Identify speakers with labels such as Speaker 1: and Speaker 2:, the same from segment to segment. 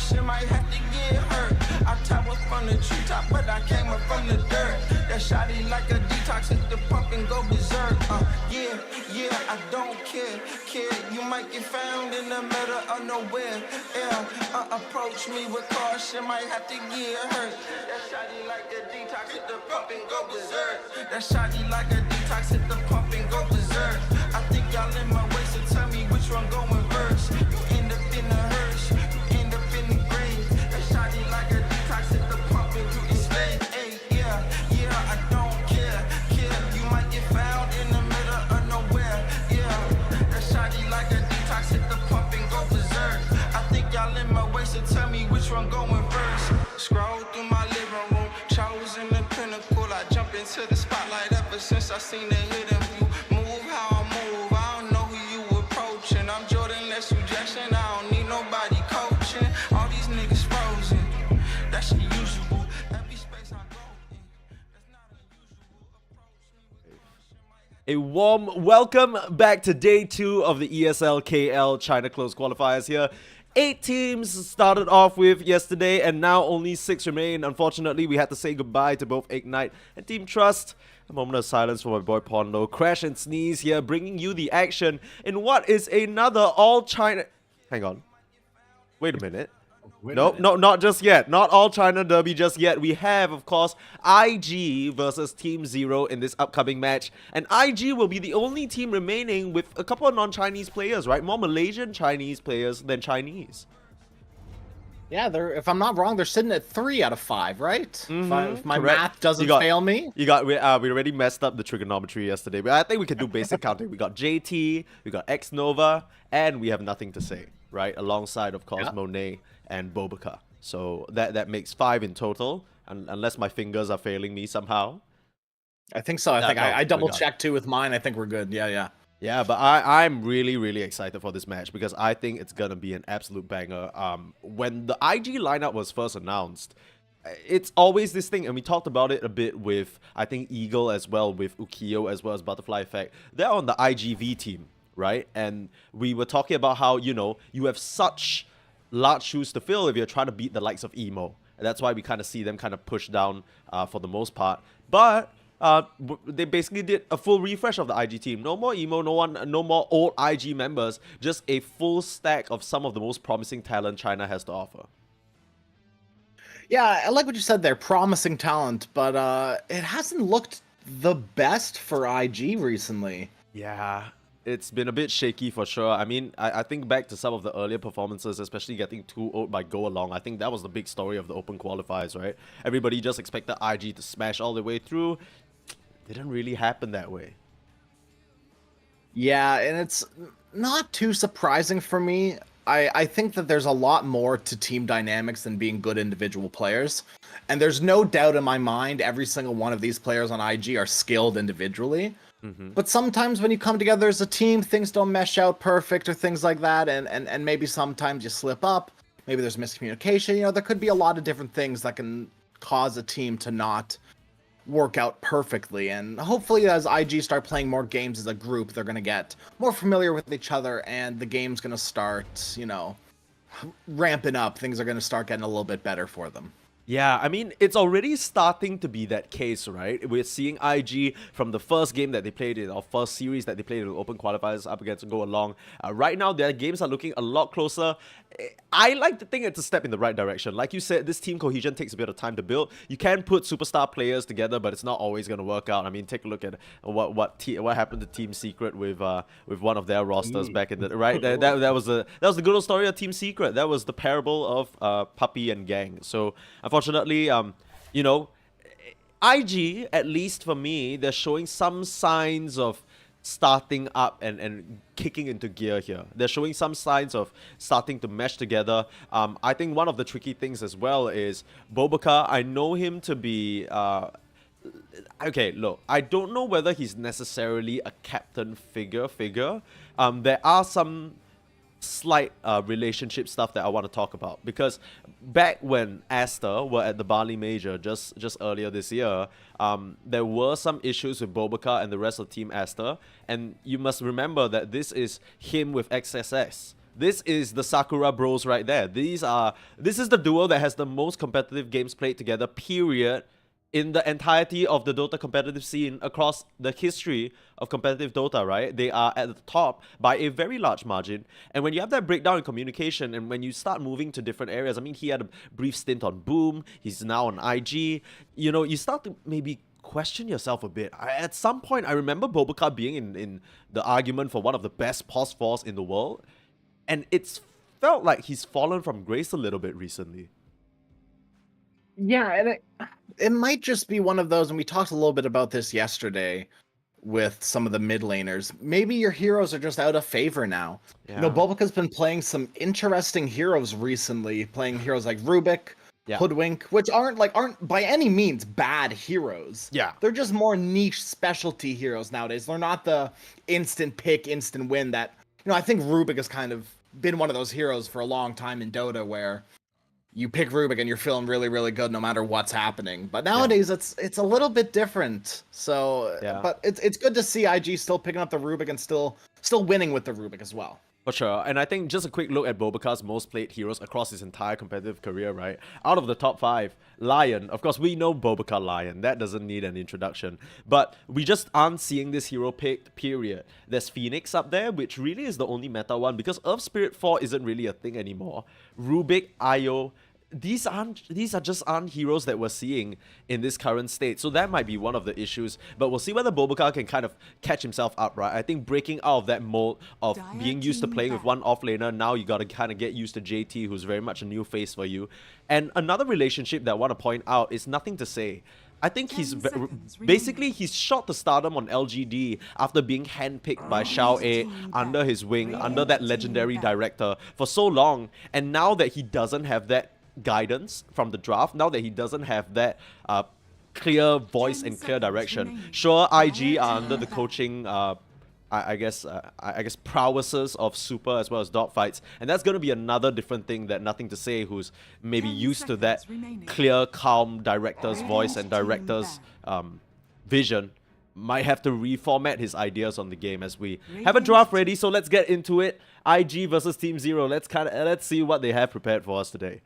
Speaker 1: caution, might have to get hurt. I top up from the treetop, but I came up from the dirt. That shotty like a detox, hit the pump and go berserk. Yeah, I don't care, kid. You might get found in the middle of nowhere. Yeah, approach me with caution, might have to get hurt. That shotty like a detox, hit the pump and go berserk. That shotty like a detox, hit the pump and go berserk. I think y'all in my way, so tell me which one going first. You end up in the hearse, you end up in the grave. That shotty like a detox, hit the pump and you enslaved. Hey, yeah, I don't care, kid. You might get found in the middle of nowhere. Yeah, that shotty like a detox, hit the pump and go berserk. I think y'all in my way, so tell me which one going first. Scroll through my living room, chosen the pinnacle. I jump into the spotlight ever since I seen the hidden view. Move how I move, I don't know who you approaching. I'm Jordan, less suggestion, I don't need nobody coaching. All these niggas frozen, that's unusual. Every space I go in, that's not unusual.
Speaker 2: A warm welcome back to day 2 of the ESL KL China Close Qualifiers here. 8 teams started off with yesterday and now only 6 remain. Unfortunately, we had to say goodbye to both Ignite and Team Trust. A moment of silence for my boy Pondo. Crash and Sneeze here, bringing you the action in what is another all-China... Hang on. Wait a minute. No, not just yet. Not all China Derby just yet. We have, of course, IG versus Team Zero in this upcoming match. And IG will be the only team remaining with a couple of non-Chinese players, right? More Malaysian Chinese players than Chinese.
Speaker 3: Yeah, if I'm not wrong, they're sitting at 3 out of 5, right? If my
Speaker 2: Correct.
Speaker 3: math doesn't fail me.
Speaker 2: We already messed up the trigonometry yesterday, but I think we can do basic counting. We got JT, we got X Nova, and we have nothing to say, right? Alongside, of course, Monet and Bobaka. So that makes 5 in total, unless my fingers are failing me somehow.
Speaker 3: I think so. I double checked too with mine. I think we're good. Yeah.
Speaker 2: Yeah, but I'm really, really excited for this match because I think it's going to be an absolute banger. When the IG lineup was first announced, it's always this thing, and we talked about it a bit with, I think, Eagle as well, with Ukiyo as well as Butterfly Effect. They're on the IGV team, right? And we were talking about how, you know, you have such large shoes to fill if you're trying to beat the likes of Emo. And that's why we kind of see them kind of push down for the most part. But they basically did a full refresh of the IG team. No more Emo, no more old IG members, just a full stack of some of the most promising talent China has to offer.
Speaker 3: Yeah, I like what you said there, promising talent, but it hasn't looked the best for IG recently.
Speaker 2: Yeah, it's been a bit shaky for sure. I mean, I think back to some of the earlier performances, especially getting 2-0 by Go Along. I think that was the big story of the Open Qualifiers, right? Everybody just expected IG to smash all the way through. Didn't really happen that way.
Speaker 3: Yeah, and it's not too surprising for me. I think that there's a lot more to team dynamics than being good individual players. And there's no doubt in my mind every single one of these players on IG are skilled individually. But sometimes when you come together as a team, things don't mesh out perfect or things like that. And maybe sometimes you slip up. Maybe there's miscommunication. You know, there could be a lot of different things that can cause a team to not work out perfectly. And hopefully as IG start playing more games as a group, they're going to get more familiar with each other and the game's going to start, you know, ramping up. Things are going to start getting a little bit better for them.
Speaker 2: Yeah, I mean, it's already starting to be that case, right? We're seeing IG from the first game that they played in, or first series that they played in the Open Qualifiers up against Go Along. Right now, their games are looking a lot closer. I like to think it's a step in the right direction. Like you said, this team cohesion takes a bit of time to build. You can put superstar players together, but it's not always going to work out. I mean, take a look at what happened to Team Secret with one of their rosters back in the right. That was the good old story of Team Secret. That was the parable of Puppy and Gang. So unfortunately, you know, IG, at least for me, they're showing some signs of starting up and kicking into gear here. They're showing some signs of starting to mesh together. I think one of the tricky things as well is Bobaka. I know him to be... okay, look, I don't know whether he's necessarily a captain figure. There are some slight relationship stuff that I want to talk about, because back when Aster were at the Bali Major just earlier this year, there were some issues with Bobaka and the rest of Team Aster, and you must remember that this is him with XSS, This is the Sakura Bros right there. This is the duo that has the most competitive games played together, period, in the entirety of the Dota competitive scene across the history of competitive Dota, right? They are at the top by a very large margin. And when you have that breakdown in communication and when you start moving to different areas, I mean, he had a brief stint on Boom, he's now on IG, you know, you start to maybe question yourself a bit. At some point, I remember Bobaka being in the argument for one of the best pos 4s in the world, and it's felt like he's fallen from grace a little bit recently.
Speaker 3: Yeah, and it might just be one of those, and we talked a little bit about this yesterday with some of the mid laners. Maybe your heroes are just out of favor now.
Speaker 2: Yeah.
Speaker 3: You know, Bobaka's been playing some interesting heroes recently, playing heroes like Rubik, Hoodwink, which aren't by any means bad heroes.
Speaker 2: Yeah.
Speaker 3: They're just more niche specialty heroes nowadays. They're not the instant pick, instant win that, you know, I think Rubik has kind of been one of those heroes for a long time in Dota where you pick Rubik and you're feeling really, really good no matter what's happening. But nowadays it's a little bit different. So, but it's good to see IG still picking up the Rubik and still winning with the Rubik as well.
Speaker 2: For sure. And I think just a quick look at Bobaka's most played heroes across his entire competitive career, right? Out of the top 5, Lion. Of course, we know Bobaka Lion. That doesn't need an introduction. But we just aren't seeing this hero picked, period. There's Phoenix up there, which really is the only meta one because Earth Spirit 4 isn't really a thing anymore. Rubik, Io, these just aren't heroes that we're seeing in this current state. So that might be one of the issues. But we'll see whether Bobaka can kind of catch himself up, right? I think breaking out of that mold of being used to playing with one offlaner, now you gotta kind of get used to JT, who's very much a new face for you. And another relationship that I want to point out is Nothing to Say. I think he's basically he's shot to stardom on LGD after being handpicked by Xiao A under his wing, under that legendary director for so long. And now that he doesn't have that guidance from the draft, now that he doesn't have that clear voice and clear direction, sure, IG are under the coaching I guess prowesses of Super as well as dogfights, and that's going to be another different thing that Nothing to Say, who's maybe used to that clear, calm director's voice and director's vision, might have to reformat his ideas on the game. As we have a draft ready, so let's get into it. IG versus Team Zero. Let's see what they have prepared for us today.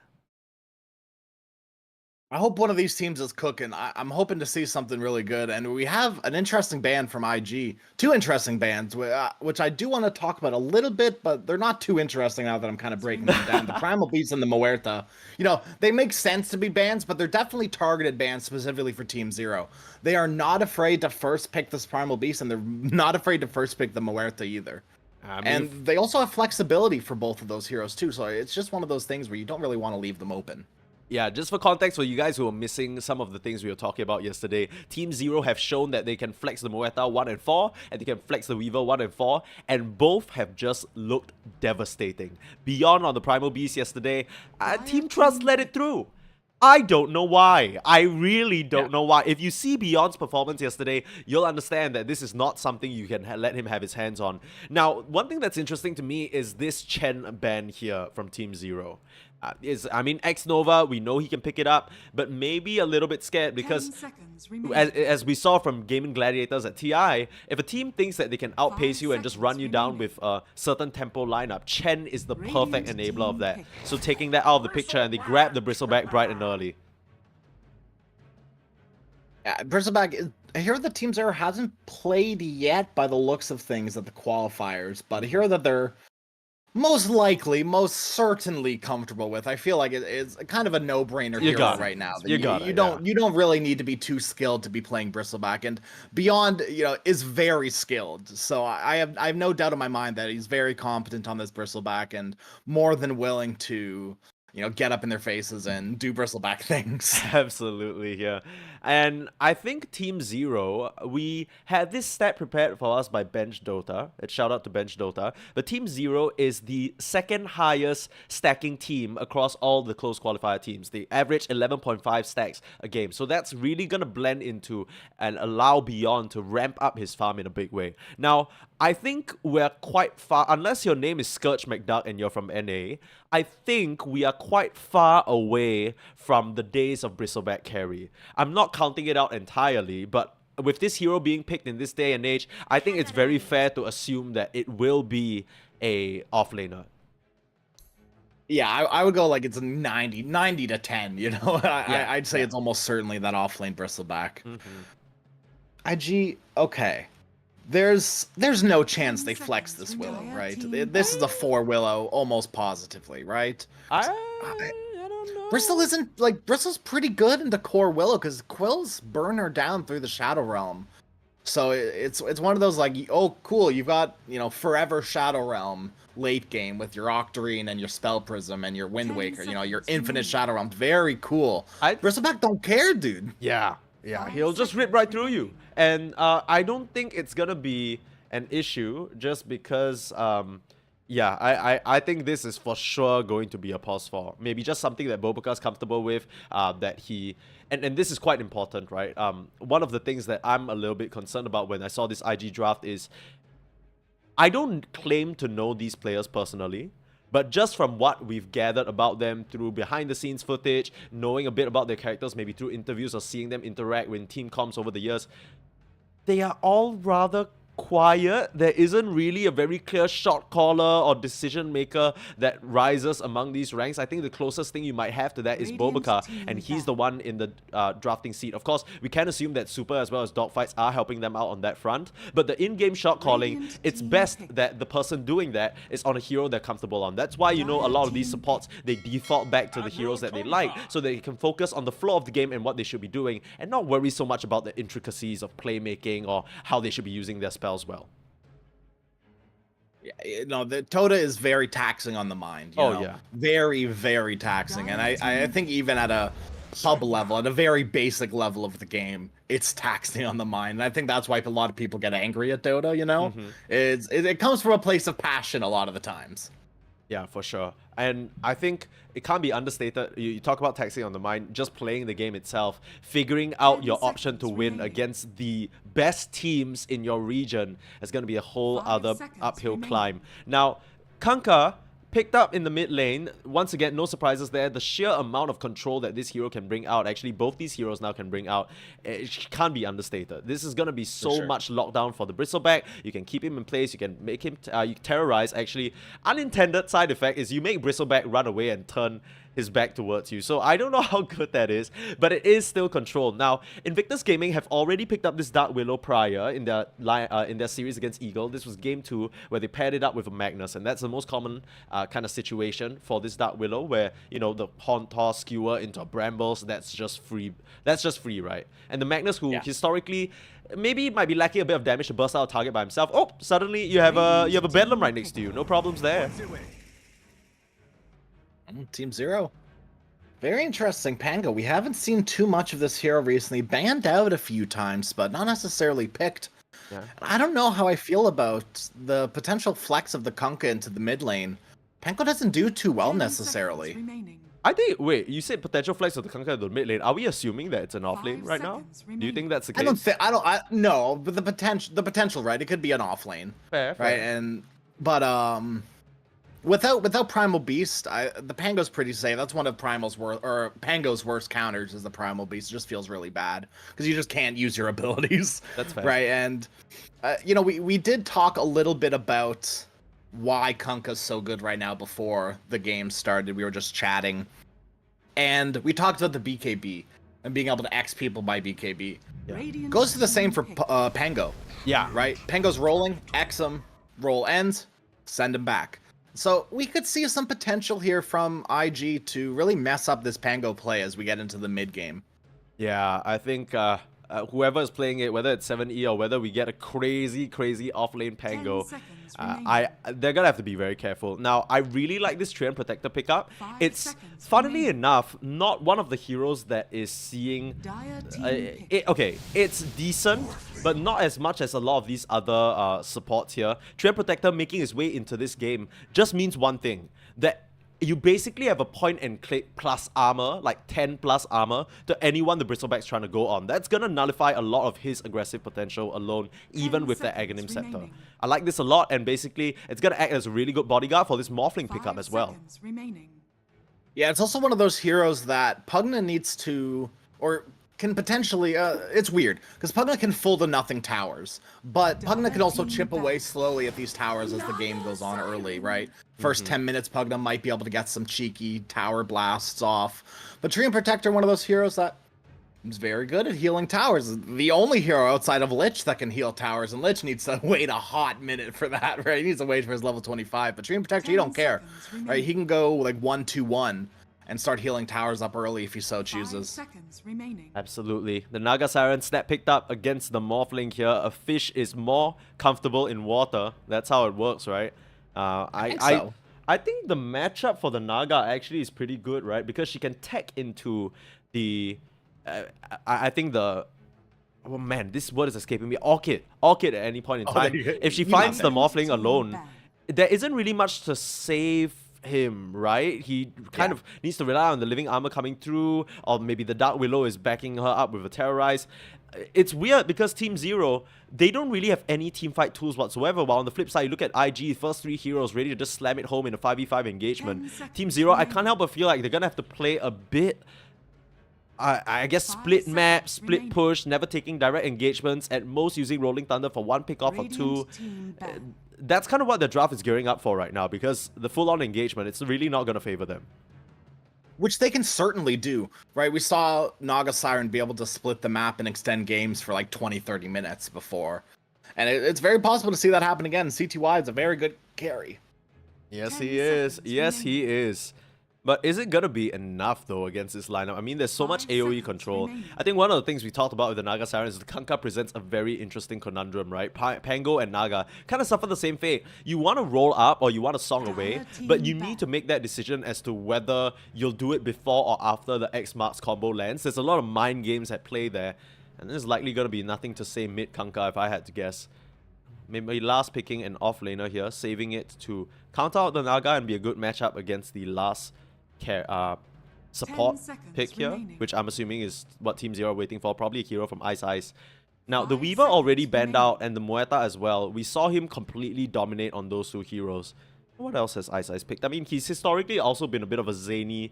Speaker 3: I hope one of these teams is cooking. I'm hoping to see something really good. And we have an interesting band from IG. 2 interesting bands, which I do want to talk about a little bit, but they're not too interesting now that I'm kind of breaking them down. The Primal Beast and the Muerta. You know, they make sense to be bans, but they're definitely targeted bans specifically for Team Zero. They are not afraid to first pick this Primal Beast, and they're not afraid to first pick the Muerta either. And they also have flexibility for both of those heroes too, so it's just one of those things where you don't really want to leave them open.
Speaker 2: Yeah, just for context, for you guys who are missing some of the things we were talking about yesterday, Team Zero have shown that they can flex the Muerta 1 and 4, and they can flex the Weaver 1 and 4, and both have just looked devastating. Beyond on the Primal Beast yesterday, Team Trust let it through. I don't know why. I really don't know why. If you see Beyond's performance yesterday, you'll understand that this is not something you can let him have his hands on. Now, one thing that's interesting to me is this Chen ban here from Team Zero. I mean, X-Nova, we know he can pick it up, but maybe a little bit scared because as we saw from Gaming Gladiators at TI, if a team thinks that they can outpace you and just run you down with a certain tempo lineup, Chen is the perfect enabler of that. So taking that out of the picture, and they grab the Bristleback bright and early.
Speaker 3: Yeah, Bristleback, I hear the Team Zero hasn't played yet by the looks of things at the qualifiers, but I hear that they're most certainly comfortable with. I feel like it's kind of a no-brainer hero right now. You don't really need to be too skilled to be playing Bristleback, and Beyond, you know, is very skilled. So I have no doubt in my mind that he's very competent on this Bristleback and more than willing to, you know, get up in their faces and do Bristleback things.
Speaker 2: Absolutely, yeah. And I think Team Zero, we had this stat prepared for us by Bench Dota. Shout out to Bench Dota. But Team Zero is the second highest stacking team across all the close qualifier teams. They average 11.5 stacks a game. So that's really going to blend into and allow Beyond to ramp up his farm in a big way. Now, I think we're quite far, unless your name is Scourge McDuck and you're from NA, I think we are quite far away from the days of Bristleback carry. I'm not counting it out entirely, but with this hero being picked in this day and age, I think it's very fair to assume that it will be a offlaner.
Speaker 3: Yeah, I would go like it's a 90 to 10, you know?
Speaker 2: Yeah,
Speaker 3: I'd say
Speaker 2: yeah.
Speaker 3: it's almost certainly that off-lane bristleback.
Speaker 2: Hmm.
Speaker 3: IG, okay. There's no chance
Speaker 4: 10
Speaker 3: they flex
Speaker 4: seconds
Speaker 3: this Willow,
Speaker 4: remaining.
Speaker 3: right?
Speaker 4: Team
Speaker 3: This is a 4 Willow almost positively, right? I,
Speaker 2: I don't
Speaker 3: Bristle
Speaker 2: know.
Speaker 3: isn't like Bristle's pretty good into core Willow because Quill's burn her down through the Shadow Realm. So it's one of those like, oh cool, you've got, you know, forever Shadow Realm late game with your Octarine and your Spell Prism and your Wind
Speaker 4: 10
Speaker 3: Waker, you know, your
Speaker 4: seconds
Speaker 3: infinite
Speaker 4: remaining.
Speaker 3: Shadow Realm. Very cool.
Speaker 2: I
Speaker 3: Bristleback don't care, dude.
Speaker 2: Yeah, yeah,
Speaker 4: 5
Speaker 2: he'll just rip
Speaker 4: seconds
Speaker 2: right through you.
Speaker 4: remaining.
Speaker 2: And I don't think it's gonna be an issue just because, yeah, I think this is for sure going to be a pause for. Maybe just something that Boboka's comfortable with, that he... And this is quite important, right? One of the things that I'm a little bit concerned about when I saw this IG draft is I don't claim to know these players personally, but just from what we've gathered about them through behind the scenes footage, knowing a bit about their characters, maybe through interviews or seeing them interact with team comms over the years, they are all rather quiet. There isn't really a very clear shot caller or decision maker that rises among these ranks. I think the closest thing you might have to that is
Speaker 4: Radiant
Speaker 2: Boboka,
Speaker 4: team
Speaker 2: and he's
Speaker 4: back.
Speaker 2: the one in the drafting seat. Of course, we can assume that Super as well as Dogfights are helping them out on that front, but the in-game shot calling,
Speaker 4: Radiant
Speaker 2: it's
Speaker 4: team
Speaker 2: best
Speaker 4: picked.
Speaker 2: that the person doing that is on a hero they're comfortable on. That's why, you know, a
Speaker 4: Dire
Speaker 2: lot of these
Speaker 4: team
Speaker 2: supports, they default back to the heroes that they like, so they can focus on the flow of the game and what they should be doing, and not worry so much about the intricacies of playmaking or how they should be using their spells well.
Speaker 3: Yeah, no, the Tota is very taxing on the mind. You
Speaker 2: Oh,
Speaker 3: know?
Speaker 2: yeah.
Speaker 3: Very, very taxing. And I think even at a hub level, at a very basic level of the game, it's taxing on the mind. And I think that's why a lot of people get angry at Dota, you know? It comes from a place of passion a lot of the times.
Speaker 2: Yeah, for sure. And I think it can't be understated. You talk about taxing on the mind, just playing the game itself, figuring out
Speaker 4: 10
Speaker 2: your option to
Speaker 4: seconds
Speaker 2: win
Speaker 4: remaining.
Speaker 2: against the best teams in your region is going to be a whole
Speaker 4: 5
Speaker 2: other
Speaker 4: seconds
Speaker 2: uphill
Speaker 4: remaining.
Speaker 2: climb. Now, Kanka picked up in the mid lane. Once again, no surprises there. The sheer amount of control that this hero can bring out, actually both these heroes now can bring out, it can't be understated. This is going to be so
Speaker 3: sure.
Speaker 2: much lockdown for the Bristleback. You can keep him in place, you can make him you terrorize. Actually, unintended side effect is you make Bristleback run away and turn his back towards you. So I don't know how good that is, but it is still controlled. Now, Invictus Gaming have already picked up this Dark Willow prior in their series against Eagle. This was game 2 where they paired it up with a Magnus, and that's the most common kind of situation for this Dark Willow, where, you know, the Horn Toss skewer into a Brambles, that's just free. That's just free, right? And the Magnus, who historically maybe might be lacking a bit of damage to burst out a target by himself. Oh, suddenly you have a Bedlam right next to you. No problems there.
Speaker 3: Team Zero. Very interesting, Pango. We haven't seen too much of this hero recently. Banned out a few times, but not necessarily picked.
Speaker 2: Yeah.
Speaker 3: I don't know how I feel about the potential flex of the Kunkka into the mid lane. Pango doesn't do too well
Speaker 4: 10
Speaker 3: necessarily.
Speaker 4: seconds remaining.
Speaker 2: I think, wait, you said potential flex of the Kanka in the mid lane. Are we assuming that it's an off lane
Speaker 4: 5
Speaker 2: right now?
Speaker 4: seconds
Speaker 2: Do you
Speaker 4: remaining.
Speaker 2: think that's the case?
Speaker 3: I don't think no, but the potential, right? It could be an off lane,
Speaker 2: Fair,
Speaker 3: right?
Speaker 2: fair.
Speaker 3: But without Primal Beast, the Pango's pretty safe. That's one of Pango's worst counters is the Primal Beast. It just feels really bad because you just can't use your abilities.
Speaker 2: That's fair.
Speaker 3: Right? And you know, we did talk a little bit about why Kunkka's so good right now before the game started. We were just chatting, and we talked about the BKB and being able to X people by BKB.
Speaker 4: Radiant
Speaker 3: Goes to the same for
Speaker 4: team picked.
Speaker 3: Pango.
Speaker 2: Yeah.
Speaker 3: Right? Pango's rolling, X him, roll ends, send him back. So we could see some potential here from IG to really mess up this Pango play as we get into the mid game.
Speaker 2: Yeah, I think whoever is playing it, whether it's 7E or whether we get a crazy off-lane Pango,
Speaker 4: 10 seconds remaining.
Speaker 2: they're gonna have to be very careful. Now, I really like this Treant Protector pickup.
Speaker 4: 5
Speaker 2: It's,
Speaker 4: seconds
Speaker 2: funnily
Speaker 4: remaining.
Speaker 2: enough, not one of the heroes that is seeing...
Speaker 4: Dire team picked.
Speaker 2: okay, it's decent, but not as much as a lot of these other supports here. Treant Protector making his way into this game just means one thing, that you basically have a point and click plus armor, like 10 plus armor, to anyone the Bristleback's trying to go on. That's gonna nullify a lot of his aggressive potential alone, even
Speaker 4: 10
Speaker 2: with the
Speaker 4: seconds
Speaker 2: Aghanim Scepter.
Speaker 4: remaining.
Speaker 2: I like this a lot, and basically, it's gonna act as a really good bodyguard for this Morphling pickup
Speaker 4: 5
Speaker 2: as well.
Speaker 4: seconds remaining.
Speaker 3: Yeah, it's also one of those heroes that Pugna needs to, or can potentially, it's weird, because Pugna can full to nothing towers, but Pugna can also chip away slowly at these towers as the game goes on early, right? First 10 minutes, Pugna might be able to get some cheeky tower blasts off, but Treant Protector, one of those heroes that is very good at healing towers. The only hero outside of Lich that can heal towers, and Lich needs to wait a hot minute for that, right? He needs to wait for his level 25, but Treant Protector, he don't care, right? He can go like 1-2-1 and start healing towers up early if he so chooses.
Speaker 4: 5 seconds remaining.
Speaker 2: Absolutely. The Naga Siren snap picked up against the Morphling here. A fish is more comfortable in water. That's how it works, right? I think the matchup for the Naga actually is pretty good, right? Because she can tech into the... I think the... Oh man, this word is escaping me. Orchid at any point in time. If she finds the Morphling alone, there isn't really much to save him, right? He kind of needs to rely on the living armor coming through, or maybe the Dark Willow is backing her up with a Terrorize. It's weird because Team Zero, they don't really have any teamfight tools whatsoever, while on the flip side, you look at IG, first 3 heroes ready to just slam it home in a 5v5 engagement. Team Zero, I can't help but feel like they're gonna have to play a bit, I guess, split map, split push, never taking direct engagements, at most using Rolling Thunder for 1 pickoff or 2. That's kind of what the draft is gearing up for right now, because the full-on engagement, it's really not going to favor them.
Speaker 3: Which they can certainly do, right? We saw Naga Siren be able to split the map and extend games for like 20-30 minutes before. And it's very possible to see that happen again. CTY is a very good carry.
Speaker 2: Yes, he is. Yes, he is. But is it going to be enough, though, against this lineup? I mean, there's so much AoE control. I think one of the things we talked about with the Naga Siren is the Kunkka presents a very interesting conundrum, right? Pango and Naga kind of suffer the same fate. You want to roll up or you want to song away, but you need to make that decision as to whether you'll do it before or after the X marks combo lands. There's a lot of mind games at play there, and there's likely going to be nothing to say mid Kunkka if I had to guess. Maybe last picking an off-laner here, saving it to counter out the Naga and be a good matchup against the last support pick here, which I'm assuming is what Team Zero are waiting for, probably a hero from Ice Ice. Now, the Weaver already banned out, and the Muerta as well. We saw him completely dominate on those 2 heroes. What else has Ice Ice picked? I mean, he's historically also been a bit of a zany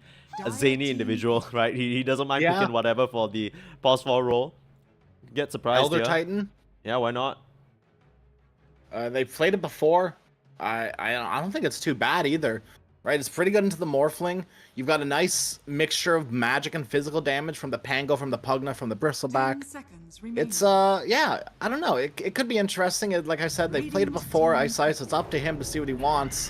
Speaker 2: individual, right? He doesn't mind picking whatever for the pause 4 role. Get surprised
Speaker 3: Elder
Speaker 2: here.
Speaker 3: Titan?
Speaker 2: Yeah, why not?
Speaker 3: They played it before. I don't think it's too bad either. Right, it's pretty good into the Morphling. You've got a nice mixture of magic and physical damage from the Pango, from the Pugna, from the Bristleback. It's, yeah, I don't know. It could be interesting. Like I said, they played it before, Ice Ice. It's up to him to see what he wants.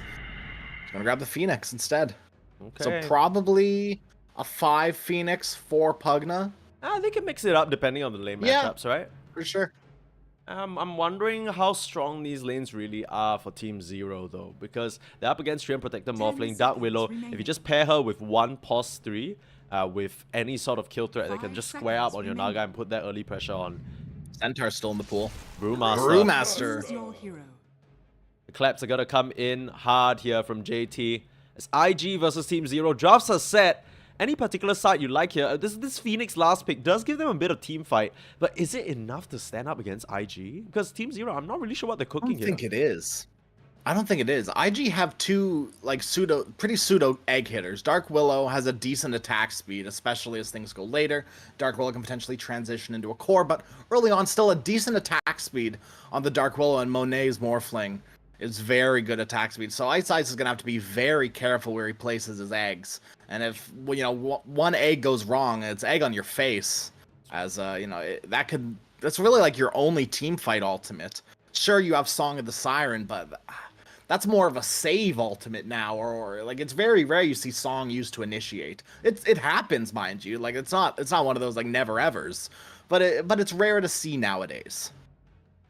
Speaker 3: He's going to grab the Phoenix instead.
Speaker 2: Okay.
Speaker 3: So probably a 5 Phoenix, 4 Pugna.
Speaker 2: They can mix it up depending on the lane matchups, right?
Speaker 3: For sure.
Speaker 2: I'm wondering how strong these lanes really are for Team Zero, though, because they're up against Treant Protector, Morphling, Dark Willow. If you just pair her with 1 pause 3, with any sort of kill threat, they can just square up on your Naga and put that early pressure on.
Speaker 3: Centaur's still in the pool.
Speaker 2: Brewmaster.
Speaker 3: Brewmaster.
Speaker 2: The claps are going to come in hard here from JT. As IG versus Team Zero. Drafts are set. Any particular side you like here? This Phoenix last pick does give them a bit of team fight, but is it enough to stand up against IG? Because Team Zero, I'm not really sure what they're cooking here.
Speaker 3: I don't think it is. I don't think it is. IG have 2 like pretty pseudo egg hitters. Dark Willow has a decent attack speed, especially as things go later. Dark Willow can potentially transition into a core, but early on, still a decent attack speed on the Dark Willow, and Monet's Morphling is very good attack speed. So Ice Ice is going to have to be very careful where he places his eggs. And if, you know, one egg goes wrong, it's egg on your face. As, you know, that's really like your only team fight ultimate. Sure, you have Song of the Siren, but that's more of a save ultimate now, or like it's very rare you see Song used to initiate. It happens, mind you. Like it's not one of those like never evers, but it's rare to see nowadays.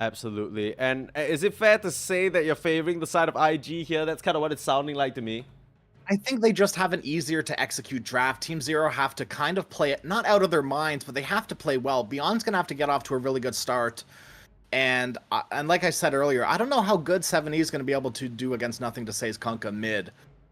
Speaker 2: Absolutely. And is it fair to say that you're favoring the side of IG here? That's kind of what it's sounding like to me.
Speaker 3: I think they just have an easier to execute draft. Team Zero have to kind of play it, not out of their minds, but they have to play well. Beyond's going to have to get off to a really good start. And like I said earlier, I don't know how good 7E is going to be able to do against Nothing to Say's Kunkka mid.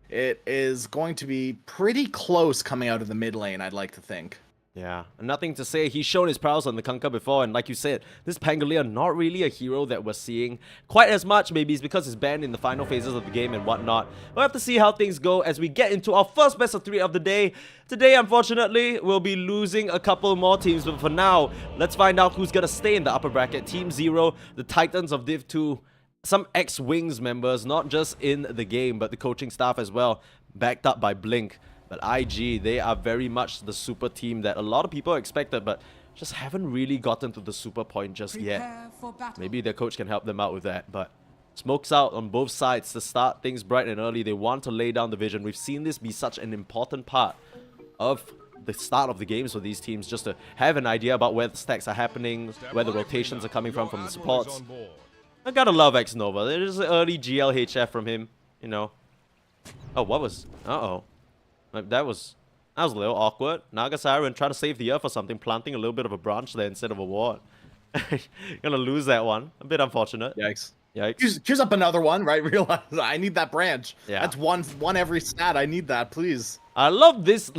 Speaker 3: It is going to be pretty close coming out of the mid lane, I'd like to think.
Speaker 2: Yeah, nothing to say. He's shown his prowess on the Kunkka before, and like you said, this Pangolier not really a hero that we're seeing quite as much. Maybe it's because it's banned in the final phases of the game and whatnot. We'll have to see how things go as we get into our first best of 3 of the day. Today, unfortunately, we'll be losing a couple more teams, but for now, let's find out who's gonna stay in the upper bracket. Team 0, the Titans of Div 2, some X-Wings members, not just in the game, but the coaching staff as well, backed up by Blink. But IG, they are very much the super team that a lot of people expected, but just haven't really gotten to the super point just yet. Maybe their coach can help them out with that, but smokes out on both sides to start things bright and early. They want to lay down the vision. We've seen this be such an important part of the start of the games for these teams, just to have an idea about where the stacks are happening, where the rotations are coming from the supports. I gotta love X-Nova. There's an early GLHF from him, you know. Oh, what was... Uh-oh. That was a little awkward. Naga Siren trying to save the earth or something, planting a little bit of a branch there instead of a ward. Gonna lose that one. A bit unfortunate.
Speaker 3: Yikes.
Speaker 2: Yikes.
Speaker 3: Choose up another one, right? Realize I need that branch.
Speaker 2: Yeah.
Speaker 3: That's one every stat. I need that, please.
Speaker 2: I love this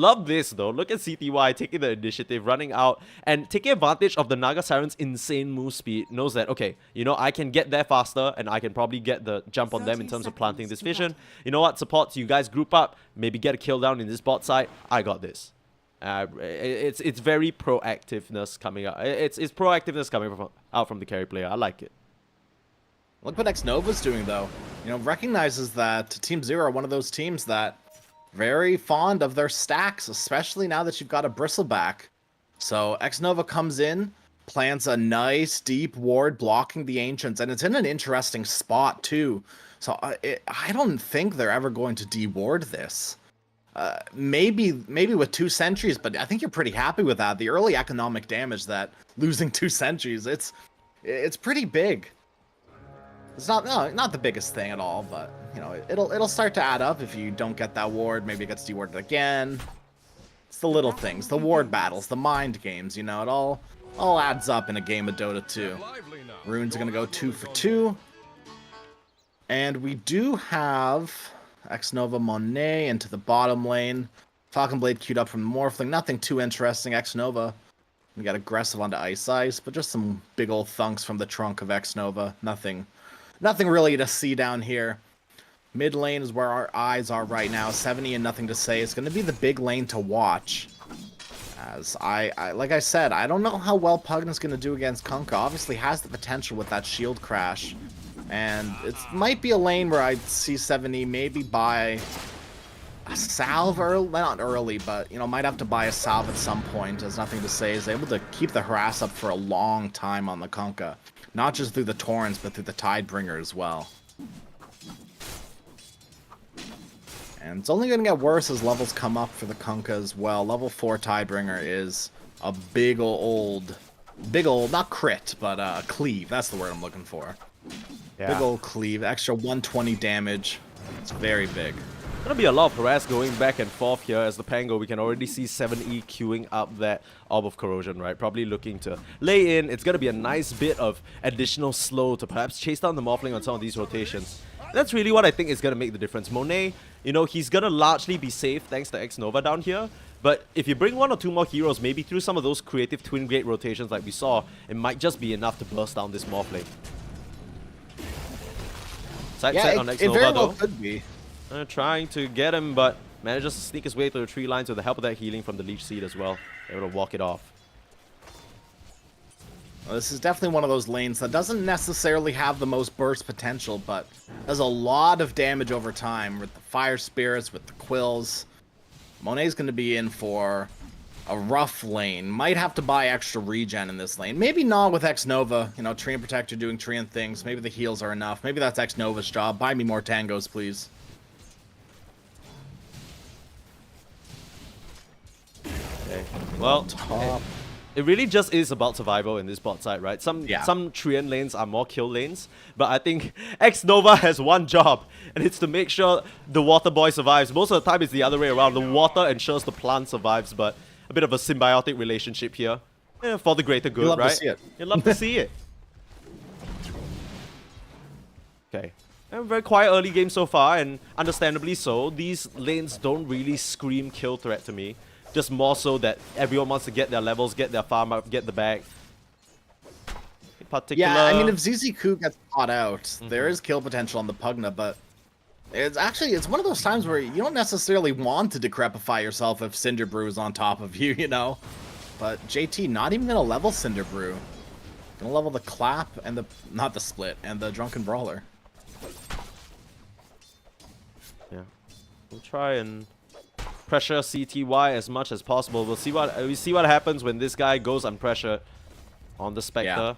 Speaker 2: though. Look at CTY taking the initiative, running out, and taking advantage of the Naga Siren's insane move speed. Knows that, okay, you know, I can get there faster, and I can probably get the jump on them in terms of planting this vision. You know what, supports, you guys group up, maybe get a kill down in this bot side. I got this. It's very proactiveness coming out. It's proactiveness coming out from the carry player. I like it.
Speaker 3: Look what X-Nova's doing, though. You know, recognizes that Team 0 are one of those teams that very fond of their stacks, especially now that you've got a Bristleback. So X-Nova comes in, plants a nice deep ward blocking the Ancients, and it's in an interesting spot, too. So I don't think they're ever going to deward this. Maybe with 2 sentries, but I think you're pretty happy with that. The early economic damage that losing 2 sentries, it's pretty big. It's not the biggest thing at all, but you know, it'll start to add up if you don't get that ward. Maybe it gets dewarded again. It's the little things, the ward battles, the mind games. You know, it all adds up in a game of Dota 2. Runes are gonna go 2 for 2, and we do have X-Nova Monet into the bottom lane. Falcon Blade queued up from Morphling. Nothing too interesting. X-Nova. We got aggressive onto Ice, but just some big old thunks from the trunk of X-Nova. Nothing really to see down here. Mid lane is where our eyes are right now. 70 and nothing to say. It's going to be the big lane to watch. As like I said, I don't know how well Pugn's going to do against Kunkka. Obviously has the potential with that shield crash. And it might be a lane where I'd see 70 maybe buy a salve early, not early, but you know, might have to buy a salve at some point. As nothing to say, is able to keep the harass up for a long time on the Kunkka. Not just through the Torrents, but through the Tidebringer as well. And it's only going to get worse as levels come up for the Kunkka as well. Level 4 Tidebringer is a big old, not crit, but cleave. That's the word I'm looking for. Yeah. Big old cleave, extra 120 damage. It's very big.
Speaker 2: Gonna be a lot of harass going back and forth here as the Pango. We can already see 7E queuing up that Orb of Corrosion, right? Probably looking to lay in. It's gonna be a nice bit of additional slow to perhaps chase down the Morphling on some of these rotations. That's really what I think is gonna make the difference. Monet, you know, he's gonna largely be safe thanks to X-Nova down here. But if you bring 1 or 2 more heroes, maybe through some of those creative twin grade rotations like we saw, it might just be enough to burst down this Morphling. Side set on X-Nova,
Speaker 3: it very well
Speaker 2: though.
Speaker 3: could be.
Speaker 2: Trying to get him, but manages to sneak his way through the tree lines with the help of that healing from the Leech Seed as well. Able to walk it off.
Speaker 3: Well, this is definitely one of those lanes that doesn't necessarily have the most burst potential, but does a lot of damage over time with the Fire Spirits, with the Quills. Monet's going to be in for a rough lane. Might have to buy extra regen in this lane. Maybe not with X-Nova. You know, Treant Protector doing Treant things. Maybe the heals are enough. Maybe that's X-Nova's job. Buy me more tangos, please.
Speaker 2: Well, it really just is about survival in this bot side, right? Some Treant lanes are more kill lanes, but I think X-Nova has one job, and it's to make sure the water boy survives. Most of the time it's the other way around. The water ensures the plant survives, but a bit of a symbiotic relationship here. Yeah, for the greater good,
Speaker 3: You'd love
Speaker 2: right?
Speaker 3: to see it.
Speaker 2: You'd love to see it. Okay. A very quiet early game so far, and understandably so. These lanes don't really scream kill threat to me. just more so that everyone wants to get their levels, get their farm up, get the bag. In particular,
Speaker 3: Yeah, I mean, if ZZQ gets caught out, there is kill potential on the Pugna, but it's one of those times where you don't necessarily want to decrepify yourself if Cinder Brew is on top of you, you know? But JT not even gonna level Cinder Brew. Gonna level the Clap and not the Split, and the Drunken Brawler.
Speaker 2: yeah, we'll try and pressure CTY as much as possible. We see what happens when this guy goes unpressured on the Spectre,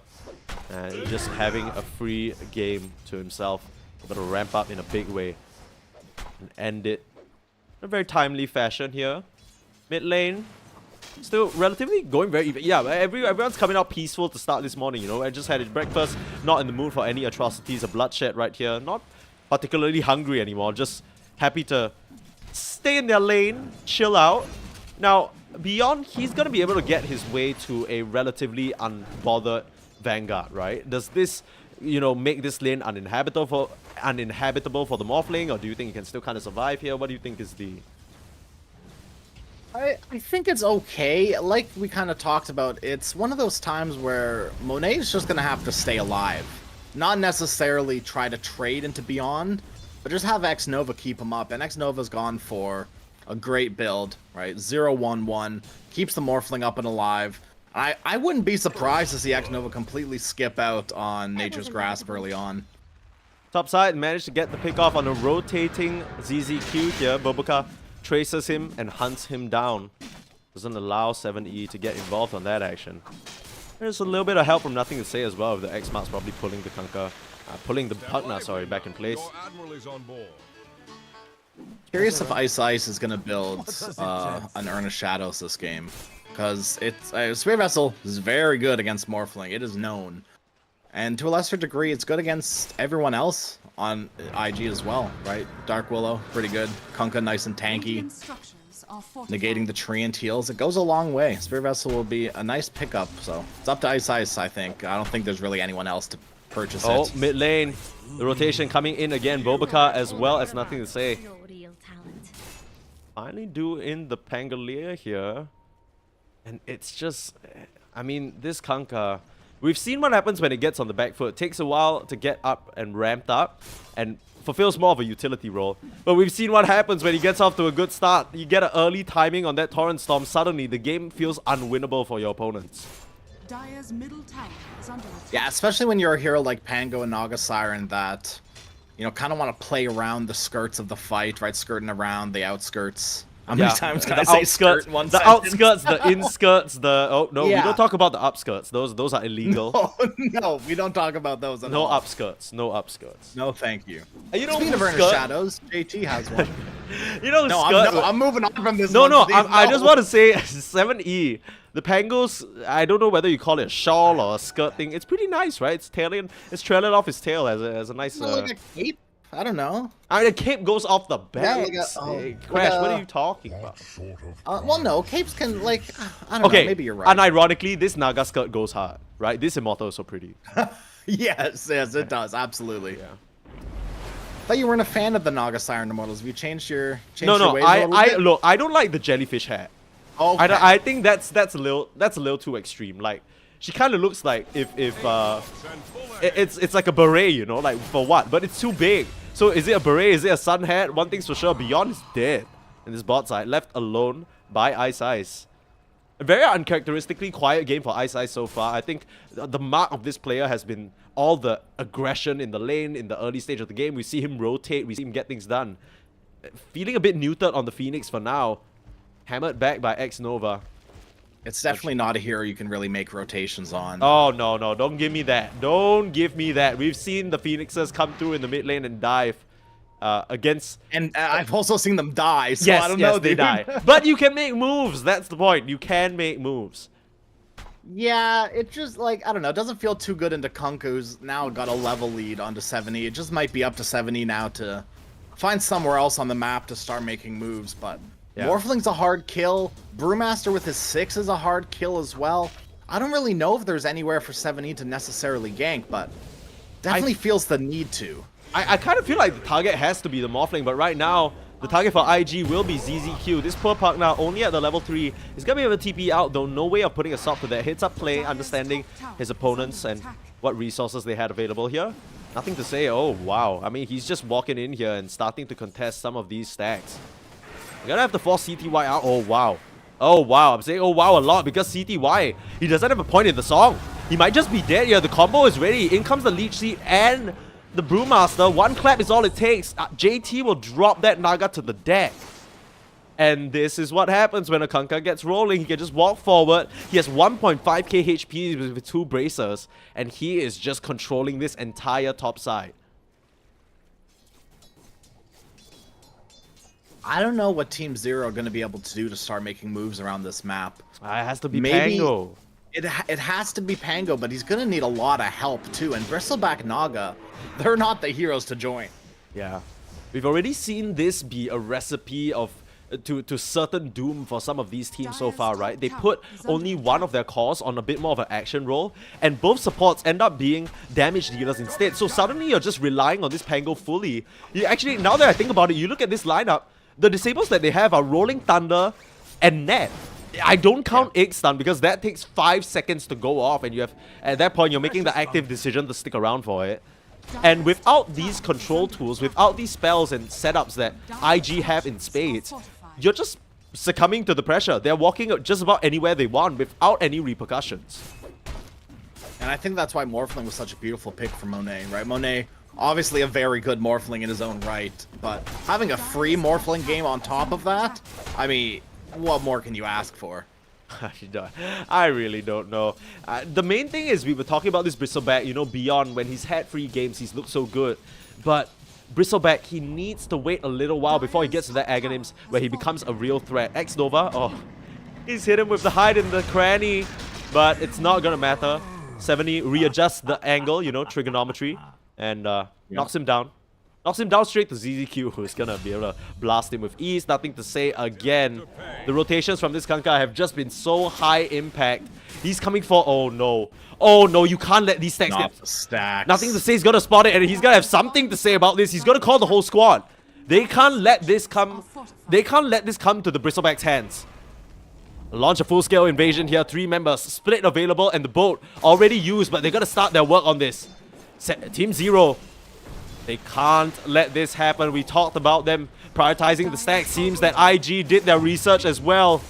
Speaker 2: and just having a free game to himself, able to ramp up in a big way and end it in a very timely fashion here. Mid lane, still relatively going very even. Yeah, everyone's coming out peaceful to start this morning, you know. I just had his breakfast, not in the mood for any atrocities or bloodshed right here. Not particularly hungry anymore, just happy to stay in their lane, chill out. Now, Beyond, he's going to be able to get his way to a relatively unbothered Vanguard, right? Does this, you know, make this lane uninhabitable for the Morphling, or do you think he can still kind of survive here? What do you think is the...
Speaker 3: I think it's okay. Like we kind of talked about, it's one of those times where Monet's just going to have to stay alive. Not necessarily try to trade into Beyond, but just have X-Nova keep him up. And X-Nova's gone for a great build, right? 0-1-1, keeps the Morphling up and alive. I wouldn't be surprised to see X-Nova completely skip out on Nature's Grasp early on.
Speaker 2: Top side managed to get the pick off on a rotating ZZQ here. Boboka traces him and hunts him down. Doesn't allow 7E to get involved on that action. There's a little bit of help from Nothing to Say as well, with the X-Marks probably pulling the Pugna, sorry, back in place.
Speaker 3: Curious if Ice is gonna build an Urn of Shadows this game, because it's Spirit Vessel is very good against Morphling. It is known, and to a lesser degree, it's good against everyone else on IG as well, right? Dark Willow, pretty good. Kunkka, nice and tanky, negating the Treant heals. It goes a long way. Spirit Vessel will be a nice pickup, so it's up to Ice, I think. I don't think there's really anyone else to purchase it.
Speaker 2: Oh, mid lane, the rotation coming in again. Boboka as well as Nothing to Say. Finally do in the Pangolier here. And it's just, I mean, this Kunkka, we've seen what happens when it gets on the back foot. It takes a while to get up and ramped up and fulfills more of a utility role. But we've seen what happens when he gets off to a good start. You get an early timing on that Torrent Storm, suddenly the game feels unwinnable for your opponents.
Speaker 5: Dire's middle tower is under attack.
Speaker 3: Yeah, especially when you're a hero like Pango and Naga Siren that, you know, kind of want to play around the skirts of the fight, right? Skirting around the outskirts. How many times can I say skirt in one sentence?
Speaker 2: Outskirts, the inskirts, the... Oh, no,
Speaker 3: Yeah.
Speaker 2: we don't talk about the upskirts. Those are illegal.
Speaker 3: No, we don't talk about those at
Speaker 2: No
Speaker 3: all.
Speaker 2: upskirts. No upskirts.
Speaker 3: No, thank you.
Speaker 2: You know
Speaker 3: Speaking of
Speaker 2: who
Speaker 3: Urn of
Speaker 2: skirt-
Speaker 3: Shadows, JT has one.
Speaker 2: You know,
Speaker 3: No,
Speaker 2: skirt...
Speaker 3: I'm moving on from this
Speaker 2: No,
Speaker 3: one.
Speaker 2: no,
Speaker 3: please,
Speaker 2: I just want to say 7E. The Pangos, I don't know whether you call it a shawl or a skirt thing. It's pretty nice, right? It's trailing off his tail as a nice...
Speaker 3: Like a cape? I don't know.
Speaker 2: I mean, the cape goes off the back.
Speaker 3: like
Speaker 2: Crash,
Speaker 3: a-
Speaker 2: what are you talking about?
Speaker 3: Well, no, capes can, like, I don't know, maybe you're right.
Speaker 2: Unironically, this Naga skirt goes hard, right? This Immortal is so pretty.
Speaker 3: Yes, it does, absolutely.
Speaker 2: Yeah.
Speaker 3: Thought you weren't a fan of the Naga Siren Immortals. Have you changed your
Speaker 2: No,
Speaker 3: ways a little bit?
Speaker 2: look, I don't like the jellyfish hat.
Speaker 3: Okay.
Speaker 2: I think that's a little too extreme. Like, she kind of looks like it's like a beret, you know, like for what? But it's too big. So is it a beret? Is it a sun hat? One thing's for sure, Beyond is dead in this bot side, left alone by Ice. A very uncharacteristically quiet game for Ice so far. I think the mark of this player has been all the aggression in the lane in the early stage of the game. We see him rotate, we see him get things done. Feeling a bit neutered on the Phoenix for now. Hammered back by X-Nova.
Speaker 3: It's definitely not a hero you can really make rotations on.
Speaker 2: Oh, no, don't give me that. Don't give me that. We've seen the Phoenixes come through in the mid lane and dive against...
Speaker 3: And I've also seen them die, so
Speaker 2: Yes,
Speaker 3: I don't know,
Speaker 2: they
Speaker 3: dude.
Speaker 2: die. But you can make moves. That's the point. You can make moves.
Speaker 3: Yeah, it just, like, I don't know, it doesn't feel too good into Kunkka, who's now got a level lead onto 7E. It just might be up to 7E now to find somewhere else on the map to start making moves, but...
Speaker 2: Yeah.
Speaker 3: Morphling's a hard kill. Brewmaster with his 6 is a hard kill as well. I don't really know if there's anywhere for 7E to necessarily gank, but definitely feels the need to.
Speaker 2: I kind of feel like the target has to be the Morphling, but right now, The target for IG will be ZZQ. This poor Puck now only at the level 3. He's going to be able to TP out, though no way of putting a stop to that. Hits up play, understanding his opponents and what resources they had available here. Nothing to say. Oh, wow. I mean, he's just walking in here and starting to contest some of these stacks. You're going to have to force CTY out. Oh, wow. Oh, wow. I'm saying oh, wow a lot because CTY, he doesn't have a point in the song. He might just be dead here. The combo is ready. In comes the Leech Seed and the Brewmaster. One clap is all it takes. JT will drop that Naga to the deck. And this is what happens when a Kunkka gets rolling. He can just walk forward. He has 1.5k HP with 2 bracers. And he is just controlling this entire top side.
Speaker 3: I don't know what Team Zero are going to be able to do to start making moves around this map.
Speaker 2: It has to be
Speaker 3: Maybe
Speaker 2: Pango.
Speaker 3: It has to be Pango, but he's going to need a lot of help too. And Bristleback Naga, they're not the heroes to join.
Speaker 2: Yeah. We've already seen this be a recipe of to certain doom for some of these teams so far, right? They put only one of their cores on a bit more of an action role, and both supports end up being damage dealers instead. So suddenly you're just relying on this Pango fully. You actually, now that I think about it, you look at this lineup, the disables that they have are Rolling Thunder and Net. I don't count Egg Stun because that takes 5 seconds to go off, and you have, at that point, you're making the active decision to stick around for it. And without these control tools, without these spells and setups that IG have in spades, you're just succumbing to the pressure. They're walking just about anywhere they want without any repercussions.
Speaker 3: And I think that's why Morphling was such a beautiful pick for Monet, right? Monet, obviously a very good Morphling in his own right, but having a free Morphling game on top of that, I mean, what more can you ask for?
Speaker 2: I really don't know. The main thing is we were talking about this Bristleback, you know, beyond when he's had free games, he's looked so good. But Bristleback, he needs to wait a little while before he gets to that Aghanims where he becomes a real threat. X-Nova, oh, he's hit him with the hide in the cranny, but it's not gonna matter. 70 readjusts the angle, you know, trigonometry, and knocks him down. Knocks him down straight to ZZQ, who's gonna be able to blast him with ease. Nothing to say again. The rotations from this Kunkka have just been so high impact. He's coming for... Oh no. Oh no, you can't let these stacks
Speaker 3: Not
Speaker 2: get...
Speaker 3: the stacks.
Speaker 2: Nothing to say, he's gonna spot it, and he's gonna have something to say about this. He's gonna call the whole squad. They can't let this come... They can't let this come to the Bristleback's hands. Launch a full-scale invasion here. 3 members. Split available, and the boat already used, but they're gonna start their work on this. Team Zero... They can't let this happen. We talked about them prioritizing the stack. Seems that IG did their research as well.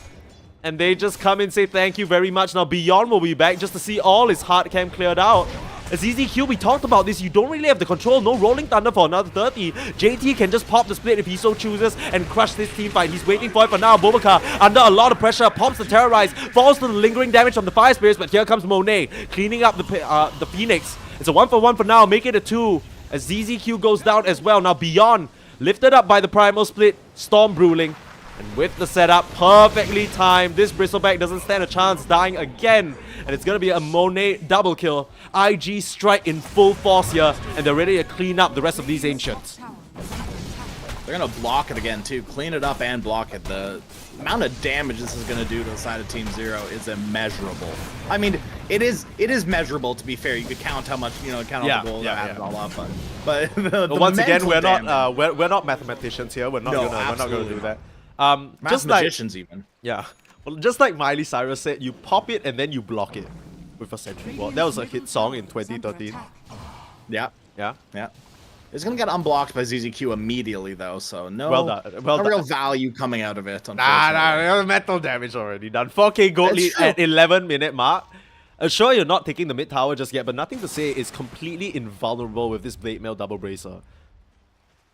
Speaker 2: And they just come and say thank you very much. Now Beyond will be back just to see all his hard cam cleared out. As ZZQ, we talked about this. You don't really have the control. No Rolling Thunder for another 30. JT can just pop the split if he so chooses and crush this team fight. He's waiting for it for now. Bobaka, under a lot of pressure, pops the Terrorize, falls to the lingering damage from the Fire Spirits, but here comes Monet, cleaning up the Phoenix. It's a 1-for-1 for now. Make it a 2. As ZZQ goes down as well. Now Beyond, lifted up by the Primal Split, Storm Bruling. And with the setup, perfectly timed. This Bristleback doesn't stand a chance, dying again. And it's going to be a Monet double kill. IG strike in full force here. And they're ready to clean up the rest of these Ancients.
Speaker 3: They're going to block it again too. Clean it up and block it. The amount of damage this is going to do to the side of Team Zero is immeasurable. I mean, it is measurable, to be fair. You could count how much, you know, count all the gold that happened all up. But the
Speaker 2: once again, we're
Speaker 3: damage,
Speaker 2: not we're not mathematicians here. We're not gonna do that. Just
Speaker 3: magicians
Speaker 2: like,
Speaker 3: even.
Speaker 2: Yeah. Well, just like Miley Cyrus said, you pop it and then you block it with a sentry ward. That was a hit song in 2013.
Speaker 3: Yeah.
Speaker 2: Yeah.
Speaker 3: Yeah. It's gonna get unblocked by ZZQ immediately though, so no,
Speaker 2: Well done. Well
Speaker 3: no
Speaker 2: done.
Speaker 3: real value coming out of it.
Speaker 2: Nah, metal damage already done. 4k gold
Speaker 3: That's
Speaker 2: lead
Speaker 3: true.
Speaker 2: at 11-minute mark. Sure, you're not taking the mid tower just yet, but nothing to say is completely invulnerable with this Blade Mail double bracer.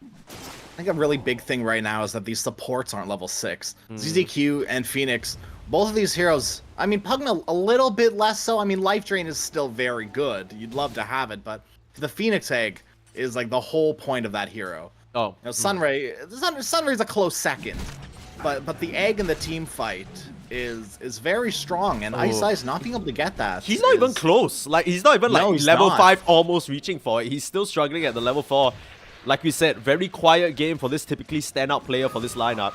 Speaker 3: I think a really big thing right now is that these supports aren't level 6. ZZQ and Phoenix, both of these heroes, I mean, Pugna a little bit less so. I mean, Life Drain is still very good. You'd love to have it, but the Phoenix Egg is like the whole point of that hero.
Speaker 2: Oh.
Speaker 3: You know, Sunray, Sunray's a close second, but the Egg in the team fight is very strong, and Ice not being able to get that.
Speaker 2: He's not even close. Like, he's not even
Speaker 3: No,
Speaker 2: like
Speaker 3: he's
Speaker 2: level
Speaker 3: not.
Speaker 2: 5 almost reaching for it. He's still struggling at the level 4. Like we said, very quiet game for this typically standout player for this lineup.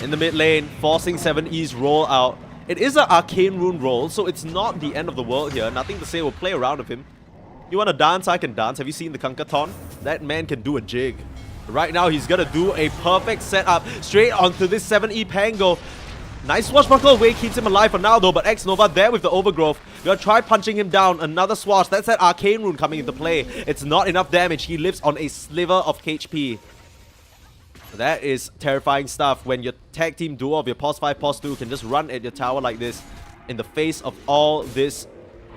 Speaker 2: In the mid lane, forcing 7E's roll out. It is an Arcane Rune roll, so it's not the end of the world here. Nothing to say, we'll play around with him. You want to dance? I can dance. Have you seen the Kunkaton? That man can do a jig. Right now, he's gonna do a perfect setup straight onto this 7E Pango. Nice swashbuckle away, keeps him alive for now though, but X-Nova there with the overgrowth. Gonna try punching him down. Another swash. That's that arcane rune coming into play. It's not enough damage. He lives on a sliver of HP. That is terrifying stuff when your tag team duo of your pos 5, pos 2 can just run at your tower like this in the face of all this,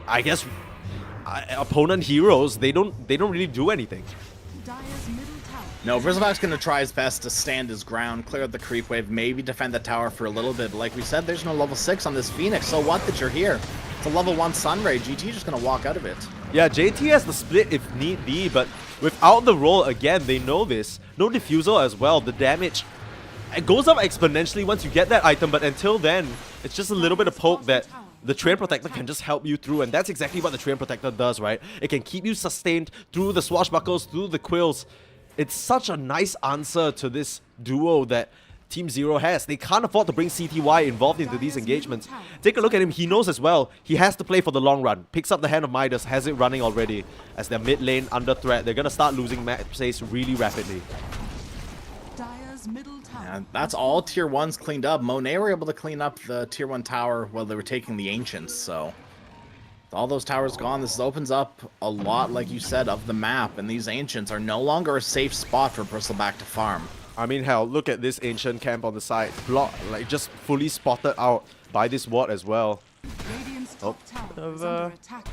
Speaker 2: I guess, opponent heroes. They don't really do anything.
Speaker 5: Dire's middle tower.
Speaker 3: No, Bristlebac's going to try his best to stand his ground, clear out the creep wave, maybe defend the tower for a little bit. But like we said, there's no level 6 on this Phoenix, so what that you're here? It's a level 1 Sunray. GT just going to walk out of it.
Speaker 2: Yeah, JT has the split if need be, but without the roll, again, they know this. No diffusal as well. The damage, it goes up exponentially once you get that item, but until then, it's just a little bit of poke that the Train Protector can just help you through, and that's exactly what the Train Protector does, right? It can keep you sustained through the swashbuckles, through the quills. It's such a nice answer to this duo that Team Zero has. They can't afford to bring CTY involved into these engagements. Take a look at him. He knows as well. He has to play for the long run. Picks up the Hand of Midas, has it running already. As their mid lane under threat, they're going to start losing map space really rapidly.
Speaker 5: Dire's middle tower.
Speaker 3: And that's all tier 1s cleaned up. Monet were able to clean up the tier 1 tower while they were taking the Ancients, so with all those towers gone, this opens up a lot, like you said, of the map, and these Ancients are no longer a safe spot for Bristleback to farm.
Speaker 2: I mean, hell, look at this Ancient camp on the side. Block, like, just fully spotted out by this ward as well.
Speaker 5: Radiant's top tower is
Speaker 2: of,
Speaker 5: under attack.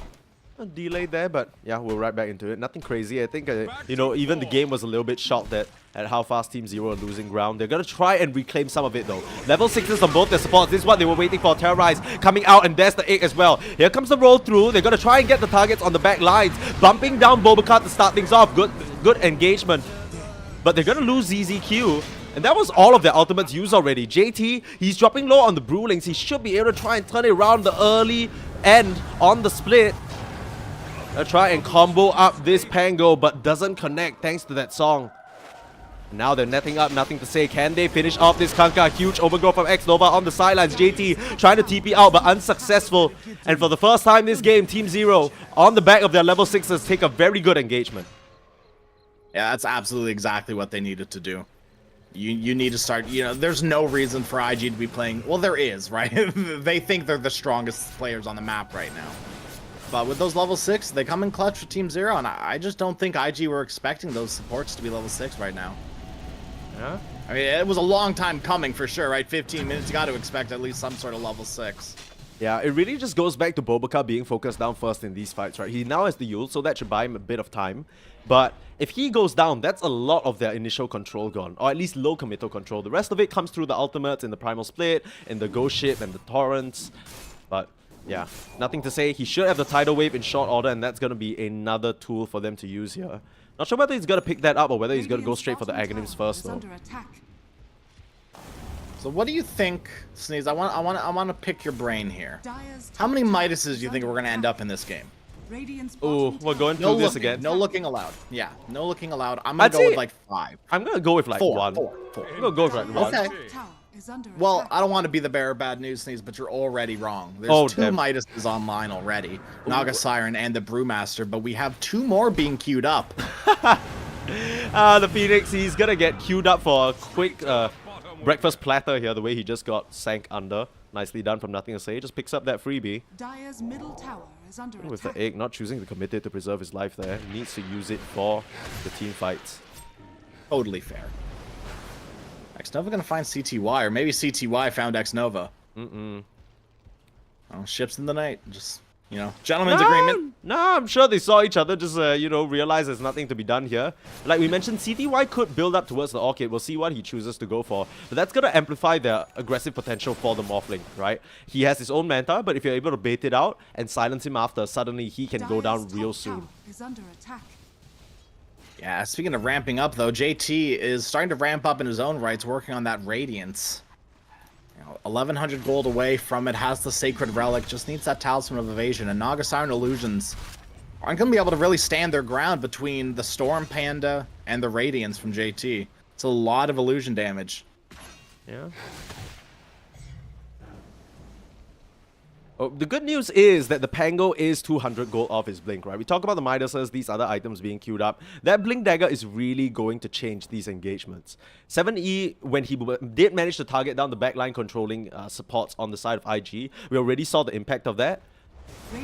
Speaker 2: A delay there, but yeah, we're right back into it. Nothing crazy. I think, you know, even the game was a little bit shocked at how fast Team Zero are losing ground. They're going to try and reclaim some of it, though. Level 6s on both their supports. This is what they were waiting for. Terrorize coming out, and there's the egg as well. Here comes the roll through. They're going to try and get the targets on the back lines. Bumping down Bobacar to start things off. Good engagement. But they're going to lose ZZQ. And that was all of their ultimates used already. JT, he's dropping low on the Brewlings. He should be able to try and turn it around the early end on the split. Try and combo up this Pango, but doesn't connect thanks to that song. Now they're netting up, nothing to say. Can they finish off this Kanka? Huge overgrowth from X-Nova on the sidelines. JT trying to TP out, but unsuccessful. And for the first time this game, Team Zero, on the back of their level 6s, take a very good engagement.
Speaker 3: Yeah, that's absolutely exactly what they needed to do. You need to start, you know, there's no reason for IG to be playing, well, there is, right? They think they're the strongest players on the map right now. But with those level 6, they come in clutch for Team Zero, and I just don't think IG were expecting those supports to be level 6 right now.
Speaker 2: Yeah?
Speaker 3: I mean, it was a long time coming for sure, right? 15 minutes, you got to expect at least some sort of level 6.
Speaker 2: Yeah, it really just goes back to Bobacar being focused down first in these fights, right? He now has the Yule, so that should buy him a bit of time. But if he goes down, that's a lot of their initial control gone, or at least low committal control. The rest of it comes through the ultimates in the Primal Split, in the Ghost Ship, and the Torrents. But yeah, nothing to say. He should have the Tidal Wave in short order, and that's going to be another tool for them to use here. Not sure whether he's going to pick that up or whether he's going to go straight for the Aghanims first, though.
Speaker 3: So what do you think, Sneeze? I want to pick your brain here.
Speaker 5: Dire's
Speaker 3: How many
Speaker 5: top tower
Speaker 3: Midases do you
Speaker 5: is
Speaker 3: think
Speaker 5: under
Speaker 3: we're going to end
Speaker 5: attack.
Speaker 3: up in this game?
Speaker 5: Radiant's
Speaker 2: Oh,
Speaker 5: bottom
Speaker 2: we're going
Speaker 5: tower
Speaker 2: through
Speaker 3: No
Speaker 2: this
Speaker 3: looking,
Speaker 2: again.
Speaker 3: no looking allowed. Yeah, no looking allowed. I'm
Speaker 2: I'd
Speaker 3: going to go
Speaker 2: say-
Speaker 3: with like 5.
Speaker 2: I'm going to go with like
Speaker 3: 4,
Speaker 2: one.
Speaker 3: 4.
Speaker 2: I'm going to go with like one.
Speaker 3: Okay.
Speaker 5: top tower is under
Speaker 3: Well,
Speaker 5: attack.
Speaker 3: I don't want to be the bearer of bad news, Sneeze, but you're already wrong. There's
Speaker 2: Oh,
Speaker 3: 2
Speaker 2: damn.
Speaker 3: Midases online already. Naga Siren and the Brewmaster, but we have 2 more being queued up.
Speaker 2: The Phoenix, he's going to get queued up for a quick breakfast platter here, the way he just got sank under. Nicely done from Nothing to Say. Just picks up that freebie.
Speaker 5: Dire's middle tower is under
Speaker 2: With
Speaker 5: attack.
Speaker 2: the egg, not choosing to commit it to preserve his life there. He needs to use it for the team fights.
Speaker 3: Totally fair. X-Nova gonna find CTY, or maybe CTY found X-Nova. Oh, ships in the night. Just, you know, gentleman's agreement.
Speaker 2: No, I'm sure they saw each other, just, you know, realize there's nothing to be done here. Like we mentioned, CTY could build up towards the Orchid. We'll see what he chooses to go for. But that's going to amplify their aggressive potential for the Morphling, right? He has his own Manta, but if you're able to bait it out and silence him after, suddenly he can go down
Speaker 5: Dire's
Speaker 2: real
Speaker 5: top
Speaker 2: soon.
Speaker 5: tower is under attack.
Speaker 3: Yeah, speaking of ramping up, though, JT is starting to ramp up in his own rights, working on that Radiance. You know, 1,100 gold away from it, has the Sacred Relic, just needs that Talisman of Evasion, and Naga Siren Illusions aren't going to be able to really stand their ground between the Storm Panda and the Radiance from JT. It's a lot of illusion damage.
Speaker 2: Yeah. Oh, the good news is that the Pango is 200 gold off his Blink, right? We talk about the Midas's, these other items being queued up. That Blink Dagger is really going to change these engagements. 7E, when he did manage to target down the backline controlling supports on the side of IG, we already saw the impact of that.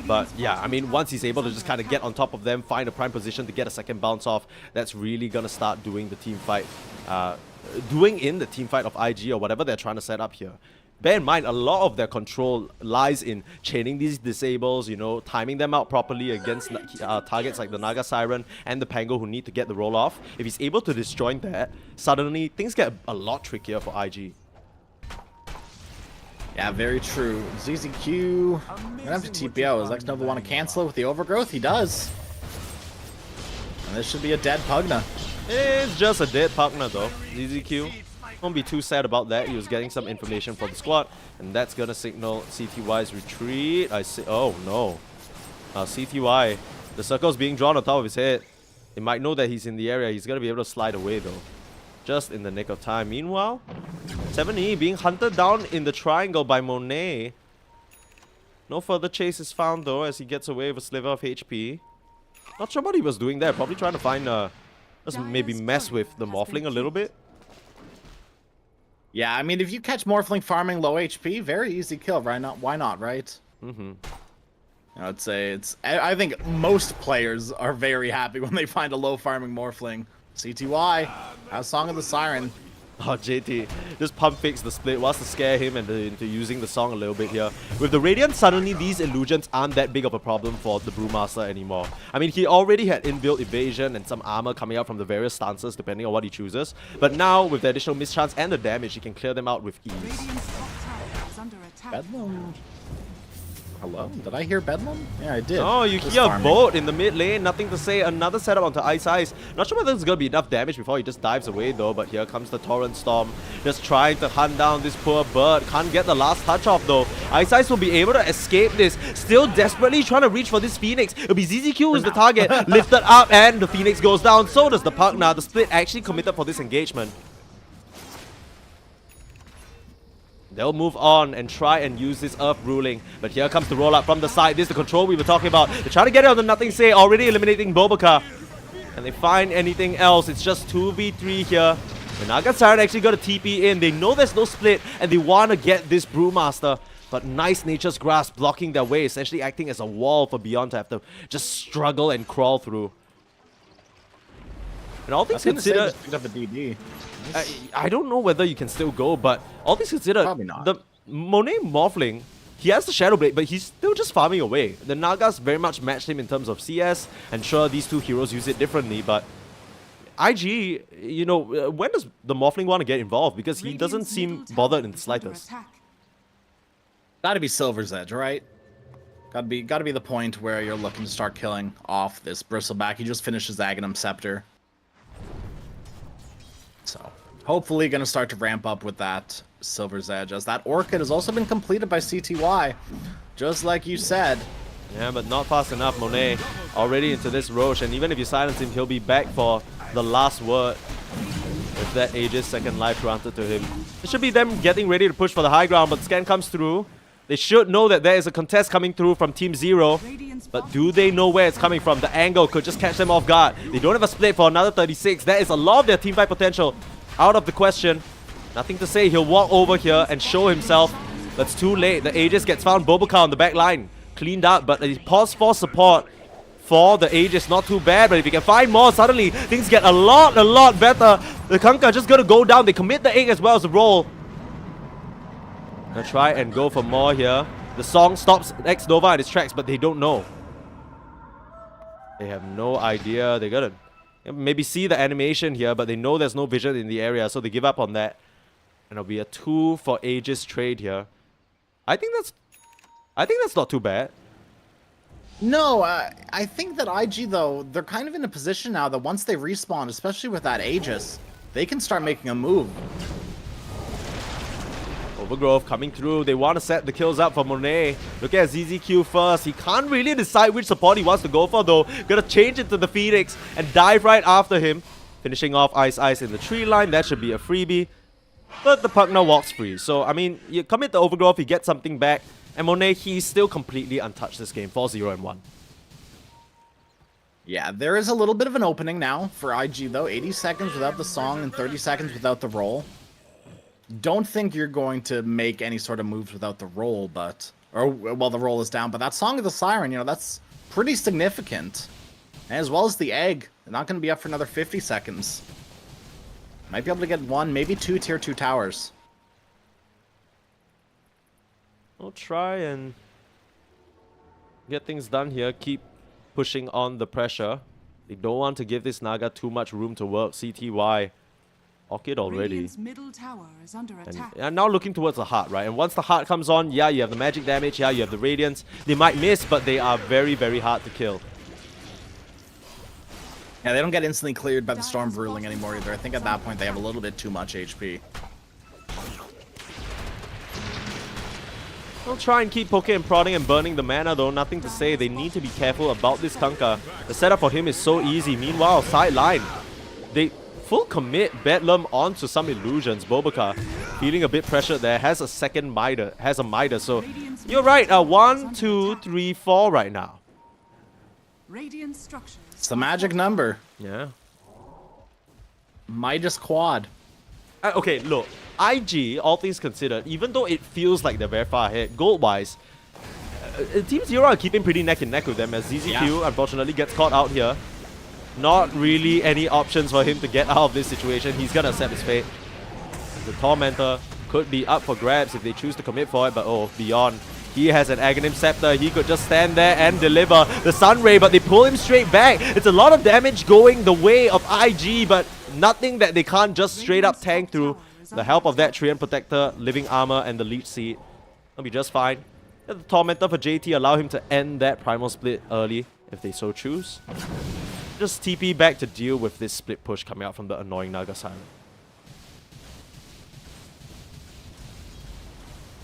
Speaker 2: But yeah, I mean, once he's able to just kind of get on top of them, find a prime position to get a second bounce off, that's really going to start doing the team fight. Doing in the team fight of IG or whatever they're trying to set up here. Bear in mind, a lot of their control lies in chaining these disables, you know, timing them out properly against targets like the Naga Siren and the Pango who need to get the roll off. If he's able to disjoint that, suddenly things get a lot trickier for IG.
Speaker 3: Yeah, very true. ZZQ gonna have to TPO. Does X-Nova want to cancel it with the overgrowth? He does. And this should be a dead Pugna.
Speaker 2: It's just a dead Pugna though. ZZQ. Won't be too sad about that. He was getting some information from the squad, and that's gonna signal CTY's retreat. I see. Oh no. CTY. The circle's being drawn on top of his head. They might know that he's in the area. He's gonna be able to slide away though. Just in the nick of time. Meanwhile, 7E being hunted down in the triangle by Monet. No further chase is found though as he gets away with a sliver of HP. Not sure what he was doing there. Probably trying to find just maybe mess with the Morphling a little bit.
Speaker 3: Yeah, I mean, if you catch Morphling farming low HP, very easy kill, right? Why not, right?
Speaker 2: Mm-hmm.
Speaker 3: I would say I think most players are very happy when they find a low farming Morphling. CTY, has Song of the Siren.
Speaker 2: Oh, JT, just pump fakes the split, wants to scare him into using the song a little bit here. With the Radiant, suddenly these illusions aren't that big of a problem for the Brewmaster anymore. I mean, he already had inbuilt evasion and some armor coming out from the various stances depending on what he chooses. But now, with the additional mischance and the damage, he can clear them out with ease.
Speaker 5: Radiant's top tower is under attack.
Speaker 3: Bedlam. Hello? Did I hear Bedlam? Yeah, I did.
Speaker 2: Oh, you
Speaker 3: Just
Speaker 2: hear a
Speaker 3: farming.
Speaker 2: boat in the mid lane, nothing to say. Another setup onto Ice Ice. Not sure whether there's gonna be enough damage before he just dives away though, but here comes the Torrent Storm. Just trying to hunt down this poor bird. Can't get the last touch off though. Ice Ice will be able to escape this. Still desperately trying to reach for this Phoenix. It'll be ZZQ who's the target. Lifted up and the Phoenix goes down. So does the Pugna. The split actually committed for this engagement. They'll move on and try and use this Earth ruling. But here comes the roll up from the side. This is the control we were talking about. They're trying to get it on the Nothing Say, already eliminating Bobaka. Can they find anything else? It's just 2v3 here. The Naga Siren actually got a TP in. They know there's no split and they want to get this Brewmaster. But nice Nature's Grasp blocking their way, essentially acting as a wall for Beyond to have to just struggle and crawl through. And all things considered,
Speaker 3: Picked up a DD.
Speaker 2: I don't know whether you can still go, but all things considered,
Speaker 3: Probably not.
Speaker 2: the Monet Morphling, he has the Shadow Blade, but he's still just farming away. The Nagas very much matched him in terms of CS, and sure, these two heroes use it differently, but IG, you know, when does the Morphling want to get involved? Because he doesn't
Speaker 5: Radiant's
Speaker 2: seem
Speaker 5: middle tower
Speaker 2: bothered in the
Speaker 5: is under
Speaker 2: slightest.
Speaker 5: attack.
Speaker 3: Gotta be Silver's Edge, right? Gotta be the point where you're looking to start killing off this Bristleback. He just finishes Aghanim Scepter. So, hopefully gonna start to ramp up with that Silver's Edge, as that Orchid has also been completed by CTY, just like you said.
Speaker 2: Yeah, but not fast enough. Monet already into this Roche, and even if you silence him, he'll be back for the last word. With that Aegis second life granted to him. It should be them getting ready to push for the high ground, but Scan comes through. They should know that there is a contest coming through from Team Zero.
Speaker 5: Radiant's
Speaker 2: But
Speaker 5: bottom
Speaker 2: do they know where it's coming from? The angle could just catch them off guard. They don't have a split for another 36. That is a lot of their teamfight potential out of the question. Nothing to say. He'll walk over here and show himself. That's too late. The Aegis gets found. Bobaka on the back line. Cleaned up, but he paused for support for the Aegis. Not too bad, but if you can find more, suddenly things get a lot better. The Kunkka just gonna go down. They commit the egg as well as the roll. Gonna try and go for more here. The song stops X-Nova in its tracks, but they don't know. They have no idea. They gotta maybe see the animation here, but they know there's no vision in the area, so they give up on that. And it'll be a 2 for Aegis trade here. I think that's not too bad.
Speaker 3: No, I think that IG, though, they're kind of in a position now that once they respawn, especially with that Aegis, they can start making a move.
Speaker 2: Overgrowth coming through. They want to set the kills up for Monet. Look at ZZQ first. He can't really decide which support he wants to go for, though. Gonna change it to the Phoenix and dive right after him. Finishing off Ice Ice in the tree line. That should be a freebie. But the Pugna walks free. So, I mean, you commit the Overgrowth, you get something back. And Monet, he's still completely untouched this game, 4-0 and 1.
Speaker 3: Yeah, there is a little bit of an opening now for IG, though. 80 seconds without the song and 30 seconds without the roll. Don't think you're going to make any sort of moves without the roll, but... Or, well, the roll is down, but that Song of the Siren, you know, that's pretty significant. As well as the egg. They're not going to be up for another 50 seconds. Might be able to get 1, maybe 2 tier 2 towers.
Speaker 2: We'll try and get things done here. Keep pushing on the pressure. They don't want to give this Naga too much room to work. CTY. Orchid already.
Speaker 5: Radiant's middle tower is under attack.
Speaker 2: And now looking towards the heart, right? And once the heart comes on, yeah, you have the magic damage, yeah, you have the radiance. They might miss, but they are very, very hard to kill.
Speaker 3: Yeah, they don't get instantly cleared by the Storm Ruling anymore either. I think at that point they have a little bit too much HP.
Speaker 2: They'll try and keep poking and prodding and burning the mana though, nothing to say. They need to be careful about this Kunkka. The setup for him is so easy. Meanwhile, sideline. They full commit Bedlam onto some illusions. Bobaka feeling a bit pressured there. Has a second Mitre. Has a Mitre. So you're right. 1, 2, 3, 4 right now.
Speaker 5: Radiant structures.
Speaker 3: It's the magic number.
Speaker 2: Yeah.
Speaker 3: Midas quad.
Speaker 2: Okay, look. IG, all things considered, even though it feels like they're very far ahead, gold-wise, Team Zero are keeping pretty neck and neck with them as ZZQ unfortunately gets caught out here. Not really any options for him to get out of this situation. He's gonna accept his fate. The Tormentor could be up for grabs if they choose to commit for it, but oh, Beyond. He has an Aghanim Scepter. He could just stand there and deliver the Sun Ray, but they pull him straight back. It's a lot of damage going the way of IG, but nothing that they can't just straight up tank through. The help of that Treant Protector, Living Armor, and the Leech Seed. They'll be just fine. The Tormentor for JT allow him to end that Primal Split early, if they so choose. Just TP back to deal with this split push coming out from the annoying Naga Siren.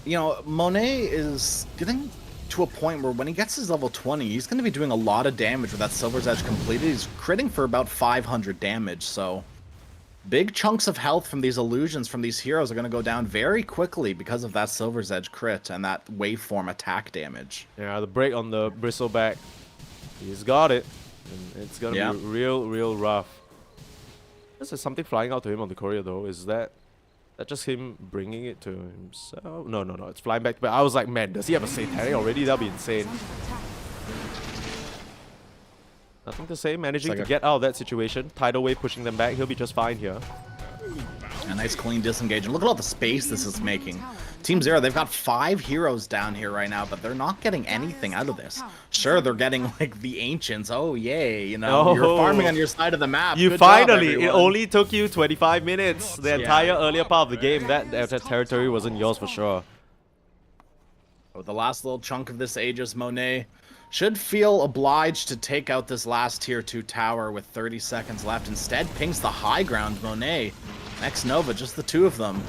Speaker 3: You know, Monet is getting to a point where when he gets his level 20, he's going to be doing a lot of damage with that Silver's Edge completed. He's critting for about 500 damage, so... Big chunks of health from these illusions from these heroes are going to go down very quickly because of that Silver's Edge crit and that waveform attack damage.
Speaker 2: Yeah, the break on the Bristleback. He's got it. And it's going to be real rough. Is there something flying out to him on the courier though? Is that just him bringing it to himself? No. It's flying back. But I was like, man, does he have a Satanic already? That'd be insane. Nothing to say, managing to get out of that situation. Tidal Wave pushing them back, he'll be just fine here.
Speaker 3: A nice clean disengage. And look at all the space this is making. Team Zero, they've got 5 heroes down here right now, but they're not getting anything out of this. Sure, they're getting like the Ancients. Oh, yay, you know, you're farming on your side of the map.
Speaker 2: You
Speaker 3: Good
Speaker 2: finally,
Speaker 3: job,
Speaker 2: it only took you 25 minutes. The entire earlier part of the game, that territory wasn't yours for sure.
Speaker 3: With the last little chunk of this Aegis, Monet should feel obliged to take out this last tier 2 tower with 30 seconds left. Instead, pings the high ground. Monet, Next Nova, just the two of them.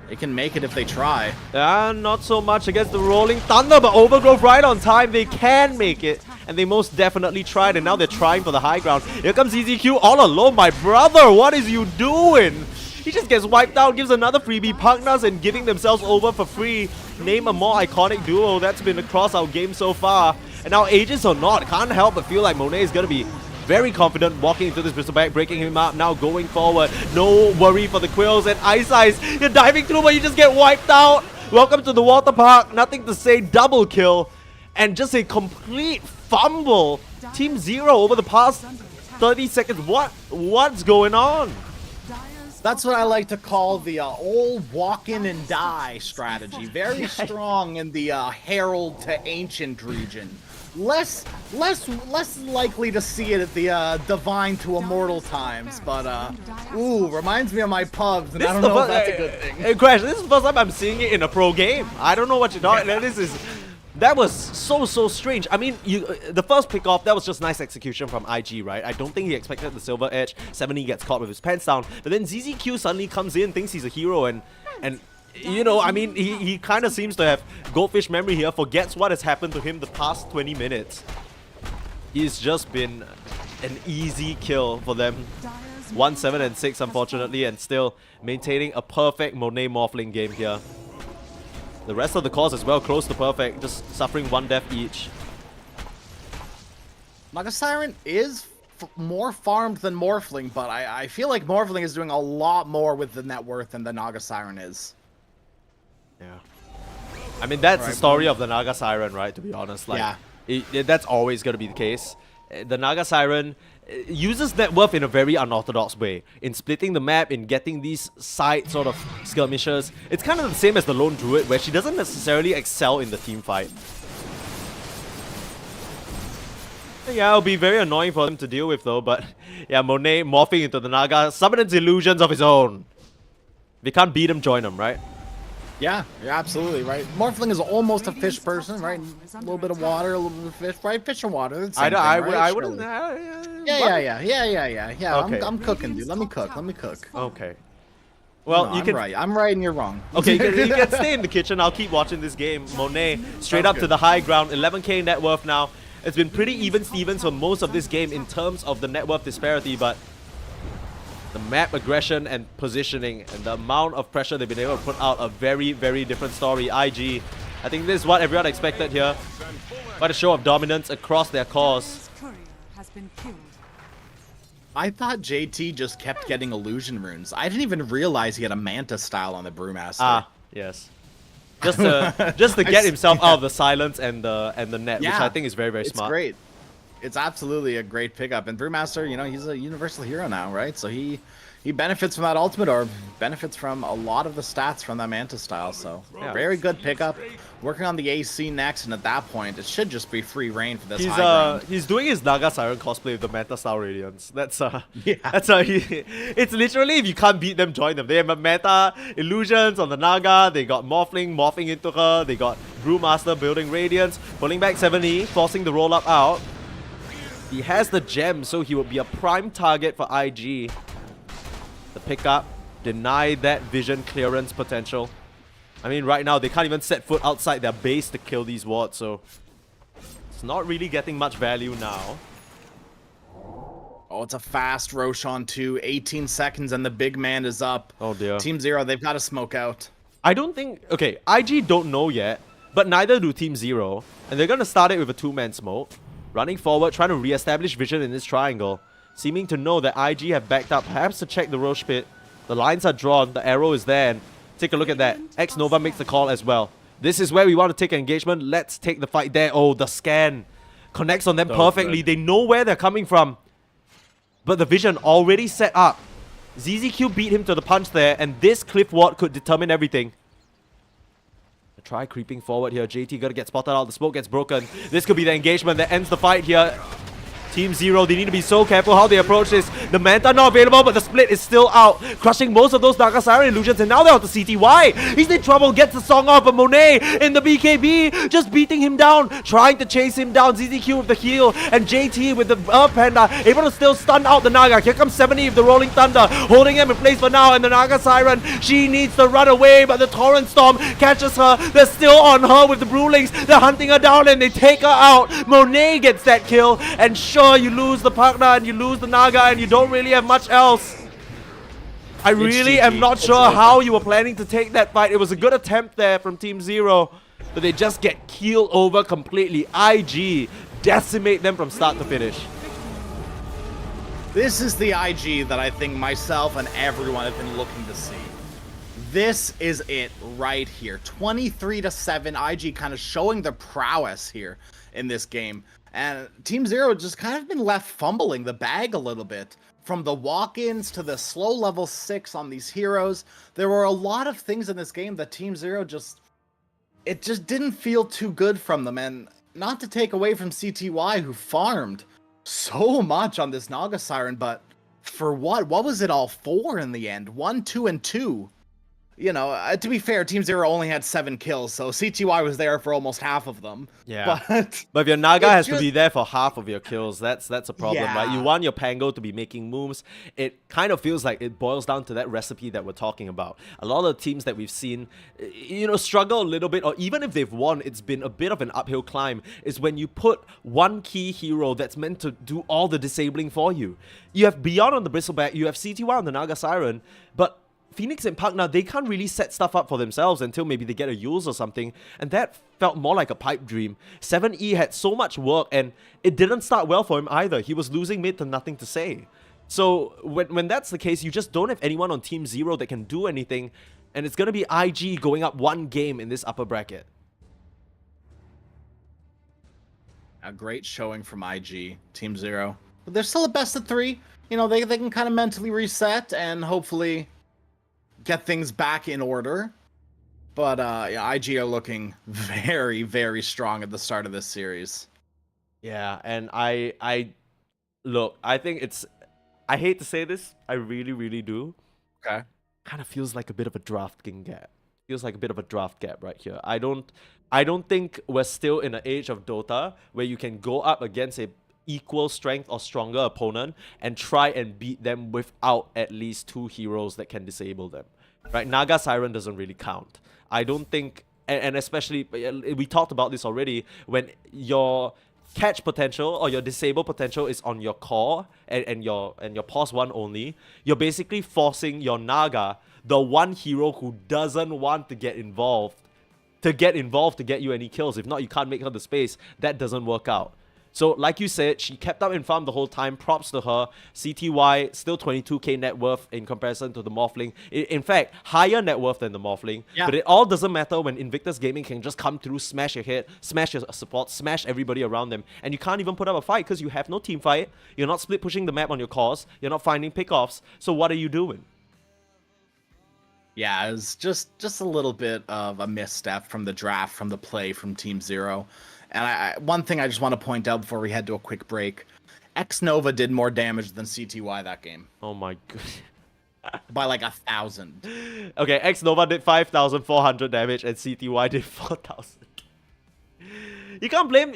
Speaker 3: They can make it if they try.
Speaker 2: Not so much against the Rolling Thunder, but Overgrowth right on time. They can make it, and they most definitely tried, and now they're trying for the high ground. Here comes ZZQ all alone. My brother, what is you doing? He just gets wiped out, gives another freebie. Pugnas and giving themselves over for free. Name a more iconic duo that's been across our game so far. And now Aegis or not, can't help but feel like Monet is going to be very confident walking into this Bristleback, breaking him up, now going forward. No worry for the Quills and Ice Ice. You're diving through, but you just get wiped out. Welcome to the water park. Nothing to say, double kill. And just a complete fumble. Team Zero over the past 30 seconds. What's going on?
Speaker 3: That's what I like to call the old walk in and die strategy. Very strong in the Herald to Ancient region. Less likely to see it at the Divine to Immortal times, but reminds me of my pubs, and I don't know if that's a good thing.
Speaker 2: Hey, Crash, this is the first time I'm seeing it in a pro game. I don't know what you're talking about. That was so strange. I mean, the first pick off, that was just nice execution from IG, right? I don't think he expected the Silver Edge. 70 gets caught with his pants down, but then ZZQ suddenly comes in, thinks he's a hero, and you know, I mean, he kind of seems to have goldfish memory here, forgets what has happened to him the past 20 minutes. He's just been an easy kill for them. 1-7 and 6, unfortunately, and still maintaining a perfect Monet Morphling game here. The rest of the cores as well, close to perfect, just suffering 1 death each.
Speaker 3: Naga Siren is more farmed than Morphling, but I feel like Morphling is doing a lot more with the net worth than the Naga Siren is.
Speaker 2: Yeah. I mean, that's the story of the Naga Siren, right, to be honest. Like,
Speaker 3: yeah.
Speaker 2: That's always going to be the case. The Naga Siren uses net worth in a very unorthodox way, in splitting the map, in getting these side sort of skirmishes. It's kind of the same as the Lone Druid, where she doesn't necessarily excel in the team fight. Yeah, it'll be very annoying for them to deal with though, but yeah, Monet morphing into the Naga, summons illusions of his own. If you can't beat him, join him, right?
Speaker 3: Yeah, you're absolutely right. Morphling is almost a fish person, right? A little bit of water, a little bit of fish, right? Fish and water. That's the same thing, right?
Speaker 2: I wouldn't.
Speaker 3: Yeah.
Speaker 2: Okay.
Speaker 3: I'm cooking, dude. Let me cook.
Speaker 2: Okay. Well,
Speaker 3: No,
Speaker 2: you can.
Speaker 3: I'm right and you're wrong.
Speaker 2: Okay, you can stay in the kitchen. I'll keep watching this game. Monet straight up to the high ground. 11k net worth now. It's been pretty even Stevens for most of this game in terms of the net worth disparity, but the map aggression and positioning and the amount of pressure they've been able to put out a very, very different story. IG, I think this is what everyone expected here. Quite a show of dominance across their cores.
Speaker 5: Courier has been killed.
Speaker 3: I thought JT just kept getting illusion runes. I didn't even realize he had a Manta style on the Brewmaster.
Speaker 2: Ah, yes. Just to get himself out of the silence and the net, which I think is very, very smart.
Speaker 3: It's great. It's absolutely a great pickup. And Brewmaster, you know, he's a universal hero now, right? So he benefits from that ultimate orb, benefits from a lot of the stats from that Manta style. So very good pickup. Working on the AC next, and at that point, it should just be free reign for this high ground.
Speaker 2: He's doing his Naga Siren cosplay with the Manta style Radiance. It's literally, if you can't beat them, join them. They have a Meta illusions on the Naga. They got Morphling morphing into her. They got Brewmaster building Radiance, pulling back 70, forcing the roll up out. He has the gem, so he would be a prime target for IG. The pickup, deny that vision clearance potential. I mean, right now, they can't even set foot outside their base to kill these wards, so it's not really getting much value now.
Speaker 3: Oh, it's a fast Roshan too. 18 seconds and the big man is up.
Speaker 2: Oh dear.
Speaker 3: Team Zero, they've got to smoke out.
Speaker 2: I don't think... Okay, IG don't know yet, but neither do Team Zero. And they're going to start it with a 2-man smoke. Running forward, trying to re-establish vision in this triangle. Seeming to know that IG have backed up, perhaps to check the Roche pit. The lines are drawn, the arrow is there, and take a look at that. X-Nova makes the call as well. This is where we want to take engagement. Let's take the fight there. Oh, the scan connects on them perfectly. They know where they're coming from. But the vision already set up. ZZQ beat him to the punch there, and this cliff ward could determine everything. Try creeping forward here. JT gotta get spotted out. The smoke gets broken. This could be the engagement that ends the fight here. Team Zero, they need to be so careful how they approach this. The Manta not available, but the split is still out, crushing most of those Naga Siren illusions, and now they're out to CTY. He's in trouble, gets the song off, but Monet in the BKB, just beating him down, trying to chase him down. ZZQ with the heal, and JT with the Panda, able to still stun out the Naga. Here comes 70 with the Rolling Thunder, holding him in place for now, and the Naga Siren, she needs to run away, but the Torrent Storm catches her. They're still on her with the Brewlings. They're hunting her down, and they take her out. Monet gets that kill, and sure, you lose the partner and you lose the Naga and you don't really have much else. I really am not sure how you were planning to take that fight. It was a good attempt there from Team Zero, but they just get keeled over completely. IG decimate them from start to finish.
Speaker 3: This is the IG that I think myself and everyone have been looking to see. This is it right here. 23-7, IG kind of showing their prowess here in this game. And Team Zero just kind of been left fumbling the bag a little bit. From the walk-ins to the slow level 6 on these heroes, there were a lot of things in this game that Team Zero it just didn't feel too good from them. And not to take away from CTY, who farmed so much on this Naga Siren, but for what? What was it all for in the end? 1, 2, and 2. You know, to be fair, Team Zero only had 7 kills, so CTY was there for almost half of them.
Speaker 2: Yeah.
Speaker 3: But
Speaker 2: if your Naga has to be there for half of your kills, that's a problem,
Speaker 3: Yeah.
Speaker 2: right? You want your Pango to be making moves. It kind of feels like it boils down to that recipe that we're talking about. A lot of the teams that we've seen, you know, struggle a little bit, or even if they've won, it's been a bit of an uphill climb, is when you put one key hero that's meant to do all the disabling for you. You have Beyond on the Bristleback, you have CTY on the Naga Siren, but Phoenix and Park now, they can't really set stuff up for themselves until maybe they get a Yules or something, and that felt more like a pipe dream. 7E had so much work, and it didn't start well for him either. He was losing mid to nothing to say. So when that's the case, you just don't have anyone on Team Zero that can do anything, and it's going to be IG going up one game in this upper bracket.
Speaker 3: A great showing from IG, Team Zero. But they're still a best of 3. You know, they can kind of mentally reset and hopefully get things back in order. But yeah, IG are looking very, very strong at the start of this series.
Speaker 2: Yeah, and I look, I think it's, I hate to say this, I really, really do.
Speaker 3: Okay.
Speaker 2: Kind of feels like a bit of a drafting gap. Feels like a bit of a draft gap right here. I don't think we're still in an age of Dota where you can go up against a equal strength or stronger opponent and try and beat them without at least 2 heroes that can disable them. Right? Naga Siren doesn't really count. I don't think, and especially, we talked about this already, when your catch potential or your disable potential is on your core and your pause 1 only, you're basically forcing your Naga, the one hero who doesn't want to get involved to get you any kills. If not, you can't make her the space. That doesn't work out. So like you said, she kept up in farm the whole time. Props to her. CTY, still 22k net worth in comparison to the Morphling. In fact, higher net worth than the Morphling.
Speaker 3: Yeah.
Speaker 2: But it all doesn't matter when Invictus Gaming can just come through, smash your head, smash your support, smash everybody around them. And you can't even put up a fight because you have no team fight. You're not split pushing the map on your cores. You're not finding pickoffs. So what are you doing?
Speaker 3: Yeah, it's just a little bit of a misstep from the draft, from the play from Team Zero. And one thing I just want to point out before we head to a quick break, X-Nova did more damage than CTY that game.
Speaker 2: Oh my god.
Speaker 3: By like 1,000.
Speaker 2: Okay, X-Nova did 5,400 damage and CTY did 4,000. You can't blame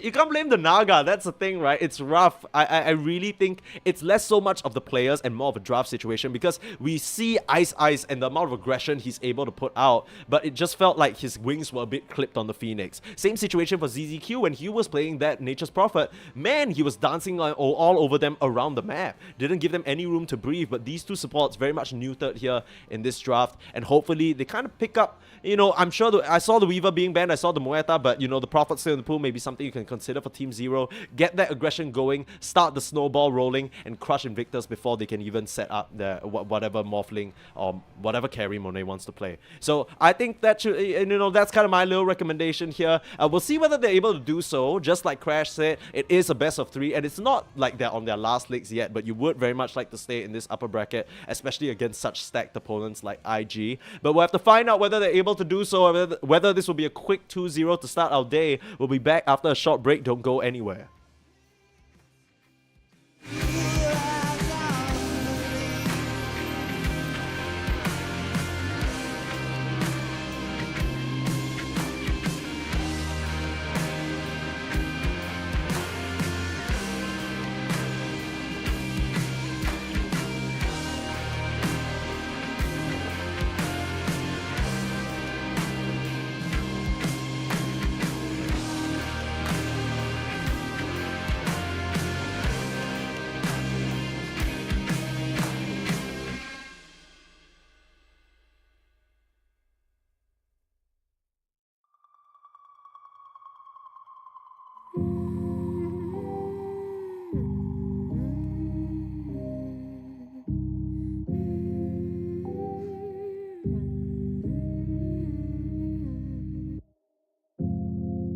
Speaker 2: the Naga. That's the thing, right? It's rough. I really think it's less so much of the players and more of a draft situation because we see Ice and the amount of aggression he's able to put out, but it just felt like his wings were a bit clipped on the Phoenix. Same situation for ZZQ when he was playing that Nature's Prophet. Man, he was dancing all over them around the map. Didn't give them any room to breathe, but these 2 supports very much neutered here in this draft, and hopefully they kind of pick up, you know, I'm sure I saw the Weaver being banned, I saw the Muerta, but you know, the Prophet still in the pool, maybe something you can consider for Team Zero. Get that aggression going, start the snowball rolling, and crush Invictus before they can even set up their whatever Morphling or whatever carry Monet wants to play. So I think that should, you know, that's kind of my little recommendation here. We'll see whether they're able to do so. Just like Crash said, it is a best of 3, and it's not like they're on their last legs yet, but you would very much like to stay in this upper bracket, especially against such stacked opponents like IG. But we'll have to find out whether they're able to do so, or whether this will be a quick 2-0 to start our day. We'll be back after a short break. Don't go anywhere.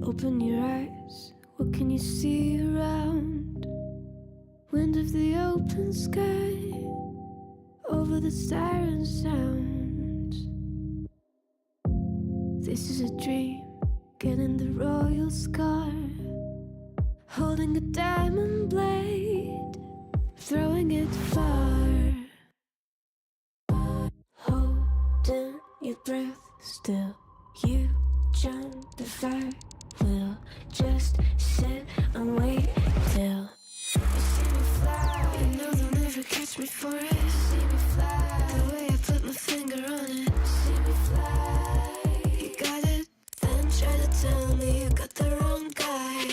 Speaker 6: Open your eyes, what can you see around? Wind of the open sky, over the siren sounds. This is a dream, getting the royal scar, holding a diamond blade, throwing it far. Holding your breath still, you jump the fire. We'll just sit and wait till you see me fly. You know they'll never catch me for it. See me fly, the way I put my finger on it. See me fly, you got it, then try to tell me you got the wrong guy.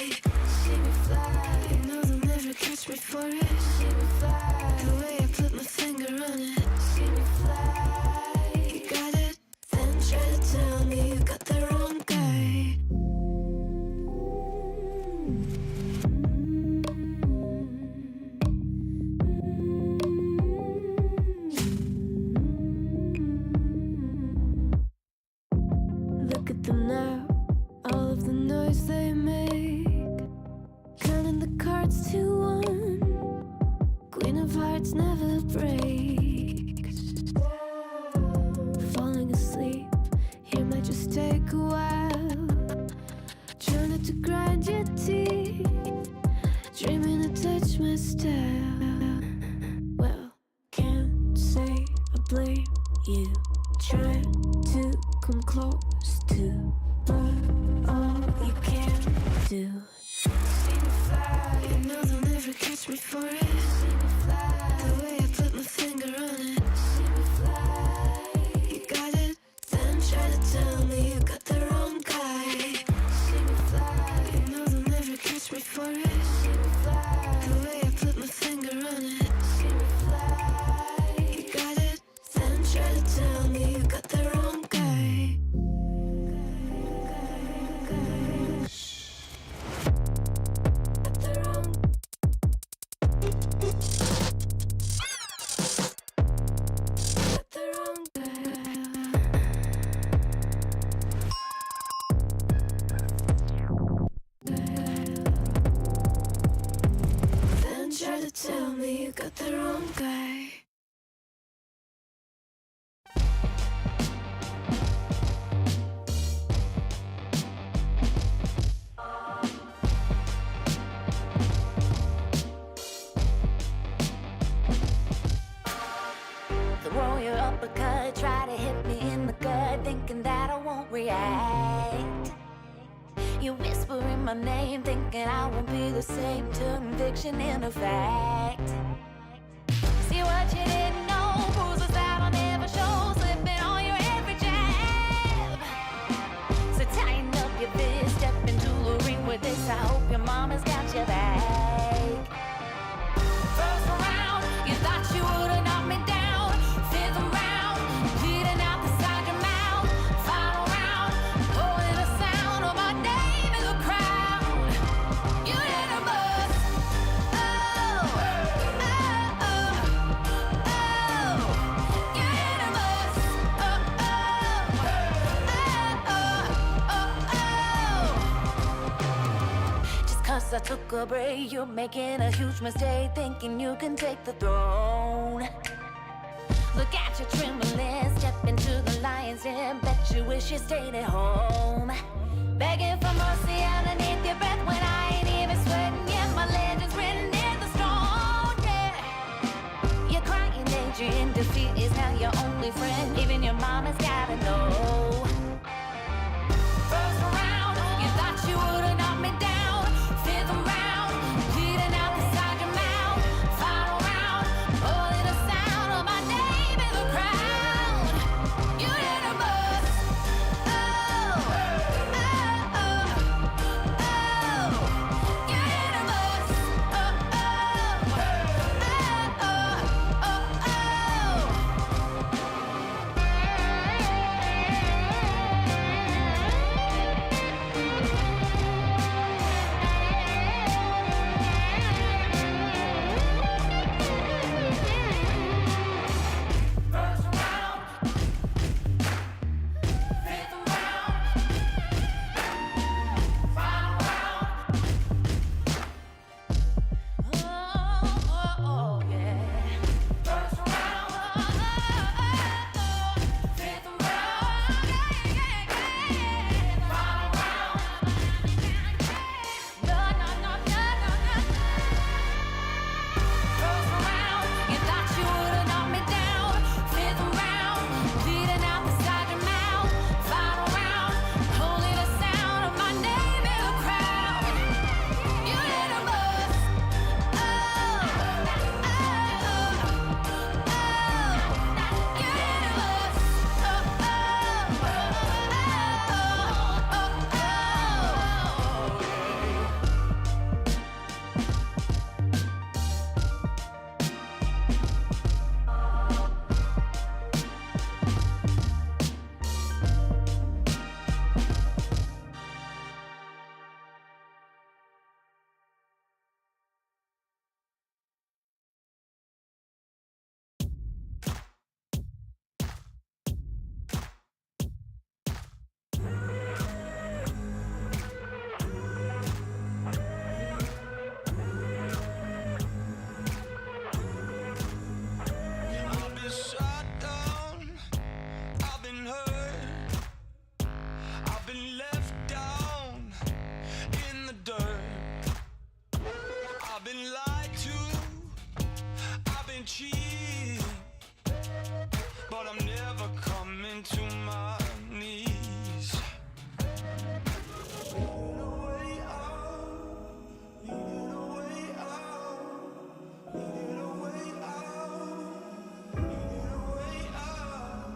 Speaker 6: See me fly, you know they'll never catch me for it. See me fly, the way I put my finger on it. See me fly, catch my style. Well, can't say I blame you. Trying to come close to, but all you can do. See me fly, you know they'll never catch me for it. See me fly, the way I put my finger on it. See me fly, you got it, then try to tell me you got the wrong guy. See me fly, you know they'll never catch me for it. See me fly, the way I put my finger on it. See me fly, you got it, then try to tell me you got the wrong guy. Got the wrong. Got the wrong guy. Then try to tell me you got the wrong guy.
Speaker 7: Throw your uppercut, try to hit me in the gut, thinking that I won't react. You whispering my name, thinking I won't be the same. Turn fiction into fact. See what you didn't know, bruises that I'll never show, slipping on your every jab. So tighten up your fist, step into the ring with this. I hope your mama's got your back. First round, you thought you would've knocked me down. Fifth round, bleeding out the side of your mouth. Final round, holding the sound of my name in the crowd. You didn't bust. Oh, oh, oh, oh. You didn't bust. Oh, oh, oh, oh, oh. Just 'cause I took a break, you're making a huge mistake, thinking you can take the throne. Look at you trembling, step into the lion's den. Bet you wish you stayed at home. Begging for mercy underneath your breath when I ain't even sweating yet. My legend's written in the stone, yeah. You're crying, Adrian, defeat is now your only friend. Even your mama's gotta know. First round, you thought you would've knocked me down. Fifth round, bleeding out the side of your mouth. Final round, holding the sound of my name in the crowd. You didn't bust. Oh, oh, oh, oh. You didn't bust. Oh, oh, oh, oh, oh, oh.
Speaker 1: and cheat, but I'm never coming to my knees. Needed a way out, needed a way out, needed a way out, needed a way out.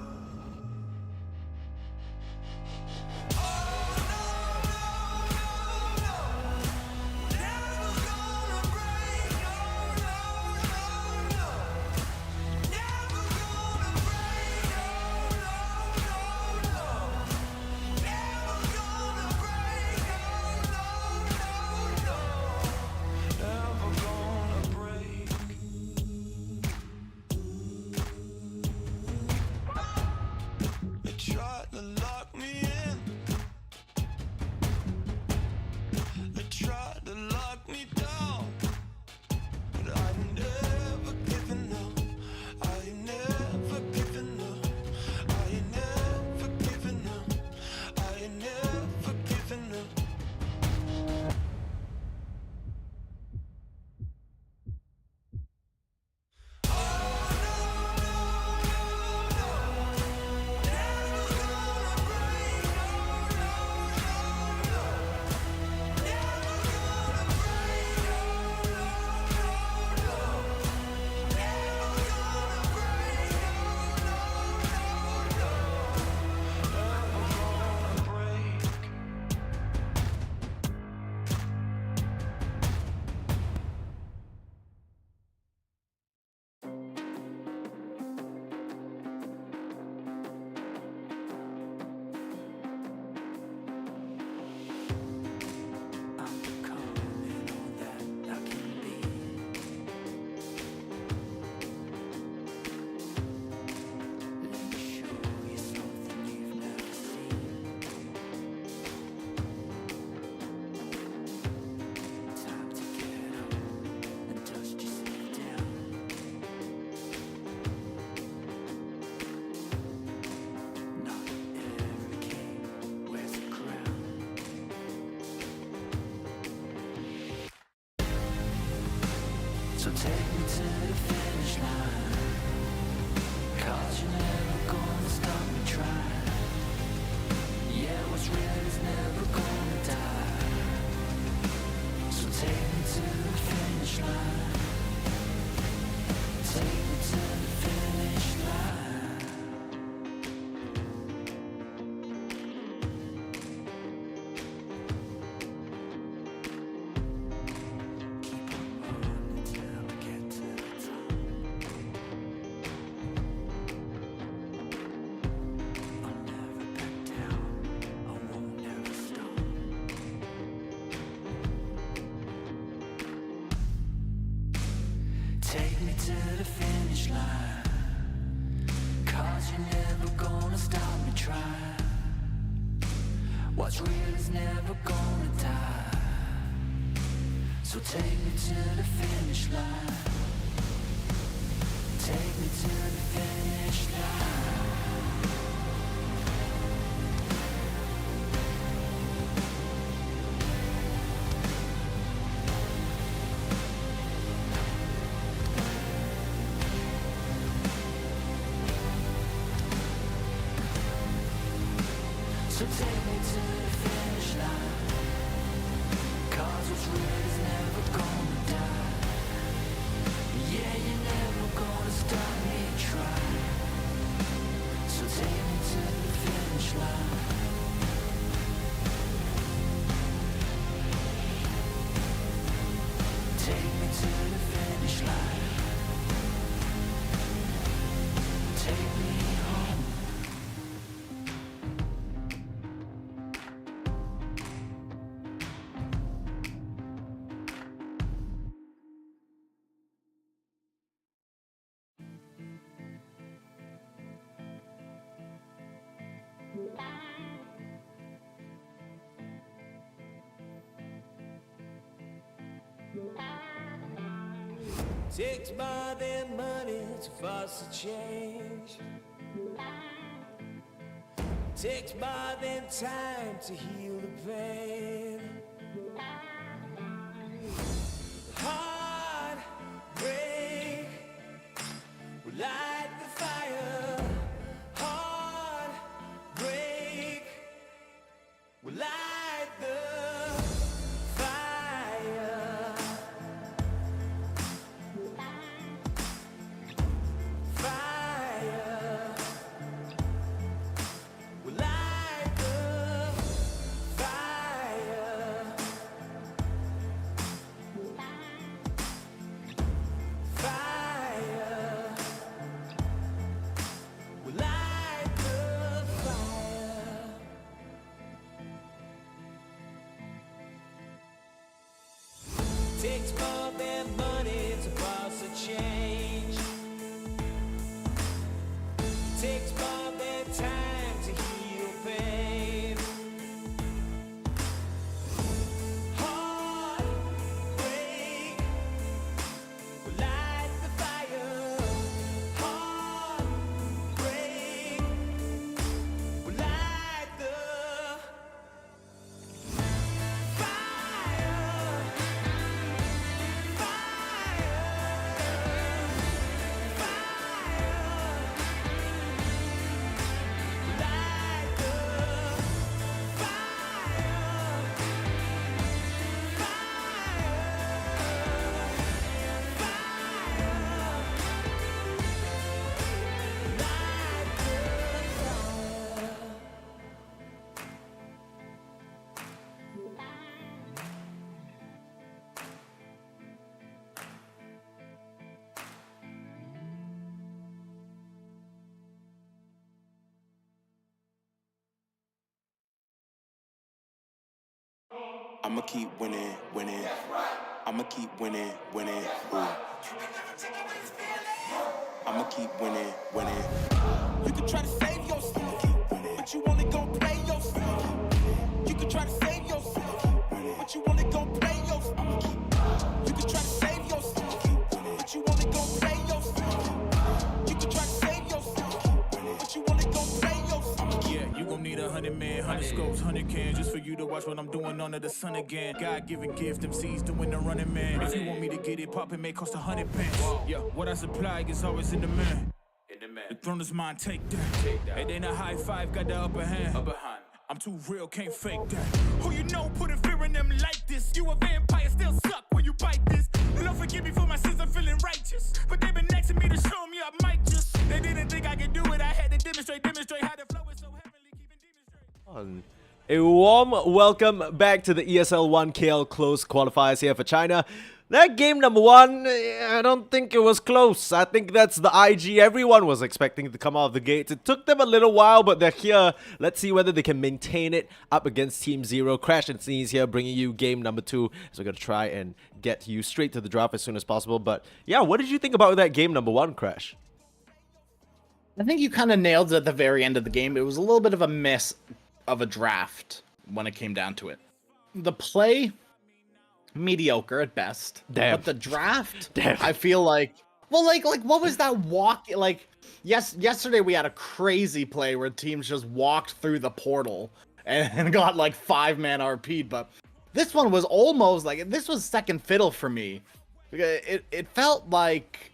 Speaker 1: Oh no, no, no, no, never gonna break. Oh no, no, no, never gonna break. Oh no, no, no, never gonna break. Oh no, no, no, never gonna break. They tried to lock me in. They tried to lock me down, but I ain't never giving up. I ain't never giving up. I ain't never giving up. I ain't never giving up. So take me to the finish line, 'cause you're never gonna stop me trying. Yeah, what's real is never gonna die. So take me to the finish line. Take me to the finish line. Keep on running till I get to the top. I'll never back down. I won't ever stop. Take me to the finish line, 'cause you're never gonna stop me trying. What's real is never gonna die. So take me to the finish line. Take me to the finish line. So take me to the finish line, 'cause what's real is never gonna die. Yeah, you're never gonna stop me trying. So take me to the finish line. Take me to the finish line. Take me home.
Speaker 8: Takes more than money to foster change. Takes more than time to heal the pain. Heart break more than money to boss a change. It takes more than time to heal pain. Heartbreak will light the fire. Heartbreak will light the
Speaker 1: I'ma keep winning, winning. I'ma keep winning, winning. Ooh. I'ma keep winning, winning. You can try to save yourself, but you only gon' play yourself. You can try to save yourself, but you only gon' play yourself. You can try to save yourself, but you only gon' play yourself. You can try to save yourself, but you only gon' play yourself.
Speaker 9: Yeah, you gon' need 100 men, 100 scopes, 100 cans, just for you to watch what I'm doing under the sun again. God-given gift, MCs doing the running man. If you want me to get it poppin', may cost 100 pence. Yeah, what I supply is always in demand. The throne is mine, take that. It ain't a high five, got the upper hand. I'm too real, can't fake that. Who you know putting fear in them like this? You a vampire, still suck when you bite this. Lord forgive me for my sins, I'm feeling righteous. But they been next to me to show me I might just. They didn't think I could do it, I had to demonstrate how the flow is so heavenly, keeping demons straight.
Speaker 2: A warm welcome back to the ESL 1KL close qualifiers here for China. That game number 1, I don't think it was close. I think that's the IG everyone was expecting to come out of the gates. It took them a little while, but they're here. Let's see whether they can maintain it up against Team Zero. Crash and Sneeze here bringing you game number 2. So we're going to try and get you straight to the draft as soon as possible. But yeah, what did you think about that game number 1, Crash?
Speaker 3: I think you kind of nailed it at the very end of the game. It was a little bit of a miss of a draft when it came down to it. The play, mediocre at best.
Speaker 2: Damn.
Speaker 3: But the draft,
Speaker 2: Damn.
Speaker 3: I feel like, well, like what was that walk? Like, yesterday we had a crazy play where teams just walked through the portal and got like 5-man RP'd. But this one was almost like, this was second fiddle for me. It felt like,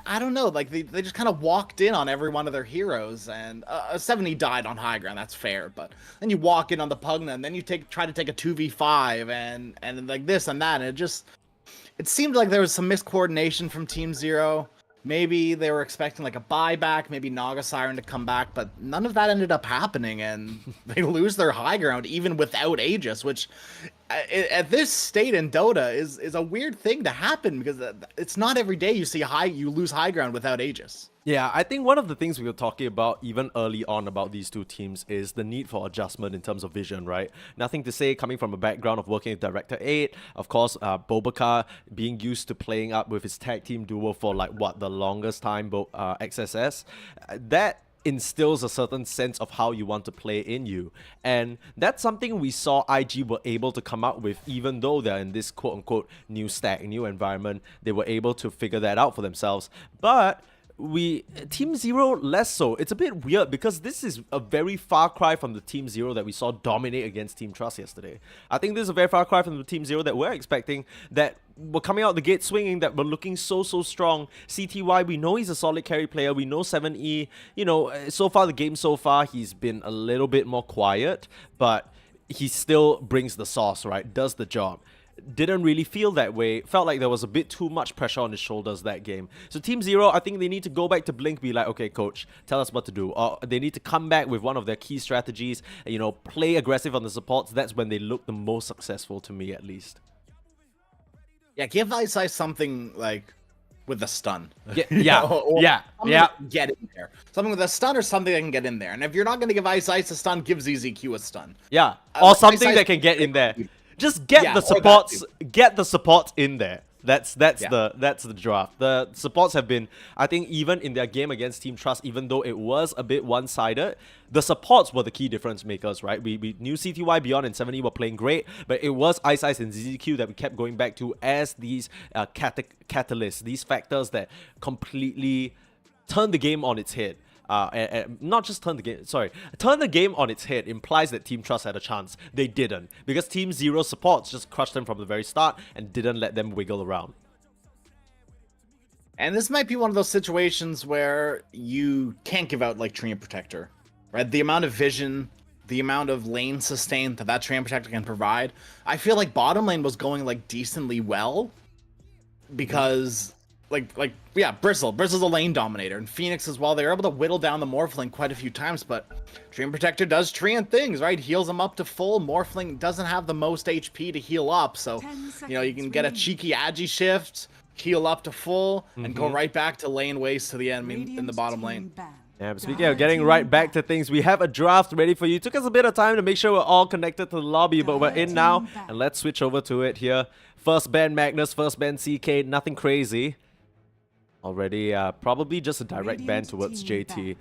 Speaker 3: I don't know, like they just kind of walked in on every one of their heroes, and 70 died on high ground, that's fair, but then you walk in on the Pugna, and then you try to take a 2v5, and like this and that, and it seemed like there was some miscoordination from Team Zero. Maybe they were expecting like a buyback, maybe Naga Siren to come back, but none of that ended up happening, and they lose their high ground even without Aegis, which at this state in Dota is a weird thing to happen, because it's not every day you lose high ground without Aegis.
Speaker 2: Yeah, I think one of the things we were talking about even early on about these two teams is the need for adjustment in terms of vision, right? Nothing to say coming from a background of working with Director 8. Of course, Bobaka being used to playing up with his tag team duo for like, what, the longest time, XSS. That instills a certain sense of how you want to play in you. And that's something we saw IG were able to come up with, even though they're in this quote-unquote new stack, new environment. They were able to figure that out for themselves. But Team Zero less so. It's a bit weird because this is a very far cry from the Team Zero that we saw dominate against Team Trust yesterday. I think this is a very far cry from the Team Zero that we're expecting, that were coming out the gate swinging, that were looking so strong. CTY, we know he's a solid carry player. We know 7E, you know, so far the game so far, he's been a little bit more quiet, but he still brings the sauce, right? Does the job. Didn't really feel that way. Felt like there was a bit too much pressure on his shoulders that game. So Team Zero, I think they need to go back to Blink, be like, okay, coach, tell us what to do. Or they need to come back with one of their key strategies, you know, play aggressive on the supports. That's when they look the most successful, to me at least.
Speaker 3: Yeah, give Ice something like with a stun.
Speaker 2: Yeah.
Speaker 3: Get in there. Something with a stun or something that can get in there. And if you're not going to give Ice a stun, give ZZQ a stun.
Speaker 2: Yeah, or something that can get in there. Just get
Speaker 3: Yeah,
Speaker 2: the
Speaker 3: or that
Speaker 2: supports,
Speaker 3: too.
Speaker 2: get the supports in there. That's
Speaker 3: Yeah.
Speaker 2: the draft. The supports have been, I think, even in their game against Team Trust, even though it was a bit one-sided, the supports were the key difference makers, right? We knew CTY, Beyond, and 70 were playing great, but it was Ice Ice and ZZQ that we kept going back to as these catalysts, these factors that completely turned the game on its head. And not just turn the game on its head implies that Team Trust had a chance. They didn't, because Team Zero supports just crushed them from the very start and didn't let them wiggle around.
Speaker 3: And this might be one of those situations where you can't give out like Treant Protector, right? The amount of vision, the amount of lane sustain that Treant Protector can provide. I feel like bottom lane was going like decently well because Bristle's a lane dominator, and Phoenix as well. They were able to whittle down the Morphling quite a few times, but Treant Protector does Treant things, right? Heals him up to full. Morphling doesn't have the most HP to heal up, so you can get a cheeky Agi shift, heal up to full, and go right back to lane waste to the enemy in the bottom lane.
Speaker 2: Yeah, but speaking of getting right back to things, we have a draft ready for you. It took us a bit of time to make sure we're all connected to the lobby, but we're in now, and let's switch over to it here. First ban Magnus, first ban CK, nothing crazy. Already, probably just a direct ban towards JT.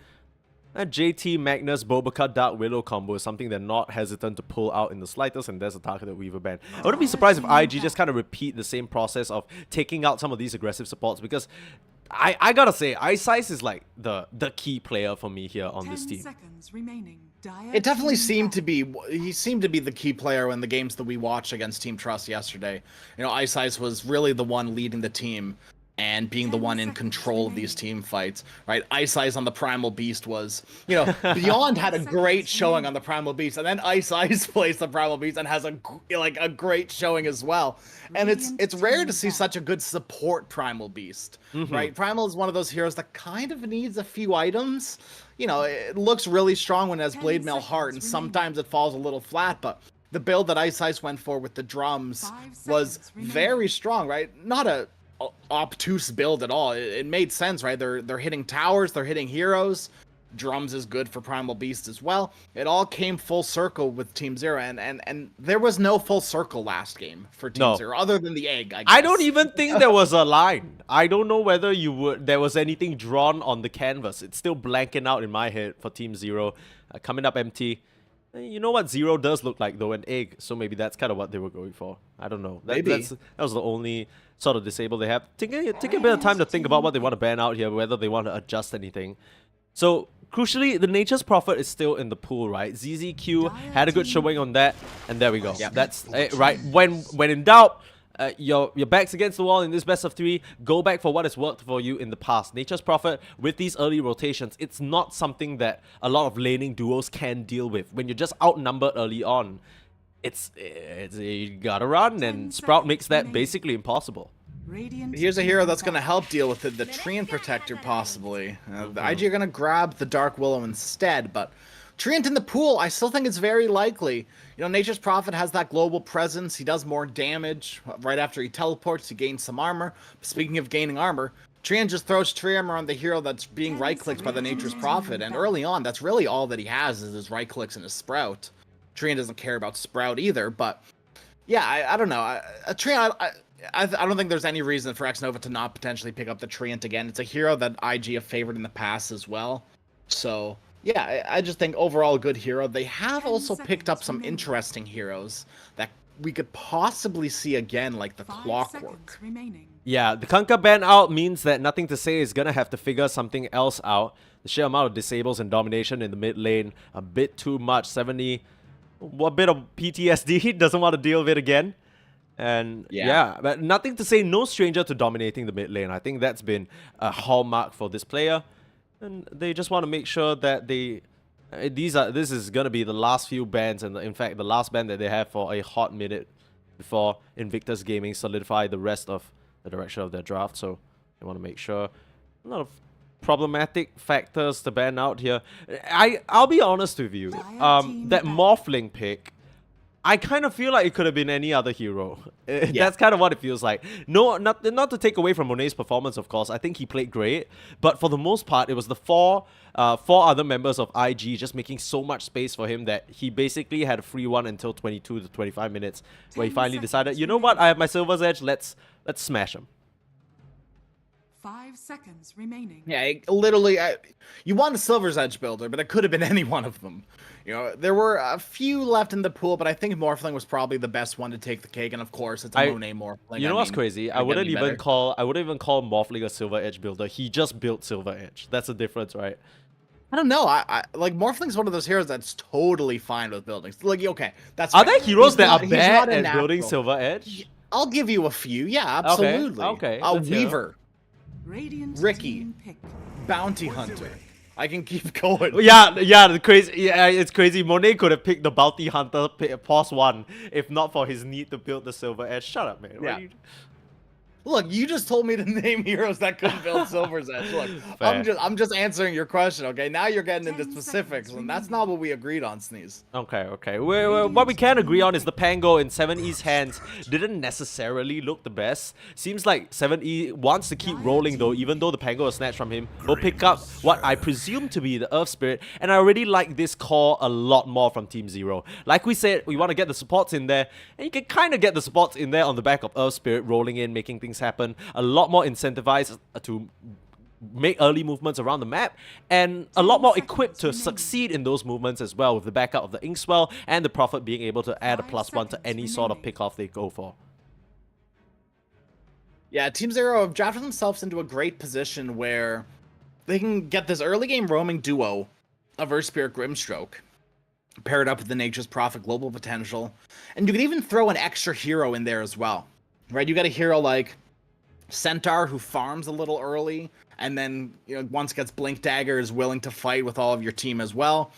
Speaker 2: A JT, Magnus, Bobaka, Dark Willow combo is something they're not hesitant to pull out in the slightest, and there's a targeted Weaver ban. I wouldn't be surprised if IG just kind of repeat the same process of taking out some of these aggressive supports, because I gotta say, Ice Ice is like the key player for me here on this team.
Speaker 3: It definitely seemed to be, he seemed to be the key player in the games that we watched against Team Trust yesterday. Ice Ice was really the one leading the team and being the one in control of these team fights, right? Ice Ice on the Primal Beast was, Beyond had a great showing on the Primal Beast, and then Ice Ice plays the Primal Beast and has a great showing as well. And it's rare to see such a good support Primal Beast, right? Primal is one of those heroes that kind of needs a few items. It looks really strong when it has Blade Mail Heart, and sometimes it falls a little flat, but the build that Ice Ice went for with the drums was very strong, right? Not a obtuse build at all. It made sense, right? They're hitting towers, they're hitting heroes. Drums is good for Primal Beast as well. It all came full circle with Team Zero, and there was no full circle last game for Team Zero other than the egg, I guess.
Speaker 2: I don't even think there was a line. I don't know whether there was anything drawn on the canvas. It's still blanking out in my head for Team Zero. Coming up empty. You know what Zero does look like, though? An egg. So maybe that's kind of what they were going for. I don't know. That was the only sort of disable they have. Take a bit of time to think about what they want to ban out here, whether they want to adjust anything. So, crucially, the Nature's Prophet is still in the pool, right? ZZQ had a good showing on that, and there we go. Yep. That's it, right. When in doubt, your back's against the wall in this best of 3, go back for what has worked for you in the past. Nature's Prophet, with these early rotations, it's not something that a lot of laning duos can deal with. When you're just outnumbered early on, it's you gotta run, and Sprout makes that basically impossible.
Speaker 3: Here's a hero that's going to help deal with it, the Treant Protector, possibly. The IG are going to grab the Dark Willow instead, but Treant in the pool, I still think it's very likely. Nature's Prophet has that global presence. He does more damage. Right after he teleports, he gains some armor. Speaking of gaining armor, Treant just throws tree armor on the hero that's being right-clicked by the Nature's Prophet, and early on, that's really all that he has is his right-clicks and his Sprout. Treant doesn't care about Sprout either, but yeah, I don't know. Treant, I don't think there's any reason for Xnova to not potentially pick up the Treant again. It's a hero that IG have favored in the past as well. So, yeah, I just think overall a good hero. They have also picked up some interesting heroes that we could possibly see again, like the Clockwork.
Speaker 2: Yeah, the Kunkka ban out means that Nothing to Say is going to have to figure something else out. The sheer amount of disables and domination in the mid lane, a bit too much. 70, a bit of PTSD, doesn't want to deal with it again. And yeah, but Nothing to Say, no stranger to dominating the mid lane. I think that's been a hallmark for this player, and they just want to make sure that this is gonna be the last few bans, and in fact the last ban that they have for a hot minute before Invictus Gaming solidify the rest of the direction of their draft. So they want to make sure. A lot of problematic factors to ban out here. I'll be honest with you. That Morphling pick, I kind of feel like it could have been any other hero.
Speaker 3: Yeah.
Speaker 2: That's kind of what it feels like. No, not to take away from Monet's performance, of course. I think he played great, but for the most part, it was the four other members of IG just making so much space for him that he basically had a free one until 22 to 25 minutes, where he finally decided, you know what, I have my Silver's Edge. Let's smash him.
Speaker 5: 5 seconds remaining.
Speaker 3: Yeah, literally, you want a Silver's Edge builder, but it could have been any one of them. You know, there were a few left in the pool, but I think Morphling was probably the best one to take the cake, and of course, it's a Monet Morphling.
Speaker 2: You know what's crazy? I wouldn't even call Morphling a Silver Edge builder. He just built Silver Edge. That's the difference, right?
Speaker 3: I don't know. I like Morphling's one of those heroes that's totally fine with buildings. Like, okay, that's
Speaker 2: Are
Speaker 3: fair.
Speaker 2: there heroes
Speaker 3: He's
Speaker 2: that
Speaker 3: not-
Speaker 2: are
Speaker 3: he's
Speaker 2: bad
Speaker 3: not a
Speaker 2: at building
Speaker 3: natural.
Speaker 2: Silver Edge?
Speaker 3: I'll give you a few. Yeah, absolutely.
Speaker 2: Okay,
Speaker 3: A
Speaker 2: let's hear.
Speaker 3: Weaver,
Speaker 5: Radiant
Speaker 3: Ricky.
Speaker 5: team pick.
Speaker 3: Bounty Hunter. I can keep going.
Speaker 2: Yeah, it's crazy. Monet could have picked the Bounty Hunter pause 1 if not for his need to build the Silver Edge. Shut up, man.
Speaker 3: Yeah. Look, you just told me to name heroes that could build Silver's Edge. Look, I'm just answering your question, okay? Now you're getting into
Speaker 5: 10
Speaker 3: specifics,
Speaker 5: seconds
Speaker 3: and that's not what we agreed on, Sneeze.
Speaker 2: Okay. What we can agree on is the Pango in 7E's hands didn't necessarily look the best. Seems like 7E wants to keep rolling though, even though the Pango is snatched from him. Will pick up what I presume to be the Earth Spirit, and I already like this core a lot more from Team Zero. Like we said, we want to get the supports in there, and you can kind of get the supports in there on the back of Earth Spirit rolling in, making things happen. A lot more incentivized to make early movements around the map, and a lot more equipped to succeed in those movements as well, with the backup of the Inkswell and the Prophet being able to add a +1 to any sort of pick-off they go for.
Speaker 3: Yeah, Team Zero have drafted themselves into a great position where they can get this early game roaming duo of Earth Spirit Grimstroke, paired up with the Nature's Prophet Global Potential, and you can even throw an extra hero in there as well, right? You got a hero like Centaur who farms a little early, and then, you know, once gets Blink Dagger is willing to fight with all of your team as well.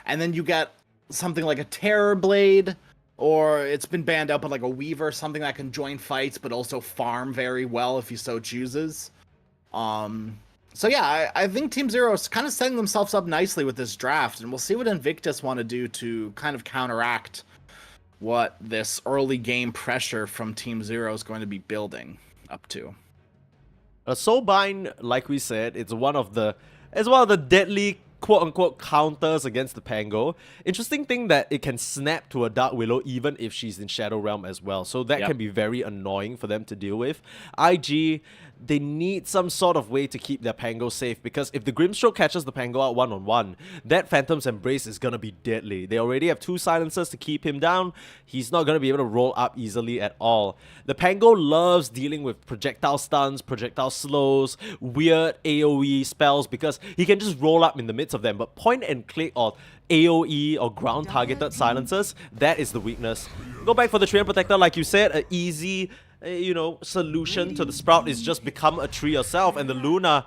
Speaker 3: And then you get something like a Terror Blade, or it's been banned out, but like a Weaver, something that can join fights but also farm very well if he so chooses. So yeah, I think Team Zero is kind of setting themselves up nicely with this draft, and we'll see what Invictus want to do to kind of counteract what this early game pressure from Team Zero is going to be building up to.
Speaker 2: Soulbind, like we said, it's one of the deadly quote-unquote counters against the Pango. Interesting thing that it can snap to a Dark Willow even if she's in Shadow Realm as well, so that can be very annoying for them to deal with. IG, they need some sort of way to keep their Pango safe, because if the Grimstroke catches the Pango out one-on-one, that Phantom's Embrace is gonna be deadly. They already have 2 silencers to keep him down. He's not gonna be able to roll up easily at all. The Pango loves dealing with projectile stuns, projectile slows, weird AoE spells, because he can just roll up in the midst of them, but point and click or AoE or ground targeted silencers, that is the weakness. Go back for the Treant Protector, like you said, an easy solution to the Sprout is just become a tree yourself, and the Luna,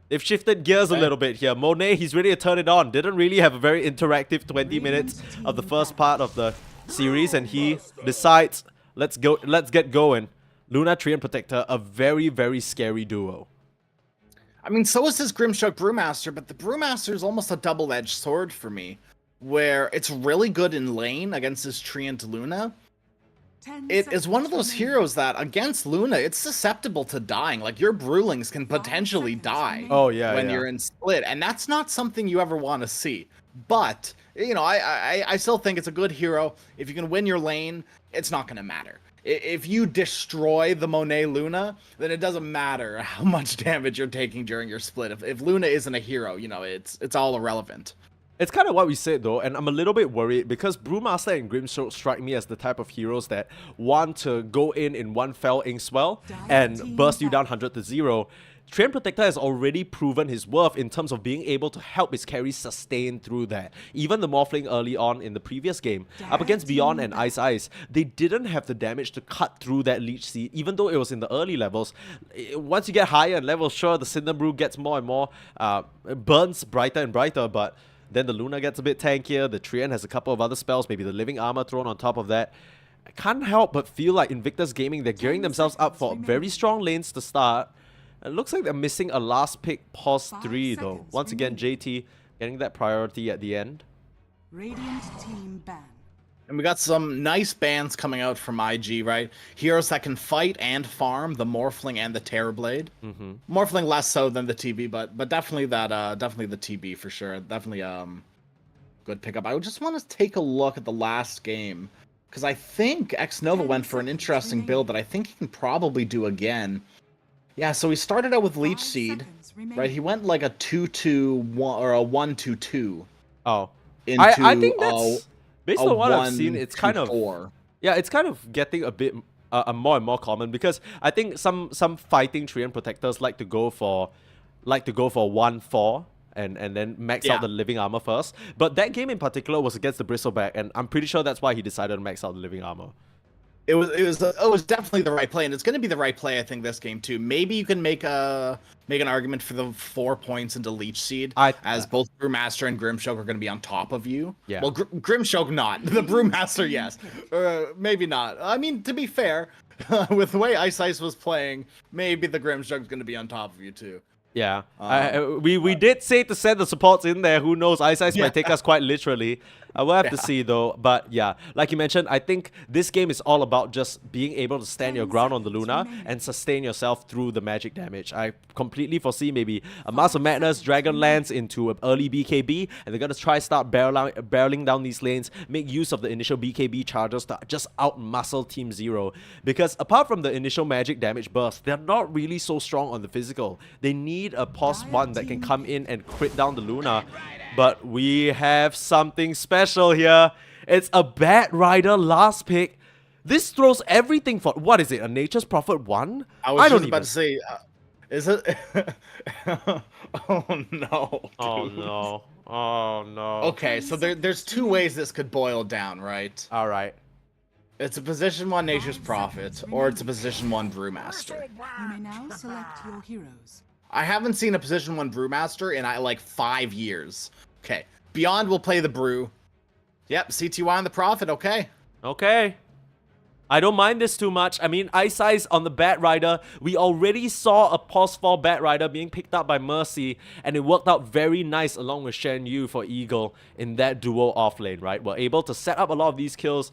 Speaker 2: they've shifted gears a little bit here. Monet, he's ready to turn it on. Didn't really have a very interactive 20 minutes of the first part of the series, and he decides, let's get going. Luna, Treant Protector, a very, very scary duo.
Speaker 3: I mean, so is his Grimstroke Brewmaster, but the Brewmaster is almost a double-edged sword for me, where it's really good in lane against his Treant Luna. It is one of those heroes that, against Luna, it's susceptible to dying. Like, your Brewlings can potentially die when you're in split, and that's not something you ever want to see. But, you know, I still think it's a good hero. If you can win your lane, it's not going to matter. If you destroy the Monet Luna, then it doesn't matter how much damage you're taking during your split. If Luna isn't a hero, you know, it's all irrelevant.
Speaker 2: It's kind of what we said though, and I'm a little bit worried because Brewmaster and Grimstroke strike me as the type of heroes that want to go in one fell Inkswell and burst you down 100 to 0. Treant Protector has already proven his worth in terms of being able to help his carry sustain through that. Even the Morphling early on in the previous game, up against Beyond and Ice, they didn't have the damage to cut through that Leech Seed, even though it was in the early levels. Once you get higher in levels, sure, the Cinder Brew gets more and more, burns brighter and brighter, but then the Luna gets a bit tankier, the Treant has a couple of other spells, maybe the Living Armor thrown on top of that. I can't help but feel like Invictus Gaming, they're gearing themselves up for very strong lanes to start. It looks like they're missing a last pick pause 3 though. Once again, JT getting that priority at the end.
Speaker 5: Radiant team ban.
Speaker 3: And we got some nice bands coming out from IG, right? Heroes that can fight and farm, the Morphling and the Terrorblade. Morphling less so than the TB, but definitely that definitely the TB for sure. Definitely good pickup. I would just want to take a look at the last game because I think X Nova went for an interesting build that I think he can probably do again. Yeah, so he started out with Leech Seed, right? He went like a 2-2-1 or a 1-2-2.
Speaker 2: Oh,
Speaker 3: Into
Speaker 2: I think that's based on what I've seen. It's kind of
Speaker 3: 1-2-4.
Speaker 2: yeah, it's kind of getting a bit more and more common because I think some fighting Treant protectors like to go for 1-4 and then max out the living armor first. But that game in particular was against the Bristleback, and I'm pretty sure that's why he decided to max out the living armor.
Speaker 3: It was definitely the right play, and it's going to be the right play, I think, this game too. Maybe you can make an argument for the 4 points into Leech Seed, as both Brewmaster and Grimshoke are going to be on top of you.
Speaker 2: Yeah.
Speaker 3: Well, Grimshoke not. The Brewmaster, yes. Maybe not. I mean, to be fair, with the way Ice was playing, maybe the Grimshoke's going to be on top of you too.
Speaker 2: Yeah, we did say to send the supports in there. Who knows? Ice might take us quite literally. We'll have to see though. But yeah, like you mentioned, I think this game is all about just being able to stand your ground on the Luna and sustain yourself through the magic damage. I completely foresee maybe a Mask of Madness, Dragonlance into an early BKB, and they're going to try start barreling down these lanes, make use of the initial BKB charges to just outmuscle Team Zero. Because apart from the initial magic damage burst, they're not really so strong on the physical. They need a pos 1 that can come in and crit down the Luna. But we have something special here. It's a Bat Rider last pick. This throws everything for... What is it? A Nature's Prophet 1?
Speaker 3: I was just about to say... is it... oh, no. Dude.
Speaker 2: Oh, no. Oh, no.
Speaker 3: Okay, so there's 2 ways this could boil down, right?
Speaker 2: All right.
Speaker 3: It's a position 1 Nature's Prophet, or it's a position 1 Brewmaster.
Speaker 5: You may now select your heroes.
Speaker 3: I haven't seen a position 1 Brewmaster in like 5 years. Okay, Beyond will play the Brew. Yep, CTY on the Prophet, okay.
Speaker 2: Okay. I don't mind this too much. I mean, Ice on the Bat Rider, we already saw a pos 4 Bat Rider being picked up by Mercy, and it worked out very nice along with Shen Yu for Eagle in that duo off lane, right? We're able to set up a lot of these kills,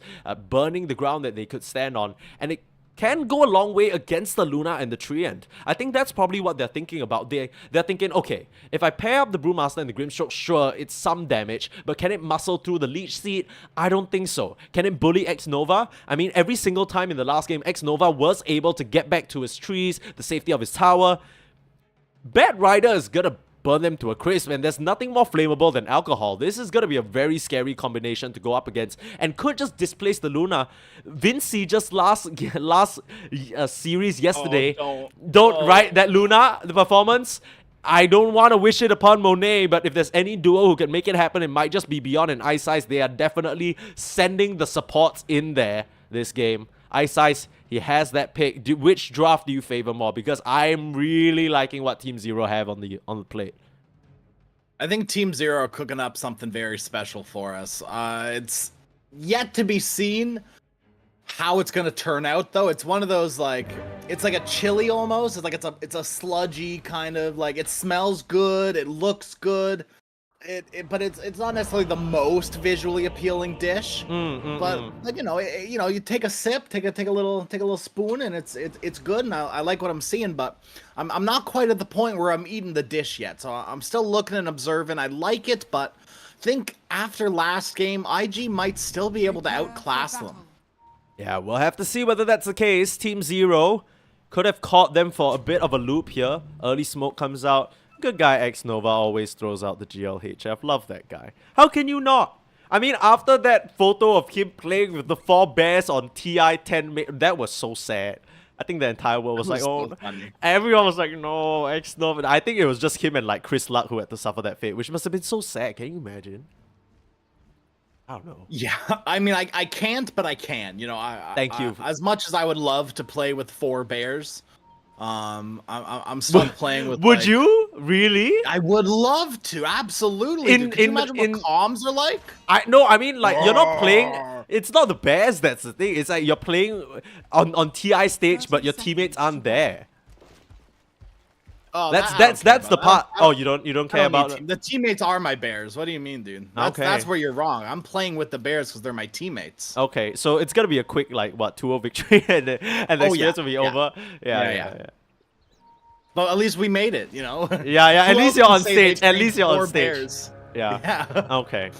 Speaker 2: burning the ground that they could stand on, and it can go a long way against the Luna and the Treant. I think that's probably what they're thinking about. They're thinking, okay, if I pair up the Brewmaster and the Grimstroke, sure, it's some damage, but can it muscle through the Leech Seed? I don't think so. Can it bully X Nova? I mean, every single time in the last game, X Nova was able to get back to his trees, the safety of his tower. Bat Rider is gonna burn them to a crisp, and there's nothing more flammable than alcohol. This is gonna be a very scary combination to go up against, and could just displace the Luna. Vinci just last series yesterday. Don't right, that Luna, the performance. I don't want to wish it upon Monet, but if there's any duo who can make it happen, it might just be Beyond and Ice. They are definitely sending the supports in there this game. Ice, he has that pick. Which draft do you favor more? Because I'm really liking what Team Zero have on the plate.
Speaker 3: I think Team Zero are cooking up something very special for us. It's yet to be seen how it's gonna turn out, though. It's one of those like it's like a chili almost. It's like it's a sludgy kind of like it smells good, it looks good. But it's not necessarily the most visually appealing dish. But like, you take a sip, take a little spoon, and it's good, and I like what I'm seeing. But I'm not quite at the point where I'm eating the dish yet, so I'm still looking and observing. I like it, but I think after last game, IG might still be able to outclass them.
Speaker 2: Yeah, we'll have to see whether that's the case. Team Zero could have caught them for a bit of a loop here. Early smoke comes out. Good guy X Nova always throws out the GLHF. Love that guy. How can you not? I mean, after that photo of him playing with the 4 bears on TI-10, that was so sad. I think the entire world was like, oh,
Speaker 3: funny.
Speaker 2: Everyone was like, no, X Nova. I think it was just him and like Chris Luck who had to suffer that fate, which must have been so sad. Can you imagine? I don't know.
Speaker 3: Yeah, I mean, I can't, but I can.
Speaker 2: Thank you.
Speaker 3: As much as I would love to play with 4 bears, I'm still playing with.
Speaker 2: Would you really?
Speaker 3: I would love to, absolutely. Can you imagine what comms are like?
Speaker 2: I mean, like you're not playing. It's not the bears. That's the thing. It's like you're playing on TI stage, but your teammates aren't there.
Speaker 3: Oh,
Speaker 2: That's
Speaker 3: I don't care
Speaker 2: that's the
Speaker 3: about that.
Speaker 2: part. Oh, you don't
Speaker 3: I
Speaker 2: care
Speaker 3: don't need
Speaker 2: about.
Speaker 3: the teammates are my bears. What do you mean, dude? That's
Speaker 2: Okay.
Speaker 3: where you're wrong. I'm playing with the bears because they're my teammates.
Speaker 2: Okay, so it's gonna be a quick like what 2-0 victory and the
Speaker 3: Oh, yeah,
Speaker 2: experience will be
Speaker 3: yeah.
Speaker 2: over.
Speaker 3: Yeah. But at least we made it, you know.
Speaker 2: Yeah, at
Speaker 3: Who
Speaker 2: least
Speaker 3: else
Speaker 2: you're
Speaker 3: can
Speaker 2: on
Speaker 3: say
Speaker 2: stage.
Speaker 3: they
Speaker 2: At least you're
Speaker 3: trained
Speaker 2: on
Speaker 3: 4
Speaker 2: stage.
Speaker 3: bears?
Speaker 2: Yeah.
Speaker 3: Yeah.
Speaker 2: Okay.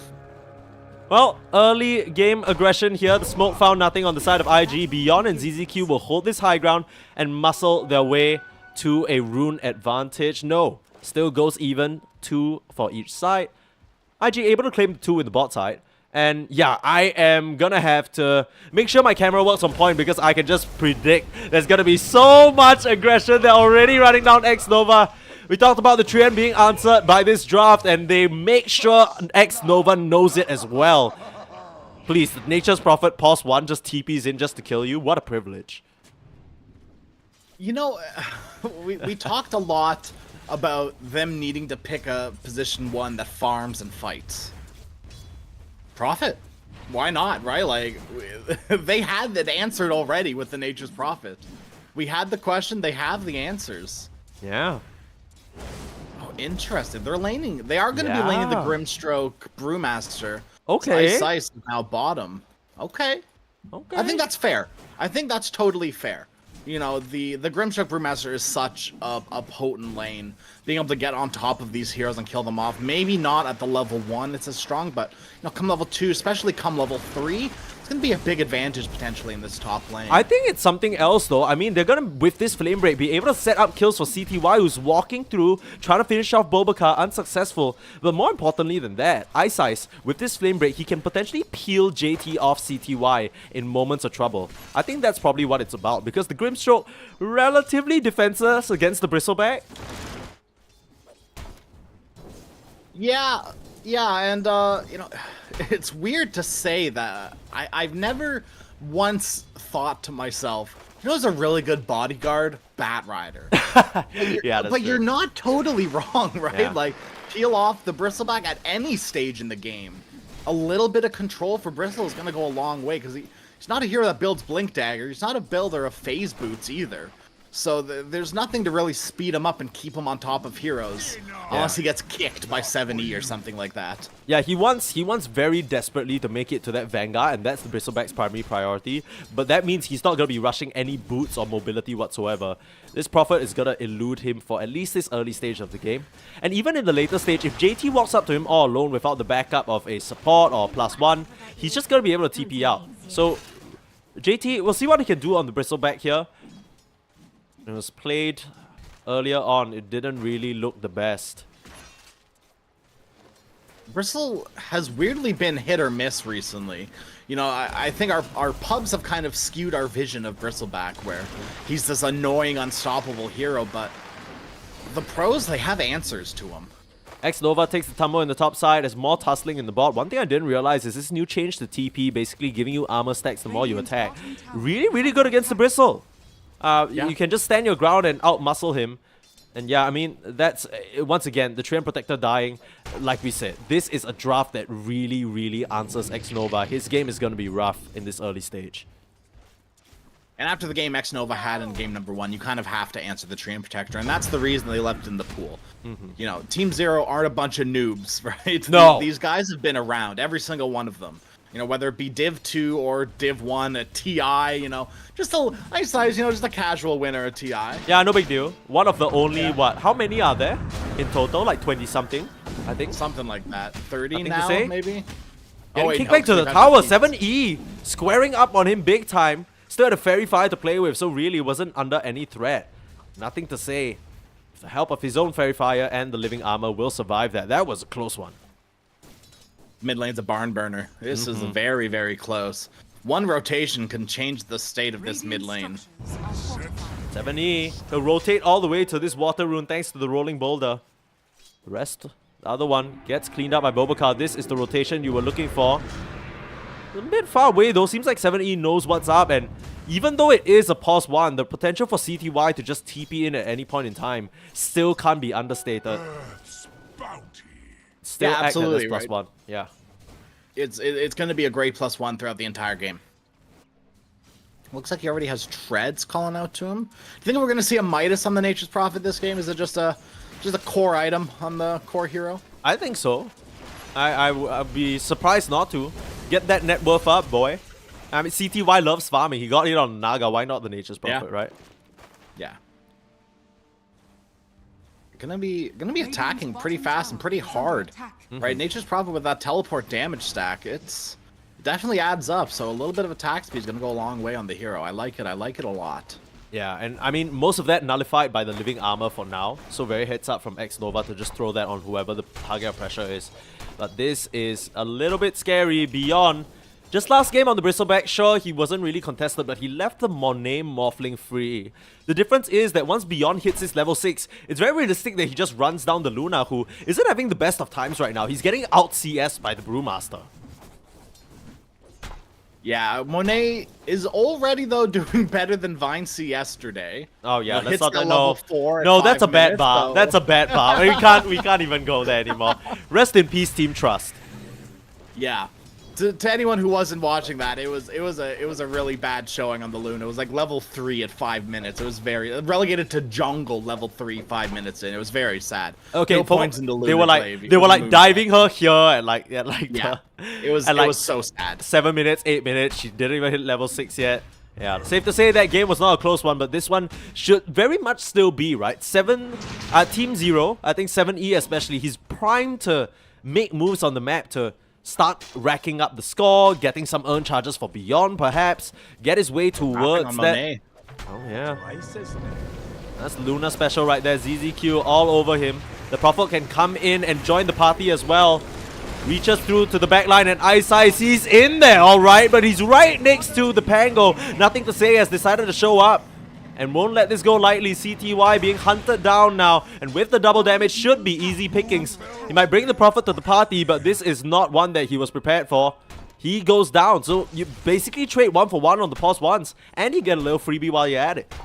Speaker 2: Well, early game aggression here. The smoke found nothing on the side of IG. Beyond and ZZQ will hold this high ground and muscle their way to a rune advantage. No, still goes even, 2 for each side. IG able to claim 2 in the bot side. And yeah, I am gonna have to make sure my camera works on point because I can just predict there's gonna be so much aggression. They're already running down X-Nova. We talked about the trend being answered by this draft, and they make sure X-Nova knows it as well. Please, Nature's Prophet, pause 1, just TPs in just to kill you. What a privilege.
Speaker 3: You know, we talked a lot about them needing to pick a position 1 that farms and fights. Prophet. Why not, right? Like, they had it answered already with the Nature's Prophet. We had the question, they have the answers.
Speaker 2: Yeah.
Speaker 3: Oh, interesting. They're laning. They are going to be laning the Grimstroke Brewmaster.
Speaker 2: Okay.
Speaker 3: Ice now bottom. Okay.
Speaker 2: Okay.
Speaker 3: I think that's fair. I think that's totally fair. You know, the Grimstroke Brewmaster is such a potent lane. Being able to get on top of these heroes and kill them off. Maybe not at the level 1 it's as strong, but you know, come level 2, especially come level 3, it's going to be a big advantage potentially in this top lane.
Speaker 2: I think it's something else though. I mean, they're gonna, with this Flame Break, be able to set up kills for CTY, who's walking through, trying to finish off Bobaka, unsuccessful. But more importantly than that, Ice, with this Flame Break, he can potentially peel JT off CTY in moments of trouble. I think that's probably what it's about, because the Grimstroke, relatively defenseless against the Bristleback.
Speaker 3: Yeah, and you know, it's weird to say that. I've never once thought to myself, you know, who's a really good bodyguard? Bat Rider.
Speaker 2: Yeah, that's
Speaker 3: but
Speaker 2: true.
Speaker 3: you're not totally wrong, right?
Speaker 2: Yeah.
Speaker 3: Like, peel off the Bristleback at any stage in the game. A little bit of control for Bristle is going to go a long way, because he's not a hero that builds Blink Dagger. He's not a builder of Phase Boots either. So there's nothing to really speed him up and keep him on top of heroes, unless he gets kicked by 7E or something like that.
Speaker 2: Yeah, he wants very desperately to make it to that Vanguard, and that's the Bristleback's primary priority. But that means he's not going to be rushing any boots or mobility whatsoever. This Prophet is going to elude him for at least this early stage of the game. And even in the later stage, if JT walks up to him all alone without the backup of a support or +1, he's just going to be able to TP out. So JT, we'll see what he can do on the Bristleback here. It was played earlier on. It didn't really look the best.
Speaker 3: Bristle has weirdly been hit or miss recently. You know, I think our pubs have kind of skewed our vision of Bristleback, where he's this annoying, unstoppable hero, but the pros, they have answers to him.
Speaker 2: X-Nova takes the tumble in the top side as more tussling in the bot. One thing I didn't realize is this new change to TP, basically giving you armor stacks the more you attack. Really, really good against the Bristle. You can just stand your ground and out-muscle him. And yeah, I mean, that's, once again, the Treant Protector dying. Like we said, this is a draft that really, really answers X-Nova. His game is going to be rough in this early stage.
Speaker 3: And after the game X-Nova had in game number 1, you kind of have to answer the Treant Protector, and that's the reason they left in the pool. You know, Team Zero aren't a bunch of noobs, right?
Speaker 2: No.
Speaker 3: These guys have been around, every single one of them. You know, whether it be Div 2 or Div 1, a TI, you know, just a nice size, you know, just a casual winner, a TI.
Speaker 2: Yeah, no big deal. One of the only, what, how many are there in total? Like 20-something, I think.
Speaker 3: Something like that. 30
Speaker 2: Nothing to
Speaker 3: now,
Speaker 2: say?
Speaker 3: maybe?
Speaker 2: Getting
Speaker 3: wait,
Speaker 2: kicked
Speaker 3: no,
Speaker 2: back to the
Speaker 3: we've had
Speaker 2: tower.
Speaker 3: 15.
Speaker 2: 7E squaring up on him big time. Still had a Fairy Fire to play with, so really wasn't under any threat. Nothing to say. With the help of his own Fairy Fire and the Living Armor will survive that. That was a close one.
Speaker 3: Mid lane's a barn burner. This is very, very close. One rotation can change the state of this mid lane.
Speaker 2: 7E. He'll rotate all the way to this water rune thanks to the rolling boulder. The rest, the other one, gets cleaned up by Bobakar. This is the rotation you were looking for. A bit far away though. Seems like 7E knows what's up, and even though it is a pause 1, the potential for CTY to just TP in at any point in time still can't be understated. Still
Speaker 3: Yeah,
Speaker 2: act
Speaker 3: absolutely,
Speaker 2: at this +1. Yeah.
Speaker 3: It's going to be a great +1 throughout the entire game. Looks like he already has treads calling out to him. Do you think we're going to see a Midas on the Nature's Prophet this game? Is it just a core item on the core hero?
Speaker 2: I think so. I'd be surprised not to. Get that net worth up, boy. I mean, CTY loves farming. He got it on Naga. Why not the Nature's Prophet, right?
Speaker 3: Yeah. Gonna be attacking pretty fast and pretty hard, right? Nature's Prophet with that teleport damage stack, it's definitely adds up. So a little bit of attack speed is gonna go a long way on the hero. I like it. I like it a lot.
Speaker 2: Yeah, and I mean, most of that nullified by the living armor for now. So very heads up from X Nova to just throw that on whoever the target of pressure is. But this is a little bit scary beyond. Just last game on the Bristleback, sure, he wasn't really contested, but he left the Monet Morphling free. The difference is that once Beyond hits his level 6, it's very realistic that he just runs down the Luna, who isn't having the best of times right now. He's getting out CS by the Brewmaster.
Speaker 3: Yeah, Monet is already, though, doing better than Vinci yesterday.
Speaker 2: Oh, yeah,
Speaker 3: let's
Speaker 2: not
Speaker 3: level 4
Speaker 2: No,
Speaker 3: in
Speaker 2: that's a
Speaker 3: 5
Speaker 2: bad
Speaker 3: minutes,
Speaker 2: bar.
Speaker 3: so-
Speaker 2: That's a bad bar. We can't even go there anymore. Rest in peace, Team Trust.
Speaker 3: Yeah. To anyone who wasn't watching that, it was a really bad showing on the Luna. It was like level 3 at 5 minutes. It was very relegated to jungle level 3 5 minutes in. It was very sad.
Speaker 2: Okay,
Speaker 3: no points in the Luna.
Speaker 2: they were like
Speaker 3: Glaive.
Speaker 2: they were like
Speaker 3: Moved.
Speaker 2: diving her here and like
Speaker 3: Yeah, it was
Speaker 2: and like
Speaker 3: so sad.
Speaker 2: 7 minutes, 8 minutes. She didn't even hit level 6 yet. Yeah, safe to say that game was not a close one, but this one should very much still be, right? Team 0, I think 7E especially, he's primed to make moves on the map to start racking up the score, getting some earn charges for Beyond perhaps, get his way towards that. Oh yeah. That's Luna special right there, ZZQ all over him. The Prophet can come in and join the party as well. Reaches through to the backline and Ice, he's in there, alright, but he's right next to the Pango. Nothing to say, has decided to show up. And won't let this go lightly. CTY being hunted down now. And with the double damage, should be easy pickings. He might bring the Prophet to the party, but this is not one that he was prepared for. He goes down. So you basically trade 1 for 1 on the pause once. And you get a little freebie while you're at it.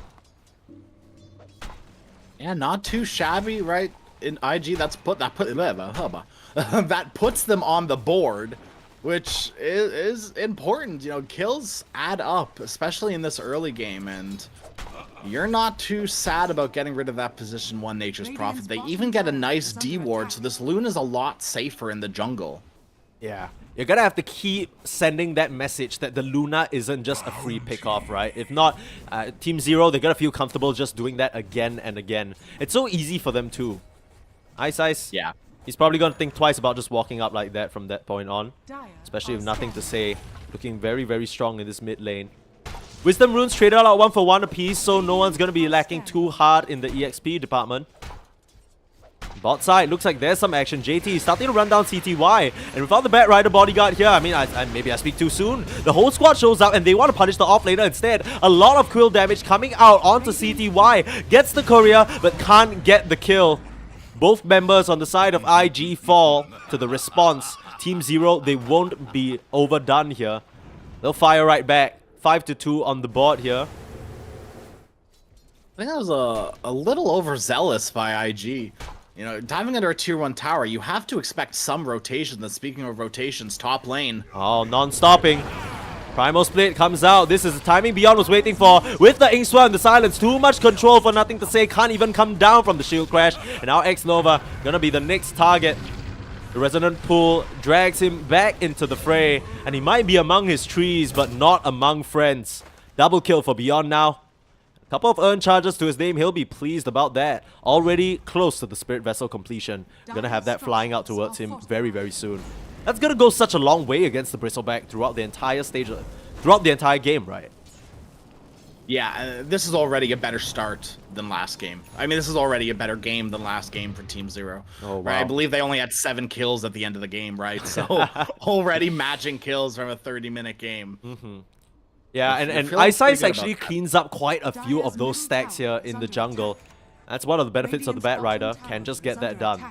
Speaker 3: Yeah, not too shabby, right? In IG, that puts them on the board, which is important. You know, kills add up, especially in this early game, and you're not too sad about getting rid of that position 1 Nature's Prophet. They even get a nice D ward, so this Luna's a lot safer in the jungle.
Speaker 2: Yeah. You're gonna have to keep sending that message that the Luna isn't just a free pick-off, right? If not, Team 0, they're gonna feel comfortable just doing that again and again. It's so easy for them too. Ice.
Speaker 3: Yeah.
Speaker 2: He's probably gonna think twice about just walking up like that from that point on. Especially with nothing to say. Looking very, very strong in this mid lane. Wisdom runes traded out 1 for 1 apiece, so no one's gonna be lacking too hard in the EXP department. Bot side, looks like there's some action. JT is starting to run down CTY. And without the Bat Rider bodyguard here, I mean, maybe I speak too soon. The whole squad shows up and they want to punish the offlaner instead. A lot of quill damage coming out onto CTY. Gets the courier, but can't get the kill. Both members on the side of IG fall to the response. Team 0, they won't be overdone here. They'll fire right back. 5-2 on the board here.
Speaker 3: I think that was a little overzealous by IG. You know, diving under a tier 1 tower, you have to expect some rotation. And speaking of rotations, top lane.
Speaker 2: Oh, non-stopping. Primal Split comes out. This is the timing Beyond was waiting for. With the Ink Swell and the silence, too much control for nothing to say. Can't even come down from the shield crash. And now X Nova gonna be the next target. The Resonant Pool drags him back into the fray. And he might be among his trees, but not among friends. Double kill for Beyond now. A couple of earn charges to his name. He'll be pleased about that. Already close to the Spirit Vessel completion. Gonna have that flying out towards him very, very soon. That's gonna go such a long way against the Bristleback throughout the entire stage, throughout the entire game, right?
Speaker 3: Yeah, this is already a better start than last game. I mean, this is already a better game than last game for Team 0.
Speaker 2: Oh, wow.
Speaker 3: Right? I believe they only had 7 kills at the end of the game, right? So already matching kills from a 30-minute game.
Speaker 2: Yeah, and
Speaker 3: feeling
Speaker 2: Ice
Speaker 3: pretty good
Speaker 2: actually
Speaker 3: about that.
Speaker 2: cleans up quite a few of those stacks here in the jungle. That's one of the benefits of the Bat Rider. Can just get that done.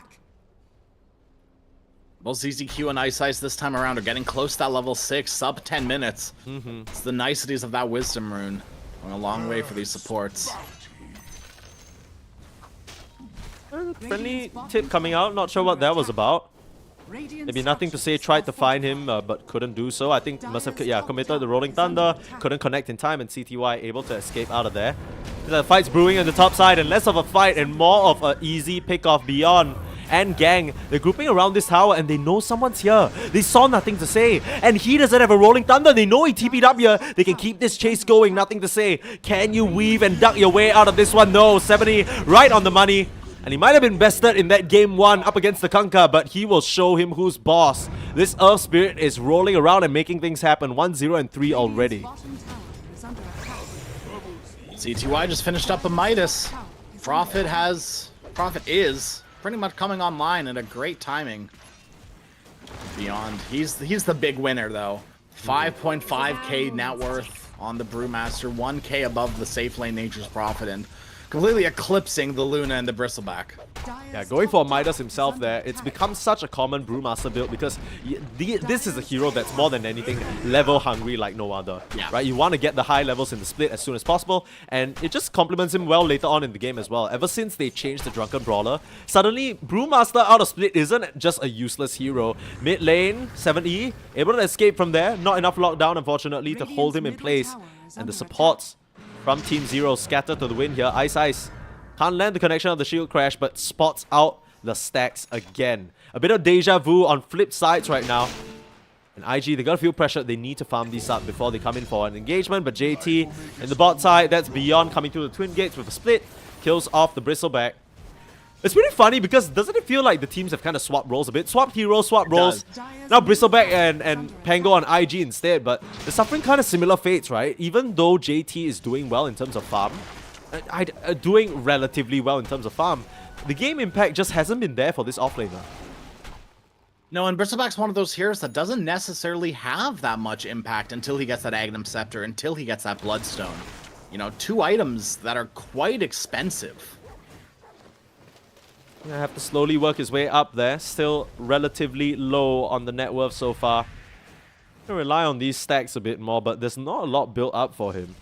Speaker 3: Both ZZQ and Ice this time around are getting close to that level 6, sub 10 minutes. It's the niceties of that Wisdom rune. Going a long way for these supports.
Speaker 2: Friendly tip coming out. Not sure what that was about. Maybe nothing to say, tried to find him, but couldn't do so. I think must have committed the Rolling Thunder, couldn't connect in time, and CTY able to escape out of there. The fight's brewing on the top side, and less of a fight and more of an easy pick-off beyond. And Gang, they're grouping around this tower and they know someone's here. They saw nothing to say. And he doesn't have a Rolling Thunder. They know he TP'd up here. They can keep this chase going, nothing to say. Can you weave and duck your way out of this one? No, 70 right on the money. And he might have been bested in that game 1 up against the Kunkka, but he will show him who's boss. This Earth Spirit is rolling around and making things happen. 1-0 and 3 already.
Speaker 3: CTY just finished up a Midas. Prophet is pretty much coming online at a great timing. Beyond, he's the big winner though. 5.5k net worth on the Brewmaster, 1k above the safe lane Nature's Prophet, and completely eclipsing the Luna and the Bristleback.
Speaker 2: Yeah, going for a Midas himself there, it's become such a common Brewmaster build because this is a hero that's more than anything level hungry like no other.
Speaker 3: Yeah.
Speaker 2: Right? You want to get the high levels in the split as soon as possible, and it just complements him well later on in the game as well. Ever since they changed the Drunken Brawler, suddenly Brewmaster out of split isn't just a useless hero. Mid lane, 7E, able to escape from there. Not enough lockdown, unfortunately, to hold him in place. And the supports from Team Zero scatter to the wind here. Ice. Can't land the connection of the shield crash, but spots out the stacks again. A bit of deja vu on flip sides right now. And IG, they gotta feel pressured. They need to farm these up before they come in for an engagement. But JT in the bot side, that's Beyond coming through the twin gates with a split. Kills off the Bristleback. It's pretty funny because doesn't it feel like the teams have kind of swapped roles a bit? Swapped heroes, swapped roles. Now Bristleback and Pango on IG instead, but they're suffering kind of similar fates, right? Even though JT is doing well in terms of farm, doing relatively well in terms of farm, the game impact just hasn't been there for this offlaner.
Speaker 3: No, and Bristleback's one of those heroes that doesn't necessarily have that much impact until he gets that Aghanim Scepter, until he gets that Bloodstone. You know, 2 items that are quite expensive.
Speaker 2: I have to slowly work his way up there. Still relatively low on the net worth so far. Gonna rely on these stacks a bit more, but there's not a lot built up for him.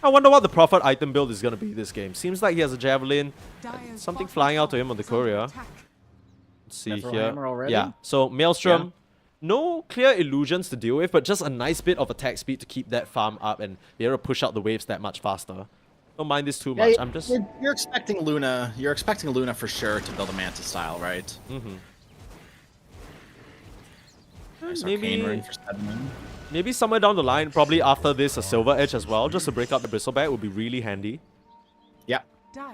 Speaker 2: I wonder what the Prophet item build is gonna be this game. Seems like he has a Javelin. Something flying out to him on the courier. Let's see here. Yeah, so Maelstrom. No clear illusions to deal with, but just a nice bit of attack speed to keep that farm up and be able to push out the waves that much faster. Don't mind this too much. I'm just...
Speaker 3: You're expecting Luna. You're expecting Luna for sure to build a Manta style, right?
Speaker 2: Mm-hmm.
Speaker 3: Nice Arcane Ring for 7.
Speaker 2: Maybe somewhere down the line, probably after this, a Silver Edge as well, just to break up the Bristleback would be really handy.
Speaker 3: Yeah. Yeah,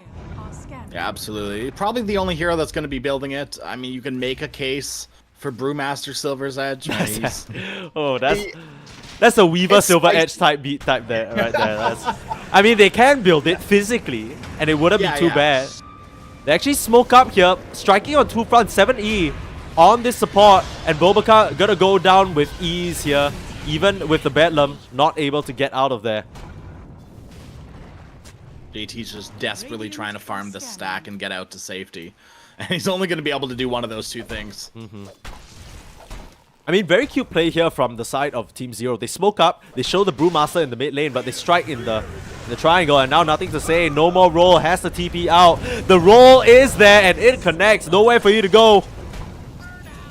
Speaker 3: absolutely. Probably the only hero that's going to be building it. I mean, you can make a case for Brewmaster Silver's Edge.
Speaker 2: Oh, that's a Weaver Silver Edge type beat type there, right there. I mean, they can build it physically, and it wouldn't be too bad. They actually smoke up here, striking on 2 fronts, 7E on this support, and Bobaka gonna go down with ease here, even with the Bedlam not able to get out of there.
Speaker 3: JT's just desperately trying to farm the stack and get out to safety. And he's only going to be able to do one of those 2 things.
Speaker 2: I mean, very cute play here from the side of Team Zero. They smoke up, they show the Brewmaster in the mid lane, but they strike in the triangle, and now nothing to say. No more roll, has the TP out. The roll is there, and it connects. Nowhere for you to go.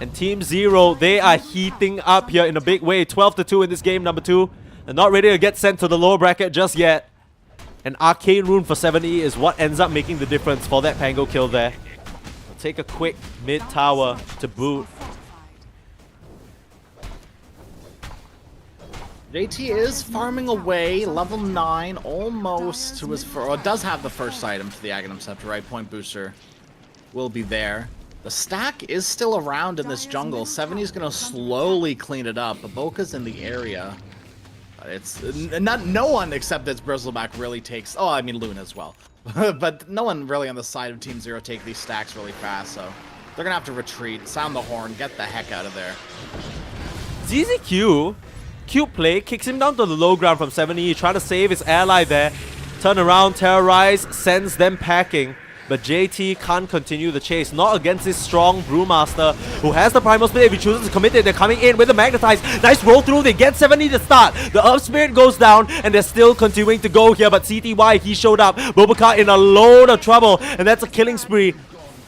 Speaker 2: And Team Zero, they are heating up here in a big way. 12-2 in this game, number 2. They're not ready to get sent to the lower bracket just yet. An Arcane Rune for 7E is what ends up making the difference for that Pango kill there. I'll take a quick mid-tower to boot.
Speaker 3: JT is farming away, level 9, almost to his first... does have the first item for the Aghanim Scepter, right? Point booster will be there. The stack is still around in this jungle. 70's going to slowly clean it up. Aboka's in the area. It's no one except this Bristleback really takes... Oh, I mean Luna as well. But no one really on the side of Team Zero take these stacks really fast, so they're going to have to retreat, sound the horn, get the heck out of there.
Speaker 2: ZZQ, cute play, kicks him down to the low ground from 7E, trying to save his ally there. Turn around, terrorize, sends them packing. But JT can't continue the chase, not against this strong Brewmaster, who has the Primal Split. If he chooses to commit it, they're coming in with the Magnetize. Nice roll through, they get 70 to start. The Earth Spirit goes down, and they're still continuing to go here, but CTY, he showed up. Bobaka in a load of trouble, and that's a killing spree.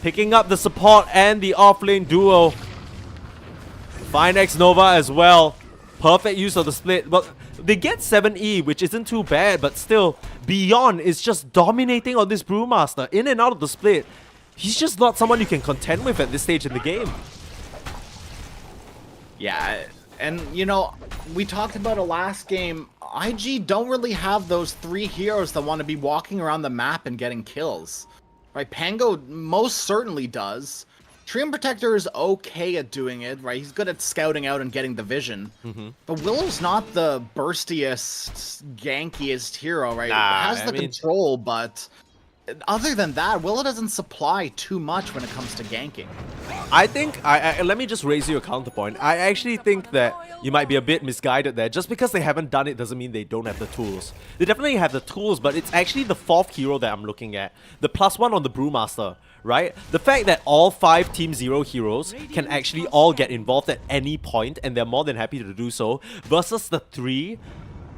Speaker 2: Picking up the support and the offlane duo. Fine X Nova as well. Perfect use of the split. But they get 7E, which isn't too bad, but still, Beyond is just dominating on this Brewmaster. In and out of the split. He's just not someone you can contend with at this stage in the game.
Speaker 3: Yeah, and you know, we talked about it last game. IG don't really have those 3 heroes that want to be walking around the map and getting kills. Right, Pango most certainly does. Treant Protector is okay at doing it, right? He's good at scouting out and getting the vision. But Willow's not the burstiest, gankiest hero, right?
Speaker 2: Nah,
Speaker 3: Has the control, but other than that, Willow doesn't supply too much when it comes to ganking.
Speaker 2: I think, let me just raise you a counterpoint. I actually think that you might be a bit misguided there. Just because they haven't done it doesn't mean they don't have the tools. They definitely have the tools, but it's actually the 4th hero that I'm looking at. The +1 on the Brewmaster, right? The fact that all 5 Team 0 heroes can actually all get involved at any point, and they're more than happy to do so, versus the 3...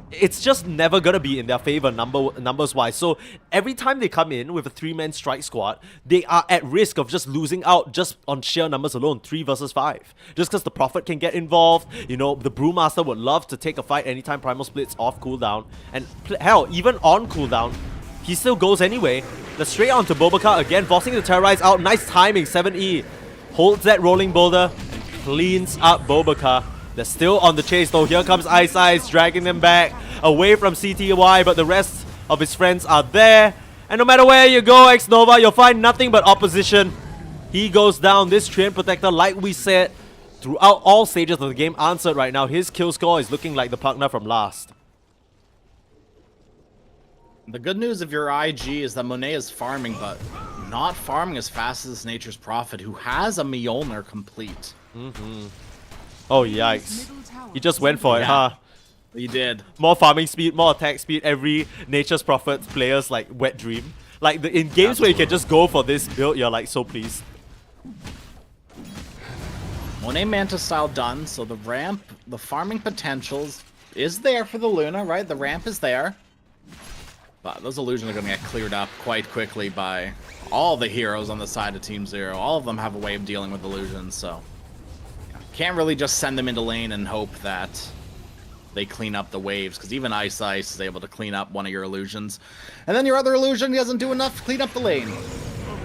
Speaker 2: it's just never gonna be in their favor numbers-wise. So every time they come in with a 3-man strike squad, they are at risk of just losing out just on sheer numbers alone, 3 versus 5. Just because the Prophet can get involved, you know, the Brewmaster would love to take a fight anytime Primal Split's off cooldown. And hell, even on cooldown, he still goes anyway. Let's straight on to Bobaka again, forcing the Terrorize out. Nice timing, 7E. Holds that Rolling Boulder and cleans up Bobaka. They're still on the chase though. Here comes Ice, dragging them back away from CTY, but the rest of his friends are there. And no matter where you go, X-Nova, you'll find nothing but opposition. He goes down. This Treant Protector, like we said, throughout all stages of the game, answered right now. His kill score is looking like the partner from last.
Speaker 3: The good news of your IG is that Monet is farming, but not farming as fast as Nature's Prophet, who has a Mjolnir complete.
Speaker 2: Oh, yikes. He just went for it, huh?
Speaker 3: He did.
Speaker 2: More farming speed, more attack speed, every Nature's Prophet player's like wet dream. Like in games where you can just go for this build, you're like so pleased.
Speaker 3: Monet Manta style done, so the ramp, the farming potentials is there for the Luna, right? The ramp is there. But those illusions are going to get cleared up quite quickly by all the heroes on the side of Team 0. All of them have a way of dealing with illusions, so can't really just send them into lane and hope that they clean up the waves, because even Ice is able to clean up one of your illusions. And then your other illusion doesn't do enough to clean up the lane.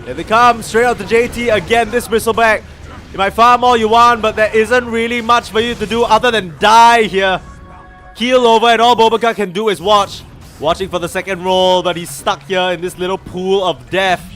Speaker 2: Here they come, straight out to JT. Again, this Bristleback. You might farm all you want, but there isn't really much for you to do other than die here. Keel over, and all Bobaka can do is watch. Watching for the second roll, but he's stuck here in this little pool of death.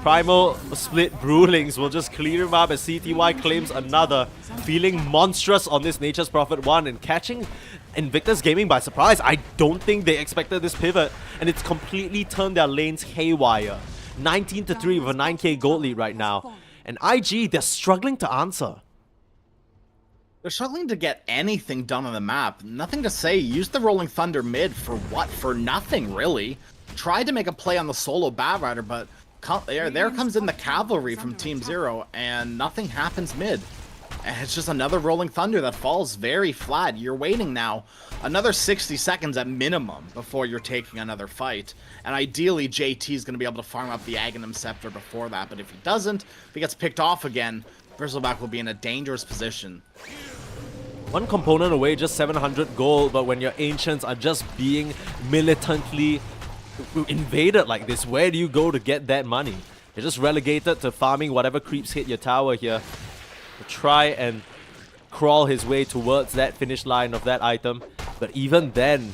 Speaker 2: Primal Split Brewlings will just clear him up as CTY claims another. Feeling monstrous on this Nature's Prophet 1 and catching Invictus Gaming by surprise. I don't think they expected this pivot, and it's completely turned their lanes haywire. 19-3 with a 9k gold lead right now. And IG, they're struggling to answer.
Speaker 3: They're struggling to get anything done on the map. Nothing to say. Use the Rolling Thunder mid for what? For nothing, really. Tried to make a play on the solo Batrider, but there comes in the cavalry from Team 0, and nothing happens mid. And it's just another Rolling Thunder that falls very flat. You're waiting now another 60 seconds at minimum before you're taking another fight. And ideally, JT is going to be able to farm up the Aghanim Scepter before that. But if he doesn't, if he gets picked off again, Bristleback will be in a dangerous position.
Speaker 2: One component away, just 700 gold, but when your Ancients are just being militantly invaded like this, where do you go to get that money? You're just relegated to farming whatever creeps hit your tower here. Try and crawl his way towards that finish line of that item, but even then,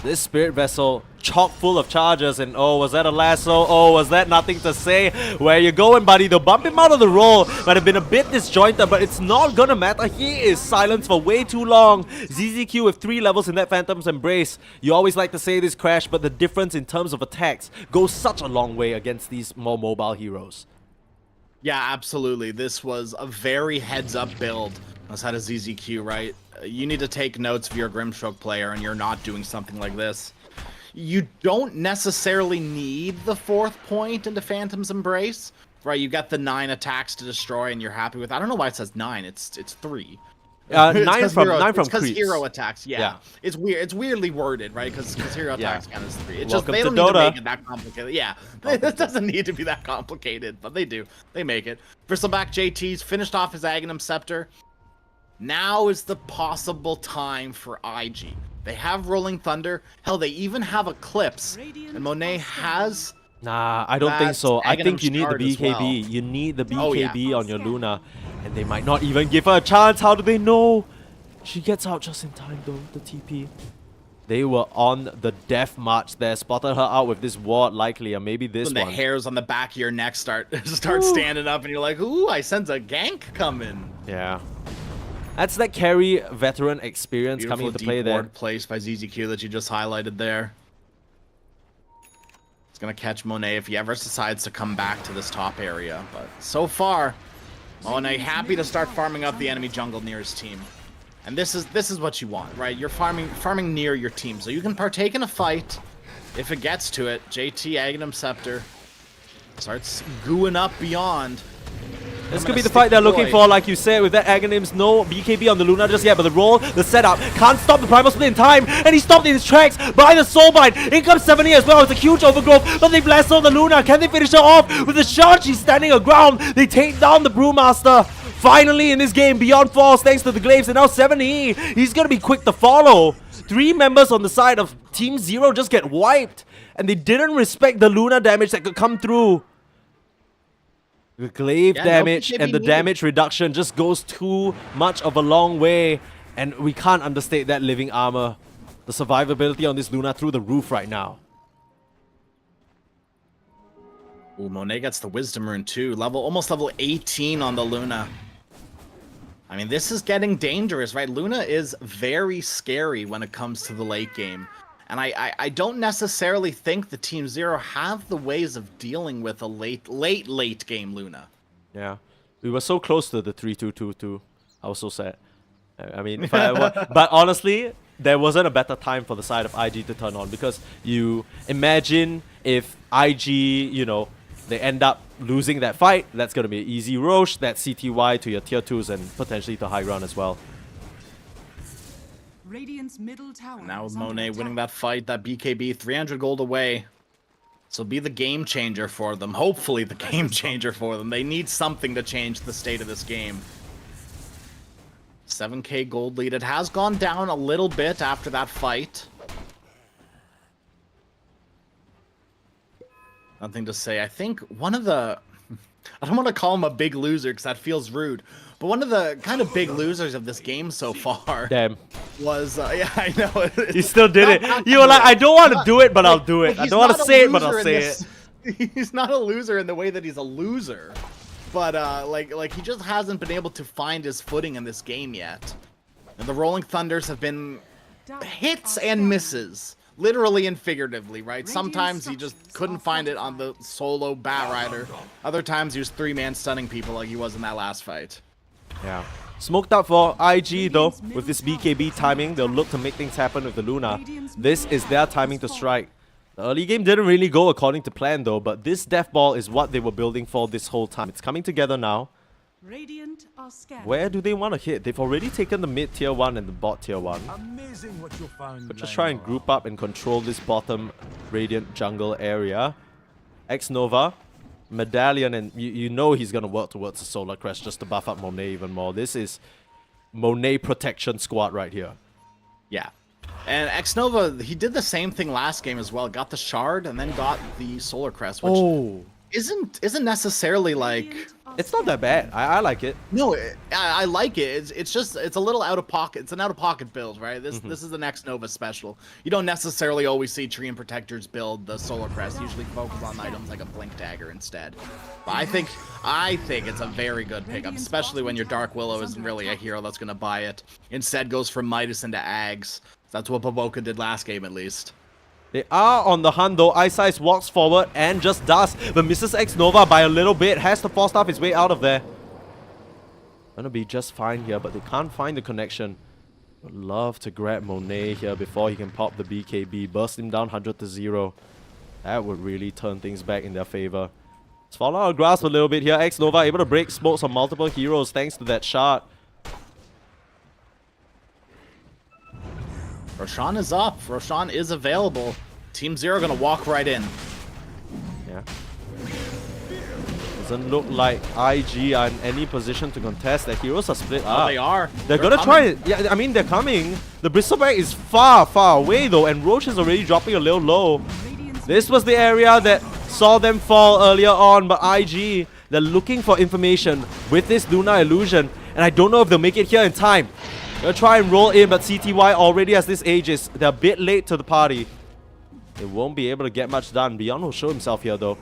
Speaker 2: this Spirit Vessel chock full of charges, and oh, was that a lasso? Oh, was that nothing to say? Where you going, buddy? They'll bump him out of the roll. Might have been a bit disjointed, but it's not gonna matter. He is silenced for way too long. ZZQ with 3 levels in that Phantom's Embrace. You always like to say this, Crash, but the difference in terms of attacks goes such a long way against these more mobile heroes.
Speaker 3: Yeah, absolutely. This was a very heads-up build on the side of ZZQ, right? You need to take notes if you're a Grimstroke player and you're not doing something like this. You don't necessarily need the 4th point into Phantom's Embrace, right? You got the 9 attacks to destroy and you're happy with. I don't know why it says 9. It's 3.
Speaker 2: 9 from
Speaker 3: because
Speaker 2: creeps.
Speaker 3: hero attacks. Yeah. It's weird. It's weirdly worded, right? Because hero attacks count as 3. It's just they don't need to make it that complicated. Yeah, it doesn't need to be that complicated, but they do. They make it. Bristleback JT's finished off his Aghanim Scepter. Now is the possible time for IG. They have Rolling Thunder. Hell, they even have Eclipse. And Monet has...
Speaker 2: Nah, I don't think so. I think you need the
Speaker 3: Shard as well.
Speaker 2: BKB. You need the
Speaker 3: Oh, yeah.
Speaker 2: BKB on your Luna. And they might not even give her a chance. How do they know? She gets out just in time though, the TP. They were on the death march there. Spotted her out with this ward likely, or maybe this
Speaker 3: When the
Speaker 2: one.
Speaker 3: hairs on the back of your neck start standing up and you're like, ooh, I sense a gank coming.
Speaker 2: Yeah. That's that carry veteran experience
Speaker 3: Beautiful
Speaker 2: coming into
Speaker 3: deep
Speaker 2: play there.
Speaker 3: ward placed by ZZQ that you just highlighted there. It's gonna catch Monet if he ever decides to come back to this top area. But so far, Monet happy to start farming up the enemy jungle near his team. And this is what you want, right? You're farming near your team, so you can partake in a fight if it gets to it. JT Aghanim Scepter starts gooing up beyond.
Speaker 2: This could be the fight they're looking for, like you said, with that Aghanims. No BKB on the Luna just yet, but the roll, the setup, can't stop the Primal Split in time, and he stopped in his tracks by the Soulbind. In comes 70 as well. It's a huge overgrowth, but they blast on the Luna. Can they finish her off with the charge? She's standing her ground. They take down the Brewmaster. Finally in this game, Beyond Falls thanks to the Glaives, and now 70. He's gonna be quick to follow. 3 members on the side of Team Zero just get wiped, and they didn't respect the Luna damage that could come through. The glaive damage and the damage reduction just goes too much of a long way, and we can't understate that living armor. The survivability on this Luna through the roof right now.
Speaker 3: Ooh, Monet gets the Wisdom Rune too. Almost level 18 on the Luna. I mean, this is getting dangerous, right? Luna is very scary when it comes to the late game. And I don't necessarily think the Team Zero have the ways of dealing with a late game Luna.
Speaker 2: Yeah. We were so close to the 3-2-2-2. I was so sad. I mean, but honestly, there wasn't a better time for the side of IG to turn on, because you imagine if IG, you know, they end up losing that fight, that's going to be an easy Roche, that's CTY to your tier 2s and potentially to high ground as well.
Speaker 5: Radiant's middle tower.
Speaker 3: Now with Monet winning that fight, that BKB 300 gold away. This will be the game changer for them. Hopefully the game changer for them. They need something to change the state of this game. 7k gold lead. It has gone down a little bit after that fight. Nothing to say. I think one of the... I don't want to call him a big loser because that feels rude. But one of the kind of big losers of this game so far was... yeah, I know.
Speaker 2: You still did it. You were like, I don't want to do it, but I'll do it. I don't want to say it, but I'll say it.
Speaker 3: He's not a loser in the way that he's a loser. But, like he just hasn't been able to find his footing in this game yet. And the Rolling Thunders have been hits and misses. Literally and figuratively, right? Sometimes he just couldn't find it on the solo Bat Rider. Other times he was 3-man stunning people like he was in that last fight.
Speaker 2: Yeah. Smoked up for IG though. With this BKB timing, they'll look to make things happen with the Luna. This is their timing to strike. The early game didn't really go according to plan though, but this death ball is what they were building for this whole time. It's coming together now.
Speaker 5: Radiant are scared.
Speaker 2: Where do they want to hit? They've already taken the mid tier 1 and the bot tier 1.
Speaker 8: Amazing what you found.
Speaker 2: But just try and group up and control this bottom Radiant jungle area. X-Nova, Medallion, and you know he's going to work towards the Solar Crest just to buff up Monet even more. This is Monet protection squad right here.
Speaker 3: Yeah. And X-Nova, he did the same thing last game as well. Got the Shard and then got the Solar Crest, which isn't necessarily like...
Speaker 2: It's not that bad. I like it.
Speaker 3: No, I like it. It's a little out of pocket. It's an out of pocket build, right? This is the next Nova special. You don't necessarily always see Tree and Protectors build the Solar Crest. Usually focus on items like a Blink Dagger instead. But I think it's a very good pickup, especially when your Dark Willow isn't really a hero that's gonna buy it. Instead, goes from Midas into Ags. That's what Baboka did last game, at least.
Speaker 2: They are on the hunt though. Ice Ice walks forward and just does, but misses X-Nova by a little bit. Has to force off his way out of there. Gonna be just fine here, but they can't find the connection. Would love to grab Monet here before he can pop the BKB. Burst him down 100-0. That would really turn things back in their favor. Let's follow our grasp a little bit here. X-Nova able to break smokes on multiple heroes thanks to that shard.
Speaker 3: Roshan is up. Roshan is available. Team Zero gonna walk right in.
Speaker 2: Yeah. There's Doesn't look like IG are in any position to contest. Their heroes are split up.
Speaker 3: They are.
Speaker 2: They're gonna try it. Yeah, I mean, they're coming. The Bristleback is far, far away though, and Roche is already dropping a little low. This was the area that saw them fall earlier on, but IG, they're looking for information with this Luna Illusion, and I don't know if they'll make it here in time. They'll try and roll in, but CTY already has this Aegis. They're a bit late to the party. They won't be able to get much done. Beyond will show himself here though.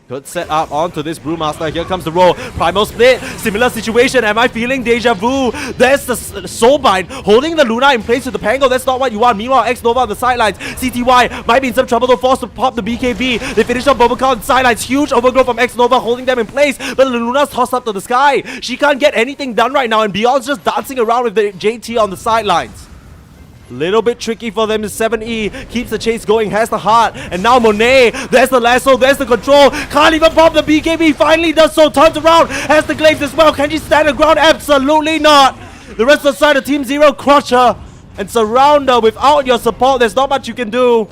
Speaker 2: Good set up onto this Brewmaster. Here comes the roll. Primal split. Similar situation. Am I feeling deja vu? There's the Soulbind holding the Luna in place with the Pango. That's not what you want. Meanwhile, X-Nova on the sidelines. CTY might be in some trouble. They're forced to pop the BKB. They finish up Bobaka on the sidelines. Huge overgrowth from X-Nova holding them in place. But the Luna's tossed up to the sky. She can't get anything done right now. And Beyond's just dancing around with the JT on the sidelines. Little bit tricky for them. 7E keeps the chase going, has the heart, and now Monet, there's the lasso, there's the control, can't even pop the BKB, finally does so, turns around, has the glaives as well. Can she stand her ground? Absolutely not. The rest of the side of Team Zero crush her and surround her. Without your support, there's not much you can do.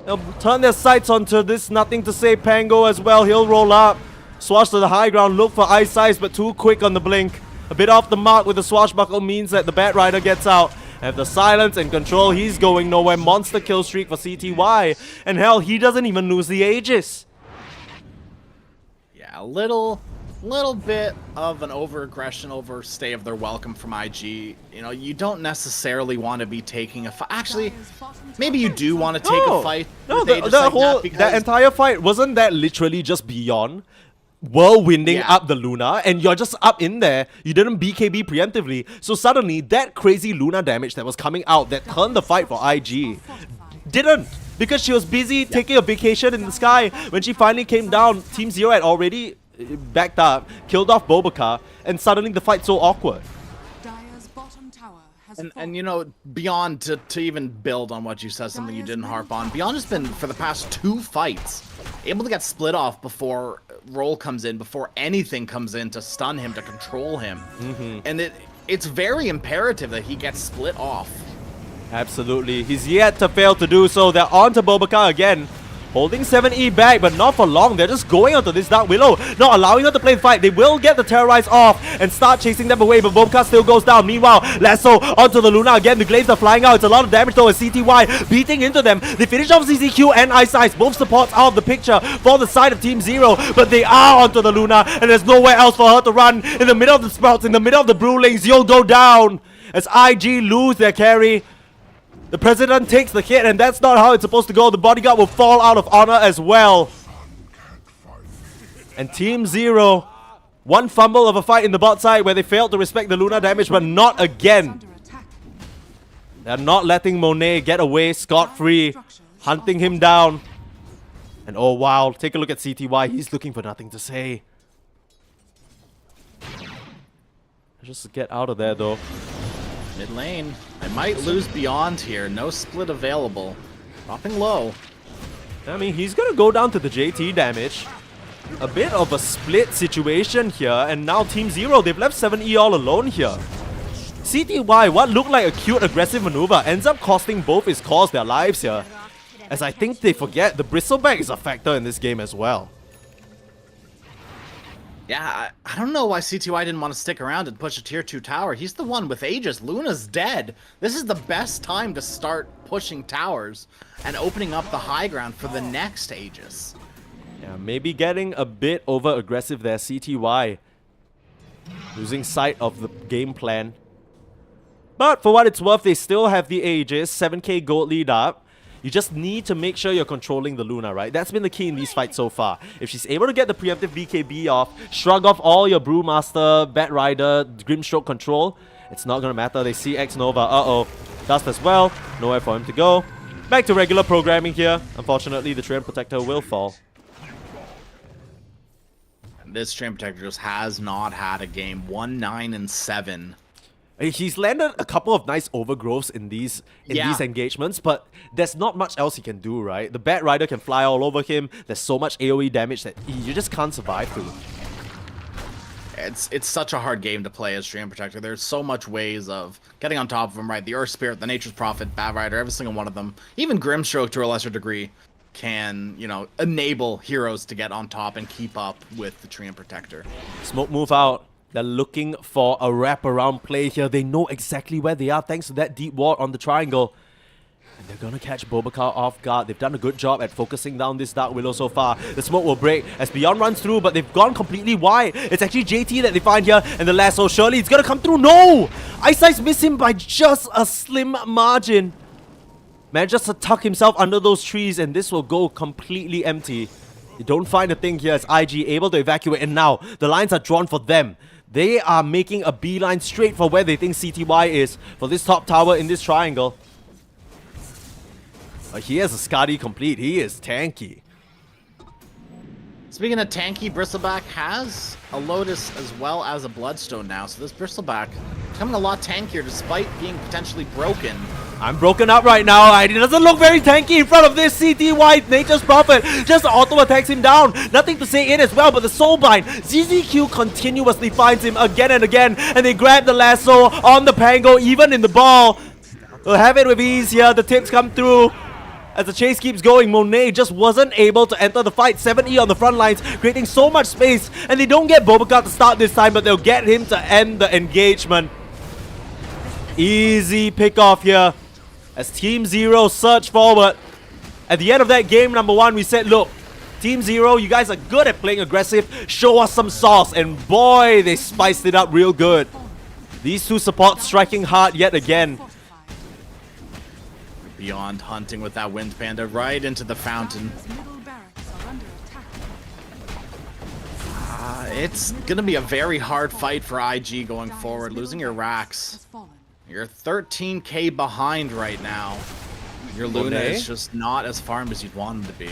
Speaker 2: They'll turn their sights onto this nothing to say Pango as well. He'll roll up, swash to the high ground, look for Ice Ice, but too quick on the blink. A bit off the mark with the swashbuckle means that the Bat Rider gets out. Have the silence and control, he's going nowhere. Monster kill streak for CTY. And hell, he doesn't even lose the Aegis.
Speaker 3: Yeah, a little bit of an over-aggression, overstay of their welcome from IG. You know, you don't necessarily want to be taking a fight. Actually, maybe you do want to take a fight.
Speaker 2: No, that entire fight, wasn't that literally just Beyond whirlwinding up the Luna, and you're just up in there. You didn't BKB preemptively, so suddenly that crazy Luna damage that was coming out that turned the fight for IG didn't, because she was busy taking a vacation in the sky. When she finally came down, Team Zero had already backed up, killed off Bobaka, and suddenly the fight's so awkward.
Speaker 5: Dire's bottom tower has
Speaker 3: And you know, Beyond, to even build on what you said, something you didn't harp on, Beyond has been, for the past 2 fights, able to get split off before roll comes in, before anything comes in to stun him, to control him. And it's very imperative that he gets split off.
Speaker 2: Absolutely. He's yet to fail to do so. They're on to Bobaka again. Holding 7E back, but not for long. They're just going onto this Dark Willow, not allowing her to play the fight. They will get the Terrorize off and start chasing them away, but Bobka still goes down. Meanwhile, Lasso onto the Luna again. The Glaives are flying out. It's a lot of damage though as CTY beating into them. They finish off CCQ and Ice Ice. Both supports out of the picture for the side of Team Zero, but they are onto the Luna, and there's nowhere else for her to run. In the middle of the Sprouts, in the middle of the Brewlings, you'll go down as IG lose their carry. The President takes the hit, and that's not how it's supposed to go. The Bodyguard will fall out of honor as well. And Team Zero, one fumble of a fight in the bot side where they failed to respect the Luna damage, but not again. They're not letting Monet get away scot-free, hunting him down. And oh wow, take a look at CTY. He's looking for nothing to say. Just get out of there though.
Speaker 3: Mid lane. I might lose Beyond here. No split available. Dropping low.
Speaker 2: I mean, he's gonna go down to the JT damage. A bit of a split situation here, and now Team Zero, they've left 7E all alone here. CTY, what looked like a cute aggressive maneuver, ends up costing both his cores their lives here. As I think they forget, the Bristleback is a factor in this game as well.
Speaker 3: Yeah, I don't know why CTY didn't want to stick around and push a tier 2 tower. He's the one with Aegis. Luna's dead. This is the best time to start pushing towers and opening up the high ground for the next Aegis.
Speaker 2: Yeah, maybe getting a bit over aggressive there, CTY. Losing sight of the game plan. But for what it's worth, they still have the Aegis, 7k gold lead up. You just need to make sure you're controlling the Luna, right? That's been the key in these fights so far. If she's able to get the preemptive BKB off, shrug off all your Brewmaster, Bat Rider, Grimstroke control, it's not gonna matter. They see X-Nova. Uh-oh. Dust as well. Nowhere for him to go. Back to regular programming here. Unfortunately, the Treant Protector will fall.
Speaker 3: This Treant Protector just has not had a game. 1-9-7.
Speaker 2: He's landed a couple of nice overgrowths in these engagements, but there's not much else he can do, right? The Bat Rider can fly all over him. There's so much AoE damage that you just can't survive through.
Speaker 3: It's such a hard game to play as Treant Protector. There's so much ways of getting on top of him, right? The Earth Spirit, the Nature's Prophet, Bat Rider, every single one of them. Even Grimstroke to a lesser degree. can, you know, enable heroes to get on top and keep up with the Treant Protector.
Speaker 2: Smoke move out. They're looking for a wraparound play here. They know exactly where they are thanks to that deep ward on the triangle. And they're gonna catch Bobakar off guard. They've done a good job at focusing down this Dark Willow so far. The smoke will break as Beyond runs through, but they've gone completely wide. It's actually JT that they find here, and the lasso, surely it's gonna come through. No! Ice Ice miss him by just a slim margin. Manages to tuck himself under those trees, and this will go completely empty. You don't find a thing here as IG able to evacuate, and now the lines are drawn for them. They are making a beeline straight for where they think CTY is, for this top tower in this triangle. But he has a Skadi complete. He is tanky.
Speaker 3: Speaking of tanky, Bristleback has a Lotus as well as a Bloodstone now, so this Bristleback becoming a lot tankier despite being potentially broken.
Speaker 2: I'm broken up right now. It doesn't look very tanky in front of this CTY. Nature's Prophet just auto attacks him down. Nothing to say in as well, but the Soulbind. ZZQ continuously finds him again and again, and they grab the lasso on the Pango, even in the ball. They'll have it with ease here. The tips come through. As the chase keeps going, Monet just wasn't able to enter the fight. 7E on the front lines, creating so much space. And they don't get Bobakar to start this time, but they'll get him to end the engagement. Easy pick off here as Team Zero surge forward. At the end of that game number 1, we said, look, Team Zero, you guys are good at playing aggressive. Show us some sauce. And boy, they spiced it up real good. These two supports striking hard yet again.
Speaker 3: Beyond hunting with that Wind Panda right into the fountain. It's going to be a very hard fight for IG going forward. Losing your racks. You're 13k behind right now. Your Luna is just not as farmed as you'd want him to be.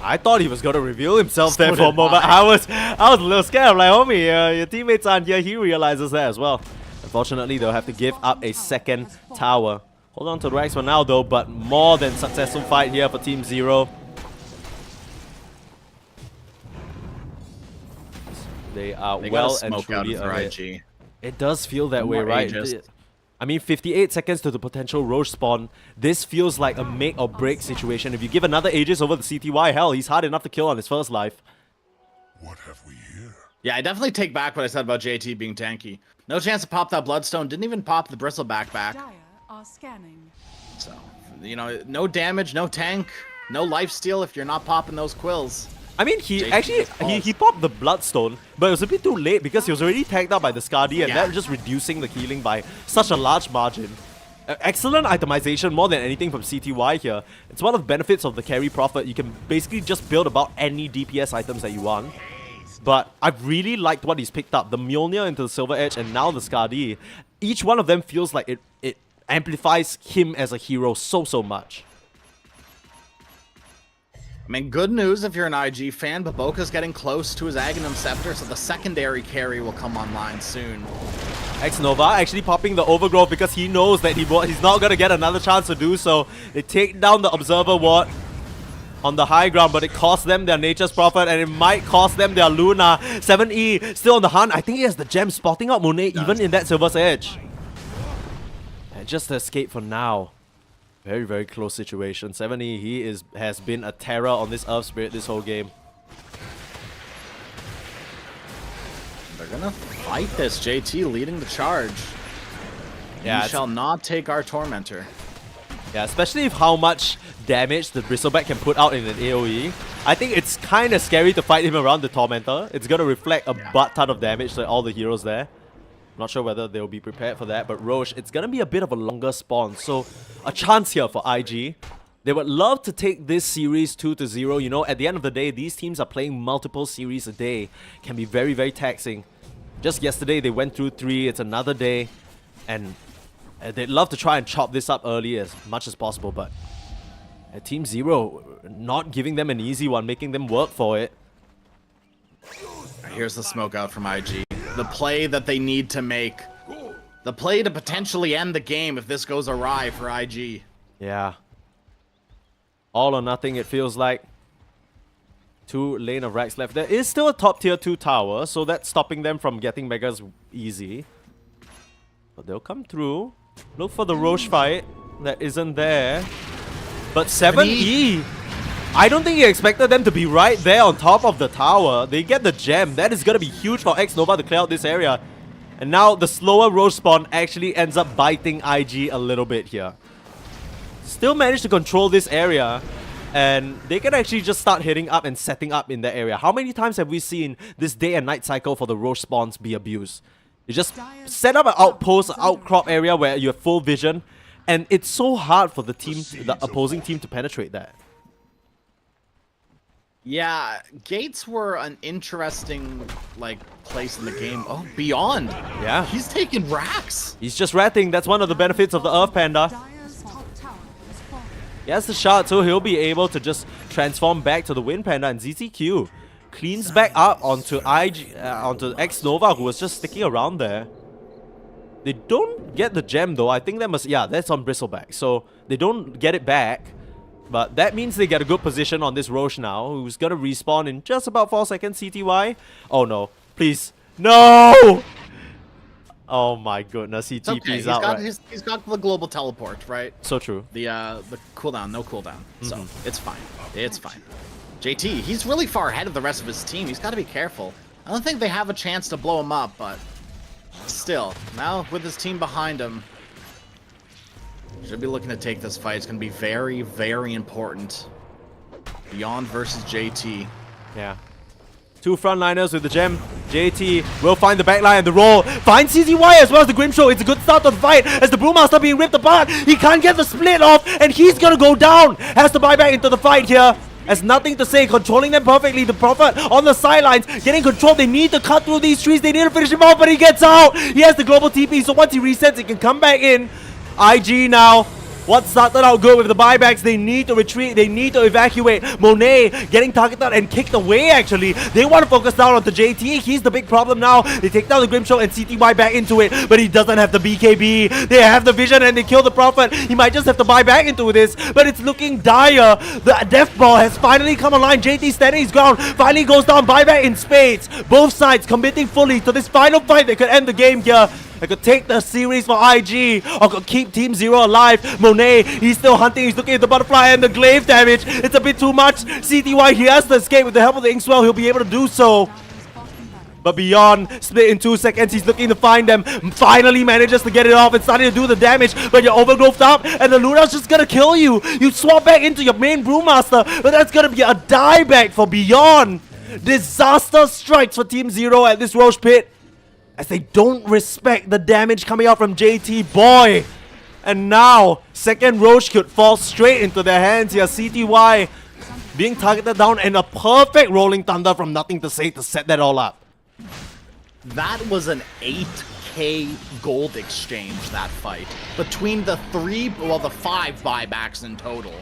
Speaker 2: I thought he was going to reveal himself there for a moment. I was a little scared. I'm like, homie, your teammates aren't here. He realizes that as well. Unfortunately, they'll have to give up a second tower. Hold on to the racks for now though, but more than successful fight here for Team Zero. They are well and truly ahead. It does feel that way, right? I mean, 58 seconds to the potential Roche spawn. This feels like a make or break situation. If you give another Aegis over the CTY, hell, he's hard enough to kill on his first life.
Speaker 10: What have we here?
Speaker 3: Yeah, I definitely take back what I said about JT being tanky. No chance to pop that Bloodstone. Didn't even pop the Bristleback back.
Speaker 5: Are scanning.
Speaker 3: So, you know, no damage, no tank, no lifesteal if you're not popping those quills.
Speaker 2: I mean, he popped the Bloodstone, but it was a bit too late because he was already tagged out by the Skadi, and that was just reducing the healing by such a large margin. Excellent itemization more than anything from CTY here. It's one of the benefits of the Carry Prophet. You can basically just build about any DPS items that you want. But I've really liked what he's picked up. The Mjolnir into the Silver Edge and now the Skadi. Each one of them feels like it amplifies him as a hero so much.
Speaker 3: I mean, good news if you're an IG fan, but Boka's getting close to his Aghanim Scepter, so the secondary carry will come online soon.
Speaker 2: X-Nova actually popping the Overgrowth because he knows that he's not going to get another chance to do so. They take down the Observer Ward on the high ground, but it costs them their Nature's Prophet, and it might cost them their Luna. 7E still on the hunt. I think he has the gem spotting out Monet even in that Silver's Edge. And just to escape for now. Very close situation. 7E, he has been a terror on this Earth Spirit this whole game.
Speaker 3: They're gonna fight this. JT leading the charge.
Speaker 2: Yeah,
Speaker 3: we shall not take our Tormentor.
Speaker 2: Yeah, especially if how much damage the Bristleback can put out in an AoE. I think it's kind of scary to fight him around the Tormentor. It's gonna reflect a butt ton of damage to all the heroes there. Not sure whether they'll be prepared for that, but Roche, it's gonna be a bit of a longer spawn, so a chance here for IG. They would love to take this series 2-0. You know, at the end of the day, these teams are playing multiple series a day. Can be very taxing. Just yesterday, they went through 3. It's another day, and they'd love to try and chop this up early as much as possible, but Team Zero not giving them an easy one, making them work for it.
Speaker 3: Here's the smoke out from IG. The play that they need to make. The play to potentially end the game if this goes awry for IG.
Speaker 2: Yeah. All or nothing, it feels like. 2 lane of racks left. There is still a top tier 2 tower, so that's stopping them from getting megas easy. But they'll come through. Look for the Roche fight that isn't there. But 7E I don't think he expected them to be right there on top of the tower. They get the gem. That is going to be huge for X-Nova to clear out this area. And now the slower Roche spawn actually ends up biting IG a little bit here. Still managed to control this area. And they can actually just start hitting up and setting up in that area. How many times have we seen this day and night cycle for the Roche spawns be abused? You just set up an outpost, outcrop area where you have full vision. And it's so hard for the opposing team to penetrate that.
Speaker 3: Yeah, gates were an interesting, like, place in the game. Oh, Beyond.
Speaker 2: Yeah.
Speaker 3: He's taking racks.
Speaker 2: He's just ratting. That's one of the benefits of the Earth Panda.
Speaker 5: Dire's top tower has fallen.
Speaker 2: He has the shard, so he'll be able to just transform back to the Wind Panda, and ZTQ cleans back up onto onto X-Nova, who was just sticking around there. They don't get the gem though. I think that must... Yeah, that's on Bristleback. So they don't get it back. But that means they get a good position on this Roche now, who's gonna respawn in just about 4 seconds. CTY. Oh no. Please. No! Oh my goodness. He TP's out, right?
Speaker 3: He's got the global teleport, right?
Speaker 2: So true.
Speaker 3: The cooldown, no cooldown. So it's fine. It's fine. JT, he's really far ahead of the rest of his team. He's got to be careful. I don't think they have a chance to blow him up, but still, now with his team behind him, should be looking to take this fight. It's going to be very, very important. Beyond versus JT.
Speaker 2: Yeah. Two frontliners with the gem. JT will find the backline and the roll. Finds CZY as well as the Grimshow. It's a good start to the fight as the Brewmaster being ripped apart. He can't get the split off and he's gonna go down. Has to buy back into the fight here. Has nothing to say, controlling them perfectly. The Prophet on the sidelines, getting control. They need to cut through these trees. They need to finish him off, but he gets out. He has the global TP, so once he resets, he can come back in. IG now. What started out good with the buybacks, they need to retreat, they need to evacuate. Monet getting targeted and kicked away actually. They want to focus down onto JT, he's the big problem now. They take down the Grimshow and CTY back into it, but he doesn't have the BKB. They have the vision and they kill the Prophet. He might just have to buy back into this, but it's looking dire. The Death Ball has finally come online. JT standing his ground, finally goes down, buyback in spades. Both sides committing fully to this final fight that could end the game here. I could take the series for IG, or could keep Team Zero alive. Monet, he's still hunting, he's looking at the butterfly and the glaive damage. It's a bit too much. CTY, he has to escape with the help of the Inkswell, he'll be able to do so. But Beyond, split in 2 seconds, he's looking to find them. Finally manages to get it off and starting to do the damage, but you're overgrowthed up, and the Luna's just gonna kill you. You swap back into your main Brewmaster, but that's gonna be a dieback for Beyond. Disaster strikes for Team Zero at this Roche pit, as they don't respect the damage coming out from JT, boy. And now, second Roche could fall straight into their hands here. CTY being targeted down and a perfect Rolling Thunder from Nothing to Say to set that all up.
Speaker 3: That was an 8k gold exchange, that fight. Between the the 5 buybacks in total.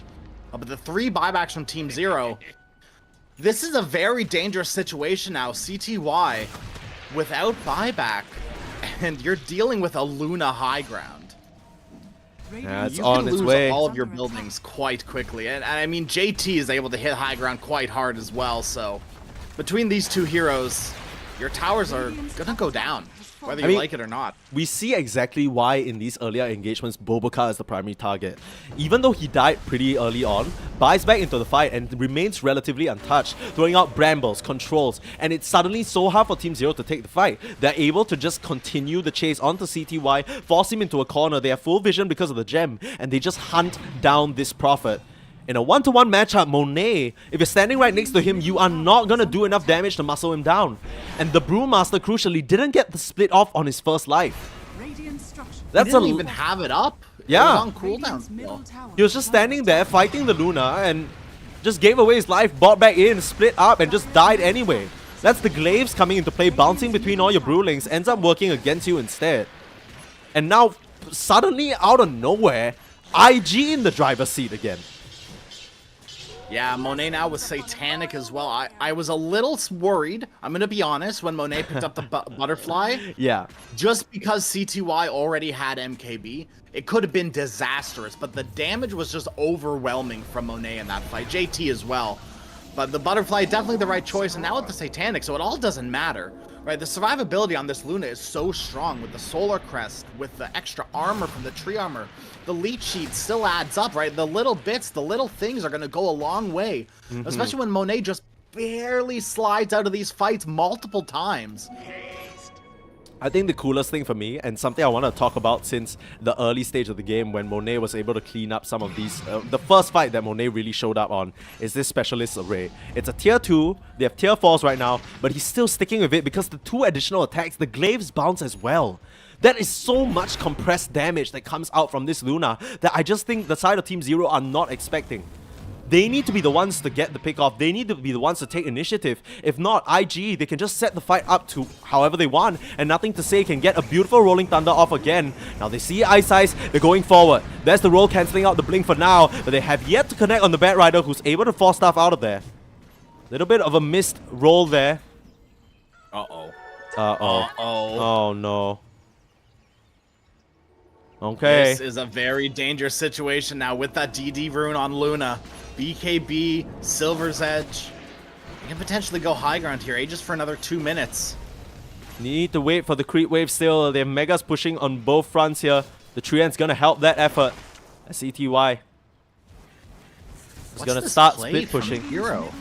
Speaker 3: But the 3 buybacks from Team Zero. This is a very dangerous situation now. CTY without buyback, and you're dealing with a Luna high ground.
Speaker 2: Yeah, it's
Speaker 3: you
Speaker 2: on
Speaker 3: can
Speaker 2: its
Speaker 3: lose
Speaker 2: way.
Speaker 3: all of your buildings quite quickly, and I mean JT is able to hit high ground quite hard as well. So between these two heroes, your towers are gonna go down, whether you like it or not.
Speaker 2: We see exactly why in these earlier engagements Boboka is the primary target. Even though he died pretty early on, buys back into the fight and remains relatively untouched, throwing out brambles, controls, and it's suddenly so hard for Team Zero to take the fight. They're able to just continue the chase onto CTY, force him into a corner. They have full vision because of the gem, and they just hunt down this Prophet. In a 1-to-1 matchup, Monet, if you're standing right next to him, you are not gonna do enough damage to muscle him down. And the Brewmaster, crucially, didn't get the split off on his first life.
Speaker 3: He didn't even have it up.
Speaker 2: Yeah.
Speaker 3: It was on cooldown still.
Speaker 2: He was just standing there fighting the Luna and just gave away his life, bought back in, split up, and just died anyway. That's the glaives coming into play, bouncing between all your Brewlings, ends up working against you instead. And now, suddenly, out of nowhere, IG in the driver's seat again.
Speaker 3: Yeah, Monet now was Satanic as well. I was a little worried, I'm going to be honest, when Monet picked up the butterfly.
Speaker 2: Yeah.
Speaker 3: Just because CTY already had MKB, it could have been disastrous, but the damage was just overwhelming from Monet in that fight. JT as well. But the Butterfly, definitely the right choice, and now with the Satanic, so it all doesn't matter, right? The survivability on this Luna is so strong with the Solar Crest, with the extra armor from the Tree Armor. The Leech Sheet still adds up, right? The little bits, the little things are going to go a long way, especially when Monet just barely slides out of these fights multiple times.
Speaker 2: I think the coolest thing for me, and something I want to talk about since the early stage of the game when Monet was able to clean up some of these, the first fight that Monet really showed up on is this Specialist Array. It's a tier 2, they have tier 4s right now, but he's still sticking with it because the 2 additional attacks, the glaives bounce as well. That is so much compressed damage that comes out from this Luna that I just think the side of Team Zero are not expecting. They need to be the ones to get the pick off. They need to be the ones to take initiative. If not, IG, they can just set the fight up to however they want, and Nothing to Say can get a beautiful Rolling Thunder off again. Now they see Ice Ice, they're going forward. There's the roll cancelling out the blink for now, but they have yet to connect on the Bat Rider, who's able to force stuff out of there. Little bit of a missed roll there.
Speaker 3: Uh-oh.
Speaker 2: Uh-oh. Oh no. Okay.
Speaker 3: This is a very dangerous situation now with that DD rune on Luna. BKB, Silver's Edge. You can potentially go high ground here, Aegis for another 2 minutes.
Speaker 2: Need to wait for the creep wave still. They have Megas pushing on both fronts here. The Treant's gonna help that effort. CTY is gonna start split pushing.
Speaker 3: Hero.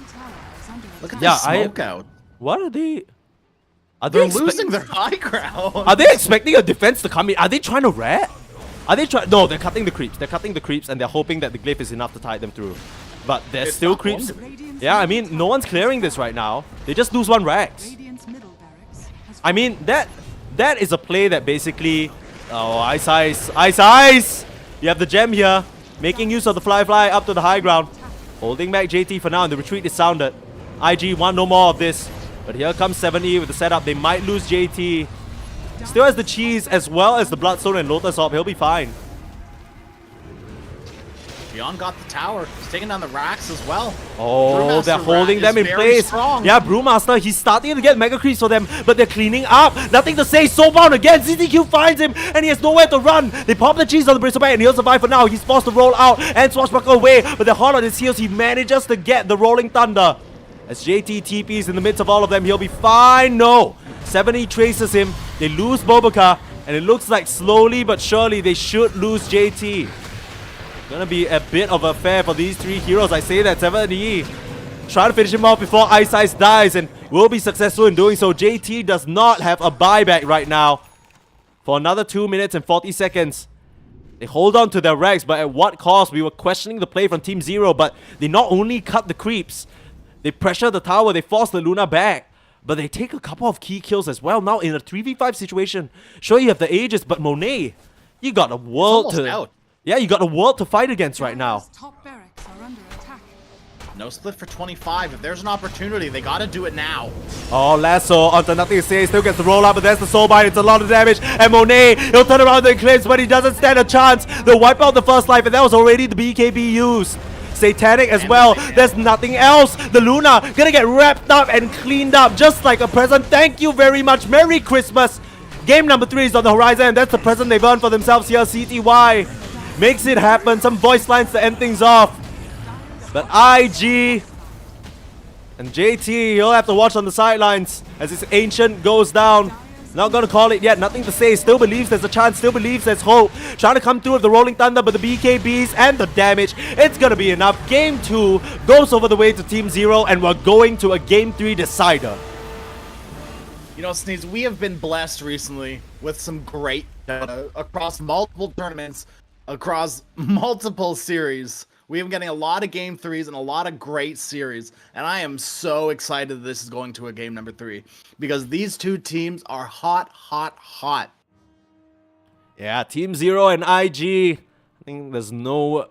Speaker 3: Look at
Speaker 2: Yeah,
Speaker 3: the smoke out.
Speaker 2: What are they? Are
Speaker 3: They're
Speaker 2: they
Speaker 3: losing their high ground.
Speaker 2: Are they expecting a defense to come in? Are they trying to rat? Are they trying? No, they're cutting the creeps. They're cutting the creeps, and they're hoping that the glyph is enough to tide them through. But there's still creeps. Yeah, I mean, no one's clearing this right now. They just lose 1 Rax. I mean, that is a play that basically... Oh, Ice Ice. Ice Ice! You have the gem here. Making use of the fly up to the high ground. Holding back JT for now, and the retreat is sounded. IG want no more of this. But here comes 70 with the setup. They might lose JT. Still has the cheese as well as the Bloodstone and Lotus Orb. He'll be fine.
Speaker 3: Beyond got the tower. He's taking down the racks as well.
Speaker 2: Oh,
Speaker 3: Brewmaster
Speaker 2: they're holding
Speaker 3: rack
Speaker 2: them
Speaker 3: is
Speaker 2: in
Speaker 3: very
Speaker 2: place.
Speaker 3: strong.
Speaker 2: Yeah, Brewmaster, he's starting to get Mega Creeps for them, but they're cleaning up. Nothing to Say. Soulbound again. CTQ finds him, and he has nowhere to run. They pop the cheese on the Bristleback, and he'll survive for now. He's forced to roll out and Swashbuckle away, but they're hard on his heels. He manages to get the Rolling Thunder. As JT TPs in the midst of all of them, he'll be fine. No. 70 traces him. They lose Boboka, and it looks like slowly but surely they should lose JT. Gonna be a bit of a affair for these 3 heroes. I say that 70 try to finish him off before Ice Ice dies, and will be successful in doing so. JT does not have a buyback right now for another 2 minutes and 40 seconds. They hold on to their rags, but at what cost? We were questioning the play from Team Zero, but they not only cut the creeps, they pressure the tower, they force the Luna back, but they take a couple of key kills as well. Now in a 3v5 situation, sure you have the Aegis, but Monet, you got a world to...
Speaker 3: out.
Speaker 2: Yeah, you got a world to fight against right now.
Speaker 5: Top barracks are under attack.
Speaker 3: No split for 25. If there's an opportunity, they gotta do it now.
Speaker 2: Oh, Lasso onto Nothing to Say, still gets the roll up, but there's the Soulbind. It's a lot of damage, and Monet, he'll turn around and claims, but he doesn't stand a chance. They'll wipe out the first life, and that was already the BKB used. Satanic as well. There's nothing else. The Luna gonna get wrapped up and cleaned up just like a present. Thank you very much. Merry Christmas. Game number 3 is on the horizon. That's the present they've earned for themselves here. CTY makes it happen. Some voice lines to end things off. But IG and JT, he'll have to watch on the sidelines as his Ancient goes down. Not gonna call it yet. Nothing to Say. Still believes there's a chance. Still believes there's hope. Trying to come through with the Rolling Thunder, but the BKBs and the damage, it's gonna be enough. Game 2 goes over the way to Team Zero, and we're going to a Game 3 decider.
Speaker 3: You know, Sneeze, we have been blessed recently with some great data across multiple tournaments, across multiple series. We have been getting a lot of game 3s and a lot of great series, and I am so excited that this is going to a game number 3 because these 2 teams are hot, hot, hot.
Speaker 2: Yeah, Team Zero and IG. I think there's no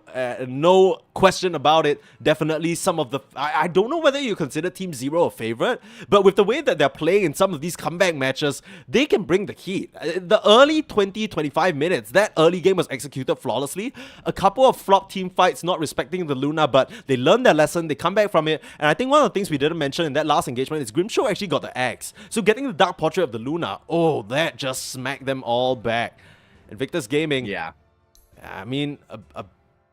Speaker 2: question about it. Definitely some of the... I don't know whether you consider Team Zero a favorite, but with the way that they're playing in some of these comeback matches, they can bring the heat. The early 20-25 minutes, that early game was executed flawlessly. A couple of flop team fights not respecting the Luna, but they learned their lesson, they come back from it, and I think one of the things we didn't mention in that last engagement is Grimshaw actually got the axe. So getting the Dark Portrait of the Luna, oh, that just smacked them all back. Invictus Gaming...
Speaker 3: Yeah.
Speaker 2: I mean,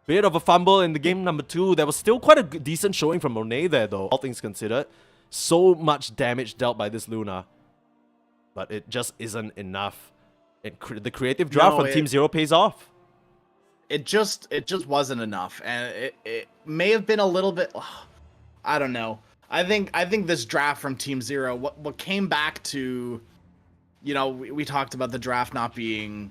Speaker 2: Bit of a fumble in the game number 2. There was still quite a decent showing from Monet there, though, all things considered. So much damage dealt by this Luna. But it just isn't enough. The creative draft from Team Zero pays off.
Speaker 3: It just wasn't enough. And it may have been a little bit... I don't know. I think this draft from Team Zero, what came back to... You know, we talked about the draft not being...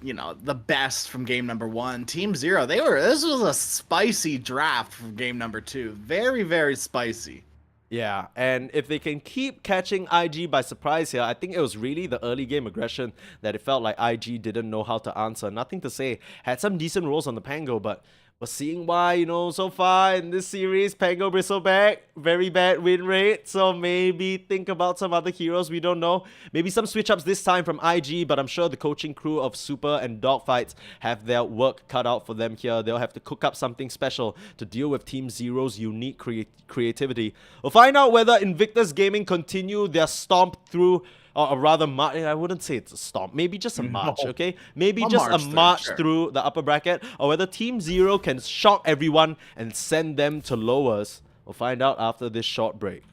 Speaker 3: you know, the best from game number 1. Team Zero, this was a spicy draft from game number 2. Very, very spicy.
Speaker 2: Yeah, and if they can keep catching IG by surprise here, I think it was really the early game aggression that it felt like IG didn't know how to answer. Nothing to say. Had some decent rolls on the Pango, but we're seeing why, you know, so far in this series, Pango Bristleback, very bad win rate. So maybe think about some other heroes, we don't know. Maybe some switch-ups this time from IG, but I'm sure the coaching crew of Super and Dogfights have their work cut out for them here. They'll have to cook up something special to deal with Team Zero's unique creativity. We'll find out whether Invictus Gaming continue their stomp through... or rather, I wouldn't say it's a stomp. Maybe just a march, okay? Maybe just a march through the upper bracket. Or whether Team Zero can shock everyone and send them to lowers. We'll find out after this short break.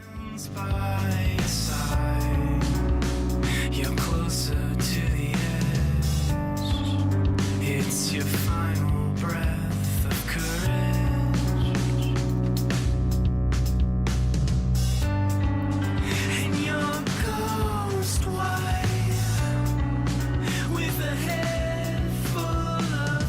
Speaker 1: Hands by your side, you're closer to the edge. It's your final breath of courage. And you're ghost white with a head full of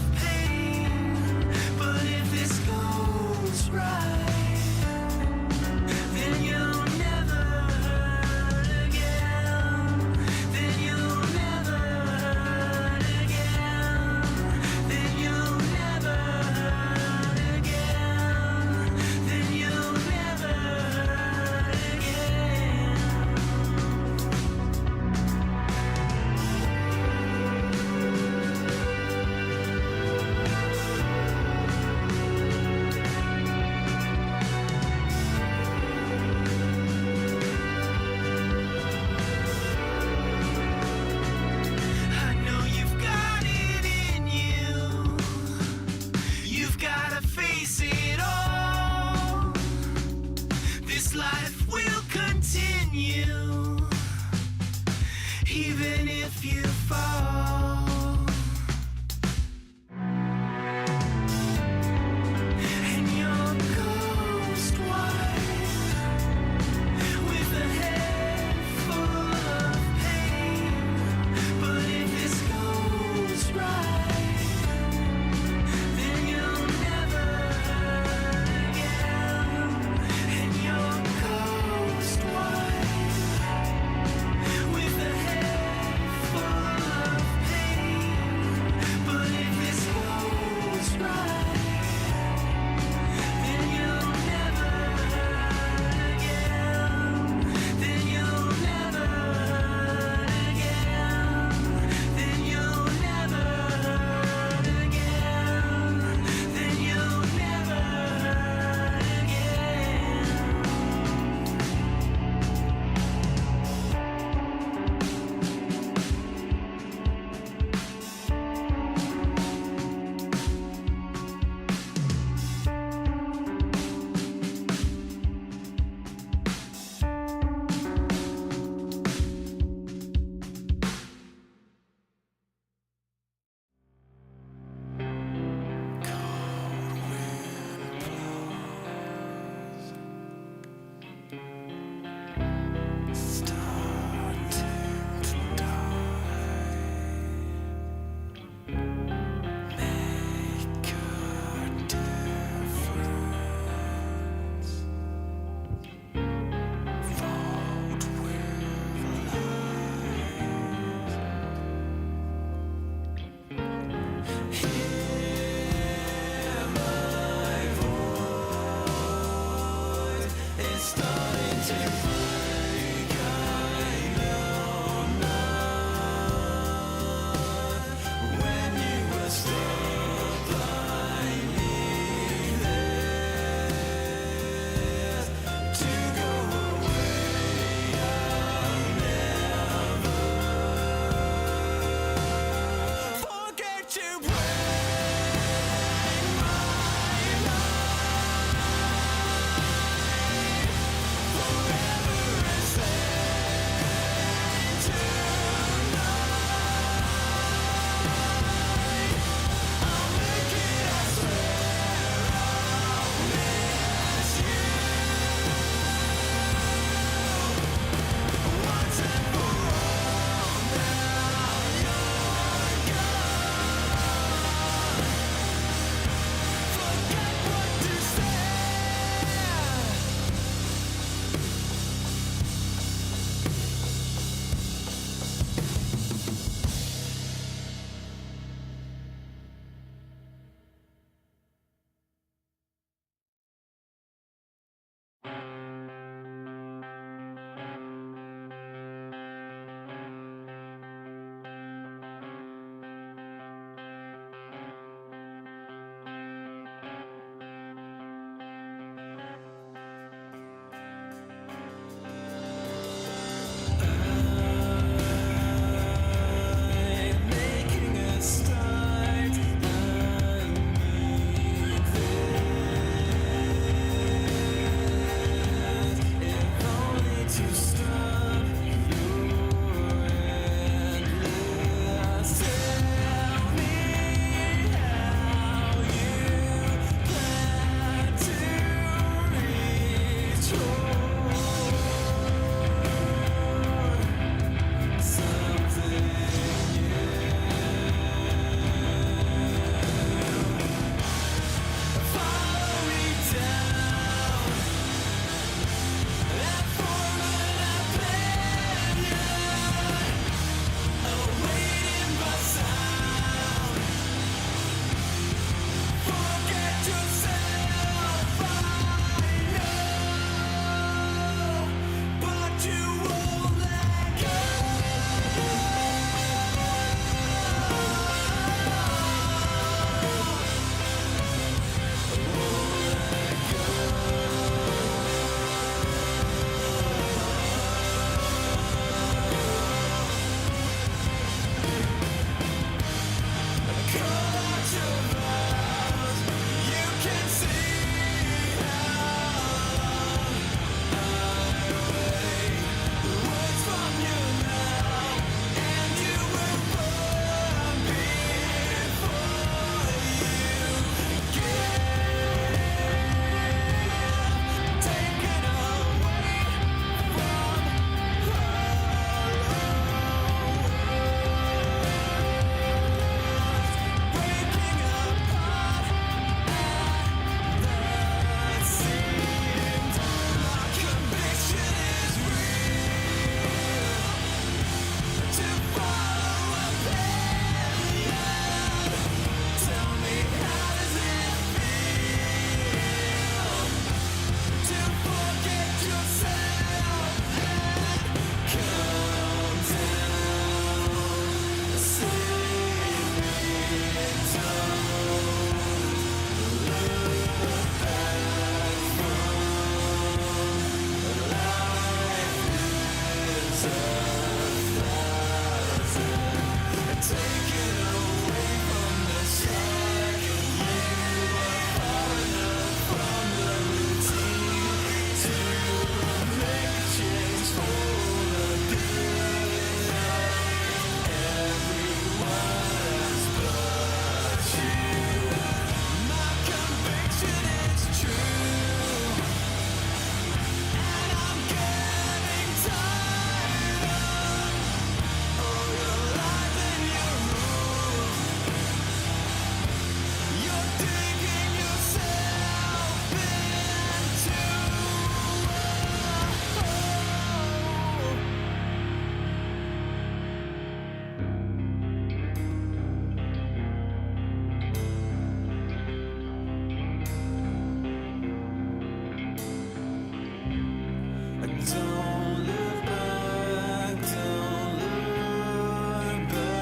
Speaker 8: Don't look back, don't look back.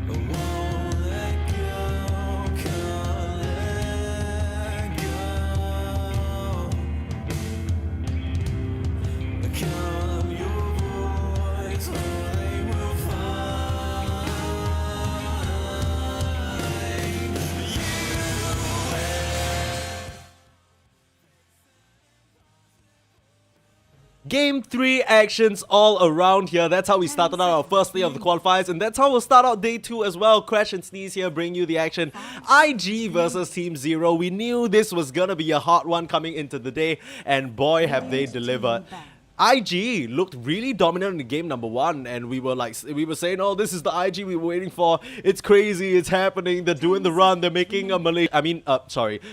Speaker 8: I won't let go, can't let go. Calm your voice, or they will find you.
Speaker 2: Game 3 actions all around here. That's how we started out our first day of the qualifiers, and that's how we'll start out day 2 as well. Crash and Sneeze here bring you the action. IG versus Team Zero. We knew this was gonna be a hot one coming into the day, and boy have they delivered. IG looked really dominant in game number 1, and we were saying, oh, this is the IG we were waiting for. It's crazy, it's happening. They're doing the run. They're making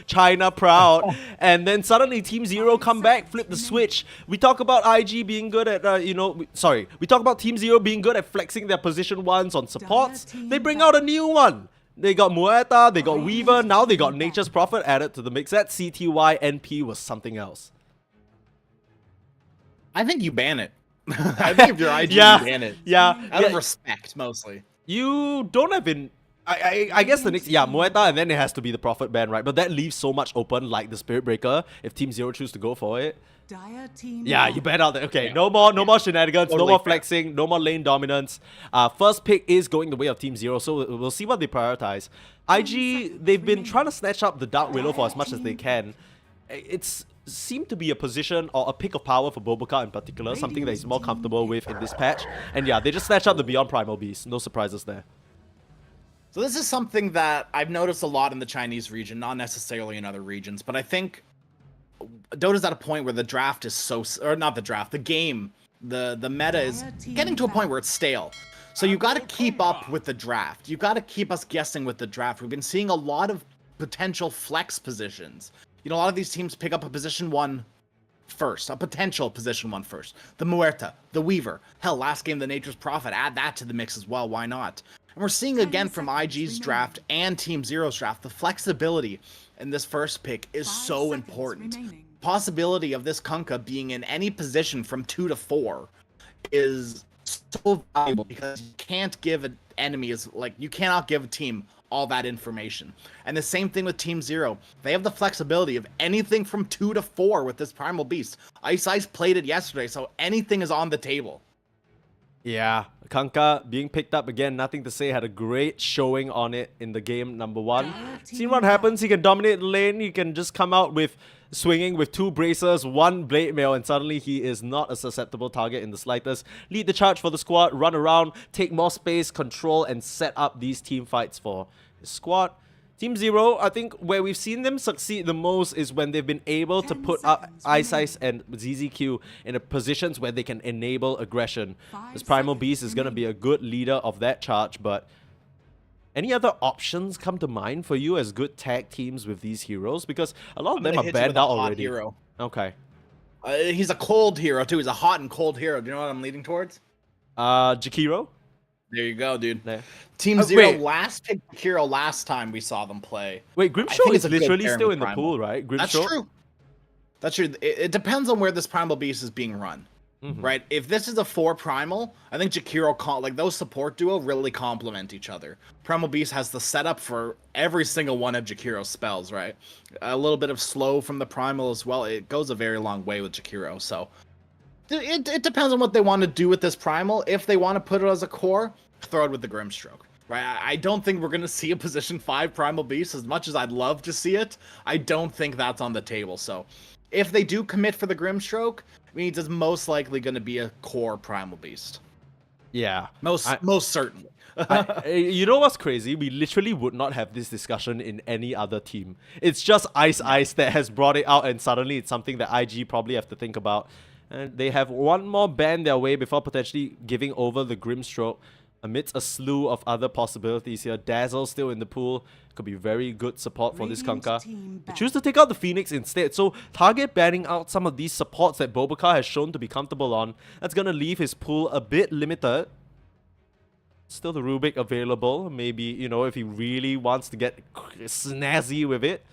Speaker 2: China proud. And then suddenly Team Zero come back, flip the switch. We talk about IG being good at we talk about Team Zero being good at flexing their position ones on supports. They bring out a new one. They got Muerta, they got Weaver, now they got Nature's Prophet added to the mix. That CTY NP was something else.
Speaker 3: I think you ban it. I think if you're IG, you ban it.
Speaker 2: Yeah.
Speaker 3: Out of respect, mostly.
Speaker 2: You don't have been... I guess the next... Yeah, Muerta, and then it has to be the Prophet ban, right? But that leaves so much open, like the Spirit Breaker, if Team Zero choose to go for it. Yeah, you ban out there. Okay, yeah. No more shenanigans, totally no more flexing, no more lane dominance. First pick is going the way of Team Zero, so we'll see what they prioritize. IG, they've been trying to snatch up the Dark Willow for as much as they can. It's seemed to be a position or a pick of power for Boboka in particular, something that he's more comfortable with in this patch. And yeah, they just snatch up the Beyond Primal Beast. No surprises there.
Speaker 3: So this is something that I've noticed a lot in the Chinese region, not necessarily in other regions, but I think Dota's at a point where the draft is so... Or not the draft, the game, the meta is getting to a point where it's stale. So you got to keep up with the draft. You got to keep us guessing with the draft. We've been seeing a lot of potential flex positions. You know, a lot of these teams pick up a position 1 first, a potential position 1 first. The Muerta, the Weaver, hell, last game the Nature's Prophet, add that to the mix as well, why not? And we're seeing again from IG's draft and Team Zero's draft, the flexibility in this first pick is so important. Possibility of this Kunkka being in any position from 2 to 4 is so valuable because you can't give an enemy, you cannot give a team all that information. And the same thing with Team Zero. They have the flexibility of anything from 2 to 4 with this Primal Beast. Ice played it yesterday, so anything is on the table.
Speaker 2: Yeah, Kunkka being picked up again, nothing to say, had a great showing on it in the game number 1. Seen what happens, he can dominate the lane, he can just come out with swinging with 2 bracers, 1 blade mail, and suddenly he is not a susceptible target in the slightest. Lead the charge for the squad, run around, take more space, control, and set up these team fights for his squad. Team Zero, I think where we've seen them succeed the most is when they've been able to put up Ice and ZZQ in positions where they can enable aggression. This Primal Beast is going to be a good leader of that charge, but any other options come to mind for you as good tag teams with these heroes? Because a lot of them are banned out already.
Speaker 3: Hero.
Speaker 2: Okay.
Speaker 3: He's a cold hero too. He's a hot and cold hero. Do you know what I'm leading towards?
Speaker 2: Jakiro?
Speaker 3: There you go, dude.
Speaker 2: There.
Speaker 3: Team Zero last picked Jakiro last time we saw them play.
Speaker 2: Wait, Grimshaw is literally still in the pool, right? Grimshaw?
Speaker 3: That's true. That's true. It depends on where this Primal Beast is being run. Right? If this is a 4 Primal, I think Jakiro, those support duo really complement each other. Primal Beast has the setup for every single one of Jakiro's spells, right? A little bit of slow from the Primal as well. It goes a very long way with Jakiro, so... It depends on what they want to do with this Primal. If they want to put it as a core, throw it with the Grimstroke. Right? I don't think we're going to see a position 5 Primal Beast as much as I'd love to see it. I don't think that's on the table, so... If they do commit for the Grimstroke, it means it's most likely going to be a core Primal Beast.
Speaker 2: Yeah.
Speaker 3: Most certainly.
Speaker 2: You know what's crazy? We literally would not have this discussion in any other team. It's just Ice that has brought it out, and suddenly it's something that IG probably have to think about. And they have one more ban their way before potentially giving over the Grimstroke amidst a slew of other possibilities here. Dazzle still in the pool. Could be very good support for this Kunkka. They choose to take out the Phoenix instead. So target banning out some of these supports that Boboka has shown to be comfortable on. That's going to leave his pool a bit limited. Still the Rubik available. Maybe, you know, if he really wants to get snazzy with it.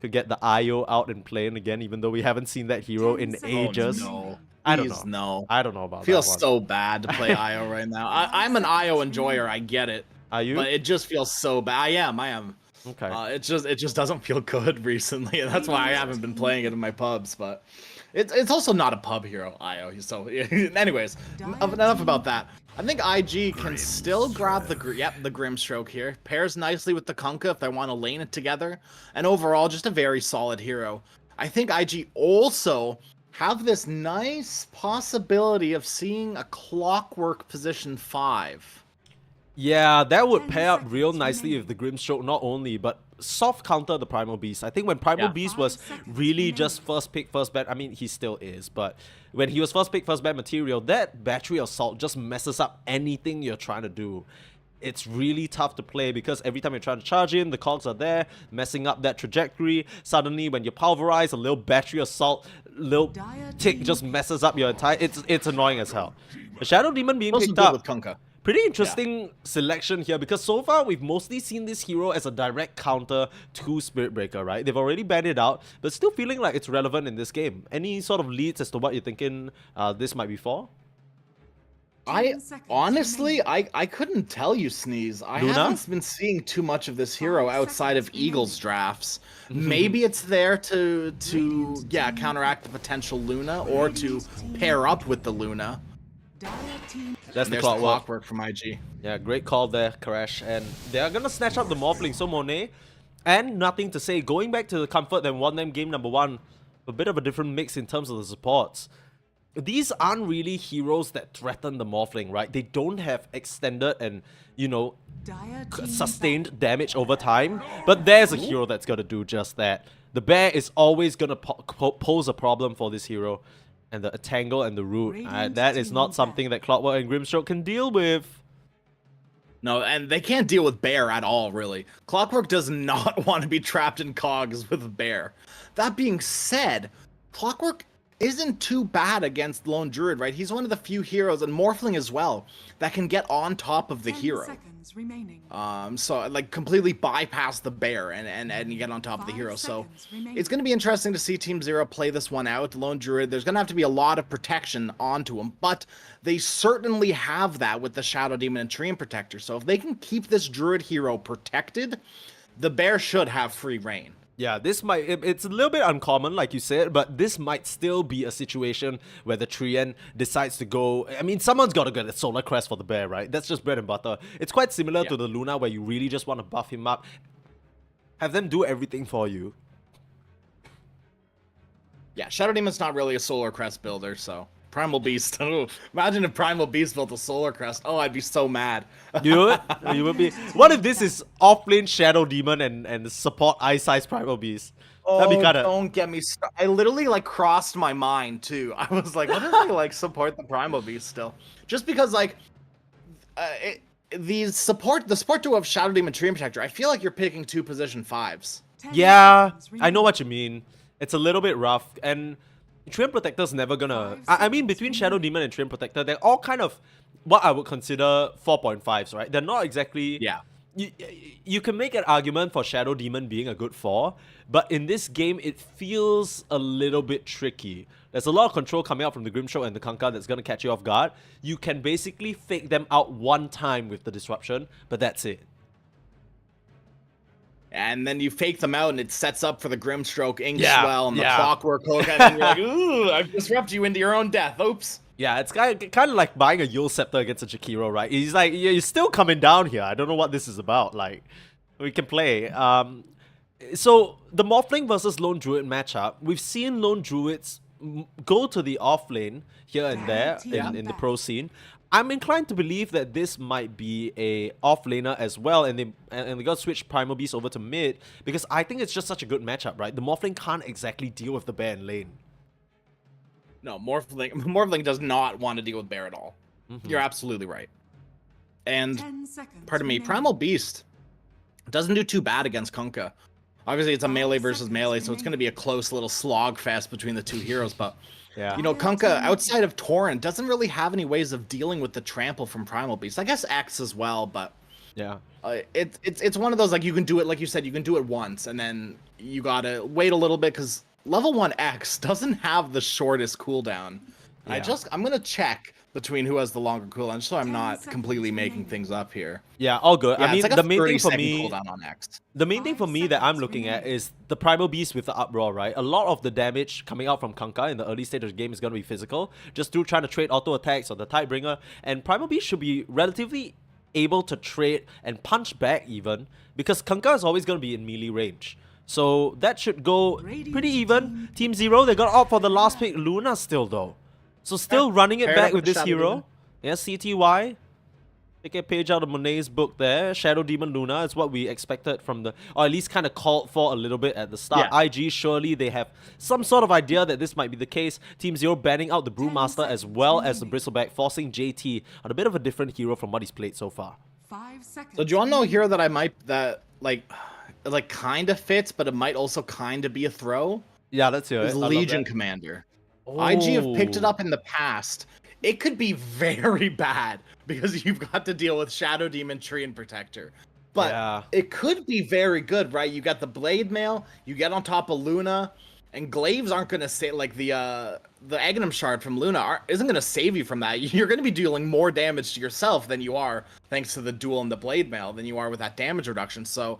Speaker 2: could get the IO out and playing again, even though we haven't seen that hero in ages.
Speaker 3: No.
Speaker 2: I don't
Speaker 3: Please,
Speaker 2: know.
Speaker 3: no.
Speaker 2: I don't know about
Speaker 3: Feels
Speaker 2: that one.
Speaker 3: so bad to play IO right now. I'm an IO enjoyer, I get it.
Speaker 2: Are you?
Speaker 3: But it just feels so bad. I am.
Speaker 2: Okay.
Speaker 3: It just doesn't feel good recently, and that's why I haven't been playing it in my pubs. But it's also not a pub hero, IO. So, anyways, enough about that. I think IG can still grab the Grimstroke here. Pairs nicely with the Kunkka if they want to lane it together, and overall just a very solid hero. I think IG also have this nice possibility of seeing a Clockwork position 5.
Speaker 2: Yeah, that would pair up real nicely with the Grimstroke not only, but soft counter the Primal Beast. I think when Primal Beast was really just first pick, first bat, I mean, he still is, but when he was first pick, first bat material, that Battery Assault just messes up anything you're trying to do. It's really tough to play because every time you're trying to charge in, the cogs are there, messing up that trajectory. Suddenly, when you pulverize, a little Battery Assault, little tick just messes up your entire... It's annoying as hell. The Shadow Demon being picked up...
Speaker 3: with Kunkka.
Speaker 2: Pretty interesting selection here because so far we've mostly seen this hero as a direct counter to Spirit Breaker, right? They've already banned it out, but still feeling like it's relevant in this game. Any sort of leads as to what you're thinking this might be for?
Speaker 3: Honestly, I couldn't tell you, Sneeze. I haven't been seeing too much of this hero outside of Eagles drafts. Maybe it's there to counteract the potential Luna or to pair up with the Luna.
Speaker 2: That's the
Speaker 3: Clockwork from IG.
Speaker 2: Yeah, great call there, Crash. And they're gonna snatch up the Morphling, so Monet. And nothing to say. Going back to the comfort and won them game number 1, a bit of a different mix in terms of the supports. These aren't really heroes that threaten the Morphling, right? They don't have extended and, you know, sustained damage over time. But there's a hero that's gonna do just that. The bear is always gonna pose a problem for this hero. And the Tangle and the Root, that is not something that Clockwork and Grimstroke can deal with.
Speaker 3: No, and they can't deal with Bear at all, really. Clockwork does not want to be trapped in cogs with Bear. That being said, Clockwork isn't too bad against Lone Druid, right? He's one of the few heroes, and Morphling as well, that can get on top of the hero. So like completely bypass the bear and you get on top of the hero. So it's going to be interesting to see Team Zero play this one out. Lone Druid, there's going to have to be a lot of protection onto him, but they certainly have that with the Shadow Demon and Treant Protector. So if they can keep this Druid hero protected, the bear should have free reign.
Speaker 2: Yeah, this might... It's a little bit uncommon, like you said, but this might still be a situation where the Treant decides to go... I mean, someone's got to get a Solar Crest for the bear, right? That's just bread and butter. It's quite similar to the Luna, where you really just want to buff him up. Have them do everything for you.
Speaker 3: Yeah, Shadow Demon's not really a Solar Crest builder, so... Primal Beast. Ooh, imagine if Primal Beast built a Solar Crest. Oh, I'd be so mad.
Speaker 2: You would? You would be. What if this is offlane Shadow Demon and support Ice Size Primal Beast? That'd be kinda...
Speaker 3: don't get me started. I literally like crossed my mind too. I was like, what if they like support the Primal Beast still? Just because like the support duo of Shadow Demon Treant Protector, I feel like you're picking 2 position 5s.
Speaker 2: Yeah, I know what you mean. It's a little bit rough, and Treant Protector's never gonna... I mean, between Shadow Demon and Treant Protector, they're all kind of what I would consider 4.5s, right? They're not exactly...
Speaker 3: Yeah.
Speaker 2: You can make an argument for Shadow Demon being a good 4, but in this game, it feels a little bit tricky. There's a lot of control coming out from the Grimstroke and the Kunkka that's gonna catch you off guard. You can basically fake them out one time with the Disruption, but that's it.
Speaker 3: And then you fake them out, and it sets up for the Grimstroke, Inkswell, and the Clockwork Hook, and then you're like, ooh, I've disrupted you into your own death. Oops.
Speaker 2: Yeah, it's kind of like buying a Yule Scepter against a Jakiro, right? He's like, you're still coming down here. I don't know what this is about. Like, we can play. So, the Morphling versus Lone Druid matchup, we've seen Lone Druids go to the offlane here and there in the pro scene. I'm inclined to believe that this might be a offlaner as well, and they got to switch Primal Beast over to mid, because I think it's just such a good matchup, right? The Morphling can't exactly deal with the bear in lane.
Speaker 3: No, Morphling does not want to deal with bear at all. You're absolutely right. And, pardon me, Primal Beast doesn't do too bad against Kunkka. Obviously, it's a melee versus melee, so it's going to be a close little slog fest between the two heroes, but...
Speaker 2: Yeah.
Speaker 3: You know, Kunkka, outside of Torrent, doesn't really have any ways of dealing with the trample from Primal Beast. I guess X as well, but
Speaker 2: Yeah.
Speaker 3: It's one of those, like, you can do it, like you said, you can do it once, and then you gotta wait a little bit, because level 1X doesn't have the shortest cooldown.
Speaker 2: Yeah.
Speaker 3: I'm gonna check between who has the longer cooldown, so I'm
Speaker 5: 10
Speaker 3: not
Speaker 5: seconds
Speaker 3: completely making
Speaker 5: remaining.
Speaker 3: things up here.
Speaker 2: Yeah, all good.
Speaker 3: Yeah,
Speaker 2: I mean,
Speaker 3: it's like a
Speaker 2: the main thing for
Speaker 3: 30-second
Speaker 2: me,
Speaker 3: cooldown on X.
Speaker 2: the main thing for
Speaker 5: 5
Speaker 2: me that I'm
Speaker 5: seconds
Speaker 2: looking at
Speaker 5: remaining.
Speaker 2: is the Primal Beast with the Uproar, right? A lot of the damage coming out from Kanka in the early stage of the game is going to be physical, just through trying to trade auto attacks or the Tidebringer, and Primal Beast should be relatively able to trade and punch back even, because Kanka is always going to be in melee range. So that should go pretty even. Team Zero, they got opt for the last pick, Luna still though. So still running it
Speaker 3: Paired
Speaker 2: back
Speaker 3: up
Speaker 2: with
Speaker 3: with
Speaker 2: this
Speaker 3: Shadow
Speaker 2: hero.
Speaker 3: Demon.
Speaker 2: Yeah, CTY. Take a page out of Monet's book there. Shadow Demon Luna is what we expected from the, or at least kind of called for a little bit at the start.
Speaker 3: Yeah.
Speaker 2: IG, surely they have some sort of idea that this might be the case. Team Zero banning out the Brewmaster as well as the Bristleback, forcing JT on a bit of a different hero from what he's played so far.
Speaker 5: 5 seconds.
Speaker 3: So do you want to know a hero that like kind of fits, but it might also kind of be a throw?
Speaker 2: Yeah, let's hear it.
Speaker 3: Is
Speaker 2: I love
Speaker 3: Legion
Speaker 2: that.
Speaker 3: Commander. IG have picked it
Speaker 2: Oh.
Speaker 3: up in the past. It could be very bad because you've got to deal with Shadow Demon, Tree, and Protector. But
Speaker 2: Yeah.
Speaker 3: it could be very good, right? You got the Blade Mail, you get on top of Luna, and Glaives aren't going to say, like, the Aghanim Shard from Luna isn't going to save you from that. You're going to be dealing more damage to yourself than you are, thanks to the Duel and the Blade Mail, than you are with that damage reduction. So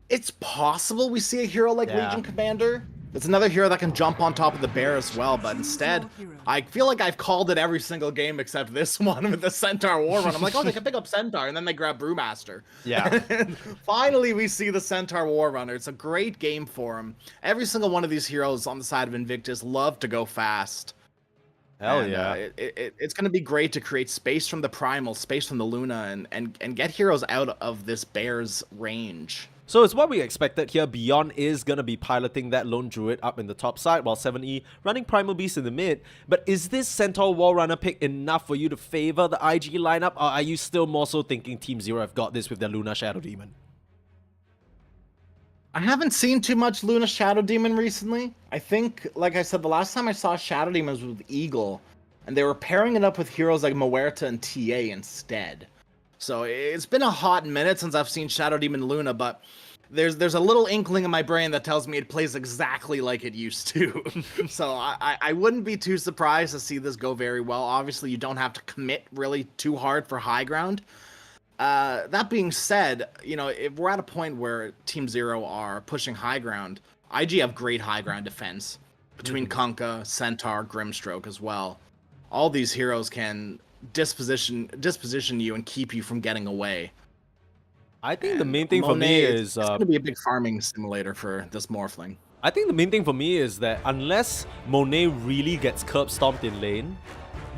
Speaker 3: it's possible we see a hero like
Speaker 2: Yeah.
Speaker 3: Legion Commander. It's another hero that can jump on top of the bear as well, but instead, I feel like I've called it every single game except this one with the Centaur War Run. I'm like, oh, they can pick up Centaur, and then they grab Brewmaster.
Speaker 2: Yeah.
Speaker 3: And finally, we see the Centaur War Runner. It's a great game for him. Every single one of these heroes on the side of Invictus love to go fast.
Speaker 2: Hell
Speaker 3: And,
Speaker 2: yeah.
Speaker 3: it's going to be great to create space from the Primal, space from the Luna, and get heroes out of this bear's range.
Speaker 2: So it's what we expected here. Beyond is going to be piloting that Lone Druid up in the top side, while 7E running Primal Beast in the mid. But is this Centaur Wall Runner pick enough for you to favor the IG lineup, or are you still more so thinking Team Zero have got this with their Luna Shadow Demon?
Speaker 3: I haven't seen too much Luna Shadow Demon recently. I think, like I said, the last time I saw Shadow Demon was with Eagle, and they were pairing it up with heroes like Muerta and TA instead. So it's been a hot minute since I've seen Shadow Demon Luna, but there's a little inkling in my brain that tells me it plays exactly like it used to. So I wouldn't be too surprised to see this go very well. Obviously, you don't have to commit really too hard for high ground. That being said, you know, if we're at a point where Team Zero are pushing high ground, IG have great high ground defense between Kunkka, Centaur, Grimstroke as well. All these heroes can disposition you and keep you from getting away.
Speaker 2: I think the main thing for me is...
Speaker 3: it's going to be a big farming simulator for this Morphling.
Speaker 2: I think the main thing for me is that unless Monet really gets curb stomped in lane,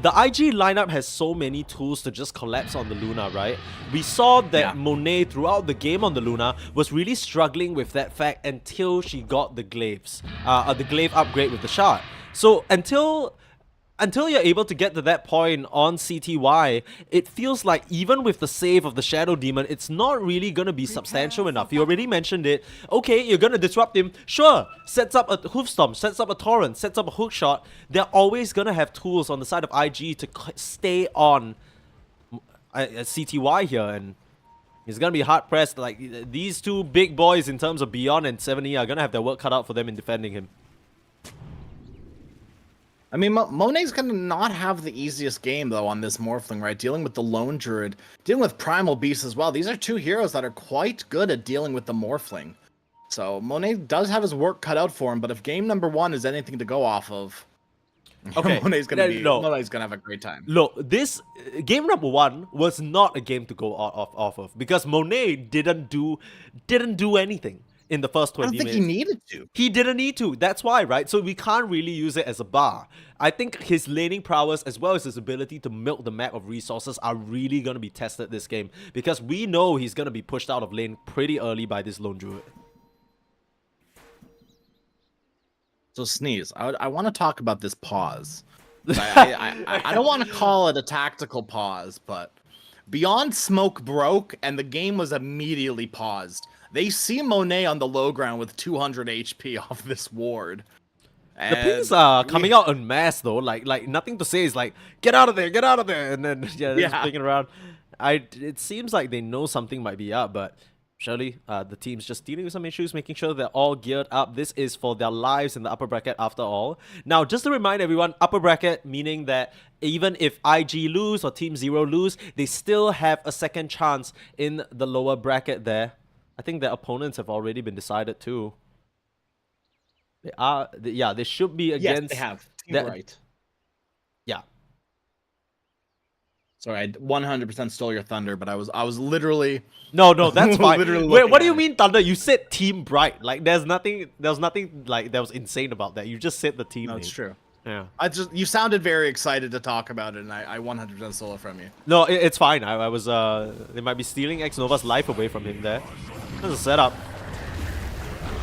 Speaker 2: the IG lineup has so many tools to just collapse on the Luna, right? We saw that Monet throughout the game on the Luna was really struggling with that fact until she got the Glaives, the Glaive upgrade with the shard. So until you're able to get to that point on CTY, it feels like even with the save of the Shadow Demon, it's not really going to be substantial enough. You already mentioned it. Okay, you're going to disrupt him. Sure, sets up a Hoofstomp, sets up a Torrent, sets up a Hookshot. They're always going to have tools on the side of IG to stay on CTY here, and it's going to be hard-pressed. Like, these two big boys in terms of Beyond and 7E are going to have their work cut out for them in defending him.
Speaker 3: I mean, Monet's going to not have the easiest game, though, on this Morphling, right? Dealing with the Lone Druid, dealing with Primal Beast as well. These are two heroes that are quite good at dealing with the Morphling. So Monet does have his work cut out for him, but if game number one is anything to go off of,
Speaker 2: okay,
Speaker 3: Monet's going to have a great time.
Speaker 2: Look, this game number one was not a game to go off of because Monet didn't do anything in the first 20 minutes.
Speaker 3: I don't think he needed to.
Speaker 2: He didn't need to. That's why, right? So we can't really use it as a bar. I think his laning prowess as well as his ability to milk the map of resources are really going to be tested this game because we know he's going to be pushed out of lane pretty early by this Lone Druid.
Speaker 3: So Sneeze, I want to talk about this pause. I don't want to call it a tactical pause, but Beyond Smoke broke and the game was immediately paused. They see Monet on the low ground with 200 HP off this ward.
Speaker 2: The pings are coming out en masse though, like nothing to say is like, get out of there, and then just picking around. It seems like they know something might be up, but surely the team's just dealing with some issues, making sure they're all geared up. This is for their lives in the upper bracket after all. Now, just to remind everyone, upper bracket meaning that even if IG lose or Team Zero lose, they still have a second chance in the lower bracket there. I think their opponents have already been decided too. They should be against...
Speaker 3: Yes, they have. Team Right.
Speaker 2: Yeah.
Speaker 3: Sorry, I 100% stole your thunder, but I was literally...
Speaker 2: No, that's fine.
Speaker 3: literally
Speaker 2: Wait, what do you
Speaker 3: looking at
Speaker 2: mean Thunder? You said Team Bright. Like, there was nothing like that was insane about that. You just said the team name.
Speaker 3: It's true.
Speaker 2: Yeah.
Speaker 3: You sounded very excited to talk about it, and I 100% stole it from you.
Speaker 2: No, it's fine. I was they might be stealing X Nova's life away from him there. That's a setup.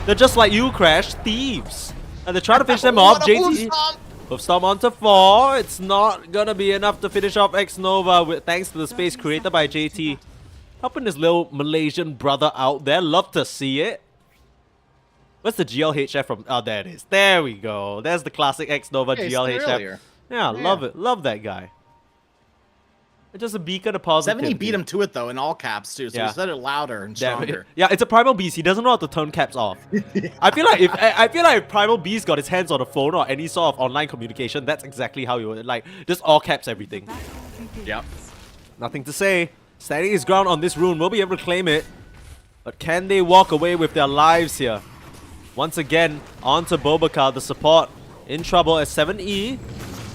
Speaker 2: They're just like you, Crash, thieves. And they're trying to finish them off. JT Hoofstomp onto 4. It's not gonna be enough to finish off X Nova thanks to the space created by JT. Helping his little Malaysian brother out there. Love to see it. What's the GLHF from? Oh, there it is. There we go. There's the classic X Nova GLHF. Yeah, love it. Love that guy. It's just a beacon of positivity.
Speaker 3: 70 beat him to it though, in all caps too. So he said it louder and stronger.
Speaker 2: Yeah, it's a Primal Beast. He doesn't know how to turn caps off. I feel like if Primal Beast got his hands on a phone or any sort of online communication, that's exactly how he would like just all caps everything.
Speaker 3: Yep.
Speaker 2: Nothing to say. Standing his ground on this rune, will be able to claim it. But can they walk away with their lives here? Once again, onto Bobakar, the support in trouble as 7E.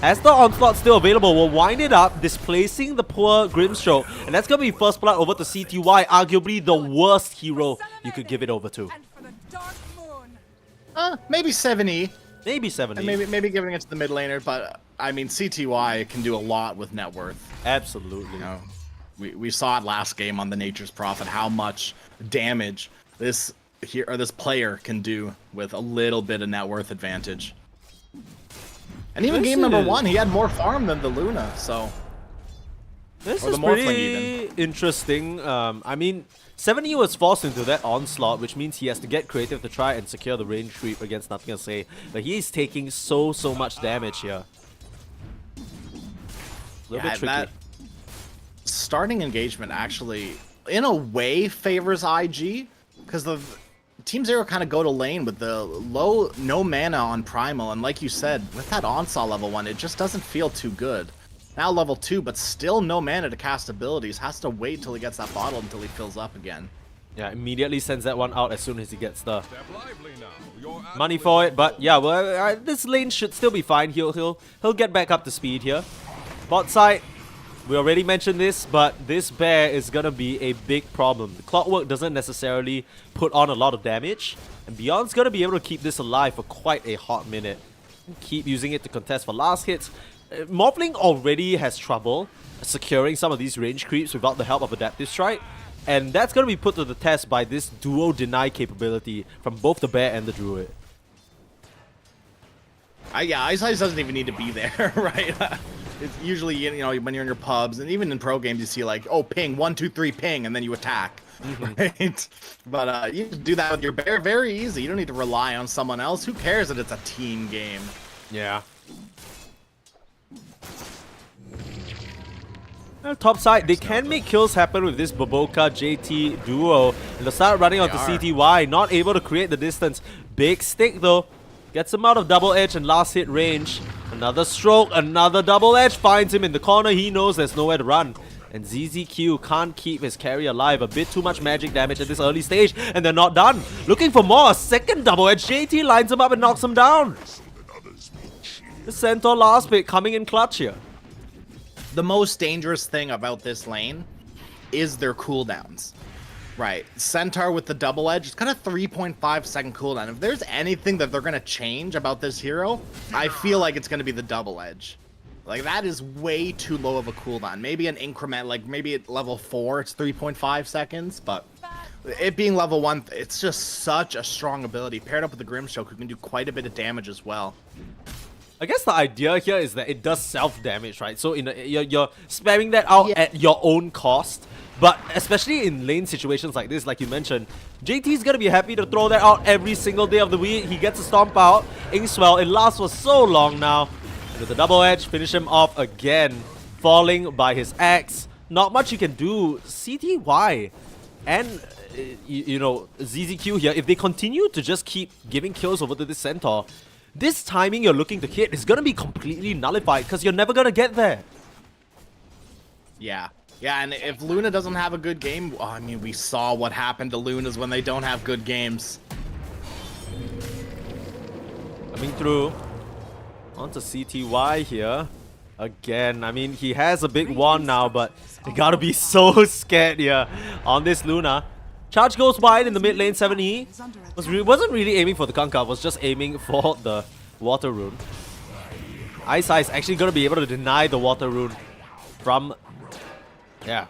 Speaker 2: As the onslaught still available, will wind it up, displacing the poor Grimstroke. And that's going to be first blood over to CTY, arguably the worst hero you could give it over to.
Speaker 3: Maybe 7E.
Speaker 2: Maybe 7E.
Speaker 3: And maybe giving it to the mid laner, but I mean, CTY can do a lot with net worth.
Speaker 2: Absolutely.
Speaker 3: You know, we saw it last game on the Nature's Prophet, how much damage this player can do with a little bit of net worth advantage. And even game number 1, he had more farm than the Luna, so...
Speaker 2: This is pretty interesting. I mean, 7E was forced into that onslaught, which means he has to get creative to try and secure the range creep against Nothing to Say. But he's taking so much damage here. A little bit tricky.
Speaker 3: That starting engagement actually, in a way, favors IG, because the Team Zero kind of go to lane with the no mana on Primal, and like you said, with that onslaught level 1, it just doesn't feel too good. Now level 2, but still no mana to cast abilities. Has to wait till he gets that bottle until he fills up again.
Speaker 2: Yeah, immediately sends that one out as soon as he gets the money for it. But yeah, well, this lane should still be fine. He'll get back up to speed here. Bot side, we already mentioned this, but this bear is gonna be a big problem. The Clockwork doesn't necessarily put on a lot of damage, and Beyond's gonna be able to keep this alive for quite a hot minute. Keep using it to contest for last hits. Morphling already has trouble securing some of these range creeps without the help of Adaptive Strike, and that's going to be put to the test by this duo deny capability from both the bear and the druid.
Speaker 3: Yeah, Ice Ice doesn't even need to be there, right? It's usually, you know, when you're in your pubs, and even in pro games, you see like, oh, ping, 1, 2, 3, ping, and then you attack, right? But you can do that with your bear very easy. You don't need to rely on someone else. Who cares that it's a team game?
Speaker 2: Yeah. Top side, they can make kills happen with this Boboka JT duo. And they'll start running onto CTY, not able to create the distance. Big stick though. Gets him out of double edge and last hit range. Another stroke, another double edge. Finds him in the corner. He knows there's nowhere to run. And ZZQ can't keep his carry alive. A bit too much magic damage at this early stage. And they're not done. Looking for more. A second double edge. JT lines him up and knocks him down. The Centaur last pick coming in clutch here.
Speaker 3: The most dangerous thing about this lane is their cooldowns. Right, Centaur with the double edge, it's got a 3.5 second cooldown. If there's anything that they're going to change about this hero, I feel like it's going to be the double edge. Like, that is way too low of a cooldown. Maybe an increment, like maybe at level 4, it's 3.5 seconds, but it being level 1, it's just such a strong ability. Paired up with the Grimstroke, who can do quite a bit of damage as well.
Speaker 2: I guess the idea here is that it does self-damage, right? So you're spamming that out at your own cost. But especially in lane situations like this, like you mentioned, JT's gonna be happy to throw that out every single day of the week. He gets a stomp out. Inkswell, it lasts for so long now. And with the double edge, finish him off again. Falling by his axe. not much you can do. CTY and, you know, ZZQ here, if they continue to just keep giving kills over to this Centaur, this timing you're looking to hit is going to be completely nullified because you're never going to get there.
Speaker 3: Yeah. Yeah, and if Luna doesn't have a good game, well, I mean, we saw what happened to Lunas when they don't have good games.
Speaker 2: Coming through onto CTY here. Again, I mean, he has a big wand now, but you gotta be so scared here on this Luna. Charge goes wide in the mid lane, 7E. Wasn't really aiming for the Kunkka, was just aiming for the Water Rune. Ice actually gonna be able to deny the Water Rune from... Yeah,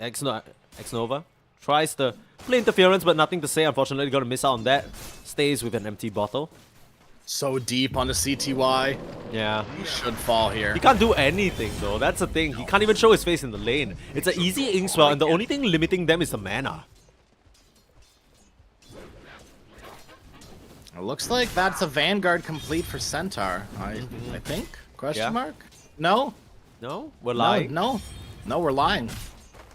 Speaker 2: X-Nova tries to play interference, but nothing to say. Unfortunately, gonna miss out on that. Stays with an empty bottle.
Speaker 3: So deep on the CTY.
Speaker 2: Yeah.
Speaker 3: He should fall here.
Speaker 2: He can't do anything though, that's the thing. He can't even show his face in the lane. It's an easy Inkswell, and the only thing limiting them is the mana.
Speaker 3: It looks like that's a Vanguard complete for Centaur. I think? Question mark? No?
Speaker 2: No? We're lying?
Speaker 3: No, we're lying.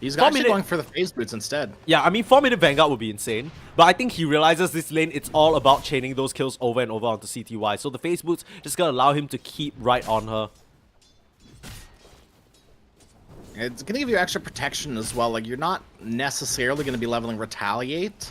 Speaker 3: He's actually going for the phase boots instead.
Speaker 2: Yeah, I mean, 4-minute Vanguard would be insane. But I think he realizes this lane, it's all about chaining those kills over and over onto CTY. So the phase boots just gonna allow him to keep right on her.
Speaker 3: It's gonna give you extra protection as well. Like, you're not necessarily gonna be leveling Retaliate.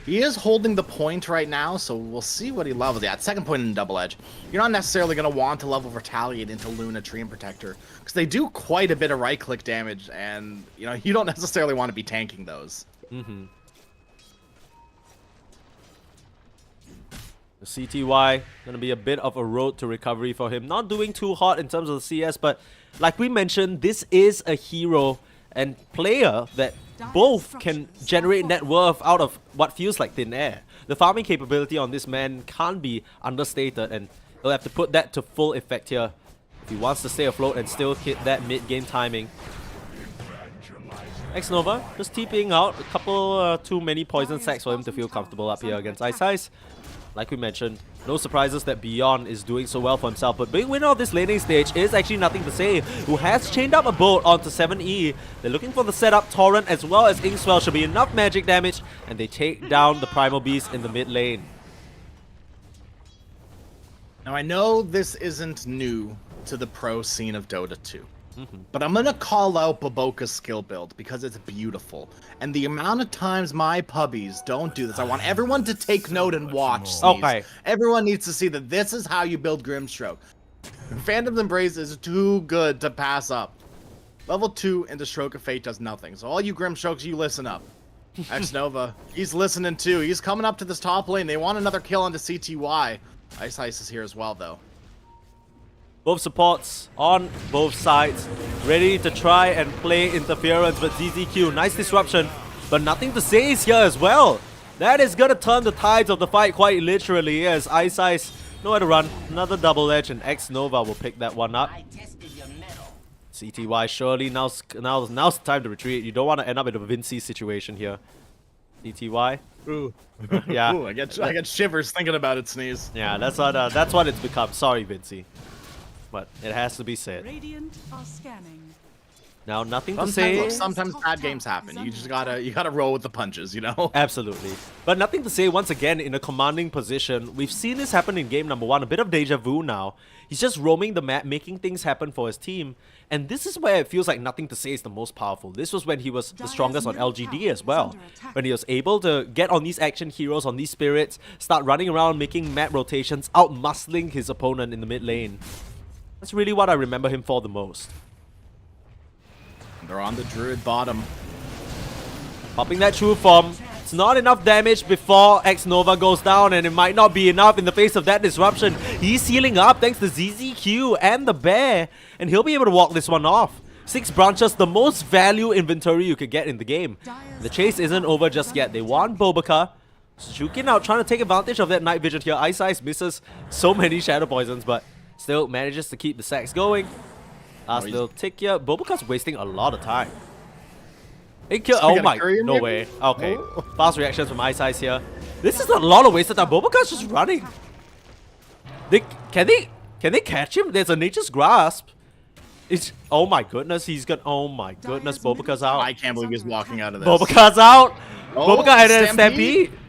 Speaker 3: He is holding the point right now, so we'll see what he levels. Yeah, second point in Double Edge. You're not necessarily going to want to level Retaliate into Luna, Tree, and Protector, because they do quite a bit of right-click damage, and, you know, you don't necessarily want to be tanking those.
Speaker 2: The CTY, going to be a bit of a road to recovery for him. Not doing too hot in terms of the CS, but like we mentioned, this is a hero and player that both can generate net worth out of what feels like thin air. The farming capability on this man can't be understated, and he'll have to put that to full effect here if he wants to stay afloat and still hit that mid-game timing. X-Nova just TPing out, a couple too many poison sacks for him to feel comfortable up here against Ice. Like we mentioned, no surprises that Beyond is doing so well for himself, but big winner of this laning stage is actually Nothing to Say, who has chained up a boat onto 7E. They're looking for the setup. Torrent as well as Inkswell should be enough magic damage, and they take down the Primal Beast in the mid lane.
Speaker 3: Now, I know this isn't new to the pro scene of Dota 2. But I'm going to call out Baboka's skill build because it's beautiful. And the amount of times my pubbies don't do this, I want everyone to take note and watch. Sneeze.
Speaker 2: Okay.
Speaker 3: Everyone needs to see that this is how you build Grimstroke. Phantom's Embrace is too good to pass up. Level 2 into Stroke of Fate does nothing. So all you Grimstrokes, you listen up. X-Nova, he's listening too. He's coming up to this top lane. They want another kill onto CTY. Ice is here as well, though.
Speaker 2: Both supports on both sides, ready to try and play interference, but ZZQ, nice disruption, but Nothing to Say is here as well. That is gonna turn the tides of the fight quite literally, as Ice nowhere to run. Another double edge, and X-Nova will pick that one up. CTY surely now's the time to retreat. You don't want to end up in a Vinci situation here. CTY.
Speaker 3: Ooh.
Speaker 2: Yeah.
Speaker 3: Ooh, I get shivers thinking about it, Sneeze.
Speaker 2: Yeah, that's what it's become. Sorry, Vinci. But it has to be said.
Speaker 5: Radiant are scanning.
Speaker 2: Now, Nothing to Say.
Speaker 3: Look, sometimes bad games happen. You just gotta roll with the punches, you know?
Speaker 2: Absolutely. But Nothing to Say, once again, in a commanding position. We've seen this happen in game number 1. A bit of deja vu now. He's just roaming the map, making things happen for his team. And this is where it feels like Nothing to Say is the most powerful. This was when he was the strongest on LGD as well. When he was able to get on these action heroes, on these spirits, start running around, making map rotations, out-muscling his opponent in the mid lane. That's really what I remember him for the most.
Speaker 3: They're on the Druid bottom.
Speaker 2: Popping that true form. It's not enough damage before X-Nova goes down, and it might not be enough in the face of that disruption. He's healing up thanks to ZZQ and the bear, and he'll be able to walk this one off. 6 branches, the most value inventory you could get in the game. The chase isn't over just yet. They want Bobaka. Jukin out, trying to take advantage of that night vision here. Ice misses so many shadow poisons, but still manages to keep the sacks going. Last little tick here. Bobaka's wasting a lot of time. Oh my, no way. Okay, fast reactions from Ice here. This is a lot of wasted time. Bobaka's just running. Can they catch him? There's a Nature's Grasp. It's oh my goodness, he's got oh my goodness, Bobaca's out.
Speaker 3: I can't believe he's walking out of this.
Speaker 2: Bobaca's out.
Speaker 3: Oh,
Speaker 2: Bobaca and then
Speaker 3: Stampede.
Speaker 2: Stampede.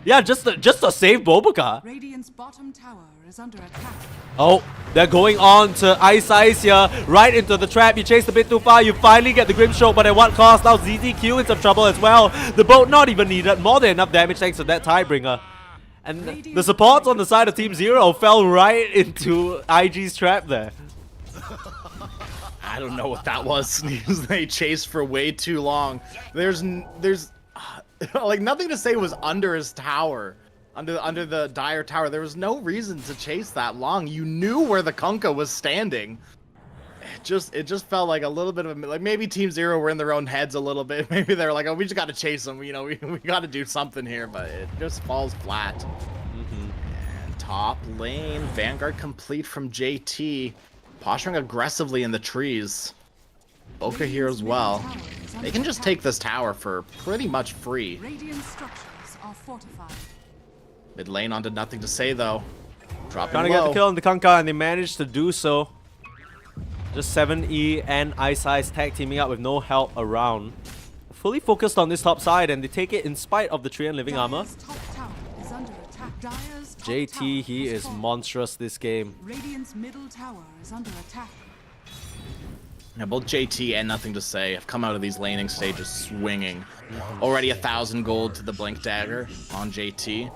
Speaker 2: Yeah, just to save Bobaca.
Speaker 5: Radiant's bottom tower is under attack.
Speaker 2: Oh, they're going on to Ice here, right into the trap. You chased a bit too far. You finally get the Grimstroke, but at what cost? Now ZZQ in some trouble as well. The boat not even needed. More than enough damage thanks to that Tidebringer. And the supports on the side of Team Zero fell right into IG's trap there.
Speaker 3: I don't know what that was. They chased for way too long. There's like nothing to say was under his tower. Under the Dire Tower. There was no reason to chase that long. You knew where the Kunkka was standing. It just felt like a little bit of a, like maybe Team Zero were in their own heads a little bit. Maybe they're like, oh, we just got to chase them. You know, we got to do something here, but it just falls flat. And top lane, Vanguard complete from JT. Posturing aggressively in the trees. Boca here as well. They can just take this tower for pretty much free.
Speaker 5: Radiant structures are fortified.
Speaker 3: Mid lane onto nothing to say though. Dropping
Speaker 2: Trying to
Speaker 3: low.
Speaker 2: get the kill on the Kunkka, and they managed to do so. Just 7E and Ice tag teaming up with no help around. Fully focused on this top side, and they take it in spite of the Treant Living Armor.
Speaker 5: Dire's top tower is under attack. Dire's top
Speaker 2: JT,
Speaker 5: tower
Speaker 2: he
Speaker 5: has
Speaker 2: is
Speaker 5: fallen.
Speaker 2: monstrous this game.
Speaker 5: Radiant's middle tower is under attack.
Speaker 3: Yeah, both JT and nothing to say have come out of these laning stages swinging. Already 1,000 gold to the Blink Dagger on JT.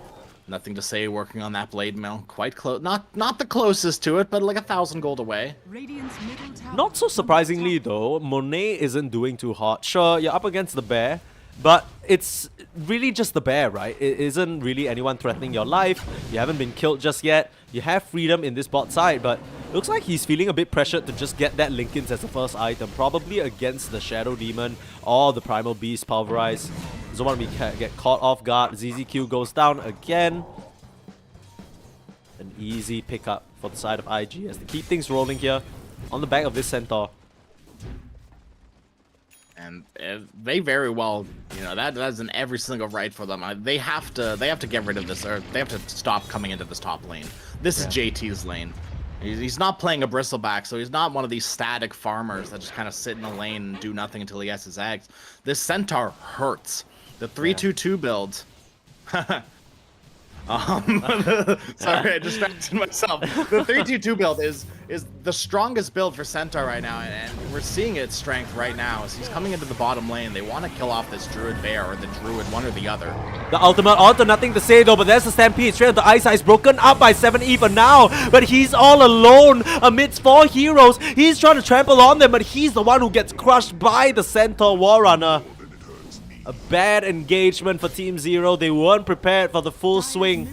Speaker 3: Nothing to say working on that Blade Mill. Quite close. Not the closest to it, but like 1,000 gold away.
Speaker 5: Radiant's middle tower
Speaker 2: Not so
Speaker 5: is under
Speaker 2: surprisingly
Speaker 5: attack.
Speaker 2: though, Monet isn't doing too hot. Sure, you're up against the bear, but it's really just the bear, right? It isn't really anyone threatening your life. You haven't been killed just yet. You have freedom in this bot side, but looks like he's feeling a bit pressured to just get that Linkins as the first item, probably against the Shadow Demon or the Primal Beast Pulverize. Doesn't want to get caught off guard. ZZQ goes down again. An easy pickup for the side of IG as they keep things rolling here on the back of this Centaur.
Speaker 3: And they very well, you know, that's in every single right for them. They have to get rid of this, or they have to stop coming into this top lane. This is JT's lane. He's not playing a bristleback, so he's not one of these static farmers that just kind of sit in the lane and do nothing until he has his eggs. This Centaur hurts. The 3-2-2 build. Sorry, I distracted myself. The 3-2-2 build is the strongest build for Centaur right now, and we're seeing its strength right now as he's coming into the bottom lane. They want to kill off this Druid Bear or the Druid, one or the other.
Speaker 2: The ultimate onto nothing to say though, but there's the Stampede. Straight onto Ice Ice, broken up by 7E for now, but he's all alone amidst 4 heroes. He's trying to trample on them, but he's the one who gets crushed by the Centaur Warrunner. A bad engagement for Team Zero. They weren't prepared for the full swing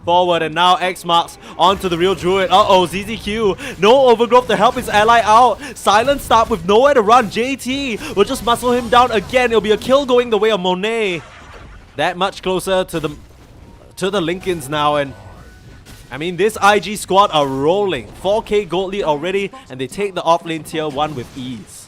Speaker 2: forward, and now X marks onto the real Druid. Uh-oh, ZZQ. No overgrowth to help his ally out. Silent stop with nowhere to run. JT will just muscle him down again. It'll be a kill going the way of Monet. That much closer to the Linkins now, and I mean, this IG squad are rolling. 4k gold lead already, and they take the offlane tier 1 with ease.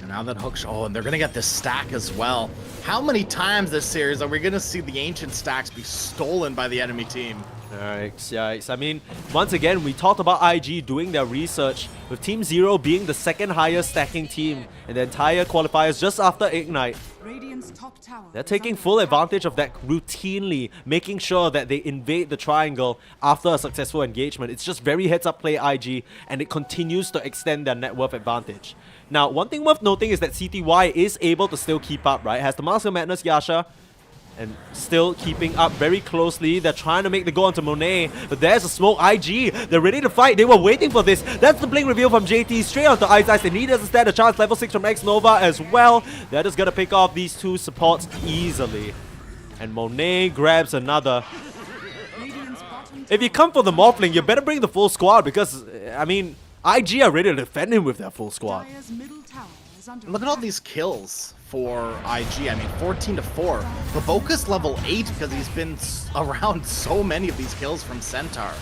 Speaker 3: Now that Hook's... Oh, and they're going to get this stack as well. How many times this series are we going to see the ancient stacks be stolen by the enemy team?
Speaker 2: Yikes. I mean, once again, we talked about IG doing their research, with Team Zero being the second highest stacking team in the entire qualifiers just after Ignite.
Speaker 5: Radiant's top tower
Speaker 2: They're
Speaker 5: is
Speaker 2: taking
Speaker 5: under
Speaker 2: full
Speaker 5: attack.
Speaker 2: advantage of that routinely, making sure that they invade the triangle after a successful engagement. It's just very heads-up play IG, and it continues to extend their net worth advantage. Now, one thing worth noting is that CTY is able to still keep up, right? Has the Mask of Madness Yasha, and still keeping up very closely. They're trying to make the go onto Monet, but there's a smoke. IG, they're ready to fight. They were waiting for this. That's the blink reveal from JT, straight onto Ice Ice. They need as a stand a chance. Level 6 from X Nova as well. They're just gonna pick off these 2 supports easily. And Monet grabs another.
Speaker 5: Radiant's bottom
Speaker 2: If you come for the Morphling, you better bring the full squad, because, I mean, IG are ready to defend him with their full squad.
Speaker 5: Dire's middle tower is under
Speaker 3: Look at all
Speaker 5: attack.
Speaker 3: these kills for IG. I mean, 14-4. Baboka's level 8 because he's been around so many of these kills from Centaur.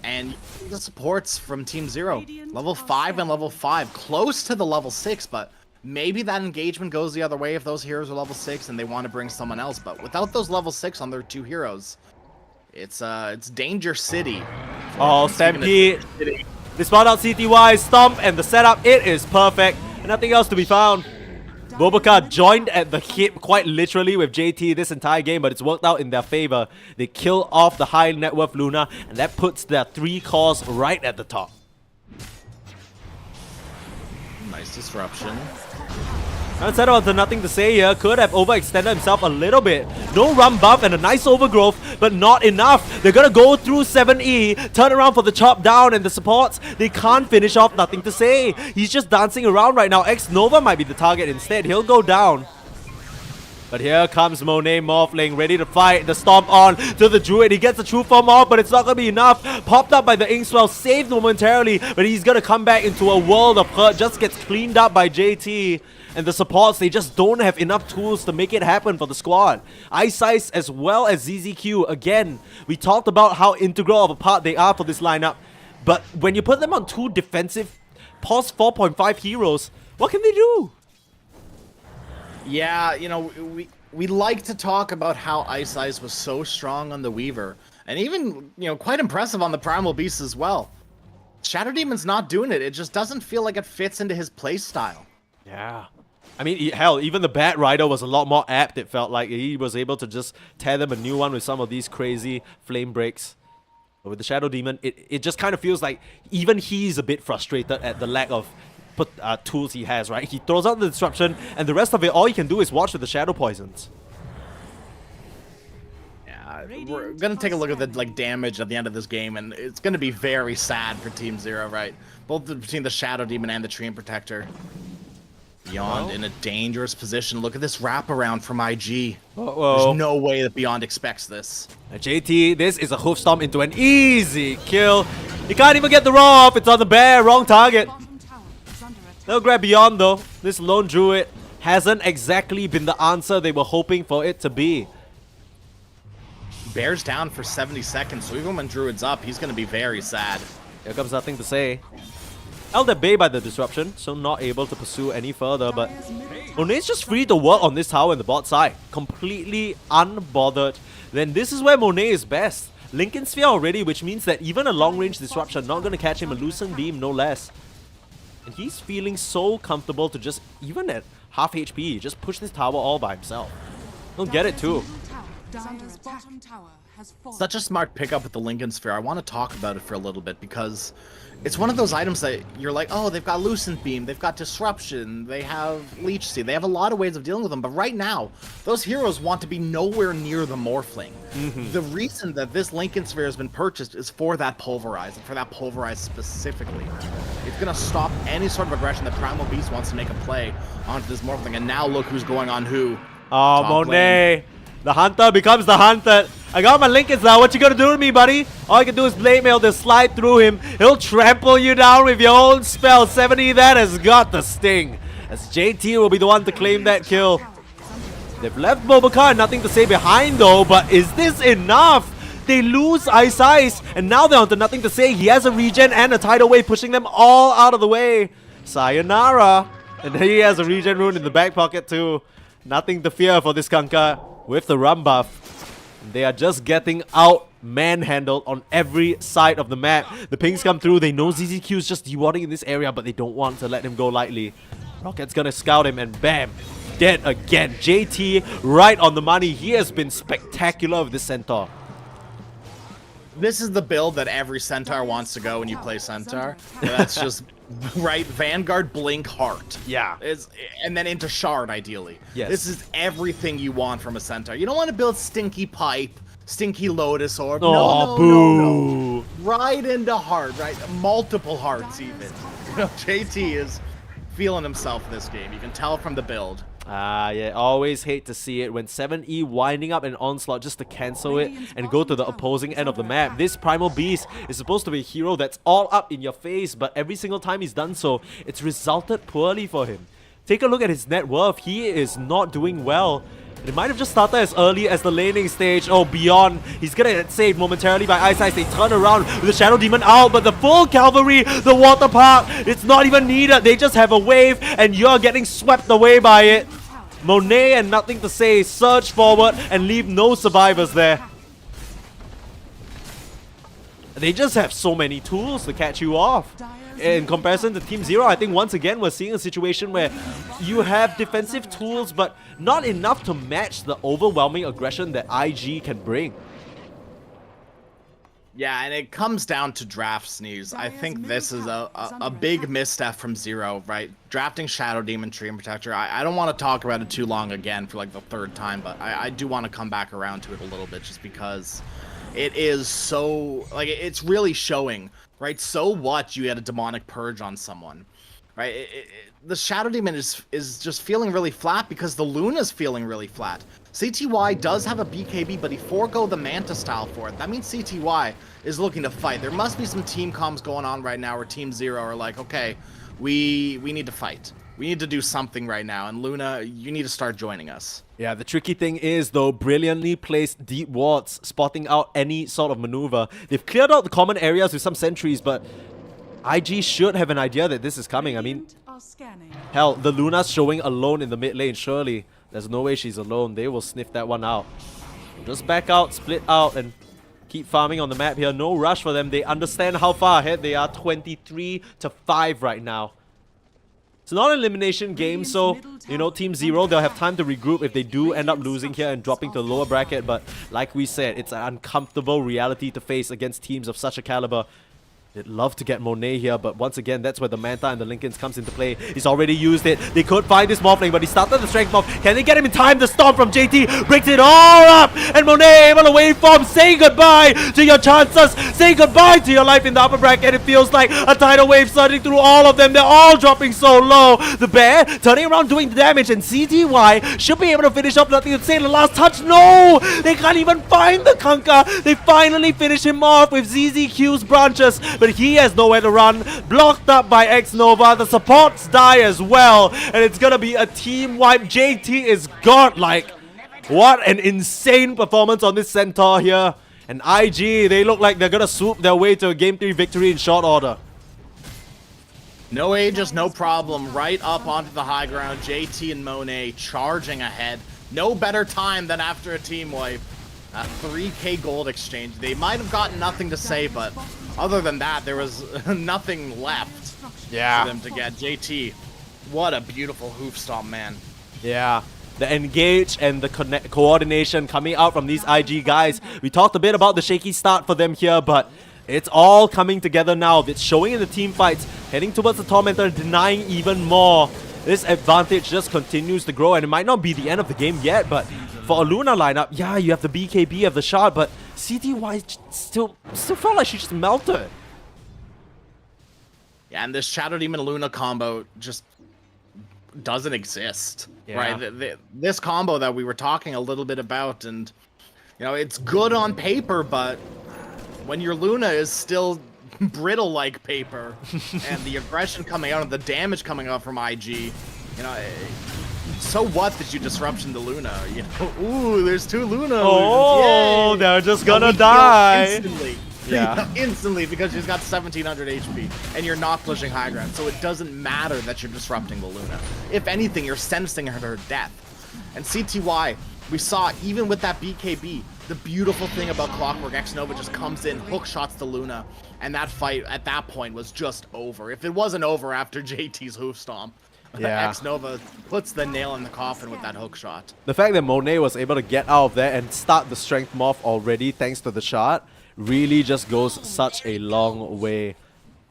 Speaker 3: And the supports from Team Zero. Level 5 and level 5. Close to the level 6, but maybe that engagement goes the other way if those heroes are level 6 and they want to bring someone else. But without those level 6 on their 2 heroes, it's Danger City.
Speaker 2: Oh, Stampede. They spawn out CTY, Stomp, and the setup, it is perfect. Nothing else to be found. Bobaka joined at the hip quite literally with JT this entire game, but it's worked out in their favor. They kill off the high net worth Luna, and that puts their 3 cores right at the top.
Speaker 3: Nice disruption.
Speaker 2: Unsettled to nothing to say here, could have overextended himself a little bit. No run buff and a nice overgrowth, but not enough. They're gonna go through 7E, turn around for the chop down, and the supports, they can't finish off, nothing to say. He's just dancing around right now. X-Nova might be the target instead. He'll go down. But here comes Monet Morphling, ready to fight. The stomp on to the Druid. He gets the true form off, but it's not going to be enough. Popped up by the Inkswell, saved momentarily, but he's going to come back into a world of hurt. Just gets cleaned up by JT. And the supports, they just don't have enough tools to make it happen for the squad. Ice as well as ZZQ. Again, we talked about how integral of a part they are for this lineup. But when you put them on 2 defensive, pos 4.5 heroes, what can they do?
Speaker 3: Yeah, you know, we like to talk about how Ice was so strong on the Weaver. And even, you know, quite impressive on the Primal Beast as well. Shadow Demon's not doing it. It just doesn't feel like it fits into his playstyle.
Speaker 2: Yeah. I mean, hell, even the Bat Rider was a lot more apt, it felt like. He was able to just tear them a new one with some of these crazy flame breaks. But with the Shadow Demon, it just kind of feels like even he's a bit frustrated at the lack of tools he has, right? He throws out the disruption, and the rest of it, all he can do is watch with the Shadow Poisons.
Speaker 3: Yeah, we're gonna take a look at the damage at the end of this game, and it's gonna be very sad for Team Zero, right? Both between the Shadow Demon and the Treant Protector. Beyond in a dangerous position. Look at this wraparound from IG. There's no way that Beyond expects this.
Speaker 2: JT, this is a hoof stomp into an easy kill. He can't even get the raw off. It's on the bear. Wrong target. They'll grab Beyond though. This lone druid hasn't exactly been the answer they were hoping for it to be.
Speaker 3: Bear's down for 70 seconds, so even when Druid's up, he's going to be very sad.
Speaker 2: Here comes nothing to say. Held at bay by the disruption, so not able to pursue any further, but Monet's just free to work on this tower in the bot side. Completely unbothered. Then this is where Monet is best. Lincoln Sphere already, which means that even a long-range disruption not going to catch him. A Lucent Beam, no less. And he's feeling so comfortable to just, even at half HP, just push this tower all by himself. He'll get it too.
Speaker 3: Such a smart pickup with the Lincoln Sphere. I want to talk about it for a little bit because it's one of those items that you're like, oh, they've got Lucent Beam, they've got Disruption, they have Leech Seed, they have a lot of ways of dealing with them, but right now, those heroes want to be nowhere near the Morphling. The reason that this Lincoln Sphere has been purchased is for that Pulverize, and for that Pulverize specifically. It's going to stop any sort of aggression that Primal Beast wants to make a play onto this Morphling, and now look who's going on who.
Speaker 2: Oh, Monet. The hunter becomes the hunted. I got my Lincolns now. What you gonna do to me, buddy? All I can do is blade mail to slide through him. He'll trample you down with your own spell. 70, that has got the sting. As JT will be the one to claim that kill. They've left Bobakar, nothing to say behind though, but is this enough? They lose Ice, and now they're on to nothing to say. He has a regen and a tidal wave pushing them all out of the way. Sayonara. And he has a regen rune in the back pocket too. Nothing to fear for this Kanka with the run buff. They are just getting out manhandled on every side of the map. The pings come through. They know ZZQ is just dewatering in this area, but they don't want to let him go lightly. Rocket's gonna scout him and bam, dead again. JT right on the money. He has been spectacular with this Centaur.
Speaker 3: This is the build that every Centaur wants to go when you play Centaur. That's just right. Vanguard, Blink, Heart.
Speaker 2: Yeah.
Speaker 3: And then into Shard, ideally.
Speaker 2: Yes.
Speaker 3: This is everything you want from a Centaur. You don't want to build Stinky Pipe, Stinky Lotus Orb.
Speaker 2: Oh,
Speaker 3: no. Right into Heart, right? Multiple Hearts, even. You know, JT is feeling himself this game. You can tell from the build.
Speaker 2: Yeah, always hate to see it when 7E winding up an onslaught just to cancel it and go to the opposing end of the map. This Primal Beast is supposed to be a hero that's all up in your face, but every single time he's done so, it's resulted poorly for him. Take a look at his net worth. He is not doing well. It might have just started as early as the laning stage. Oh, Beyond. He's gonna get saved momentarily by Ice. They turn around with the Shadow Demon out, but the full cavalry, the Water Park, it's not even needed. They just have a wave, and you're getting swept away by it. Monet and nothing to say. Surge forward and leave no survivors there. they just have so many tools to catch you off. In comparison to Team Zero, I think once again we're seeing a situation where you have defensive tools, but not enough to match the overwhelming aggression that IG can bring.
Speaker 3: Yeah, and it comes down to draft sneeze. I think this is a big misstep from Zero, right? Drafting Shadow Demon, Treant Protector. I don't want to talk about it too long again for like the third time, but I do want to come back around to it a little bit just because it is so, like, it's really showing, right? So what you had a Demonic Purge on someone, right? The Shadow Demon is just feeling really flat because the Luna's feeling really flat. CTY does have a BKB, but he forego the Manta style for it. That means CTY is looking to fight. There must be some team comms going on right now where Team Zero are like, okay, we need to fight. We need to do something right now, and Luna, you need to start joining us.
Speaker 2: Yeah, the tricky thing is, though, brilliantly placed deep wards, spotting out any sort of maneuver. They've cleared out the common areas with some sentries, but IG should have an idea that this is coming. I mean, hell, the Luna's showing alone in the mid lane, surely. There's no way she's alone. They will sniff that one out. Just back out, split out, and keep farming on the map here. No rush for them. They understand how far ahead they are. 23-5 right now. It's not an elimination game, so, you know, Team Zero, they'll have time to regroup if they do end up losing here and dropping to the lower bracket. But like we said, it's an uncomfortable reality to face against teams of such a caliber. They'd love to get Monet here, but once again, that's where the Manta and the Lincolns comes into play. He's already used it. They could find this Morphling, but he started the Strength Morph. Can they get him in time? The Storm from JT breaks it all up, and Monet able to waveform. Say goodbye to your chances. Say goodbye to your life in the upper bracket. It feels like a tidal wave surging through all of them. They're all dropping so low. The Bear turning around doing the damage, and CTY should be able to finish up. Nothing to say. The last touch, no! They can't even find the Kunkka. They finally finish him off with ZZQ's branches, but he has nowhere to run. Blocked up by X-Nova. The supports die as well, and it's gonna be a team wipe. JT is godlike. What an insane performance on this Centaur here. And IG, they look like they're gonna swoop their way to a Game 3 victory in short order.
Speaker 3: No Aegis, no problem. Right up onto the high ground. JT and Monet charging ahead. No better time than after a team wipe. A 3k gold exchange. They might have gotten nothing to say, but other than that, there was nothing left for them to get. JT, what a beautiful hoof stomp, man.
Speaker 2: Yeah. The engage and the coordination coming out from these IG guys. We talked a bit about the shaky start for them here, but it's all coming together now. It's showing in the team fights, heading towards the Tormentor, denying even more. This advantage just continues to grow, and it might not be the end of the game yet, but for a Luna lineup, yeah, you have the BKB of the shard, but CTY still felt like she just melted.
Speaker 3: Yeah, and this Shadow Demon Luna combo just doesn't exist, right? This combo that we were talking a little bit about, and you know, it's good on paper, but when your Luna is still brittle like paper, and the aggression coming out and the damage coming out from IG, you know, so what that you disruption the Luna? You know, ooh, there's two Luna.
Speaker 2: Oh,
Speaker 3: yay!
Speaker 2: they're just gonna die
Speaker 3: Instantly. Yeah, instantly, because she's got 1700 HP and you're not pushing high ground, so it doesn't matter that you're disrupting the Luna. If anything, you're sentencing her to her death. And CTY, we saw even with that BKB, the beautiful thing about Clockwork, X-Nova just comes in, hook shots the Luna, and that fight at that point was just over. If it wasn't over after JT's hoof stomp, X-Nova puts the nail in the coffin with that hook shot.
Speaker 2: The fact that Monet was able to get out of there and start the Strength Morph already thanks to the shard really just goes such a long way.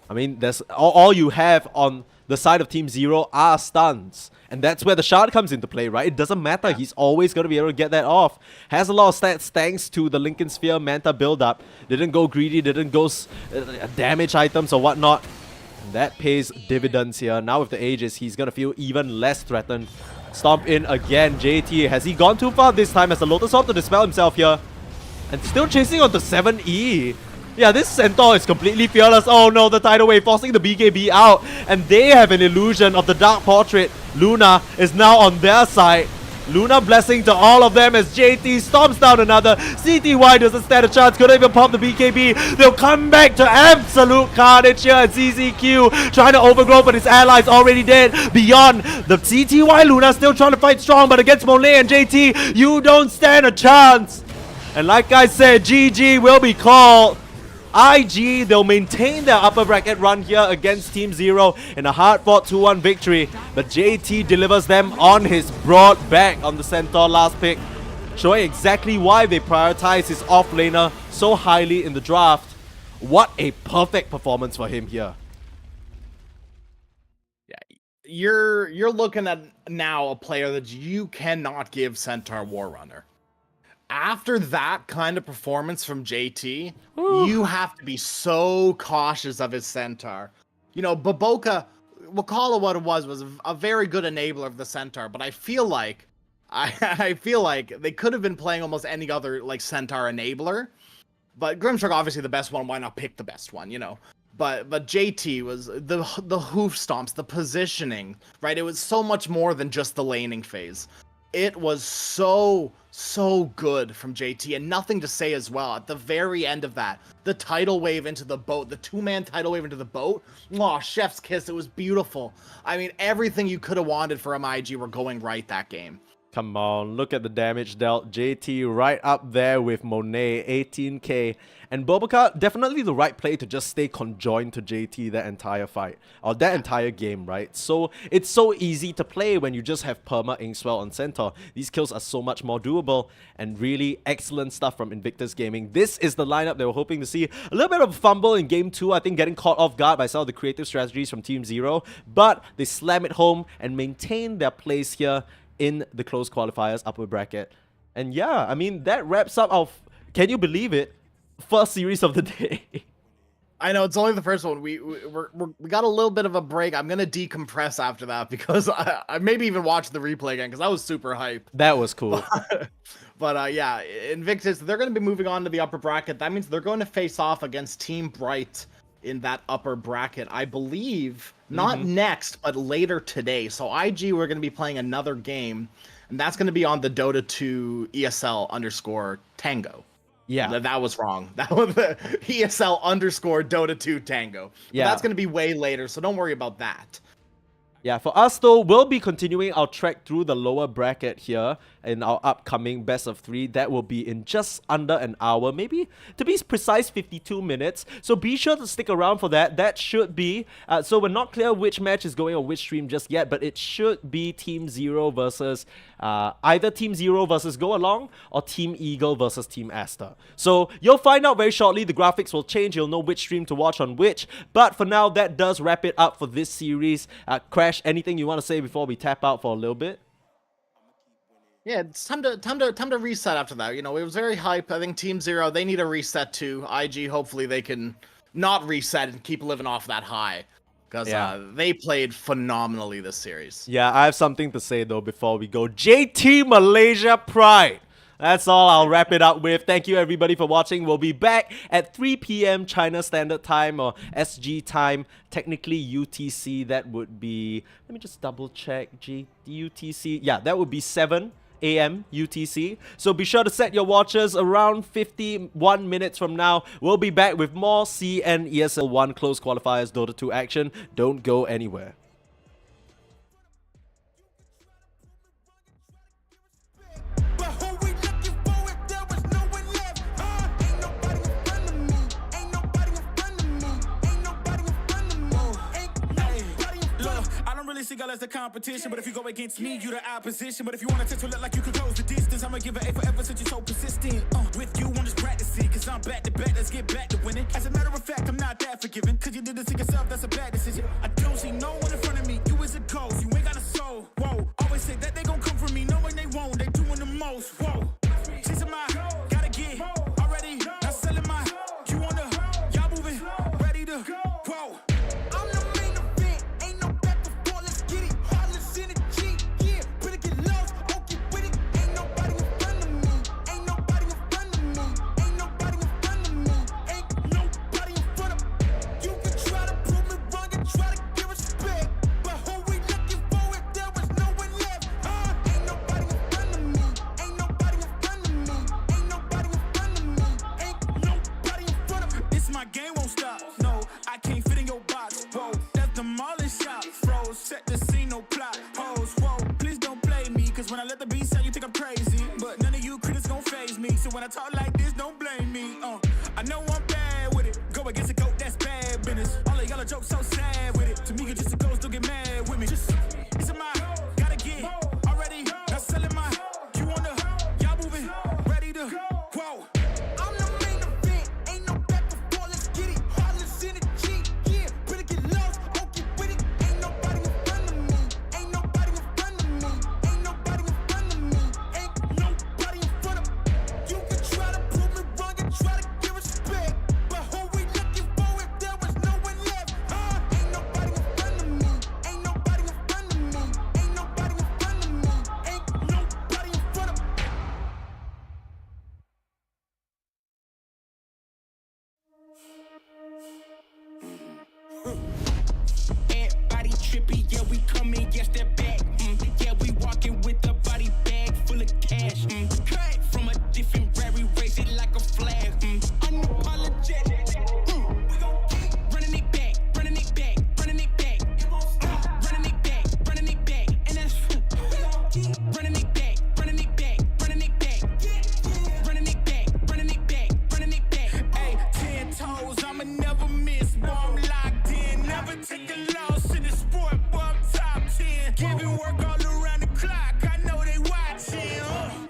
Speaker 2: I mean, there's all you have on the side of Team Zero are stuns. And that's where the shard comes into play, right? It doesn't matter. He's always going to be able to get that off. Has a lot of stats thanks to the Lincoln Sphere Manta build-up. Didn't go greedy, didn't go damage items or whatnot. And that pays dividends here. Now with the Aegis, he's going to feel even less threatened. Stomp in again. JT, has he gone too far this time? Has the Lotus Orb to dispel himself here? And still chasing on the 7E. Yeah, this Centaur is completely fearless. Oh no, the tidal wave forcing the BKB out. And they have an illusion of the Dark Portrait. Luna is now on their side. Luna blessing to all of them as JT stomps down another. CTY doesn't stand a chance. Couldn't even pop the BKB. They'll come back to absolute carnage here at ZZQ. Trying to overgrow, but his allies already dead. Beyond the CTY Luna still trying to fight strong, but against Monet and JT, you don't stand a chance. And like I said, GG will be called. IG, they'll maintain their upper bracket run here against Team Zero in a hard-fought 2-1 victory. But JT delivers them on his broad back on the Centaur last pick, showing exactly why they prioritize his off-laner so highly in the draft. What a perfect performance for him here.
Speaker 3: You're looking at now a player that you cannot give Centaur Warrunner. After that kind of performance from JT, you have to be so cautious of his Centaur. You know, Baboka, we'll call it what it was a very good enabler of the Centaur, but I feel like I feel like they could have been playing almost any other like Centaur enabler. But Grimshark obviously the best one, why not pick the best one, you know? But JT was the hoof stomps, the positioning, right? It was so much more than just the laning phase. It was so good from JT, and nothing to say as well. At the very end of that, the tidal wave into the boat, the 2-man tidal wave into the boat, oh, chef's kiss, it was beautiful. I mean, everything you could have wanted from IG were going right that game.
Speaker 2: Come on, look at the damage dealt. JT right up there with Monet, 18k. And Bobaka, definitely the right play to just stay conjoined to JT that entire fight. Or that entire game, right? So it's so easy to play when you just have Perma Inkswell on Centaur. These kills are so much more doable. And really excellent stuff from Invictus Gaming. This is the lineup they were hoping to see. A little bit of a fumble in Game 2, I think getting caught off guard by some of the creative strategies from Team Zero. But they slam it home and maintain their place here in the closed qualifiers upper bracket. And yeah, I mean, that wraps up our, can you believe it, first series of the day.
Speaker 3: I know, it's only the first one. We got a little bit of a break. I'm gonna decompress after that because I maybe even watch the replay again because I was super hyped.
Speaker 2: That was cool.
Speaker 3: But yeah, Invictus, they're gonna be moving on to the upper bracket. That means they're going to face off against Team Bright in that upper bracket, I believe. Not next, but later today. So IG, we're going to be playing another game, and that's going to be on the Dota 2 ESL _ Tango.
Speaker 2: Yeah.
Speaker 3: That was wrong. That was the ESL _ Dota 2 Tango.
Speaker 2: Yeah.
Speaker 3: But that's going to be way later, so don't worry about that.
Speaker 2: Yeah, for us though, we'll be continuing our trek through the lower bracket here in our upcoming best of 3. That will be in just under an hour, maybe to be precise 52 minutes. So be sure to stick around for that. That should be, so we're not clear which match is going on which stream just yet, but it should be Team Zero versus, either Team Zero versus Go Along or Team Eagle versus Team Aster. So you'll find out very shortly. The graphics will change. You'll know which stream to watch on which. But for now, that does wrap it up for this series. Crash, anything you want to say before we tap out for a little bit?
Speaker 3: Yeah, it's time to reset after that. You know, it was very hype. I think Team Zero, they need a reset too. IG, hopefully they can not reset and keep living off that high. Because they played phenomenally this series.
Speaker 2: Yeah, I have something to say though before we go. JT Malaysia Pride. That's all I'll wrap it up with. Thank you everybody for watching. We'll be back at 3 p.m. China Standard Time or SG Time. Technically UTC, that would be, let me just double check. UTC, yeah, that would be 7 a.m. UTC. So be sure to set your watches around 51 minutes from now. We'll be back with more CN ESL 1 close qualifiers Dota 2 action. Don't go anywhere.
Speaker 9: See girl as the competition, but if you go against me, you the opposition. But if you wanna take to look like you can close the distance, I'ma give it A forever since you're so persistent. With you, I'm just practicing, cause I'm back to back, let's get back to winning. As a matter of fact, I'm not that forgiving, cause you did this to yourself, that's a bad decision. I don't see no one in front of me, you is a ghost, you ain't got a soul. Whoa, always say that they gon' come for me, knowing they won't, they doing the most. Whoa, chasing my, gotta get already, not selling my, you on the, y'all moving, ready to, whoa. When I let the beat sound, you think I'm crazy, but none of you critics gon' faze me. So when I talk like this, don't blame me. I know I'm bad with it. against a goat, that's bad business. All the yellow jokes so sad with it. To me, it's just a ghost, still get mad with me. Just, it's a mind, gotta get already. Not selling my, you on the, y'all moving, ready to, whoa.
Speaker 1: I'm the main event, ain't no back before, let's get it. Heartless in the G, yeah, better get lost, don't get with it. Ain't nobody in front of me, ain't nobody in front of me, ain't nobody in front of me, ain't nobody in front of me. You can try to prove me wrong and try to give respect, but who we looking for if there was no one left? Ain't nobody in front of me, ain't nobody in front of me, ain't nobody in front of me, ain't nobody in front of me.
Speaker 8: Everybody trippy, yeah, we coming, yes, they're back. Yeah, we walking with a body bag full of cash. Cut from a different rary, raise it like a flag. Unapologetic. We gon' keep running it back, running it back, running it back. Running it back, running it back. And that's we gon' keep running it back, running it back, running it back. Running it back, running it back, running it back.
Speaker 9: Hey, 10 toes, I'ma never miss. Boy, I'm locked in. Never take a loss in the sport, boy, I'm top 10. Giving work all around the clock. I know they watching.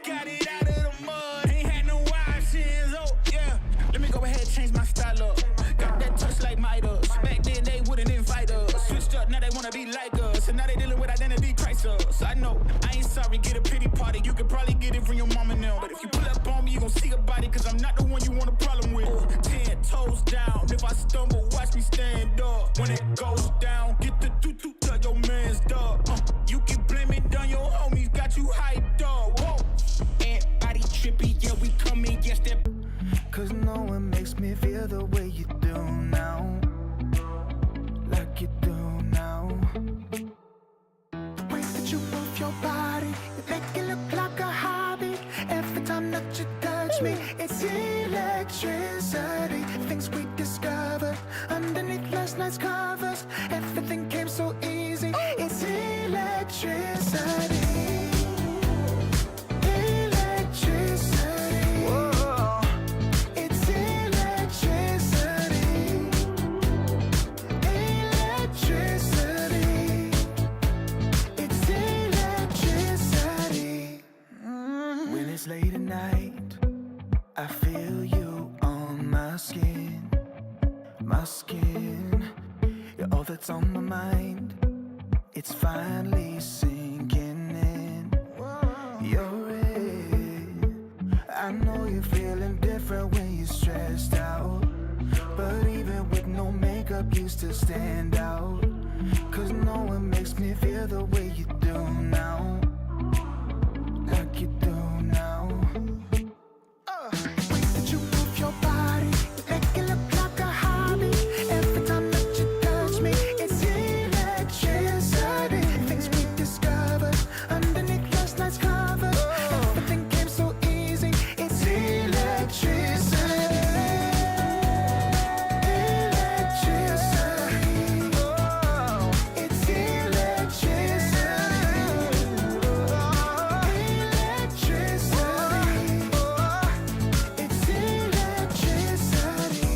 Speaker 9: Got it out of the mud. Ain't had no options. Oh, yeah. Let me go ahead and change my style up. Got that touch like Midas. Back then they wouldn't invite us. Switched up, now they wanna be like us. And now they dealing with identity crisis. I know, I ain't sorry, get a pity party. You could probably get it from your mama now. But if you pull up on me, you gon' see a body. Cause I'm not the one you want a problem with. 10 toes down. If I stumble, watch me stand up. When it goes down, get the doo-doo, tell your man's dog. You can blame it on your homies, got you hyped up. Whoa.
Speaker 8: Everybody trippy, yeah, we coming, yes, they're
Speaker 1: Cause no one makes me feel the way you do now. Like you do now.
Speaker 8: The way that you move your body, you make it look like a hobby. Every time that you touch me, it's electricity. Things we discovered underneath last night's covers. Everything came so easy. It's electricity. Electricity.
Speaker 1: Whoa.
Speaker 8: It's electricity. Electricity. It's electricity.
Speaker 1: When it's late at night, I feel you on my skin. My skin. You're all that's on my mind. It's finally sinking in. You're it. I know you're feeling different when you're stressed out. But even with no makeup, you still stand out. Cause no one makes me feel the way you do now. Like you do now.
Speaker 8: Way that you move your body, you make it look like a hobby. Every time that you touch me, it's electricity. Things we discovered underneath last night's covers. Everything came so easy. It's electricity. Electricity. It's electricity.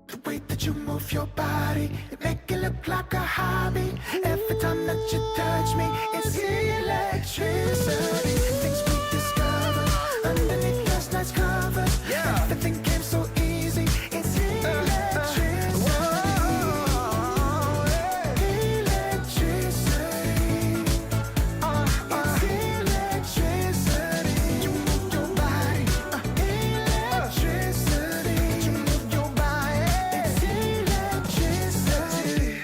Speaker 8: The way that you move your body, you make it look like a hobby. Every time that you touch me, it's electricity. Things we discovered underneath last night's covers. Everything came so easy. It's electricity. Electricity. It's electricity. You move your body. Electricity. You move your body. It's electricity.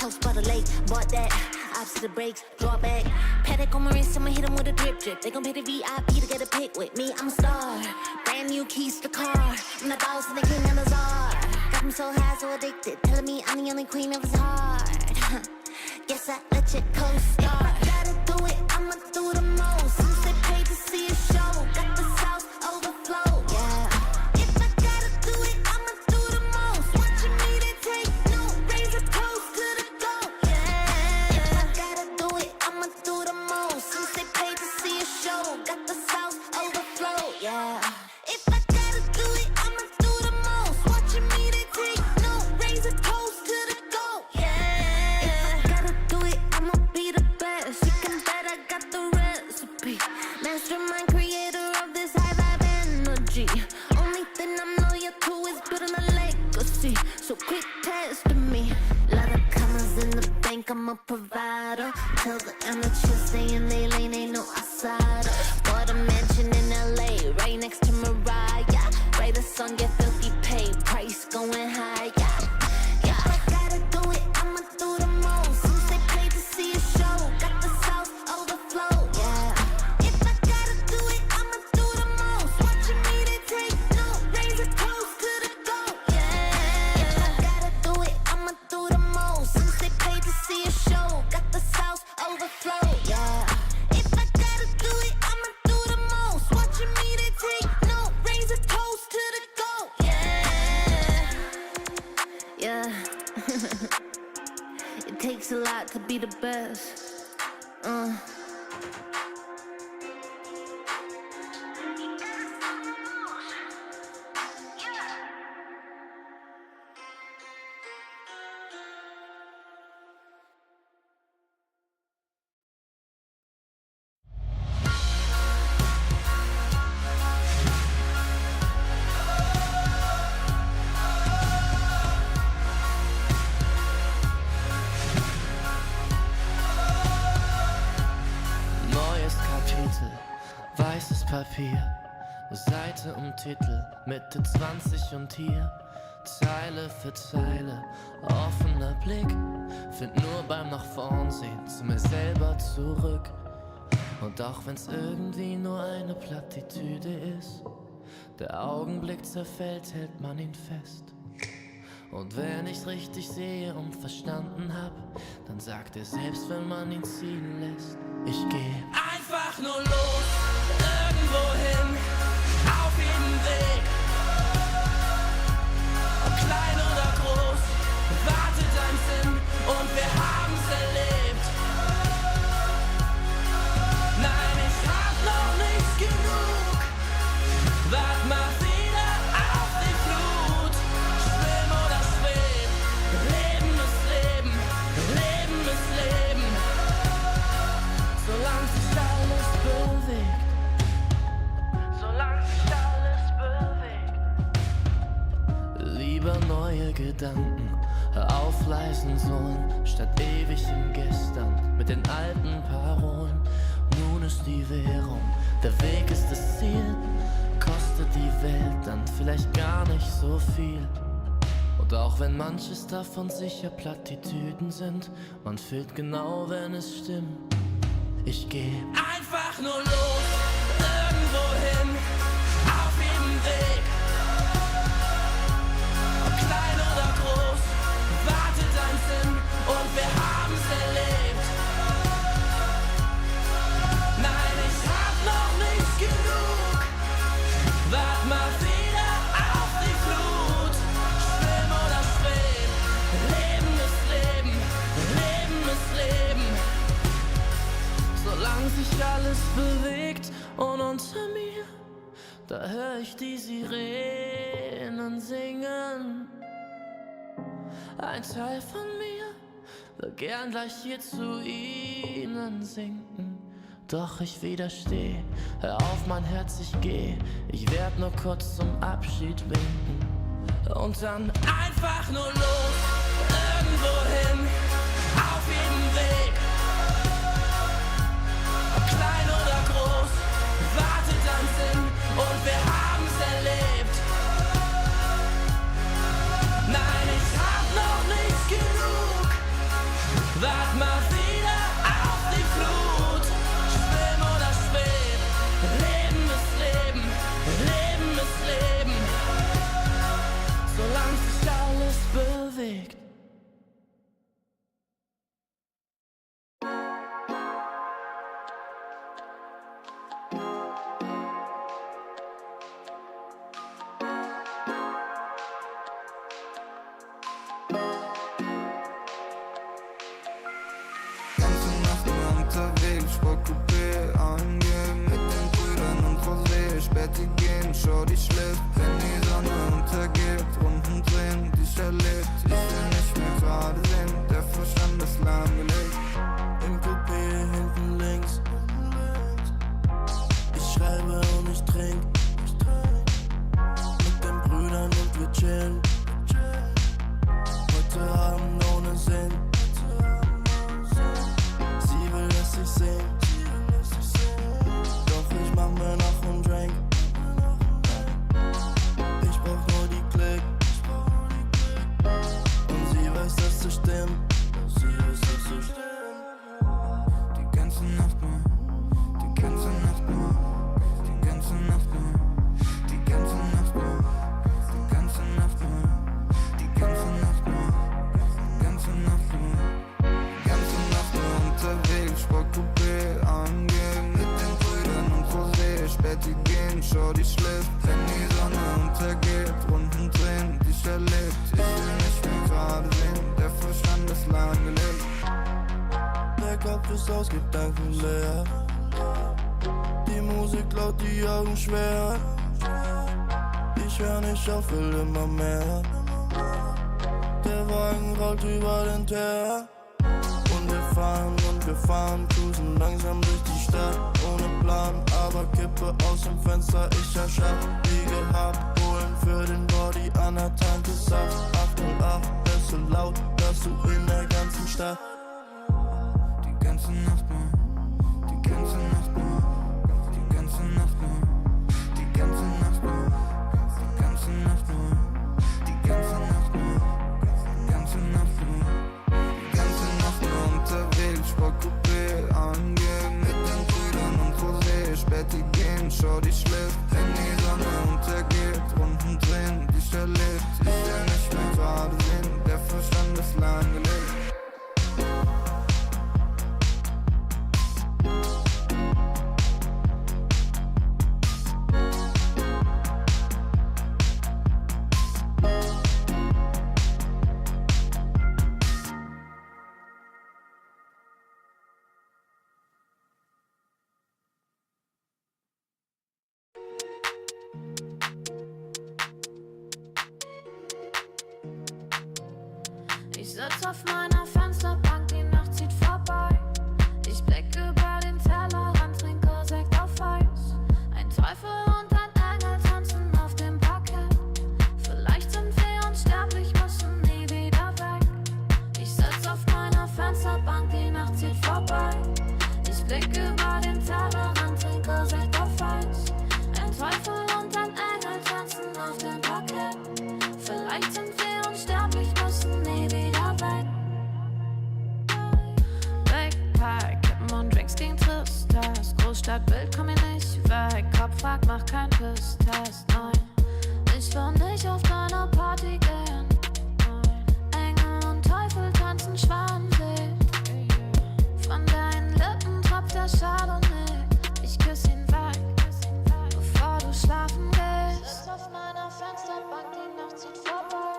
Speaker 7: house by the lake, bought that. Opposite the brakes, draw back. Paddock on my wrist, I'ma hit him with a drip drip. They gon' pay the VIP to get a pic with me. I'm a star. Brand new keys to the car. I'm the boss and the king and the czar. Got me so high, so addicted. Telling me I'm the only queen of his heart. Guess I let you co-star. If I gotta do it, I'ma do the most. Since they paid to see a show, got the sauce overflow. Yeah. If I gotta do it, I'ma do the most. Watching me, they take no raise a toast to the goal. Yeah. If I gotta do it, I'ma do the most. Since they paid to see a show, got the sauce overflow. Yeah. If I gotta do it, I'ma do the most. Watching me, they take no raise a toast to the goal. Yeah. If I gotta do it, I'ma be the best. You can bet I got the recipe. Mastermind, creator of this high vibe energy. Only thing I'm loyal to is building a legacy. So quit testing me. Lot of commas in the bank, I'm a provider. Tell the amateurs stay in their lane, ain't no outsider. Bought a mansion in LA, right next to Mariah. Write a song, get filthy paid, price going high. If I gotta do it, I'ma do the most. Since they paid to see a show, got the sauce overflow. Yeah. If I gotta do it, I'ma do the most. Watching me, they take no raise a toast to the goal. Yeah. If I gotta do it, I'ma do the most. Since they paid to see a show, got the sauce overflow. Yeah. If I gotta do it, I'ma do the most. Watching me, they take no raise a toast to the goal. Yeah. Yeah. It takes a lot to be the best.
Speaker 11: Neues Kapitel, weißes Papier, Seite um Titel, Mitte 20 und hier, Zeile für Zeile, offener Blick, find nur beim nach vorn sehen zu mir selber zurück. Und auch wenn's irgendwie nur eine Plattitüde ist, der Augenblick zerfällt, hält man ihn fest. Und wenn ich's richtig sehe und verstanden hab, dann sagt er selbst, wenn man ihn ziehen lässt, ich geh einfach nur los, irgendwo hin, auf jeden Weg. Ob klein oder groß, wartet ein Sinn und wir haben's erlebt. Nein, ich hab noch nicht genug, wart mal wieder auf die Flut. Schwimm oder schweb, Leben ist Leben, Leben ist Leben. Solange sich alles bewegt, solange sich alles bewegt. Lieber neue Gedanken aufleisen sollen, statt ewig im Gestern mit den alten Parolen. Nun ist die Währung, der Weg ist das Ziel. Kostet die Welt dann vielleicht gar nicht so viel. Und auch wenn manches davon sicher Plattitüden sind, man fühlt genau, wenn es stimmt. Ich geh einfach nur los, irgendwo hin, auf jedem Weg. Ob klein oder groß, wartet ein Sinn und wir haben's erlebt. Nein, ich hab noch nicht genug, wart mal wieder auf die Flut. Schwimm oder schweb, Leben ist Leben, Leben ist Leben. Solange sich alles bewegt und unter mir, da hör ich die Sirenen singen. Ein Teil von mir will gern gleich hier zu ihnen sinken. Doch ich widersteh, hör auf mein Herz, ich geh. Ich werd nur kurz zum Abschied winken. Und dann einfach nur los, irgendwo hin, auf jedem Weg. Ob klein oder groß, wartet ein Sinn und wir haben's erlebt. Nein, ich hab noch nicht genug, Wach mal wieder auf die Flut. Schwimm oder schweb. Leben ist Leben. Leben ist Leben. Solange sich alles bewegt.
Speaker 1: Ganze Nacht nur unterwegs, Sportcoupé angehen. Mit den Brüdern und Rosé, Späti gehen, Shorty schläft. Wenn die Sonne untergeht, Runden drehen, die ich erlebt. Ich will nicht mehr gerade sehen, der Verstand ist lahmgelegt.
Speaker 11: Im Coupé hinten links. Ich schreibe und ich trink. Mit den Brüdern und wir chillen. Heute Abend ohne Sinn. Sie will, dass ich sing. Doch ich mach mir noch einen Drink. Ich brauch nur die Klick. Und sie weiß, dass es stimmt.
Speaker 1: Die ganze Nacht nur, die ganze Nacht nur, die ganze Nacht nur, die ganze Nacht nur, die ganze Nacht nur, die ganze Nacht nur, die ganze Nacht nur, ganze Nacht nur unterwegs, Sportcoupé angehen, mit den Brüdern und Rosé, Späti gehen, Shorty schläft, wenn die Sonne untergeht, Runden drehen, die ich erlebt, ich will nicht mehr gerade sehen, der Verstand ist lahmgelegt.
Speaker 11: Der Kopf ist aus Gedanken leer. Die Musik laut, die Augen schwer. Ich hör nicht auf, will immer mehr. Der Wagen rollt über den Teer. Und wir fahren, cruisen langsam durch die Stadt. Ohne Plan, aber Kippe aus dem Fenster, ich erschaff. Wie gehabt, holen für den Body anerkannte Saft. 8 und 8, das so laut, dass du in der ganzen Stadt.
Speaker 1: Die ganze Nacht nur, die ganze Nacht nur, die ganze Nacht nur, die ganze Nacht nur, die ganze Nacht nur, die ganze Nacht nur, die ganze Nacht nur, die ganze Nacht nur unterwegs, Sportcoupé angehen, mit den Brüdern und Rosé, Späti gehen, Shorty schläft, wenn die Sonne untergeht, Runden drehen, die ich erlebt, ich will nicht mehr gerade sehen, der Verstand ist lahmgelegt.
Speaker 7: Ich sitz auf meiner Fensterbank, die Nacht zieht vorbei. Ich blick über den Tellerrand, trinke Sekt auf Eis. Ein Teufel und ein Engel tanzen auf dem Parkett. Vielleicht sind wir unsterblich, müssen nie wieder weg. Ich sitz auf meiner Fensterbank, die Nacht zieht vorbei. Ich blick über den Tellerrand, trinke Sekt auf Eis. Ein Teufel und ein Engel tanzen auf dem Parkett. Vielleicht sind wir unsterblich, müssen nie wieder weg. Backpack, Kippen und Drinks gegen Tristesse. Großstadtbild, komm mir nicht weg. Kopf fragt, mach kein Pisstest, nein. Ich will nicht auf deiner Party gehen. Engel und Teufel tanzen schwanzig. Von deinen Lippen tropft der Chardonnay. Ich küss ihn weg, bevor du schlafen gehst. Auf meiner Fensterbank, die Nacht zieht vorbei.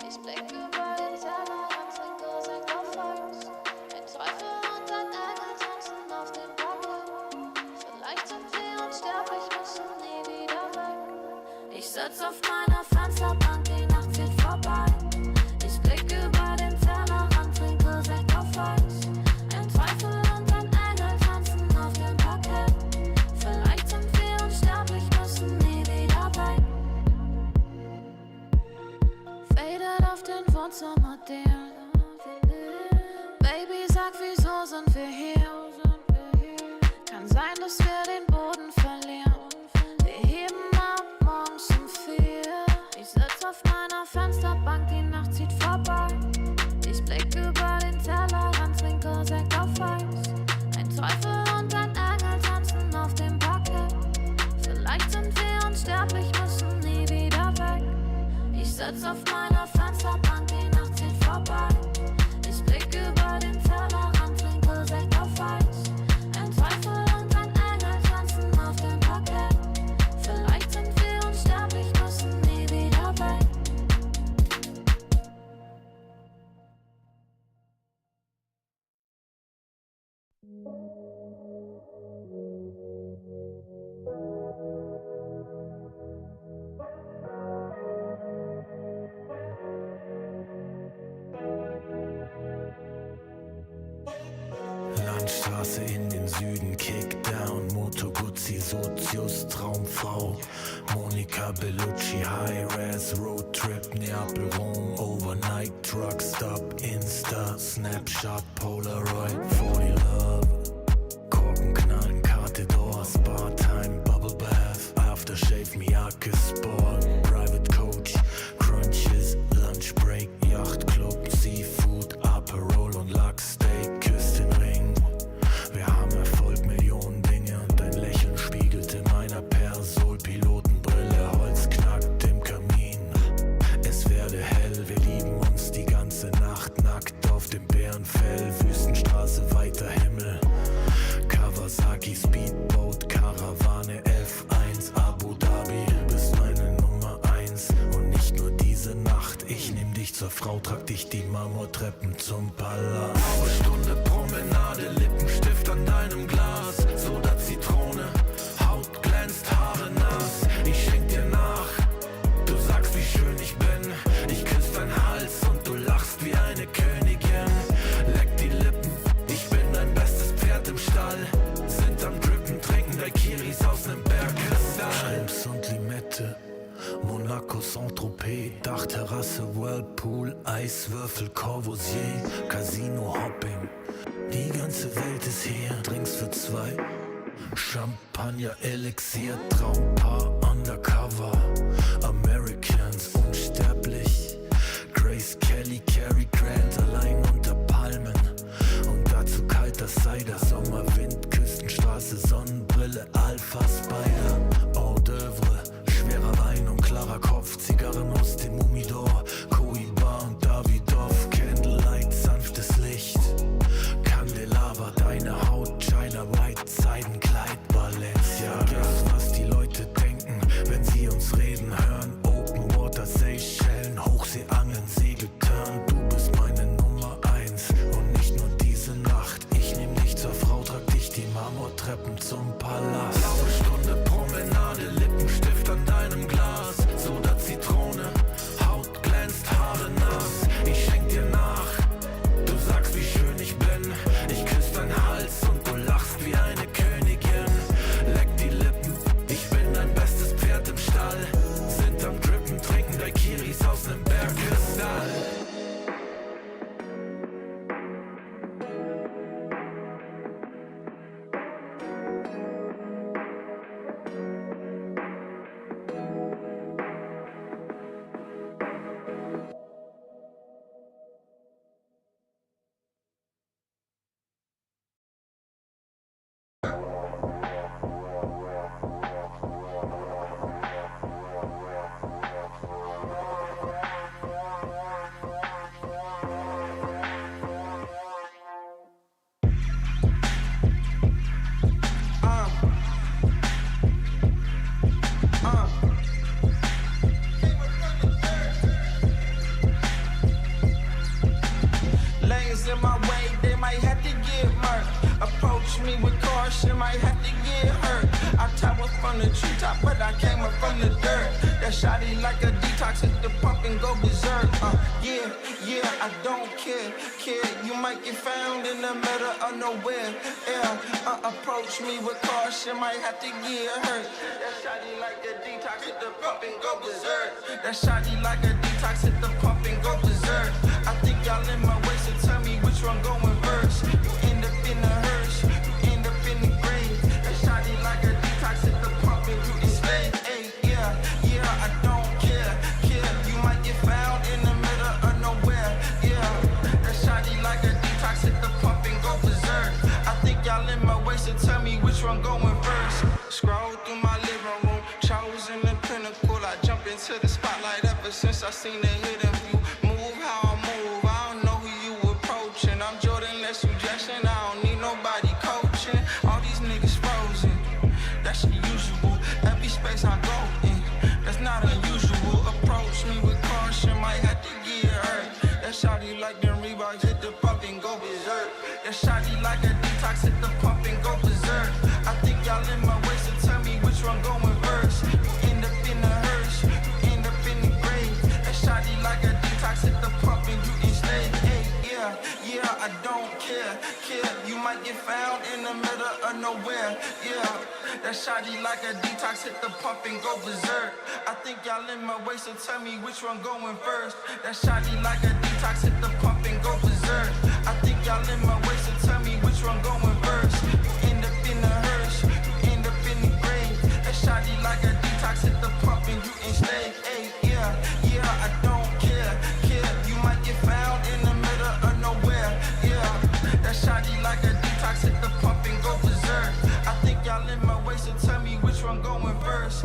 Speaker 7: Ich blick über den Tellerrand, trinke Sekt auf Eis. Ein Teufel und ein Engel tanzen auf dem Parkett. Vielleicht sind wir unsterblich, müssen nie wieder weg. Ich sitz auf meiner Fensterbank, die Nacht zieht vorbei. Ich blick über den Tellerrand, trinke Sekt auf Eis. Ein Teufel und ein Engel tanzen auf dem Parkett. Vielleicht sind wir unsterblich, müssen nie wieder weg. Faded auf den Wohnzimmerdielen. Baby, sag, wieso sind wir hier? Kann sein, dass wir den Boden verlieren. Wir heben ab morgens um 4. Ich sitz auf meiner Fensterbank, die Nacht zieht vorbei. Ich blick über den Tellerrand,
Speaker 12: Landstraße in den Süden, Kickdown, Moto Guzzi, Sozius, Traumfrau, Monika Bellucci, High-Res, Roadtrip, Neapel, Rom, Overnight, Truck Stop, Insta, Snapshot, Polaroid, 40 Love, Korken knallen, Karte Door, Spa-Time, Bubble Bath, Aftershave, Miyake Sport, Private Coach, Crunches, Lunch Break, Yacht Club, Seafood, Aperol und Lachsteak, küsst den Ring. Wir haben Erfolg, Millionen Dinge und dein Lächeln spiegelt in meiner Persol, Pilotenbrille, Holz knackt im Kamin. Es werde hell, wir lieben uns die ganze Nacht, nackt auf dem Bärenfell, Wüstenstraße, weiter Himmel. Kawasaki, Speedboat, Karawane, F1, Abu Dhabi, bist meine Nummer 1 und nicht nur diese Nacht. Ich nehm dich zur Frau, trag dich die Marmortreppen zum Palast. Eine Stunde Promenade, Lippenstift an deinem Glas, Soda, Zitrone, Haut glänzt, Haare nass. Ich schenk dir nach, du sagst wie schön ich bin. Ich küss deinen Hals und du lachst wie eine Königin. Leck die Lippen, ich bin dein bestes Pferd im Stall. Sind am Drippen, trinken Daiquiris aus nem Bergkristall. Schrimps und Limette, Monaco, Saint-Tropez, Dachterrasse, Whirlpool, Eiswürfel, Corbusier, Casino, Hopping. Die ganze Welt ist hier, Drinks für zwei, Champagner, Elixier, Traumpaar, Undercover, Americans, unsterblich, Grace Kelly, Cary Grant, allein unter Palmen und dazu kalter Cider, Sommerwind, Küstenstraße, Sonnenbrille, Alpha Spider, Hors d'oeuvre, schwerer Wein und klarer Kopf, Zigarren aus dem Humidor, Cohiba und Davidoff, Candlelight, sanftes Licht, Candelabra, deine Haut, China White, Seidenkleid, Balenciaga. Was die Leute denken, wenn sie uns reden hören, Open Water, Seychellen, Hochseeangeln, Segeltörn, du bist meine Nummer 1 und nicht nur diese Nacht. Ich nehm dich zur Frau, trag dich die Marmortreppen zum Palast. Blaue Stunde Promenade, Lippenstift an deinem Glas, Soda, Zitrone, Haut glänzt, Haare nass. Ich schenk dir nach, du sagst wie schön ich bin. Ich küss deinen Hals und du lachst wie eine Königin. Leck die Lippen, ich bin dein bestes Pferd im Stall. Sind am Drippen, trinken Daiquiris aus nem Bergkristall.
Speaker 1: Lanes in my way, they might have to get murked. Approach me with caution, might have to get hurt. I tower from the treetop, but I came up from the dirt. That shotty like a detox, hit the pump and go berserk. Yeah, I don't care. You might get found in the middle of nowhere. Yeah, approach me with caution, might have to get hurt. That shotty like a detox, hit the pump and go berserk. That shotty like a detox, hit the pump and go berserk. I think y'all in my way, so tell me which one going first. You end up in the hearse, you end up in the grave. That shotty like a detox, hit the pump and you enslaved. Hey, yeah, I don't care. You might get found in the middle of nowhere. Yeah, that shotty like a detox, hit the pump and go berserk. I think y'all in my way, so tell me which one going first. Scroll through my living room, chosen the pinnacle. I jump into the spotlight ever since I seen the hidden view. Move how I move, I don't know who you approaching. I'm Jordan That shotty like a detox, hit the pump and go berserk. I think y'all in my way, so tell me which one going first. You end up in the hearse, you end up in the grave. That shotty like a detox, hit the pump and you enslaved. Hey, yeah, I don't care. You might get found in the middle of nowhere. Yeah, that shotty like a detox, hit the pump and go berserk. I think y'all in my way, so tell me which one going first. That shotty like a detox, hit the pump and go berserk. I think y'all in my way, so tell me which one going first. You end up in the hearse, you end up in the grave. That shotty like a detox, hit the pump and you enslaved. Hey, yeah, I don't care. You might get found in the middle of nowhere. Yeah, that shotty like a detox, hit the pump and go berserk. I think y'all in my way, so tell me which one going first.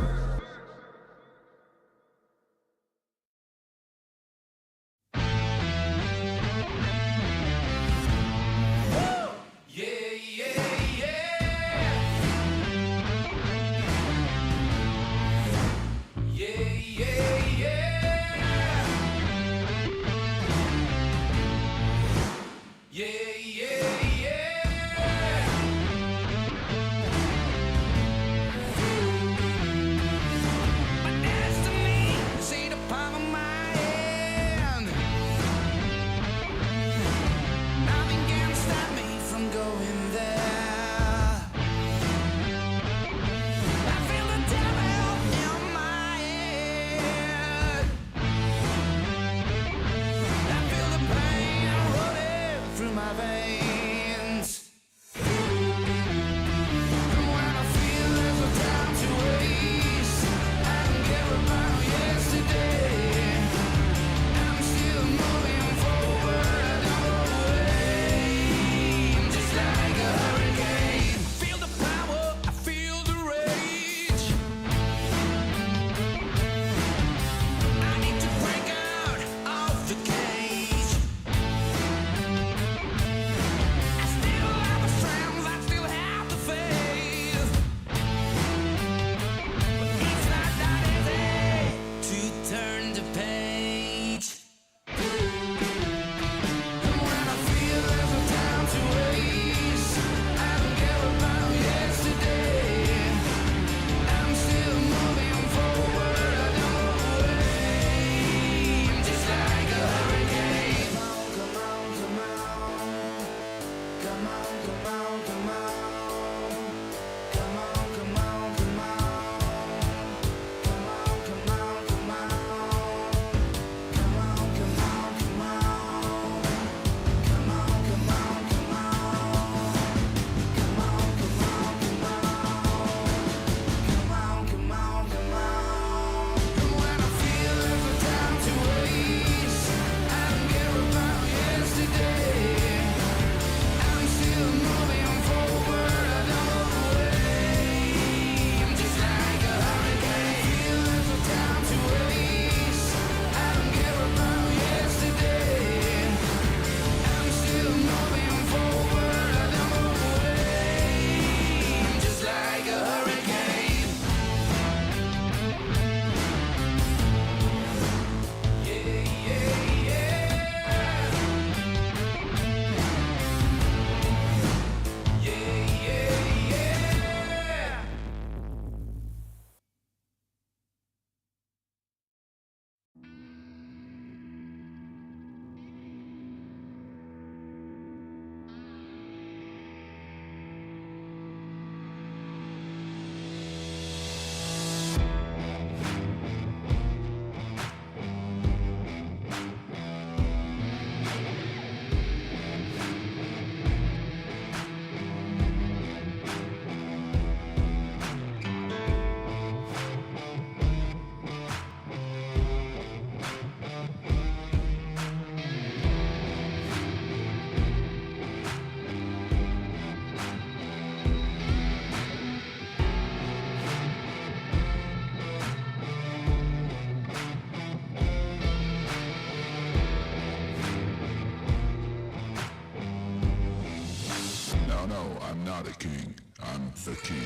Speaker 10: not a king, I'm the king.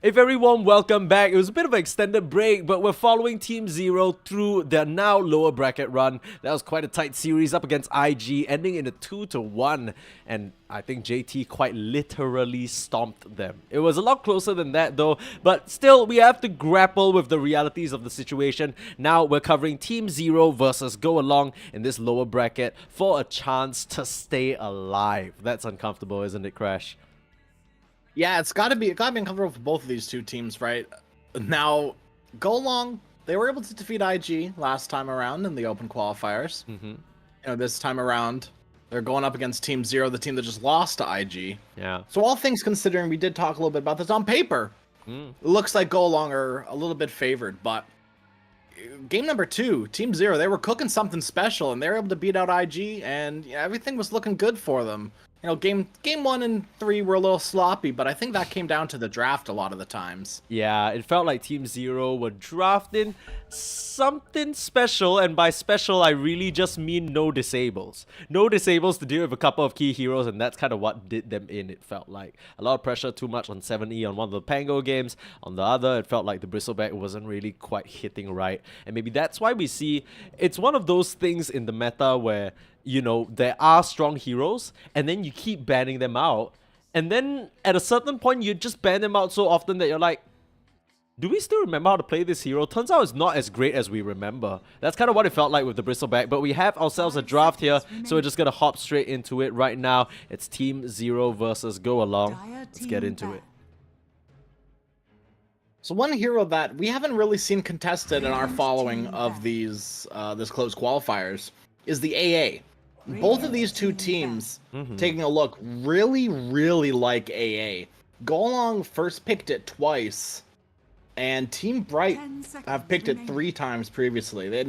Speaker 2: A very warm welcome back. It was a bit of an extended break, but we're following Team Zero through their now lower bracket run. That was quite a tight series up against IG, ending in a 2-1. And I think JT quite literally stomped them. It was a lot closer than that though, but still we have to grapple with the realities of the situation. Now we're covering Team Zero versus Go Along in this lower bracket for a chance to stay alive. That's uncomfortable, isn't it, Crash?
Speaker 3: Yeah, it's gotta be uncomfortable for both of these two teams, right? Now, Go Along, they were able to defeat IG last time around in the open qualifiers.
Speaker 2: Mm-hmm.
Speaker 3: This time around, they're going up against Team Zero, the team that just lost to IG.
Speaker 2: Yeah.
Speaker 3: So all things considering, we did talk a little bit about this on paper. It looks like Go Along are a little bit favored, but game number 2, Team Zero, they were cooking something special, and they were able to beat out IG, and everything was looking good for them. Game 1 and 3 were a little sloppy, but I think that came down to the draft a lot of the times.
Speaker 2: Yeah, it felt like Team Zero were drafting something special, and by special, I really just mean no disables. No disables to deal with a couple of key heroes, and that's kind of what did them in, it felt like. A lot of pressure, too much on 7E on one of the Pango games. On the other, it felt like the Bristleback wasn't really quite hitting right. And maybe that's why we see, it's one of those things in the meta where, there are strong heroes, and then you keep banning them out. And then at a certain point, you just ban them out so often that you're like, do we still remember how to play this hero? Turns out it's not as great as we remember. That's kind of what it felt like with the Bristleback. But we have ourselves a draft here, so we're just going to hop straight into it right now. It's Team Zero versus Go Along. Let's get into it.
Speaker 3: So one hero that we haven't really seen contested in our following of these this close qualifiers is the AA. Both of these two teams, taking a look, really like AA. Go Along first picked it twice, and Team Bright have picked it 3 times previously. They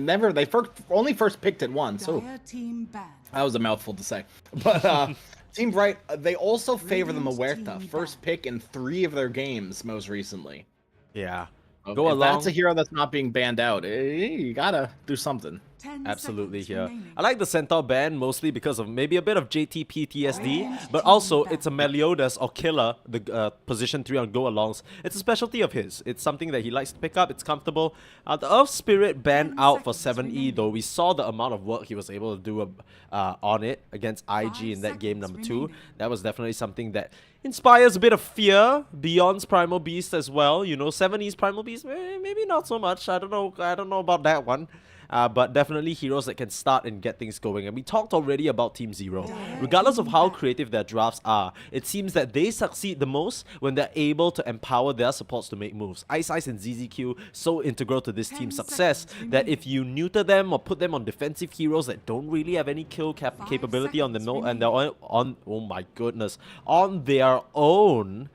Speaker 3: only first picked it once. So that was a mouthful to say. But Team Bright, they also favor the Muerta, first pick in 3 of their games most recently.
Speaker 2: Yeah.
Speaker 3: Go Along. That's a hero that's not being banned out. You gotta do something.
Speaker 2: Absolutely here. I like the Centaur ban mostly because of maybe a bit of JT PTSD, but also it's a Meliodas or Killer, the position 3 on Go Alongs. It's a specialty of his. It's something that he likes to pick up. It's comfortable. The Earth Spirit ban out for 7E though. We saw the amount of work he was able to do on it against IG in that game number 2. That was definitely something that inspires a bit of fear beyond Primal Beast as well. 7E's Primal Beast, maybe not so much. I don't know about that one. But definitely heroes that can start and get things going. And we talked already about Team Zero. Regardless of how creative their drafts are, it seems that they succeed the most when they're able to empower their supports to make moves. Ice Ice and ZZQ so integral to this team's success that if you neuter them or put them on defensive heroes that don't really have any kill capability on them, and they're on oh my goodness, on their own,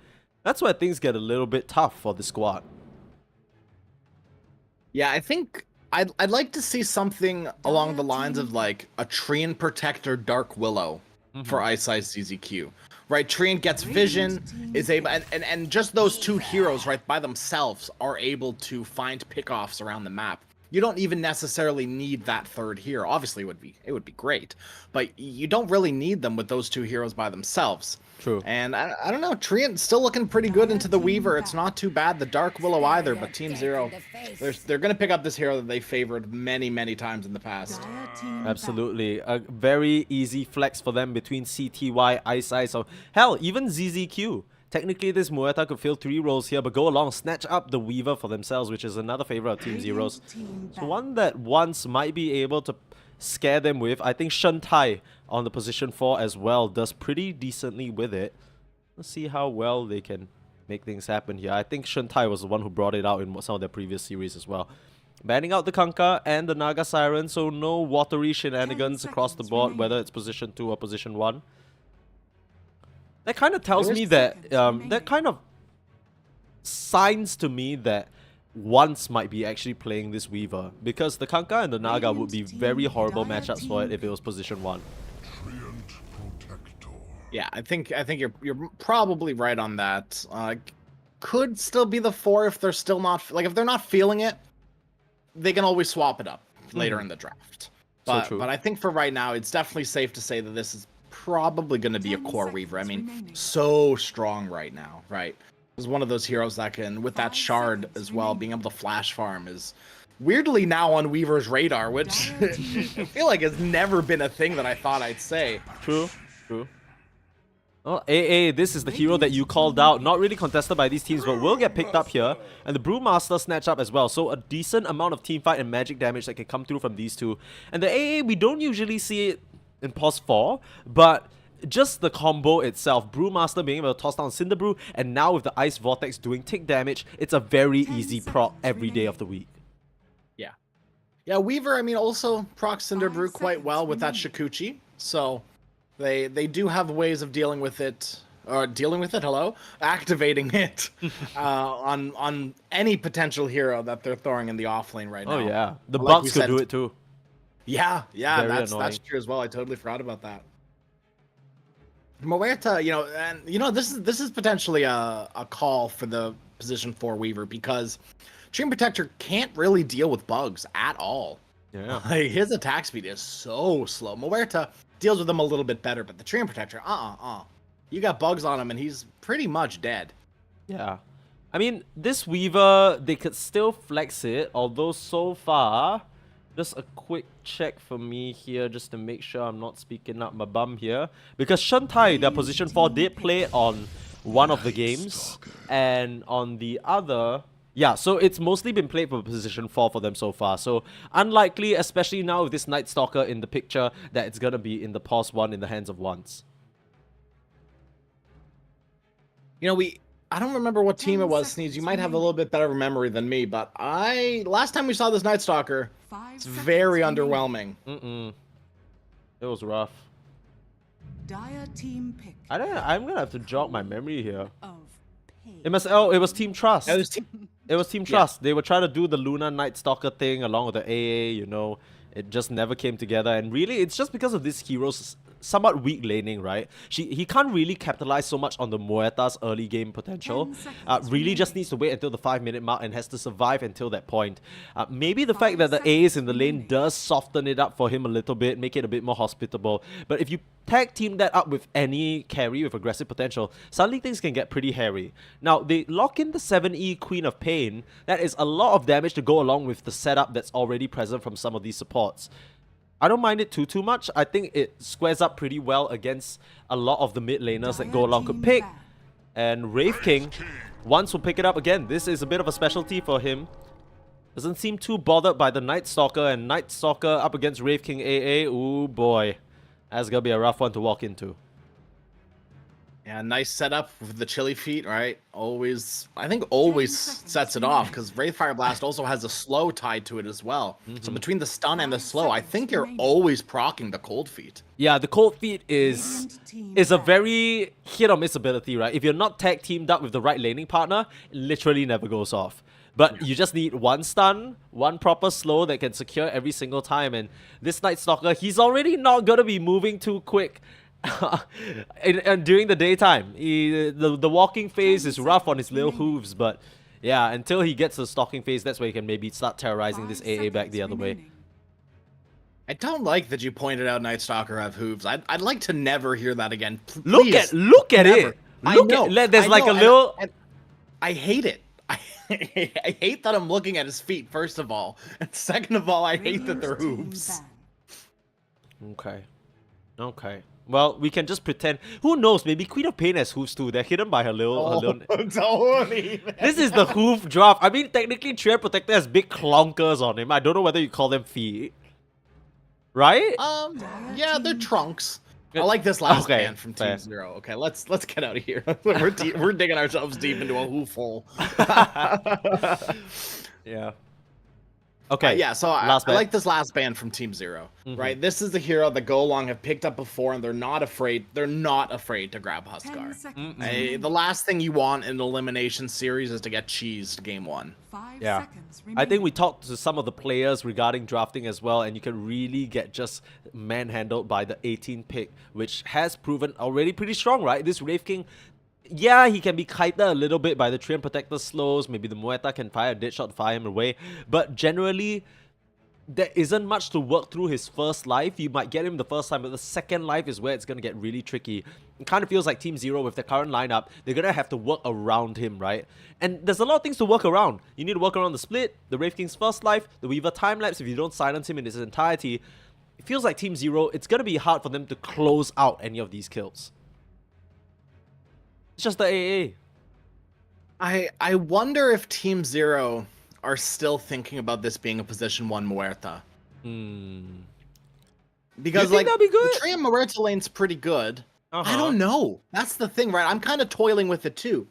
Speaker 2: that's where things get a little bit tough for the squad.
Speaker 3: Yeah, I think I'd like to see something along the lines of like a Treant Protector Dark Willow for Ice Ice ZZQ. Right, Treant gets vision, is able, and just those 2 heroes right by themselves are able to find pickoffs around the map. You don't even necessarily need that 3rd hero. Obviously, it would be great, but you don't really need them with those 2 heroes by themselves.
Speaker 2: True.
Speaker 3: And I don't know, Treant still looking pretty good into the Weaver. It's not too bad. The Dark Willow either, but Team Zero, they're going to pick up this hero that they favored many times in the past.
Speaker 2: Absolutely. A very easy flex for them between CTY, Ice Ice, or hell, even ZZQ. Technically, this Muerta could fill 3 roles here, but Go Along snatch up the Weaver for themselves, which is another favorite of Team Zero's. So one that once might be able to scare them with, I think Shentai on the position 4 as well does pretty decently with it. Let's see how well they can make things happen here. I think Shentai was the one who brought it out in some of their previous series as well. Banning out the Kanka and the Naga Siren, so no watery shenanigans across the board, whether it's position 2 or position 1. That kind of tells me that, that kind of signs to me that once might be actually playing this Weaver, because the Kanka and the Naga would be very horrible matchups for it if it was position 1.
Speaker 3: Yeah, I think you're probably right on that. Could still be the 4 if they're still not, like, if they're not feeling it, they can always swap it up later in the draft. But I think for right now, it's definitely safe to say that this is probably going to be a core Weaver. I mean, so strong right now, right? is one of those heroes that can, with that shard as well, being able to flash farm is weirdly now on Weaver's radar, which I feel like has never been a thing that I thought I'd say.
Speaker 2: True. Well, AA, this is the hero that you called out. Not really contested by these teams, but will get picked up here. And the Brewmaster snatch up as well. So a decent amount of teamfight and magic damage that can come through from these two. And the AA, we don't usually see it in Pos 4, but just the combo itself, Brewmaster being able to toss down Cinder Brew, and now with the Ice Vortex doing tick damage, it's a very easy proc every day of the week.
Speaker 3: Yeah, Weaver, I mean, also procs Cinder Brew quite well with that Shikuchi. So they do have ways of dealing with it, activating it on any potential hero that they're throwing in the offlane right now.
Speaker 2: Oh yeah, the
Speaker 3: Like we
Speaker 2: Bucks could
Speaker 3: said,
Speaker 2: do it too.
Speaker 3: Yeah,
Speaker 2: Very
Speaker 3: that's
Speaker 2: annoying.
Speaker 3: true as well. I totally forgot about that. Muerta, this is potentially a call for the position 4 Weaver, because Treant Protector can't really deal with bugs at all.
Speaker 2: Yeah.
Speaker 3: Like, his attack speed is so slow. Muerta deals with them a little bit better, but the Treant Protector, you got bugs on him and he's pretty much dead.
Speaker 2: Yeah. I mean, this Weaver, they could still flex it, although so far, just a quick check for me here, just to make sure I'm not speaking up my bum here. Because Shantai, their position 4, did play on one of the games, and on the other... Yeah, so it's mostly been played for position 4 for them so far. So unlikely, especially now with this Night Stalker in the picture, that it's going to be in the Pos 1 in the hands of Once.
Speaker 3: I don't remember what team it was, Sneeze. You might have a little bit better memory than me, but last time we saw this Night Stalker, it's very underwhelming.
Speaker 2: It was rough.
Speaker 5: Dire team pick.
Speaker 2: I'm going to have to jog my memory here.
Speaker 5: Of pain.
Speaker 2: It was Team Trust. It was Team Trust. They were trying to do the Luna Night Stalker thing along with the AA, It just never came together. And really, it's just because of this hero's somewhat weak laning, right? He can't really capitalize so much on the Muerta's early game potential. Really just needs to wait until the 5-minute mark and has to survive until that point. Maybe the fact that the A's in the lane does soften it up for him a little bit, make it a bit more hospitable. But if you tag team that up with any carry with aggressive potential, suddenly things can get pretty hairy. Now, they lock in the 7E Queen of Pain. That is a lot of damage to go along with the setup that's already present from some of these supports. I don't mind it too much. I think it squares up pretty well against a lot of the mid laners that go along could pick. And Wraith King, Once will pick it up again. This is a bit of a specialty for him. Doesn't seem too bothered by the Night Stalker, and Night Stalker up against Wraith King AA. Ooh boy. That's gonna be a rough one to walk into.
Speaker 3: Yeah, nice setup with the chilly feet, right? I think always sets it off, because Wraith Fire Blast also has a slow tied to it as well. So between the stun and the slow, I think you're always proccing the cold feet.
Speaker 2: Yeah, the cold feet is a very hit or miss ability, right? If you're not tag teamed up with the right laning partner, it literally never goes off. But you just need one stun, one proper slow that can secure every single time. And this Night Stalker, he's already not gonna be moving too quick. and during the daytime, the walking phase is rough on his little hooves, but yeah, until he gets the stalking phase, that's where he can maybe start terrorizing this AA back the other way.
Speaker 3: I don't like that you pointed out Night Stalker have hooves. I'd like to never hear that again.
Speaker 2: Look at
Speaker 3: never.
Speaker 2: it. There's like a little.
Speaker 3: I hate it. I hate that I'm looking at his feet, first of all, and second of all, I hate that they're hooves.
Speaker 2: Okay. Well, we can just pretend. Who knows? Maybe Queen of Pain has hooves too. They're hidden by her little.
Speaker 3: Totally.
Speaker 2: This is the hoof draft. I mean, technically, Treant Protector has big clonkers on him. I don't know whether you call them feet. Right?
Speaker 3: Yeah, they're trunks. I like this last band from Team Zero. Okay, let's get out of here. We're digging ourselves deep into a hoof hole.
Speaker 2: Yeah. Okay.
Speaker 3: Yeah, so I like this last band from Team Zero, right? This is the hero that Go Long have picked up before, and they're not afraid to grab Huskar. The last thing you want in an elimination series is to get cheesed game 1.
Speaker 2: Yeah. I think we talked to some of the players regarding drafting as well, and you can really get just manhandled by the 18 pick, which has proven already pretty strong, right? This Wraith King, yeah, he can be kited a little bit by the Treant Protector slows. Maybe the Muerta can fire a dead shot to fire him away. But generally, there isn't much to work through his first life. You might get him the first time, but the second life is where it's going to get really tricky. It kind of feels like Team Zero with the current lineup, they're going to have to work around him, right? And there's a lot of things to work around. You need to work around the split, the Wraith King's first life, the Weaver time-lapse. If you don't silence him in its entirety, it feels like Team Zero, it's going to be hard for them to close out any of these kills. It's just the AA.
Speaker 3: I wonder if Team Zero are still thinking about this being a position 1 Muerta. Because like
Speaker 2: that'd be good?
Speaker 3: the Trey and Muerta lane's pretty good.
Speaker 2: Uh-huh.
Speaker 3: I don't know. That's the thing, right? I'm kind of toiling with it too.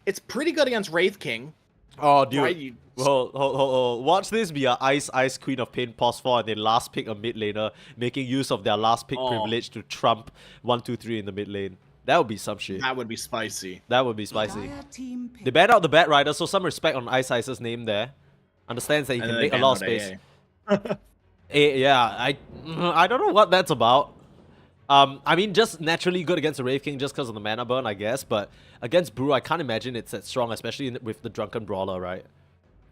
Speaker 3: It's pretty good against Wraith King.
Speaker 2: Oh, dude.
Speaker 3: Right?
Speaker 2: Hold. Watch this be a Ice Queen of Pain pos 4 and they last pick a mid laner, making use of their last pick privilege to trump 1-2-3 in the mid lane. That would be some shit.
Speaker 3: That would be spicy.
Speaker 2: That would be spicy.
Speaker 5: Dire team
Speaker 2: They
Speaker 5: pick.
Speaker 2: banned out the Bat Rider, so some respect on Ice's name there. Understands that he
Speaker 3: And
Speaker 2: can
Speaker 3: then they
Speaker 2: make a lot of
Speaker 3: banned
Speaker 2: space.
Speaker 3: AA.
Speaker 2: Yeah, I don't know what that's about. I mean, just naturally good against the Wraith King just because of the mana burn, I guess. But against Brew, I can't imagine it's that strong, especially with the Drunken Brawler, right?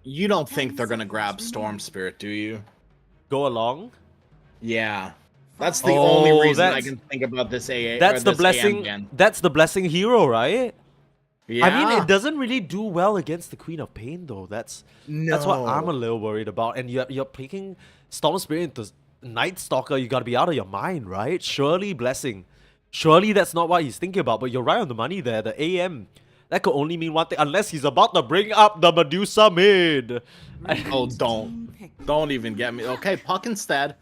Speaker 3: You don't think they're gonna grab Storm Spirit, do you?
Speaker 2: Go along.
Speaker 3: Yeah. That's the only reason I
Speaker 2: that's-
Speaker 3: can think about this AA.
Speaker 2: That's
Speaker 3: or
Speaker 2: the
Speaker 3: this
Speaker 2: blessing.
Speaker 3: AM gen.
Speaker 2: That's the blessing hero, right?
Speaker 3: Yeah.
Speaker 2: I mean, it doesn't really do well against the Queen of Pain, though. That's what I'm a
Speaker 3: No.
Speaker 2: little worried about. And you're picking Storm Spirit into Night Stalker. You gotta be out of your mind, right? Surely blessing. Surely that's not what he's thinking about. But you're right on the money there. The AM. That could only mean one thing, unless he's about to bring up the Medusa mid.
Speaker 3: Oh, don't even get me. Okay, Puck instead.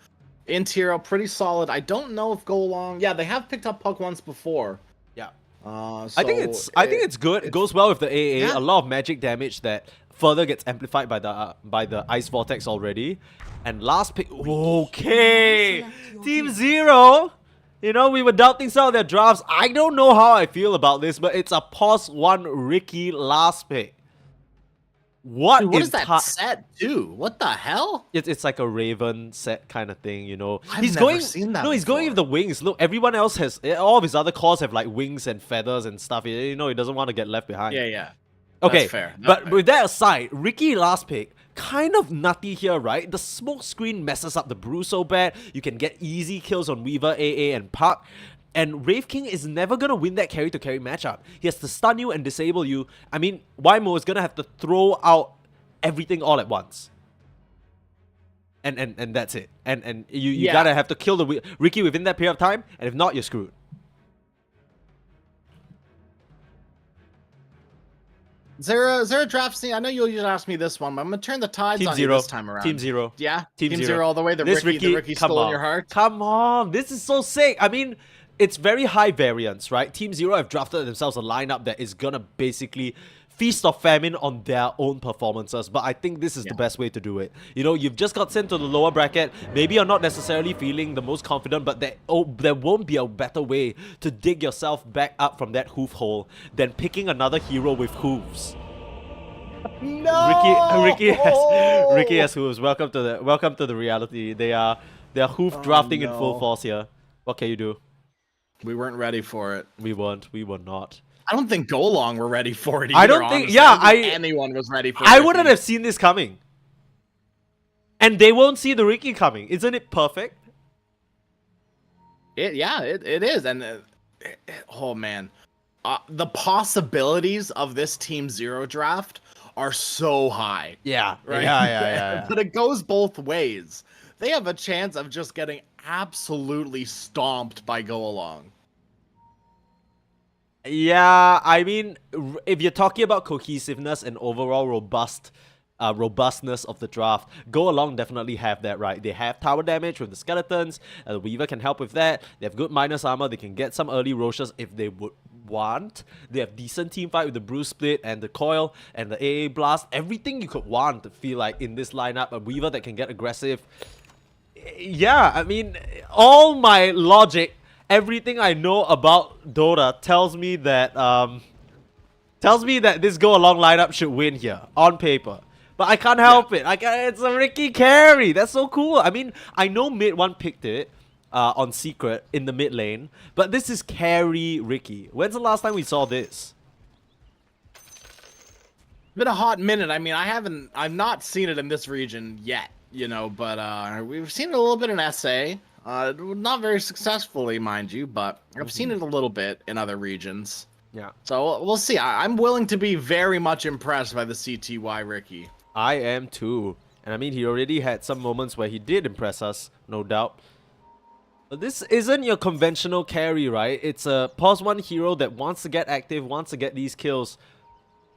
Speaker 3: Interior, pretty solid. I don't know if go along. Yeah, they have picked up Puck once before.
Speaker 2: Yeah.
Speaker 3: So
Speaker 2: I think it's good. It goes well with the AA.
Speaker 3: Yeah.
Speaker 2: A lot of magic damage that further gets amplified by the Ice Vortex already. And last pick. Okay, Team Zero. You know, we were doubting some of their drafts. I don't know how I feel about this, but it's a pos 1 Ricky last pick. What
Speaker 3: Dude, what is that set do? What the hell?
Speaker 2: It's like a Raven set kind of thing, you know.
Speaker 3: I've
Speaker 2: he's
Speaker 3: never
Speaker 2: going.
Speaker 3: seen that
Speaker 2: No, he's going with the wings. Look, everyone else has. All of his other cores have like wings and feathers and stuff. You know, he doesn't want to get left behind.
Speaker 3: Yeah.
Speaker 2: Okay,
Speaker 3: That's fair.
Speaker 2: but with that aside, Ricky last pick, kind of nutty here, right? The smoke screen messes up the Brew so bad. You can get easy kills on Weaver, AA, and Puck. And Wraith King is never going to win that carry-to-carry matchup. He has to stun you and disable you. I mean, YMO is going to have to throw out everything all at once. And that's it. And you gotta have to kill the Ricky within that period of time, and if not, you're screwed.
Speaker 3: Is there a draft scene? I know you'll usually ask me this one, but I'm gonna turn the tides
Speaker 2: Team
Speaker 3: on
Speaker 2: Zero.
Speaker 3: you this time around.
Speaker 2: Team Zero.
Speaker 3: Yeah?
Speaker 2: Team
Speaker 3: Zero.
Speaker 2: Zero
Speaker 3: All the way. The
Speaker 2: This
Speaker 3: Ricky
Speaker 2: come
Speaker 3: stole
Speaker 2: on.
Speaker 3: your heart.
Speaker 2: Come on. This is so sick. I mean, it's very high variance, right? Team Zero have drafted themselves a lineup that is gonna basically feast or famine on their own performances, but I think this is the best way to do it. You know, you've just got sent to the lower bracket. Maybe you're not necessarily feeling the most confident, but there won't be a better way to dig yourself back up from that hoof hole than picking another hero with hooves.
Speaker 3: No.
Speaker 2: Ricky has hooves. Welcome to the reality. They are hoof drafting in full force here. What can you do?
Speaker 3: We weren't ready for it.
Speaker 2: We weren't. We were not.
Speaker 3: I don't think Go Long were ready for it either,
Speaker 2: I don't think.
Speaker 3: honestly.
Speaker 2: Yeah,
Speaker 3: I don't think anyone was ready for it.
Speaker 2: I wouldn't have seen this coming. And they won't see the Ricky coming. Isn't it perfect?
Speaker 3: It is, and oh man, the possibilities of this Team Zero draft are so high.
Speaker 2: Yeah,
Speaker 3: right.
Speaker 2: Yeah.
Speaker 3: But it goes both ways. They have a chance of just getting absolutely stomped by Go Along.
Speaker 2: Yeah, I mean, if you're talking about cohesiveness and overall robustness of the draft, Go Along definitely have that, right? They have tower damage with the skeletons, the Weaver can help with that, they have good minus armor, they can get some early Roshas if they would want, they have decent team fight with the Bruce Split and the Coil and the AA Blast, everything you could want to feel like in this lineup, a Weaver that can get aggressive. Yeah, I mean, all my logic, everything I know about Dota tells me that this Go Along lineup should win here on paper. But I can't help it. It's a Ricky carry. That's so cool. I mean, I know mid one picked it on secret in the mid lane, but this is carry Ricky. When's the last time we saw this?
Speaker 3: Been a hot minute. I mean, I've not seen it in this region yet. you know, but we've seen it a little bit in SA. Not very successfully, mind you, but I've seen it a little bit in other regions.
Speaker 2: Yeah.
Speaker 3: So we'll see. I'm willing to be very much impressed by the CTY Ricky.
Speaker 2: I am too. And I mean, he already had some moments where he did impress us, no doubt. But this isn't your conventional carry, right? It's a pause 1 hero that wants to get active, wants to get these kills.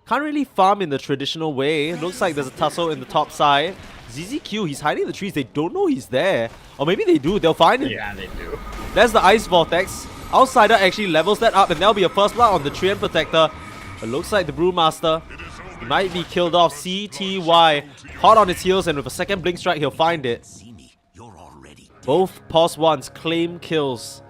Speaker 2: Can't really farm in the traditional way. Looks like there's a tussle in the top side. ZZQ, he's hiding in the trees. They don't know he's there. Or maybe they do. They'll find him.
Speaker 3: Yeah, they do.
Speaker 2: There's the Ice Vortex. Outsider actually levels that up, and there'll be a first blood on the Treant Protector. It looks like the Brewmaster might be killed off. CTY hot on his heels, and with a second Blink Strike, he'll find it. Both pause ones claim kills.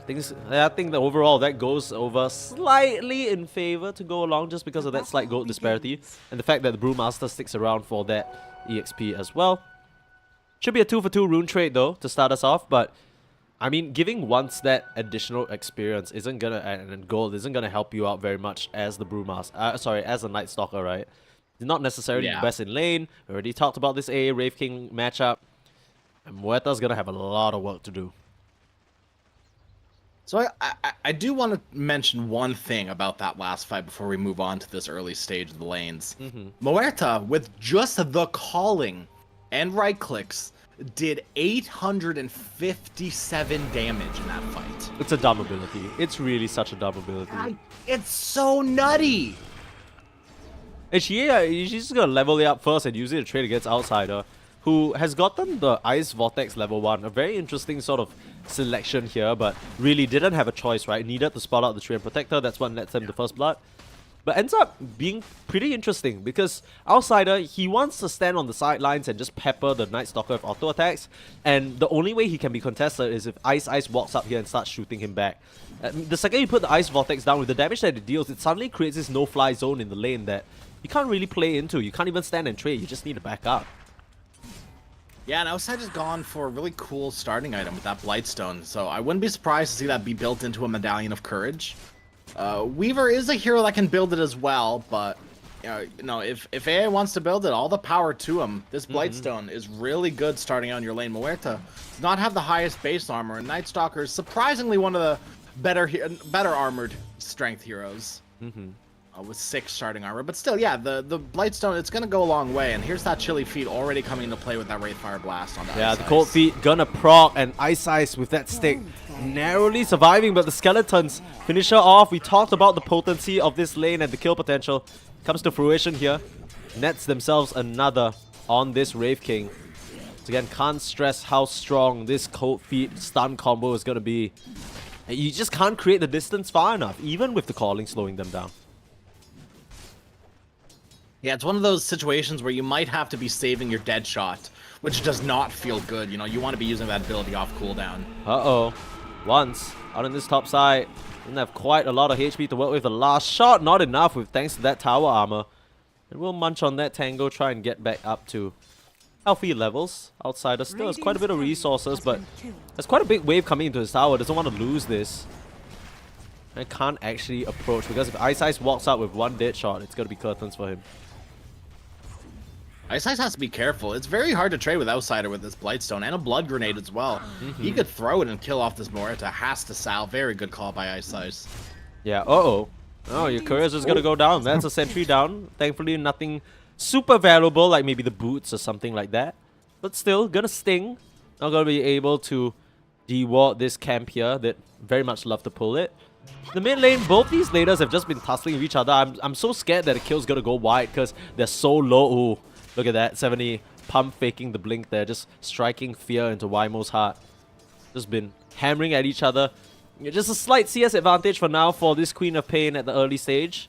Speaker 2: I think that overall that goes over slightly in favor to go along just because of that slight gold disparity and the fact that the Brewmaster sticks around for that EXP as well. Should be a 2-for-2 rune trade though to start us off, but I mean, giving once that additional experience isn't gonna, and gold isn't gonna help you out very much as the Brewmaster. Sorry, as a Night Stalker, right? Not necessarily the best in lane. We already talked about this AA Wraith King matchup, and Muerta's gonna have a lot of work to do.
Speaker 3: So I do want to mention one thing about that last fight before we move on to this early stage of the lanes. Muerta, with just the calling and right clicks, did 857 damage in that fight.
Speaker 2: It's a dumb ability. It's really such a dumb ability.
Speaker 3: It's so nutty.
Speaker 2: And she's just gonna level it up first and use it to trade against Outsider, who has gotten the Ice Vortex level 1. A very interesting sort of selection here, but really didn't have a choice, right? Needed to spot out the Treant Protector. That's what lets him the first blood. But ends up being pretty interesting because Outsider, he wants to stand on the sidelines and just pepper the Night Stalker with auto attacks. And the only way he can be contested is if Ice walks up here and starts shooting him back. The second you put the Ice Vortex down with the damage that it deals, it suddenly creates this no-fly zone in the lane that you can't really play into. You can't even stand and trade. You just need to back up.
Speaker 3: Yeah, and Outsider's gone for a really cool starting item with that Blightstone, so I wouldn't be surprised to see that be built into a Medallion of Courage. Weaver is a hero that can build it as well, but you know, if AA wants to build it, all the power to him. This Blightstone is really good starting out in your lane. Muerta does not have the highest base armor, and Night Stalker is surprisingly one of the better armored strength heroes. With 6 starting armor, but still, yeah, the Blightstone, it's gonna go a long way. And here's that Chilly Feet already coming into play with that Wraithfire Blast on the
Speaker 2: Yeah,
Speaker 3: Ice
Speaker 2: the Cold Feet gonna proc, and Ice with that stick narrowly surviving, but the Skeletons finish her off. We talked about the potency of this lane and the kill potential comes to fruition here. Nets themselves another on this Wraith King. So again, can't stress how strong this Cold Feet stun combo is gonna be. You just can't create the distance far enough, even with the calling slowing them down.
Speaker 3: Yeah, it's one of those situations where you might have to be saving your dead shot, which does not feel good. You know, you want to be using that ability off cooldown.
Speaker 2: Uh-oh. Once, out on this top side, didn't have quite a lot of HP to work with. The last shot, not enough with thanks to that tower armor. And we'll munch on that Tango, try and get back up to healthy levels. Outsider still has quite a bit of resources, but there's quite a big wave coming into his tower. Doesn't want to lose this. And can't actually approach, because if Ice walks out with one dead shot, it's going to be curtains for him.
Speaker 3: Ice has to be careful. It's very hard to trade with Outsider with this Blightstone and a Blood Grenade as well. He could throw it and kill off this Muerta. Has to sal. Very good call by Ice.
Speaker 2: Yeah, uh-oh. Oh, your courier's just gonna go down. That's a sentry down. Thankfully, nothing super valuable, like maybe the boots or something like that. But still, gonna sting. Not gonna be able to deward this camp here that very much love to pull it. The mid lane, both these laners have just been tussling with each other. I'm so scared that the kill's gonna go wide because they're so low. Ooh, look at that. 70 pump faking the blink there, just striking fear into Wymo's heart. Just been hammering at each other. Just a slight CS advantage for now for this Queen of Pain at the early stage.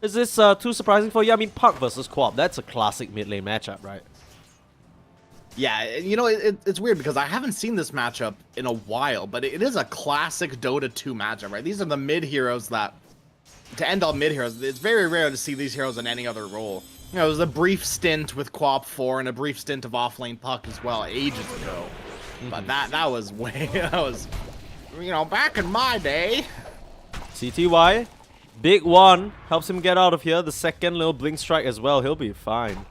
Speaker 2: Is this too surprising for you? I mean, Puck versus Quap, that's a classic mid lane matchup, right?
Speaker 3: Yeah, you know, it's weird because I haven't seen this matchup in a while, but it is a classic Dota 2 matchup, right? These are the mid heroes that, to end all mid heroes, it's very rare to see these heroes in any other role. You know, there was a brief stint with Quap 4 and a brief stint of offlane Puck as well, ages ago. But that was way, that was, you know, back in my day.
Speaker 2: CTY, big one, helps him get out of here. The second little blink strike as well, he'll be fine.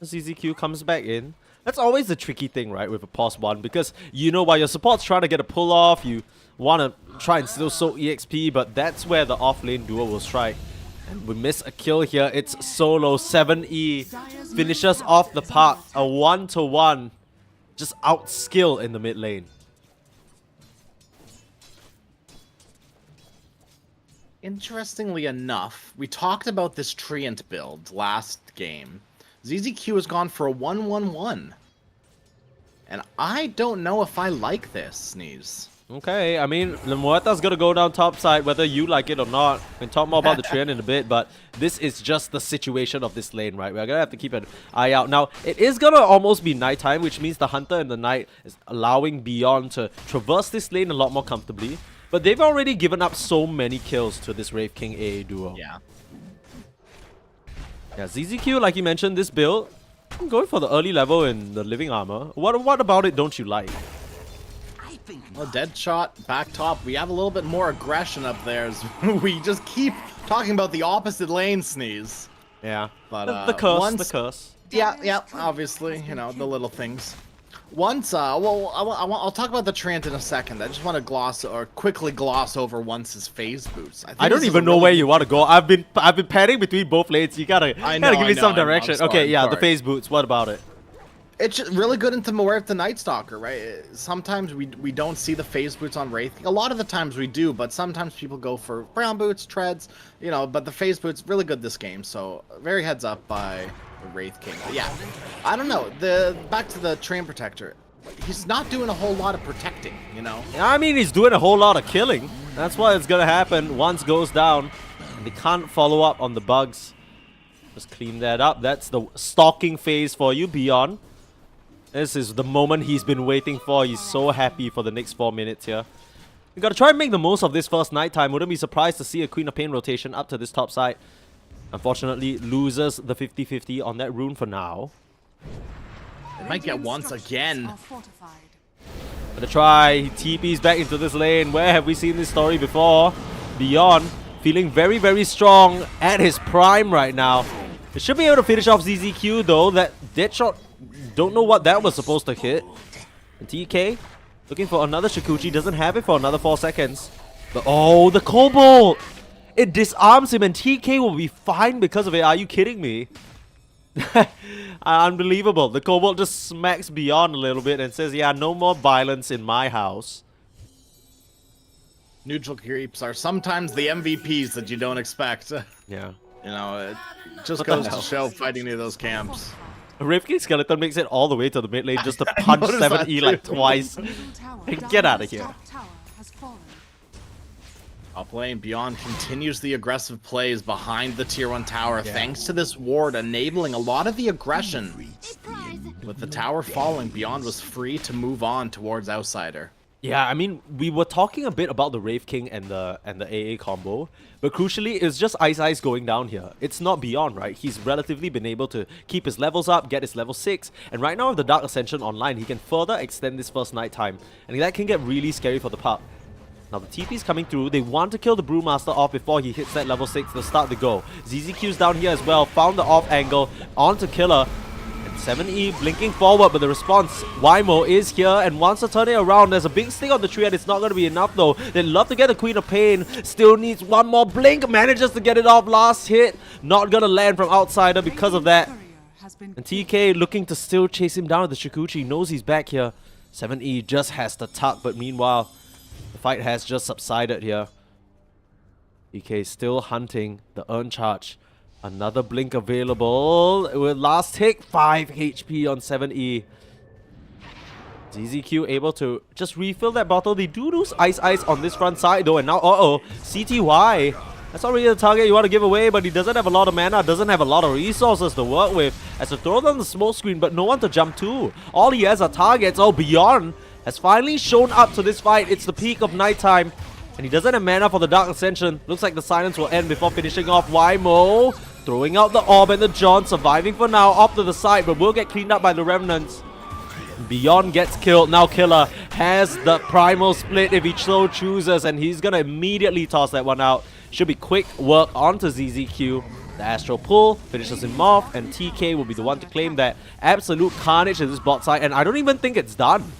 Speaker 2: ZZQ comes back in. That's always the tricky thing, right, with a pause one, because you know while your support's trying to get a pull off, you want to try and still soak EXP, but that's where the off lane duo will strike. And we miss a kill here. It's solo. 7E finishes off the park. A 1-to-1. Just outskill in the mid lane.
Speaker 3: Interestingly enough, we talked about this Treant build last game. ZZQ has gone for a 1-1-1. And I don't know if I like this, Sneeze.
Speaker 2: Okay, I mean, Lemuerta's gonna go down top side, whether you like it or not. We can talk more about the Treant in a bit, but this is just the situation of this lane, right? We're gonna have to keep an eye out. Now, it is gonna almost be nighttime, which means the Hunter and the Knight is allowing Beyond to traverse this lane a lot more comfortably. But they've already given up so many kills to this Wraith King AA duo.
Speaker 3: Yeah.
Speaker 2: Yeah, ZZQ, like you mentioned, this build, I'm going for the early level in the living armor. What about it don't you like?
Speaker 3: Well, dead shot, back top. We have a little bit more aggression up there. As we just keep talking about the opposite lane, Sneeze.
Speaker 2: Yeah.
Speaker 3: But
Speaker 2: the curse.
Speaker 3: Yeah, obviously, you know, the little things. Once, well, I'll talk about the Treant in a second. I just want to quickly gloss over Once's phase boots.
Speaker 2: I don't even know where you want to go. I've been panning between both lanes. You gotta give me some direction. Okay, yeah, the phase boots. What about it?
Speaker 3: It's just really good into Muerta Night Stalker, right? Sometimes we don't see the phase boots on Wraith. A lot of the times we do, but sometimes people go for brown boots, treads, you know, but the phase boots really good this game. So very heads up by the Wraith King. But yeah, I don't know. Back to the Train Protector. He's not doing a whole lot of protecting, you know?
Speaker 2: I mean, he's doing a whole lot of killing. That's why it's gonna happen. Once goes down, and they can't follow up on the bugs. Just clean that up. That's the stalking phase for you, Beyond. This is the moment he's been waiting for. He's so happy for the next 4 minutes here. We gotta try and make the most of this first nighttime. Wouldn't be surprised to see a Queen of Pain rotation up to this top side. Unfortunately, loses the 50-50 on that rune for now.
Speaker 3: They might get once again.
Speaker 2: Gonna try. He TP's back into this lane. Where have we seen this story before? Beyond, feeling very, very strong at his prime right now. It should be able to finish off ZZQ though. That dead shot, don't know what that was supposed to hit. And TK looking for another Shikuchi, doesn't have it for another 4 seconds. But oh, the Cobalt! It disarms him and TK will be fine because of it. Are you kidding me? Unbelievable. The Cobalt just smacks Beyond a little bit and says, yeah, no more violence in my house.
Speaker 3: Neutral creeps are sometimes the MVPs that you don't expect.
Speaker 2: Yeah.
Speaker 3: You know, it just goes to show fighting near those camps.
Speaker 2: Rifkin Skeleton makes it all the way to the mid lane just to punch 7E like twice. Get out of here.
Speaker 3: Top lane, Beyond continues the aggressive plays behind the tier 1 tower thanks to this ward enabling a lot of the aggression. With the tower falling, Beyond was free to move on towards Outsider.
Speaker 2: Yeah, I mean, we were talking a bit about the Wraith King and the AA combo, but crucially, it's just Ice going down here. It's not Beyond, right? He's relatively been able to keep his levels up, get his level 6, and right now with the Dark Ascension online, he can further extend this first nighttime, and that can get really scary for the pup. Now the TP's coming through. They want to kill the Brewmaster off before he hits that level 6 to start the go. ZZQ's down here as well, found the off angle onto Killer. 7E blinking forward, but the response, Wymo is here and wants to turn it around. There's a big stick on the tree and it's not going to be enough though. They'd love to get the Queen of Pain. Still needs one more blink. Manages to get it off. Last hit. Not going to land from Outsider because of that. And TK looking to still chase him down with the Shikuchi. Knows he's back here. 7E just has to tuck, but meanwhile, the fight has just subsided here. TK still hunting the earn charge. Another blink available with last tick, 5 HP on 7E. ZZQ able to just refill that bottle. They do lose Ice on this front side though, and now, CTY. That's not really the target you want to give away, but he doesn't have a lot of mana, doesn't have a lot of resources to work with. As to throw down the smoke screen, but no one to jump to. All he has are targets. Oh, Beyond has finally shown up to this fight. It's the peak of nighttime. And he doesn't have mana for the Dark Ascension. Looks like the silence will end before finishing off. Wymo throwing out the orb and the John, surviving for now, off to the side, but will get cleaned up by the Remnants. Beyond gets killed. Now Killer has the primal split if he so chooses, and he's gonna immediately toss that one out. Should be quick work onto ZZQ. The Astral Pull finishes him off, and TK will be the one to claim that absolute carnage in this bot side, and I don't even think it's done.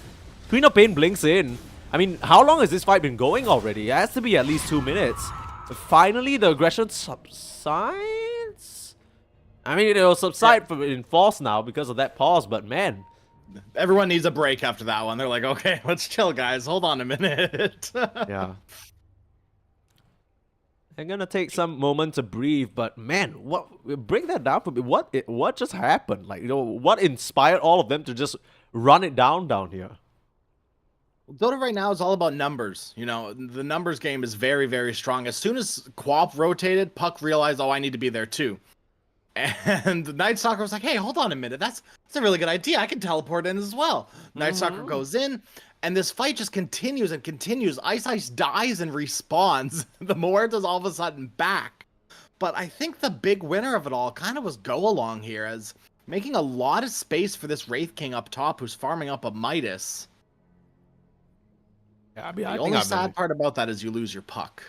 Speaker 2: Queen of Pain blinks in. I mean, how long has this fight been going already? It has to be at least 2 minutes. Finally, the aggression subsides? I mean, it'll subside in force now because of that pause, but man.
Speaker 3: Everyone needs a break after that one. They're like, okay, let's chill, guys. Hold on a minute.
Speaker 2: Yeah. I'm gonna take some moment to breathe, but man, break that down for me. What just happened? Like, you know, what inspired all of them to just run it down here?
Speaker 3: Dota right now is all about numbers. You know, the numbers game is very, very strong. As soon as Quap rotated, Puck realized, oh, I need to be there too. And the Night Stalker was like, hey, hold on a minute. That's a really good idea. I can teleport in as well. Night Stalker goes in, and this fight just continues and continues. Ice dies and respawns. The Muerta's all of a sudden back. But I think the big winner of it all kind of was Go Along here, as making a lot of space for this Wraith King up top who's farming up a Midas.
Speaker 2: Yeah, I mean,
Speaker 3: the only sad part about that is you lose your Puck.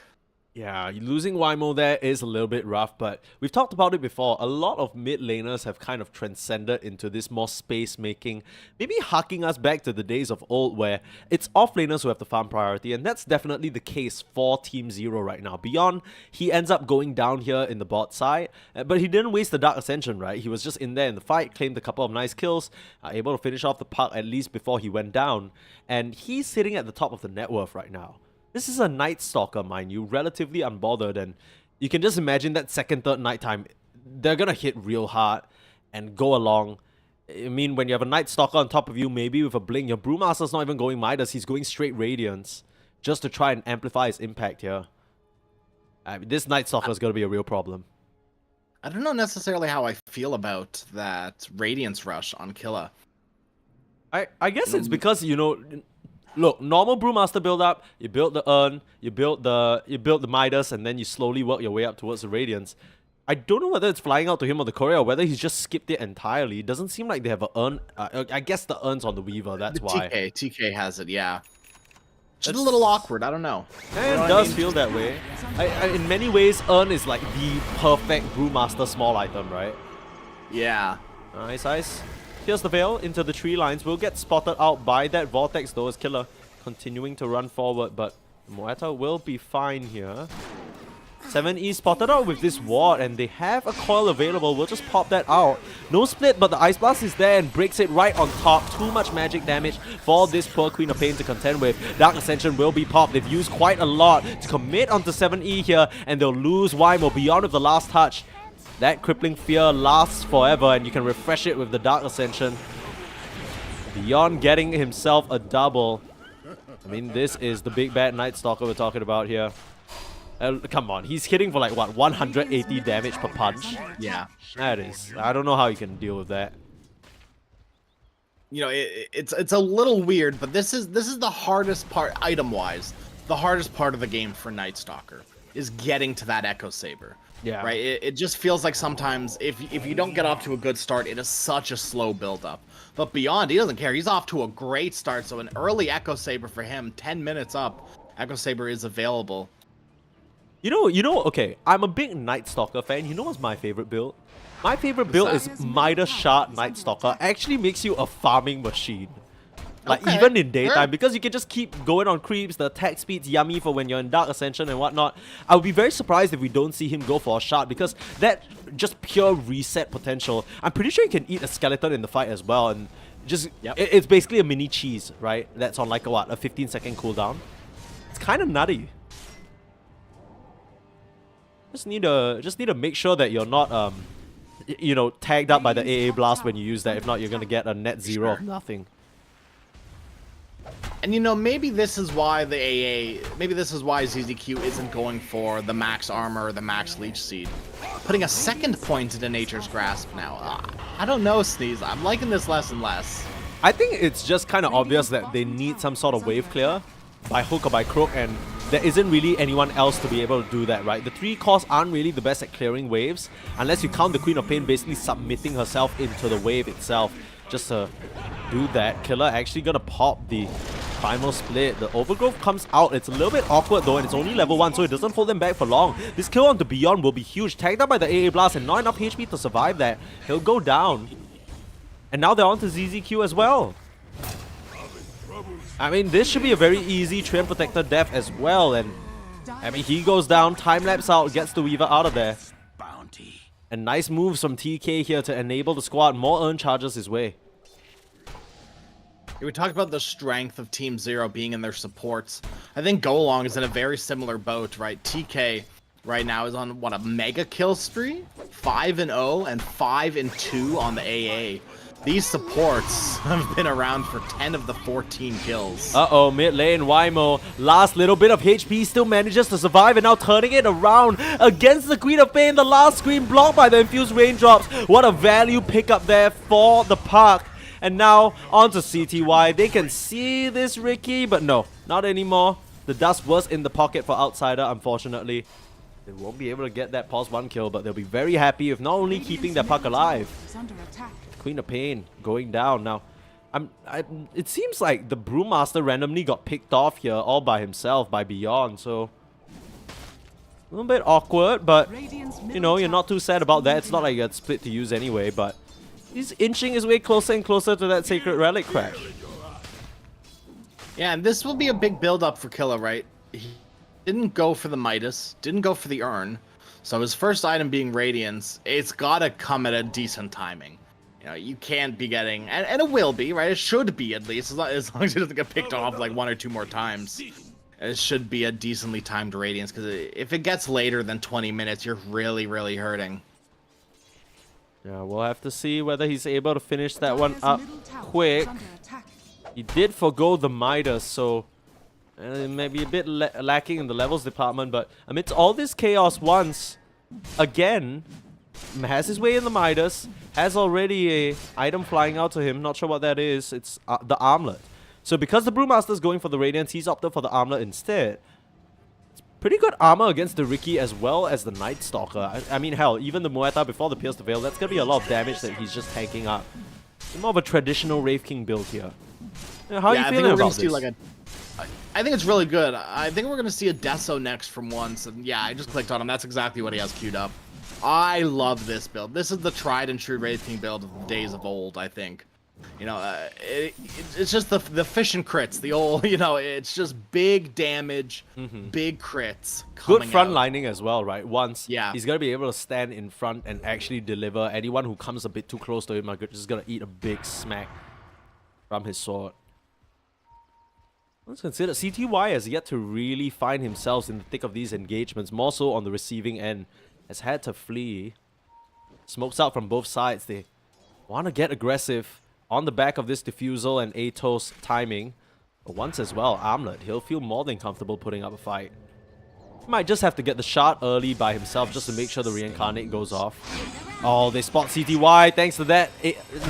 Speaker 2: Yeah, losing Wymo there is a little bit rough, but we've talked about it before. A lot of mid laners have kind of transcended into this more space making, maybe harking us back to the days of old where it's off laners who have the farm priority, and that's definitely the case for Team Zero right now. Beyond, he ends up going down here in the bot side, but he didn't waste the Dark Ascension, right? He was just in there in the fight, claimed a couple of nice kills, able to finish off the Puck at least before he went down, and he's sitting at the top of the net worth right now. This is a Night Stalker, mind you, relatively unbothered, and you can just imagine that second, third night time, they're gonna hit real hard and Go Along. I mean, when you have a Night Stalker on top of you, maybe with a blink, your Brewmaster's not even going Midas, he's going straight Radiance, just to try and amplify his impact here. I mean, this Night Stalker is gonna be a real problem.
Speaker 3: I don't know necessarily how I feel about that Radiance Rush on Killa.
Speaker 2: I guess it's because, you know, look, normal Brewmaster build up, you build the Urn, you build the Midas, and then you slowly work your way up towards the Radiance. I don't know whether it's flying out to him or the Courier, or whether he's just skipped it entirely. It doesn't seem like they have an Urn. I guess the Urn's on the Weaver, that's why.
Speaker 3: TK has it, yeah. Just a little awkward, I don't know.
Speaker 2: It does feel that way. In many ways, Urn is like the perfect Brewmaster small item, right?
Speaker 3: Yeah.
Speaker 2: Nice. Here's the Veil into the tree lines. Will get spotted out by that Vortex though, as Killer continuing to run forward, but Muerta will be fine here. 7E spotted out with this ward, and they have a coil available. We'll just pop that out. No split, but the Ice Blast is there and breaks it right on top. Too much magic damage for this poor Queen of Pain to contend with. Dark Ascension will be popped. They've used quite a lot to commit onto 7E here, and they'll lose Wymo Beyond with the last touch. That Crippling Fear lasts forever, and you can refresh it with the Dark Ascension. Beyond getting himself a double. I mean, this is the big bad Night Stalker we're talking about here. Come on, he's hitting for like, what, 180 damage per punch?
Speaker 3: Yeah.
Speaker 2: That is. I don't know how you can deal with that.
Speaker 3: You know, it's a little weird, but this is the hardest part, item-wise. The hardest part of the game for Night Stalker is getting to that Echo Saber.
Speaker 2: Yeah.
Speaker 3: Right? It just feels like sometimes if you don't get off to a good start, it is such a slow build-up. But Beyond, he doesn't care. He's off to a great start, so an early Echo Saber for him, 10 minutes up, Echo Saber is available.
Speaker 2: You know, okay, I'm a big Night Stalker fan. You know what's my favorite build? My favorite build is Midas Shard Night Stalker. Actually makes you a farming machine. Like,
Speaker 3: Okay,
Speaker 2: even in daytime,
Speaker 3: sure.
Speaker 2: because you can just keep going on creeps, the attack speed's yummy for when you're in Dark Ascension and whatnot. I would be very surprised if we don't see him go for a shard, because that just pure reset potential. I'm pretty sure he can eat a skeleton in the fight as well, and just, it's basically a mini cheese, right? That's on like a 15-second cooldown. It's kind of nutty. Just need to make sure that you're not, you know, tagged up by the AA blast when you use that. If not, you're gonna get a net zero of nothing.
Speaker 3: And you know, maybe this is why the AA, maybe this is why ZZQ isn't going for the max armor or the max leech seed. Putting a second point into Nature's Grasp now. I don't know, Sneeze. I'm liking this less and less.
Speaker 2: I think it's just kind of obvious that they need some sort of wave clear by hook or by crook, and there isn't really anyone else to be able to do that, right? The 3 cores aren't really the best at clearing waves, unless you count the Queen of Pain basically submitting herself into the wave itself. Just to do that, Killer actually gonna pop the Primal split. The overgrowth comes out. It's a little bit awkward though, and it's only level 1, so it doesn't hold them back for long. This kill onto Beyond will be huge. Tagged up by the AA Blast and not enough HP to survive that. He'll go down. And now they're on to ZZQ as well. I mean, this should be a very easy Treant Protector death as well. And I mean, he goes down, time-lapse out, gets the Weaver out of there. And nice moves from TK here to enable the squad. More earn charges his way.
Speaker 3: We talked about the strength of Team Zero being in their supports. I think Go Along is in a very similar boat, right? TK right now is on, what, a mega kill streak? 5-0 and 5-2 on the AA. These supports have been around for 10 of the 14 kills.
Speaker 2: Uh-oh, mid lane, Wymo. Last little bit of HP still manages to survive, and now turning it around against the Queen of Pain. The last screen blocked by the infused raindrops. What a value pickup there for the Park. And now onto CTY. They can see this Ricky, but no, not anymore. The dust was in the pocket for Outsider, unfortunately. They won't be able to get that pause 1 kill, but they'll be very happy with not only keeping their Puck alive. Queen of Pain going down. Now, it seems like the Brewmaster randomly got picked off here all by himself by Beyond, so a little bit awkward, but you know, you're not too sad about that. It's not like you had split to use anyway, but he's inching his way closer and closer to that Sacred Relic crash.
Speaker 3: Yeah, and this will be a big build-up for Killa, right? He didn't go for the Midas, didn't go for the Urn, so his first item being Radiance, it's gotta come at a decent timing. You know, you can't be getting, and it will be, right? It should be, at least, as long as it doesn't get picked off like 1 or 2 more times. It should be a decently timed Radiance, because if it gets later than 20 minutes, you're really, really hurting.
Speaker 2: Yeah, we'll have to see whether he's able to finish that one up quick. He did forgo the Midas, so maybe a bit lacking in the levels department, but amidst all this chaos once, again, has his way in the Midas, has already a item flying out to him, not sure what that is, it's the Armlet. So because the Brewmaster's going for the Radiance, he's opted for the Armlet instead. It's pretty good armor against the Riki as well as the Night Stalker. I mean, hell, even the Muerta before the Pierce the Veil, that's gonna be a lot of damage that he's just tanking up. It's more of a traditional Wraith King build here. How are you feeling about this?
Speaker 3: I think it's really good. I think we're going to see a Deso next from once. And yeah, I just clicked on him. That's exactly what he has queued up. I love this build. This is the tried and true Wraith King build of the days of old, I think. You know, it's just the fish and crits. The old, you know, it's just big damage, big crits.
Speaker 2: Good front lining as well, right? Once
Speaker 3: yeah,
Speaker 2: he's going to be able to stand in front and actually deliver. Anyone who comes a bit too close to him are just going to eat a big smack from his sword. Let's consider CTY has yet to really find himself in the thick of these engagements, more so on the receiving end. Has had to flee. Smokes out from both sides. They want to get aggressive on the back of this Diffusal and Atos timing. But once as well, Armlet, he'll feel more than comfortable putting up a fight. He might just have to get the shot early by himself just to make sure the Reincarnate goes off. Oh, they spot CTY thanks to that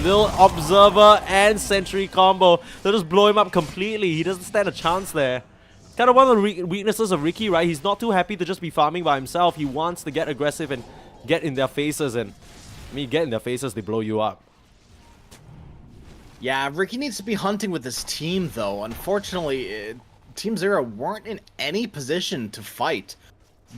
Speaker 2: little Observer and Sentry combo. They'll just blow him up completely. He doesn't stand a chance there. Kind of one of the weaknesses of Ricky, right? He's not too happy to just be farming by himself. He wants to get aggressive and get in their faces. And I mean, get in their faces, they blow you up.
Speaker 3: Yeah, Ricky needs to be hunting with his team, though. Unfortunately, Team Zero weren't in any position to fight.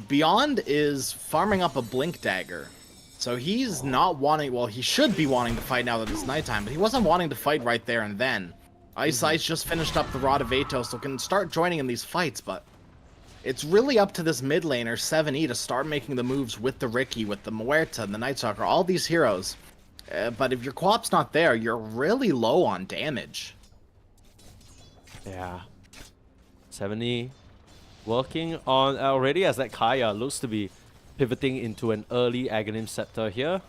Speaker 3: Beyond is farming up a Blink Dagger. So he's not wanting, well, he should be wanting to fight now that it's nighttime, but he wasn't wanting to fight right there and then. Ice just finished up the Rod of Atos, so can start joining in these fights, but it's really up to this mid laner, 7E, to start making the moves with the Riki, with the Muerta, and the Night Stalker, all these heroes. But if your co-op's not there, you're really low on damage.
Speaker 2: Yeah. 7E working on already as that Kaya looks to be pivoting into an early Aghanim Scepter here.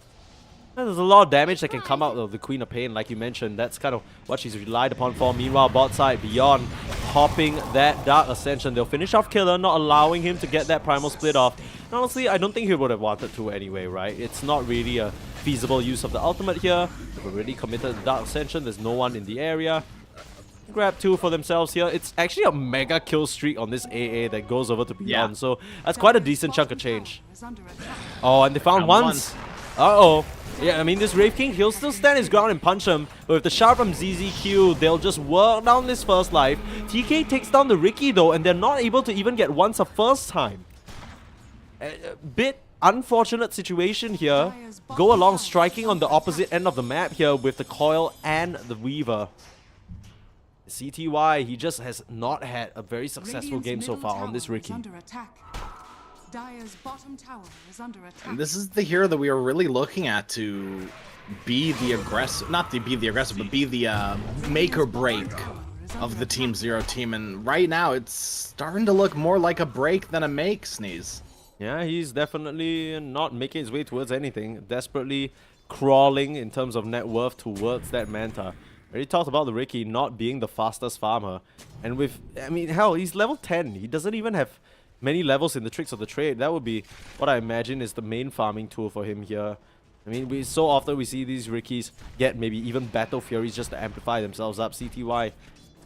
Speaker 2: And there's a lot of damage that can come out of the Queen of Pain, like you mentioned. That's kind of what she's relied upon for. Meanwhile, bot side, Beyond popping that Dark Ascension. They'll finish off Killer, not allowing him to get that Primal Split off. And honestly, I don't think he would have wanted to anyway, right? It's not really a feasible use of the ultimate here. They've already committed the Dark Ascension. There's no one in the area. Grab 2 for themselves here. It's actually a mega kill streak on this AA that goes over to Beyond. So that's quite a decent chunk of change. Oh, and they found once. Uh-oh. Yeah, I mean, this Wraith King, he'll still stand his ground and punch him, but with the shot from ZZQ, they'll just work down this first life. TK takes down the Ricky though, and they're not able to even get once a first time. A bit unfortunate situation here. Go along striking on the opposite end of the map here with the Coil and the Weaver. CTY, he just has not had a very successful game so far on this Ricky.
Speaker 5: Dire's bottom tower is under attack.
Speaker 3: And this is the hero that we are really looking at to be the aggressive, not to be the aggressive, but be the make or break of the Team Zero team. And right now, it's starting to look more like a break than a make, Sneeze.
Speaker 2: Yeah, he's definitely not making his way towards anything. Desperately crawling in terms of net worth towards that Manta. Already talked about the Ricky not being the fastest farmer. And with, I mean, hell, he's level 10. He doesn't even have many levels in the tricks of the trade. That would be what I imagine is the main farming tool for him here. I mean, so often we see these Rickies get maybe even Battle Furies just to amplify themselves up. CTY is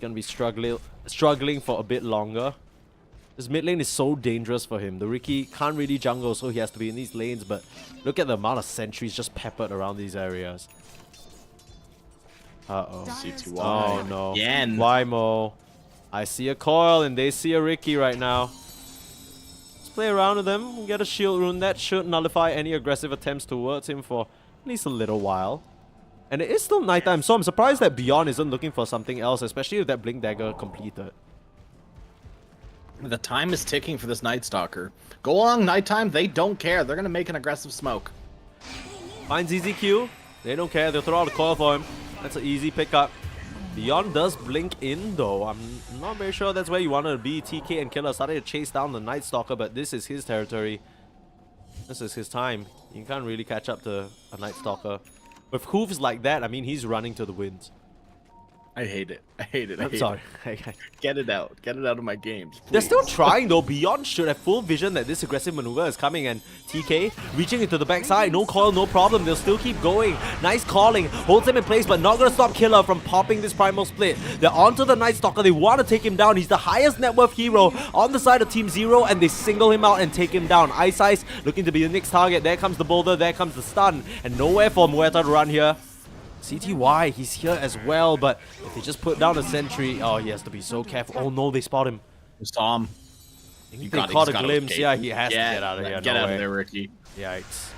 Speaker 2: going to be struggling for a bit longer. This mid lane is so dangerous for him. The Ricky can't really jungle, so he has to be in these lanes. But look at the amount of sentries just peppered around these areas. Uh-oh.
Speaker 3: CTY.
Speaker 2: Oh, no.
Speaker 3: Again.
Speaker 2: YMO. I see a Coil and they see a Ricky right now. Play around with them, get a shield rune. That should nullify any aggressive attempts towards him for at least a little while. And it is still nighttime, so I'm surprised that Beyond isn't looking for something else, especially with that Blink Dagger completed.
Speaker 3: The time is ticking for this Night Stalker. Go along nighttime, they don't care. They're going to make an aggressive smoke.
Speaker 2: Finds ZZQ. They don't care. They'll throw out a Coil for him. That's an easy pickup. Beyond does blink in though. I'm not very sure that's where you want to be. TK and Killer started to chase down the Night Stalker, but this is his territory. This is his time. You can't really catch up to a Night Stalker. With hooves like that, I mean, he's running to the winds.
Speaker 3: I hate it. I hate it.
Speaker 2: I'm sorry.
Speaker 3: Get it out. Get it out of my games.
Speaker 2: They're still trying though. Beyond should have full vision that this aggressive maneuver is coming, and TK reaching into the backside. No Coil, no problem. They'll still keep going. Nice calling. Holds him in place, but not going to stop Killer from popping this Primal Split. They're onto the Night Stalker. They want to take him down. He's the highest net worth hero on the side of Team Zero, and they single him out and take him down. Ice looking to be the next target. There comes the boulder. There comes the stun. And nowhere for Muerta to run here. CTY, he's here as well, but if they just put down a sentry, oh, he has to be so careful. Oh no, they spot him.
Speaker 3: Saw him.
Speaker 2: They caught a glimpse. Yeah, he has to get out of here.
Speaker 3: Get out of there, Ricky.
Speaker 2: Yikes.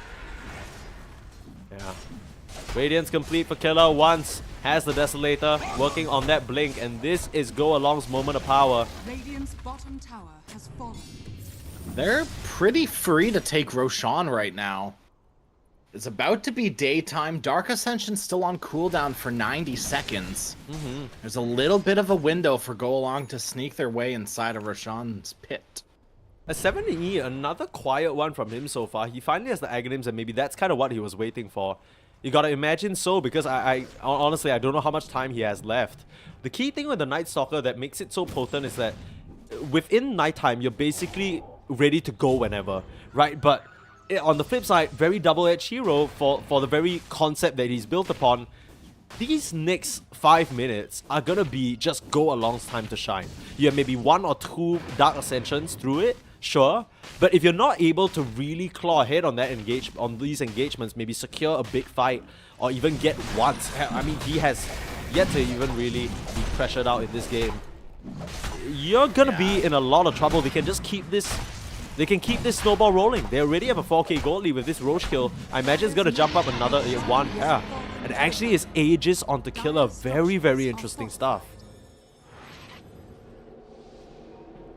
Speaker 2: Yeah. Radiance complete for Killer once. Has the Desolator working on that blink, and this is Go Along's moment of power.
Speaker 5: Radiant's bottom tower has fallen.
Speaker 3: They're pretty free to take Roshan right now. It's about to be daytime. Dark Ascension's still on cooldown for 90 seconds. There's a little bit of a window for Go Along to sneak their way inside of Roshan's pit.
Speaker 2: A 7E, another quiet one from him so far. He finally has the Aghanims, and maybe that's kind of what he was waiting for. You gotta imagine so, because I honestly, I don't know how much time he has left. The key thing with the Night Stalker that makes it so potent is that within nighttime, you're basically ready to go whenever, right? But on the flip side, very double-edged hero for the very concept that he's built upon. These next 5 minutes are gonna be just Go Along's time to shine. You have maybe 1 or 2 Dark Ascensions through it, sure, but if you're not able to really claw ahead on that these engagements, maybe secure a big fight or even get once. I mean, he has yet to even really be pressured out in this game. You're gonna be in a lot of trouble. They can just keep this. They can keep this snowball rolling. They already have a 4k gold lead with this Roach kill. I imagine it's going to jump up another 1. Yeah. And actually is Aegis onto Killer. Very, very interesting stuff.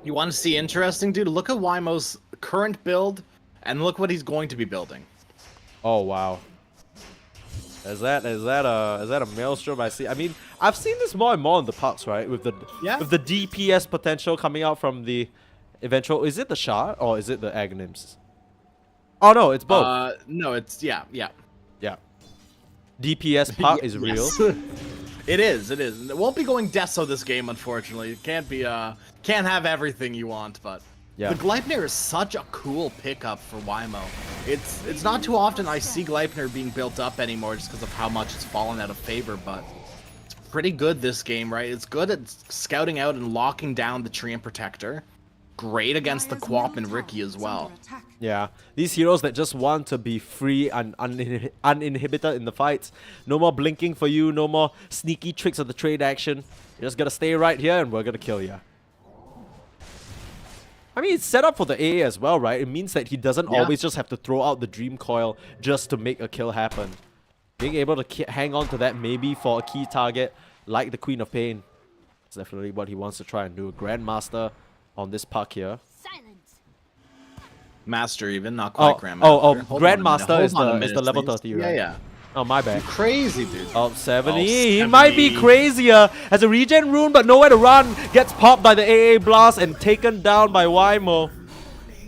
Speaker 3: You want to see interesting, dude? Look at YMO's current build, and look what he's going to be building.
Speaker 2: Oh, wow. Is that a Maelstrom? I see. I mean, I've seen this more and more in the pucks, right? With the DPS potential coming out from the eventual. Is it the shard or is it the Aghanims? Oh no, it's both.
Speaker 3: No, it's yeah.
Speaker 2: DPS puck is real.
Speaker 3: It is. It won't be going Deso this game, unfortunately. It can't be can't have everything you want, but the Gleipnir is such a cool pickup for YMO. It's not too often I see Gleipnir being built up anymore just because of how much it's fallen out of favor, but it's pretty good this game, right? It's good at scouting out and locking down the Treant Protector. great against the Quap and Ricky as well.
Speaker 2: Yeah, these heroes that just want to be free and uninhibited in the fights. No more blinking for you, no more sneaky tricks of the trade action. You just gotta stay right here and we're gonna kill you. I mean, it's set up for the AA as well, right? It means that he doesn't always just have to throw out the Dream Coil just to make a kill happen. Being able to hang on to that maybe for a key target like the Queen of Pain is definitely what he wants to try and do. Grandmaster on this puck here.
Speaker 3: Master even, not quite Grandmaster.
Speaker 2: Grandmaster is the level 30, right?
Speaker 3: Yeah.
Speaker 2: Oh, my bad.
Speaker 3: Crazy, dude.
Speaker 2: Oh, 70. He might be crazier. Has a regen rune, but nowhere to run. Gets popped by the AA blast and taken down by Wymo.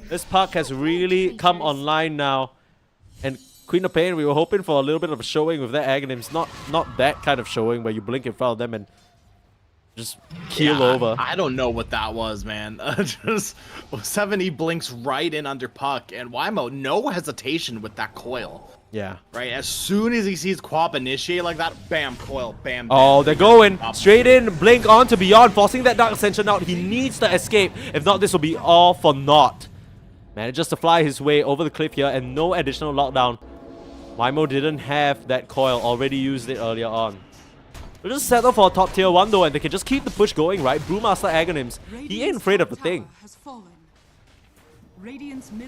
Speaker 2: This puck has really come online now. And Queen of Pain, we were hoping for a little bit of a showing with their Aghanims. Not that kind of showing where you blink in front of them and just keel over.
Speaker 3: I don't know what that was, man. Just 70 blinks right in under puck, and Wymo, no hesitation with that coil.
Speaker 2: Yeah.
Speaker 3: Right, as soon as he sees Quap initiate like that, bam, coil, bam, bam.
Speaker 2: Oh, they're going straight in, blink on to Beyond, forcing that Dark Ascension out. He needs to escape. If not, this will be all for naught. Manages to fly his way over the cliff here and no additional lockdown. Wymo didn't have that coil, already used it earlier on. We'll just settle for a top tier 1 though, and they can just keep the push going, right? Brewmaster Aghanims, he ain't afraid of the thing.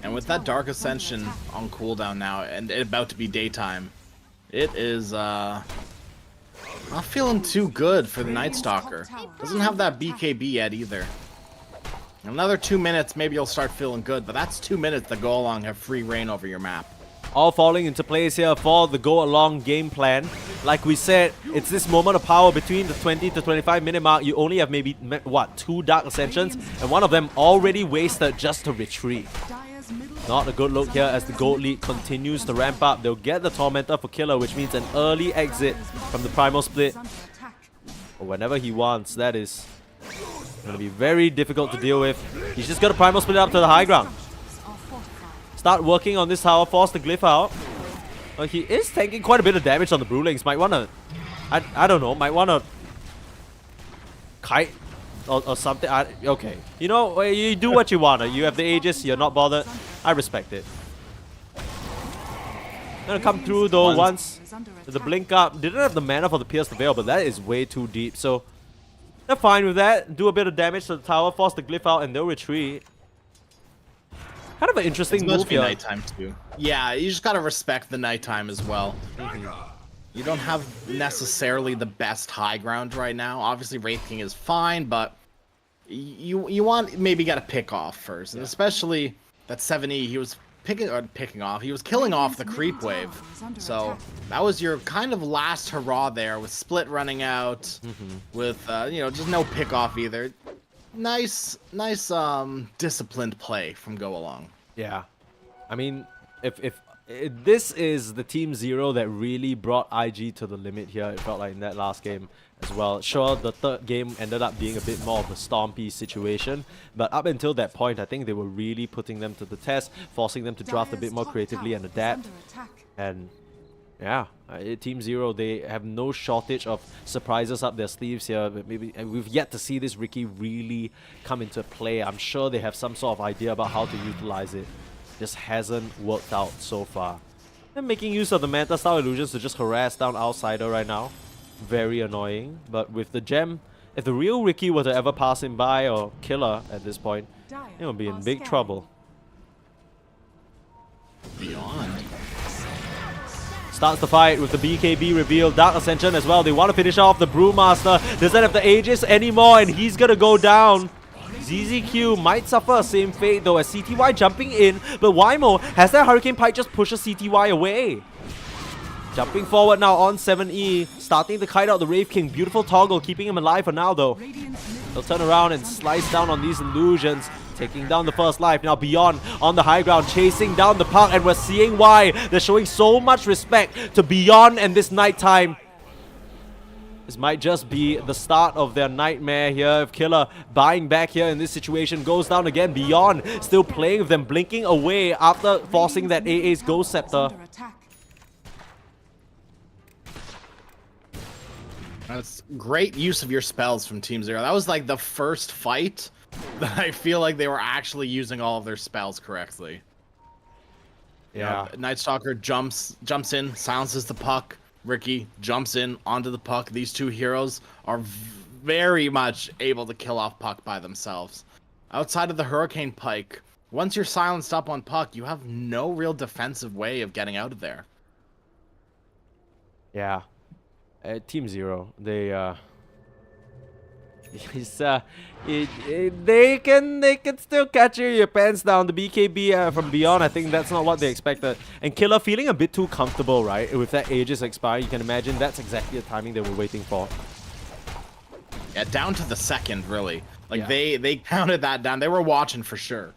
Speaker 3: And with that Dark Ascension on cooldown now, and it about to be daytime, it is not feeling too good for the Night Stalker. Doesn't have that BKB yet either. Another 2 minutes, maybe you'll start feeling good, but that's 2 minutes to go along, have free reign over your map.
Speaker 2: All falling into place here for the go-along game plan. Like we said, it's this moment of power between the 20 to 25 minute mark. You only have maybe, what, 2 Dark Ascensions, and one of them already wasted just to retreat. Not a good look here as the gold lead continues to ramp up. They'll get the Tormentor for Killer, which means an early exit from the Primal Split. Or whenever he wants, that is going to be very difficult to deal with. He's just got to Primal Split up to the high ground. Start working on this tower, force the glyph out. He is taking quite a bit of damage on the Brewlings. Might want to, I don't know, might want to kite or something. Okay, you know, you do what you want. You have the Aegis, you're not bothered. I respect it. Gonna come through though once. The blink up. Didn't have the mana for the Pierce the Veil, but that is way too deep. So they're fine with that. Do a bit of damage to the tower, force the glyph out, and they'll retreat. Kind of an interesting move here.
Speaker 3: Nighttime too. Yeah, you just gotta respect the nighttime as well. You don't have necessarily the best high ground right now. Obviously, Wraith King is fine, but you want maybe gotta pick off first, and especially that 7E. He was picking off. He was killing off the creep wave. So that was your kind of last hurrah there with Split running out, with you know, just no pick off either. Nice disciplined play from Go Along.
Speaker 2: Yeah, I mean, if this is the Team Zero that really brought IG to the limit here, it felt like in that last game as well. Sure, the third game ended up being a bit more of a stompy situation, but up until that point, I think they were really putting them to the test, forcing them to draft a bit more creatively and adapt. And yeah, Team Zero, they have no shortage of surprises up their sleeves here. But maybe we've yet to see this Ricky really come into play. I'm sure they have some sort of idea about how to utilize it. Just hasn't worked out so far. They're making use of the Manta style illusions to just harass down Outsider right now. Very annoying. But with the gem, if the real Ricky were to ever pass him by or Killer at this point, it would be in big trouble.
Speaker 3: Beyond.
Speaker 2: Starts the fight with the BKB reveal, Dark Ascension as well. They want to finish off the Brewmaster. Doesn't have the Aegis anymore, and he's gonna go down. ZZQ might suffer the same fate though as CTY jumping in, but Wymo has that Hurricane Pike just pushes CTY away. Jumping forward now on 7E, starting to kite out the Wraith King. Beautiful toggle, keeping him alive for now though. They'll turn around and slice down on these illusions, taking down the first life. Now Beyond on the high ground, chasing down the puck, and we're seeing why. They're showing so much respect to Beyond and this nighttime. This might just be the start of their nightmare here. If Killer buying back here in this situation goes down again, Beyond still playing with them, blinking away after forcing that AA's Ghost Scepter.
Speaker 3: That's great use of your spells from Team Zero. That was like the first fight that I feel like they were actually using all of their spells correctly.
Speaker 2: Yeah.
Speaker 3: Night Stalker jumps in, silences the puck. Ricky jumps in onto the puck. These two heroes are very much able to kill off puck by themselves. Outside of the Hurricane Pike, once you're silenced up on puck, you have no real defensive way of getting out of there.
Speaker 2: Yeah. Team Zero, they they can still catch your pants down. The BKB from beyond, I think that's not what they expected. And Killer feeling a bit too comfortable, right? With that Aegis expire, you can imagine that's exactly the timing they were waiting for.
Speaker 3: Yeah, down to the second, really. Like,
Speaker 2: yeah.
Speaker 3: they counted that down. They were watching for sure.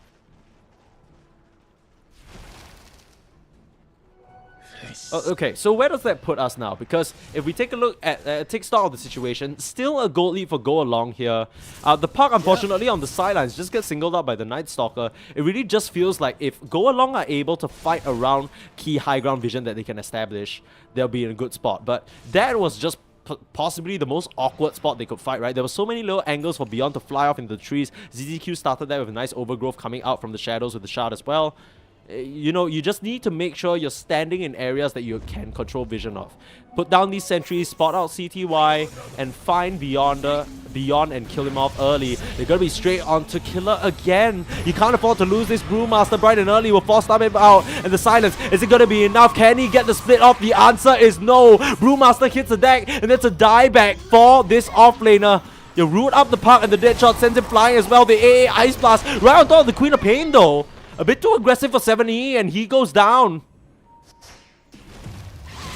Speaker 2: Okay, so where does that put us now? Because if we take a look at take stock of the situation, still a gold lead for Go Along here. The puck, unfortunately, on the sidelines just gets singled out by the Night Stalker. It really just feels like if Go Along are able to fight around key high ground vision that they can establish, they'll be in a good spot. But that was just possibly the most awkward spot they could fight, right? There were so many little angles for Beyond to fly off into the trees. ZZQ started that with a nice overgrowth coming out from the shadows with the shard as well. You know, you just need to make sure you're standing in areas that you can control vision of. Put down these sentries, spot out CTY, and find Beyond and kill him off early. They're gonna be straight on to Killer again. You can't afford to lose this Brewmaster bright and early. Will force stab him out. And the silence, is it gonna be enough? Can he get the split off? The answer is no. Brewmaster hits the deck, and that's a dieback for this offlaner. You root up the puck, and the dead shot sends him flying as well. The AA Ice Blast right on top of the Queen of Pain, though. A bit too aggressive for 7E, and he goes down.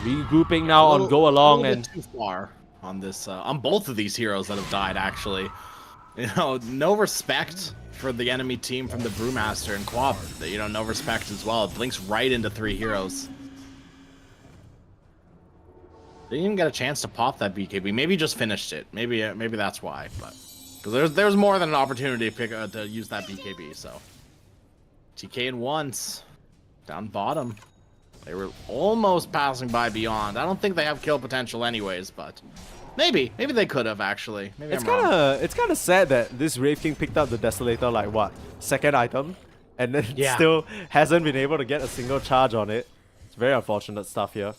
Speaker 2: Regrouping now on Go Along, and
Speaker 3: too far on this, on both of these heroes that have died. Actually, you know, no respect for the enemy team from the Brewmaster and Quab. You know, no respect as well. It blinks right into 3 heroes. They didn't even get a chance to pop that BKB. Maybe just finished it. Maybe that's why. But because there's more than an opportunity to use that BKB. So. TK in once. Down bottom. They were almost passing by Beyond. I don't think they have kill potential anyways, but maybe they could have actually. Maybe
Speaker 2: it's kind of sad that this Wraith King picked up the Desolator like what, second item, and then still hasn't been able to get a single charge on it. It's very unfortunate stuff here.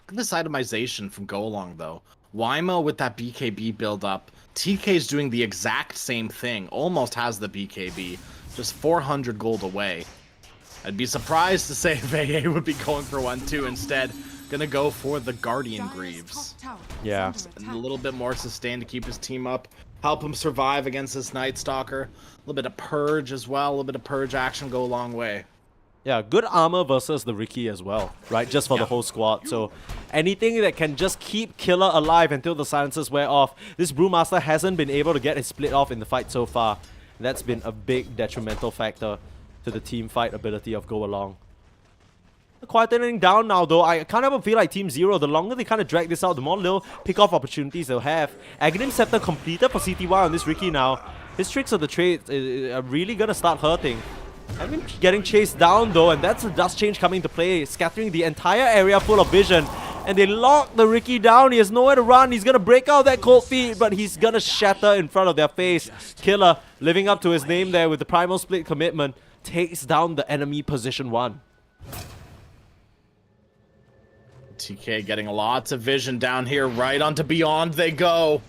Speaker 3: Look at this itemization from Go Along though. Wymo with that BKB build up. TK's doing the exact same thing. Almost has the BKB. Just 400 gold away. I'd be surprised to say if AA would be going for 1-2 instead. Gonna go for the Guardian Greaves.
Speaker 2: Yeah.
Speaker 3: And a little bit more sustain to keep his team up. Help him survive against this Night Stalker. A little bit of Purge as well. A little bit of Purge action go a long way.
Speaker 2: Yeah, good armor versus the Ricky as well, right? Just for the whole squad. So anything that can just keep Killer alive until the silences wear off. This Brewmaster hasn't been able to get his split off in the fight so far. That's been a big detrimental factor to the team fight ability of Go Along. Quietening down now though, I kind of feel like Team Zero, the longer they kind of drag this out, the more little pick-off opportunities they'll have. Aghanim Scepter completed for CTY on this Ricky now. His tricks of the trade are really gonna start hurting. I've been getting chased down though, and that's a dust change coming to play, scattering the entire area full of vision. And they lock the Ricky down. He has nowhere to run. He's gonna break out that cold feet, but he's gonna shatter in front of their face. Killer, living up to his name there with the Primal Split commitment, takes down the enemy position 1.
Speaker 3: TK getting lots of vision down here. Right onto Beyond they go.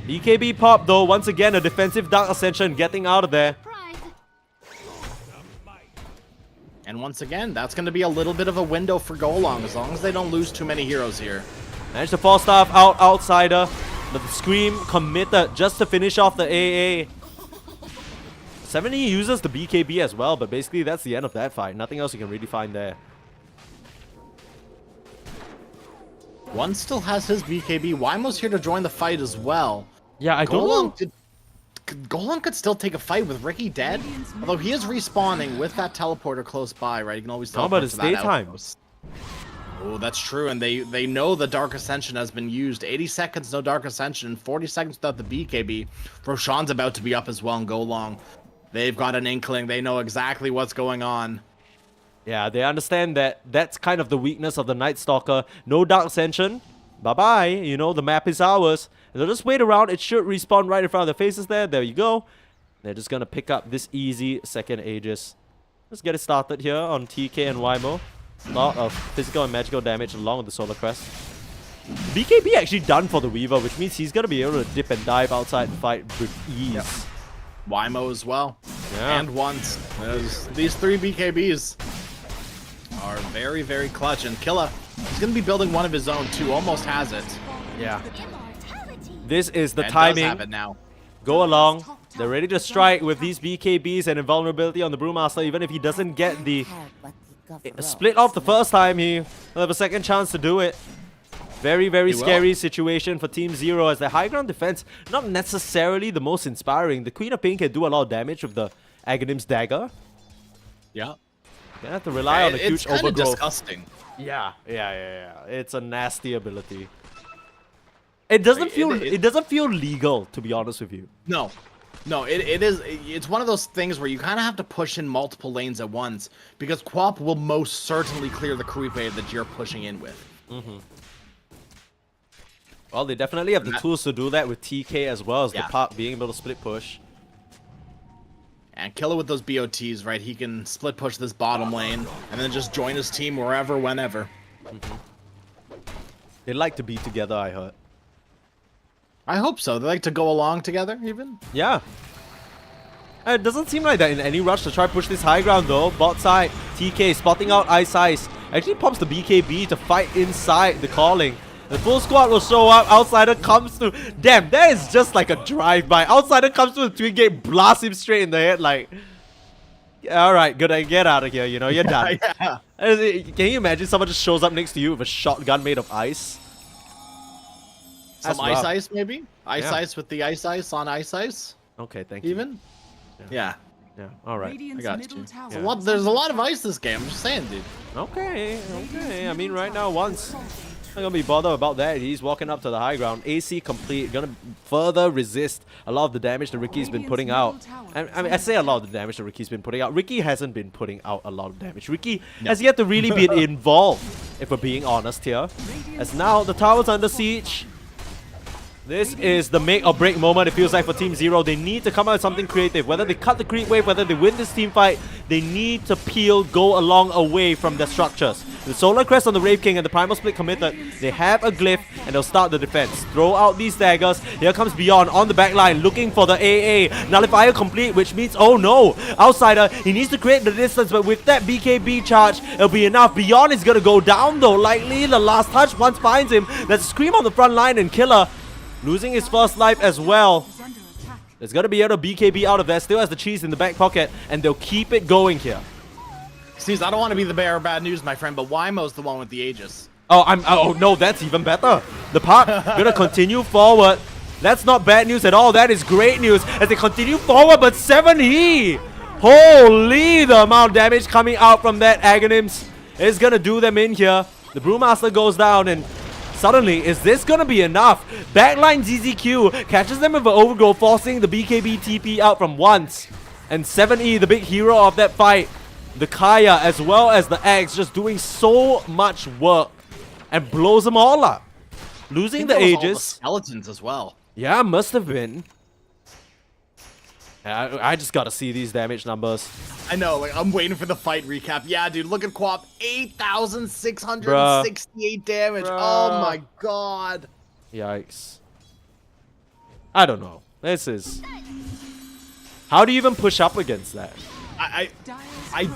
Speaker 2: BKB pop though, once again a defensive Dark Ascension getting out of there.
Speaker 3: And once again, that's going to be a little bit of a window for Go Along, as long as they don't lose too many heroes here.
Speaker 2: Managed to fall staff out outsider, but the Scream committed just to finish off the AA. 7E uses the BKB as well, but basically that's the end of that fight. Nothing else you can really find there.
Speaker 3: One still has his BKB. Wymo's here to join the fight as well.
Speaker 2: Yeah, I don't know.
Speaker 3: Go Along could still take a fight with Ricky dead, although he is respawning with that teleporter close by, right? You can always teleport
Speaker 2: but it's
Speaker 3: to that
Speaker 2: daytime.
Speaker 3: outpost. Oh, that's true, and they know the Dark Ascension has been used. 80 seconds, no Dark Ascension, 40 seconds without the BKB. Roshan's about to be up as well and Go Along. They've got an inkling. They know exactly what's going on.
Speaker 2: Yeah, they understand that that's kind of the weakness of the Night Stalker. No Dark Ascension. Bye-bye. You know, the map is ours. They'll just wait around. It should respawn right in front of their faces there. There you go. They're just going to pick up this easy second Aegis. Let's get it started here on TK and Wymo. A lot of physical and magical damage along with the Solar Crest. BKB actually done for the Weaver, which means he's going to be able to dip and dive outside and fight with ease.
Speaker 3: Yep. Wymo as well.
Speaker 2: Yeah.
Speaker 3: And once. These 3 BKBs are very, very clutch. And Killa, he's going to be building one of his own too. Almost has it.
Speaker 2: Yeah. This is the
Speaker 3: And
Speaker 2: timing.
Speaker 3: does have it now.
Speaker 2: Go along. They're ready to strike with these BKBs and invulnerability on the Brewmaster. Even if he doesn't get the split off the first time, he'll have a second chance to do it. Very, very scary situation for Team Zero as the high ground defense, not necessarily the most inspiring. The Queen of Pain can do a lot of damage with the Aghanim's Dagger.
Speaker 3: Yeah.
Speaker 2: Gonna have to rely on a huge
Speaker 3: it's kind of
Speaker 2: overgrowth.
Speaker 3: disgusting.
Speaker 2: Yeah. It's a nasty ability. It doesn't feel legal, to be honest with you.
Speaker 3: No. No, it is. It's one of those things where you kind of have to push in multiple lanes at once because Quap will most certainly clear the creep wave that you're pushing in with.
Speaker 2: Well, they definitely have the tools to do that with TK as well as the Pop being able to split push.
Speaker 3: And Killa with those BOTs, right? He can split push this bottom lane and then just join his team wherever, whenever.
Speaker 2: They like to be together, I heard.
Speaker 3: I hope so. They like to go along together, even.
Speaker 2: Yeah. It doesn't seem like that in any rush to try push this high ground though. Bot side, TK spotting out Ice Ice. Actually pops the BKB to fight inside the calling. The full squad will show up. Outsider comes through. Damn, that is just like a drive-by. Outsider comes through the twin gate, blasts him straight in the head like... Alright, good, get out of here, you know, you're done. Can you imagine someone just shows up next to you with a shotgun made of ice?
Speaker 3: Some Ice Ice, maybe? Ice Ice with the Ice Ice on Ice Ice?
Speaker 2: Okay, thank you.
Speaker 3: Even? Yeah.
Speaker 2: Alright.
Speaker 3: I got you. There's a lot of ice this game, I'm just saying, dude.
Speaker 2: Okay. I mean, right now, once... Not gonna be bothered about that. He's walking up to the high ground. AC complete. Gonna further resist a lot of the damage that Ricky's been putting out. I mean, I say a lot of the damage that Ricky's been putting out. Ricky hasn't been putting out a lot of damage. Ricky has yet to really be involved, if we're being honest here. As now the tower's under siege. This is the make or break moment, it feels like, for Team Zero. They need to come out with something creative. Whether they cut the creep wave, whether they win this team fight, they need to go along away from their structures. The Solar Crest on the Wraith King and the Primal Split committed. They have a glyph and they'll start the defense. Throw out these daggers. Here comes Beyond on the back line looking for the AA. Nullifier complete, which means, oh no, Outsider, he needs to create the distance, but with that BKB charge, it'll be enough. Beyond is gonna go down though, likely. The last touch once finds him. Let's Scream on the front line and Killer losing his first life as well. There's gonna be able to BKB out of there. Still has the cheese in the back pocket, and they'll keep it going here.
Speaker 3: Steve, I don't want to be the bearer of bad news, my friend, but Wymo's the one with the Aegis.
Speaker 2: Oh no, that's even better. The Pop gonna continue forward. That's not bad news at all. That is great news as they continue forward, but 7E! Holy, the amount of damage coming out from that Aghanims is gonna do them in here. The Brewmaster goes down, and suddenly, is this gonna be enough? Backline ZZQ catches them with an overgrowth, forcing the BKB TP out from once. And 7E, the big hero of that fight, the Kaya as well as the Axe, just doing so much work and blows them all up. Losing the Aegis.
Speaker 3: All the skeletons as well.
Speaker 2: Yeah, must have been. I just gotta see these damage numbers.
Speaker 3: I know, like, I'm waiting for the fight recap. Yeah, dude, look at Quap. 8,668 damage. Oh my god.
Speaker 2: Yikes. I don't know. This is... How do you even push up against that?
Speaker 3: I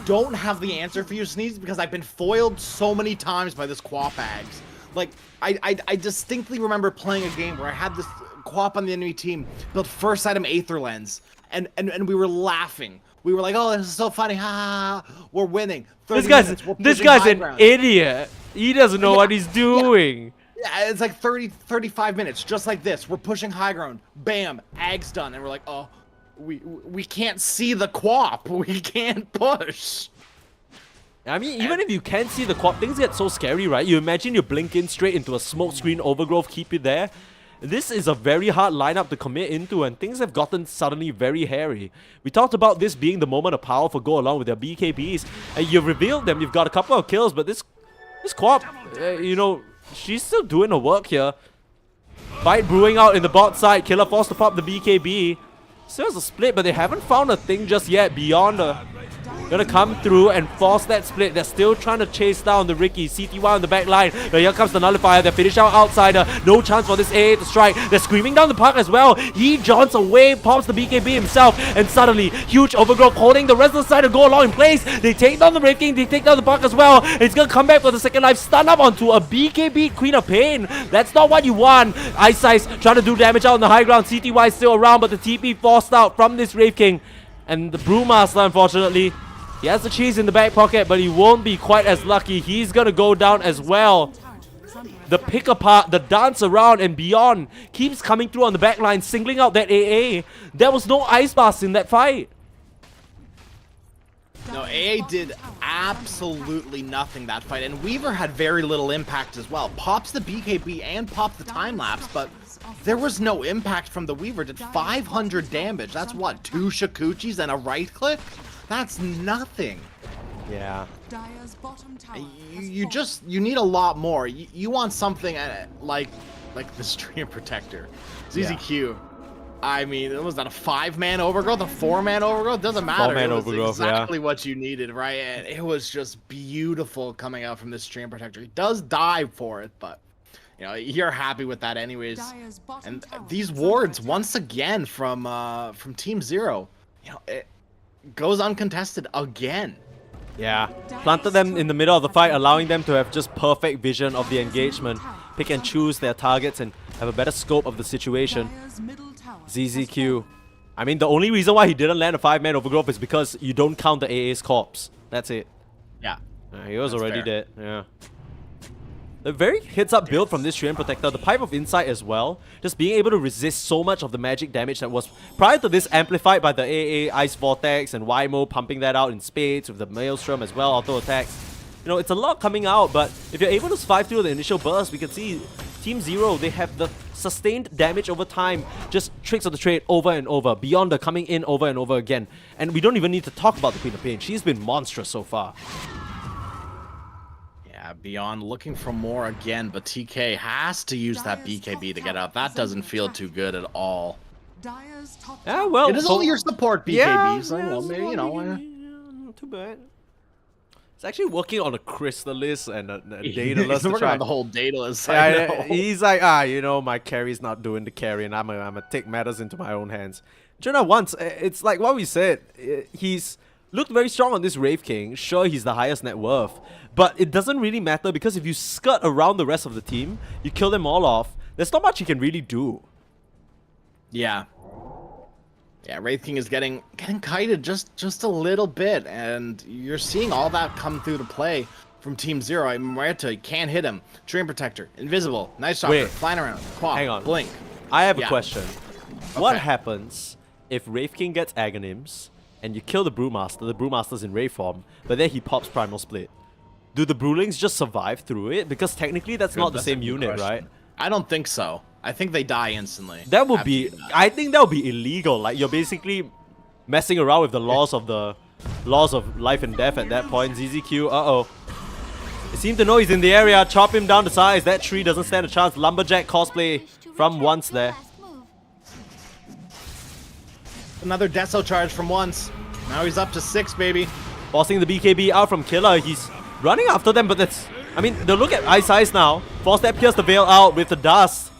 Speaker 3: don't have the answer for you, Sneeze, because I've been foiled so many times by this Quap Ags. Like, I distinctly remember playing a game where I had this Quap on the enemy team built first item Aether Lens, and we were laughing. We were like, oh, this is so funny, ha ha ha, we're winning.
Speaker 2: This guy's an idiot. He doesn't know what he's doing.
Speaker 3: Yeah, it's like 35 minutes, just like this. We're pushing high ground. Bam, Ag's done, and we're like, oh, we can't see the Quap. We can't push.
Speaker 2: I mean, even if you can see the Quap, things get so scary, right? You imagine you blink in straight into a smoke screen overgrowth, keep it there. This is a very hard lineup to commit into, and things have gotten suddenly very hairy. We talked about this being the moment of power for Go along with their BKBs, and you've revealed them. You've got a couple of kills, but this Quap, you know, she's still doing her work here. Fight brewing out in the bot side. Killer forced to pop the BKB. Still has a split, but they haven't found a thing just yet. Beyond gonna come through and force that split. They're still trying to chase down the Ricky. CTY on the back line. But here comes the Nullifier. They finish out outsider. No chance for this AA to strike. They're screaming down the park as well. He jaunts away, pops the BKB himself, and suddenly, huge overgrowth holding the rest of the side to go along in place. They take down the Wraith King. They take down the park as well. And he's gonna come back for the second life. Stun up onto a BKB Queen of Pain. That's not what you want. Ice Ice trying to do damage out on the high ground. CTY is still around, but the TP forced out from this Wraith King. And the Brewmaster, unfortunately, he has the cheese in the back pocket, but he won't be quite as lucky. He's gonna go down as well. The pick apart, the dance around and beyond keeps coming through on the back line, singling out that AA. There was no Ice Blast in that fight.
Speaker 3: No, AA did absolutely nothing that fight, and Weaver had very little impact as well. Pops the BKB and popped the time lapse, but there was no impact from the Weaver. Did 500 damage. That's what, 2 Shikuchis and a right click? That's nothing.
Speaker 2: Yeah.
Speaker 3: You need a lot more. You want something like the Stream Protector. ZZQ. I mean, was that a 5-man overgrowth, a 4-man overgrowth? Doesn't matter.
Speaker 2: 4-man
Speaker 3: it was
Speaker 2: overgrowth,
Speaker 3: exactly what you needed, right? And it was just beautiful coming out from this Stream Protector. He does die for it, but you know, you're happy with that anyways. And these wards once again from Team Zero, you know, it goes uncontested again.
Speaker 2: Yeah, planted them in the middle of the fight, allowing them to have just perfect vision of the engagement, pick and choose their targets and have a better scope of the situation. ZZQ. I mean, the only reason why he didn't land a 5-man overgrowth is because you don't count the AA's corpse. That's it.
Speaker 3: Yeah.
Speaker 2: He was already
Speaker 3: fair.
Speaker 2: dead. Yeah. A very hits-up build from this Treant Protector. The Pipe of Insight as well. Just being able to resist so much of the magic damage that was prior to this amplified by the AA, Ice Vortex, and YMO pumping that out in spades with the Maelstrom as well, auto attacks. You know, it's a lot coming out, but if you're able to survive through the initial burst, we can see Team Zero, they have the sustained damage over time, just tricks of the trade over and over, beyond the coming in over and over again. And we don't even need to talk about the Queen of Pain. She's been monstrous so far.
Speaker 3: Beyond looking for more again, but TK has to use that BKB to get out. That doesn't feel too good at all.
Speaker 2: Yeah, well,
Speaker 3: it is only your support BKB,
Speaker 2: yeah,
Speaker 3: so well, maybe, you know.
Speaker 2: Not too bad. It's actually working on a Crystallis and a Daedalus.
Speaker 3: He's working on the whole Daedalus. Yeah,
Speaker 2: he's like, you know, my carry's not doing the carry, and I'm gonna take matters into my own hands. Jonah, once it's like what we said. He's looked very strong on this Wraith King. Sure, he's the highest net worth. But it doesn't really matter because if you skirt around the rest of the team, you kill them all off, there's not much you can really do.
Speaker 3: Yeah. Yeah, Wraith King is getting kited just a little bit, and you're seeing all that come through to play from Team Zero. I mean, Muerta, you can't hit him. Treant Protector, invisible, nice shot, flying around, quad,
Speaker 2: hang on.
Speaker 3: blink.
Speaker 2: I have a question. What happens if Wraith King gets Aghanim's and you kill the Brewmaster's in Wraith form, but then he pops Primal Split? Do the Brewlings just survive through it? Because technically that's not the same unit, right?
Speaker 3: I don't think so. I think they die instantly.
Speaker 2: That would be... I think that would be illegal. Like, you're basically messing around with the laws of life and death at that point. ZZQ, uh-oh. They seem to know he's in the area. Chop him down to size. That tree doesn't stand a chance. Lumberjack cosplay from Once there.
Speaker 3: Another Deso charge from Once. Now he's up to 6, baby.
Speaker 2: Forcing the BKB out from Killer. He's running after them, but that's... I mean, they'll look at Ice now. Force that Pierce the Veil out with the dust.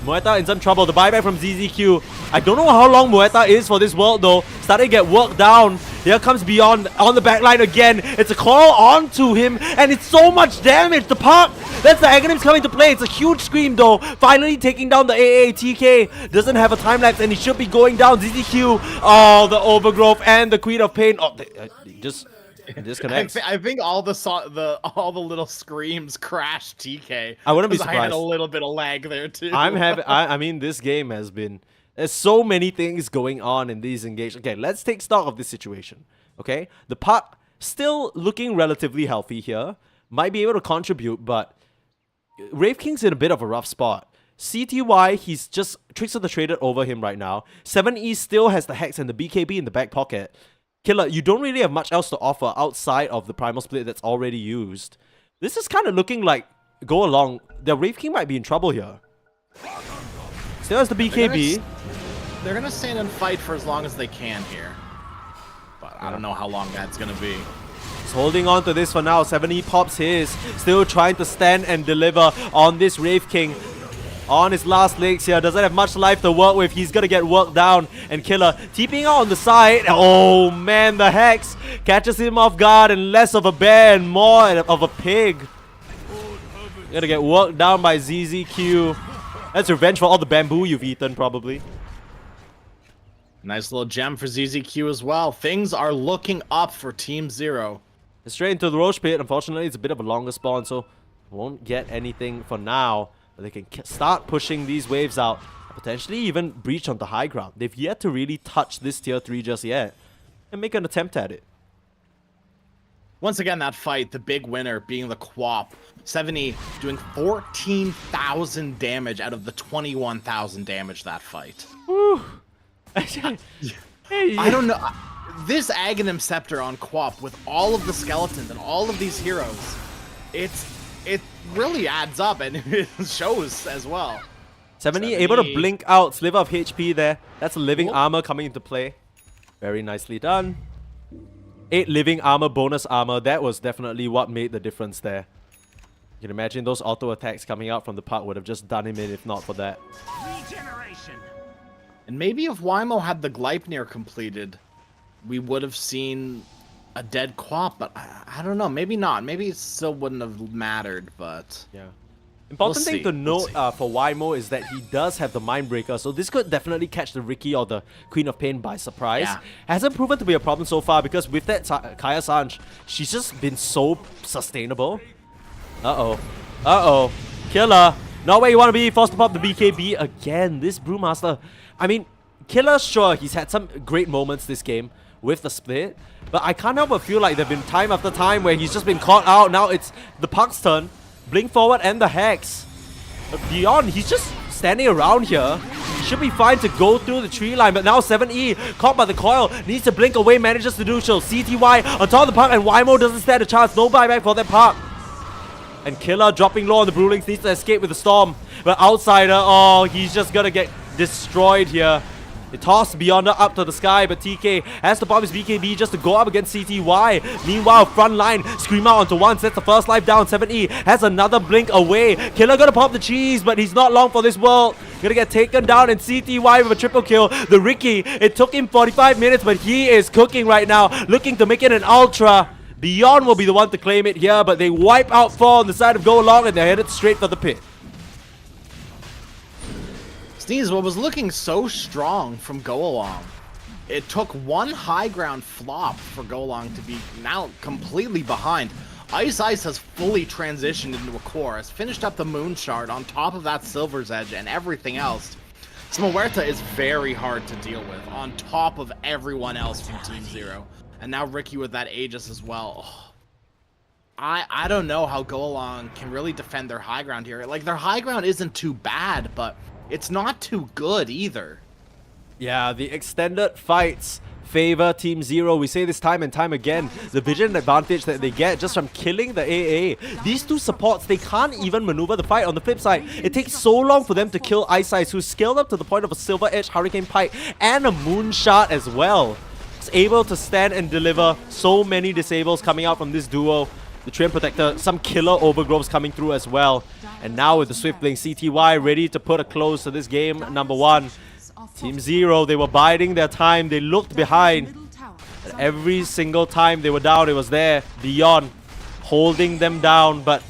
Speaker 2: Muerta in some trouble. The buyback from ZZQ. I don't know how long Muerta is for this world, though. Starting to get worked down. Here comes Beyond on the backline again. It's a call onto him, and it's so much damage. The park, that's the Aghanim's coming to play. It's a huge scream, though. Finally taking down the AA. TK doesn't have a time lapse, and he should be going down. ZZQ. Oh, the Overgrowth and the Queen of Pain. Oh, just... disconnects.
Speaker 3: I think all the little screams crashed TK.
Speaker 2: I wouldn't be surprised.
Speaker 3: I had a little bit of lag there too.
Speaker 2: I mean, this game has been... There's so many things going on in these engagements. Okay, let's take stock of this situation. Okay, the puck still looking relatively healthy here. Might be able to contribute, but Wraith King's in a bit of a rough spot. CTY, he's just tricks of the traded over him right now. 7E still has the Hex and the BKB in the back pocket. Killer, you don't really have much else to offer outside of the Primal Split that's already used. This is kind of looking like, go along, the Wraith King might be in trouble here. Still has the BKB.
Speaker 3: They're gonna stand and fight for as long as they can here. But I don't know how long that's gonna be.
Speaker 2: He's holding on to this for now. 7E pops his. Still trying to stand and deliver on this Wraith King. On his last legs here. Doesn't have much life to work with. He's gonna get worked down. And Killer TPing out on the side. Oh man, the Hex catches him off guard and less of a bear and more of a pig. Gonna get worked down by ZZQ. That's revenge for all the bamboo you've eaten, probably.
Speaker 3: Nice little gem for ZZQ as well. Things are looking up for Team Zero.
Speaker 2: Straight into the Roche Pit. Unfortunately, it's a bit of a longer spawn, so won't get anything for now. But they can start pushing these waves out. Potentially even breach onto high ground. They've yet to really touch this tier 3 just yet. And make an attempt at it.
Speaker 3: Once again, that fight, the big winner being the Quap. 7E doing 14,000 damage out of the 21,000 damage that fight.
Speaker 2: Woo.
Speaker 3: I don't know. This Aghanim Scepter on Quap with all of the skeletons and all of these heroes, it really adds up and it shows as well.
Speaker 2: 7E able to blink out, sliver of HP there. That's a living armor coming into play. Very nicely done. 8 living armor, bonus armor. That was definitely what made the difference there. You can imagine those auto attacks coming out from the park would have just done him in if not for that.
Speaker 3: Regeneration. And maybe if Wymo had the Gleipnir completed, we would have seen a dead Quap, but I don't know. Maybe not. Maybe it still wouldn't have mattered, but...
Speaker 2: Yeah. Important thing to note for Wymo is that he does have the Mindbreaker, so this could definitely catch the Riki or the Queen of Pain by surprise.
Speaker 3: Yeah.
Speaker 2: Hasn't proven to be a problem so far because with that Kaya Sanj, she's just been so sustainable. Uh-oh. Uh-oh. Killer. Not where you want to be. Forced to pop the BKB again. This Brewmaster. I mean, Killer, sure, he's had some great moments this game with the split, but I can't help but feel like there have been time after time where he's just been caught out. Now it's the Puck's turn. Blink forward and the Hex. But beyond, he's just standing around here. Should be fine to go through the tree line, but now 7E, caught by the coil, needs to blink away, manages to do so. CTY on top of the Puck, and Wymo doesn't stand a chance. No buyback for that Puck. And Killer dropping low on the Brewlings, needs to escape with the Storm. But Outsider, oh, he's just gonna get destroyed here. It tossed Beyonder up to the sky, but TK has to pop his BKB just to go up against CTY. Meanwhile, front line, Scream out onto one, sets the first life down. 7E has another blink away. Killer gonna pop the cheese, but he's not long for this world. Gonna get taken down, and CTY with a triple kill. The Riki, it took him 45 minutes, but he is cooking right now, looking to make it an ultra. Beyond will be the one to claim it here, but they wipe out 4 on the side of Go Along, and they're headed straight for the pit.
Speaker 3: Sneeze, what was looking so strong from Go Along, it took one high ground flop for Go Along to be now completely behind. Ice has fully transitioned into a core, has finished up the Moon Shard on top of that Silver's Edge and everything else. Smoerta is very hard to deal with on top of everyone else from Team Zero. And now Ricky with that Aegis as well. Oh. I don't know how Go Along can really defend their high ground here. Like, their high ground isn't too bad, but it's not too good either.
Speaker 2: Yeah, the extended fights favor Team Zero. We say this time and time again. The vision advantage that they get just from killing the AA. These two supports, they can't even maneuver the fight. On the flip side, it takes so long for them to kill Ice, who's scaled up to the point of a Silver Edge Hurricane Pike and a Moon Shard as well. It's able to stand and deliver so many disables coming out from this duo. The Treant Protector, some killer overgrowths coming through as well. And now with the Swiftling, CTY ready to put a close to this game number 1. Team Zero, they were biding their time. They looked behind. And every single time they were down, it was there. Beyond, holding them down. But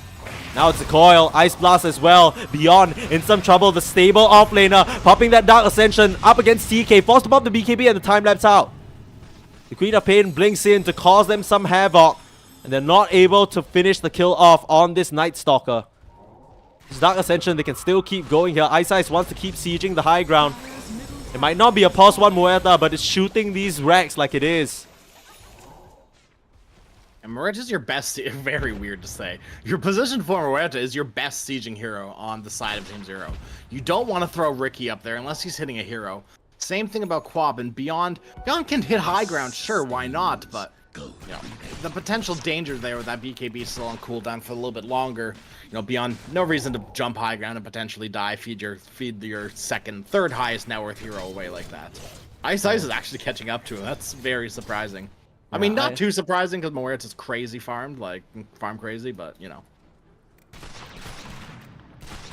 Speaker 2: now it's a coil. Ice Blast as well. Beyond, in some trouble. The stable offlaner, popping that Dark Ascension up against TK. Forced to pop the BKB and the time lapse out. The Queen of Pain blinks in to cause them some havoc. And they're not able to finish the kill off on this Night Stalker. This Dark Ascension, they can still keep going here. Ice wants to keep sieging the high ground. It might not be a pause 1 Muerta, but it's shooting these racks like it is.
Speaker 3: And Muerta's your best, very weird to say. Your position for Muerta is your best sieging hero on the side of Team Zero. You don't want to throw Ricky up there unless he's hitting a hero. Same thing about Quab and Beyond. Beyond can hit high ground, sure, why not, but You know, the potential danger there with that BKB still on cooldown for a little bit longer. You know, beyond no reason to jump high ground and potentially die. Feed your second, third highest net worth hero away like that. Ice is actually catching up to him. That's very surprising. I mean, not too surprising because Moritz is crazy farmed, like farm crazy, but you know.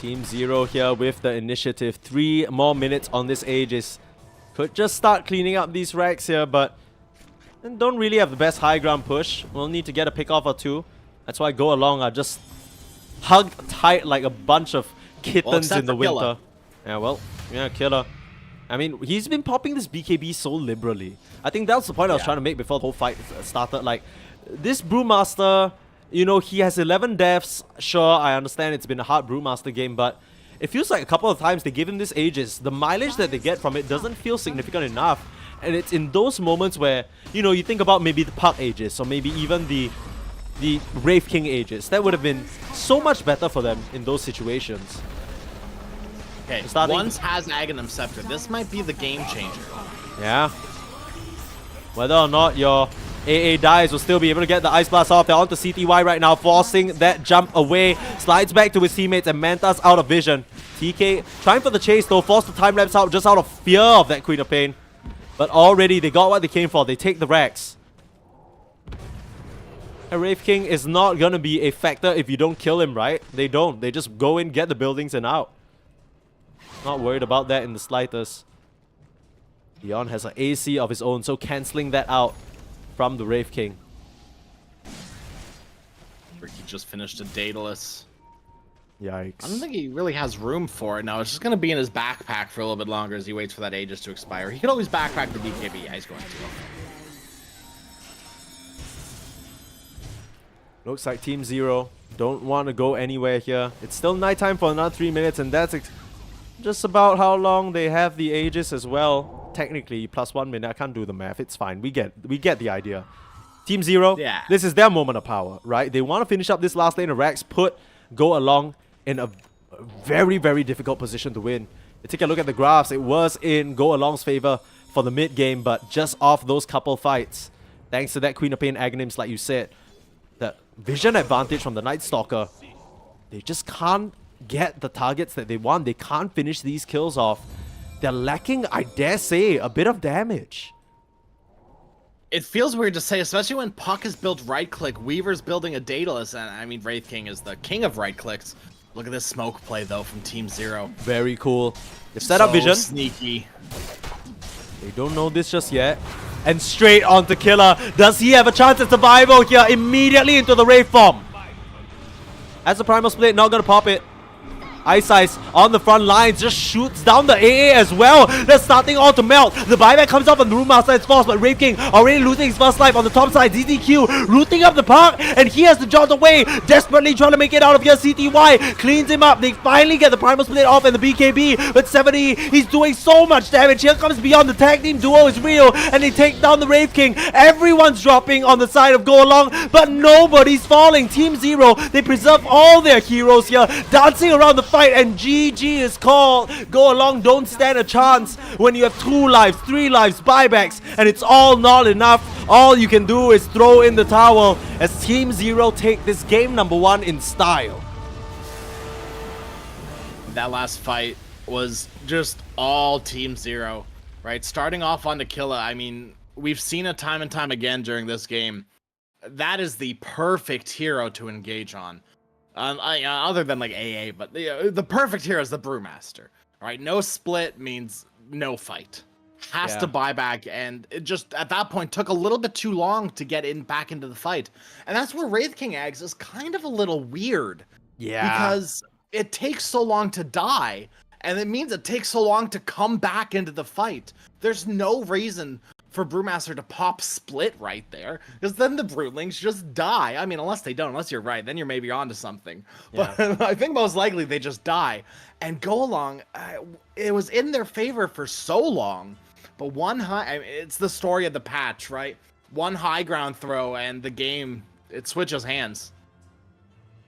Speaker 2: Team Zero here with the initiative. 3 more minutes on this Aegis. Could just start cleaning up these racks here, but don't really have the best high ground push. We'll need to get a pick off or two. That's why Go Along are just hugged tight like a bunch of kittens in the winter. Yeah, Killer. I mean, he's been popping this BKB so liberally. I think that's the point I was trying to make before the whole fight started. Like, this Brewmaster, you know, he has 11 deaths. Sure, I understand it's been a hard Brewmaster game, but it feels like a couple of times they give him this Aegis. The mileage that they get from it doesn't feel significant enough. And it's in those moments where, you know, you think about maybe the Puck Aegis or maybe even the Wraith King Aegis. That would have been so much better for them in those situations.
Speaker 3: Okay, once has Aghanim Scepter. This might be the game changer.
Speaker 2: Yeah. Whether or not your AA dies, will still be able to get the Ice Blast off. They're onto CTY right now, forcing that jump away. Slides back to his teammates, and Manta's out of vision. TK trying for the chase though, forced the time lapse out just out of fear of that Queen of Pain. But already they got what they came for. They take the racks. A Wraith King is not gonna be a factor if you don't kill him, right? They don't. They just go in, get the buildings, and out. Not worried about that in the slightest. Beyond has an AC of his own, so cancelling that out from the Wraith King.
Speaker 3: Ricky just finished a Daedalus.
Speaker 2: Yikes.
Speaker 3: I don't think he really has room for it now. It's just going to be in his backpack for a little bit longer as he waits for that Aegis to expire. He could always backpack the BKB. Yeah, he's going to.
Speaker 2: Looks like Team Zero don't want to go anywhere here. It's still nighttime for another 3 minutes, and that's just about how long they have the Aegis as well. Technically, plus 1 minute. I can't do the math. It's fine. We get the idea. Team Zero, this is their moment of power, right? They want to finish up this last lane of racks, Go Along in a very, very difficult position to win. You take a look at the graphs. It was in Go Along's favor for the mid game, but just off those couple fights, thanks to that Queen of Pain Aghanims, like you said, the vision advantage from the Night Stalker, they just can't get the targets that they want. They can't finish these kills off. They're lacking, I dare say, a bit of damage.
Speaker 3: It feels weird to say, especially when Puck is built right-click, Weaver's building a Daedalus, and I mean, Wraith King is the king of right-clicks. Look at this smoke play, though, from Team Zero.
Speaker 2: Very cool. They've set up vision.
Speaker 3: Sneaky.
Speaker 2: They don't know this just yet. And straight onto Killer. Does he have a chance at survival here? Immediately into the Wraith Bomb. As the Primal Split, not gonna pop it. Ice on the front lines, just shoots down the AA as well. They're starting all to melt. The buyback comes up on the Brewmaster is forced, but Wraith King already losing his first life on the top side. ZZQ rooting up the park, and he has to jaunt away, desperately trying to make it out of here. CTY cleans him up. They finally get the Primal Split off and the BKB, but 70, he's doing so much damage. Here comes Beyond. The tag team duo is real, and they take down the Wraith King. Everyone's dropping on the side of Go Along, but nobody's falling. Team Zero, they preserve all their heroes here, dancing around the fight, and GG is called. Go Along don't stand a chance when you have 2 lives, 3 lives, buybacks, and it's all not enough. All you can do is throw in the towel as Team Zero take this game number 1 in style.
Speaker 3: That last fight was just all Team Zero, right? Starting off on Tequila, I mean, we've seen it time and time again during this game. That is the perfect hero to engage on. Other than like AA, but the perfect hero is the Brewmaster. All right, no split means no fight. Has to buy back, and it just at that point took a little bit too long to get back into the fight, and that's where Wraith King Eggs is kind of a little weird.
Speaker 2: Yeah,
Speaker 3: because it takes so long to die, and it means it takes so long to come back into the fight. There's no reason for Brewmaster to pop split right there, because then the Broodlings just die. I mean, unless you're right, then you're maybe onto something. But I think most likely they just die. And Go Along, it was in their favor for so long, but it's the story of the patch, right? One high ground throw and the game, it switches hands.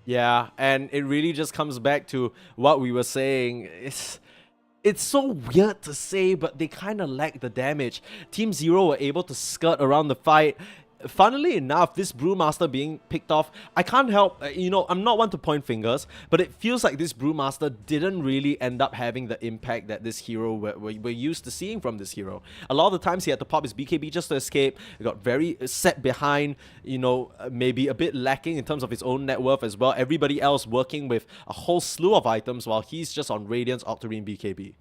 Speaker 2: Yeah, and it really just comes back to what we were saying. It's so weird to say, but they kind of lack the damage. Team Zero were able to skirt around the fight. funnily enough, this Brewmaster being picked off, I can't help, I'm not one to point fingers, but it feels like this Brewmaster didn't really end up having the impact that this hero we're used to seeing from this hero. A lot of the times he had to pop his BKB just to escape. He got very set behind, maybe a bit lacking in terms of his own net worth as well. Everybody else working with a whole slew of items while he's just on Radiance, Octarine, BKB.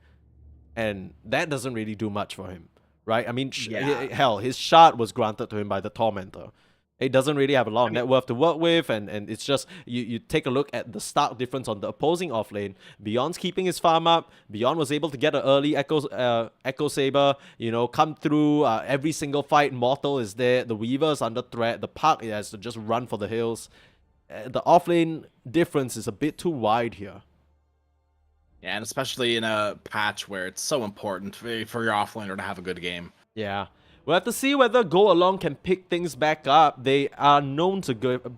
Speaker 2: And that doesn't really do much for him. Right? I mean, hell, his shard was granted to him by the Tormentor. It doesn't really have a lot of net worth to work with, and it's just, you take a look at the stark difference on the opposing offlane. Beyond's keeping his farm up. Beyond was able to get an early Echo Saber, come through every single fight. Mortal is there. The Weaver's under threat. The Puck has to just run for the hills. The offlane difference is a bit too wide here.
Speaker 3: Yeah, and especially in a patch where it's so important for your offlaner to have a good game.
Speaker 2: Yeah. We'll have to see whether Go Along can pick things back up. They are known to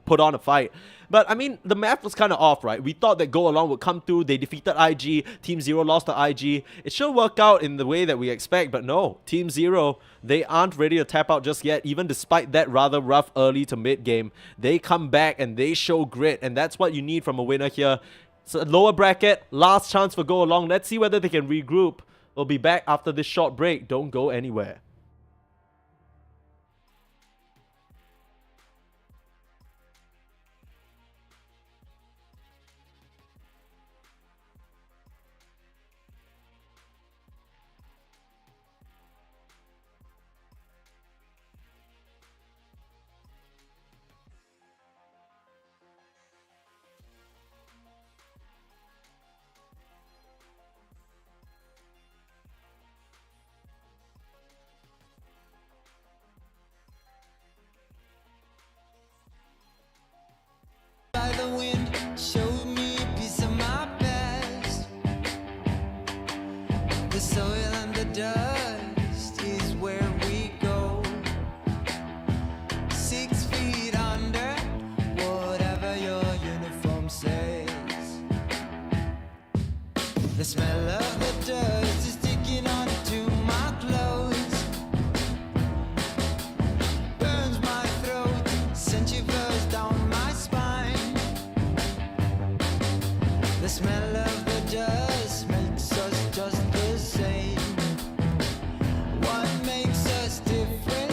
Speaker 2: put on a fight. But, I mean, the math was kind of off, right? We thought that Go Along would come through. They defeated IG. Team Zero lost to IG. It should work out in the way that we expect. But no, Team Zero, they aren't ready to tap out just yet. Even despite that rather rough early to mid game, they come back and they show grit. And that's what you need from a winner here. So lower bracket, last chance for Go Along. Let's see whether they can regroup. We'll be back after this short break. Don't go anywhere.
Speaker 1: By the wind, showed me a piece of my past. The soil and the dust is where we go. 6 feet under, whatever your uniform says. The smell of the dust is sticking onto my clothes. Burns my throat, sent shivers down my spine. The smell of the dust makes us just the same. What makes us different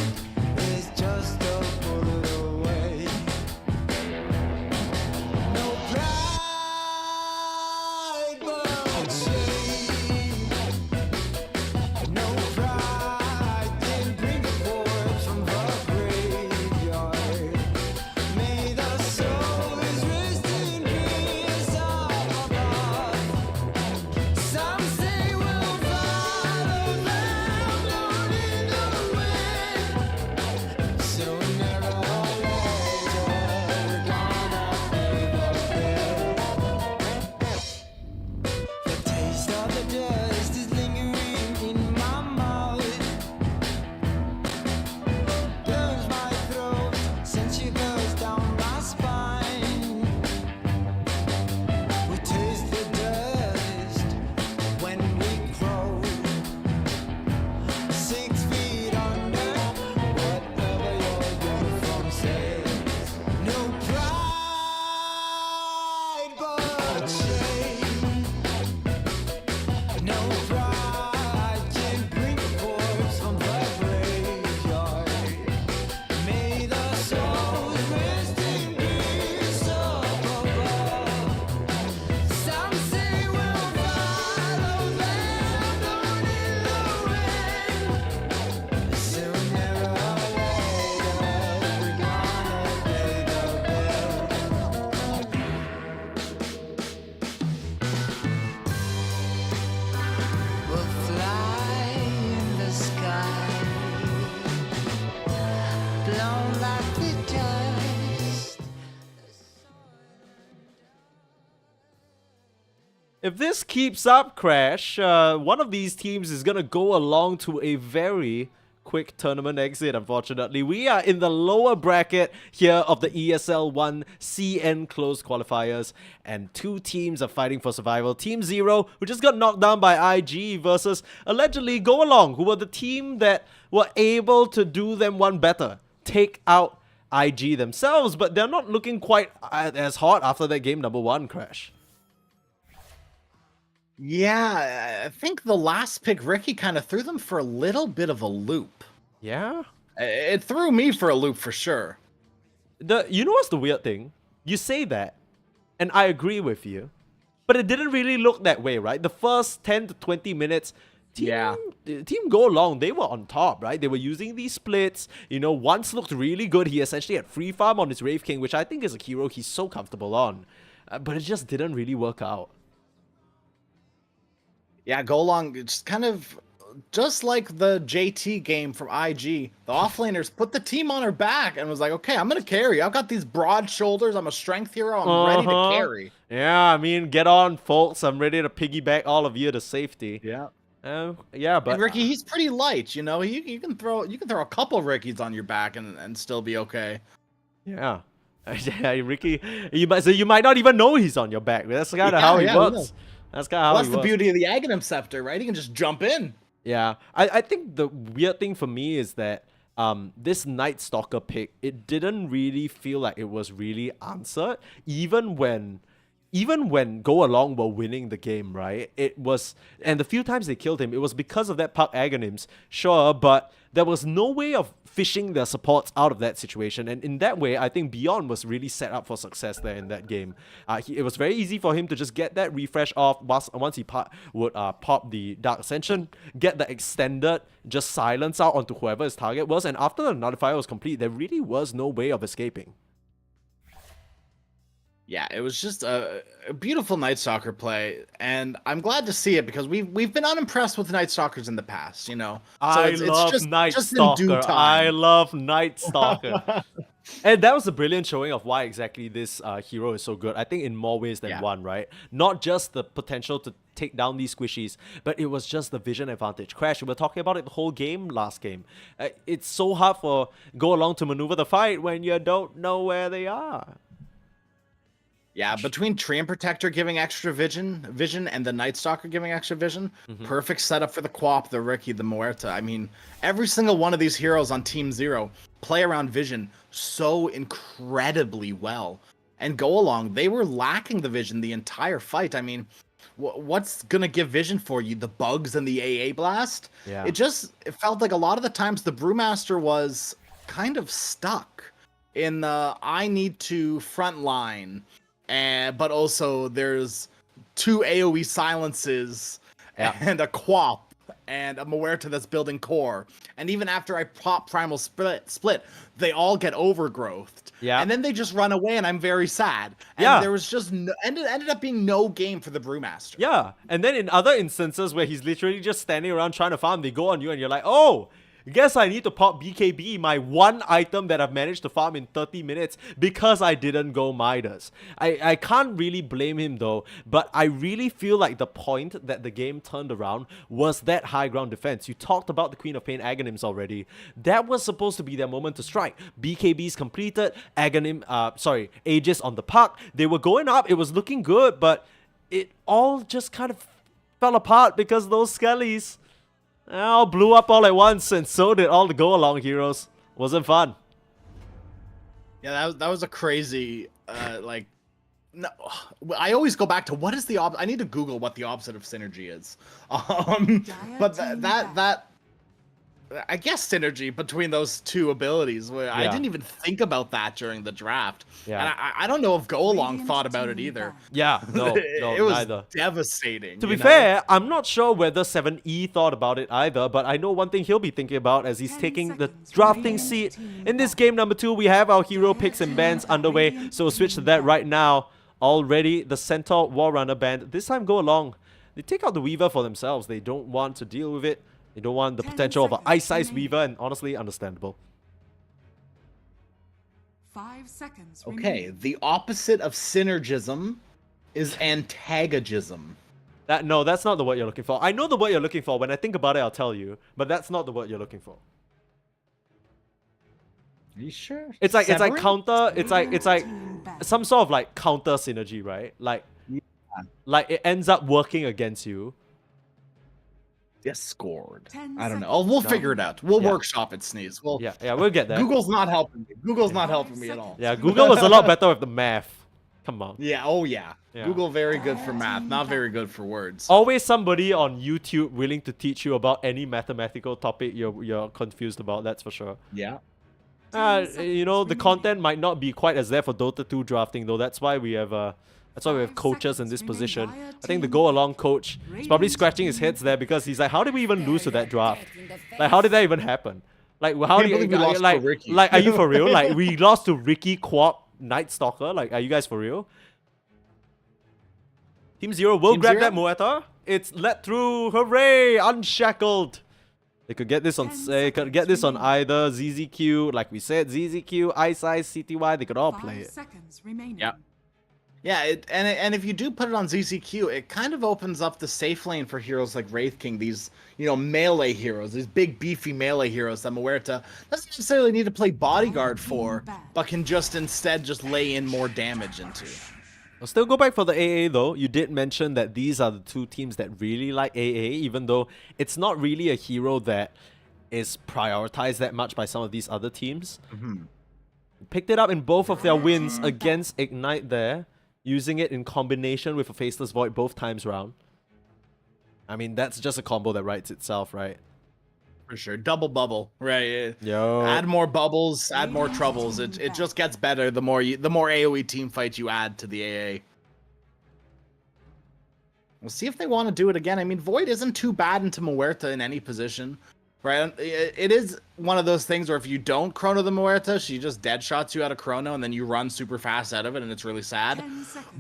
Speaker 1: is just a bullet away. No pride, but shame. No pride can bring a corpse from the graveyard. May the souls rest in peace up above. Some say we'll follow them down in the wind. Sooner or later, we're gonna pay the bill. The taste of the dust is lingering in my mouth. Burns my throat, sends shivers down my spine. We taste the dust when we crow. 6 feet under, whatever your uniform says. No pride, but shame. No pride can bring a corpse from the graveyard. May the souls rest in peace up above. Some say we'll follow them down in the wind. Sooner or later, we're gonna pay the bill. We'll fly in the sky, blown like the dust.
Speaker 2: If this keeps up, Crash, one of these teams is going to go along to a very quick tournament exit, unfortunately. We are in the lower bracket here of the ESL 1 CN closed qualifiers, and two teams are fighting for survival. Team Zero, who just got knocked down by IG, versus allegedly Go Along, who were the team that were able to do them one better. take out IG themselves, but they're not looking quite as hot after that game number 1 crash.
Speaker 3: Yeah, I think the last pick, Ricky, kind of threw them for a little bit of a loop.
Speaker 2: Yeah?
Speaker 3: It threw me for a loop for sure.
Speaker 2: You know what's the weird thing? You say that, and I agree with you, but it didn't really look that way, right? The first 10 to 20 minutes, Team Go Along, they were on top, right? They were using these splits. You know, once looked really good. He essentially had free farm on his Wraith King, which I think is a hero he's so comfortable on. But it just didn't really work out.
Speaker 3: Yeah, Go Along, it's kind of just like the JT game from IG. The offlaners put the team on her back and was like, okay, I'm going to carry. I've got these broad shoulders. I'm a strength hero. I'm ready to carry.
Speaker 2: Yeah, I mean, get on, folks. I'm ready to piggyback all of you to safety.
Speaker 3: Yeah.
Speaker 2: Yeah, but
Speaker 3: and Ricky, he's pretty light, you know. You can throw a couple Rickies on your back and still be okay.
Speaker 2: Yeah. Yeah, Ricky, you might not even know he's on your back. That's kind of how he works. That's kind of how he works.
Speaker 3: That's the beauty of the Aghanim Scepter, right? He can just jump in.
Speaker 2: Yeah, I think the weird thing for me is that this Night Stalker pick, it didn't really feel like it was really answered, even when Go Along were winning the game, right? It was, and the few times they killed him, it was because of that Puck Aghanims, sure, but there was no way of fishing their supports out of that situation, and in that way, I think Beyond was really set up for success there in that game. It was very easy for him to just get that refresh off once he would pop the Dark Ascension, get the extended, just silence out onto whoever his target was, and after the Nullifier was complete, there really was no way of escaping.
Speaker 3: Yeah, it was just a beautiful Night Stalker play, and I'm glad to see it because we've been unimpressed with Night Stalkers in the past, you know. So
Speaker 2: I love Night Stalker. I love Night Stalker. And that was a brilliant showing of why exactly this hero is so good. I think in more ways than one, right? Not just the potential to take down these squishies, but it was just the vision advantage. Crash, we were talking about it the whole game last game. It's so hard for Go Along to maneuver the fight when you don't know where they are.
Speaker 3: Yeah, between Treant Protector giving extra vision, and the Night Stalker giving extra vision, perfect setup for the Quap, the Ricky, the Muerta. I mean, every single one of these heroes on Team Zero play around vision so incredibly well. And Go Along, they were lacking the vision the entire fight. I mean, what's going to give vision for you? The bugs and the AA blast?
Speaker 2: Yeah.
Speaker 3: It felt like a lot of the times the Brewmaster was kind of stuck in the I need to frontline. But also there's 2 AoE silences and a Quap and a Muerta that's building core. And even after I pop Primal Split, they all get overgrowthed.
Speaker 2: Yeah.
Speaker 3: And then they just run away and I'm very sad. And there was just ended up being no game for the Brewmaster.
Speaker 2: Yeah. And then in other instances where he's literally just standing around trying to farm, they go on you and you're like, oh, guess I need to pop BKB, my one item that I've managed to farm in 30 minutes because I didn't go Midas. I can't really blame him though, but I really feel like the point that the game turned around was that high ground defense. You talked about the Queen of Pain Aghanims already. That was supposed to be their moment to strike. BKB's completed, Aegis on the puck. They were going up, it was looking good, but it all just kind of fell apart because those Skellies all blew up all at once, and so did all the Go Along heroes. Wasn't fun.
Speaker 3: Yeah, that was a crazy, no, I always go back to what is the I need to Google what the opposite of synergy is. But that I guess synergy between those two abilities. I didn't even think about that during the draft.
Speaker 2: Yeah.
Speaker 3: And I don't know if Go Along thought about it either.
Speaker 2: Yeah, no,
Speaker 3: it was
Speaker 2: neither.
Speaker 3: devastating.
Speaker 2: To be fair, I'm not sure whether 7E thought about it either, but I know one thing he'll be thinking about as he's taking the drafting seat. In this game number 2, we have our hero picks and bans underway, so we'll switch to that right now. Already, the Centaur Warrunner band. This time, Go Along. They take out the Weaver for themselves. They don't want to deal with it. They don't want the potential of an ice-sized Weaver, and honestly, understandable.
Speaker 5: 5 seconds.
Speaker 3: Okay, the opposite of synergism is antagonism.
Speaker 2: No, that's not the word you're looking for. I know the word you're looking for. When I think about it, I'll tell you. But that's not the word you're looking for.
Speaker 3: Are you sure?
Speaker 2: It's like counter. It's like some sort of like counter synergy, right? Like it ends up working against you.
Speaker 3: Discord.
Speaker 5: 10
Speaker 3: I don't know.
Speaker 5: seconds.
Speaker 3: We'll figure it out. We'll
Speaker 2: Yeah.
Speaker 3: workshop it, Sneeze. We'll,
Speaker 2: Yeah, we'll get there.
Speaker 3: Google's not helping me. Google's not helping me at all.
Speaker 2: Yeah, Google was a lot better with the math. Come on.
Speaker 3: Yeah, oh yeah.
Speaker 2: Yeah.
Speaker 3: Google very good for math, not very good for words.
Speaker 2: Always somebody on YouTube willing to teach you about any mathematical topic you're confused about, that's for sure.
Speaker 3: Yeah.
Speaker 2: You know, the content might not be quite as there for Dota 2 drafting though. That's why we have coaches in this position. I think the go-along coach is probably scratching his head there because he's like, how did we even lose to that draft? Like, how did that even happen? Like, how
Speaker 3: Can't
Speaker 2: did
Speaker 3: believe we lost to Ricky.
Speaker 2: like, are you for real? Like, we lost to Ricky Quap Night Stalker. Like, are you guys for real? Team Zero will grab that Moeta. It's let through. Hooray! Unshackled. They could get this on. They could get this on either ZZQ, like we said, ZZQ, Ice Ice, CTY. They could all play
Speaker 5: 5
Speaker 2: it.
Speaker 5: seconds remaining.
Speaker 3: Yeah. Yeah, and if you do put it on ZZQ, it kind of opens up the safe lane for heroes like Wraith King, these, you know, melee heroes, these big beefy melee heroes that Muerta doesn't necessarily need to play bodyguard for, but can just instead just lay in more damage into.
Speaker 2: I'll still go back for the AA though. You did mention that these are the two teams that really like AA, even though it's not really a hero that is prioritized that much by some of these other teams. Picked it up in both of their wins against Ignite there, using it in combination with a Faceless Void both times round. I mean, that's just a combo that writes itself, right?
Speaker 3: For sure. Double bubble, right?
Speaker 2: Yo.
Speaker 3: Add more bubbles, add more troubles. It just gets better the more AoE team fights you add to the AA. We'll see if they want to do it again. I mean, Void isn't too bad into Muerta in any position, right? It is one of those things where if you don't chrono the Muerta, she just dead shots you out of chrono and then you run super fast out of it and it's really sad.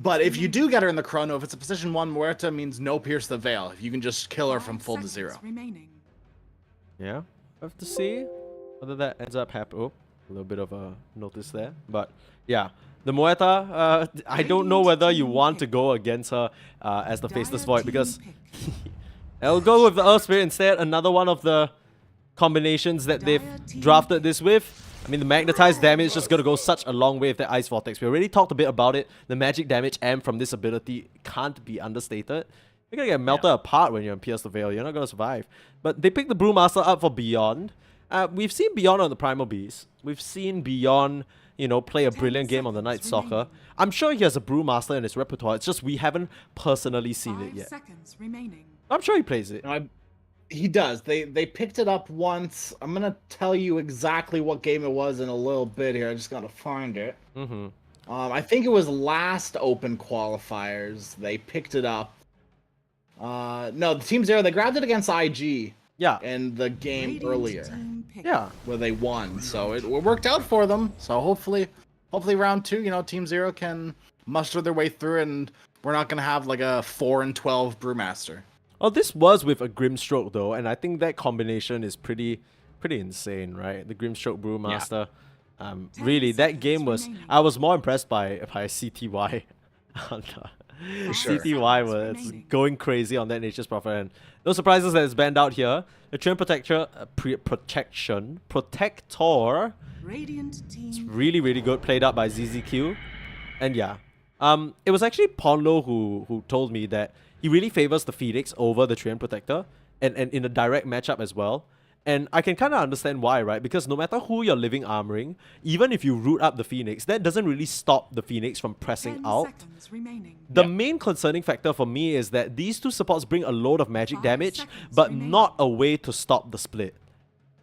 Speaker 3: But if you do get her in the chrono, if it's a position 1 Muerta, means no pierce the veil. If you can just kill her from full to 0.
Speaker 2: Yeah, we'll have to see whether that ends up happening. Oh, a little bit of a notice there. But yeah, the Muerta, I don't know whether you want to go against her as the Faceless Void because I'll go with the Earth Spirit instead. Another one of the combinations that they've drafted this with. I mean, the magnetized damage is just going to go such a long way with the Ice Vortex. We already talked a bit about it. The magic damage and from this ability can't be understated. You're going to get melted apart when you're in Pierce the Veil. You're not going to survive. But they picked the Brewmaster up for Beyond. We've seen Beyond on the Primal Beast. We've seen Beyond, you know, play a brilliant game on the Night Stalker. I'm sure he has a Brewmaster in his repertoire. It's just we haven't personally seen it yet. I'm sure he plays it.
Speaker 3: He does. They picked it up once. I'm going to tell you exactly what game it was in a little bit here. I just got to find it. I think it was last Open Qualifiers. They picked it up. No, the Team Zero, they grabbed it against IG.
Speaker 2: Yeah.
Speaker 3: In the game earlier.
Speaker 2: Yeah.
Speaker 3: Where they won. So it worked out for them. So hopefully round 2, you know, Team Zero can muster their way through and we're not going to have like a 4-12 Brewmaster.
Speaker 2: Oh, this was with a Grimstroke though, and I think that combination is pretty insane, right? The Grimstroke Brewmaster. Yeah. Really, that game was... I was more impressed by CTY. CTY was going crazy on that Nature's Prophet, and no surprises that it's banned out here. The Train Protector, Protector. It's really good, played up by ZZQ, and yeah, it was actually Ponlo who told me that he really favors the Phoenix over the Train Protector, and in a direct matchup as well. And I can kind of understand why, right? Because no matter who you're living armoring, even if you root up the Phoenix, that doesn't really stop the Phoenix from pressing out. The main concerning factor for me is that these two supports bring a load of magic damage, but not a way to stop the split.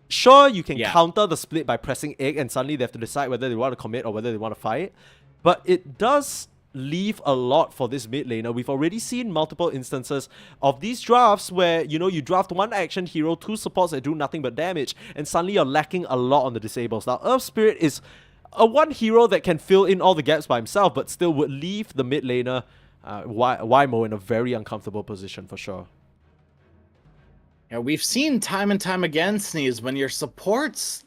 Speaker 2: Sure, you can counter the split by pressing egg and suddenly they have to decide whether they want to commit or whether they want to fight. But it does leave a lot for this mid laner. We've already seen multiple instances of these drafts where, you know, you draft one action hero, 2 supports that do nothing but damage, and suddenly you're lacking a lot on the disables. Now, Earth Spirit is a one hero that can fill in all the gaps by himself, but still would leave the mid laner, Wymo, in a very uncomfortable position for sure.
Speaker 3: Yeah, we've seen time and time again, Sneeze, when your supports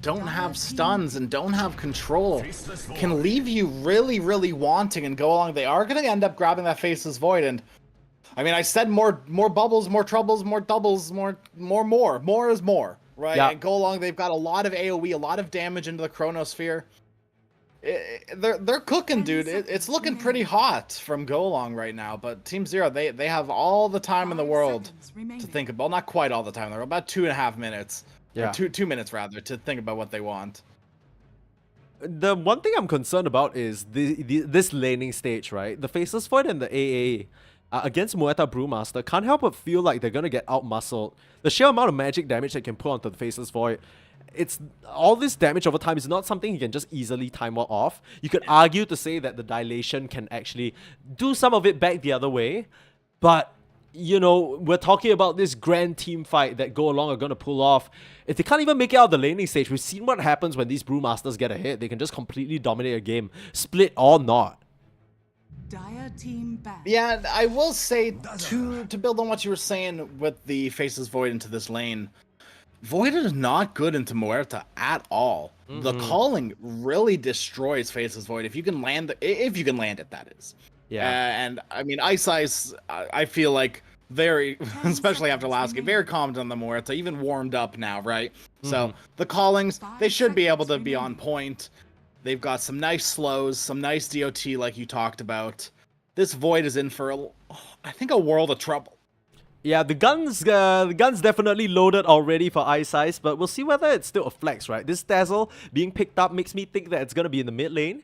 Speaker 3: don't have stuns and don't have control, can leave you really wanting and go along. They are going to end up grabbing that Faceless Void, and I mean, I said more bubbles, more troubles, more doubles, more is more, right?
Speaker 2: Yeah.
Speaker 3: And go along, they've got a lot of AoE, a lot of damage into the Chronosphere. They're cooking, dude. It's looking pretty hot from Go Long right now. But Team Zero, they have all the time in the world to think about. Not quite all the time. They're about 2.5 minutes.
Speaker 2: Yeah.
Speaker 3: Or 2 minutes rather to think about what they want.
Speaker 2: The one thing I'm concerned about is this laning stage, right? The Faceless Void and the AA against Muerta Brewmaster can't help but feel like they're gonna get outmuscled. The sheer amount of magic damage they can put onto the Faceless Void, it's all this damage over time is not something you can just easily time off. You could argue to say that the dilation can actually do some of it back the other way, but you know, we're talking about this grand team fight that Go Along are going to pull off. If they can't even make it out of the laning stage, we've seen what happens when these Brewmasters get a hit. They can just completely dominate a game, split or not.
Speaker 5: Dire team back.
Speaker 3: Yeah, I will say, to build on what you were saying with the Faceless Void into this lane, Void is not good into Muerta at all. The calling really destroys Faceless Void if you can land it, that is.
Speaker 2: Yeah.
Speaker 3: And I mean, Ice, I feel like very, especially after last game, very confident on the Muerta, even warmed up now, right? So the callings, they should be able to be on point. They've got some nice slows, some nice DOT like you talked about. This Void is in for, I think, a world of trouble.
Speaker 2: Yeah, the gun's definitely loaded already for Ice, but we'll see whether it's still a flex, right? This Dazzle being picked up makes me think that it's gonna be in the mid lane.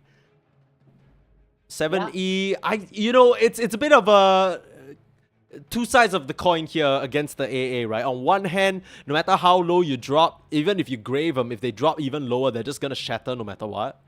Speaker 2: 7E, it's a bit of a two sides of the coin here against the AA, right? On one hand, no matter how low you drop, even if you grave them, if they drop even lower, they're just gonna shatter no matter what.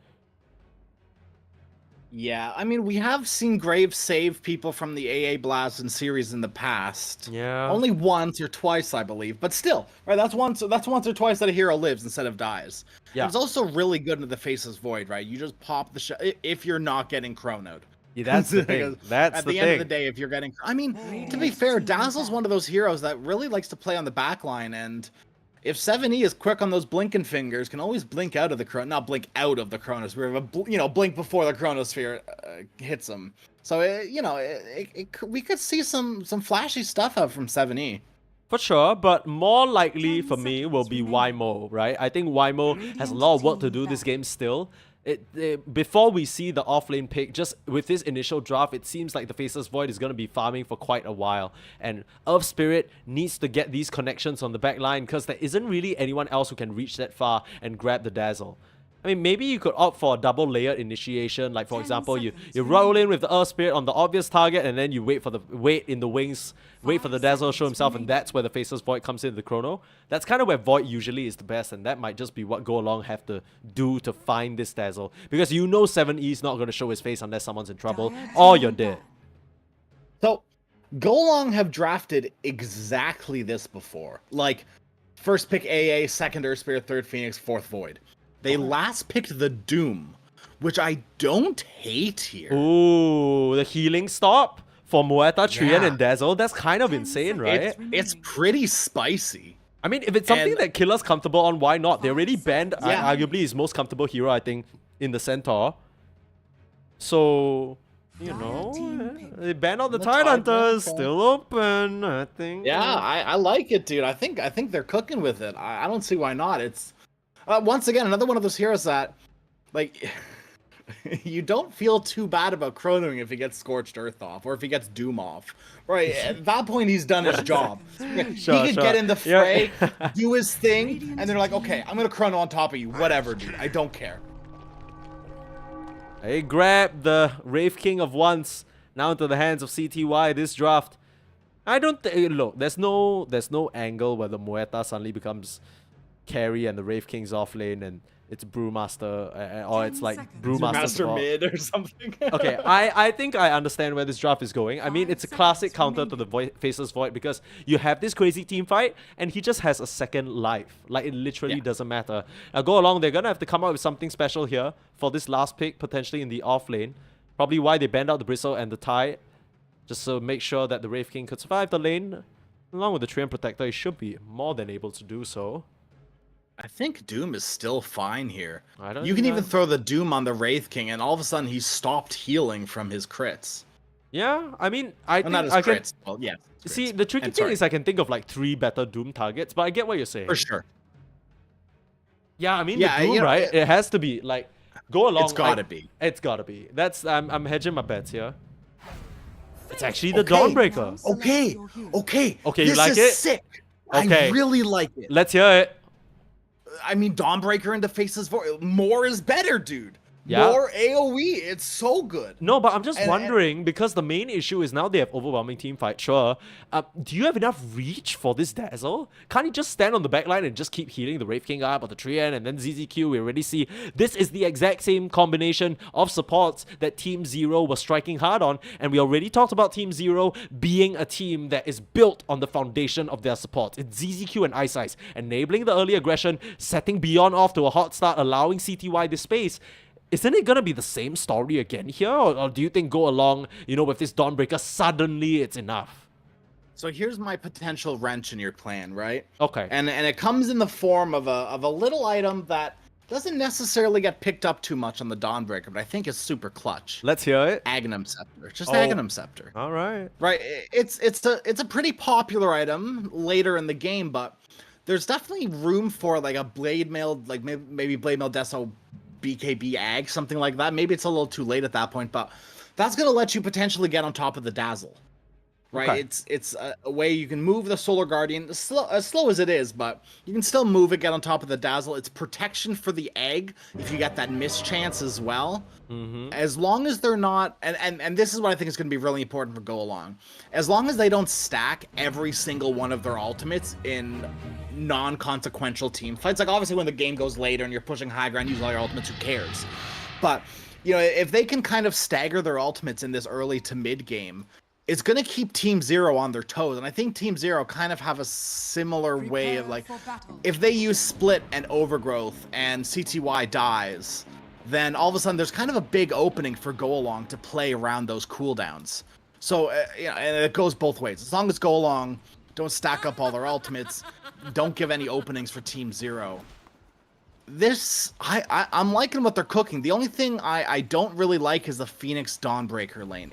Speaker 3: Yeah, I mean, we have seen Graves save people from the AA Blast in series in the past.
Speaker 2: Yeah.
Speaker 3: Only once or twice, I believe. But still, right, that's once or twice that a hero lives instead of dies.
Speaker 2: Yeah.
Speaker 3: It's also really good into the Faceless Void, right? You just pop the shot if you're not getting chronoed.
Speaker 2: Yeah, that's the thing. That's
Speaker 3: At the end of the day, if you're getting... I mean, to be fair, Dazzle's one of those heroes that really likes to play on the backline, and if 7E is quick on those blinking fingers, can always blink out of the not blink out of the Chronosphere, but blink before the Chronosphere hits him. So we could see some flashy stuff out from 7E.
Speaker 2: For sure, but more likely for me will be Wymo, right? I think Wymo has a lot of work to do this game still. Before we see the offlane pick, just with this initial draft, it seems like the Faceless Void is going to be farming for quite a while. And Earth Spirit needs to get these connections on the back line because there isn't really anyone else who can reach that far and grab the Dazzle. I mean, maybe you could opt for a double layered initiation, like for example, you roll in with the Earth Spirit on the obvious target and then you wait in the wings, wait for the Dazzle to show himself, and that's where the Faceless Void comes into the Chrono. That's kind of where Void usually is the best, and that might just be what Go Along have to do to find this Dazzle. Because 7E is not going to show his face unless someone's in trouble, or you're dead.
Speaker 3: So, Go Along have drafted exactly this before. Like, first pick AA, second Earth Spirit, third Phoenix, fourth Void. They last picked the Doom, which I don't hate here.
Speaker 2: Ooh, the healing stop for Muerta, Trian, and Dazzle. That's kind of insane, right?
Speaker 3: It's pretty spicy.
Speaker 2: I mean, if it's something that Killer's comfortable on, why not? They already banned arguably his most comfortable hero, I think, in the Centaur. So, they banned all the Tidehunters, still open, I think.
Speaker 3: Yeah, I like it, dude. I think they're cooking with it. I don't see why not. It's once again another one of those heroes that, like, you don't feel too bad about chronoing if he gets Scorched Earth off or if he gets Doom off. Right, at that point he's done his job. He could get in the fray, do his thing, and they're like, okay, I'm gonna chrono on top of you, whatever, dude. I don't care.
Speaker 2: Hey, grab the Wraith King of Once now into the hands of CTY this draft. I don't think, look, there's no angle where the Muerta suddenly becomes carry and the Wraith King's off lane and it's Brewmaster, or it's like Brewmaster
Speaker 3: mid or something.
Speaker 2: Okay, I think I understand where this draft is going. I mean, it's a classic counter to the Faceless Void because you have this crazy team fight and he just has a second life. Like, it literally doesn't matter. Now, Go Along, they're going to have to come up with something special here for this last pick, potentially in the off lane. Probably why they banned out the Bristle and the Tide, just to make sure that the Wraith King could survive the lane. Along with the Treant Protector, he should be more than able to do so.
Speaker 3: I think Doom is still fine here.
Speaker 2: You
Speaker 3: can even throw the Doom on the Wraith King, and all of a sudden he's stopped healing from his crits.
Speaker 2: Yeah, I mean, I think
Speaker 3: not his
Speaker 2: I
Speaker 3: crits.
Speaker 2: can.
Speaker 3: Well, yeah.
Speaker 2: See, the tricky thing is I can think of like 3 better Doom targets, but I get what you're saying.
Speaker 3: For sure.
Speaker 2: Yeah, I mean, the Doom, right? It has to be like Go along.
Speaker 3: It's gotta be.
Speaker 2: It's gotta be. That's I'm hedging my bets here. It's actually the Dawnbreaker.
Speaker 3: Okay.
Speaker 2: Okay, you
Speaker 3: This
Speaker 2: like
Speaker 3: is
Speaker 2: it?
Speaker 3: sick.
Speaker 2: Okay.
Speaker 3: I really like it.
Speaker 2: Let's hear it.
Speaker 3: I mean, Dawnbreaker into Faceless Void. More is better, dude.
Speaker 2: Yeah.
Speaker 3: More AoE. It's so good.
Speaker 2: No, but I'm just
Speaker 3: And-
Speaker 2: wondering, because the main issue is now they have overwhelming team fight, sure. Do you have enough reach for this Dazzle? Can't he just stand on the backline and just keep healing the Wraith King guy up or the Trien and then ZZQ? We already see this is the exact same combination of supports that Team Zero was striking hard on, and we already talked about Team Zero being a team that is built on the foundation of their support. It's ZZQ and Ice Ice, enabling the early aggression, setting Beyond off to a hot start, allowing CTY this space. Isn't it gonna be the same story again here, or do you think go along, with this Dawnbreaker, suddenly it's enough?
Speaker 3: So here's my potential wrench in your plan, right?
Speaker 2: Okay.
Speaker 3: And it comes in the form of a little item that doesn't necessarily get picked up too much on the Dawnbreaker, but I think is super clutch.
Speaker 2: Let's hear it.
Speaker 3: Agnum Scepter. Just
Speaker 2: Oh.
Speaker 3: Agnum Scepter.
Speaker 2: All right.
Speaker 3: Right. It's a pretty popular item later in the game, but there's definitely room for like a blade mail, like maybe blade mail Deso BKB Ag, something like that. Maybe it's a little too late at that point, but that's gonna let you potentially get on top of the Dazzle. Right?
Speaker 2: Okay.
Speaker 3: It's a way you can move the Solar Guardian, as slow as it is, but you can still move it, get on top of the Dazzle. It's protection for the egg if you get that mischance as well. As long as they're not, and this is what I think is going to be really important for Go Along. As long as they don't stack every single one of their ultimates in non-consequential team fights. Like, obviously, when the game goes later and you're pushing high ground, use all your ultimates, who cares? But, if they can kind of stagger their ultimates in this early to mid game, it's going to keep Team Zero on their toes. And I think Team Zero kind of have a similar way of, like, if they use Split and Overgrowth and CTY dies, then all of a sudden there's kind of a big opening for Go Along to play around those cooldowns. So, and it goes both ways. As long as Go Along don't stack up all their ultimates, don't give any openings for Team Zero. This, I'm liking what they're cooking. The only thing I don't really like is the Phoenix Dawnbreaker lane.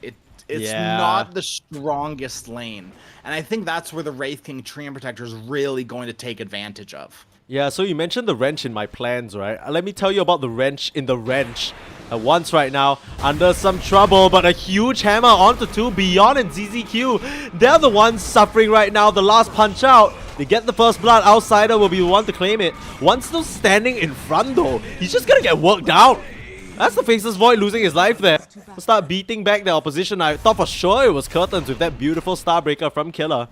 Speaker 3: It's not the strongest lane. And I think that's where the Wraith King Treant Protector is really going to take advantage of.
Speaker 2: Yeah, so you mentioned the wrench in my plans, right? Let me tell you about the wrench in the wrench. Once right now, under some trouble, but a huge hammer onto two, Beyond and ZZQ. They're the ones suffering right now, the last punch out. They get the first blood, Outsider will be the one to claim it. Once still standing in front though, he's just gonna get worked out. That's the Faceless Void losing his life there. Start beating back the opposition. I thought for sure it was Curtains with that beautiful Starbreaker from Killer.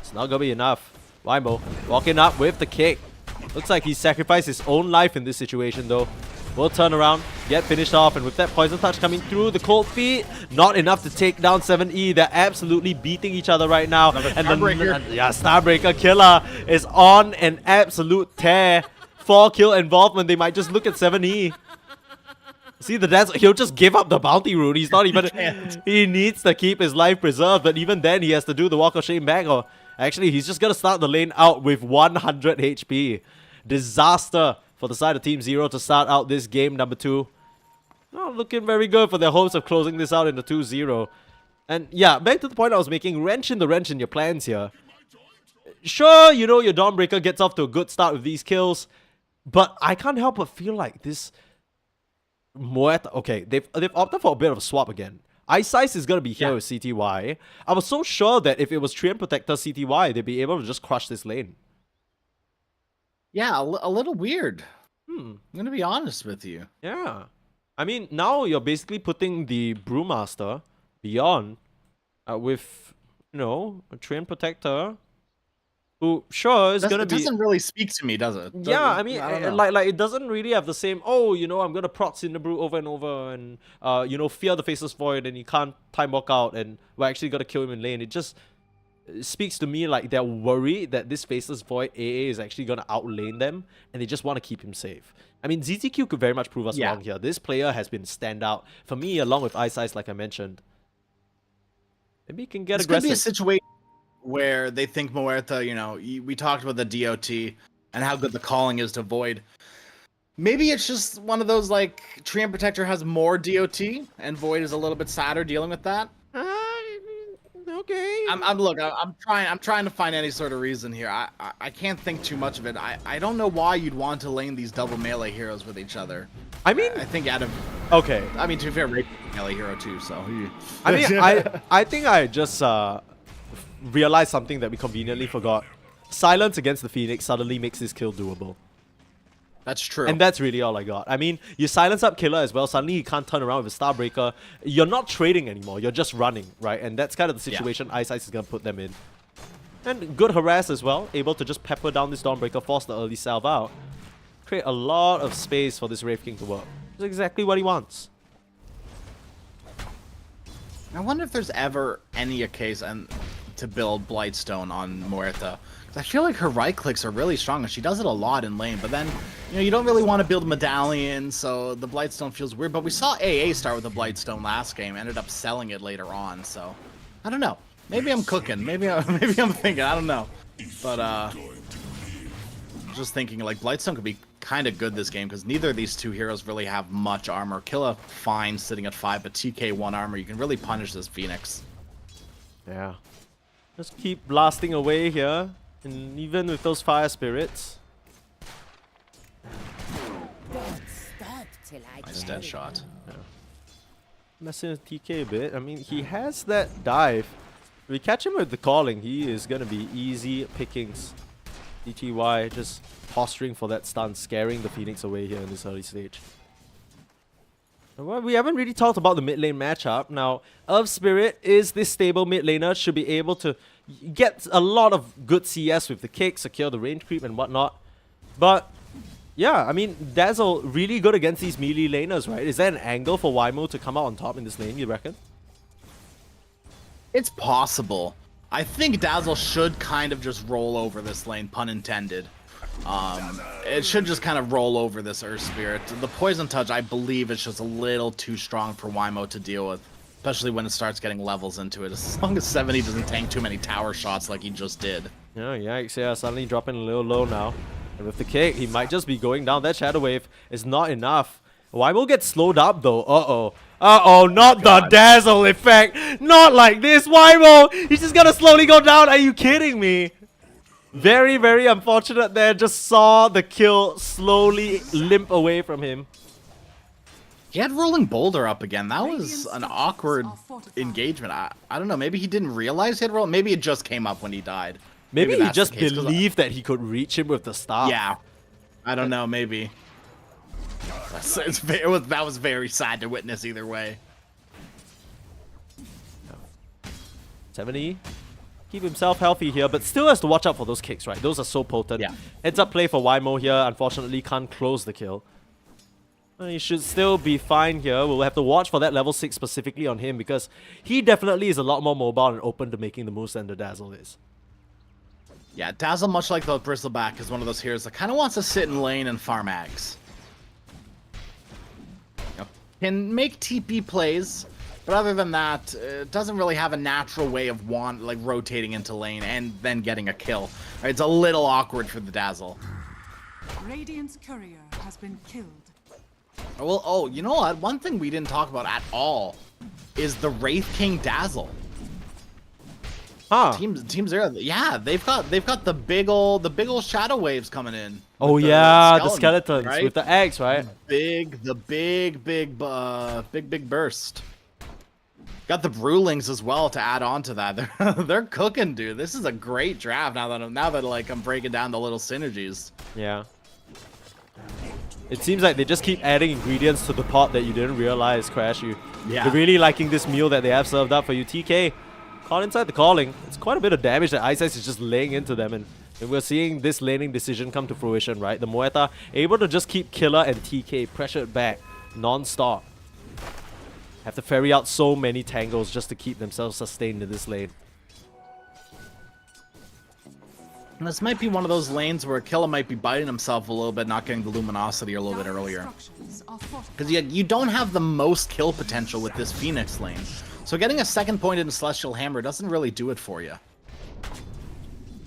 Speaker 2: It's not gonna be enough. Waimo walking up with the kick. Looks like he sacrificed his own life in this situation though. Will turn around, get finished off, and with that Poison Touch coming through, the Cold Feet, not enough to take down 7E. They're absolutely beating each other right now. And Starbreaker Killer is on an absolute tear. 4-kill involvement, they might just look at 7E. See, he'll just give up the bounty rune. He's not even... He needs to keep his life preserved, but even then he has to do the Walk of Shame back. Or actually, he's just going to start the lane out with 100 HP. Disaster for the side of Team Zero to start out this game number 2. Not looking very good for their hopes of closing this out into 2-0. And yeah, back to the point I was making, wrench in your plans here. Sure, your Dawnbreaker gets off to a good start with these kills, but I can't help but feel like this... Okay, they've opted for a bit of a swap again. Ice Ice is going to be here with CTY. I was so sure that if it was Treant Protector CTY, they'd be able to just crush this lane.
Speaker 3: Yeah, a little weird. I'm going to be honest with you.
Speaker 2: Yeah. I mean, now you're basically putting the Brewmaster Beyond with, a Treant Protector who, sure, is going to be...
Speaker 3: It doesn't really speak to me, does it?
Speaker 2: Yeah, I mean, like it doesn't really have the same, I'm going to proc Cinderbrew over and over and, fear the Faceless Void and you can't time walk out and we're actually going to kill him in lane. It just speaks to me like they're worried that this Faceless Void AA is actually going to outlane them and they just want to keep him safe. I mean, ZZQ could very much prove us wrong here. This player has been standout for me along with Ice Ice, like I mentioned. Maybe he can get aggressive.
Speaker 3: Could be a situation where they think Muerta, we talked about the DOT and how good the calling is to Void. Maybe it's just one of those, like, Treant Protector has more DOT and Void is a little bit sadder dealing with that.
Speaker 2: okay.
Speaker 3: I'm trying to find any sort of reason here. I can't think too much of it. I don't know why you'd want to lane these double melee heroes with each other.
Speaker 2: I mean,
Speaker 3: I think out of
Speaker 2: okay.
Speaker 3: I mean, to be fair, Ray's a melee hero too, so.
Speaker 2: I mean, I think I just realized something that we conveniently forgot. Silence against the Phoenix suddenly makes this kill doable.
Speaker 3: That's true.
Speaker 2: And that's really all I got. I mean, you silence up Killer as well. Suddenly he can't turn around with a Starbreaker. You're not trading anymore. You're just running, right? And that's kind of the situation Ice Ice is going to put them in. And good harass as well. Able to just pepper down this Dawnbreaker, force the early salve out. Create a lot of space for this Wraith King to work. It's exactly what he wants.
Speaker 3: I wonder if there's ever any occasion to build Blightstone on Muerta. I feel like her right clicks are really strong, and she does it a lot in lane. But then, you don't really want to build Medallion, so the Blightstone feels weird. But we saw AA start with the Blightstone last game, ended up selling it later on. So I don't know. Maybe I'm cooking. Maybe I'm thinking. I don't know. But just thinking like Blightstone could be kind of good this game because neither of these two heroes really have much armor. Killa fine sitting at 5, but TK 1 armor. You can really punish this Phoenix.
Speaker 2: Yeah. Just keep blasting away here. And even with those fire spirits.
Speaker 3: Nice dead shot.
Speaker 2: Yeah. Messing with TK a bit. I mean, he has that dive. If we catch him with the calling, he is going to be easy pickings. DTY just posturing for that stun, scaring the Phoenix away here in this early stage. Well, we haven't really talked about the mid lane matchup. Now, Earth Spirit is this stable mid laner, should be able to get a lot of good CS with the kick, secure the range creep and whatnot. But, yeah, I mean, Dazzle really good against these melee laners, right? Is there an angle for Wymo to come out on top in this lane, you reckon?
Speaker 3: It's possible. I think Dazzle should kind of just roll over this lane, pun intended. It should just kind of roll over this Earth Spirit. The Poison Touch, I believe, is just a little too strong for Wymo to deal with, especially when it starts getting levels into it. As long as 70 doesn't tank too many tower shots like he just did.
Speaker 2: Yeah, yikes, yeah, suddenly dropping a little low now. And with the kick, he might just be going down. That Shadow Wave is not enough. Wymo gets slowed up though. Uh-oh. Uh-oh, not the Dazzle effect. Not like this, Wymo. He's just gonna slowly go down. Are you kidding me? Very, very unfortunate there. Just saw the kill slowly limp away from him.
Speaker 3: He had Rolling Boulder up again. That was an awkward engagement. I don't know. Maybe he didn't realize he had Rolling. Maybe it just came up when he died.
Speaker 2: Maybe he just believed that he could reach him with the staff.
Speaker 3: Yeah. I don't know. Maybe. That was very sad to witness either way.
Speaker 2: 70. Keep himself healthy here, but still has to watch out for those kicks, right? Those are so potent.
Speaker 3: Yeah.
Speaker 2: Heads up play for Wymo here. Unfortunately, can't close the kill. He should still be fine here. We'll have to watch for that level 6 specifically on him because he definitely is a lot more mobile and open to making the moves than the Dazzle is.
Speaker 3: Yeah, Dazzle, much like the Bristleback, is one of those heroes that kind of wants to sit in lane and farm ags. Can make TP plays, but other than that, it doesn't really have a natural way of rotating into lane and then getting a kill. Right, it's a little awkward for the Dazzle.
Speaker 5: Radiant's courier has been killed.
Speaker 3: Well, oh, you know what? One thing we didn't talk about at all is the Wraith King Dazzle.
Speaker 2: Huh.
Speaker 3: Team Zero, yeah, they've got the big ol' shadow waves coming in.
Speaker 2: Oh yeah, the skeletons right? With the eggs, right?
Speaker 3: The big burst. Got the Brewlings as well to add on to that. They're cooking, dude. This is a great draft now that like I'm breaking down the little synergies.
Speaker 2: Yeah. It seems like they just keep adding ingredients to the pot that you didn't realize, Crash. You're really liking this meal that they have served up for you. TK, caught inside the calling. It's quite a bit of damage that Ice Ice is just laying into them, and we're seeing this laning decision come to fruition, right? The Muerta able to just keep Killer and TK pressured back non-stop. Have to ferry out so many tangles just to keep themselves sustained in this lane.
Speaker 3: And this might be one of those lanes where Killa might be biting himself a little bit, not getting the luminosity a little bit earlier. Because you don't have the most kill potential with this Phoenix lane. So getting a second point in Celestial Hammer doesn't really do it for you.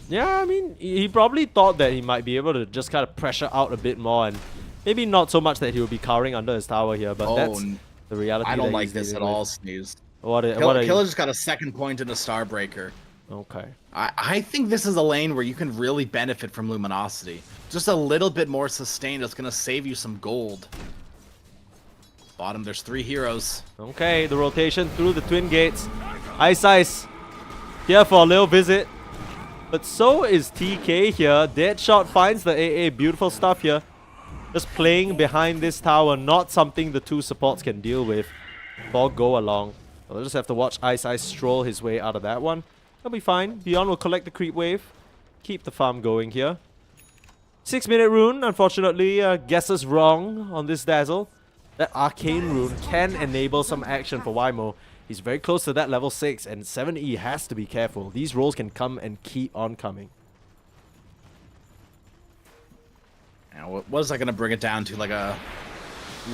Speaker 2: Yeah, I mean, he probably thought that he might be able to just kind of pressure out a bit more, and maybe not so much that he will be cowering under his tower here, but that's the reality.
Speaker 3: I don't like this at all, Sneeze. Killer just got a second point in the Starbreaker.
Speaker 2: Okay.
Speaker 3: I think this is a lane where you can really benefit from Luminosity. Just a little bit more sustained is going to save you some gold. Bottom, there's 3 heroes.
Speaker 2: Okay, the rotation through the twin gates. Ice. Here for a little visit. But so is TK here. Deadshot finds the AA. Beautiful stuff here. Just playing behind this tower. Not something the two supports can deal with. Ball go along. We'll just have to watch Ice stroll his way out of that one. He'll be fine. Beyond will collect the creep wave. Keep the farm going here. 6-minute rune. Unfortunately, guesses wrong on this Dazzle. That arcane rune can enable some action for Wymo. He's very close to that level 6, and 7E has to be careful. These rolls can come and keep on coming.
Speaker 3: Now, what is that going to bring it down to? Like a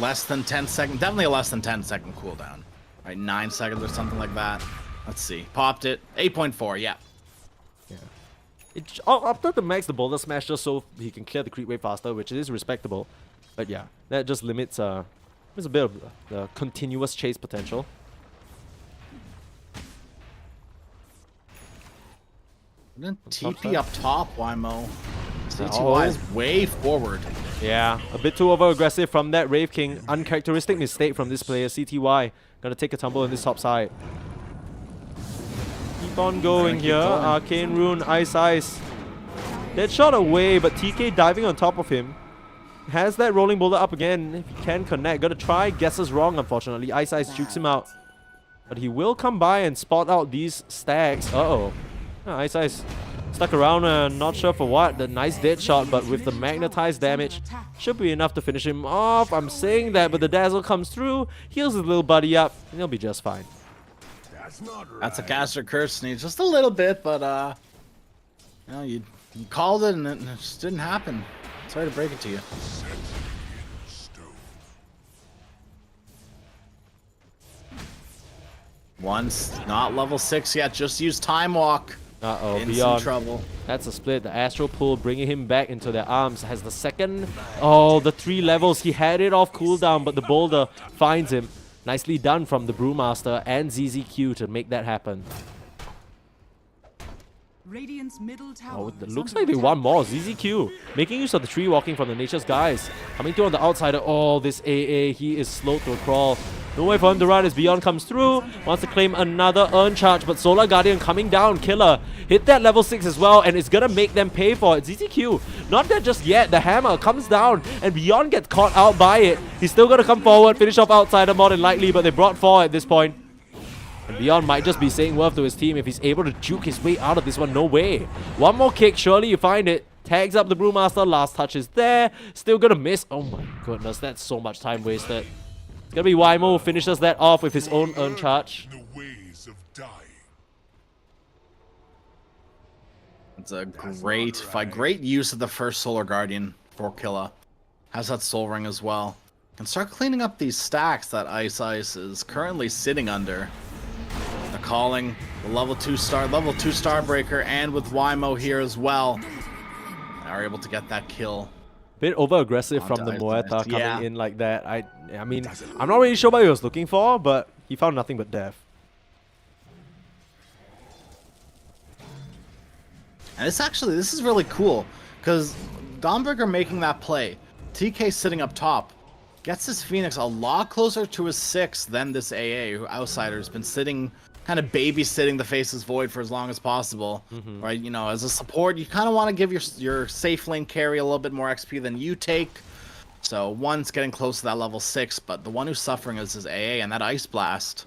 Speaker 3: less than 10 second? Definitely a less than 10 second cooldown. Right, 9 seconds or something like that. Let's see. Popped it. 8.4, yeah.
Speaker 2: Up to max the boulder smash just so he can clear the creep wave faster, which is respectable. But yeah, that just limits there's a bit of the continuous chase potential.
Speaker 3: And then TP up top, Wymo. CTY is way forward.
Speaker 2: Yeah, a bit too over-aggressive from that Wraith King. Uncharacteristic mistake from this player, CTY. Gonna take a tumble in this top side. Keep on going here. Arcane Rune, Ice. Dead shot away, but TK diving on top of him. Has that rolling boulder up again. If he can connect, gotta try. Guesses wrong, unfortunately. Ice jukes him out. But he will come by and spot out these stacks. Uh-oh. Ice stuck around, not sure for what. The nice dead shot, but with the magnetized damage, should be enough to finish him off. I'm saying that, but the Dazzle comes through, heals his little buddy up, and he'll be just fine.
Speaker 3: That's a caster curse sneeze, just a little bit, but you know, you called it and it just didn't happen. Sorry to break it to you. Once not level 6 yet, just use Time Walk.
Speaker 2: Uh-oh,
Speaker 3: in
Speaker 2: Beyond.
Speaker 3: some trouble.
Speaker 2: That's a split. The Astral Pull bringing him back into their arms. Has the second... Oh, the 3 levels. He had it off cooldown, but the boulder finds him. Nicely done from the Brewmaster and ZZQ to make that happen.
Speaker 5: Radiant's middle tower
Speaker 2: Oh, it looks like they want more. ZZQ making use of the tree walking from the Nature's Guise. Coming through on the outsider. Oh, this AA. He is slow to a crawl. No way for him to run as Beyond comes through. Wants to claim another Urn Charge, but Solar Guardian coming down. Killer hit that level 6 as well, and it's gonna make them pay for it. ZZQ, not dead just yet. The hammer comes down, and Beyond gets caught out by it. He's still gonna come forward, finish off outsider more than likely, but they brought 4 at this point. And Beyond might just be saying worth to his team if he's able to juke his way out of this one. No way. One more kick, surely you find it. Tags up the Brewmaster, last touch is there. Still gonna miss. Oh my goodness, that's so much time wasted. It's gonna be Wymo who finishes that off with his own Urn Charge.
Speaker 3: It's a great fight. Great use of the first Solar Guardian for Killa. Has that Soul Ring as well. Can start cleaning up these stacks that Ice is currently sitting under. They're calling the level 2 Starbreaker, and with Wymo here as well. They are able to get that kill.
Speaker 2: Bit over-aggressive from the Moeta coming in like that. I mean, I'm not really sure what he was looking for, but he found nothing but death.
Speaker 3: And this is really cool, because Dawnbreaker making that play, TK sitting up top, gets his Phoenix a lot closer to his 6 than this AA, who Outsider's been sitting, kind of babysitting the Faceless Void for as long as possible. Right? You know, as a support, you kind of want to give your safe lane carry a little bit more XP than you take. So one's getting close to that level 6, but the one who's suffering is his AA, and that Ice Blast.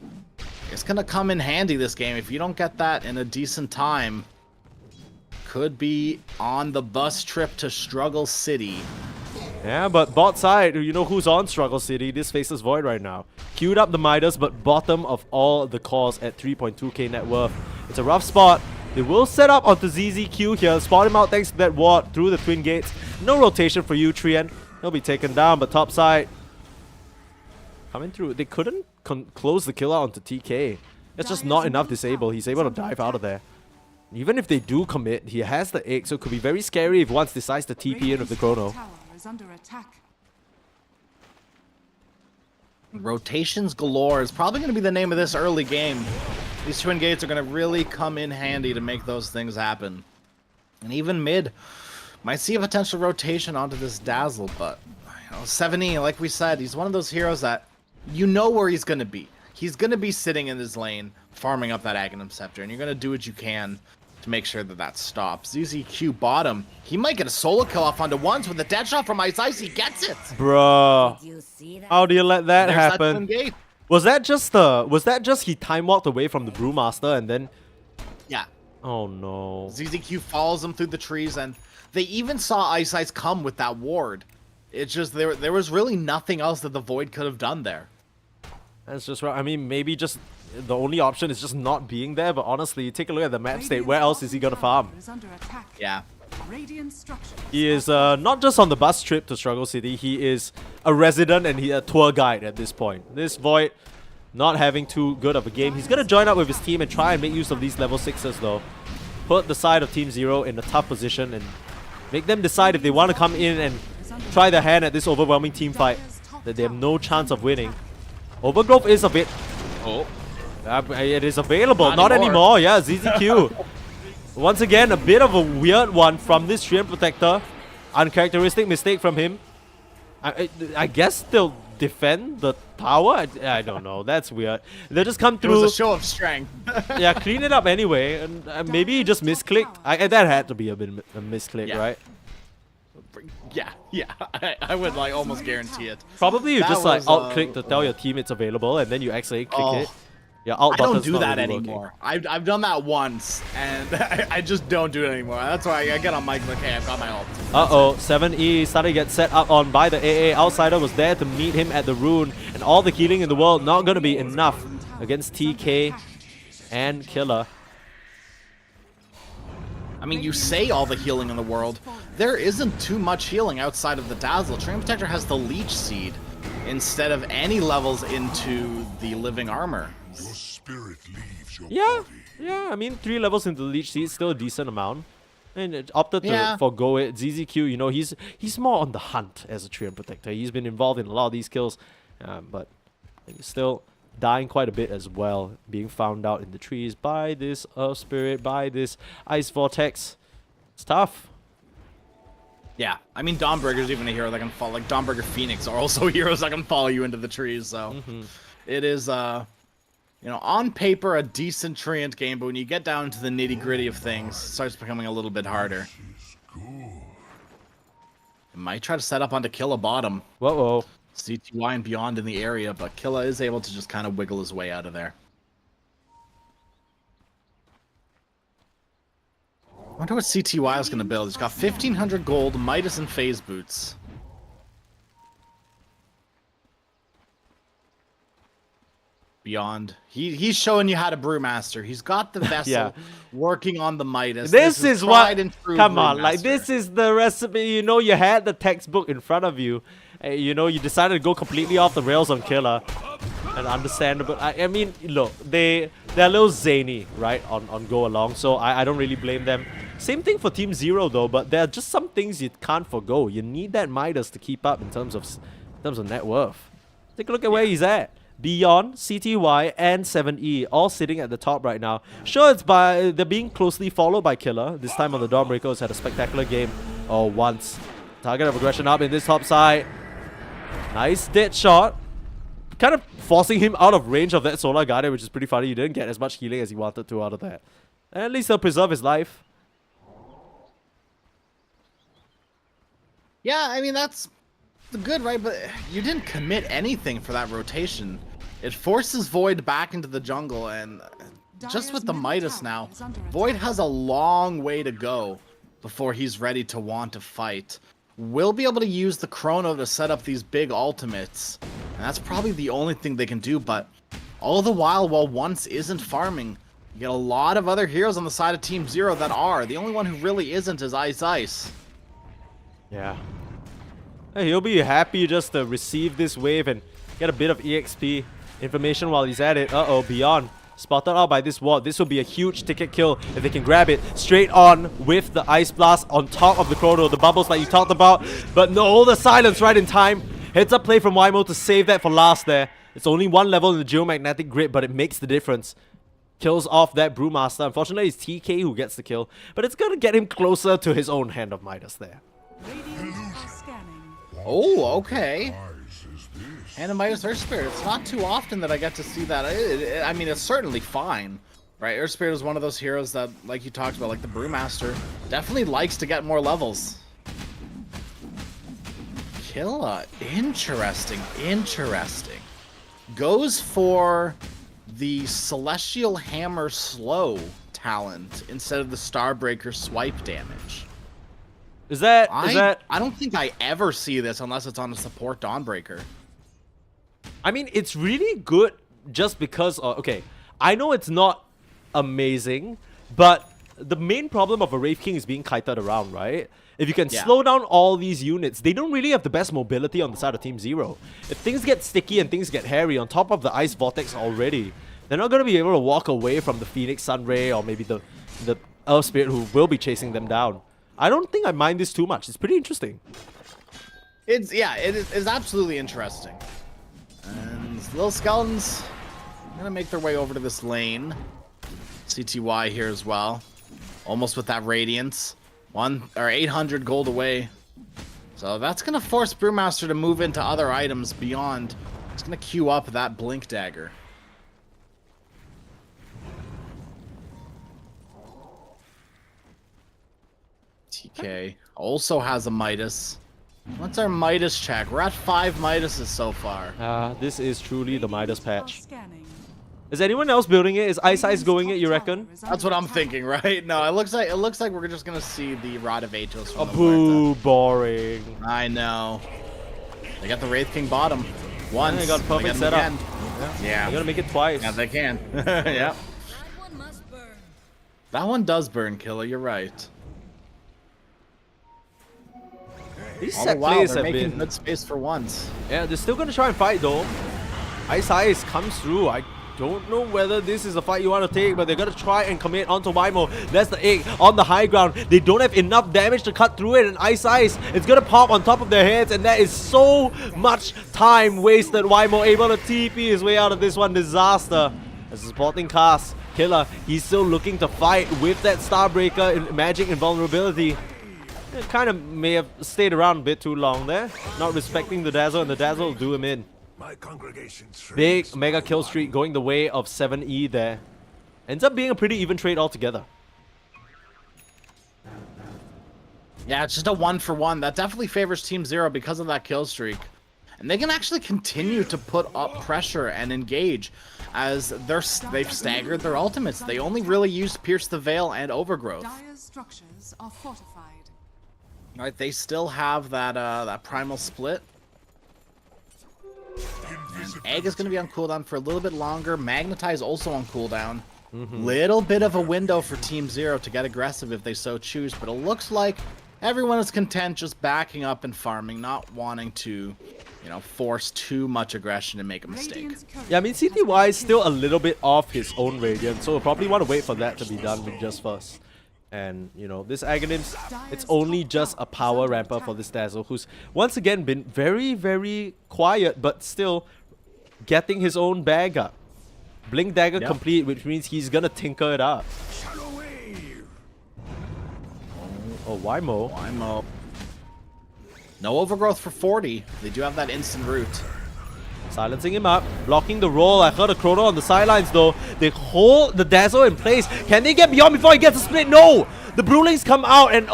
Speaker 3: It's going to come in handy this game. If you don't get that in a decent time, could be on the bus trip to Struggle City.
Speaker 2: Yeah, but bot side, you know who's on Struggle City? This Faceless Void right now. Queued up the Midas, but bottom of all the cores at 3.2k net worth. It's a rough spot. They will set up onto ZZQ here. Spot him out thanks to that ward through the Twin Gates. No rotation for you, Trien. He'll be taken down, but top side coming through. They couldn't close the killer onto TK. That's just not enough disable. He's able to dive out of there. Even if they do commit, he has the egg, so it could be very scary if once decides to TP in with the Chrono.
Speaker 5: Is under attack.
Speaker 3: Rotations galore is probably going to be the name of this early game. These twin gates are going to really come in handy to make those things happen. And even mid might see a potential rotation onto this Dazzle, but 7E, like we said, he's one of those heroes that you know where he's going to be. He's going to be sitting in his lane, farming up that Aghanim Scepter, and you're going to do what you can to make sure that that stops. ZZQ bottom. He might get a solo kill off onto ones with the dead shot from Ice Ice. He gets it.
Speaker 2: Bruh. How do you let that
Speaker 3: There's
Speaker 2: happen?
Speaker 3: That gate.
Speaker 2: Was that just he time walked away from the Brewmaster and then?
Speaker 3: Yeah.
Speaker 2: Oh no.
Speaker 3: ZZQ follows him through the trees, and they even saw Ice Ice come with that ward. It's just there was really nothing else that the Void could have done there.
Speaker 2: That's just right. I mean, maybe just the only option is just not being there, but honestly, take a look at the map state. Where else is he gonna farm?
Speaker 3: Yeah.
Speaker 2: He is not just on the bus trip to Struggle City, he is a resident and a tour guide at this point. This Void not having too good of a game. He's gonna join up with his team and try and make use of these level 6s though. Put the side of Team Zero in a tough position and make them decide if they want to come in and try their hand at this overwhelming team fight that they have no chance of winning. Overgrowth is a bit... Oh. It is available. Not anymore. Yeah, ZZQ. Once again, a bit of a weird one from this Treant Protector. Uncharacteristic mistake from him. I guess they'll defend the tower? I don't know. That's weird. They'll just come through.
Speaker 3: It was a show of strength.
Speaker 2: Yeah, clean it up anyway. And maybe he just misclicked. That had to be a bit a misclick, right?
Speaker 3: Yeah. I would like almost guarantee it.
Speaker 2: Probably you just like alt-click to tell your team it's available and then you actually click it. Yeah, alt
Speaker 3: I don't
Speaker 2: button's
Speaker 3: do
Speaker 2: not
Speaker 3: that
Speaker 2: really
Speaker 3: anymore.
Speaker 2: working.
Speaker 3: I've done that once, and I just don't do it anymore. That's why I get on mic like, hey, I've got my ult.
Speaker 2: Uh-oh, 7E started to get set up on by the AA. Outsider was there to meet him at the rune, and all the healing in the world not going to be enough against TK and Killer.
Speaker 3: I mean, you say all the healing in the world. There isn't too much healing outside of the Dazzle. Treant Protector has the Leech Seed instead of any levels into the Living Armor.
Speaker 10: Your spirit leaves your
Speaker 2: Yeah,
Speaker 10: body.
Speaker 2: yeah, I mean 3 levels into the Leech Seed, still a decent amount. And it opted to forgo it. ZZQ, you know, he's more on the hunt as a Treant Protector. He's been involved in a lot of these kills, but he's still dying quite a bit as well, being found out in the trees by this Earth Spirit, by this Ice Vortex. It's tough.
Speaker 3: Yeah, I mean, Dawnbreaker's even a hero that can follow. Like, Dawnbreaker Phoenix are also heroes that can follow you into the trees, so... It is, you know, on paper, a decent Treant game, but when you get down to the nitty-gritty of things, it starts becoming a little bit harder. Might try to set up onto Killa bottom.
Speaker 2: Whoa.
Speaker 3: CTY and beyond in the area, but Killa is able to just kind of wiggle his way out of there. I wonder what CTY is going to build. He's got 1,500 gold, Midas, and Phase Boots. Beyond. He's showing you how to Brewmaster. He's got the vessel working on the Midas.
Speaker 2: This is what... Come on,
Speaker 3: Brewmaster.
Speaker 2: like, this is the recipe. You know, you had the textbook in front of you. You know, you decided to go completely off the rails on Killer. And understandable. I mean, look, they're a little zany, right, on Go Along. So I don't really blame them. Same thing for Team Zero, though. But there are just some things you can't forgo. You need that Midas to keep up in terms of net worth. Take a look at where he's at. Beyond, CTY, and 7E, all sitting at the top right now. Sure, they're being closely followed by Killer. This time on the Dawnbreakers had a spectacular game. Once. Target of aggression up in this top side. Nice dead shot. Kind of forcing him out of range of that Solar Guardian, which is pretty funny. He didn't get as much healing as he wanted to out of that. And at least he'll preserve his life.
Speaker 3: Yeah, I mean, that's good, right? But you didn't commit anything for that rotation. It forces Void back into the jungle, and just with the Midas now, Void has a long way to go before he's ready to want to fight. We'll be able to use the Chrono to set up these big ultimates, and that's probably the only thing they can do, but all the while Once isn't farming, you get a lot of other heroes on the side of Team Zero that are. The only one who really isn't is Ice Ice.
Speaker 2: Yeah. Hey, he'll be happy just to receive this wave and get a bit of EXP information while he's at it. Uh-oh, Beyond. Spotted out by this ward. This will be a huge ticket kill if they can grab it. Straight on with the Ice Blast on top of the Chrono. The bubbles like you talked about. But no, the silence right in time. Heads up play from Wymo to save that for last there. It's only one level in the geomagnetic grid, but it makes the difference. Kills off that Brewmaster. Unfortunately, it's TK who gets the kill, but it's gonna get him closer to his own Hand of Midas there.
Speaker 3: Oh, okay. Hand of Midas Earth Spirit. It's not too often that I get to see that. I mean, it's certainly fine. Right, Earth Spirit is one of those heroes that, like you talked about, like the Brewmaster, definitely likes to get more levels. Killa, interesting. Goes for the Celestial Hammer Slow talent instead of the Starbreaker swipe damage.
Speaker 2: Is that?
Speaker 3: I don't think I ever see this unless it's on a support Dawnbreaker.
Speaker 2: I mean, it's really good just because. Okay, I know it's not amazing, but the main problem of a Wraith King is being kited around, right? If you can slow down all these units, they don't really have the best mobility on the side of Team Zero. If things get sticky and things get hairy on top of the Ice Vortex already, they're not going to be able to walk away from the Phoenix Sunray or maybe the Earth Spirit who will be chasing them down. I don't think I mind this too much. It's pretty interesting.
Speaker 3: It is absolutely interesting. And these little skeletons are going to make their way over to this lane. CTY here as well. Almost with that Radiance. 800 gold away. So that's going to force Brewmaster to move into other items beyond. It's going to queue up that Blink Dagger. TK also has a Midas. What's our Midas check? We're at 5 Midases so far.
Speaker 2: This is truly the Midas patch. Is anyone else building it? Is Ice going it, you reckon?
Speaker 3: That's what I'm thinking, right? No, it looks like we're just gonna see the Rod of Atos from the
Speaker 2: boo, boring.
Speaker 3: I know. They got the Wraith King bottom. Once.
Speaker 2: They got perfect setup.
Speaker 3: Yeah.
Speaker 2: They're gonna make it twice.
Speaker 3: Yeah, they can. Yep. That one does burn, Killa. You're right.
Speaker 2: These set plays have
Speaker 3: making
Speaker 2: been
Speaker 3: good space for once.
Speaker 2: Yeah, they're still gonna try and fight though. Ice comes through. I don't know whether this is a fight you want to take, but they're gonna try and commit onto Wymo. That's the egg on the high ground. They don't have enough damage to cut through it, and Ice it's gonna pop on top of their heads, and that is so much time wasted. Wymo able to TP his way out of this one. Disaster. As a supporting cast, Killa, he's still looking to fight with that Starbreaker and Magic Invulnerability. It kind of may have stayed around a bit too long there, not respecting the Dazzle, and the Dazzle will do him in.
Speaker 10: My congregation's
Speaker 2: Big mega kill streak going the way of 7E there. Ends up being a pretty even trade altogether.
Speaker 3: Yeah, it's just a 1-for-1. That definitely favors Team Zero because of that kill streak. And they can actually continue to put up pressure and engage as they've staggered their ultimates. They only really used Pierce the Veil and Overgrowth.
Speaker 5: Dire's structures are fortified.
Speaker 3: All right, they still have that Primal Split. Egg is going to be on cooldown for a little bit longer. Magnetize also on cooldown. Little bit of a window for Team Zero to get aggressive if they so choose, but it looks like everyone is content just backing up and farming, not wanting to, force too much aggression and make a mistake.
Speaker 2: Yeah, I mean, CTY is still a little bit off his own Radiant, so we'll probably want to wait for that to be done with just first. And, this Aghanim's, it's only just a power ramper for this Dazzle, who's once again been very, very quiet, but still getting his own bag up. Blink Dagger complete, which means he's gonna tinker it up. Oh, Wymo.
Speaker 3: No Overgrowth for 40. They do have that instant root.
Speaker 2: Silencing him up, blocking the roll. I heard a Chrono on the sidelines though. They hold the Dazzle in place. Can they get beyond before he gets a split? No! The Brewlings come out and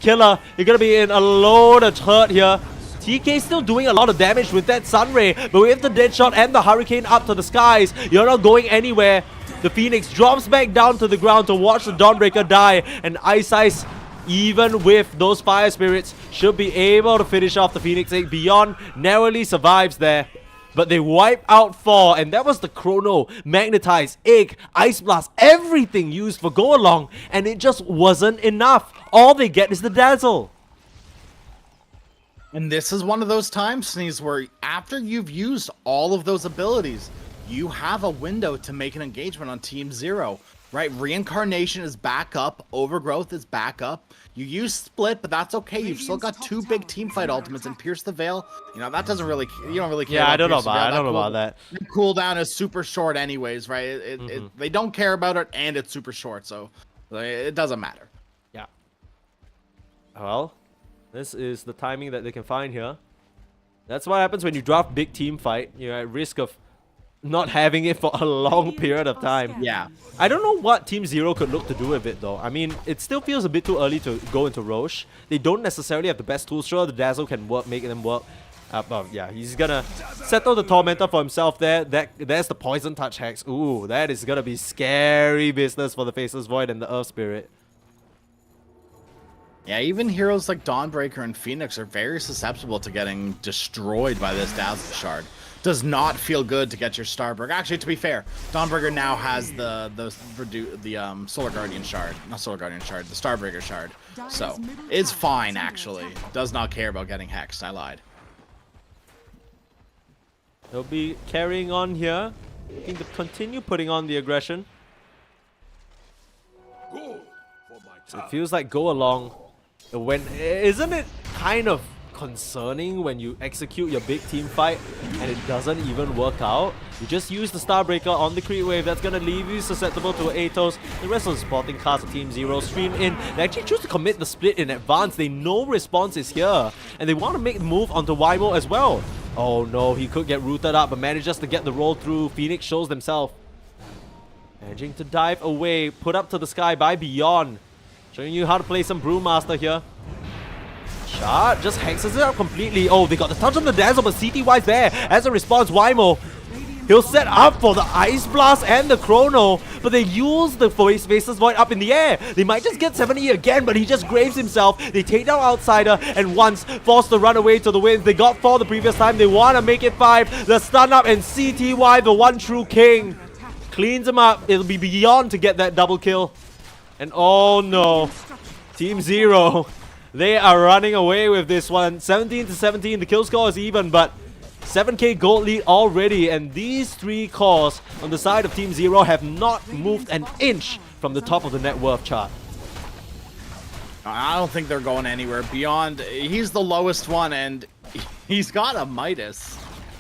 Speaker 2: Killa, you're gonna be in a load of hurt here. TK still doing a lot of damage with that Sunray, but with the Deadshot and the Hurricane up to the skies, you're not going anywhere. The Phoenix drops back down to the ground to watch the Dawnbreaker die, and Ice, even with those Fire Spirits, should be able to finish off the Phoenix Egg. Beyond narrowly survives there. But they wipe out 4, and that was the Chrono, Magnetize, Egg, Ice Blast, everything used for Go Along, and it just wasn't enough. All they get is the Dazzle.
Speaker 3: And this is one of those times, Sneeze, where after you've used all of those abilities, you have a window to make an engagement on Team Zero. right? Reincarnation is back up. Overgrowth is back up. You use Split, but that's okay. You've still got 2 big teamfight ultimates and Pierce the Veil. You know, that doesn't really... You don't really care
Speaker 2: Yeah,
Speaker 3: about
Speaker 2: I don't know
Speaker 3: Pierce the Veil.
Speaker 2: about. I don't know about that.
Speaker 3: The cooldown is super short anyways, right? They don't care about it, and it's super short, so it doesn't matter.
Speaker 2: Yeah. Well, this is the timing that they can find here. That's what happens when you draft big team fight. You're at risk of not having it for a long period of time.
Speaker 3: Yeah.
Speaker 2: I don't know what Team Zero could look to do with it though. I mean, it still feels a bit too early to go into Roche. They don't necessarily have the best tools. Sure, the Dazzle can work, make them work. But yeah, he's gonna settle the Tormentor for himself there. There's the Poison Touch Hex. Ooh, that is gonna be scary business for the Faceless Void and the Earth Spirit.
Speaker 3: Yeah, even heroes like Dawnbreaker and Phoenix are very susceptible to getting destroyed by this Dazzle Shard. Does not feel good to get your Starbreaker. Actually, to be fair, Dawnbreaker now has the Solar Guardian Shard. Not Solar Guardian Shard, the Starbreaker Shard. So, it's fine, actually. Does not care about getting hexed. I lied.
Speaker 2: They'll be carrying on here. Looking to continue putting on the aggression. It feels like go along. Isn't it kind of concerning when you execute your big team fight and it doesn't even work out? You just use the Starbreaker on the Creep Wave. That's gonna leave you susceptible to Atos. The rest of the supporting cast of Team Zero stream in. They actually choose to commit the split in advance. They know response is here and they want to make the move onto Wymo as well. Oh no, he could get rooted up but manages to get the roll through. Phoenix shows themselves. Managing to dive away, put up to the sky by Beyond. Showing you how to play some Brewmaster here. Shard just hexes it up completely. Oh, they got the touch on the Dazzle, but CTY's there. As a response, Wymo, he'll set up for the Ice Blast and the Chrono, but they use the Faceless Void up in the air. They might just get 70 again, but he just graves himself. They take down Outsider and once forced to run away to the winds. They got 4 the previous time. They want to make it 5. The stun up and CTY, the one true king, cleans him up. It'll be Beyond to get that double kill. And oh no, Team Zero, they are running away with this one. 17 to 17, the kill score is even, but 7k gold lead already, and these 3 cores on the side of Team Zero have not moved an inch from the top of the net worth chart.
Speaker 3: I don't think they're going anywhere. Beyond, he's the lowest one, and he's got a Midas,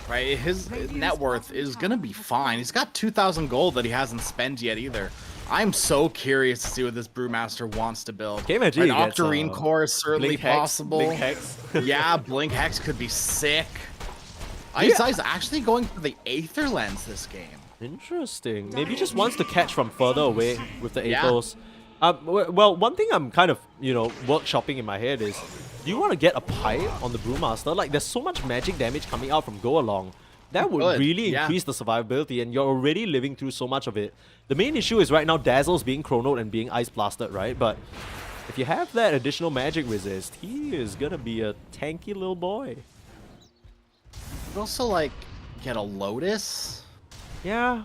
Speaker 3: right? His net worth is gonna be fine. He's got 2,000 gold that he hasn't spent yet either. I'm so curious to see what this Brewmaster wants to build.
Speaker 2: KMG
Speaker 3: An Octarine core is certainly possible.
Speaker 2: Blink Hex.
Speaker 3: Yeah, Blink Hex could be sick. Ice Eye's actually going for the Aether Lens this game.
Speaker 2: Interesting. Maybe he just wants to catch from further away with the Aethos. Well, one thing I'm kind of, workshopping in my head is, do you want to get a pipe on the Brewmaster? Like, there's so much magic damage coming out from Go Along. That would really increase the survivability, and you're already living through so much of it. The main issue is right now Dazzle's being chronoed and being ice blasted, right? But if you have that additional magic resist, he is gonna be a tanky little boy.
Speaker 3: You'd also, like, get a Lotus?
Speaker 2: Yeah.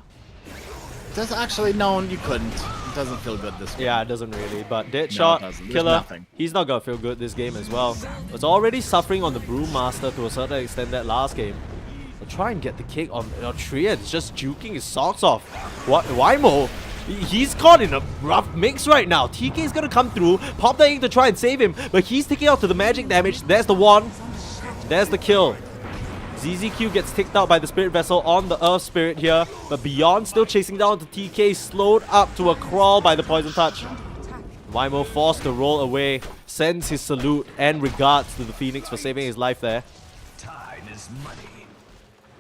Speaker 3: Does actually, no, you couldn't. It doesn't feel good this game.
Speaker 2: Yeah, it doesn't really. But Deadshot, Killer, he's not gonna feel good this game as well. It's already suffering on the Brewmaster to a certain extent that last game. Try and get the kick on Triad's just juking his socks off. What? Wymo? He's caught in a rough mix right now. TK is gonna come through, pop the egg to try and save him, but he's taking out to the magic damage. There's the one. There's the kill. ZZQ gets ticked out by the Spirit Vessel on the Earth Spirit here, but Beyond still chasing down the TK, slowed up to a crawl by the Poison Touch. Wymo forced to roll away, sends his salute and regards to the Phoenix for saving his life there.
Speaker 10: Time is money.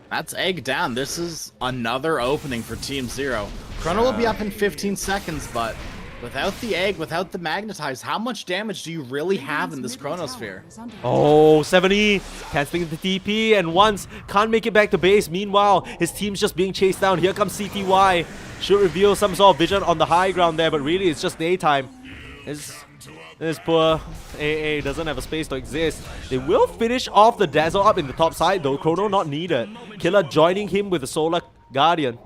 Speaker 3: That's egg down. This is another opening for Team Zero. Chrono will be up in 15 seconds, but without the egg, without the magnetize, how much damage do you really have in this Chronosphere?
Speaker 2: Oh, 70, canceling the TP, and once can't make it back to base. Meanwhile, his team's just being chased down. Here comes CTY. Should reveal some sort of vision on the high ground there, but really it's just daytime. This poor AA doesn't have a space to exist. They will finish off the Dazzle up in the top side though. Chrono not needed. Killer joining him with the Solar Guardian.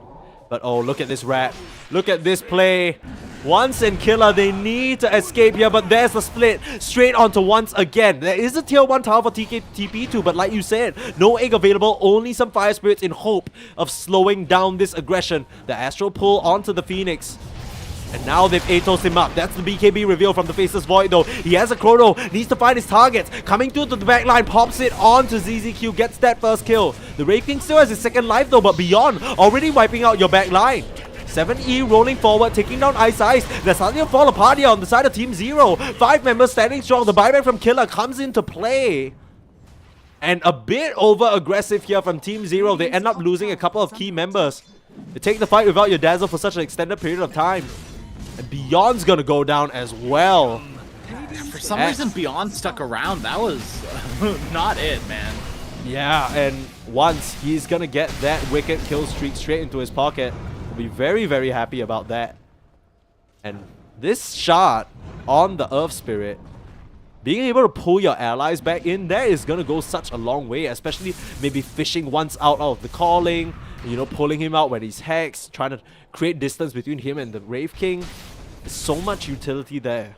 Speaker 2: But oh, look at this rat. Look at this play. Once and Killer, they need to escape here, but there's the split. Straight onto Once again. There is a tier 1 tower for TP2, but like you said, no egg available, only some Fire Spirits in hope of slowing down this aggression. The Astral pull onto the Phoenix. And now they've ATOSed him up. That's the BKB reveal from the Faceless Void though. He has a chrono, needs to find his targets. Coming through to the back line, pops it on to ZZQ, gets that first kill. The Wraith King still has his second life though, but Beyond already wiping out your back line. 7E rolling forward, taking down Ice. They're starting to fall apart here on the side of Team Zero. 5 members standing strong. The buyback from Killer comes into play. And a bit over-aggressive here from Team Zero. They end up losing a couple of key members. They take the fight without your Dazzle for such an extended period of time. And Beyond's gonna go down as well.
Speaker 3: For some reason, Beyond stuck around. That was not it, man.
Speaker 2: Yeah, and once he's gonna get that wicked kill streak straight into his pocket, we'll be very, very happy about that. And this shot on the Earth Spirit, being able to pull your allies back in there is gonna go such a long way, especially maybe fishing once out of the calling, you know, pulling him out when he's hexed, trying to create distance between him and the Wraith King. There's so much utility there.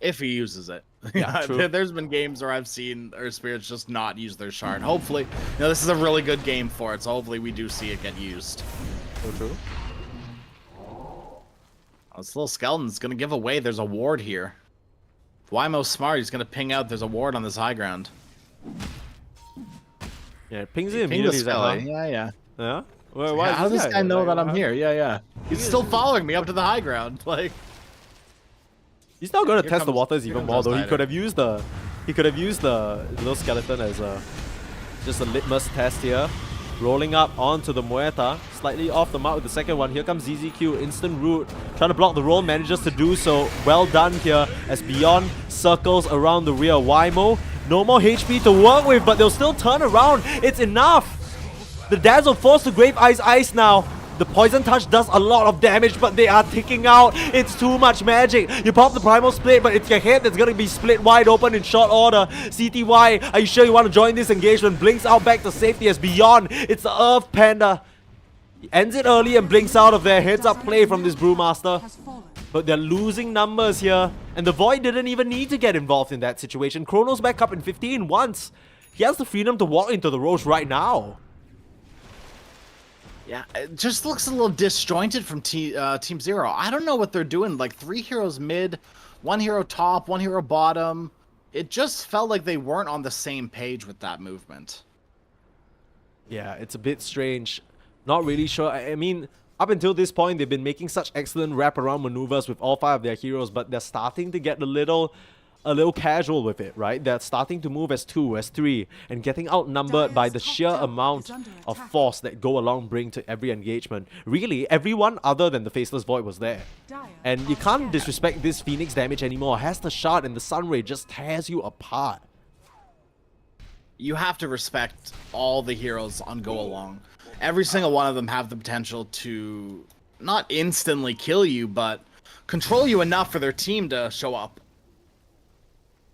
Speaker 3: If he uses it.
Speaker 2: Yeah, true.
Speaker 3: There's been games where I've seen Earth Spirits just not use their shard. Hopefully, this is a really good game for it, so hopefully we do see it get used.
Speaker 2: So true.
Speaker 3: This little skeleton's gonna give away there's a ward here. Wymo's smart, he's gonna ping out there's a ward on this high ground.
Speaker 2: Yeah, it pings it immediately.
Speaker 3: Yeah.
Speaker 2: Yeah? Why
Speaker 3: how does this guy know that I'm here? Yeah. He's still following me up to the high ground. Like,
Speaker 2: he's not gonna test the waters even more though. He could have used the little skeleton as just a litmus test here. Rolling up onto the Muerta, slightly off the mark with the second one. Here comes ZZQ, instant root, trying to block the roll, manages to do so. Well done here as Beyond circles around the rear. Wymo, no more HP to work with, but they'll still turn around. It's enough. The Dazzle forced to Grave Ice now. The Poison Touch does a lot of damage, but they are ticking out. It's too much magic. You pop the Primal Split, but it's your head that's going to be split wide open in short order. CTY, are you sure you want to join this engagement? Blinks out back to safety as Beyond. It's the Earth Panda. He ends it early and blinks out of there. Heads up play from this Brewmaster. But they're losing numbers here. And the Void didn't even need to get involved in that situation. Chrono's back up in 15 once. He has the freedom to walk into the Roche right now.
Speaker 3: yeah, it just looks a little disjointed from Team Zero. I don't know what they're doing. Like 3 heroes mid, 1 hero top, 1 hero bottom. It just felt like they weren't on the same page with that movement.
Speaker 2: Yeah, it's a bit strange. Not really sure. I mean, up until this point, they've been making such excellent wraparound maneuvers with all 5 of their heroes, but they're starting to get a little casual with it, right? They're starting to move as 2, as 3, and getting outnumbered by the sheer amount of force that Go Along bring to every engagement. Really, everyone other than the Faceless Void was there. And you can't disrespect this Phoenix damage anymore. Has the shard and the Sunray just tears you apart.
Speaker 3: You have to respect all the heroes on Go Along. Every single one of them have the potential to not instantly kill you, but control you enough for their team to show up.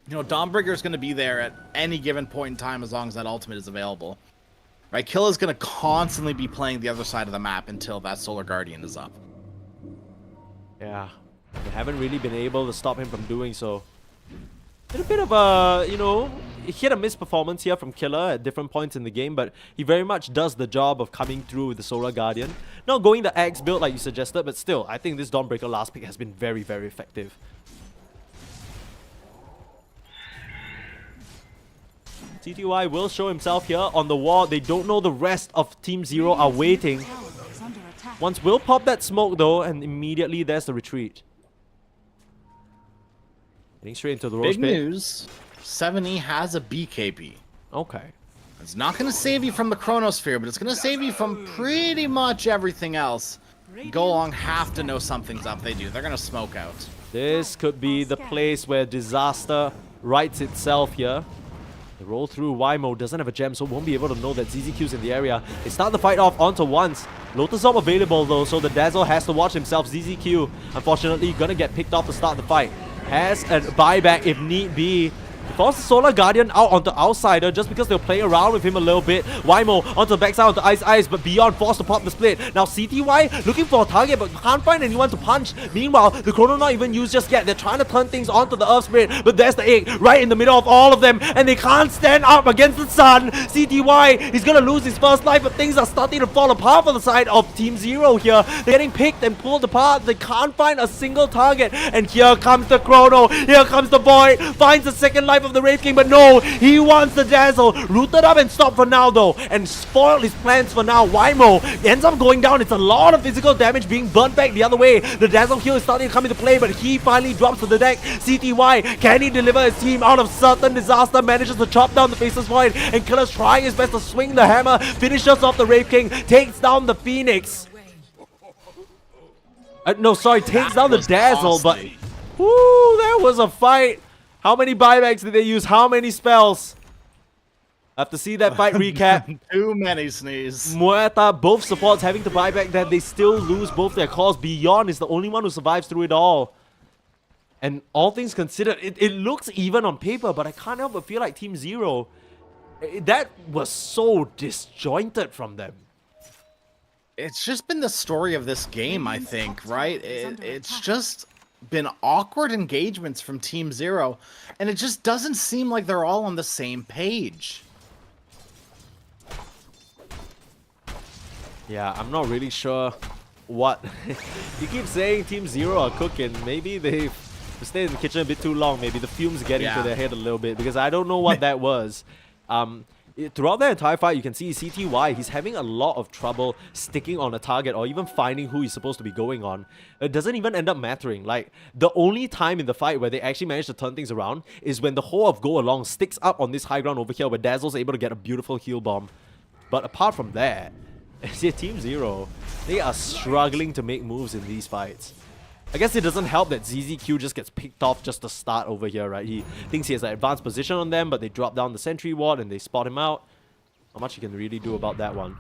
Speaker 3: You know, Dawnbreaker is going to be there at any given point in time as long as that ultimate is available. Right? Kill is going to constantly be playing the other side of the map until that Solar Guardian is up.
Speaker 2: Yeah, they haven't really been able to stop him from doing so. A bit of a, you know, hit or miss performance here from Killer at different points in the game, but he very much does the job of coming through with the Solar Guardian. Not going the Axe build like you suggested, but still, I think this Dawnbreaker last pick has been very, very effective. CTY will show himself here on the wall. They don't know the rest of Team Zero are waiting. Once will pop that smoke though, and immediately there's the retreat. Getting straight into the Roche
Speaker 3: Big news, 7E has a BKB.
Speaker 2: Okay.
Speaker 3: It's not going to save you from the Chronosphere, but it's going to save you from pretty much everything else. Go Along have to know something's up. They do. They're going to smoke out.
Speaker 2: This could be the place where disaster writes itself here. The roll through, Wymo doesn't have a gem, so won't be able to know that ZZQ's in the area. They start the fight off onto once. Lotus Orb available though, so the Dazzle has to watch himself. ZZQ, unfortunately, gonna get picked off to start the fight. Has a buyback if need be. Force the Solar Guardian out onto Outsider just because they'll play around with him a little bit. Wymo onto the backside onto Ice, but Beyond forced to pop the split. Now CTY looking for a target but can't find anyone to punch. Meanwhile, the Chrono not even used just yet. They're trying to turn things onto the Earth Spirit, but there's the egg right in the middle of all of them, and they can't stand up against the sun. CTY, he's gonna lose his first life, but things are starting to fall apart for the side of Team Zero here. They're getting picked and pulled apart. They can't find a single target, and here comes the Chrono. Here comes the Void. Finds the second life of the Wraith King, but no, he wants the Dazzle. Rooted up and stopped for now though, and spoiled his plans for now. Wymo ends up going down. It's a lot of physical damage being burnt back the other way. The Dazzle kill is starting to come into play, but he finally drops to the deck. CTY, can he deliver his team out of certain disaster? Manages to chop down the Faceless Void, and Killer's trying his best to swing the hammer. Finishes off the Wraith King, takes down the Phoenix. No, sorry, takes down the Dazzle, but... Woo, that was a fight. How many buybacks did they use? How many spells? I have to see that fight recap.
Speaker 3: Too many, Sneeze.
Speaker 2: Muerta, both supports having to buy back that. They still lose both their calls. Beyond is the only one who survives through it all. And all things considered, it looks even on paper, but I can't help but feel like Team Zero, that was so disjointed from them.
Speaker 3: It's just been the story of this game, I think, right? It's just been awkward engagements from Team Zero, and it just doesn't seem like they're all on the same page.
Speaker 2: Yeah, I'm not really sure what... You keep saying Team Zero are cooking. Maybe they've stayed in the kitchen a bit too long. Maybe the fumes getting to their head a little bit, because I don't know what that was. Throughout the entire fight, you can see CTY, he's having a lot of trouble sticking on a target or even finding who he's supposed to be going on. It doesn't even end up mattering. Like, the only time in the fight where they actually manage to turn things around is when the whole of Go Along sticks up on this high ground over here where Dazzle's able to get a beautiful heal bomb. But apart from that, Team Zero, they are struggling to make moves in these fights. I guess it doesn't help that ZZQ just gets picked off just to start over here, right? He thinks he has an advanced position on them, but they drop down the sentry ward and they spot him out. Not much you can really do about that one.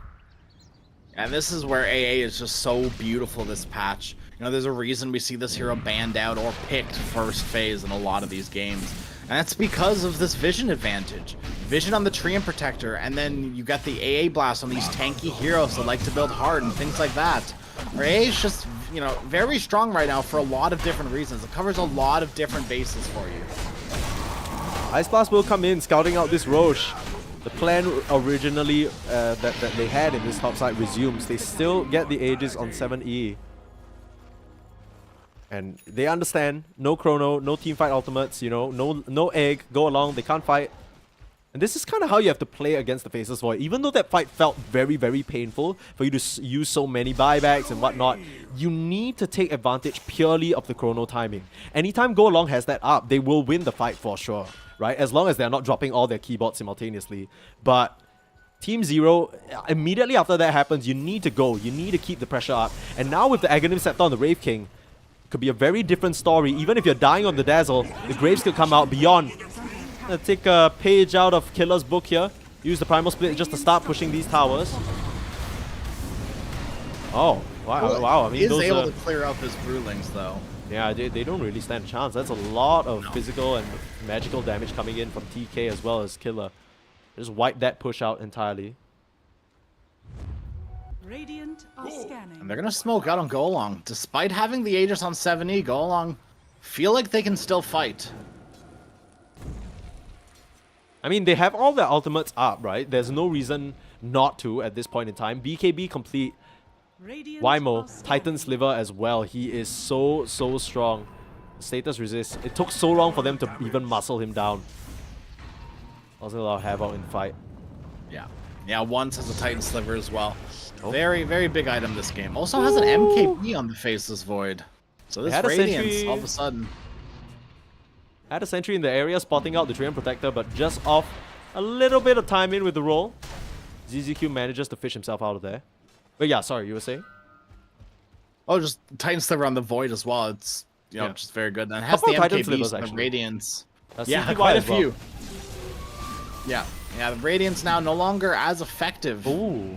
Speaker 3: And this is where AA is just so beautiful this patch. You know, there's a reason we see this hero banned out or picked first phase in a lot of these games. And that's because of this vision advantage. Vision on the Treant Protector, and then you got the AA blast on these tanky heroes that like to build hard and things like that. AA is just, you know, very strong right now for a lot of different reasons. It covers a lot of different bases for you.
Speaker 2: Ice Blast will come in, scouting out this Roche. The plan originally that they had in this topside resumes. They still get the Aegis on 7E. And they understand, no Chrono, no teamfight ultimates, you know, no egg, go along, they can't fight. And this is kind of how you have to play against the Faceless Void. Even though that fight felt very, very painful for you to use so many buybacks and whatnot, you need to take advantage purely of the Chrono timing. Anytime Go Along has that up, they will win the fight for sure, right? As long as they're not dropping all their keyboards simultaneously. But Team Zero, immediately after that happens, you need to go. You need to keep the pressure up. And now with the Aghanim Scepter on the Wraith King, could be a very different story. Even if you're dying on the Dazzle, the Graves could come out beyond. Take a page out of Killer's book here. Use the Primal Split just to start pushing these towers. Oh, wow, wow. I mean,
Speaker 3: He's
Speaker 2: those
Speaker 3: able to clear up his Brewlings, though.
Speaker 2: Yeah, they don't really stand a chance. That's a lot of physical and magical damage coming in from TK as well as Killer. Just wipe that push out entirely.
Speaker 5: Radiant are scanning.
Speaker 3: And they're gonna smoke out on Go Along. Despite having the Aegis on 7E, Go Along feel like they can still fight.
Speaker 2: I mean, they have all their ultimates up, right? There's no reason not to at this point in time. BKB complete. Wymo, Titan Sliver as well. He is so strong. Status resist. It took so long for them to even muscle him down. Also a lot of havoc in the fight.
Speaker 3: Yeah, once has a Titan Sliver as well. Very, very big item this game. Also has an MKB on the Faceless Void. So this Radiance, all of a sudden.
Speaker 2: Had a sentry in the area, spotting out the Treant Protector, but just off a little bit of time in with the roll. ZZQ manages to fish himself out of there. But yeah, sorry, you were saying?
Speaker 3: Oh, just Titan Sliver on the Void as well. It's, you know, just very good. And it has the MKBs and the Radiance. Yeah, quite a few. Yeah, the Radiance now no longer as effective.
Speaker 2: Ooh.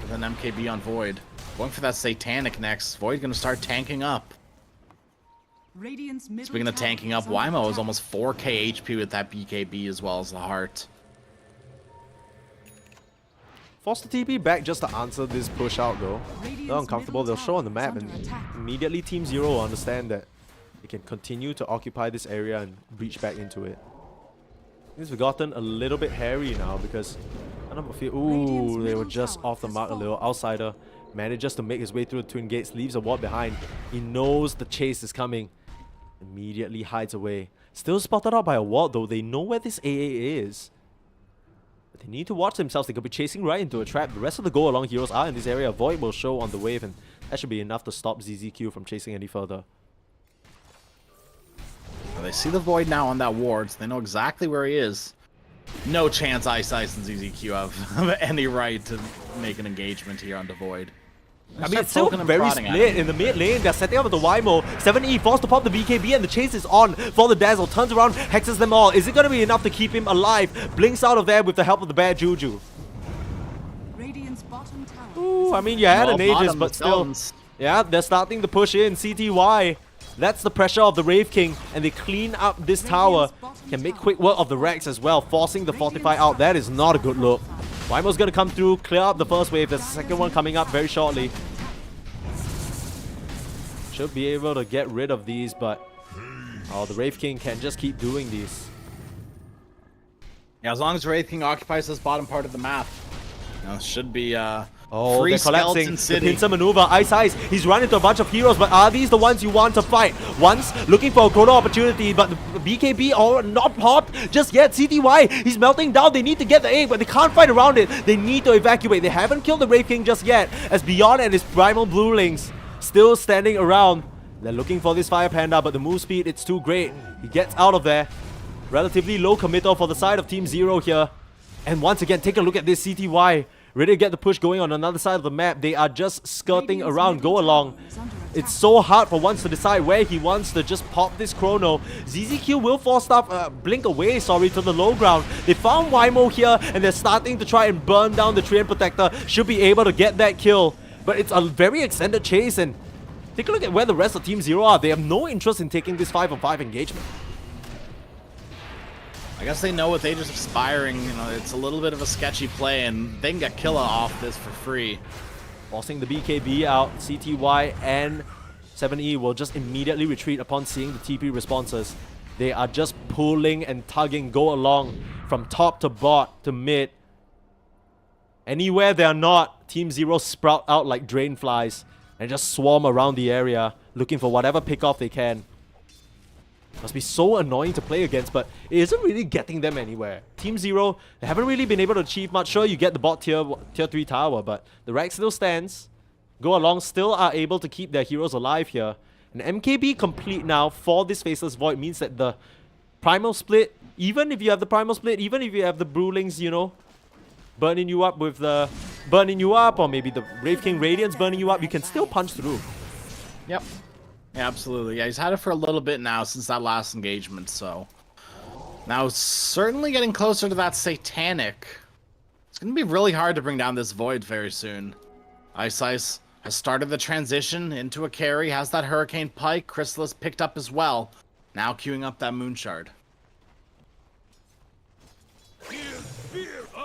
Speaker 3: With an MKB on Void. Going for that Satanic next. Void gonna start tanking up.
Speaker 5: Radiant's middle
Speaker 3: Speaking of
Speaker 5: tower
Speaker 3: tanking up,
Speaker 5: is under
Speaker 3: Wymo is
Speaker 5: attack.
Speaker 3: almost 4k HP with that BKB as well as the heart.
Speaker 2: Force the TP back just to answer this push out though. They're uncomfortable, they'll show on the map, and immediately Team Zero will understand that they can continue to occupy this area and breach back into it. It's gotten a little bit hairy now because I don't feel. Ooh, they were just off the mark a little. Outsider manages to make his way through the twin gates, leaves a ward behind. He knows the chase is coming. Immediately hides away. Still spotted out by a ward though. They know where this AA is. But they need to watch themselves. They could be chasing right into a trap. The rest of the go-along heroes are in this area. Void will show on the wave, and that should be enough to stop ZZQ from chasing any further.
Speaker 3: They see the Void now on that ward, so they know exactly where he is. No chance Ice and ZZQ have any right to make an engagement here on the Void.
Speaker 2: I mean, it's still very split in the mid lane. They're setting up with the Wymo. 7E forced to pop the BKB, and the chase is on for the Dazzle. Turns around, hexes them all. Is it going to be enough to keep him alive? Blinks out of there with the help of the bad Juju.
Speaker 5: Radiant's bottom tower.
Speaker 2: Ooh, I mean, you had an Aegis,
Speaker 3: bottom,
Speaker 2: but
Speaker 3: the
Speaker 2: still.
Speaker 3: skeletons.
Speaker 2: Yeah, they're starting to push in. CTY. That's the pressure of the Wraith King, and they clean up this tower. Can make quick work of the Rex as well, forcing the Fortify out. That is not a good look. Wymo's going to come through, clear up the first wave. There's a second one coming up very shortly. Should be able to get rid of these, but oh, the Wraith King can just keep doing these.
Speaker 3: Yeah, as long as Wraith King occupies this bottom part of the map, should be
Speaker 2: Oh,
Speaker 3: free
Speaker 2: they're collapsing.
Speaker 3: Skeleton
Speaker 2: The
Speaker 3: City.
Speaker 2: pincer maneuver. Ice. He's run into a bunch of heroes, but are these the ones you want to fight? Once looking for a chrono opportunity, but the BKB not popped just yet. CTY, he's melting down. They need to get the egg, but they can't fight around it. They need to evacuate. They haven't killed the Wraith King just yet, as Beyond and his primal Bluelings still standing around. They're looking for this Fire Panda, but the move speed, it's too great. He gets out of there. Relatively low committal for the side of Team Zero here. And once again, take a look at this CTY. Ready to get the push going on another side of the map. They are just skirting around, go along. It's so hard for Once to decide where he wants to just pop this chrono. ZZQ will force stuff, blink away, to the low ground. They found Wymo here, and they're starting to try and burn down the Treant Protector. Should be able to get that kill. But it's a very extended chase, and take a look at where the rest of Team Zero are. They have no interest in taking this 5-on-5 engagement.
Speaker 3: I guess they know with Aegis expiring, it's a little bit of a sketchy play, and they can get Killa off this for free.
Speaker 2: Forcing the BKB out, CTY and 7E will just immediately retreat upon seeing the TP responses. They are just pulling and tugging, go along from top to bot to mid. Anywhere they are not, Team Zero sprout out like drainflies and just swarm around the area, looking for whatever pick-off they can. Must be so annoying to play against, but it isn't really getting them anywhere. Team Zero, they haven't really been able to achieve much. Sure, you get the bot tier 3 tower, but the Rex still stands. Go along, still are able to keep their heroes alive here. And MKB complete now for this Faceless Void means that the Primal Split, even if you have the Primal Split, even if you have the Brewlings, burning you up with the... burning you up, or maybe the Wraith King Radiance burning you up, you can still punch through.
Speaker 3: Yep. Yeah, absolutely. Yeah, he's had it for a little bit now since that last engagement, so... Now, certainly getting closer to that Satanic. It's going to be really hard to bring down this Void very soon. Ice has started the transition into a carry, has that Hurricane Pike. Chrysalis picked up as well. Now queuing up that Moon Shard.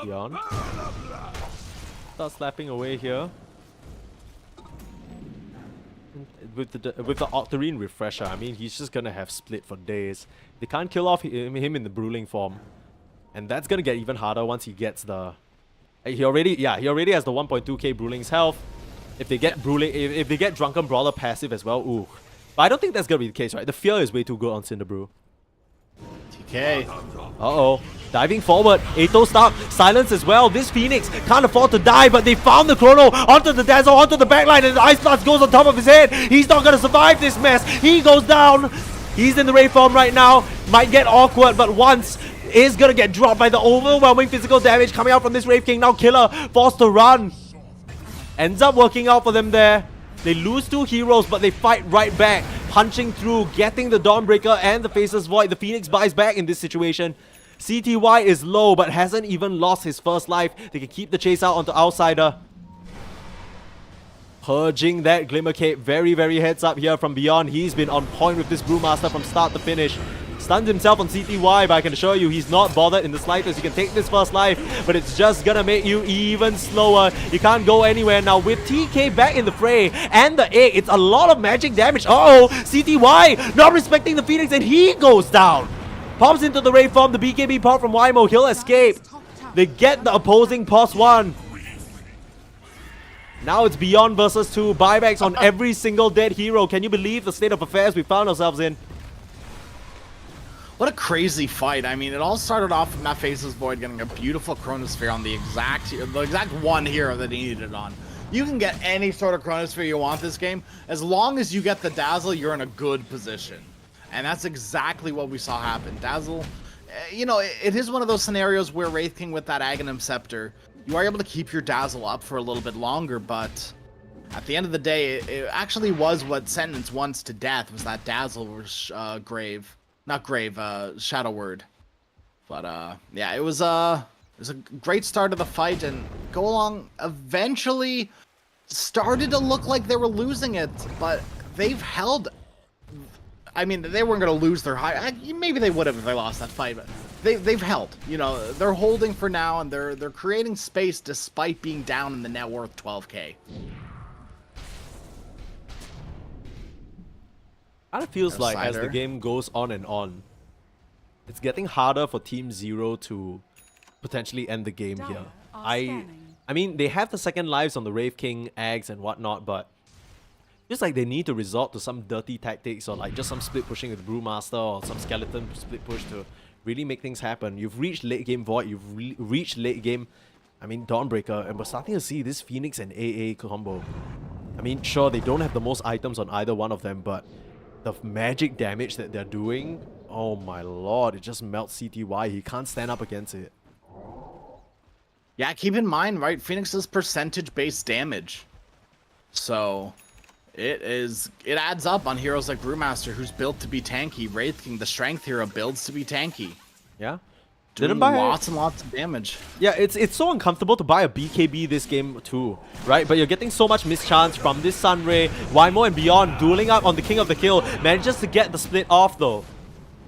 Speaker 2: Beyond. Start slapping away here. With the Octarine Refresher, I mean, he's just gonna have split for days. They can't kill off him in the Bruling form. And that's gonna get even harder once he gets the... He already has the 1.2k Bruling's health. If they get if they get Drunken Brawler passive as well, ooh. But I don't think that's gonna be the case, right? The fear is way too good on Cinderbrew.
Speaker 3: TK.
Speaker 2: Uh-oh. Diving forward. Ato stop. Silence as well. This Phoenix can't afford to die, but they found the chrono onto the Dazzle, onto the backline, and the Ice Blast goes on top of his head. He's not going to survive this mess. He goes down. He's in the Ray form right now. Might get awkward, but Once is going to get dropped by the overwhelming physical damage coming out from this Wraith King. Now Killer forced to run. Ends up working out for them there. They lose 2 heroes, but they fight right back. Punching through, getting the Dawnbreaker and the Faceless Void. The Phoenix buys back in this situation. CTY is low, but hasn't even lost his first life. They can keep the chase out onto Outsider. Purging that Glimmer Cape. Very, very heads up here from Beyond. He's been on point with this Brewmaster from start to finish. Stunned himself on CTY, but I can assure you he's not bothered in the slightest. You can take this first life, but it's just gonna make you even slower. You can't go anywhere. Now with TK back in the fray and the egg, it's a lot of magic damage. Uh-oh, CTY not respecting the Phoenix and he goes down. Pops into the Ray form, the BKB pop from Wymo, he'll escape. They get the opposing pos 1. Now it's Beyond versus 2. Buybacks on every single dead hero. Can you believe the state of affairs we found ourselves in?
Speaker 3: What a crazy fight. I mean, it all started off with Matt Faces Void getting a beautiful Chronosphere on the exact one hero that he needed it on. You can get any sort of Chronosphere you want this game. As long as you get the Dazzle, you're in a good position. And that's exactly what we saw happen. Dazzle, you know, it is one of those scenarios where Wraith King with that Aghanim Scepter, you are able to keep your Dazzle up for a little bit longer, but at the end of the day, it actually was what sentenced once to death, was that Dazzle was Shadow Word. But yeah, it was a great start of the fight, and Go Along eventually started to look like they were losing it, but they've held. I mean, they weren't going to lose their high. Maybe they would have if they lost that fight, but they've held. You know, they're holding for now, and they're creating space despite being down in the net worth 12K.
Speaker 2: Kind of feels like as the game goes on and on, it's getting harder for Team Zero to potentially end the game here. I mean, they have the second lives on the Wraith King, Ags and whatnot, but just like they need to resort to some dirty tactics or like just some split pushing with Brewmaster or some skeleton split push to really make things happen. You've reached late game Void, you've reached late game, I mean, Dawnbreaker, and we're starting to see this Phoenix and AA combo. I mean, sure, they don't have the most items on either one of them, but the magic damage that they're doing, oh my lord, it just melts CTY. He can't stand up against it.
Speaker 3: Yeah, keep in mind, right, Phoenix's percentage-based damage. So it adds up on heroes like Brewmaster, who's built to be tanky. Wraith King, the strength hero, builds to be tanky.
Speaker 2: Yeah.
Speaker 3: Doing lots and lots of damage.
Speaker 2: Yeah, it's so uncomfortable to buy a BKB this game too, right? But you're getting so much mischance from this Sunray. Wymo and Beyond dueling up on the King of the Kill. Manages to get the split off though.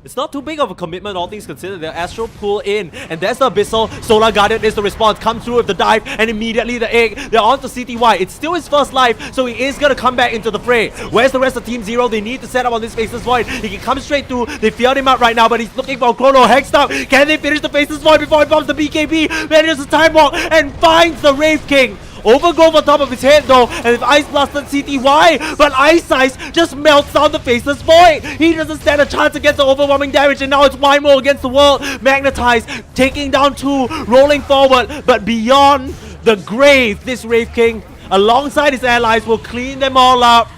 Speaker 2: It's not too big of a commitment, all things considered. Their Astral pull in, and there's the Abyssal. Solar Guardian is the response. Comes through with the dive, and immediately the egg. They're on to CTY. It's still his first life, so he is going to come back into the fray. Where's the rest of Team Zero? They need to set up on this Faceless Void. He can come straight through. They feared him out right now, but he's looking for Chrono. Hexed up. Can they finish the Faceless Void before he bombs the BKB? Manages a time walk and finds the Wraith King. Overgrowth on top of his head though, and if Ice Blasted CTY, but Ice just melts down the Faceless Void. He doesn't stand a chance against the overwhelming damage, and now it's Wymo against the world. Magnetized, taking down 2, rolling forward, but Beyond the grave, this Wraith King, alongside his allies, will clean them all up.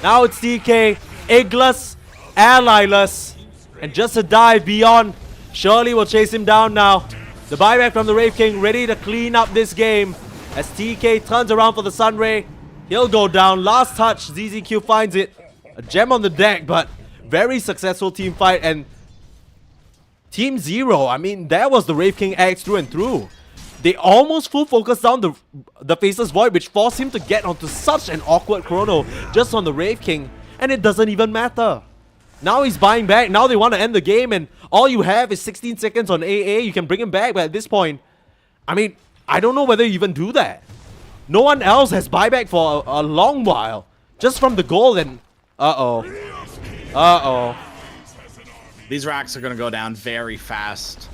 Speaker 2: Now it's DK, eggless, allyless, and just a dive. Beyond surely will chase him down now. The buyback from the Wraith King, ready to clean up this game. As TK turns around for the Sunray, he'll go down. Last touch, ZZQ finds it. A gem on the deck, but very successful team fight. And Team Zero, I mean, that was the Wraith King Axe through and through. They almost full focus down the Faceless Void, which forced him to get onto such an awkward chrono just on the Wraith King. And it doesn't even matter. Now he's buying back. Now they want to end the game, and all you have is 16 seconds on AA. You can bring him back, but at this point, I mean, I don't know whether you even do that. No one else has buyback for a long while. Just from the goal, and uh-oh.
Speaker 3: These racks are going to go down very fast.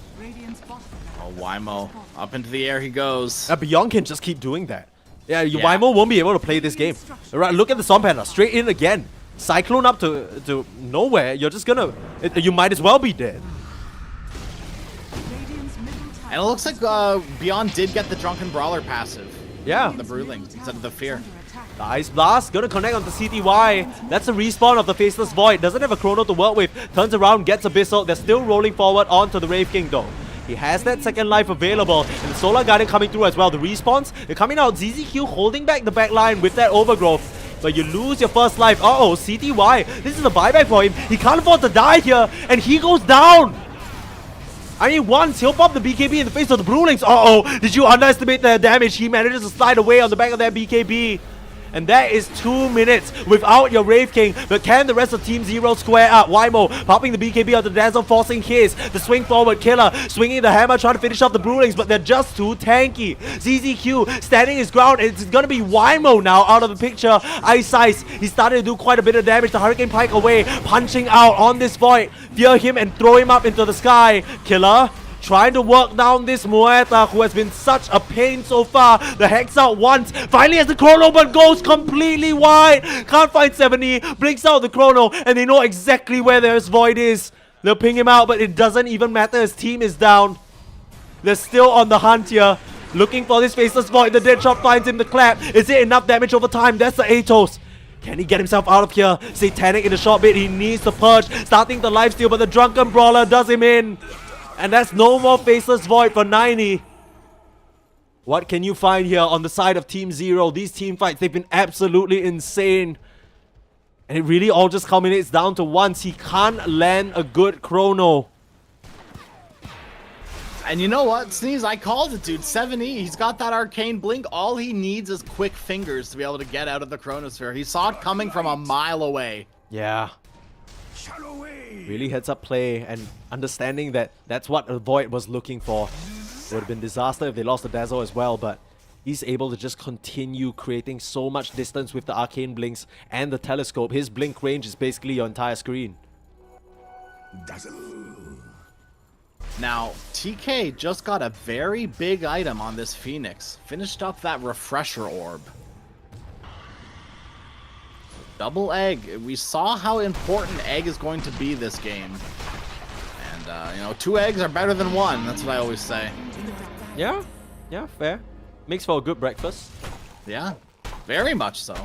Speaker 3: Oh, Wymo. Up into the air he goes.
Speaker 2: Beyond can just keep doing that. Yeah, Wymo won't be able to play this game. Right, look at the Storm Panther. Straight in again. Cyclone up to nowhere. You're just gonna... You might as well be dead.
Speaker 3: And it looks like Beyond did get the Drunken Brawler passive.
Speaker 2: Yeah.
Speaker 3: The Bruising instead of the Fear.
Speaker 2: The Ice Blast gonna connect onto CTY. That's a respawn of the Faceless Void. Doesn't have a chrono to work with. Turns around, gets Abyssal. They're still rolling forward onto the Wraith King though. He has that second life available. And the Solar Guardian coming through as well. The respawns, they're coming out. ZZQ holding back the back line with that Overgrowth. But you lose your first life. Uh-oh, CTY. This is a buyback for him. He can't afford to die here. And he goes down. I mean, once he'll pop the BKB in the face of the Brewlings. Uh-oh, did you underestimate the damage? He manages to slide away on the back of that BKB. And that is 2 minutes without your Wraith King. But can the rest of Team Zero square up? Wymo popping the BKB onto Dazzle, forcing his. The swing forward, Killer swinging the hammer, trying to finish off the Brewlings, but they're just too tanky. ZZQ standing his ground. It's going to be Wymo now out of the picture. Ice Ice, he's starting to do quite a bit of damage. The Hurricane Pike away, punching out on this Void. Fear him and throw him up into the sky. Killer trying to work down this Muerta, who has been such a pain so far. The Hex out once. Finally has the Chrono, but goes completely wide. Can't find 70. Blinks out the Chrono, and they know exactly where their Void is. They'll ping him out, but it doesn't even matter. His team is down. They're still on the hunt here. Looking for this Faceless Void. The Dead Shot finds him the clap. Is it enough damage over time? That's the Atos. Can he get himself out of here? Satanic in the short bit. He needs to purge. Starting the lifesteal, but the Drunken Brawler does him in. And that's no more Faceless Void for 90. What can you find here on the side of Team Zero? These team fights, they've been absolutely insane. And it really all just culminates down to once. He can't land a good Chrono.
Speaker 3: And you know what, Sneeze, I called it, dude. 7E, he's got that arcane blink. All he needs is quick fingers to be able to get out of the Chronosphere. He saw it coming from a mile away.
Speaker 2: Yeah. Really heads up play and understanding that that's what a Void was looking for. It would have been disaster if they lost the Dazzle as well, but he's able to just continue creating so much distance with the arcane blinks and the telescope. His blink range is basically your entire screen.
Speaker 10: Dazzle.
Speaker 3: Now, TK just got a very big item on this Phoenix. Finished up that Refresher Orb. Double Egg. We saw how important Egg is going to be this game. And, you know, 2 eggs are better than 1. That's what I always say.
Speaker 2: Yeah, fair. Makes for a good breakfast.
Speaker 3: Yeah, very much so.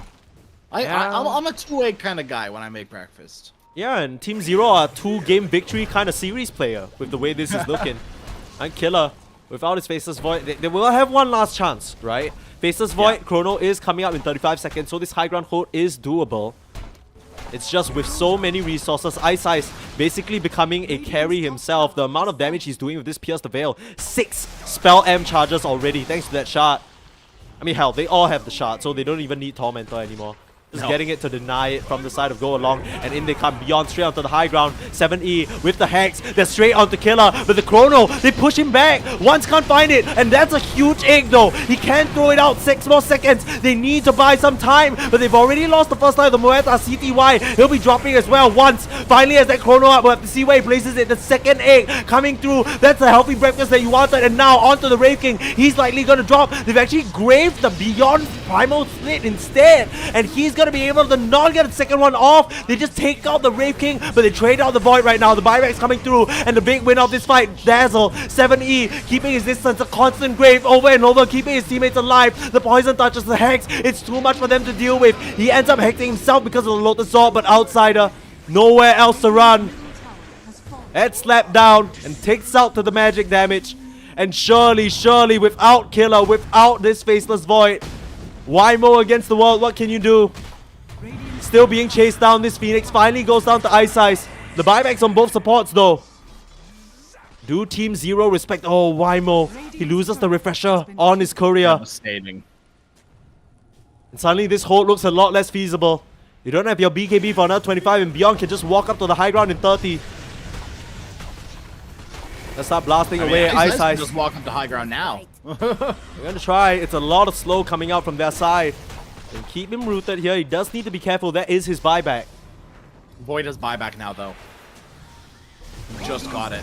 Speaker 2: Yeah.
Speaker 3: I'm a 2-egg kind of guy when I make breakfast.
Speaker 2: Yeah, and Team Zero are 2-game victory kind of series player with the way this is looking. And Killer, without his Faceless Void, they will have one last chance, right? Faceless Void, Chrono is coming up in 35 seconds, so this high ground hold is doable. It's just with so many resources, Ice Ice basically becoming a carry himself. The amount of damage he's doing with this Pierce the Veil. 6 Spell M charges already, thanks to that shard. I mean, hell, they all have the shard, so they don't even need Tormentor anymore. Just getting it to deny it from the side of Go Along, and in they come beyond, straight onto the high ground. 7E with the Hex, they're straight onto Killer, but the Chrono, they push him back. Once can't find it, and that's a huge egg though. He can't throw it out, 6 more seconds. They need to buy some time, but they've already lost the first line of the Muerta. CTY, he'll be dropping as well once. Finally has that Chrono up, we'll have to see where he places it. The second egg coming through, that's a healthy breakfast that you wanted, and now onto the Wraith King. He's likely gonna drop. They've actually graved the Beyond Primal Slit instead, and he's gonna be able to not get the second one off. They just take out the Wraith King, but they trade out the Void right now. The buyback's coming through, and the big win of this fight, Dazzle. 7E keeping his distance, a constant grave over and over, keeping his teammates alive. The poison touches the Hex. It's too much for them to deal with. He ends up hexing himself because of the Lotus Sword, but Outsider, nowhere else to run. Head slapped down and takes out to the magic damage. And surely, without Killer, without this Faceless Void, Wymo against the world, what can you do? Still being chased down, this Phoenix finally goes down to Ice Ice. The buybacks on both supports though. Do Team Zero respect? Oh, Wymo. He loses the Refresher on his courier.
Speaker 3: Devastating.
Speaker 2: And suddenly this hold looks a lot less feasible. You don't have your BKB for another 25 and beyond can just walk up to the high ground in 30. Let's start blasting away Ice Ice.
Speaker 3: Just walk up to high ground now.
Speaker 2: We're gonna try. It's a lot of slow coming out from their side. And keep him rooted here. He does need to be careful. That is his buyback.
Speaker 3: Void has buyback now, though. Just got it.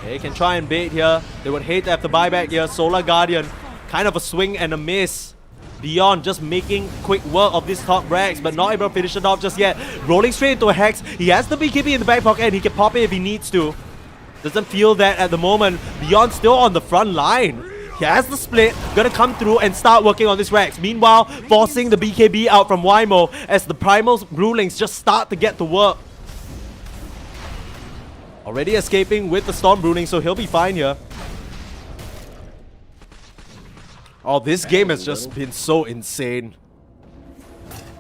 Speaker 2: They can try and bait here. They would hate to have the buyback here. Solar Guardian. Kind of a swing and a miss. Beyond just making quick work of this top Brax, but not able to finish it off just yet. Rolling straight into a Hex. He has the BKB in the back pocket and he can pop it if he needs to. Doesn't feel that at the moment. Beyond still on the front line. He has the split, gonna come through and start working on this Rex. Meanwhile, forcing the BKB out from Wymo as the Primal Brewlings just start to get to work. Already escaping with the Storm Brewling, so he'll be fine here. Oh, this game has just been so insane.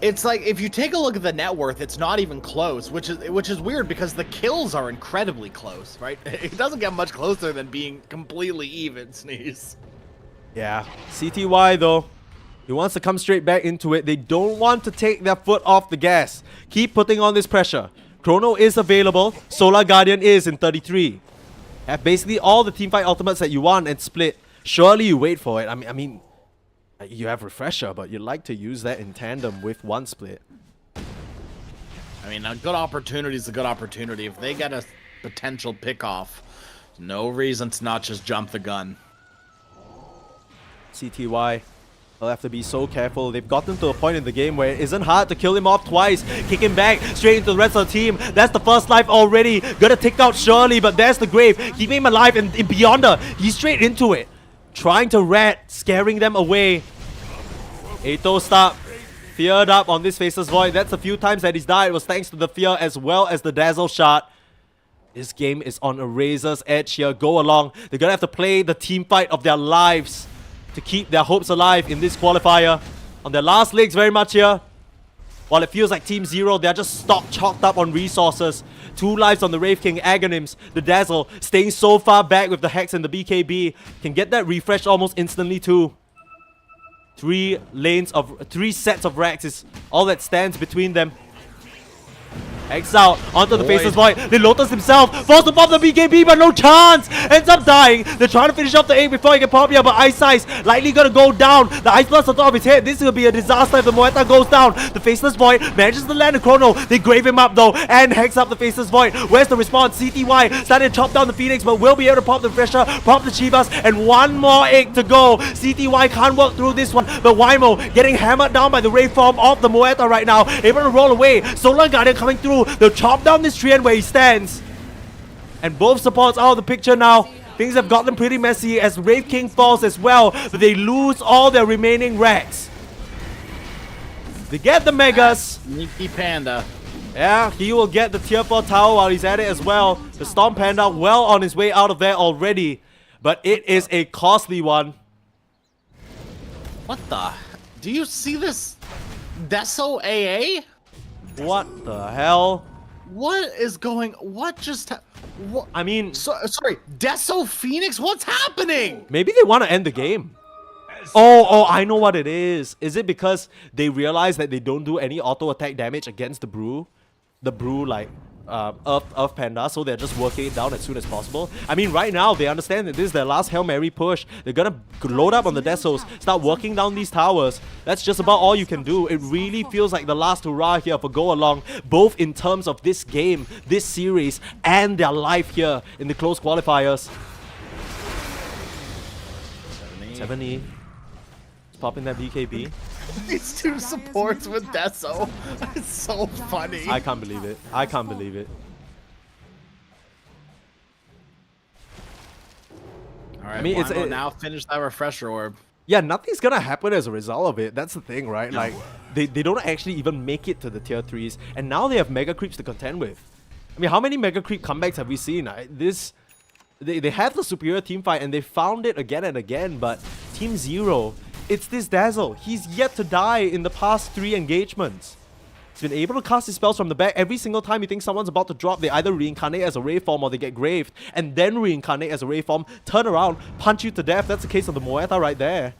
Speaker 3: It's like, if you take a look at the net worth, it's not even close, which is weird because the kills are incredibly close, right? It doesn't get much closer than being completely even, Sneeze.
Speaker 2: Yeah, CTY though, He wants to come straight back into it. They don't want to take their foot off the gas. Keep putting on this pressure. Chrono is available. Solar Guardian is in 33. Have basically all the teamfight ultimates that you want and split. Surely you wait for it. I mean, you have Refresher, but you'd like to use that in tandem with one split.
Speaker 3: I mean, a good opportunity is a good opportunity. If they get a potential pick-off, no reason to not just jump the gun.
Speaker 2: CTY, they'll have to be so careful. They've gotten to a point in the game where it isn't hard to kill him off twice. Kick him back straight into the rest of the team. That's the first life already. Gonna take out Shirley, but there's the grave. Keeping him alive and in Beyonder. He's straight into it. Trying to rat, scaring them away. Ato stop. Feared up on this Faceless Void. That's a few times that he's died. It was thanks to the fear as well as the dazzle shot. This game is on a razor's edge here. Go along. They're gonna have to play the team fight of their lives to keep their hopes alive in this qualifier. On their last legs very much here. While it feels like Team Zero, they're just chalked up on resources. 2 lives on the Wraith King, Agonyms, the Dazzle, staying so far back with the Hex and the BKB. Can get that refreshed almost instantly too. 3 sets of racks is all that stands between them. Hex out onto the Faceless Void. The Lotus himself falls to pop the BKB, but no chance. Ends up dying. They're trying to finish off the 8 before he can pop here, but Ice Ice likely gonna go down. The Ice Blast on top of his head. This will be a disaster if the Moeta goes down. The Faceless Void manages to land a Chrono. They grave him up though and Hex up the Faceless Void. Where's the response? CTY starting to chop down the Phoenix, but will be able to pop the Fresher, pop the Chivas, and one more egg to go. CTY can't work through this one, but Wymo getting hammered down by the Ray form of the Moeta right now. Able to roll away. Solar Guardian coming through. They'll chop down this tree and where he stands. And both supports out of the picture now. Things have gotten pretty messy as Wraith King falls as well, but they lose all their remaining racks. They get the Megas.
Speaker 3: Sneaky Panda.
Speaker 2: Yeah, he will get the tier 4 tower while he's at it as well. The Storm Panda well on his way out of there already, but it is a costly one.
Speaker 3: What the? Do you see this? Deso AA?
Speaker 2: What the hell?
Speaker 3: What is going? What just? What?
Speaker 2: I mean,
Speaker 3: sorry, Deso Phoenix. What's happening?
Speaker 2: Maybe they want to end the game. Oh, I know what it is. Is it because they realize that they don't do any auto attack damage against the Brew? The Brew, like, Earth Panda, so they're just working it down as soon as possible. I mean, right now, they understand that this is their last Hail Mary push. They're gonna load up on the Desos, start working down these towers. That's just about all you can do. It really feels like the last hurrah here for Go Along, both in terms of this game, this series, and their life here in the close qualifiers. 70. Popping that BKB.
Speaker 3: These 2 supports with Deso. It's so funny.
Speaker 2: I can't believe it. I can't believe it.
Speaker 3: Alright, I mean, it's now finish that Refresher Orb.
Speaker 2: Yeah, nothing's gonna happen as a result of it. That's the thing, right? No. Like, they don't actually even make it to the tier 3s. And now they have Mega Creeps to contend with. I mean, how many Mega Creep comebacks have we seen? They have the superior team fight and they found it again and again, but Team Zero, it's this Dazzle. He's yet to die in the past 3 engagements. He's been able to cast his spells from the back. Every single time you think someone's about to drop, they either reincarnate as a Ray form or they get graved, and then reincarnate as a Ray form, turn around, punch you to death. That's the case of the Moeta right there.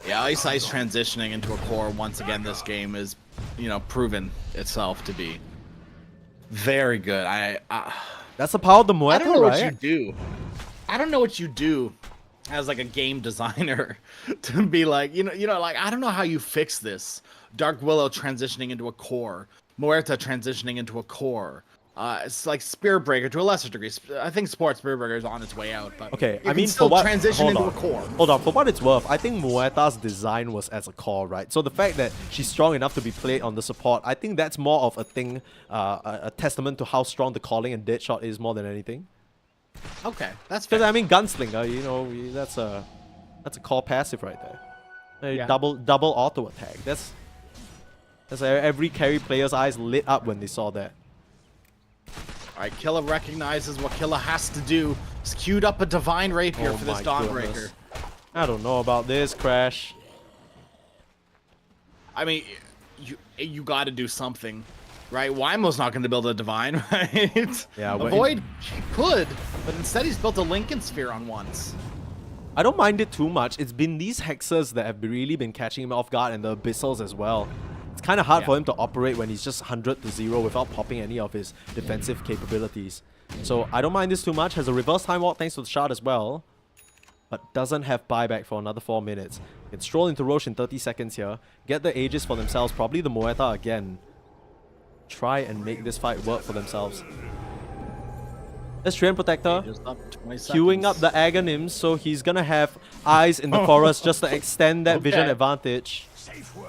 Speaker 3: Yeah, Ice Ice transitioning into a core once again this game is, you know, proven itself to be very good.
Speaker 2: That's the power of the Moeta, right?
Speaker 3: I don't know what you do. I don't know what you do as like a game designer to be like, you know, like, I don't know how you fix this. Dark Willow transitioning into a core, Muerta transitioning into a core. It's like Spirit Breaker to a lesser degree. I think Spirit Breaker is on its way out, but
Speaker 2: okay,
Speaker 3: I mean, still transition into a core.
Speaker 2: Hold on, for what it's worth, I think Muerta's design was as a core, right? So the fact that she's strong enough to be played on the support, I think that's more of a thing, a testament to how strong the calling and Deadshot is more than anything.
Speaker 3: Okay, that's fair.
Speaker 2: Because I mean, Gunslinger, you know, that's a core passive right there.
Speaker 3: Yeah.
Speaker 2: Double auto attack. That's every carry player's eyes lit up when they saw that.
Speaker 3: Alright, Killa recognizes what Killa has to do. He's queued up a Divine Rapier for this Dawnbreaker.
Speaker 2: I don't know about this, Crash.
Speaker 3: I mean, you got to do something, right? Wymo's not going to build a Divine, right?
Speaker 2: Yeah,
Speaker 3: Avoid, he could, but instead he's built a Lincoln Sphere on once.
Speaker 2: I don't mind it too much. It's been these hexers that have really been catching him off guard, and the abyssals as well. It's kind of hard for him to operate when he's just 100 to 0 without popping any of his defensive capabilities. So I don't mind this too much. Has a reverse time walk thanks to the shard as well, but doesn't have buyback for another 4 minutes. Can stroll into Roche in 30 seconds here. Get the Aegis for themselves. Probably the Moeta again. Try and make this fight work for themselves. Let's Treant Protector. Queuing up the Aghanims, so he's gonna have eyes in the forest just to extend that vision advantage.
Speaker 10: Safe word.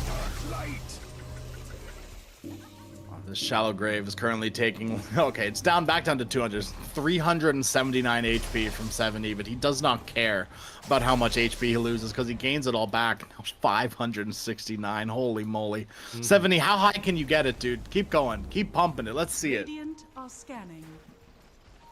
Speaker 10: Dark light.
Speaker 3: The Shallow Grave is currently taking... Okay, it's back down to 200. 379 HP from 70, but he does not care about how much HP he loses because he gains it all back. Now 569. Holy moly. 70, how high can you get it, dude? Keep going. Keep pumping it. Let's see it.
Speaker 5: Radiant are scanning.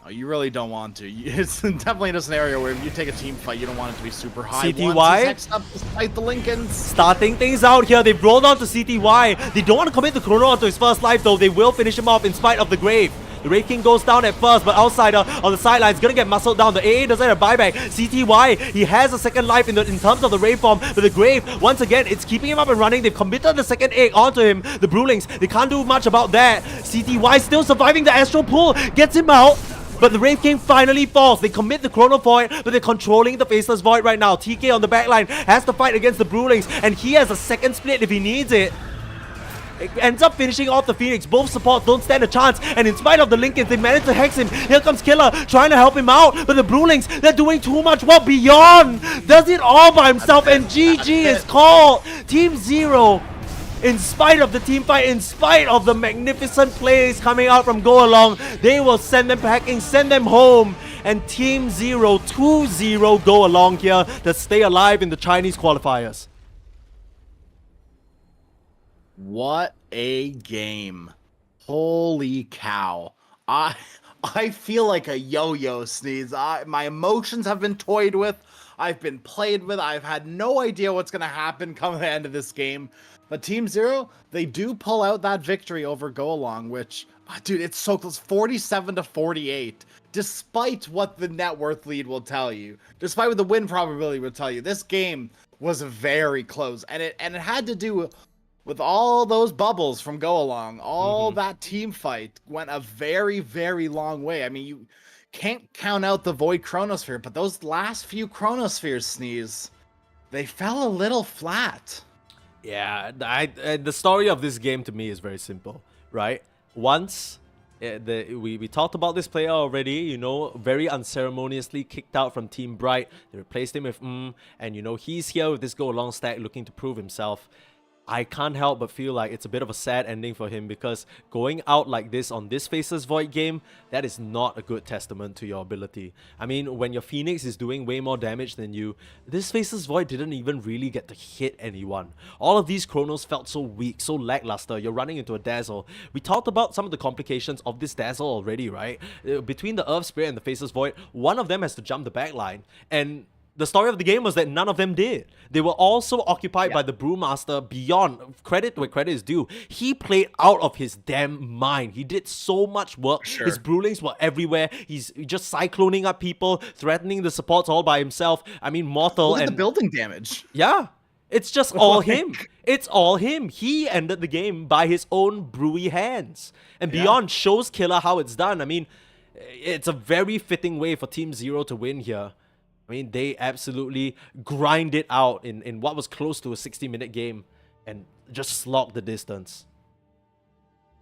Speaker 3: Oh, you really don't want to. It's definitely in a scenario where if you take a team fight, you don't want it to be super high.
Speaker 2: CTY?
Speaker 3: Once he's up despite the Lincolns.
Speaker 2: Starting things out here. They've rolled on to CTY. They don't want to commit the Chrono onto his first life, though. They will finish him off in spite of the Grave. The Wraith King goes down at first, but Outsider on the sidelines gonna get muscled down. The AA doesn't have buyback. CTY, he has a second life in terms of the Wraith form, but the Grave, once again, it's keeping him up and running. They've committed the second egg onto him. The Brewlings, they can't do much about that. CTY still surviving the Astral Pull, gets him out. But the Wraith King finally falls. They commit the Chrono Void, but they're controlling the Faceless Void right now. TK on the backline has to fight against the Brewlings, and he has a second split if he needs it. It ends up finishing off the Phoenix. Both supports don't stand a chance, and in spite of the Lincolns, they manage to hex him. Here comes Killer, trying to help him out, but the Brewlings, they're doing too much work. Beyond does it all by himself, and GG is called. Team Zero, in spite of the team fight, in spite of the magnificent plays coming out from Go Along, they will send them packing, send them home. And Team Zero 2-0 Go Along here to stay alive in the Chinese qualifiers.
Speaker 3: What a game. Holy cow. I feel like a yo-yo, Sneeze. My emotions have been toyed with. I've been played with. I've had no idea what's going to happen come the end of this game. But Team Zero, they do pull out that victory over Go Along, which, dude, it's so close. 47 to 48. Despite what the net worth lead will tell you, despite what the win probability will tell you, this game was very close. And it had to do with all those bubbles from Go Along. All that team fight went a very, very long way. I mean, you can't count out the Void Chronosphere, but those last few Chronospheres, Sneeze, they fell a little flat.
Speaker 2: Yeah, the story of this game to me is very simple, right? Once we talked about this player already, you know, very unceremoniously kicked out from Team Bright. They replaced him with and you know, he's here with this Go Along stack looking to prove himself. I can't help but feel like it's a bit of a sad ending for him, because going out like this on this Faceless Void game, that is not a good testament to your ability. I mean, when your Phoenix is doing way more damage than you, this Faceless Void didn't even really get to hit anyone. All of these Chronos felt so weak, so lackluster. You're running into a Dazzle. We talked about some of the complications of this Dazzle already, right? Between the Earth Spirit and the Faceless Void, one of them has to jump the backline, and the story of the game was that none of them did. They were also occupied by the Brewmaster. Beyond, credit where credit is due, he played out of his damn mind. He did so much work. His Brewlings were everywhere. He's just cycloning up people, threatening the supports all by himself. I mean, Mortal.
Speaker 3: Look at the building damage.
Speaker 2: Yeah. It's just all him. It's all him. He ended the game by his own brewy hands. And Beyond shows Killer how it's done. I mean, it's a very fitting way for Team Zero to win here. I mean, they absolutely grind it out in what was close to a 60-minute game and just slog the distance.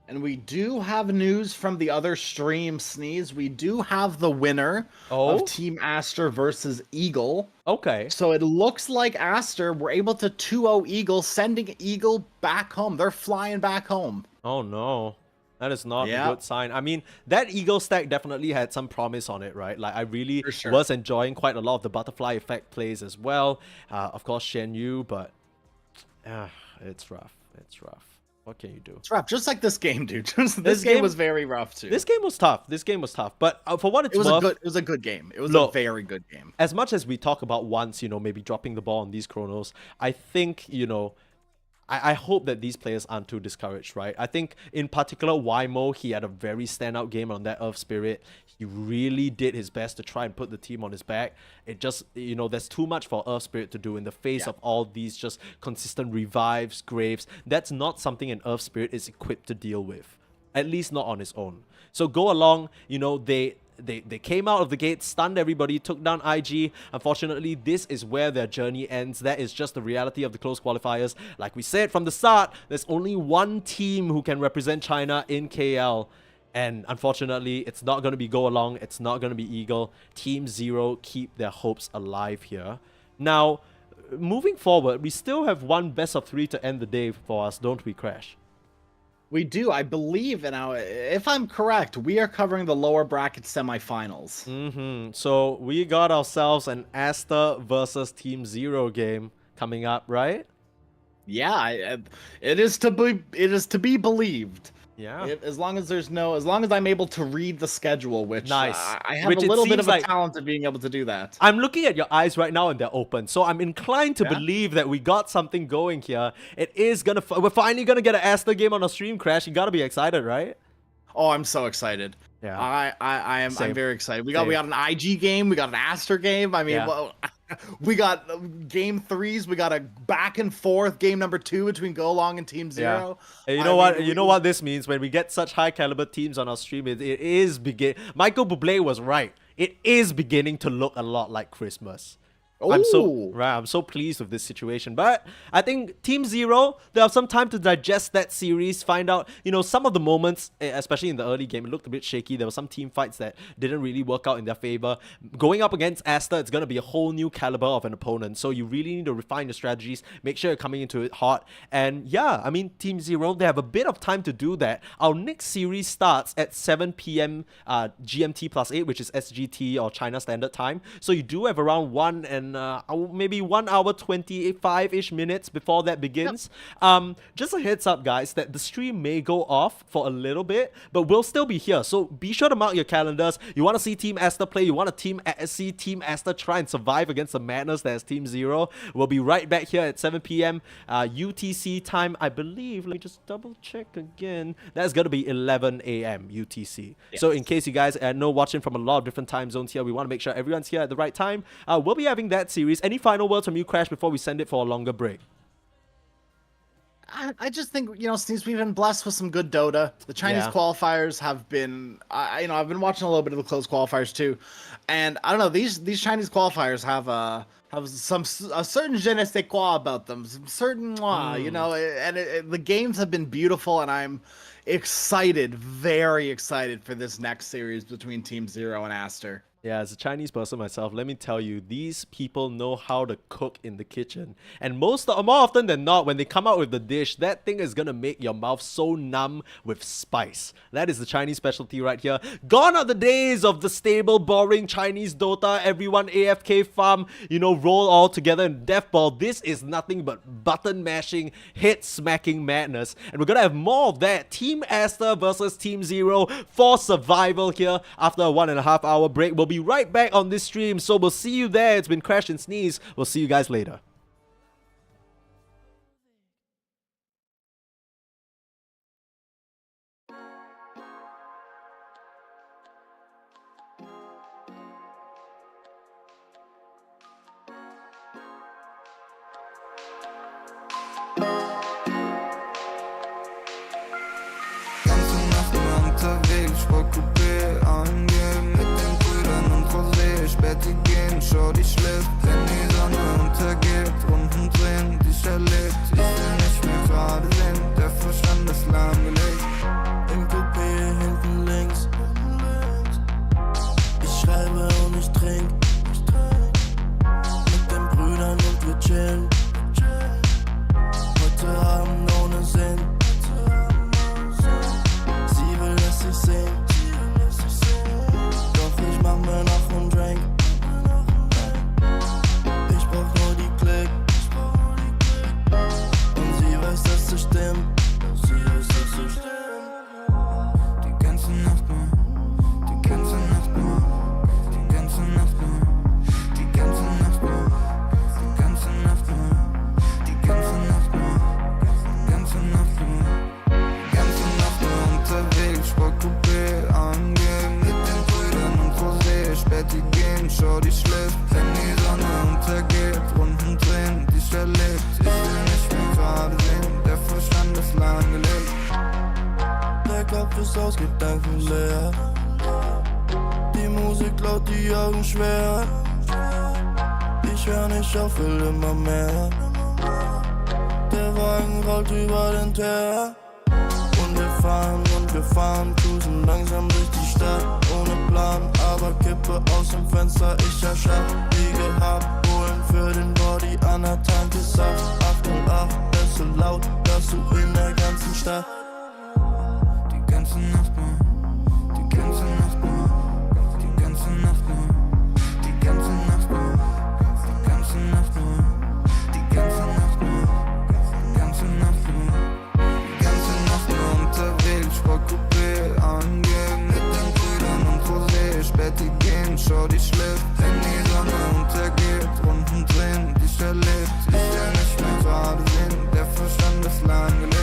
Speaker 3: And we do have news from the other stream, Sneeze. We do have the winner of Team Aster versus Eagle.
Speaker 2: Okay.
Speaker 3: So it looks like Aster were able to 2-0 Eagle, sending Eagle back home. They're flying back home.
Speaker 2: Oh, no. That is not a good sign. I mean, that Eagle stack definitely had some promise on it, right? Like, I really was enjoying quite a lot of the butterfly effect plays as well. Of course, Shen Yu, but it's rough. It's rough. What can you do?
Speaker 3: It's rough. Just like this game, dude. This game was very rough, too.
Speaker 2: This game was tough. This game was tough. But for what it's worth...
Speaker 3: It was a good game. It was a very good game.
Speaker 2: As much as we talk about once, you know, maybe dropping the ball on these Chronos, I think, you know, I hope that these players aren't too discouraged, right? I think in particular, Wymo, he had a very standout game on that Earth Spirit. He really did his best to try and put the team on his back. It just, there's too much for Earth Spirit to do in the face of all these just consistent revives, graves. That's not something an Earth Spirit is equipped to deal with, at least not on its own. So go along, they came out of the gate, stunned everybody, took down IG. Unfortunately, this is where their journey ends. That is just the reality of the close qualifiers. Like we said from the start, there's only one team who can represent China in KL. And unfortunately, it's not going to be Go Along. It's not going to be Eagle. Team Zero keep their hopes alive here. Now, moving forward, we still have one best of 3 to end the day for us, don't we, Crash?
Speaker 3: We do, I believe, if I'm correct, we are covering the lower bracket semifinals.
Speaker 2: So we got ourselves an Aster versus Team Zero game coming up, right?
Speaker 3: Yeah, it is to be believed.
Speaker 2: Yeah.
Speaker 3: As long as I'm able to read the schedule, which
Speaker 2: nice.
Speaker 3: I have a little bit of a talent of being able to do that.
Speaker 2: I'm looking at your eyes right now and they're open, so I'm inclined to believe that we got something going here. It is we're finally gonna get an Aster game on a stream, Crash. You gotta be excited, right?
Speaker 3: Oh, I'm so excited.
Speaker 2: Yeah.
Speaker 3: I'm very excited. We got an IG game, we got an Aster game. I mean, we got game 3s. We got a back and forth game number 2 between Go Long and Team Zero.
Speaker 2: Yeah. You know what? You know what this means when we get such high caliber teams on our stream. It is Michael Bublé was right. It is beginning to look a lot like Christmas. I'm so pleased with this situation. But I think Team Zero, they have some time to digest that series, find out, some of the moments, especially in the early game, it looked a bit shaky. There were some team fights that didn't really work out in their favor. Going up against Aster, it's going to be a whole new caliber of an opponent. So you really need to refine your strategies, make sure you're coming into it hot. And yeah, I mean, Team Zero, they have a bit of time to do that. Our next series starts at 7 p.m. GMT plus 8, which is SGT or China Standard Time. So you do have around maybe 1 hour 25-ish minutes before that begins. Just a heads up, guys, that the stream may go off for a little bit, but we'll still be here. So be sure to mark your calendars. You want to see Team Aster play, you want to see Team Aster try and survive against the madness that is Team Zero. We'll be right back here at 7 p.m. UTC time, I believe. Let me just double check again. That's going to be 11 a.m. UTC. Yes. So in case you guys know watching from a lot of different time zones here, we want to make sure everyone's here at the right time. We'll be having that series. Any final words from you, Crash, before we send it for a longer break?
Speaker 3: I just think, since we've been blessed with some good Dota, the Chinese qualifiers have been, I've been watching a little bit of the close qualifiers too, and I don't know, these Chinese qualifiers have a certain je ne sais quoi about them, some certain and the games have been beautiful, and I'm excited, very excited for this next series between Team Zero and Aster.
Speaker 2: Yeah, as a Chinese person myself, let me tell you, these people know how to cook in the kitchen. And more often than not, when they come out with the dish, that thing is going to make your mouth so numb with spice. That is the Chinese specialty right here. Gone are the days of the stable, boring Chinese Dota, everyone AFK farm, roll all together in death ball. This is nothing but button mashing, hit smacking madness. And we're going to have more of that. Team Aster versus Team Zero for survival here after a 1.5 hour break. We'll be right back on this stream, so we'll see you there. It's been Crash and Sneeze. We'll see you guys later.
Speaker 13: Bette gehen, schau die schläft, wenn die Sonne untergeht, Runden drehen, die ich erlebt, ich will nicht mehr gerade sehen, der Verstand ist lahmgelegt. Im Coupé hinten links, ich schreibe und ich trink, mit den Brüdern und wir chillen, heute Abend ohne Sinn, sie will, dass ich sing, doch ich mach mir noch einen Drink. Stimmt, sie ist es so stimmt. Die ganze Nacht nur, die ganze Nacht nur, die ganze Nacht nur, die ganze Nacht nur, die ganze Nacht nur, die ganze Nacht nur, Shorty schläft, wenn die Sonne untergeht. Runden drehen, die ich erlebt. Ich will nicht mehr gerade sehen, der Verstand ist lahmgelegt.
Speaker 14: Der Kopf ist aus Gedanken leer. Die Musik laut, die Augen schwer. Ich hör nicht auf, will immer mehr. Der Wagen rollt über den Teer. Und wir fahren, cruisen langsam durch die Stadt. Ohne Plan, aber Kippe aus dem Fenster, ich erschaff. Liege abholen für den Body an der Tanke Saft. 808, das ist so laut, dass du in der ganzen Stadt.
Speaker 13: Die ganze Nacht nur, die ganze Nacht nur, die ganze Nacht nur, die ganze Nacht nur, die ganze Nacht nur, die ganze Nacht nur, die ganze Nacht nur, die ganze Nacht nur unterwegs, Sportcoupé angehen mit den Brüdern und Rosé, Späti gehen, Shorty schläft, wenn die Sonne untergeht, Runden drehen, die ich erlebt, ich will nicht mehr gerade sehen, der Verstand ist lahmgelegt.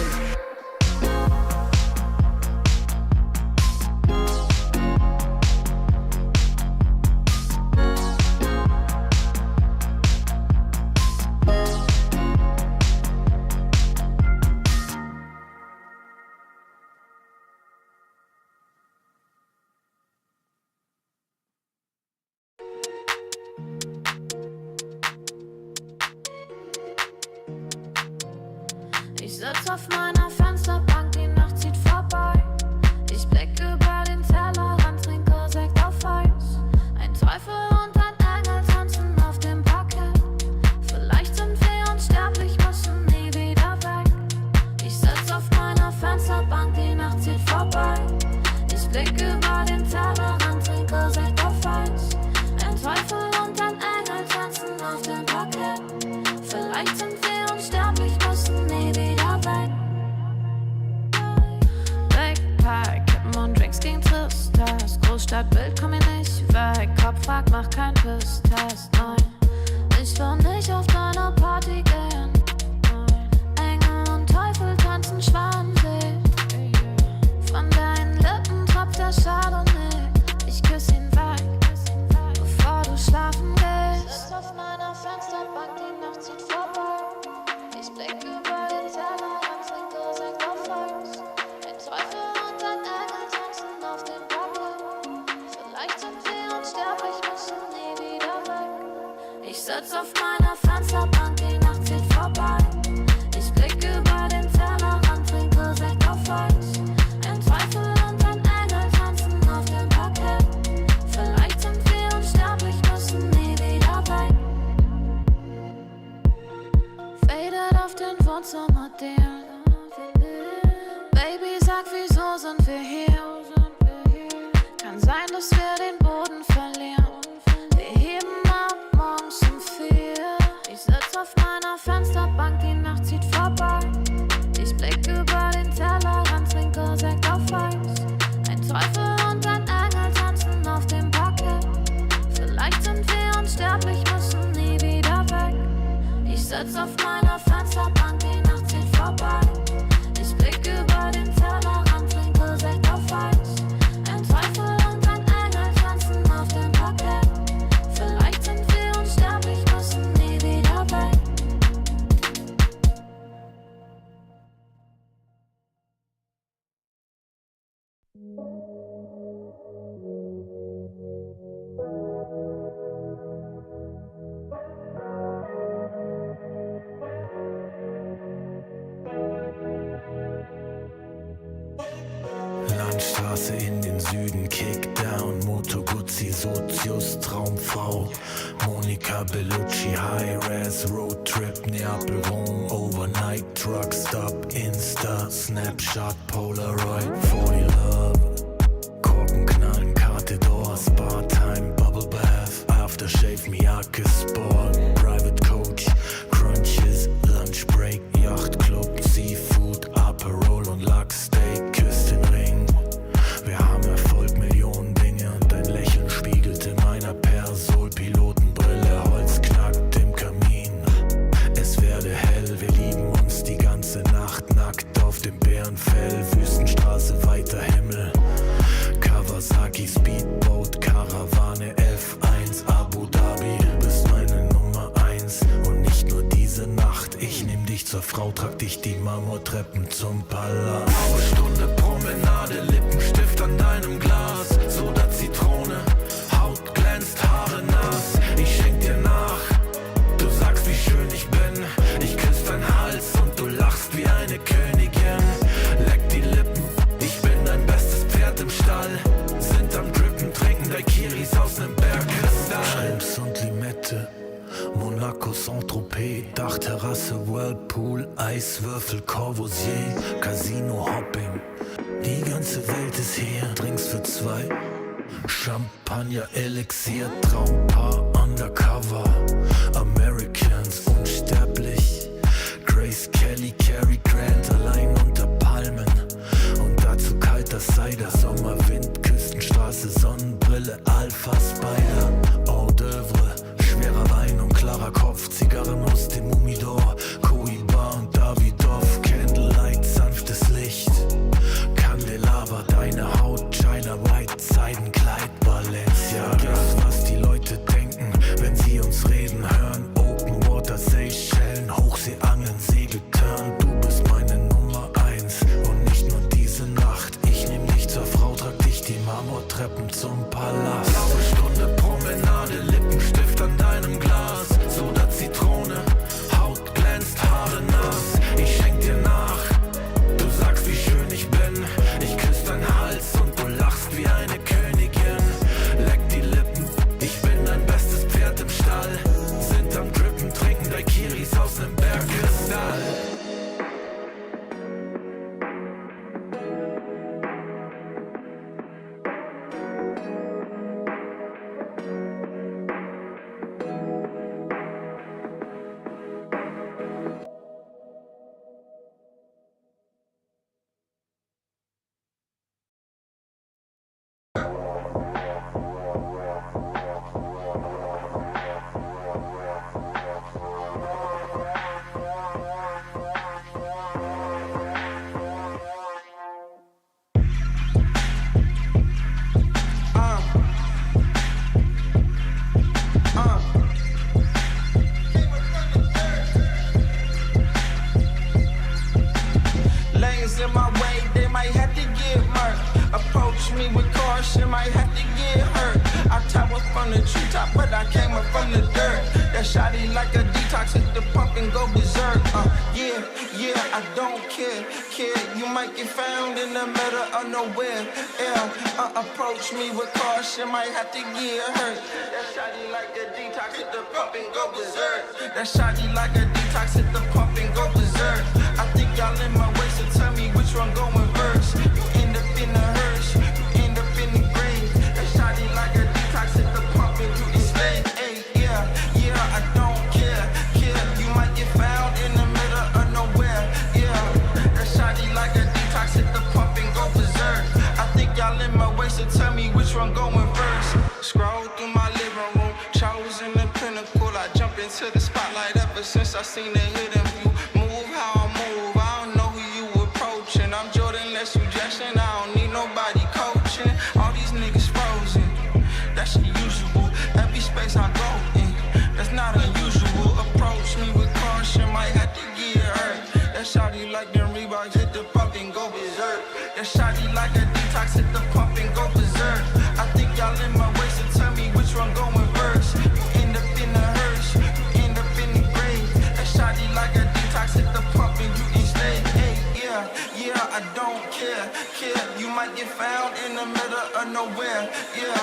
Speaker 7: Ich sitz auf meiner Fensterbank, die Nacht zieht vorbei. Ich blick über den Tellerrand, trinke Sekt auf Eis. Ein Teufel und ein Engel tanzen auf dem Parkett. Vielleicht sind wir unsterblich, müssen nie wieder weg. Ich sitz auf meiner Fensterbank, die Nacht zieht vorbei. Ich blick über den Tellerrand, trinke Sekt auf Eis. Ein Teufel und ein Engel tanzen auf dem Parkett. Vielleicht sind wir unsterblich, müssen nie wieder weg. Backpack, Kippen und Drinks gegen Tristesse. Großstadtbild, komm mir nicht weg. Kopf fragt, mach kein Pisstest, nein. Ich will nicht auf deine Party gehen. Engel und Teufel tanzen Schwansee. Von deinen Lippen tropft der Chardonnay. Ich küss ihn weg, bevor du schlafen gehst. Ich sitz auf meiner Fensterbank, die Nacht zieht vorbei. Ich blick über den Tellerrand, trinke Sekt auf Eis. Ein Teufel und ein Engel tanzen auf dem Parkett. Vielleicht sind wir unsterblich, müssen nie wieder weg. Ich sitz auf meiner Fensterbank, die Nacht zieht vorbei. Ich blick über den Tellerrand, trinke Sekt auf Eis. Ein Teufel und ein Engel tanzen auf dem Parkett. Vielleicht sind wir unsterblich, müssen nie wieder weg. Faded auf den Wohnzimmerdielen. Baby, sag, wieso sind wir hier? Kann sein, dass wir den Boden verlieren. Wir heben ab morgens um 4. Ich sitz auf meiner Fensterbank, die Nacht zieht vorbei. Ich blick über den Tellerrand, trinke Sekt auf Eis. Ein Teufel und ein Engel tanzen auf dem Parkett. Vielleicht sind wir unsterblich, müssen nie wieder weg. Ich sitz auf meiner Fensterbank, die Nacht zieht vorbei. Ich blick über den Tellerrand, trinke Sekt auf Eis. Ein Teufel und ein Engel tanzen auf dem Parkett. Vielleicht sind wir unsterblich, müssen nie wieder weg.
Speaker 12: Landstraße in den Süden, Kickdown, Moto Guzzi, Sozius, Traumfrau, Monika Bellucci, High-Res, Roadtrip, Neapel, Rom, Overnight, Truckstop, Insta, Snapshot, Polaroid, 40 Love, Korken knallen, Karte Door, Spa-Time, Bubble Bath, Aftershave, Miyake Sport, Private Coach, Crunches, Lunch Break, Yacht Club, Seafood, Aperol und Lachsteak, küsst den Ring. Wir haben Erfolg, Millionen Dinge und dein Lächeln spiegelt in meiner Persol, Pilotenbrille, Holz knackt im Kamin. Es werde hell, wir lieben uns die ganze Nacht, nackt auf dem Bärenfell, Wüstenstraße, weiter Himmel. Cover Kawasaki Speedboat, Karawane F1 Abu Dhabi. Du bist meine Nummer 1 und nicht nur diese Nacht. Ich nehm dich zur Frau, trag dich die Marmortreppen zum Palast. Blaue Stunde Promenade, Lippenstift an deinem Glas. Soda Zitrone, Haut glänzt, Haare nass. Ich schenk dir nach, du sagst wie schön ich bin. Ich küss deinen Hals und du lachst wie eine Königin. Leck die Lippen, ich bin dein bestes Pferd im Stall. Sind am Drippen, trinken Daiquiris aus nem Bergkristall. Schrimps und Limette, Monaco, Saint-Tropez, Dachterrasse, Whirlpool, Eiswürfel, Corbusier, Casino, Hopping. Die ganze Welt ist hier, Drinks für zwei, Champagner, Elixier, Traumpaar, Undercover, Americans, unsterblich, Grace Kelly, Cary Grant, allein unter Palmen. Und dazu kalter Cider, Sommerwind, Küstenstraße, Sonnenbrille, Alpha Spider, Hors d'oeuvre, schwerer Wein und klarer Kopf, Zigarren aus dem Humidor, Cohiba und Davidoff, Candlelight, sanftes Licht, Candelabra, deine Haut, China White, Seidenkleid, Balenciaga. Was die Leute denken, wenn sie uns reden hören, Open Water, Seychellen, Hochseeangeln, Segeltörn. Du bist meine Nummer 1 und nicht nur diese Nacht. Ich nehm dich zur Frau, trag dich die Marmortreppen zum Palast. Blaue Stunde Promenade, Lippenstift an deinem Glas. Soda Zitrone, Haut glänzt, Haare nass. Ich schenk dir nach, du sagst wie schön ich bin. Ich küss deinen Hals und du lachst wie eine Königin. Leck die Lippen, ich bin dein bestes Pferd im Stall. Sind am Drippen, trinken Daiquiris aus nem Bergkristall.
Speaker 1: Lanes in my way, they might have to get murked. Approach me with caution, might have to get hurt. I tower from the treetop, but I came up from the dirt. That shotty like a detox, hit the pump and go berserk. Yeah, I don't care, kid. You might get found in the middle of nowhere. Yeah, approach me with caution, might have to get hurt. That shotty like a detox, hit the pump and go berserk. That shotty like a detox, hit the pump and go berserk. I think y'all in my way, so tell me which one going first. You end up in the hearse, you end up in the grave. That shotty like a detox, hit the pump and you enslaved. Hey, yeah, I don't care, kid. You might get found in the middle of nowhere. Yeah, that shotty like a detox, hit the pump and go berserk. I think y'all in my way, so tell me which one going first. Scroll through my living room, chosen the pinnacle. I jump into the spotlight ever since I seen the hidden view. Move how I move, I don't know who you approaching. I'm Jordan, less suggestion, I don't need nobody coaching. All these niggas frozen, that's the usual. Every space I go in, that's not unusual. Approach me with caution, might have to get hurt. That shotty like them Reeboks, hit the pump and go berserk. That shotty like a detox, hit the pump and go berserk. I think y'all in my way, so tell me which one going first. You end up in the hearse, you end up in the grave. That shotty like a detox, hit the pump and you enslaved. Hey, yeah, I don't care, kid. You might get found in the middle of nowhere. Yeah,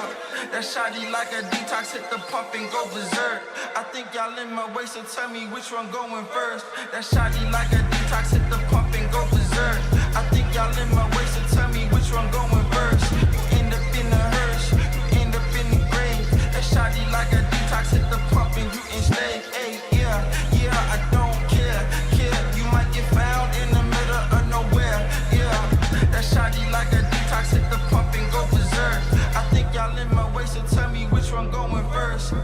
Speaker 1: that shotty like a detox, hit the pump and go berserk. I think y'all in my way, so tell me which one going first. That shotty like a detox, hit the pump and go berserk. I think y'all in my way, so tell me which one going first. You end up in the hearse, you end up in the grave. That shotty like a detox, hit the pump and you enslaved. Hey, yeah, I don't care, kid. You might get found in the middle of nowhere. Yeah, that shotty like a detox, hit the pump and go berserk. I think y'all in my way, so tell me which one going first.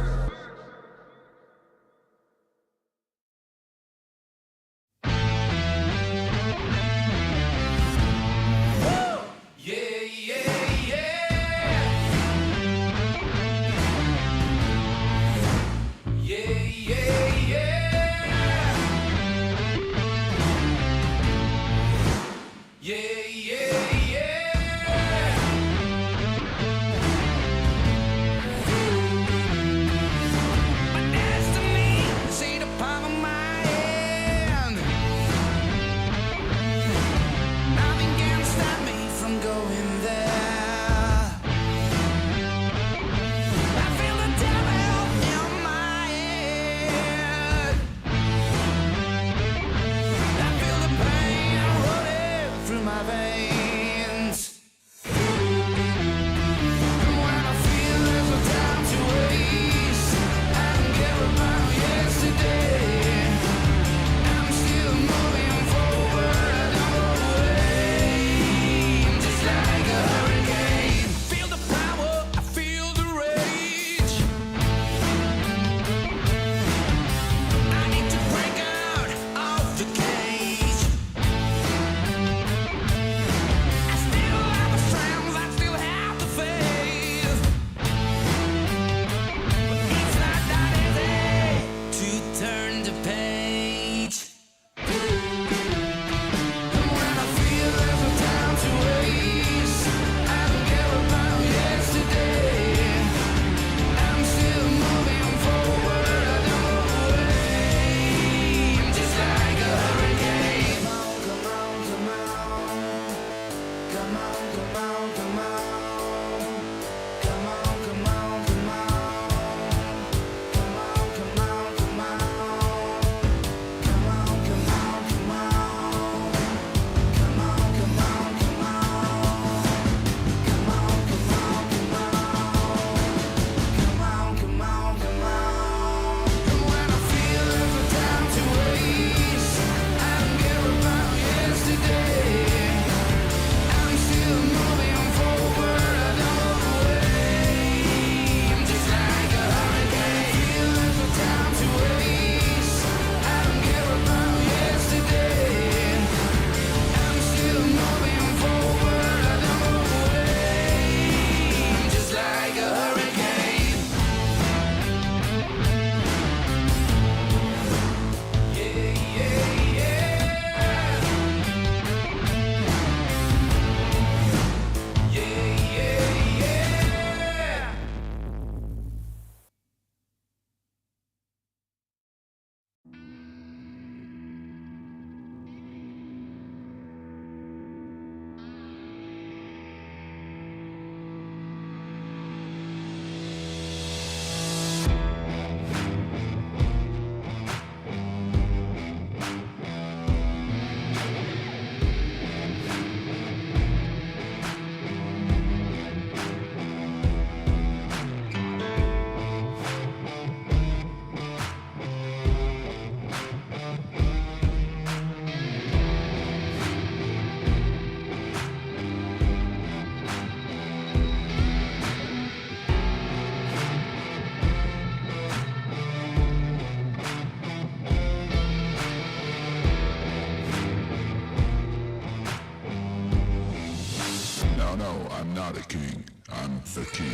Speaker 10: not a king, I'm the king.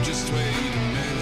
Speaker 10: Just wait a minute.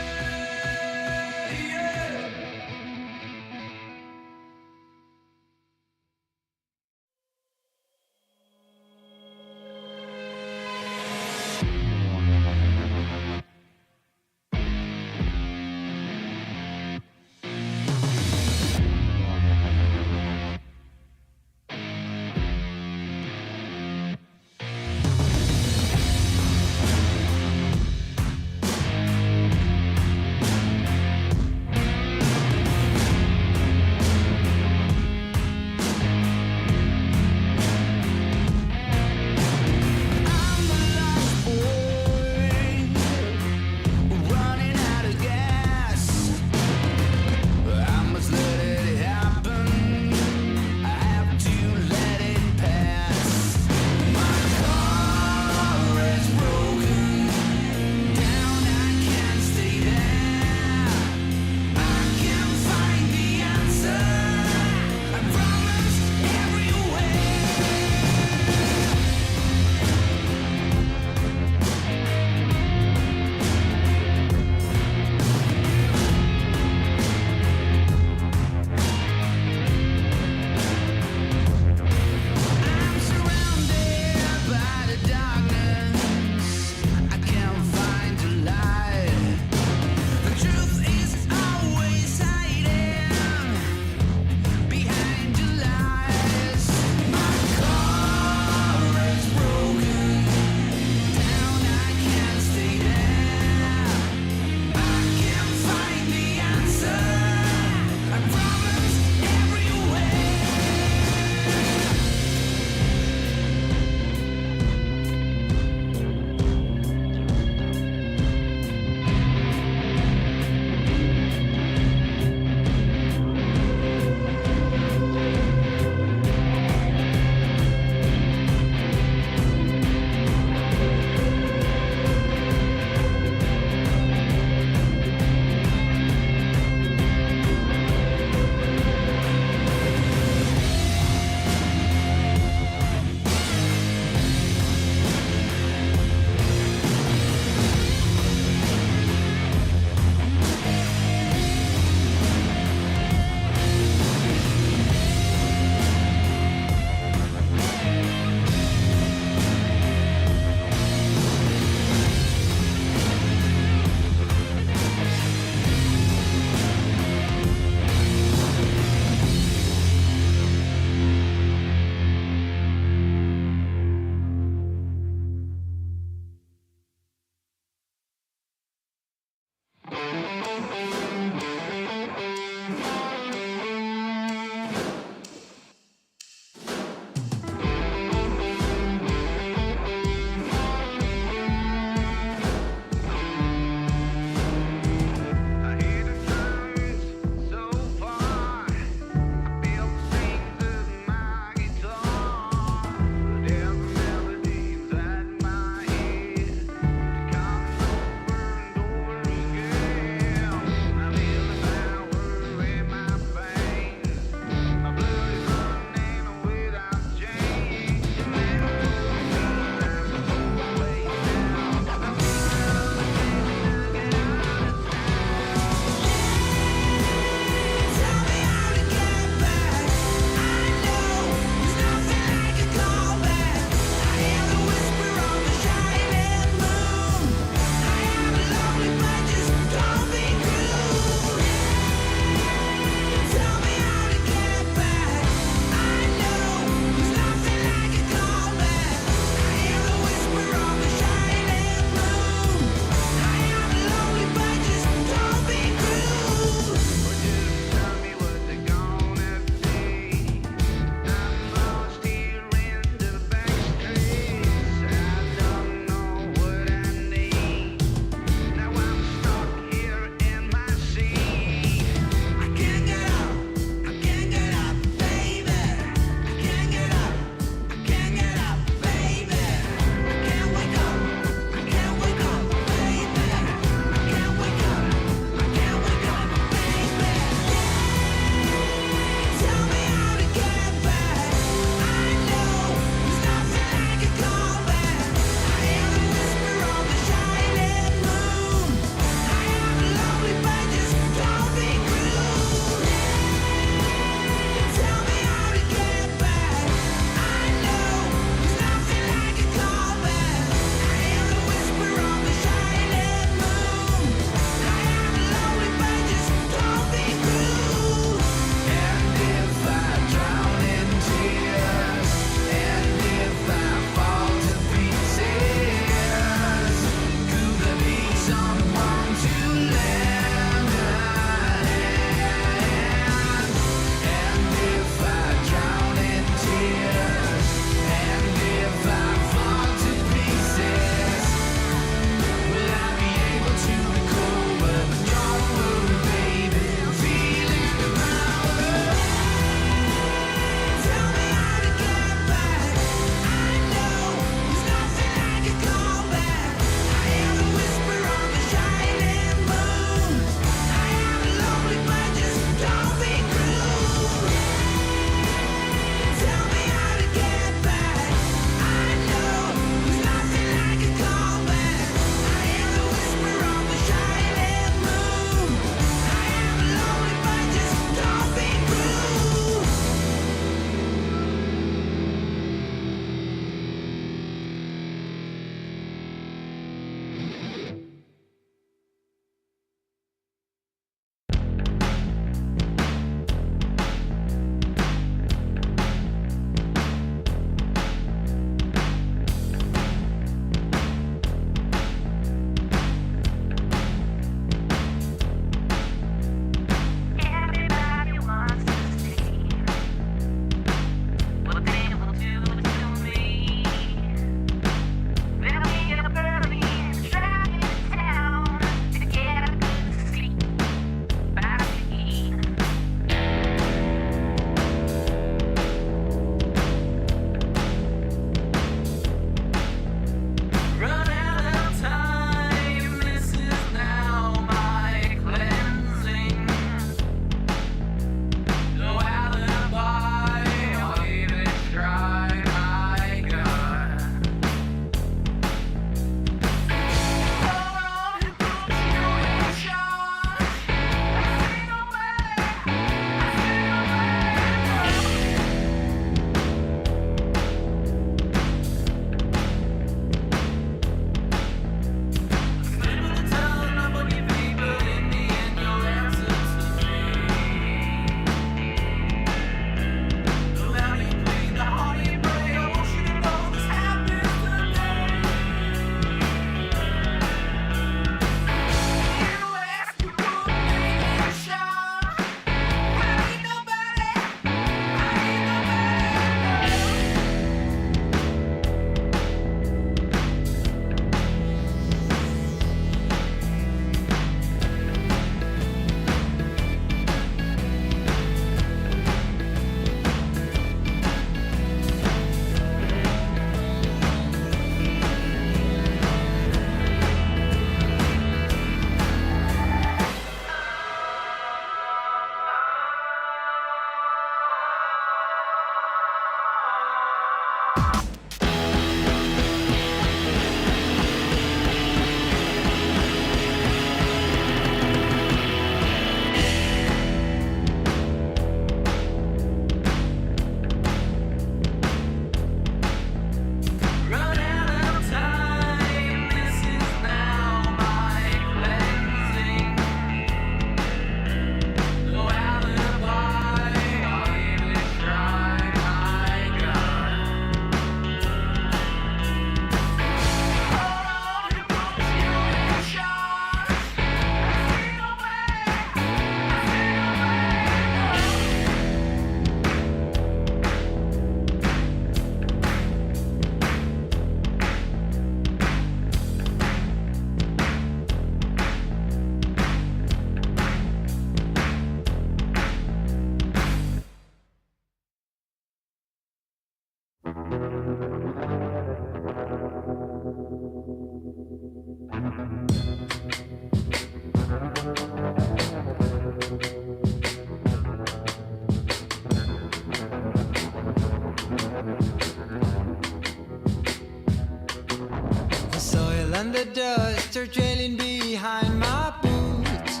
Speaker 15: and the dust are trailing behind my boots.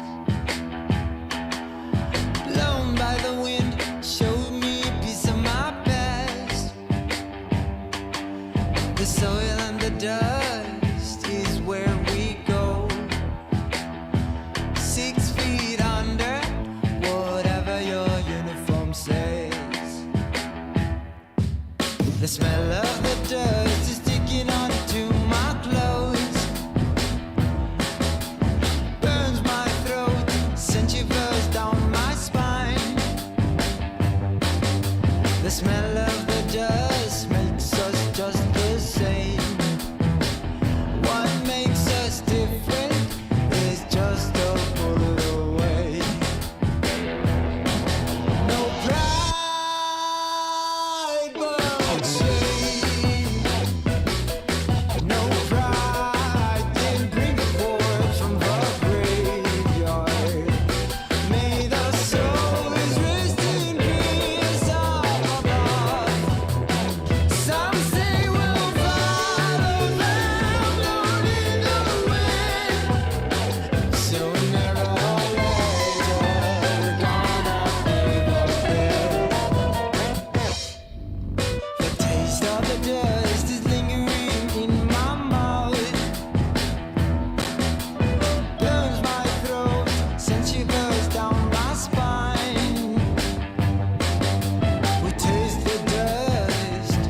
Speaker 15: Blown by the wind, showed me a piece of my past. The soil and the dust is where we go. 6 feet under, whatever your uniform says. The smell of the dust is sticking onto my clothes. Burns my throat, sends shivers down my spine. The smell of the dust makes us just the same. What makes us different is just a bullet away. No pride but shame. No pride can bring the corpse from the graveyard. May the souls rest in peace up above. Some say we'll follow them down in the wind. Sooner or later, we're gonna pay the bill. The taste of the dust is lingering in my mouth. Burns my throat, sends shivers down my spine. We taste the dust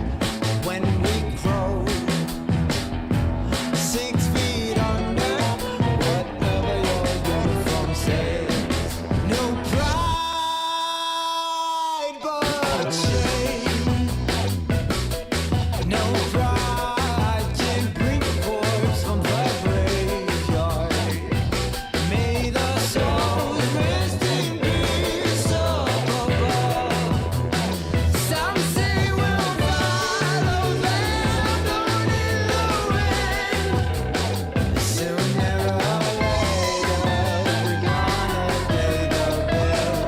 Speaker 15: when we grow. 6 feet under, whatever your uniform says. No pride but shame. No pride can bring the corpse from the graveyard. May the souls rest in peace up above. Some say we'll follow them down in the wind. Sooner or later, we're gonna pay the bill.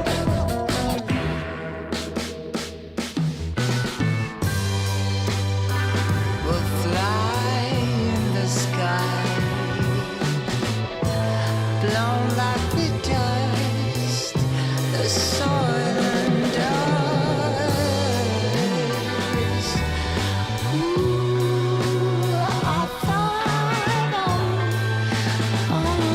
Speaker 15: We'll fly in the sky, blown like the dust, the soil and dust. Ooh, I find over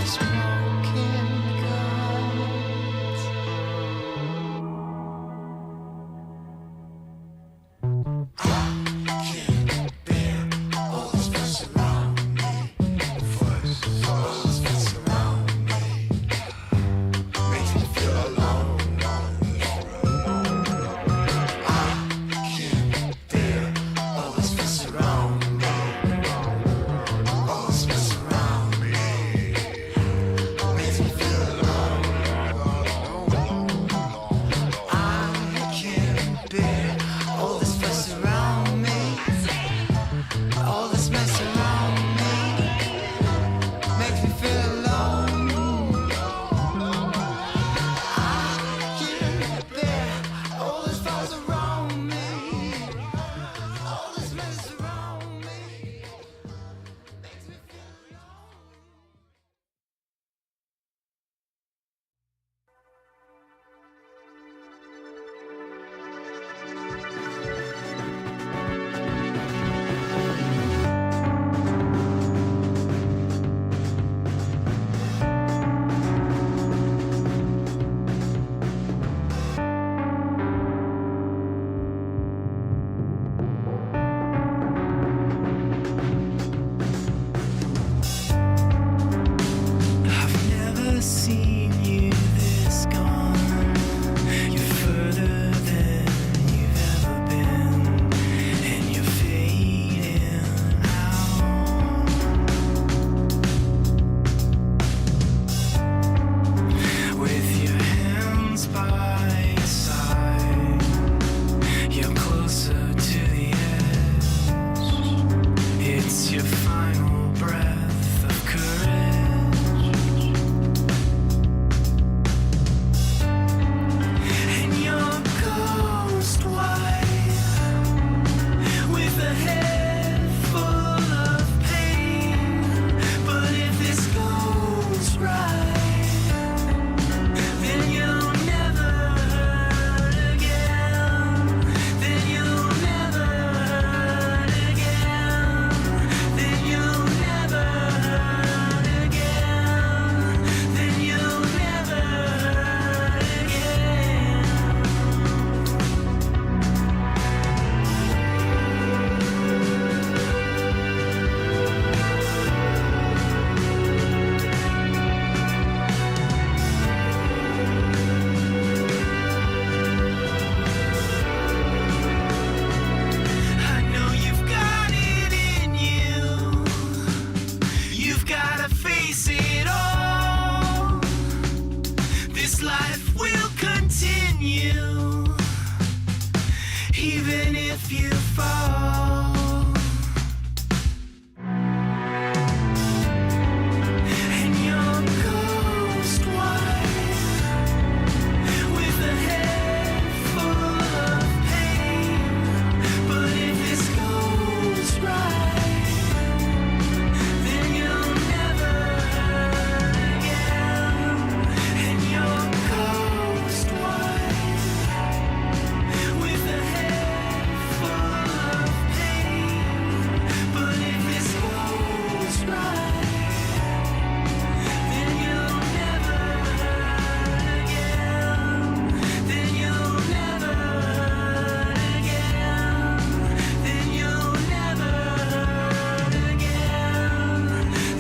Speaker 15: smoking guns.
Speaker 12: All this fuss around me. Fuss around
Speaker 16: face it all. This life will continue, even if you fall. And your ghost wife with a head full of pain. But if this goes right, then you'll never hurt again. And your ghost wife with a head full of pain. But if this goes right, then you'll never hurt again. Then you'll never hurt again. Then you'll never hurt again.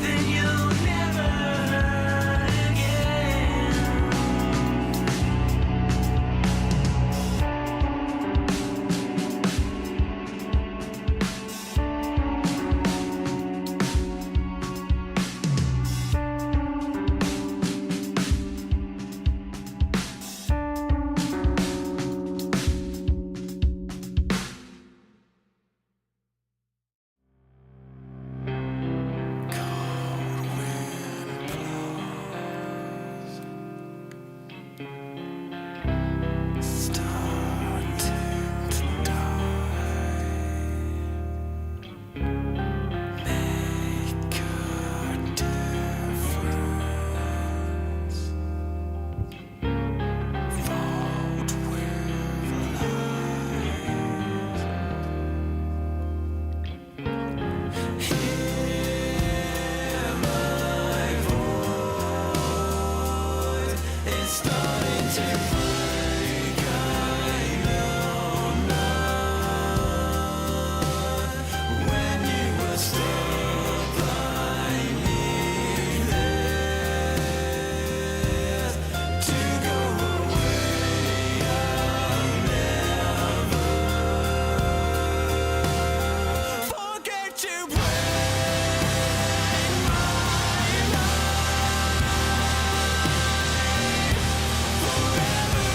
Speaker 16: Then you'll never hurt It's starting to break, I know not. When you were stuck by me there to go away, I'll never forget to break my mind. Forever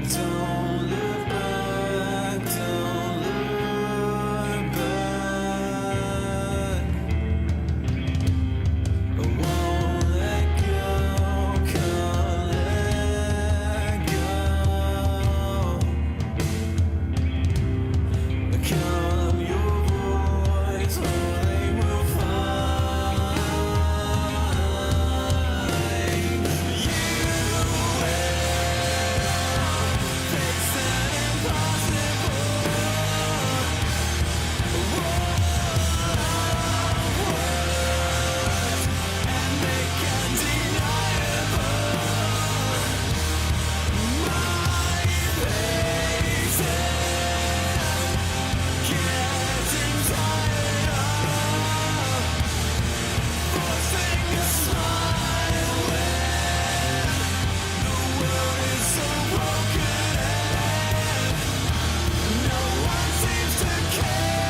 Speaker 16: Don't look back, don't look back. I won't let go, can't let go. Calm your voice, or they will find you. Face an impossible words and make undeniable my faces. Getting tired of forcing a smile when the world is so broken and no one seems to care.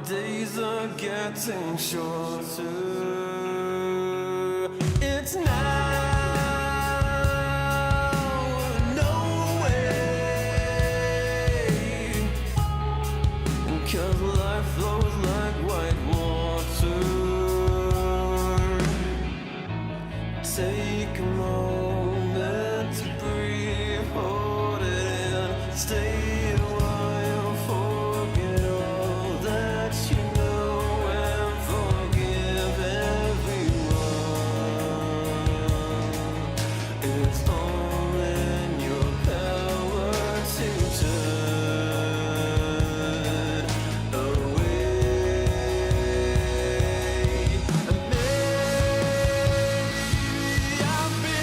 Speaker 16: days are getting shorter. It's now or no way, 'cause life flows like white water. Take a moment to breathe, hold it in, stay a while, forget all that you know, and forgive everyone. It's all in your power to turn away. And maybe I've been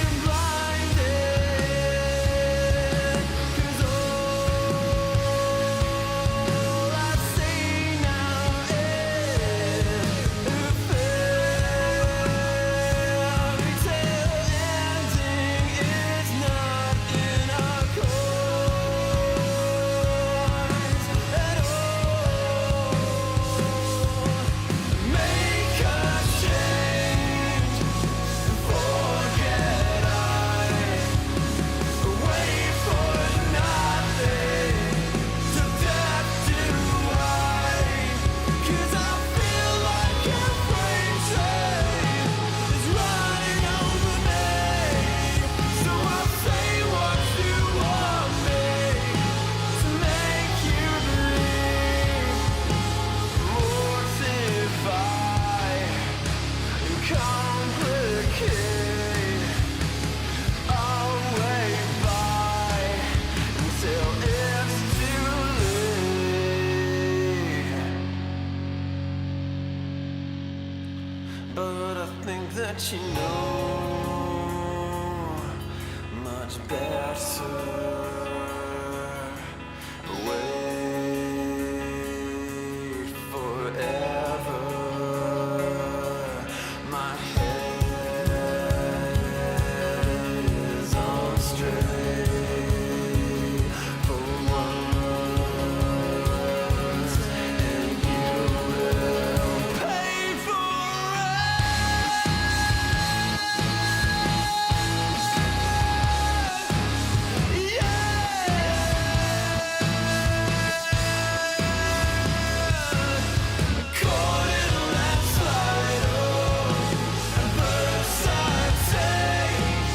Speaker 16: but I think that you know much better. Wait forever. My head is on straight for once, and you will pay for it. Caught in a landslide, and first I take,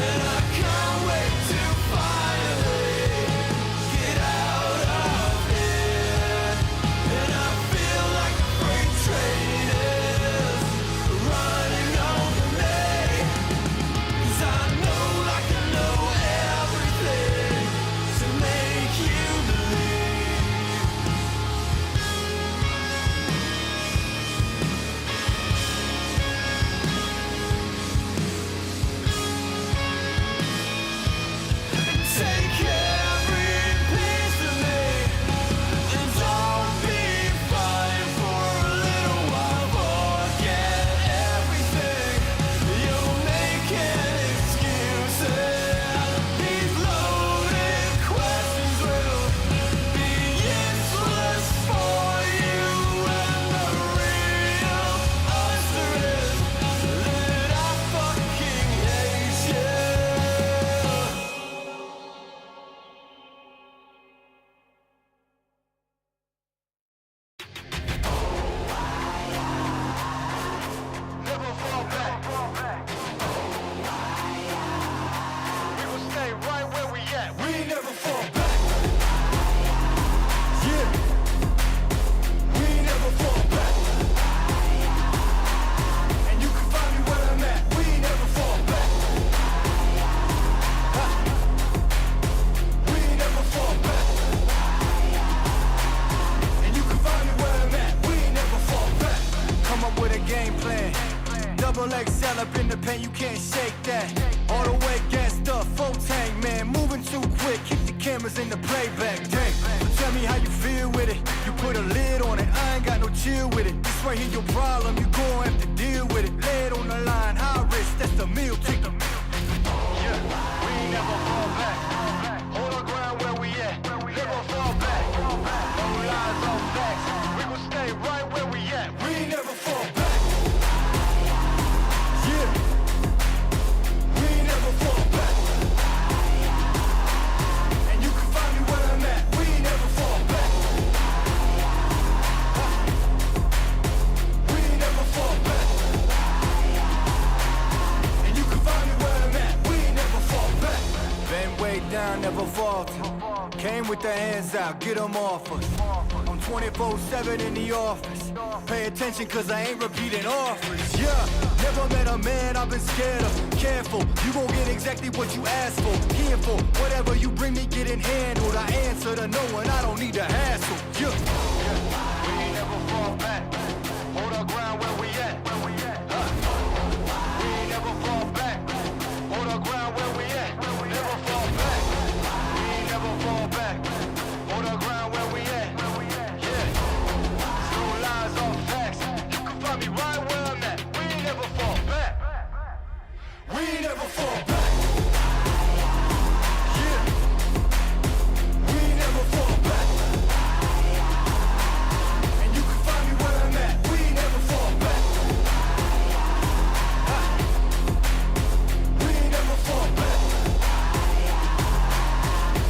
Speaker 16: and I can't wait to finally get out of here. And I feel like a freight train is running over me, 'cause I know like I know everything to make you believe. Take every piece of me, and don't be fine for a little while. Forget everything. You're making excuses. These loaded questions will be useless for you. And the real answer is that I fucking hate you. Never fall back. We will stay right where we at. We never fall back. Yeah. We never fall back. And you can find me where I'm at. We never fall back. Ha. We never fall back. And you can find me where I'm at. We never fall back. Come up with a game plan. Double XL up in the pen, you can't shake that. All the way gassed up, full tank, man. Moving too quick, keep the cameras in the playback. Dang, so tell me how you feel with it. You put a lid on it, I ain't got no chill with it. This right here your problem, you gon' have to deal with it. Lay it on the line, high risk, that's the meal ticket. Yeah, we never fall back. Hold our ground where we at. Never fall back. No lies, no facts. We will stay right where we at. We never fall back. Yeah. We never fall back. And you can find me where I'm at. We never fall back. We never fall back. And you can find me where I'm at. We never fall back. Been way down, never falter. Came with the hands out, get them off us. I'm 24/7 in the office. Pay attention cause I ain't repeating offers. Yeah, never met a man I've been scared of. Careful, you gon' get exactly what you asked for. Here for whatever you bring me, getting handled. I answer to no one, I don't need to hassle. Yeah, we ain't never fall back. Hold our ground where we at. We ain't never fall back. Hold our ground where we at. Never fall back. We ain't never fall back. Hold our ground where we at. Yeah. No lies, all facts. You can find me right where I'm at. We ain't never fall back. We ain't never fall back. Yeah. We ain't never fall back. And you can find me where I'm at. We ain't never fall back. Ha. We ain't never fall back.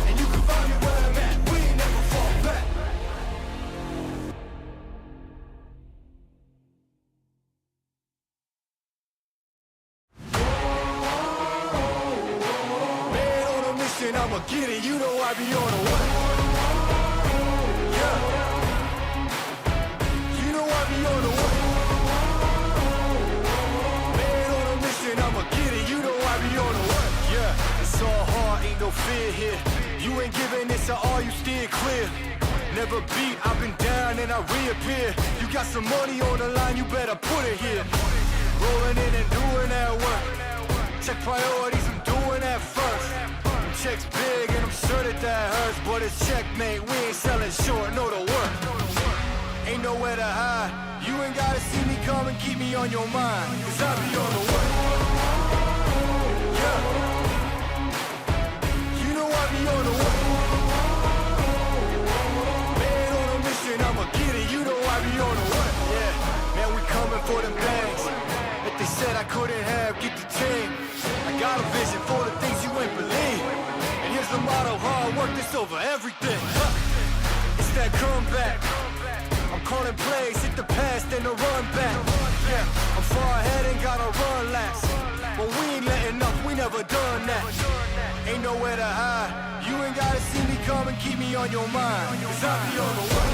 Speaker 16: And you can find me where I'm at. We ain't never fall back. Man on a mission, I'ma get it. You know I be on a what? Yeah. You know I be on a what? Man on a mission, I'ma get it. You know I be on a what? Yeah. It's all hard, ain't no fear here. You ain't giving this to all, you steer clear.
Speaker 17: Never beat, I've been down and I reappear. You got some money on the line, you better put it here. Rolling in and doing that work. Check priorities, I'm doing that first. Checks big and I'm sure that hurts, but it's checkmate, we ain't selling short, know the work. Ain't nowhere to hide, you ain't gotta see me come and keep me on your mind, cause I be on the way. Yeah, you know I be on the way. Man on a mission, I'ma get it, you know I be on the way. Yeah, man we coming for them bags that they said I couldn't have, get the team. I got a vision for the things you ain't believe. And here's the motto, hard work, this over everything. It's that comeback. I'm calling plays, hit the pass, then the run back. Yeah, I'm far ahead and gotta run last. But we ain't letting up, we never done that. Ain't nowhere to hide. You ain't gotta see me come and keep me on your mind, cause I be on the way.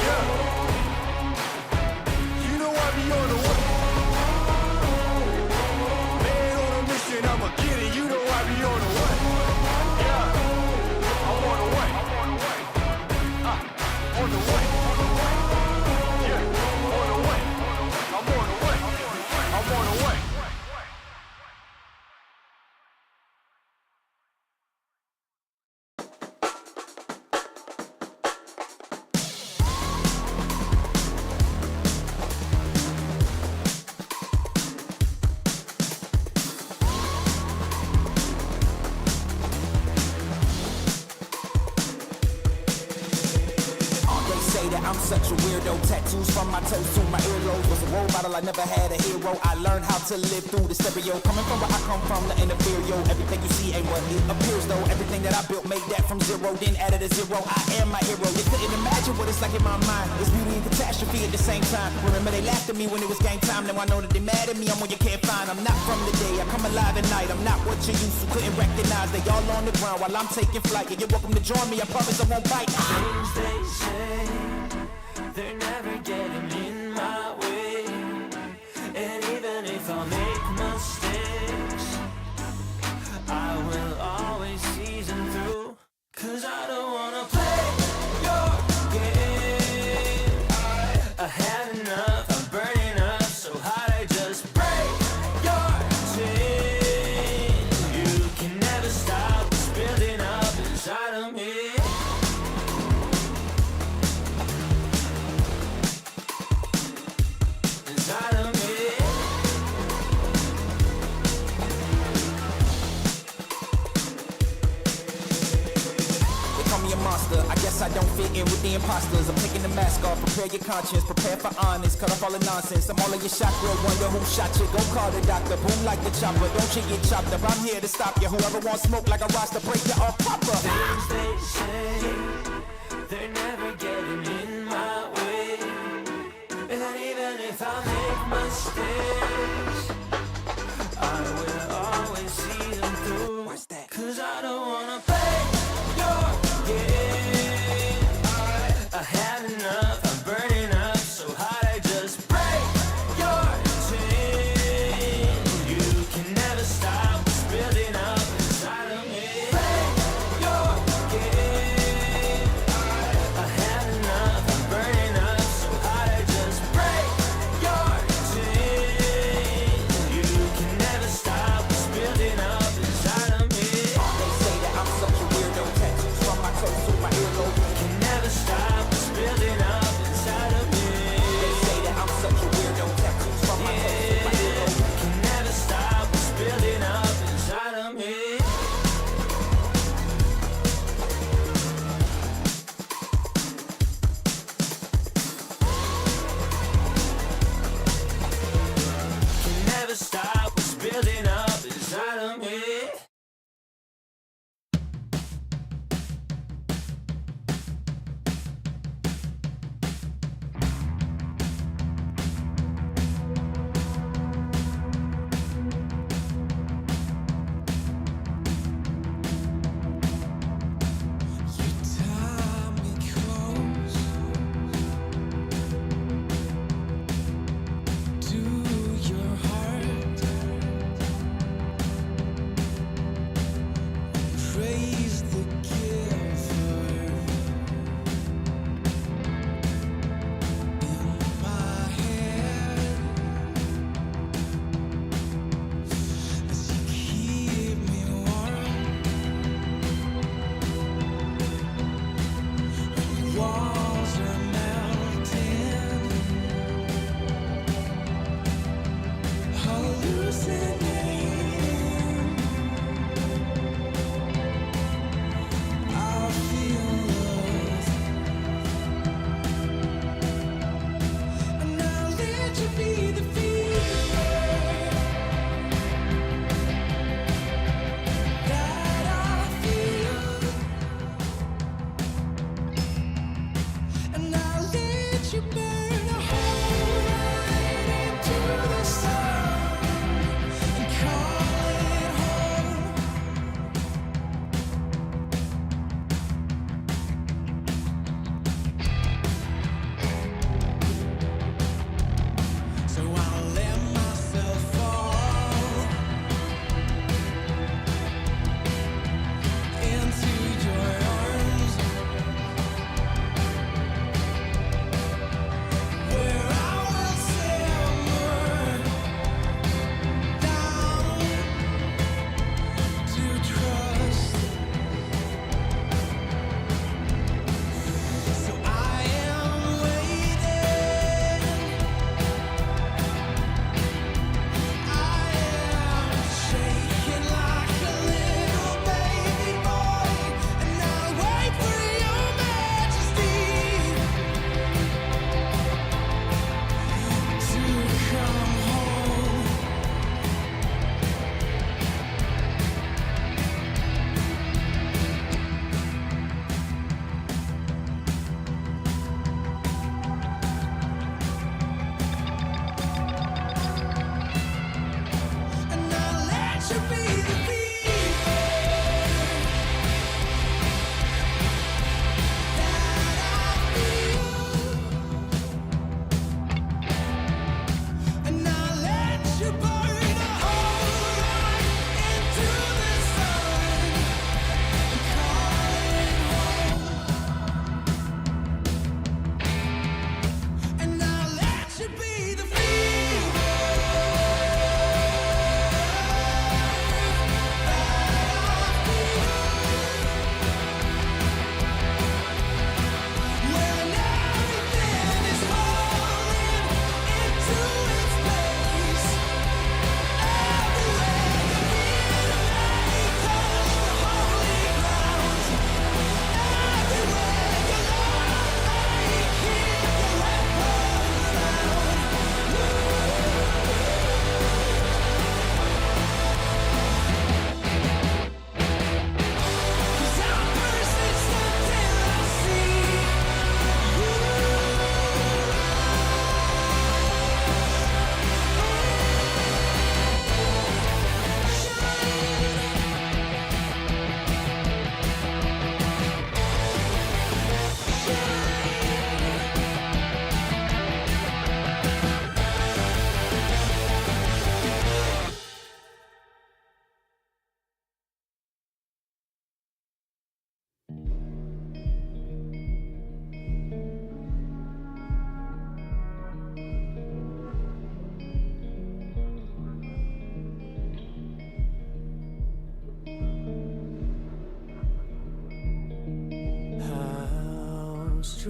Speaker 17: Yeah, you know I be on the way. I'ma get it, you know I be on the way. Yeah, I'm on the way. On the way. Yeah, on the way. I'm on the way. I'm on the way.
Speaker 18: I'm such a weirdo, tattoos from my toes to my earlobes. Was a role model, I never had a hero. I learned how to live through the stereo. Coming from where I come from, the inferior. Everything you see ain't what it appears though. Everything that I built, made that from zero, then added a zero. I am my hero. You couldn't imagine what it's like in my mind. It's beauty and catastrophe at the same time. Remember they laughed at me when it was game time. Now I know that they mad at me, I'm what you can't find. I'm not from the day, I come alive at night. I'm not what you used to, couldn't recognize. They all on the ground while I'm taking flight. Yeah, you're welcome to join me, I promise I won't bite.
Speaker 16: Things they say, they're never getting in my way. And even if I make mistakes, I will always see them through. Cause I don't wanna play your game. I had enough, I'm burning up so hot I just break your chain. You can never stop what's building up inside of me.
Speaker 18: I guess I don't fit in with the imposters. I'm taking the mask off, prepare your conscience, prepare for honest, cut off all the nonsense. I'm all in your chakra, wonder who shot you. Go call the doctor, boom like the chopper. Don't you get chopped up, I'm here to stop you. Whoever wants smoke like a roster, break you off proper.
Speaker 16: Things they say, they're never getting in my way. And even if I make mistakes, I will always see them through. What's that? Cause I don't wanna play your game. I had enough, I'm burning up so hot I just break your chain. You can never stop what's building up inside of me. Break your game. I had enough, I'm burning up so hot I just break your chain. You can never stop what's building up inside of me.
Speaker 18: They say that I'm such a weirdo, tattoos from my toes to my earlobe.
Speaker 16: Can never stop what's building up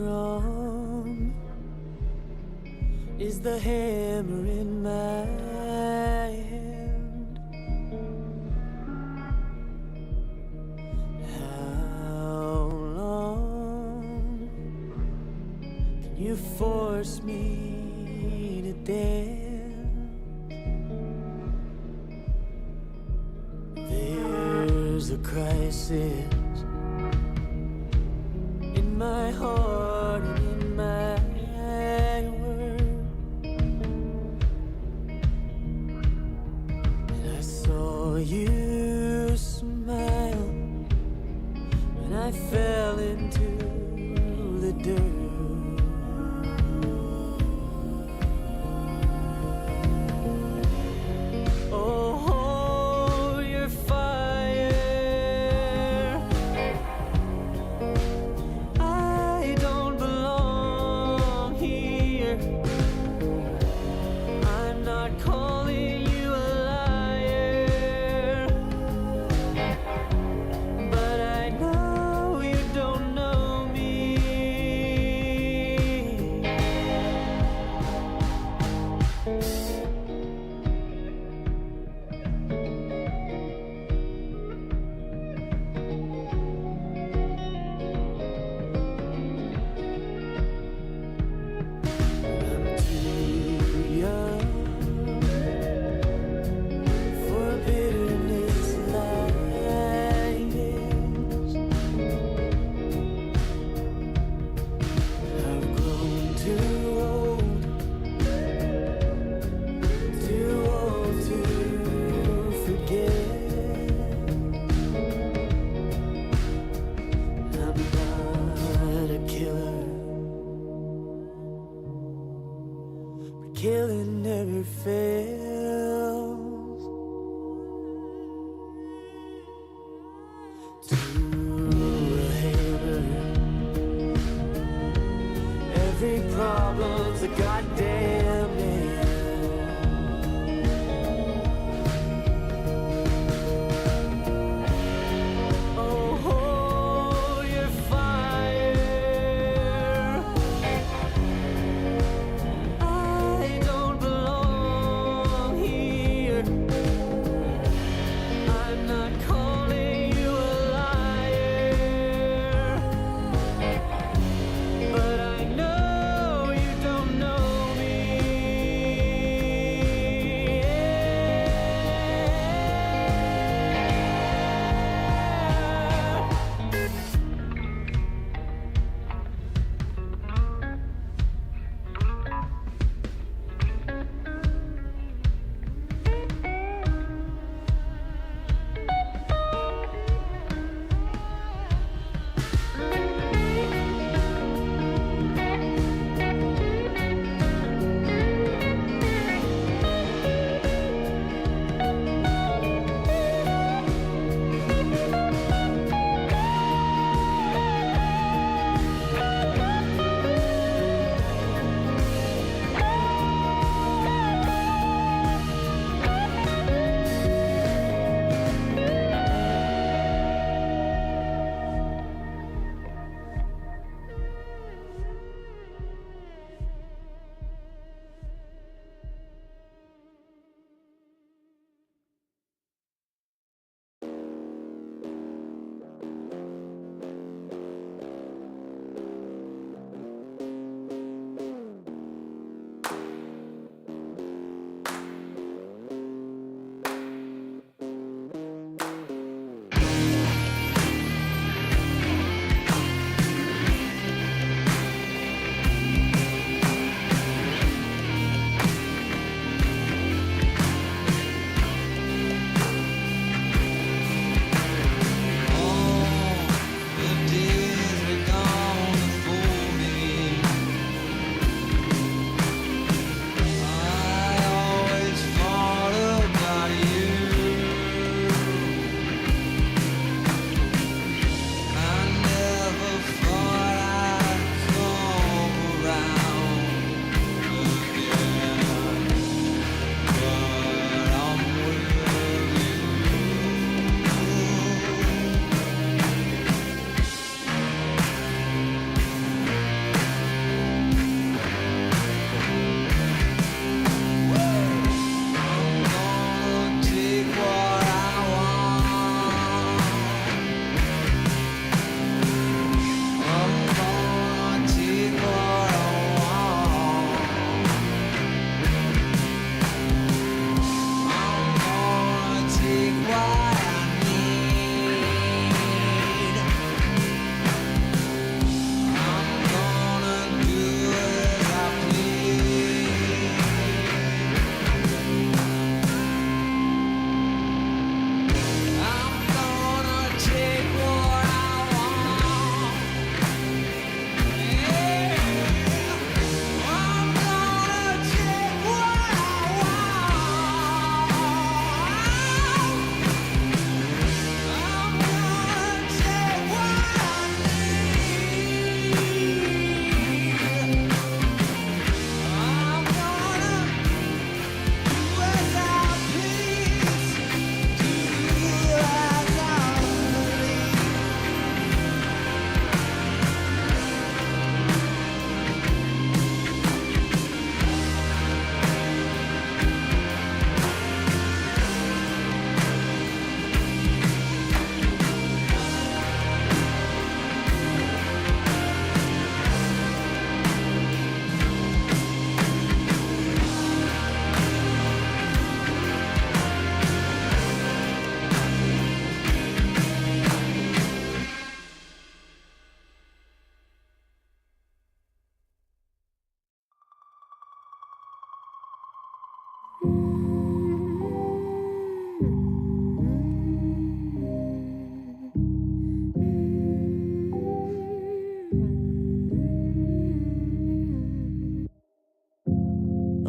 Speaker 15: strong is the hammer in my hand. How long can you force me to dance? There's a crisis in my heart and in my world, and I saw you smile when I fell into the dirt. Oh, your fire, I don't belong here. I'm not calling you a liar, but I know you don't know me. I'm too young for bitterness like this. I've grown too old to forget. I'm not a killer, but killing never fails. To a hammer, every problem's a goddamn nail. Oh, your fire, I don't belong here. I'm not calling you a liar, but I know you don't know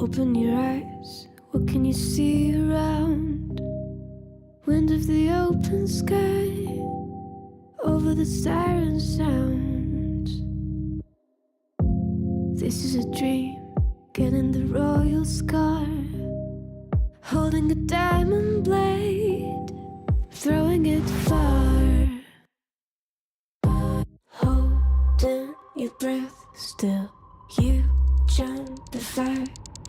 Speaker 6: Open your eyes, what can you see around? Wind of the open sky, over the siren sounds. This is a dream, getting the royal scar, holding a diamond blade, throwing it far. Holding your breath still, you jump the fire.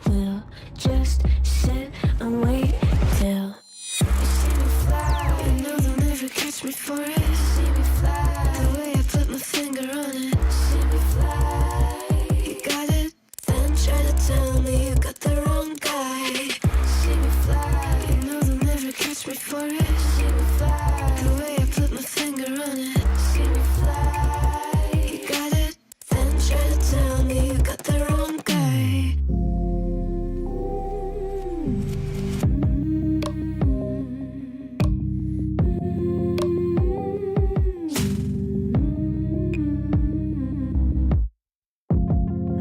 Speaker 6: We'll just sit and wait till you see me fly. You know they'll never catch me for it. See me fly, the way I put my finger on it. See me fly, you got it, then try to tell me you got the wrong guy. See me fly, you know they'll never catch me for it. See me fly, the way I put my finger on it. See me fly, you got it, then try to tell me you got the wrong guy.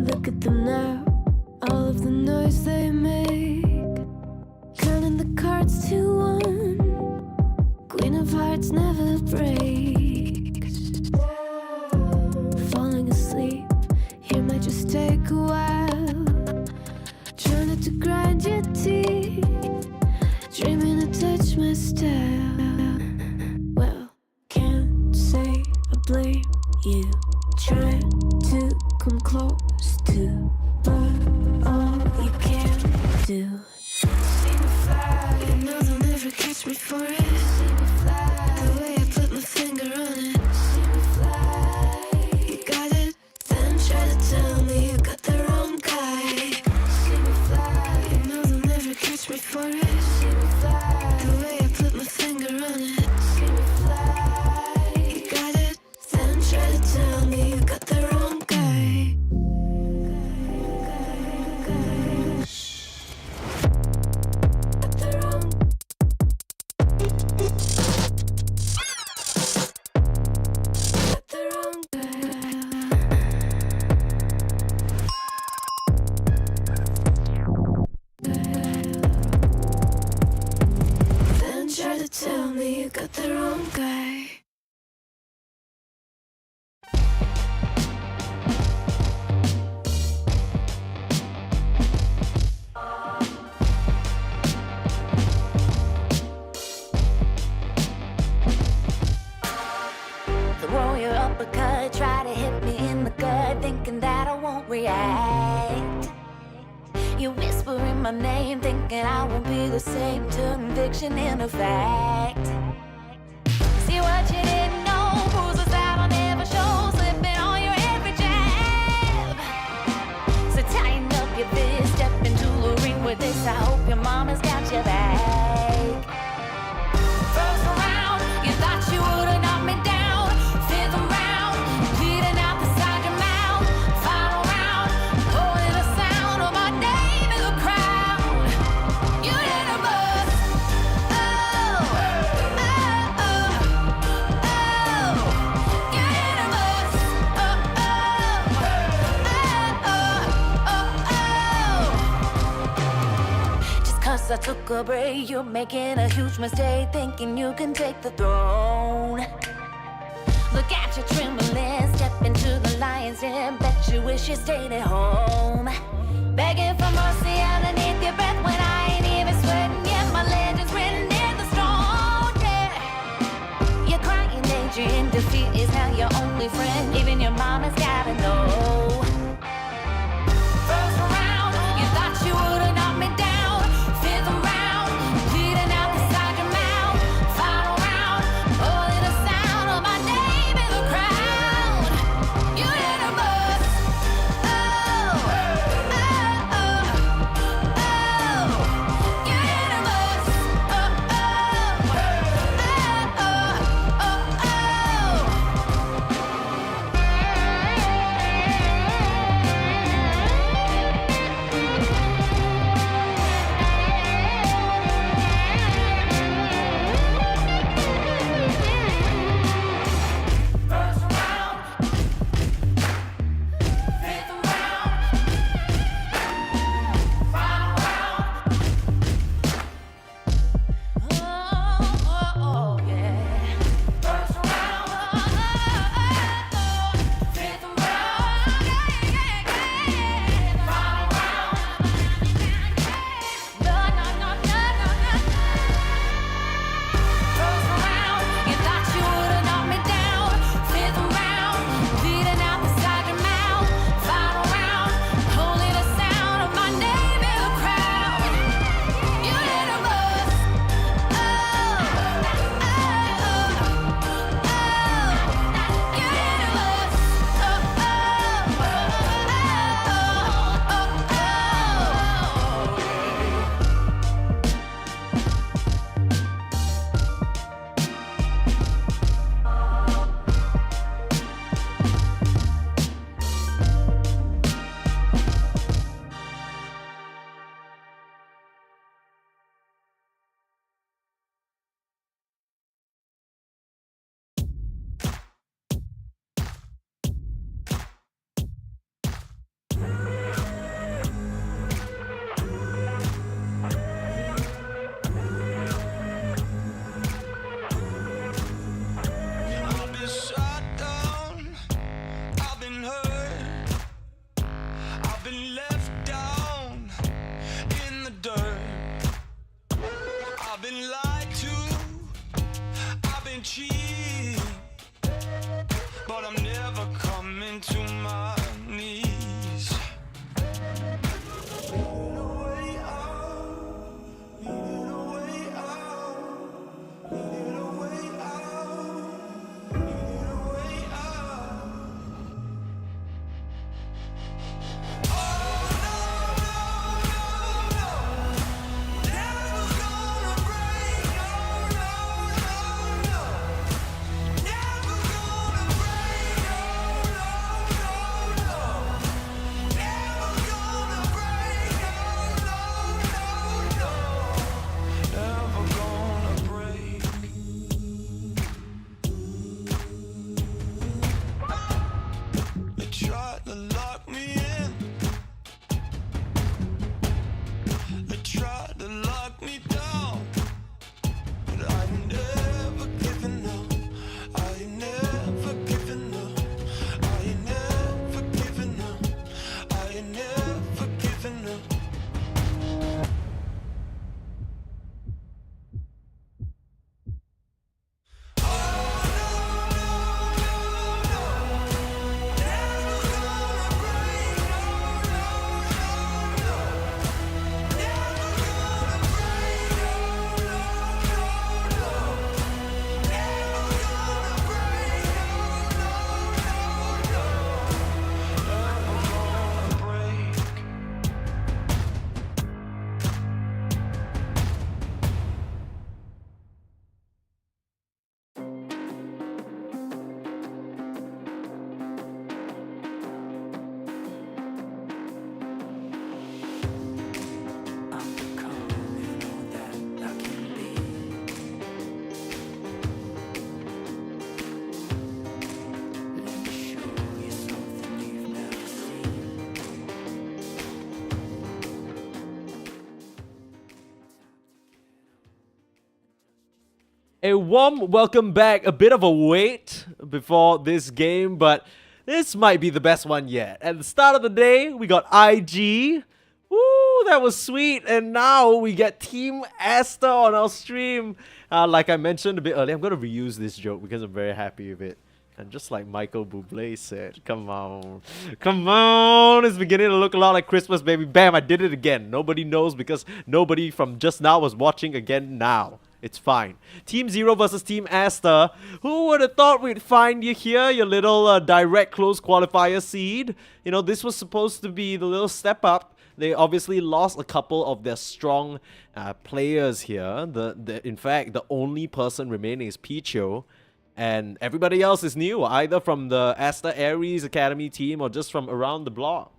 Speaker 6: Look at them now, all of the noise they make, counting the cards to one. Queen of hearts never breaks. Falling asleep, here might just take a while. Trying not to grind your teeth, dreaming to touch my style. Well, can't say I blame you, trying to come close to, but all you can do. See me fly, you know they'll never catch me for it. See me fly, the way I put my finger on it. See me fly, you got it, then try to tell me you got the wrong guy. See me fly, you know they'll never catch me for it. See me fly, the way I put my finger on it. See me fly, you got it, then try to tell me you got the wrong guy. Got the wrong. Got the wrong guy. Then try to tell me you got the wrong guy.
Speaker 7: Throw your uppercut, try to hit me in the gut, thinking that I won't react. You whisper in my name, thinking I won't be the same. Turn fiction into fact. See what you didn't know, bruises that I'll never show, slipping on your every jab. So tighten up your fist, step into the ring with this. I hope your mama's got your back. First round, you thought you would've knocked me down. Fifth round, bleeding out the side of your mouth. Final round, holding the sound of my name in the crowd. You did a bust. Oh, oh, oh, oh. You did a bust. Oh, oh, oh, oh, oh. Just 'cause I took a break, you're making a huge mistake, thinking you can take the throne. Look at you trembling, step into the lion's den. Bet you wish you stayed at home. Begging for mercy underneath your breath when I ain't even sweating yet. My legend's written in the stone, yeah. You're crying danger in defeat is now your only friend. Even your mama's gotta know. First round, you thought you would've knocked me down. Fifth round, bleeding out the side of your mouth. Final round, holding the sound of my name in the crowd. You did a bust. Oh, oh, oh, oh. You did a bust. Oh, oh, oh, oh, oh, oh.
Speaker 16: been left down in the dirt. I've been lied to, I've been cheated, but I'm never coming to my knees. Tried to lock me in. They tried to lock me down, but I ain't never giving up. I ain't never giving up. I ain't never giving up. I ain't never giving up.
Speaker 2: A warm welcome back. A bit of a wait before this game, but this might be the best one yet. At the start of the day, we got IG. Woo, that was sweet. And now we get Team Aster on our stream. Like I mentioned a bit earlier, I'm going to reuse this joke because I'm very happy with it. And just like Michael Bublé said, come on. Come on. It's beginning to look a lot like Christmas, baby. Bam, I did it again. Nobody knows because nobody from just now was watching again now. It's fine. Team Zero versus Team Aster. Who would have thought we'd find you here, your little direct close qualifier seed? You know, this was supposed to be the little step up. They obviously lost a couple of their strong players here. In fact, the only person remaining is Picho. And everybody else is new, either from the Aster Aries Academy team or just from around the block.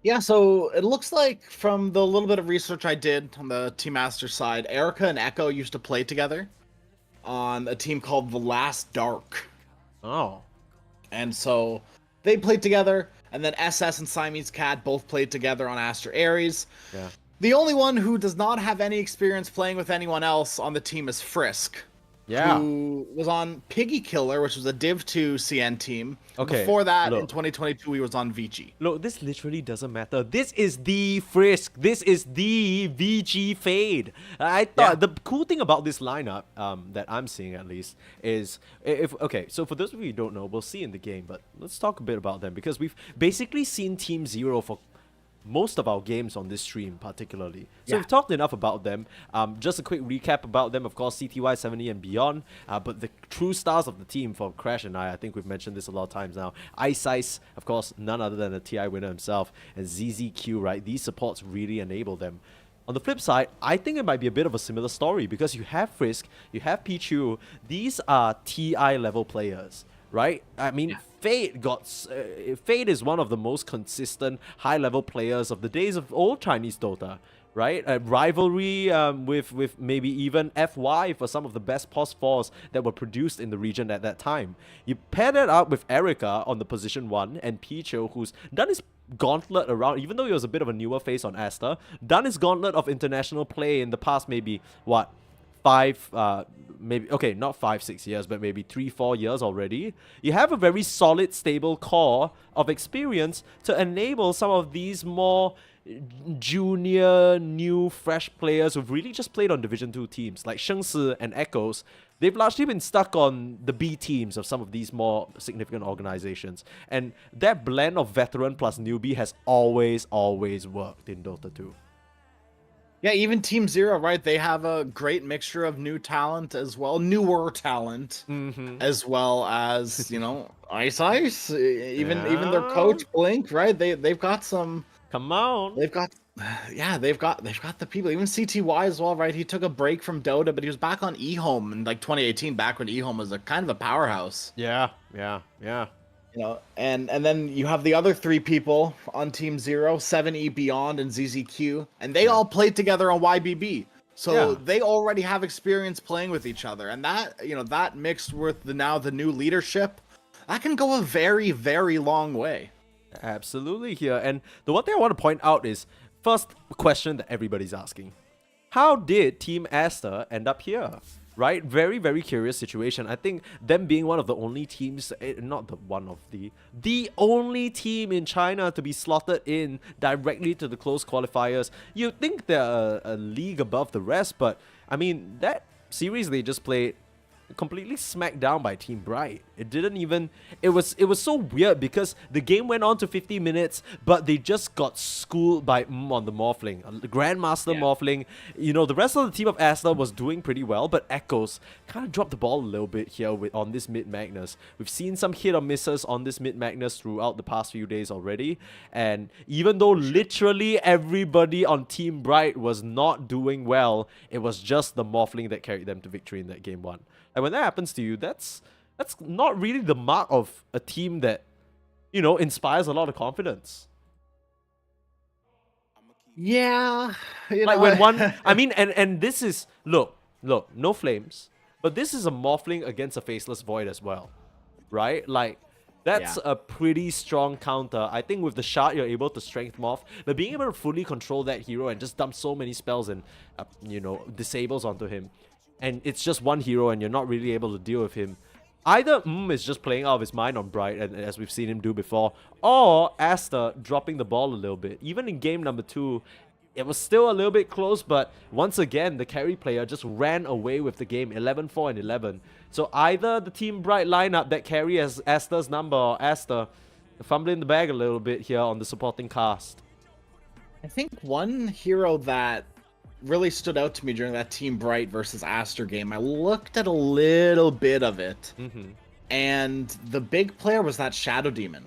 Speaker 3: Yeah, so it looks like from the little bit of research I did on the Team Aster side, Erica and Echo used to play together on a team called The Last Dark.
Speaker 2: Oh.
Speaker 3: And so they played together, and then SS and Siamese Cat both played together on Aster Aries.
Speaker 2: Yeah.
Speaker 3: The only one who does not have any experience playing with anyone else on the team is Frisk.
Speaker 2: Yeah.
Speaker 3: Who was on Piggy Killer, which was a Div 2 CN team.
Speaker 2: Okay,
Speaker 3: Before that,
Speaker 2: look.
Speaker 3: in 2022, he was on VG.
Speaker 2: Look, this literally doesn't matter. This is the Frisk. This is the VG Fade. I thought the cool thing about this lineup, that I'm seeing at least, is okay. So for those of you who don't know, we'll see in the game, but let's talk a bit about them because we've basically seen Team Zero for most of our games on this stream particularly. So we've talked enough about them. Just a quick recap about them, of course, CTY 70 and beyond. But the true stars of the team for Crash and I think we've mentioned this a lot of times now. Ice, of course, none other than the TI winner himself. And ZZQ, right? These supports really enable them. On the flip side, I think it might be a bit of a similar story because you have Frisk, you have Pichu. These are TI level players, right? I mean, Fade is one of the most consistent high-level players of the days of old Chinese Dota, right? A rivalry with maybe even FY for some of the best POS 4s that were produced in the region at that time. You pair that up with Erica on the position 1 and Picho, who's done his gauntlet around, even though he was a bit of a newer face on Aster, done his gauntlet of international play in the past maybe, what, maybe, okay, not 5-6 years, but maybe 3-4 years already, you have a very solid, stable core of experience to enable some of these more junior, new, fresh players who've really just played on Division 2 teams, like Shengsi and Echoes. They've largely been stuck on the B teams of some of these more significant organizations. And that blend of veteran plus newbie has always worked in Dota 2.
Speaker 3: Yeah, even Team Zero, right? They have a great mixture of new talent as well, newer talent, as well as, you know, Ice Ice. Even their coach Blink, right? They've got some.
Speaker 2: Come on.
Speaker 3: They've got, yeah, they've got the people. Even CTY as well, right? He took a break from Dota, but he was back on eHome in like 2018, back when eHome was a kind of a powerhouse.
Speaker 2: Yeah.
Speaker 3: You know, and then you have the other 3 people on Team Zero, 7E Beyond and ZZQ, and they all played together on YBB. So they already have experience playing with each other. And that, you know, that mixed with the new leadership, that can go a very, very long way.
Speaker 2: Absolutely here. And the one thing I want to point out is, first question that everybody's asking. How did Team Aster end up here? Right? Very, very curious situation. I think them being one of the only teams, the only team in China to be slotted in directly to the closed qualifiers. You'd think they're a league above the rest, but I mean, that series they just played completely smacked down by Team Bright. It didn't even... It was so weird because the game went on to 50 minutes, but they just got schooled by on the Morphling. The Grandmaster Morphling. You know, the rest of the team of Aster was doing pretty well, but Echoes kind of dropped the ball a little bit here on this mid-Magnus. We've seen some hit or misses on this mid-Magnus throughout the past few days already, and even though literally everybody on Team Bright was not doing well, it was just the Morphling that carried them to victory in that game 1. And when that happens to you, that's not really the mark of a team that, you know, inspires a lot of confidence.
Speaker 3: Yeah.
Speaker 2: Like when one... I mean, and this is... Look, no flames. But this is a Morphling against a Faceless Void as well. Right? Like, that's a pretty strong counter. I think with the shard, you're able to strength morph. But being able to fully control that hero and just dump so many spells and, you know, disables onto him. And it's just one hero and you're not really able to deal with him. Either is just playing out of his mind on Bright, and as we've seen him do before, or Aster dropping the ball a little bit. Even in game number 2, it was still a little bit close, but once again, the carry player just ran away with the game, 11-4 and 11. So either the Team Bright lineup that carry as Aster's number, or Aster fumbling the bag a little bit here on the supporting cast.
Speaker 3: I think one hero that really stood out to me during that Team Bright versus Aster game, I looked at a little bit of it, and the big player was that Shadow Demon.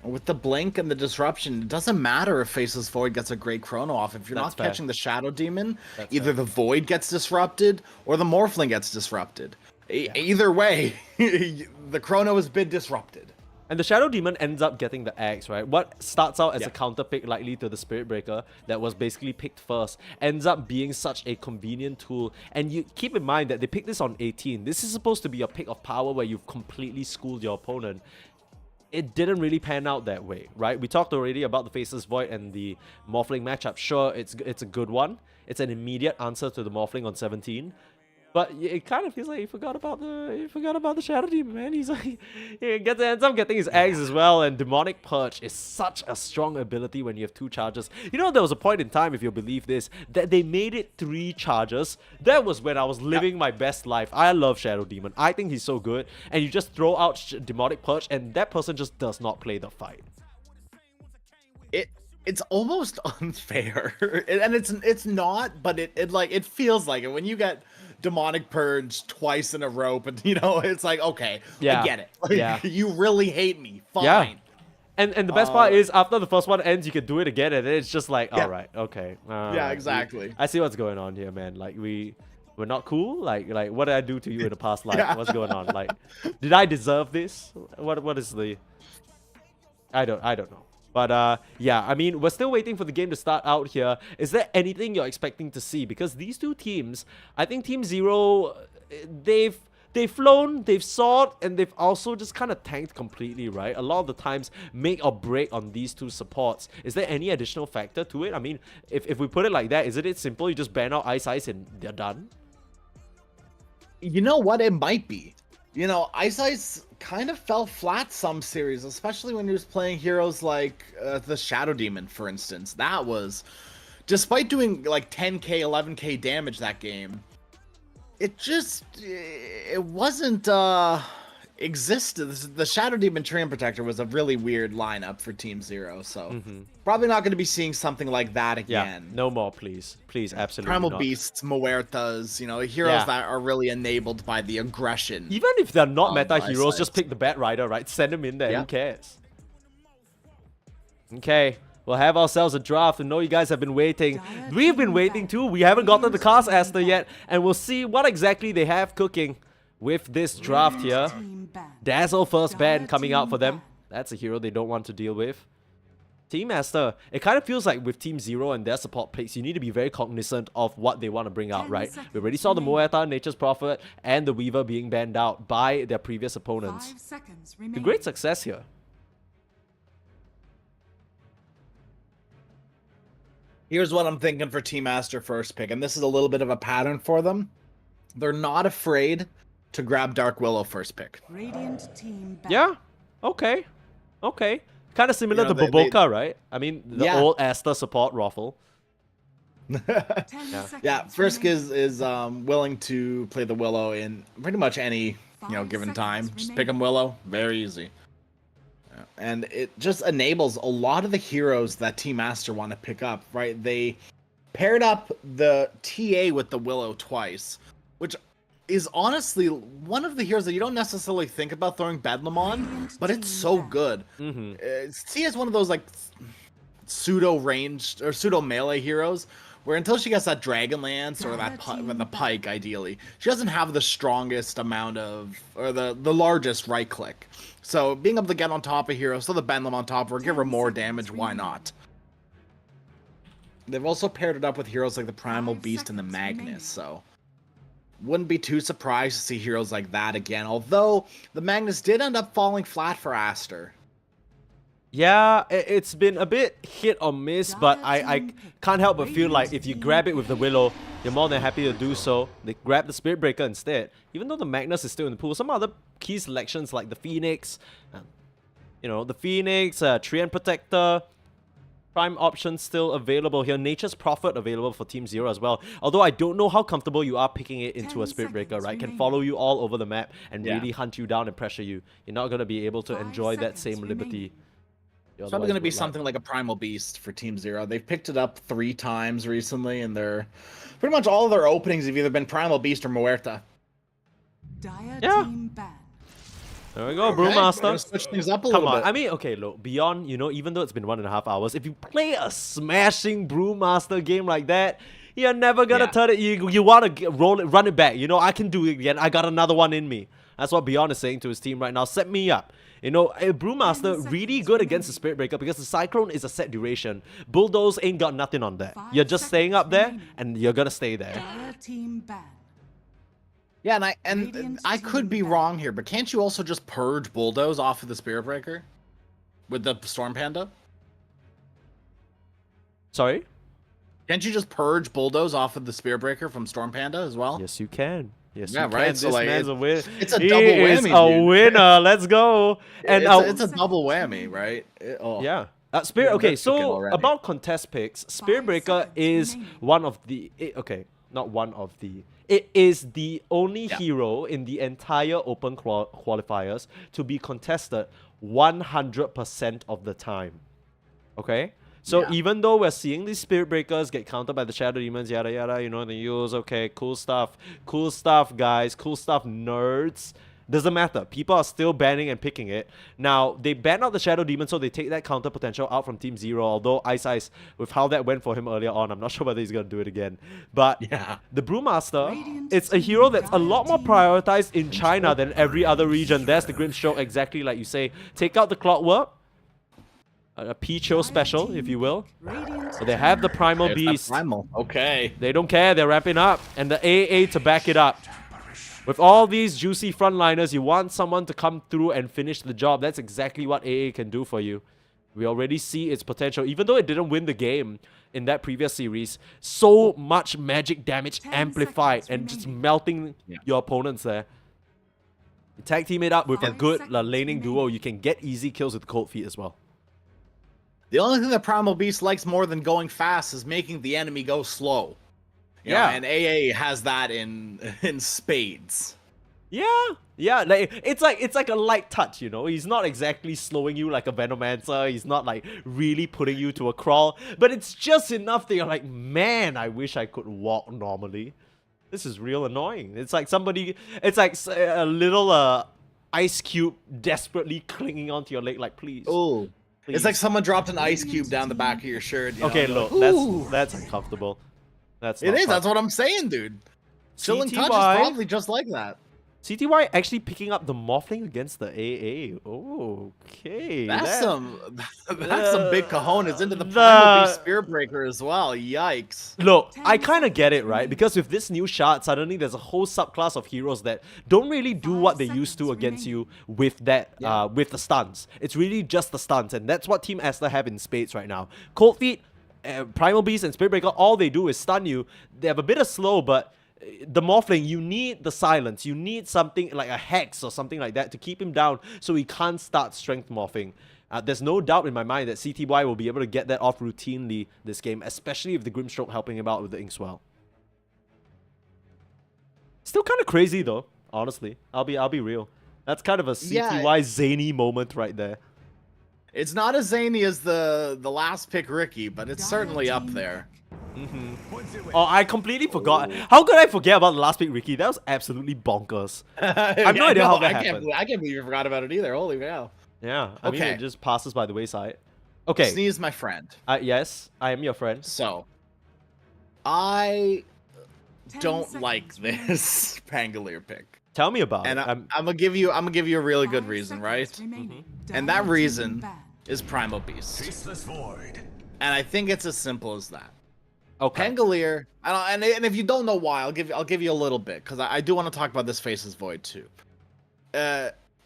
Speaker 3: With the blink and the disruption, it doesn't matter if Faceless Void gets a great chrono off. If you're not catching the Shadow Demon, either the Void gets disrupted or the Morphling gets disrupted. Either way, the chrono has been disrupted.
Speaker 2: And the Shadow Demon ends up getting the axe, right? What starts out as a counter pick likely to the Spirit Breaker that was basically picked first ends up being such a convenient tool. And you keep in mind that they picked this on 18. This is supposed to be a pick of power where you've completely schooled your opponent. It didn't really pan out that way, right? We talked already about the Faceless Void and the Morphling matchup. Sure, it's a good one. It's an immediate answer to the Morphling on 17. But it kind of feels like you forgot about the Shadow Demon, man. He's like, he ends up getting his eggs as well, and Demonic Purge is such a strong ability when you have 2 charges. You know, there was a point in time, if you believe this, that they made it 3 charges. That was when I was living my best life. I love Shadow Demon. I think he's so good, and you just throw out Demonic Purge, and that person just does not play the fight.
Speaker 3: It's almost unfair, and it's not, but it feels like it when you get Demonic Purge twice in a row. But you know, it's like, okay, I get it. Like, you really hate me, fine.
Speaker 2: Yeah. And the best part is after the first one ends, you can do it again, and it's just like, all right, okay.
Speaker 3: Yeah, exactly.
Speaker 2: I see what's going on here, man. Like we're not cool. Like what did I do to you in the past life? What's going on? Like, did I deserve this? What is the? I don't know. But yeah, I mean, we're still waiting for the game to start out here. Is there anything you're expecting to see? Because these 2 teams, I think Team Zero, they've flown, they've soared, and they've also just kind of tanked completely, right? A lot of the times, make or break on these 2 supports. Is there any additional factor to it? I mean, if we put it like that, isn't it simple? You just ban out Ice and they're done?
Speaker 3: You know what? It might be. You know, Ice kind of fell flat some series, especially when he was playing heroes like the Shadow Demon, for instance. That was, despite doing like 10k, 11k damage that game, it wasn't existed. The Shadow Demon Treant Protector was a really weird lineup for Team Zero, so probably not going to be seeing something like that again.
Speaker 2: Yeah, no more, please. Please, absolutely
Speaker 3: Primal
Speaker 2: not.
Speaker 3: Beasts, Muertas, you know, heroes that are really enabled by the aggression.
Speaker 2: Even if they're not meta
Speaker 3: of
Speaker 2: heroes,
Speaker 3: Ice.
Speaker 2: just pick the Bat Rider, right? Send them in there,
Speaker 3: Yeah.
Speaker 2: who cares? Okay, we'll have ourselves a draft. I know you guys have been waiting. We've been waiting too. We haven't gotten the cast Aster yet, and we'll see what exactly they have cooking with this draft here. Dazzle first ban coming out for them. That's a hero they don't want to deal with. Team Master, it kind of feels like with Team Zero and their support picks, you need to be very cognizant of what they want to bring out, right? We already saw the Moeta, Nature's Prophet, and the Weaver being banned out by their previous opponents.
Speaker 5: 5 seconds
Speaker 2: A
Speaker 5: remaining.
Speaker 2: great success here.
Speaker 3: Here's what I'm thinking for Team Master first pick, and this is a little bit of a pattern for them. They're not afraid to grab Dark Willow first pick.
Speaker 5: Radiant team back.
Speaker 2: Yeah, okay. Okay. Kind of similar
Speaker 3: You know,
Speaker 2: to
Speaker 3: they-
Speaker 2: Boboka, right? I mean, the
Speaker 3: Yeah.
Speaker 2: old Aster support raffle.
Speaker 5: 10
Speaker 2: Yeah.
Speaker 5: seconds
Speaker 3: Yeah, Frisk
Speaker 5: remaining.
Speaker 3: is willing to play the Willow in pretty much any given time. Just pick him Willow, very easy. Yeah, and it just enables a lot of the heroes that Team Master want to pick up. Right, they paired up the TA with the Willow twice, which is honestly one of the heroes that you don't necessarily think about throwing Bedlam on, but it's so good. Tia is one of those like pseudo ranged or pseudo melee heroes where until she gets that Dragon Lance or that the Pike, ideally, she doesn't have the strongest amount of or the largest right click. So being able to get on top of heroes, so the Bedlam on top or give her more damage, why not? They've also paired it up with heroes like the Primal Beast and the Magnus, so wouldn't be too surprised to see heroes like that again. Although the Magnus did end up falling flat for Aster.
Speaker 2: Yeah, it's been a bit hit or miss, but I can't help but feel like if you grab it with the Willow, you're more than happy to do so. They grab the Spirit Breaker instead. Even though the Magnus is still in the pool, some other key selections like the Phoenix, the Phoenix, Treant Protector, prime options still available here. Nature's Prophet available for Team Zero as well. Although I don't know how comfortable you are picking it into a Spirit Breaker, right? Can follow you all over the map and really hunt you down and pressure you. You're not going to be able to enjoy that same liberty.
Speaker 3: It's probably going to be something like a Primal Beast for Team Zero. They've picked it up 3 times recently, and they're pretty much all of their openings have either been Primal Beast or Muerta.
Speaker 5: Dire
Speaker 2: Yeah.
Speaker 5: team ban.
Speaker 2: There we go,
Speaker 3: Okay,
Speaker 2: Brewmaster.
Speaker 3: we're gonna switch things up a
Speaker 2: Come
Speaker 3: little
Speaker 2: on,
Speaker 3: bit.
Speaker 2: I mean, okay, look, beyond, even though it's been 1.5 hours, if you play a smashing Brewmaster game like that, you're never gonna turn it. You want to roll it, run it back. I can do it again. I got another one in me. That's what Beyond is saying to his team right now. Set me up. A Brewmaster really good against the Spirit Breaker because the Cyclone is a set duration. Bulldoze ain't got nothing on that. You're just staying up there, and you're gonna stay there.
Speaker 5: Dire team ban.
Speaker 3: Yeah, and I could be wrong here, but can't you also just purge Bulldoze off of the Spirit Breaker with the Storm Panda?
Speaker 2: Sorry?
Speaker 3: Can't you just purge Bulldoze off of the Spirit Breaker from Storm Panda as well?
Speaker 2: Yes, you can. Yes,
Speaker 3: Yeah,
Speaker 2: you
Speaker 3: right,
Speaker 2: can.
Speaker 3: so,
Speaker 2: This
Speaker 3: like,
Speaker 2: man's a win.
Speaker 3: it's a
Speaker 2: He
Speaker 3: double
Speaker 2: is
Speaker 3: whammy,
Speaker 2: a
Speaker 3: dude.
Speaker 2: winner. Let's go. And
Speaker 3: It's a double whammy, right?
Speaker 2: Yeah. Spirit. Okay,
Speaker 3: that's cooking
Speaker 2: so
Speaker 3: already.
Speaker 2: about contest picks, Spirit Breaker is one of the. Not one of the. It is the only hero in the entire open qualifiers to be contested 100% of the time. Okay? So even though we're seeing these Spirit Breakers get countered by the Shadow Demons, yada yada, the use, okay, cool stuff, guys, cool stuff, nerds. Doesn't matter. People are still banning and picking it. Now, they ban out the Shadow Demon, so they take that counter potential out from Team Zero, although Ice, with how that went for him earlier on, I'm not sure whether he's going to do it again. But the Brewmaster, it's a hero that's a lot more prioritized in China than every other region. There's the Grimstroke, exactly like you say. Take out the Clockwork. A Picho special, if you will. So they have the Primal
Speaker 3: There's that
Speaker 2: Beast.
Speaker 3: Primal. Okay.
Speaker 2: They don't care. They're wrapping up. And the AA to back it up. With all these juicy frontliners, you want someone to come through and finish the job. That's exactly what AA can do for you. We already see its potential. Even though it didn't win the game in that previous series, so much magic damage amplified and just melting your opponents there. You tag team it up with a good laning duo, you can get easy kills with Cold Feet as well.
Speaker 3: The only thing that Primal Beast likes more than going fast is making the enemy go slow. You know, and AA has that in spades.
Speaker 2: Yeah, like it's like a light touch, you know. He's not exactly slowing you like a Venomancer. He's not like really putting you to a crawl, but it's just enough that you're like, man, I wish I could walk normally. This is real annoying. It's like it's like a little ice cube desperately clinging onto your leg, like please.
Speaker 3: Oh, it's like someone dropped an ice cube down the back of your shirt. You
Speaker 2: okay,
Speaker 3: know,
Speaker 2: look, that's uncomfortable. That's
Speaker 3: it is.
Speaker 2: fun.
Speaker 3: That's what I'm saying, dude. Chilling touch is probably just like that.
Speaker 2: CTY actually picking up the Morphling against the AA. Okay.
Speaker 3: That's some big cojones into the Primal Beast Spear Breaker as well. Yikes.
Speaker 2: Look, I kind of get it, right? Because with this new shard, suddenly there's a whole subclass of heroes that don't really do what they used to against you with that, with the stuns. It's really just the stuns, and that's what Team Aster have in spades right now. Cold Feet, Primal Beast, and Spirit Breaker, all they do is stun you. They have a bit of slow, but the Morphling, you need the silence. You need something like a Hex or something like that to keep him down so he can't start strength morphing. There's no doubt in my mind that CTY will be able to get that off routinely this game, especially with the Grimstroke helping him out with the Inkswell. Still kind of crazy though, honestly. I'll be real. That's kind of a CTY zany moment right there.
Speaker 3: It's not as zany as the last pick Ricky, but it's certainly up there.
Speaker 2: Oh, I completely forgot. How could I forget about the last pick, Ricky? That was absolutely bonkers. I have no idea how that happened.
Speaker 3: I can't believe you forgot about it either. Holy cow.
Speaker 2: Yeah, I mean, it just passes by the wayside. Okay.
Speaker 3: Sneeze, my friend.
Speaker 2: Yes, I am your friend.
Speaker 3: So, I don't like this Pangolier pick.
Speaker 2: Tell me about it.
Speaker 3: And I'm gonna give you a really good reason, right? And that reason is Primal Beast.
Speaker 12: Faceless Void.
Speaker 3: And I think it's as simple as that.
Speaker 2: Okay.
Speaker 3: Pangolier, and if you don't know why, I'll give you a little bit, because I do want to talk about this Faceless Void too.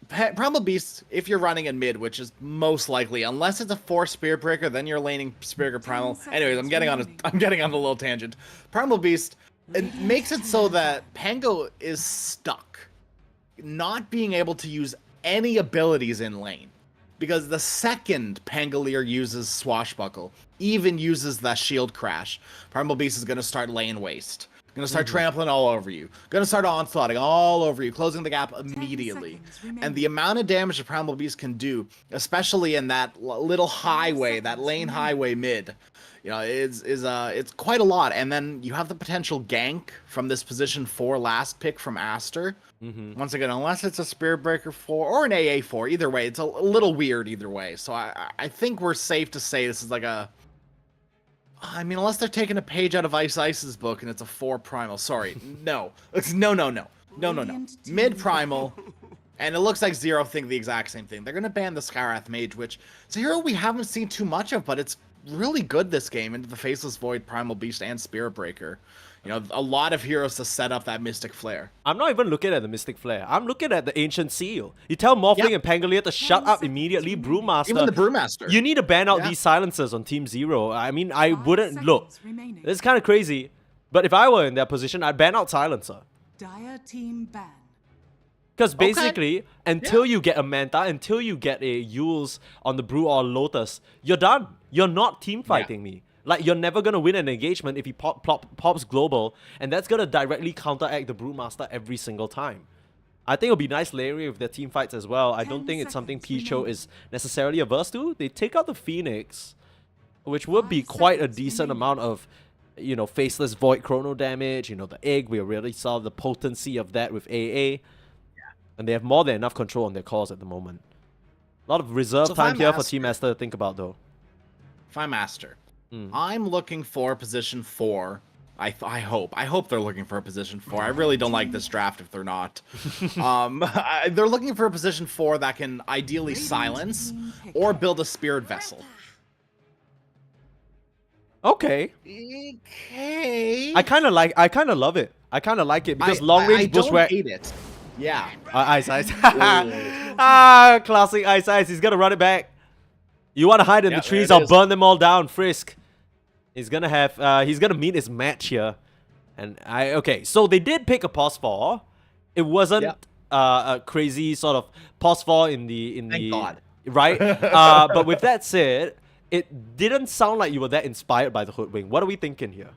Speaker 3: Primal Beast, if you're running in mid, which is most likely, unless it's a 4 Spirit Breaker, then you're laning Spirit Breaker Primal. Anyways, I'm getting on a little tangent. Primal Beast, it makes it so that Pango is stuck, not being able to use any abilities in lane. Because the second Pangolier uses Swashbuckle, even uses that Shield Crash, Primal Beast is going to start lane waste. Going to start trampling all over you. Going to start onslaughting all over you, closing the gap immediately. And the amount of damage that Primal Beast can do, especially in that little highway, that lane highway mid, you know, it's quite a lot. And then you have the potential gank from this position 4 last pick from Aster. Once again, unless it's a Spirit Breaker 4 or an AA 4, either way, it's a little weird either way. So I think we're safe to say this is like a... I mean, unless they're taking a page out of Ice's book and it's a 4 primal. Sorry, no. No. Mid primal, and it looks like Zero think the exact same thing. They're going to ban the Skyrath Mage, which is a hero we haven't seen too much of, but it's really good this game into the Faceless Void, Primal Beast, and Spirit Breaker. You know, a lot of heroes to set up that Mystic Flare.
Speaker 2: I'm not even looking at the Mystic Flare. I'm looking at the Ancient Seal. You tell Morphling and Pangolier to shut up immediately, Brewmaster.
Speaker 3: Even the Brewmaster.
Speaker 2: You need to ban out these silencers on Team Zero. I mean, I wouldn't... Look, it's kind of crazy, but if I were in their position, I'd ban out Silencer.
Speaker 5: Dire team ban.
Speaker 2: Because basically, until you get a Manta, until you get a Yules on the Brew or Lotus, you're done. You're not team fighting me. Like, you're never going to win an engagement if he pops global, and that's going to directly counteract the Brewmaster every single time. I think it'll be nice layering with their team fights as well. I don't think it's something Picho is necessarily averse to. They take out the Phoenix, which would be quite a decent amount of, you know, Faceless Void chrono damage. You know, the Egg, we already saw the potency of that with AA. And they have more than enough control on their cores at the moment. A lot of reserve time here for Team Master to think about, though.
Speaker 3: If I'm Master, I'm looking for position 4. I hope they're looking for a position 4. I really don't like this draft if they're not. They're looking for a position 4 that can ideally silence or build a Spirit Vessel.
Speaker 2: Okay. I kind of love it. I kind of like it because long range bush whack.
Speaker 3: I don't hate it. Yeah.
Speaker 2: Ice. Classic Ice. He's gonna run it back. You want to hide in the
Speaker 3: Yeah,
Speaker 2: trees?
Speaker 3: there it
Speaker 2: I'll
Speaker 3: is.
Speaker 2: burn them all down. Frisk. He's gonna have. He's gonna meet his match here, and okay. So they did pick a pause 4. It wasn't
Speaker 3: Yeah.
Speaker 2: a crazy sort of pause 4 in the
Speaker 3: Thank God.
Speaker 2: right. But with that said, it didn't sound like you were that inspired by the Hoodwink. What are we thinking here?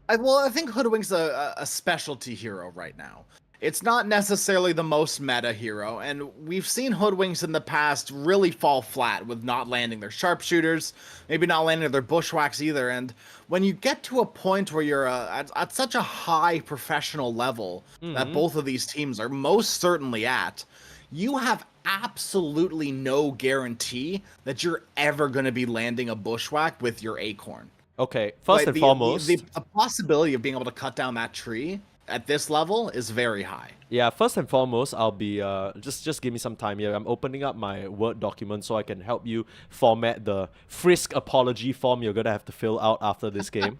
Speaker 3: I think Hoodwink's a specialty hero right now. It's not necessarily the most meta hero, and we've seen Hoodwinks in the past really fall flat with not landing their sharpshooters, maybe not landing their bushwhacks either. And when you get to a point where you're at such a high professional level that both of these teams are most certainly at, you have absolutely no guarantee that you're ever going to be landing a bushwhack with your acorn.
Speaker 2: Okay, first and foremost,
Speaker 3: the possibility of being able to cut down that tree at this level is very high.
Speaker 2: yeah, first and foremost, I'll be just give me some time here. I'm opening up my Word document so I can help you format the Frisk apology form you're gonna have to fill out after this game.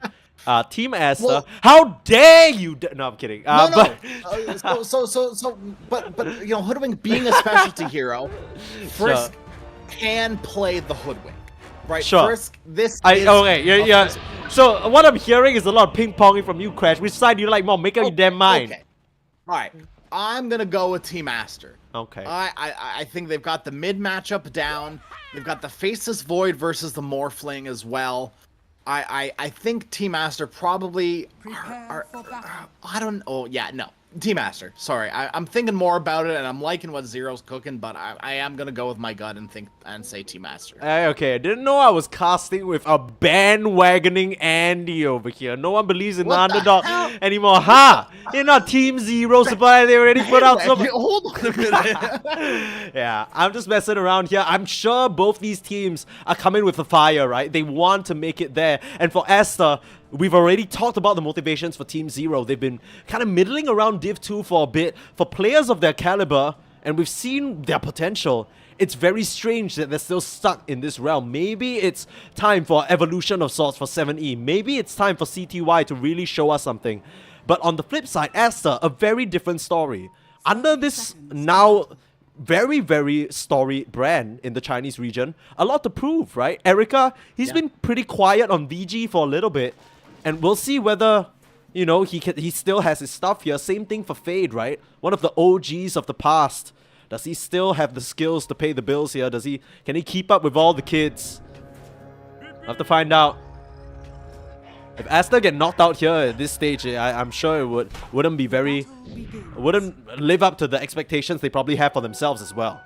Speaker 2: Team Asta,
Speaker 3: Well-
Speaker 2: how dare you? No, I'm kidding.
Speaker 3: No,
Speaker 2: But
Speaker 3: but you know, Hoodwink being a specialty hero, Frisk can play the Hoodwink, right?
Speaker 2: Sure.
Speaker 3: Frisk, this is
Speaker 2: okay,
Speaker 3: a
Speaker 2: yeah.
Speaker 3: Frisk-
Speaker 2: So what I'm hearing is a lot of ping ponging from you, Crash. Which side do you like more? Make up your damn mind.
Speaker 3: Okay. All right. I'm gonna go with Team Aster.
Speaker 2: Okay.
Speaker 3: I think they've got the mid matchup down. They've got the Faceless Void versus the Morphling as well. I think Team Aster probably are I don't. Oh yeah, no. Team Aster. Sorry, I'm thinking more about it, and I'm liking what Zero's cooking, but I am gonna go with my gut and say Team Aster.
Speaker 2: Okay, I didn't know I was casting with a bandwagoning Andy over here. No one believes in the
Speaker 3: What the
Speaker 2: underdog
Speaker 3: hell?
Speaker 2: anymore. Ha! You're not Team Zero supply. They already put out so much.
Speaker 3: Hold on a minute.
Speaker 2: Yeah, I'm just messing around here. I'm sure both these teams are coming with the fire, right? They want to make it there. And for Asta, we've already talked about the motivations for Team Zero. They've been kind of middling around Div 2 for a bit. For players of their caliber, and we've seen their potential, it's very strange that they're still stuck in this realm. Maybe it's time for evolution of sorts for 7E. Maybe it's time for CTY to really show us something. But on the flip side, Asta, a very different story. Under this now very, very storied brand in the Chinese region, a lot to prove, right? Erica, he's been pretty quiet on VG for a little bit. And we'll see whether, you know, he still has his stuff here. Same thing for Fade, right? One of the OGs of the past. Does he still have the skills to pay the bills here? Can he keep up with all the kids? We'll have to find out. If Asta get knocked out here at this stage, I'm sure it wouldn't live up to the expectations they probably have for themselves as well.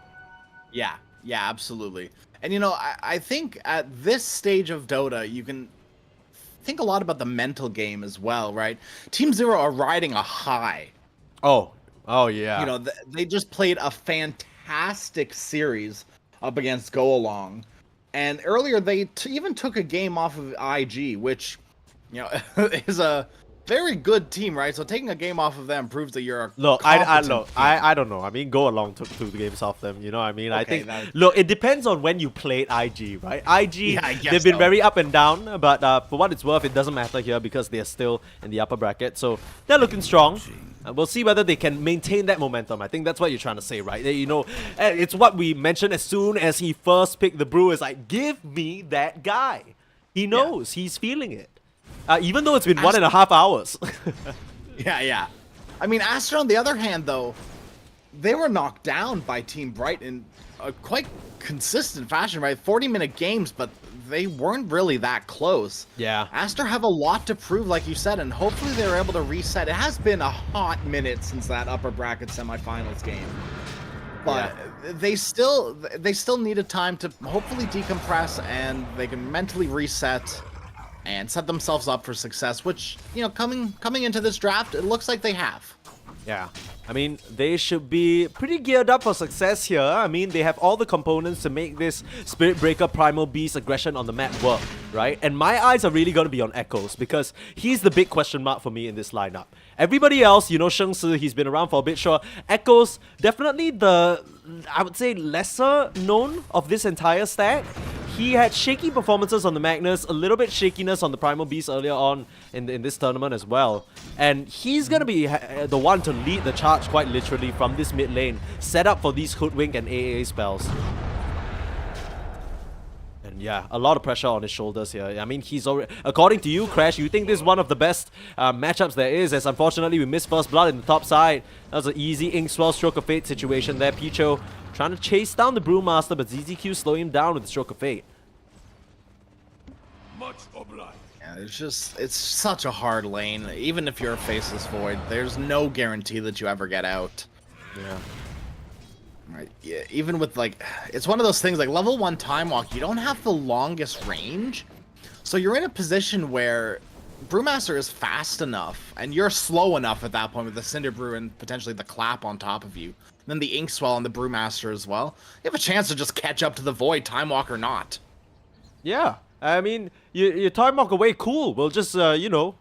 Speaker 3: Yeah, absolutely. And you know, I think at this stage of Dota, you can think a lot about the mental game as well, right? Team Zero are riding a high.
Speaker 2: Oh yeah.
Speaker 3: You know, they just played a fantastic series up against Go Along. And earlier they even took a game off of IG, which, you know, is a very good team, right? So taking a game off of them proves that you're a
Speaker 2: I
Speaker 3: competent
Speaker 2: don't know. I mean, Go Along took 2 games off them. You know what I mean? I
Speaker 3: Okay,
Speaker 2: think. Look, it depends on when you played IG, right? IG,
Speaker 3: Yeah, I guess
Speaker 2: they've been
Speaker 3: so.
Speaker 2: very up and down, but for what it's worth, it doesn't matter here because they're still in the upper bracket. So they're looking strong. We'll see whether they can maintain that momentum. I think that's what you're trying to say, right? You know, it's what we mentioned as soon as he first picked the Brew. Is like, give me that guy. He knows. He's feeling it. Even though it's been 1.5 hours.
Speaker 3: Yeah. I mean, Astra, on the other hand, though, they were knocked down by Team Bright in a quite consistent fashion, right? 40-minute games, but they weren't really that close.
Speaker 2: Yeah.
Speaker 3: Astra have a lot to prove, like you said, and hopefully they're able to reset. It has been a hot minute since that upper bracket semifinals game. But they still need a time to hopefully decompress, and they can mentally reset and set themselves up for success, which, you know, coming into this draft, it looks like they have.
Speaker 2: Yeah. I mean, they should be pretty geared up for success here. I mean, they have all the components to make this Spirit Breaker Primal Beast aggression on the map work, right? And my eyes are really going to be on Echoes because he's the big question mark for me in this lineup. Everybody else, you know, Sheng Si, he's been around for a bit, sure. Echoes, definitely the, I would say, lesser known of this entire stack. He had shaky performances on the Magnus, a little bit shakiness on the Primal Beast earlier on in this tournament as well. And he's going to be the one to lead the charge quite literally from this mid lane, set up for these Hoodwink and AA spells. Yeah, a lot of pressure on his shoulders here. I mean, he's already... According to you, Crash, you think this is one of the best matchups there is, as unfortunately we missed first blood in the top side. That was an easy Inkswell Stroke of Fate situation there. Picho trying to chase down the Brewmaster, but ZZQ slowing him down with the Stroke of Fate.
Speaker 9: Much obliged.
Speaker 3: Yeah, it's such a hard lane. Even if you're a Faceless Void, there's no guarantee that you ever get out.
Speaker 2: Yeah.
Speaker 3: Right. Yeah, even with like, it's one of those things like level 1 Time Walk, you don't have the longest range. So you're in a position where Brewmaster is fast enough and you're slow enough at that point with the Cinder Brew and potentially the Clap on top of you. And then the Inkswell and the Brewmaster as well. You have a chance to just catch up to the Void, Time Walk or not.
Speaker 2: Yeah. I mean, you Time Walk away, cool. We'll just, you know,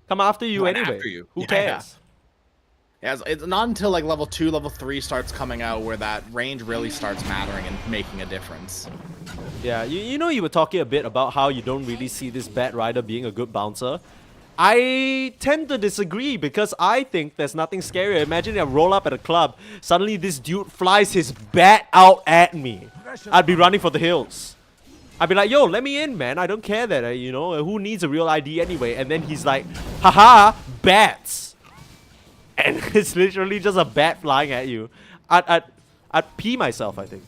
Speaker 2: come after you
Speaker 3: Run
Speaker 2: anyway.
Speaker 3: after you.
Speaker 2: Who
Speaker 3: Yeah.
Speaker 2: cares?
Speaker 3: Yeah, it's not until like level 2, level 3 starts coming out where that range really starts mattering and making a difference.
Speaker 2: Yeah, you know, you were talking a bit about how you don't really see this Bat Rider being a good bouncer. I tend to disagree because I think there's nothing scarier. Imagine I roll up at a club, suddenly this dude flies his bat out at me. I'd be running for the hills. I'd be like, yo, let me in, man. I don't care that, you know, who needs a real ID anyway? And then he's like, haha, bats. And it's literally just a bat flying at you. I'd pee myself, I think.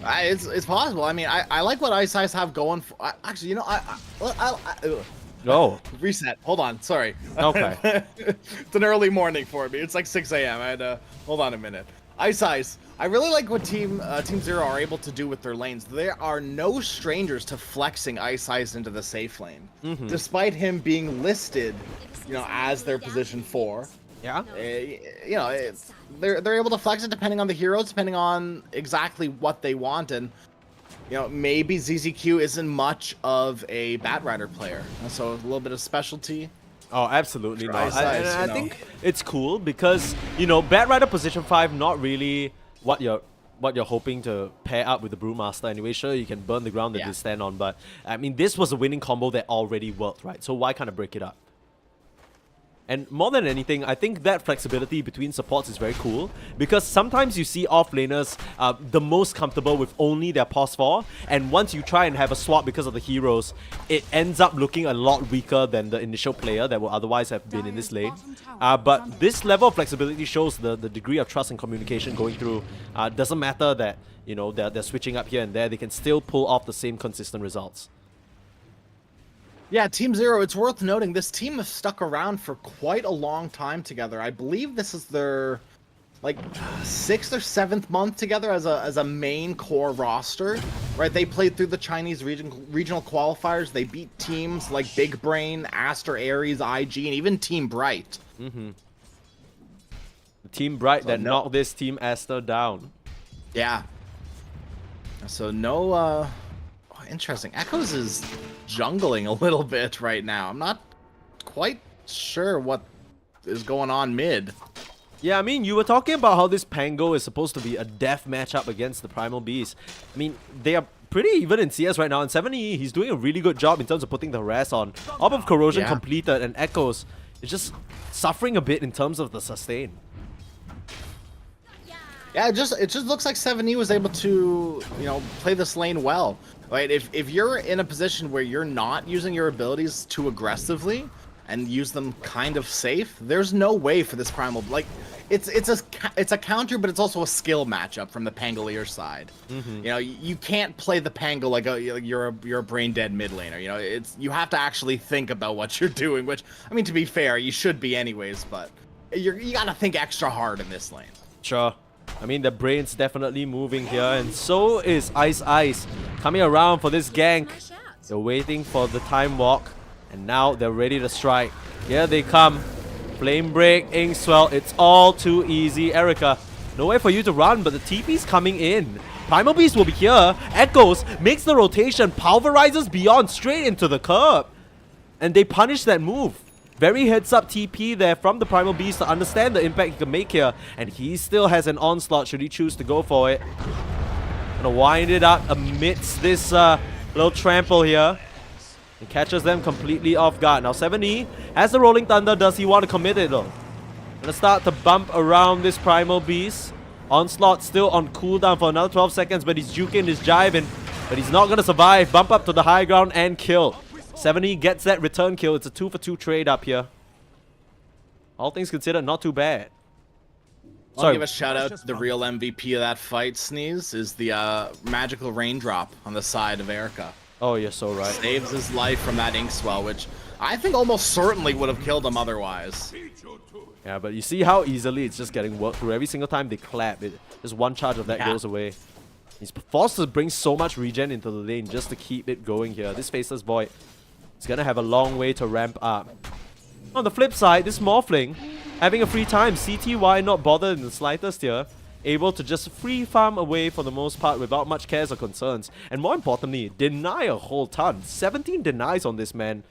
Speaker 3: It's possible. I mean, I like what Ice Ice have going for. Actually, you know,
Speaker 2: Oh.
Speaker 3: Reset. Hold on. Sorry.
Speaker 2: Okay.
Speaker 3: It's an early morning for me. It's like 6 a.m. I had to... Hold on a minute. Ice Ice. I really like what Team Zero are able to do with their lanes. There are no strangers to flexing Ice Ice into the safe lane. Despite him being listed, you know, as their position 4.
Speaker 2: Yeah.
Speaker 3: You know, they're able to flex it depending on the heroes, depending on exactly what they want, and you know, maybe ZZQ isn't much of a Bat Rider player, so a little bit of specialty.
Speaker 2: Oh, absolutely not. I
Speaker 3: know.
Speaker 2: think it's cool because, you know, Bat Rider position 5 not really what you're hoping to pair up with the Brewmaster anyway. Sure, you can burn the ground that they stand on, but I mean, this was a winning combo that already worked, right? So why kind of break it up? And more than anything, I think that flexibility between supports is very cool because sometimes you see offlaners the most comfortable with only their pos 4, and once you try and have a swap because of the heroes, it ends up looking a lot weaker than the initial player that would otherwise have been in this lane. But this level of flexibility shows the degree of trust and communication going through. Doesn't matter that, you know, they're switching up here and there, they can still pull off the same consistent results.
Speaker 3: Yeah, Team Zero, it's worth noting, this team has stuck around for quite a long time together. I believe this is their, like, 6th or 7th month together as a main core roster, right? They played through the Chinese regional qualifiers. They beat teams like Big Brain, Aster, Ares, IG, and even Team Bright.
Speaker 2: Team Bright that knocked this Team Aster down.
Speaker 3: Yeah. So no, interesting. Echoes is jungling a little bit right now. I'm not quite sure what is going on mid.
Speaker 2: Yeah, I mean, you were talking about how this Pango is supposed to be a death matchup against the Primal Beast. I mean, they are pretty even in CS right now, and 7E, he's doing a really good job in terms of putting the harass on. Orb of Corrosion completed, and Echoes is just suffering a bit in terms of the sustain.
Speaker 3: Yeah, it just looks like 7E was able to, you know, play this lane well. Right? If you're in a position where you're not using your abilities too aggressively and use them kind of safe, there's no way for this Primal, like, it's a counter, but it's also a skill matchup from the Pangolier side. You know, you can't play the Pango like you're a brain dead mid laner. You know, you have to actually think about what you're doing, which, I mean, to be fair, you should be anyways, but you gotta think extra hard in this lane.
Speaker 2: Sure. I mean, the brain's definitely moving here, and so is Ice Ice coming around for this gank. They're waiting for the time walk, and now they're ready to strike. Here they come. Flame Break, Inkswell, it's all too easy. Erica, nowhere for you to run, but the TP's coming in. Primal Beast will be here. Echoes makes the rotation, pulverizes Beyond straight into the curb. And they punish that move. Very heads-up TP there from the Primal Beast to understand the impact he can make here. And he still has an onslaught should he choose to go for it. Gonna wind it up amidst this little trample here. And catches them completely off guard. Now 7E has the Rolling Thunder. Does he want to commit it though? Gonna start to bump around this Primal Beast. Onslaught still on cooldown for another 12 seconds, but he's juking, he's jiving. But he's not going to survive. Bump up to the high ground and kill. 70 gets that return kill. It's a 2-for-2 trade up here. All things considered, not too bad.
Speaker 3: I'll give a shout out to the real MVP of that fight, Sneeze, is the magical raindrop on the side of Erica.
Speaker 2: Oh, you're so right.
Speaker 3: Saves his life from that ink swell, which I think almost certainly would have killed him otherwise.
Speaker 2: Yeah, but you see how easily it's just getting worked through. Every single time they clap, just one charge of that goes away. He's forced to bring so much regen into the lane just to keep it going here. This Faceless Void is going to have a long way to ramp up. On the flip side, this Morphling having a free time. CTY not bothered in the slightest here. Able to just free farm away for the most part without much cares or concerns. And more importantly, deny a whole ton. 17 denies on this man.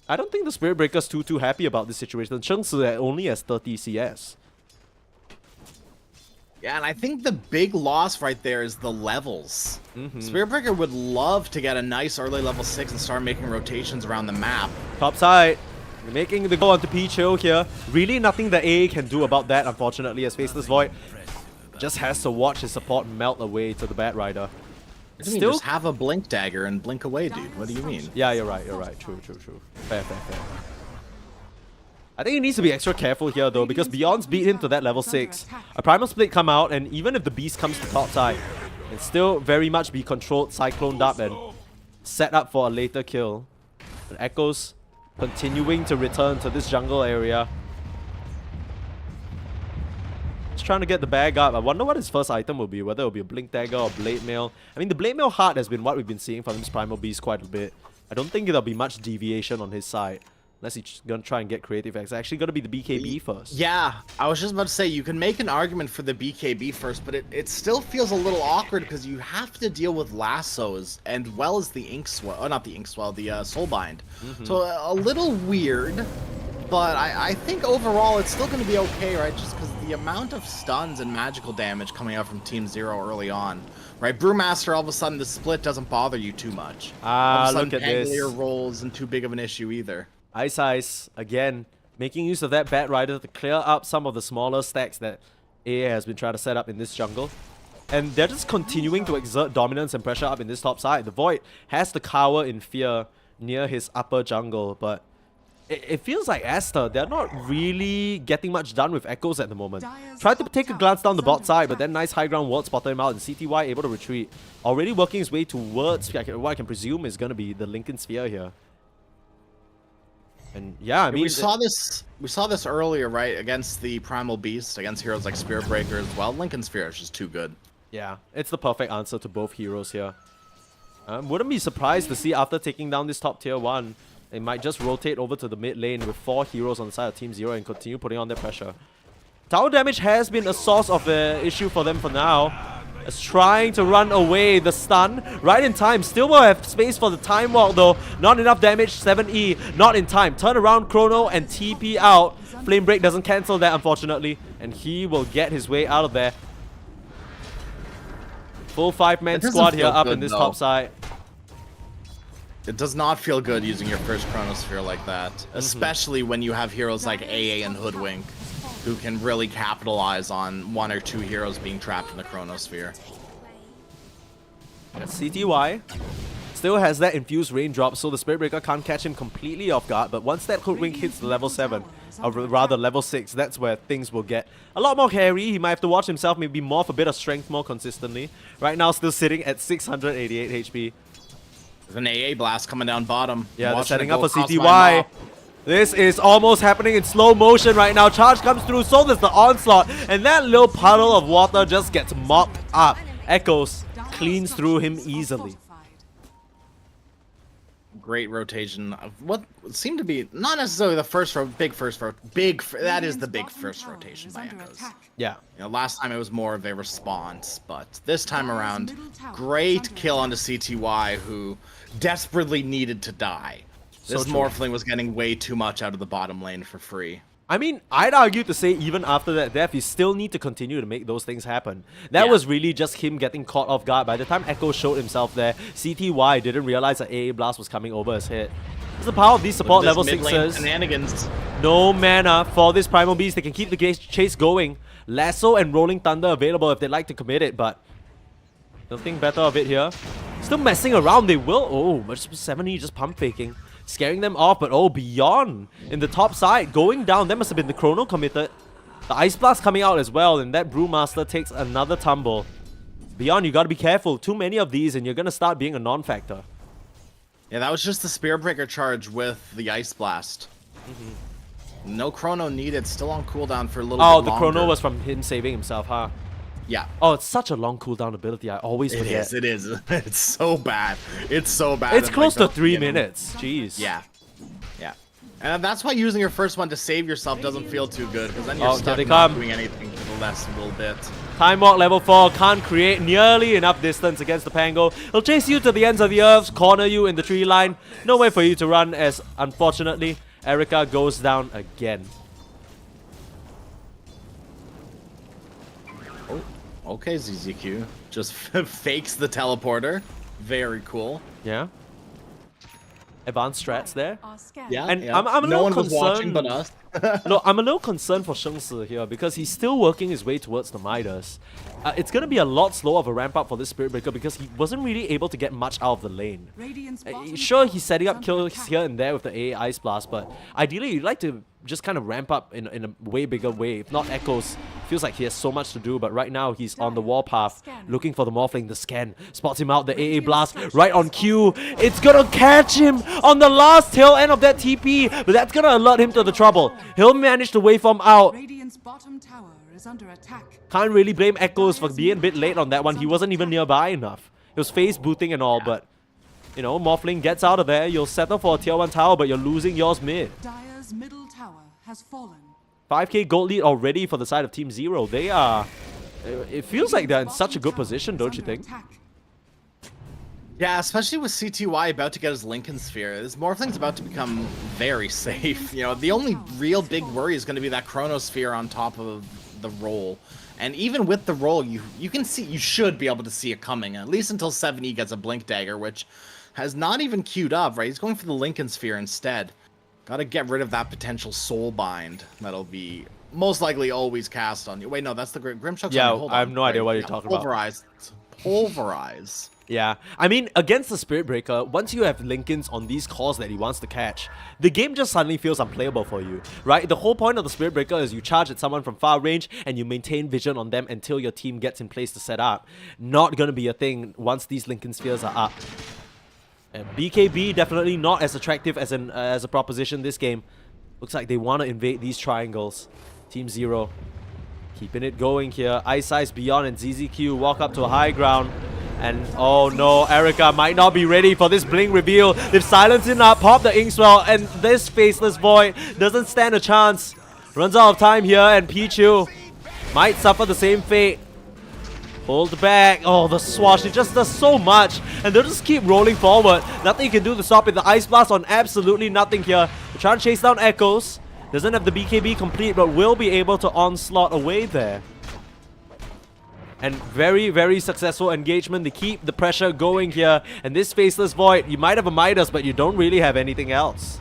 Speaker 2: I don't think the Spirit Breaker's too happy about this situation. Cheng Si only has 30 CS.
Speaker 3: Yeah, and I think the big loss right there is the levels. Spirit Breaker would love to get a nice early level 6 and start making rotations around the map.
Speaker 2: Top side. Making the go onto Peach Hill here. Really nothing the AA can do about that, unfortunately, as Faceless Void just has to watch his support melt away to the Bat Rider.
Speaker 3: Still just have a blink dagger and blink away, dude. What do you mean?
Speaker 2: Yeah, you're right. True. Fair. I think he needs to be extra careful here though, because Beyond's beat him to that level 6. A Primal Split come out, and even if the Beast comes to top side, it's still very much be controlled, cycloned up, and set up for a later kill. But Echoes continuing to return to this jungle area. Just trying to get the bag up. I wonder what his first item will be, whether it will be a Blink Dagger or Blade Mail. I mean, the Blade Mail Heart has been what we've been seeing from this Primal Beast quite a bit. I don't think there'll be much deviation on his side. Unless he's gonna try and get creative. It's actually gonna be the BKB first.
Speaker 3: Yeah, I was just about to say, you can make an argument for the BKB first, but it still feels a little awkward because you have to deal with lassos and well as the ink swell, oh, not the ink swell, the soulbind. So a little weird, but I think overall it's still gonna be okay, right? Just because the amount of stuns and magical damage coming out from Team Zero early on, right? Brewmaster, all of a sudden the split doesn't bother you too much.
Speaker 2: Look at this.
Speaker 3: Pangolier roll isn't too big of an issue either.
Speaker 2: Ice, again, making use of that Bat Rider to clear up some of the smaller stacks that AA has been trying to set up in this jungle. And they're just continuing to exert dominance and pressure up in this top side. The Void has to cower in fear near his upper jungle, but it feels like Aster, they're not really getting much done with Echoes at the moment. Tried to take a glance down the bot side, but then nice high ground ward spotted him out, and CTY able to retreat. Already working his way towards what I can presume is going to be the Lincoln Sphere here. And yeah, I mean,
Speaker 3: we saw this earlier, right, against the Primal Beast, against heroes like Spirit Breaker as well. Lincoln Sphere is just too good.
Speaker 2: Yeah, it's the perfect answer to both heroes here. Wouldn't be surprised to see after taking down this top tier 1, they might just rotate over to the mid lane with 4 heroes on the side of Team Zero and continue putting on their pressure. Tower damage has been a source of issue for them for now. As trying to run away, the stun right in time. Still will have space for the time walk though. Not enough damage. 7E not in time. Turn around Chrono and TP out. Flame Break doesn't cancel that, unfortunately, and he will get his way out of there. Full 5-man squad here up in this top side.
Speaker 3: It does not feel good using your first Chronosphere like that, especially when you have heroes like AA and Hoodwink, who can really capitalize on 1 or 2 heroes being trapped in the Chronosphere.
Speaker 2: CTY still has that infused raindrop, so the Spirit Breaker can't catch him completely off guard, but once that Hoodwink hits level 7, or rather level 6, that's where things will get a lot more hairy. He might have to watch himself maybe morph a bit of strength more consistently. Right now still sitting at 688 HP.
Speaker 3: There's an AA blast coming down bottom.
Speaker 2: Yeah, they're setting up for CTY. This is almost happening in slow motion right now. Charge comes through, so does the onslaught. And that little puddle of water just gets mopped up. Echoes cleans through him easily.
Speaker 3: Great rotation of what seemed to be not necessarily the first that is the big first rotation by Echoes.
Speaker 2: Yeah.
Speaker 3: You know, last time it was more of a response, but this time around, great kill onto CTY, who desperately needed to die. This Morphling was getting way too much out of the bottom lane for free.
Speaker 2: I mean, I'd argue to say even after that death, you still need to continue to make those things happen. That was really just him getting caught off guard. By the time Echo showed himself there, CTY didn't realize that AA Blast was coming over his head. It's the power of these support level 6s.
Speaker 3: Shenanigans.
Speaker 2: No mana for this Primal Beast. They can keep the chase going. Lasso and Rolling Thunder available if they'd like to commit it, but they'll think better of it here. Still messing around, they will. Oh, much 70 just pump faking. Scaring them off, but oh, Beyond in the top side, going down. That must have been the Chrono committed. The Ice Blast coming out as well, and that Brewmaster takes another tumble. Beyond, you gotta be careful. Too many of these, and you're gonna start being a non-factor.
Speaker 3: Yeah, that was just the Spear Breaker charge with the Ice Blast. No Chrono needed, still on cooldown for a little bit longer.
Speaker 2: Oh, the Chrono was from him saving himself, huh?
Speaker 3: Yeah.
Speaker 2: Oh, it's such a long cooldown ability. I always forget.
Speaker 3: It is. It's so bad. It's so bad.
Speaker 2: It's close to 3 minutes. Jeez.
Speaker 3: Yeah. Yeah. And that's why using your first one to save yourself doesn't feel too good, because then you're stuck not doing anything for the last little bit.
Speaker 2: Time Walk level 4 can't create nearly enough distance against the Pango. He'll chase you to the ends of the earth, corner you in the tree line. Nowhere for you to run, as unfortunately, Erica goes down again.
Speaker 3: Okay, ZZQ. Just fakes the teleporter. Very cool.
Speaker 2: Yeah. Advanced strats there.
Speaker 3: Yeah,
Speaker 2: and
Speaker 3: yeah.
Speaker 2: I'm a
Speaker 3: No
Speaker 2: little
Speaker 3: one was
Speaker 2: concerned.
Speaker 3: watching but us.
Speaker 2: No, I'm a little concerned for Shengsi here because he's still working his way towards the Midas. It's going to be a lot slower of a ramp up for this Spirit Breaker because he wasn't really able to get much out of the lane. Sure, he's setting up kills here and there with the AA Ice Blast, but ideally you'd like to just kind of ramp up in a way bigger way. If not Echoes, feels like he has so much to do, but right now he's on the warpath looking for the Morphling. The scan spots him out, the AA Blast right on cue. It's gonna catch him on the last tail end of that TP, but that's gonna alert him to the trouble. He'll manage to waveform out.
Speaker 5: Radiant's bottom tower is under attack.
Speaker 2: Can't really blame Echoes for being a bit late on that one. He wasn't even nearby enough. He was face booting and all, but you know, Morphling gets out of there. You'll settle for a tier 1 tower, but you're losing yours mid.
Speaker 5: Dire's middle tower has fallen.
Speaker 2: 5k gold lead already for the side of Team Zero. They are... It feels like they're in such a good position, don't you think?
Speaker 3: Yeah, especially with CTY about to get his Lincoln Sphere. This Morphling's about to become very safe. You know, the only real big worry is going to be that Chronosphere on top of the roll. And even with the roll, you can see, you should be able to see it coming, at least until 7E gets a Blink Dagger, which has not even queued up, right? He's going for the Lincoln Sphere instead. Gotta get rid of that potential Soul Bind that'll be most likely always cast on you. Wait, no, that's the Grimshock's.
Speaker 2: Yeah,
Speaker 3: on you. Hold
Speaker 2: I have
Speaker 3: on.
Speaker 2: no idea what you're talking about.
Speaker 3: Pulverize. Pulverize.
Speaker 2: Yeah, I mean, against the Spirit Breaker, once you have Lincolns on these cores that he wants to catch, the game just suddenly feels unplayable for you, right? The whole point of the Spirit Breaker is you charge at someone from far range and you maintain vision on them until your team gets in place to set up. Not gonna be a thing once these Lincoln Spheres are up. And BKB definitely not as attractive as a proposition this game. Looks like they want to invade these triangles. Team Zero keeping it going here. Ice Beyond and ZZQ walk up to a high ground. And oh no, Erica might not be ready for this Blink reveal. They've silenced him up, popped the Inkswell, and this Faceless Void doesn't stand a chance. Runs out of time here, and Pichu might suffer the same fate. Hold back. Oh, the swash. It just does so much. And they'll just keep rolling forward. Nothing you can do to stop it. The Ice Blast on absolutely nothing here. They're trying to chase down Echoes. Doesn't have the BKB complete, but will be able to onslaught away there. And very, very successful engagement. They keep the pressure going here. And this Faceless Void, you might have a Midas, but you don't really have anything else.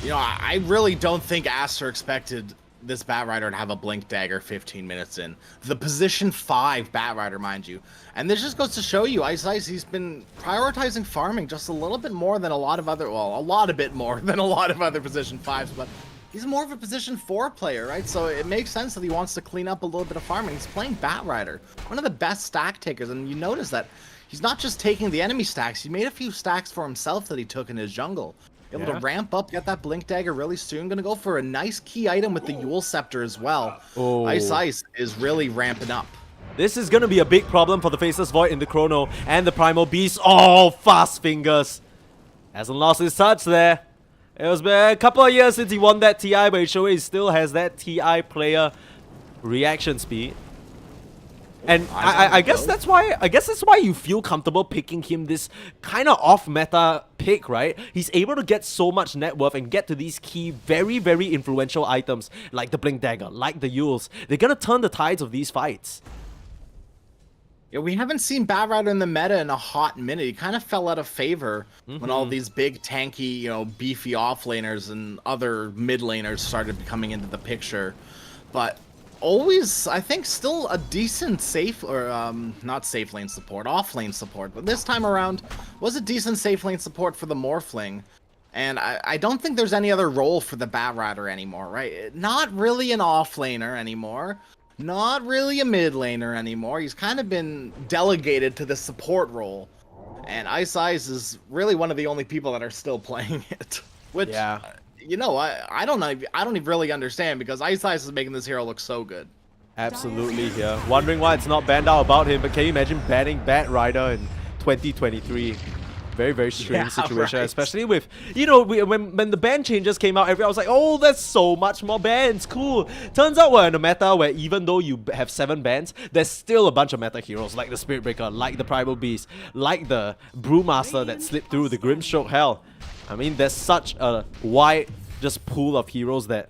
Speaker 3: You know, I really don't think Aster expected this Batrider to have a Blink Dagger 15 minutes in. The position 5 Batrider, mind you. And this just goes to show you, Ice, he's been prioritizing farming just a little bit more than a lot of other, well, a lot more than a lot of other position 5s, but he's more of a position 4 player, right? So it makes sense that he wants to clean up a little bit of farming. He's playing Batrider, one of the best stack takers, and you notice that he's not just taking the enemy stacks, he made a few stacks for himself that he took in his jungle. Able to ramp up, get that Blink Dagger really soon. Gonna go for a nice key item with the Yule Scepter as well.
Speaker 2: Oh.
Speaker 3: Ice is really ramping up.
Speaker 2: This is gonna be a big problem for the Faceless Void in the Chrono and the Primal Beast. Oh, fast fingers. Hasn't lost his touch there. It was been a couple of years since he won that TI, but it shows he still has that TI player reaction speed. And I guess that's why you feel comfortable picking him this kind of off-meta pick, right? He's able to get so much net worth and get to these key, very, very influential items like the Blink Dagger, like the Yules. They're gonna turn the tides of these fights.
Speaker 3: Yeah, we haven't seen Batrider in the meta in a hot minute. He kind of fell out of favor when all these big, tanky, you know, beefy offlaners and other mid laners started coming into the picture. But always, I think, still a decent safe, or not safe lane support, off lane support. But this time around, was a decent safe lane support for the Morphling. And I don't think there's any other role for the Bat Rider anymore, right? Not really an off laner anymore. Not really a mid laner anymore. He's kind of been delegated to the support role. And Ice is really one of the only people that are still playing it. Which, you know, I don't know. I don't even really understand, because Ice is making this hero look so good.
Speaker 2: Absolutely here. Wondering why it's not banned out about him, but can you imagine banning Bat Rider in 2023? Very, very strange situation,
Speaker 3: right.
Speaker 2: Especially with, you know, when the ban changes came out, everyone was like, oh, there's so much more bans, cool. Turns out we're in a meta where even though you have 7 bans, there's still a bunch of meta heroes like the Spirit Breaker, like the Primal Beast, like the Brewmaster that slipped through the Grimstroke Hell. I mean, there's such a wide just pool of heroes that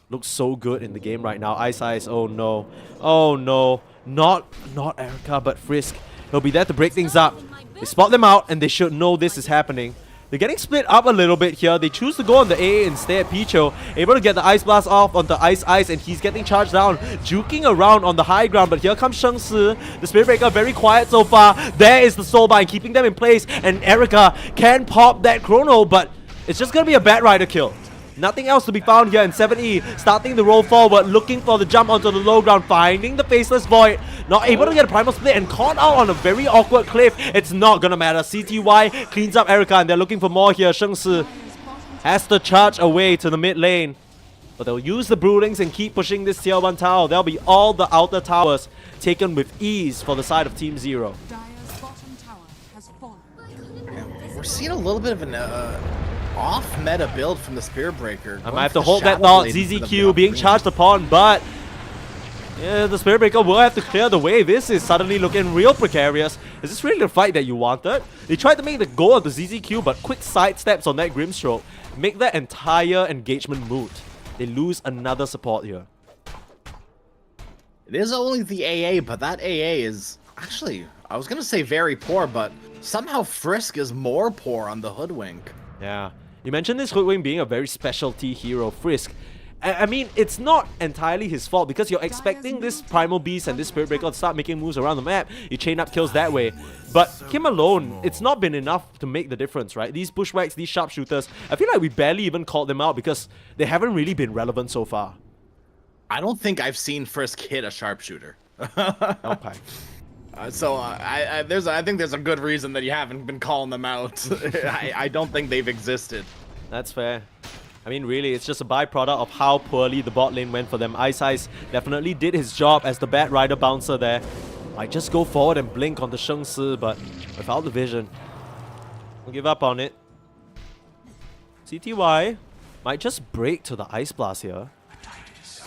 Speaker 2: look so good in the game right now. Ice, oh no. Oh no. Not Erica, but Frisk. He'll be there to break things up. They spot them out, and they should know this is happening. They're getting split up a little bit here. They choose to go on the A instead. Picho able to get the Ice Blast off onto Ice, and he's getting charged down, juking around on the high ground. But here comes Sheng Si. The Spirit Breaker very quiet so far. There is the Soulbind, keeping them in place, and Erica can pop that Chrono, but it's just gonna be a Bat Rider kill. Nothing else to be found here, in 7E starting the roll forward, looking for the jump onto the low ground, finding the Faceless Void, not able to get a Primal Split, and caught out on a very awkward cliff. It's not gonna matter. CTY cleans up Erica, and they're looking for more here. Sheng Si has to charge away to the mid lane, but they'll use the Broodings and keep pushing this tier 1 tower. There'll be all the outer towers taken with ease for the side of Team Zero.
Speaker 5: Dire's bottom tower has fallen.
Speaker 3: We're seeing a little bit of an off-meta build from the Spirit Breaker.
Speaker 2: I might have to hold that thought. ZZQ being charged upon, but yeah, the Spirit Breaker will have to clear the way. This is suddenly looking real precarious. Is this really the fight that you wanted? They tried to make the goal of the ZZQ, but quick sidesteps on that Grimstroke make that entire engagement moot. They lose another support here.
Speaker 3: It is only the AA, but that AA is actually, I was going to say very poor, but somehow Frisk is more poor on the Hoodwink.
Speaker 2: Yeah. You mentioned this Hoodwink being a very specialty hero, Frisk. I mean, it's not entirely his fault, because you're expecting this Primal Beast and this Spirit Breaker to start making moves around the map. You chain up kills that way. But him alone, it's not been enough to make the difference, right? These Bushwhacks, these sharpshooters, I feel like we barely even called them out because they haven't really been relevant so far.
Speaker 3: I don't think I've seen Frisk hit a sharpshooter.
Speaker 2: Okay.
Speaker 3: I think there's a good reason that you haven't been calling them out. I don't think they've existed.
Speaker 2: That's fair. I mean, really, it's just a byproduct of how poorly the bot lane went for them. Ice definitely did his job as the Bat Rider bouncer there. Might just go forward and blink on the Sheng Si, but without the vision. We'll give up on it. CTY might just break to the Ice Blast here.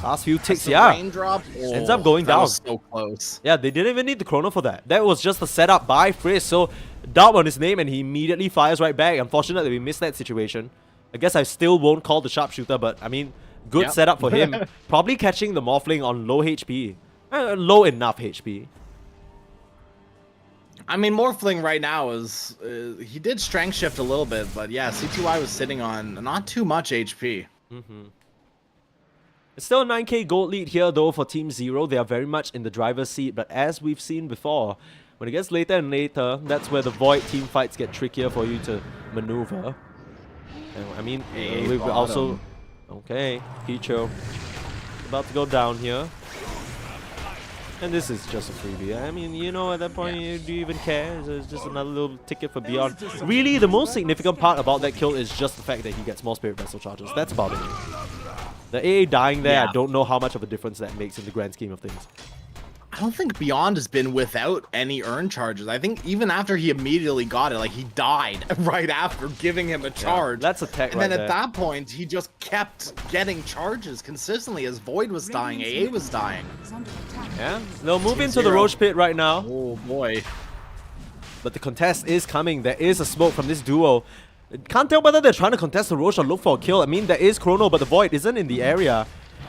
Speaker 2: Last few ticks, yeah.
Speaker 3: Raindrop? Oh,
Speaker 2: ends up going
Speaker 3: that
Speaker 2: down.
Speaker 3: Was so close.
Speaker 2: Yeah, they didn't even need the Chrono for that. That was just a setup by Frisk. So, doubt on his name, and he immediately fires right back. Unfortunately, we missed that situation. I guess I still won't call the sharpshooter, but I mean, good setup for him. Probably catching the Morphling on low HP. Low enough HP.
Speaker 3: I mean, Morphling right now is... he did strength shift a little bit, but yeah, CTY was sitting on not too much HP.
Speaker 2: It's still a 9k gold lead here though for Team Zero. They are very much in the driver's seat, but as we've seen before, when it gets later and later, that's where the Void team fights get trickier for you to maneuver. And, I mean, we've also... Okay, Picho about to go down here. And this is just a freebie. I mean, you know, at that point, do you even care? It's just another little ticket for Beyond. Really, the most significant part about that kill is just the fact that he gets more Spirit Vessel charges. That's about it. The AA dying there, I don't know how much of a difference that makes in the grand scheme of things.
Speaker 3: I don't think Beyond has been without any earn charges. I think even after he immediately got it, like, he died right after giving him a charge.
Speaker 2: That's a tech
Speaker 3: And then at that point, he just kept getting charges consistently as Void was dying, AA was dying.
Speaker 2: Yeah, they'll move into the Roach Pit right now.
Speaker 3: Oh boy.
Speaker 2: But the contest is coming. There is a smoke from this duo. Can't tell whether they're trying to contest the Roach or look for a kill. I mean, there is Chrono, but the Void isn't in the area.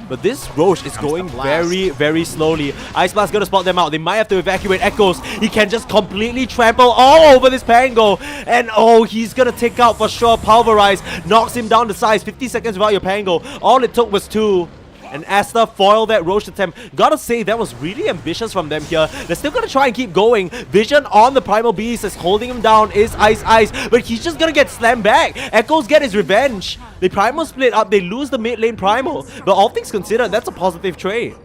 Speaker 2: But this Roach is going very, very slowly. Ice Blast gonna spot them out. They might have to evacuate Echoes. He can just completely trample all over this Pango. And oh, he's gonna take out for sure. Pulverize knocks him down to size. 50 seconds without your Pango. All it took was 2. And Asta foiled that Roche attempt. Gotta say, that was really ambitious from them here. They're still gonna try and keep going. Vision on the Primal Beast is holding him down, is Ice, but he's just gonna get slammed back. Echoes get his revenge. The Primal split up, they lose the mid lane Primal. But all things considered, that's a positive trade.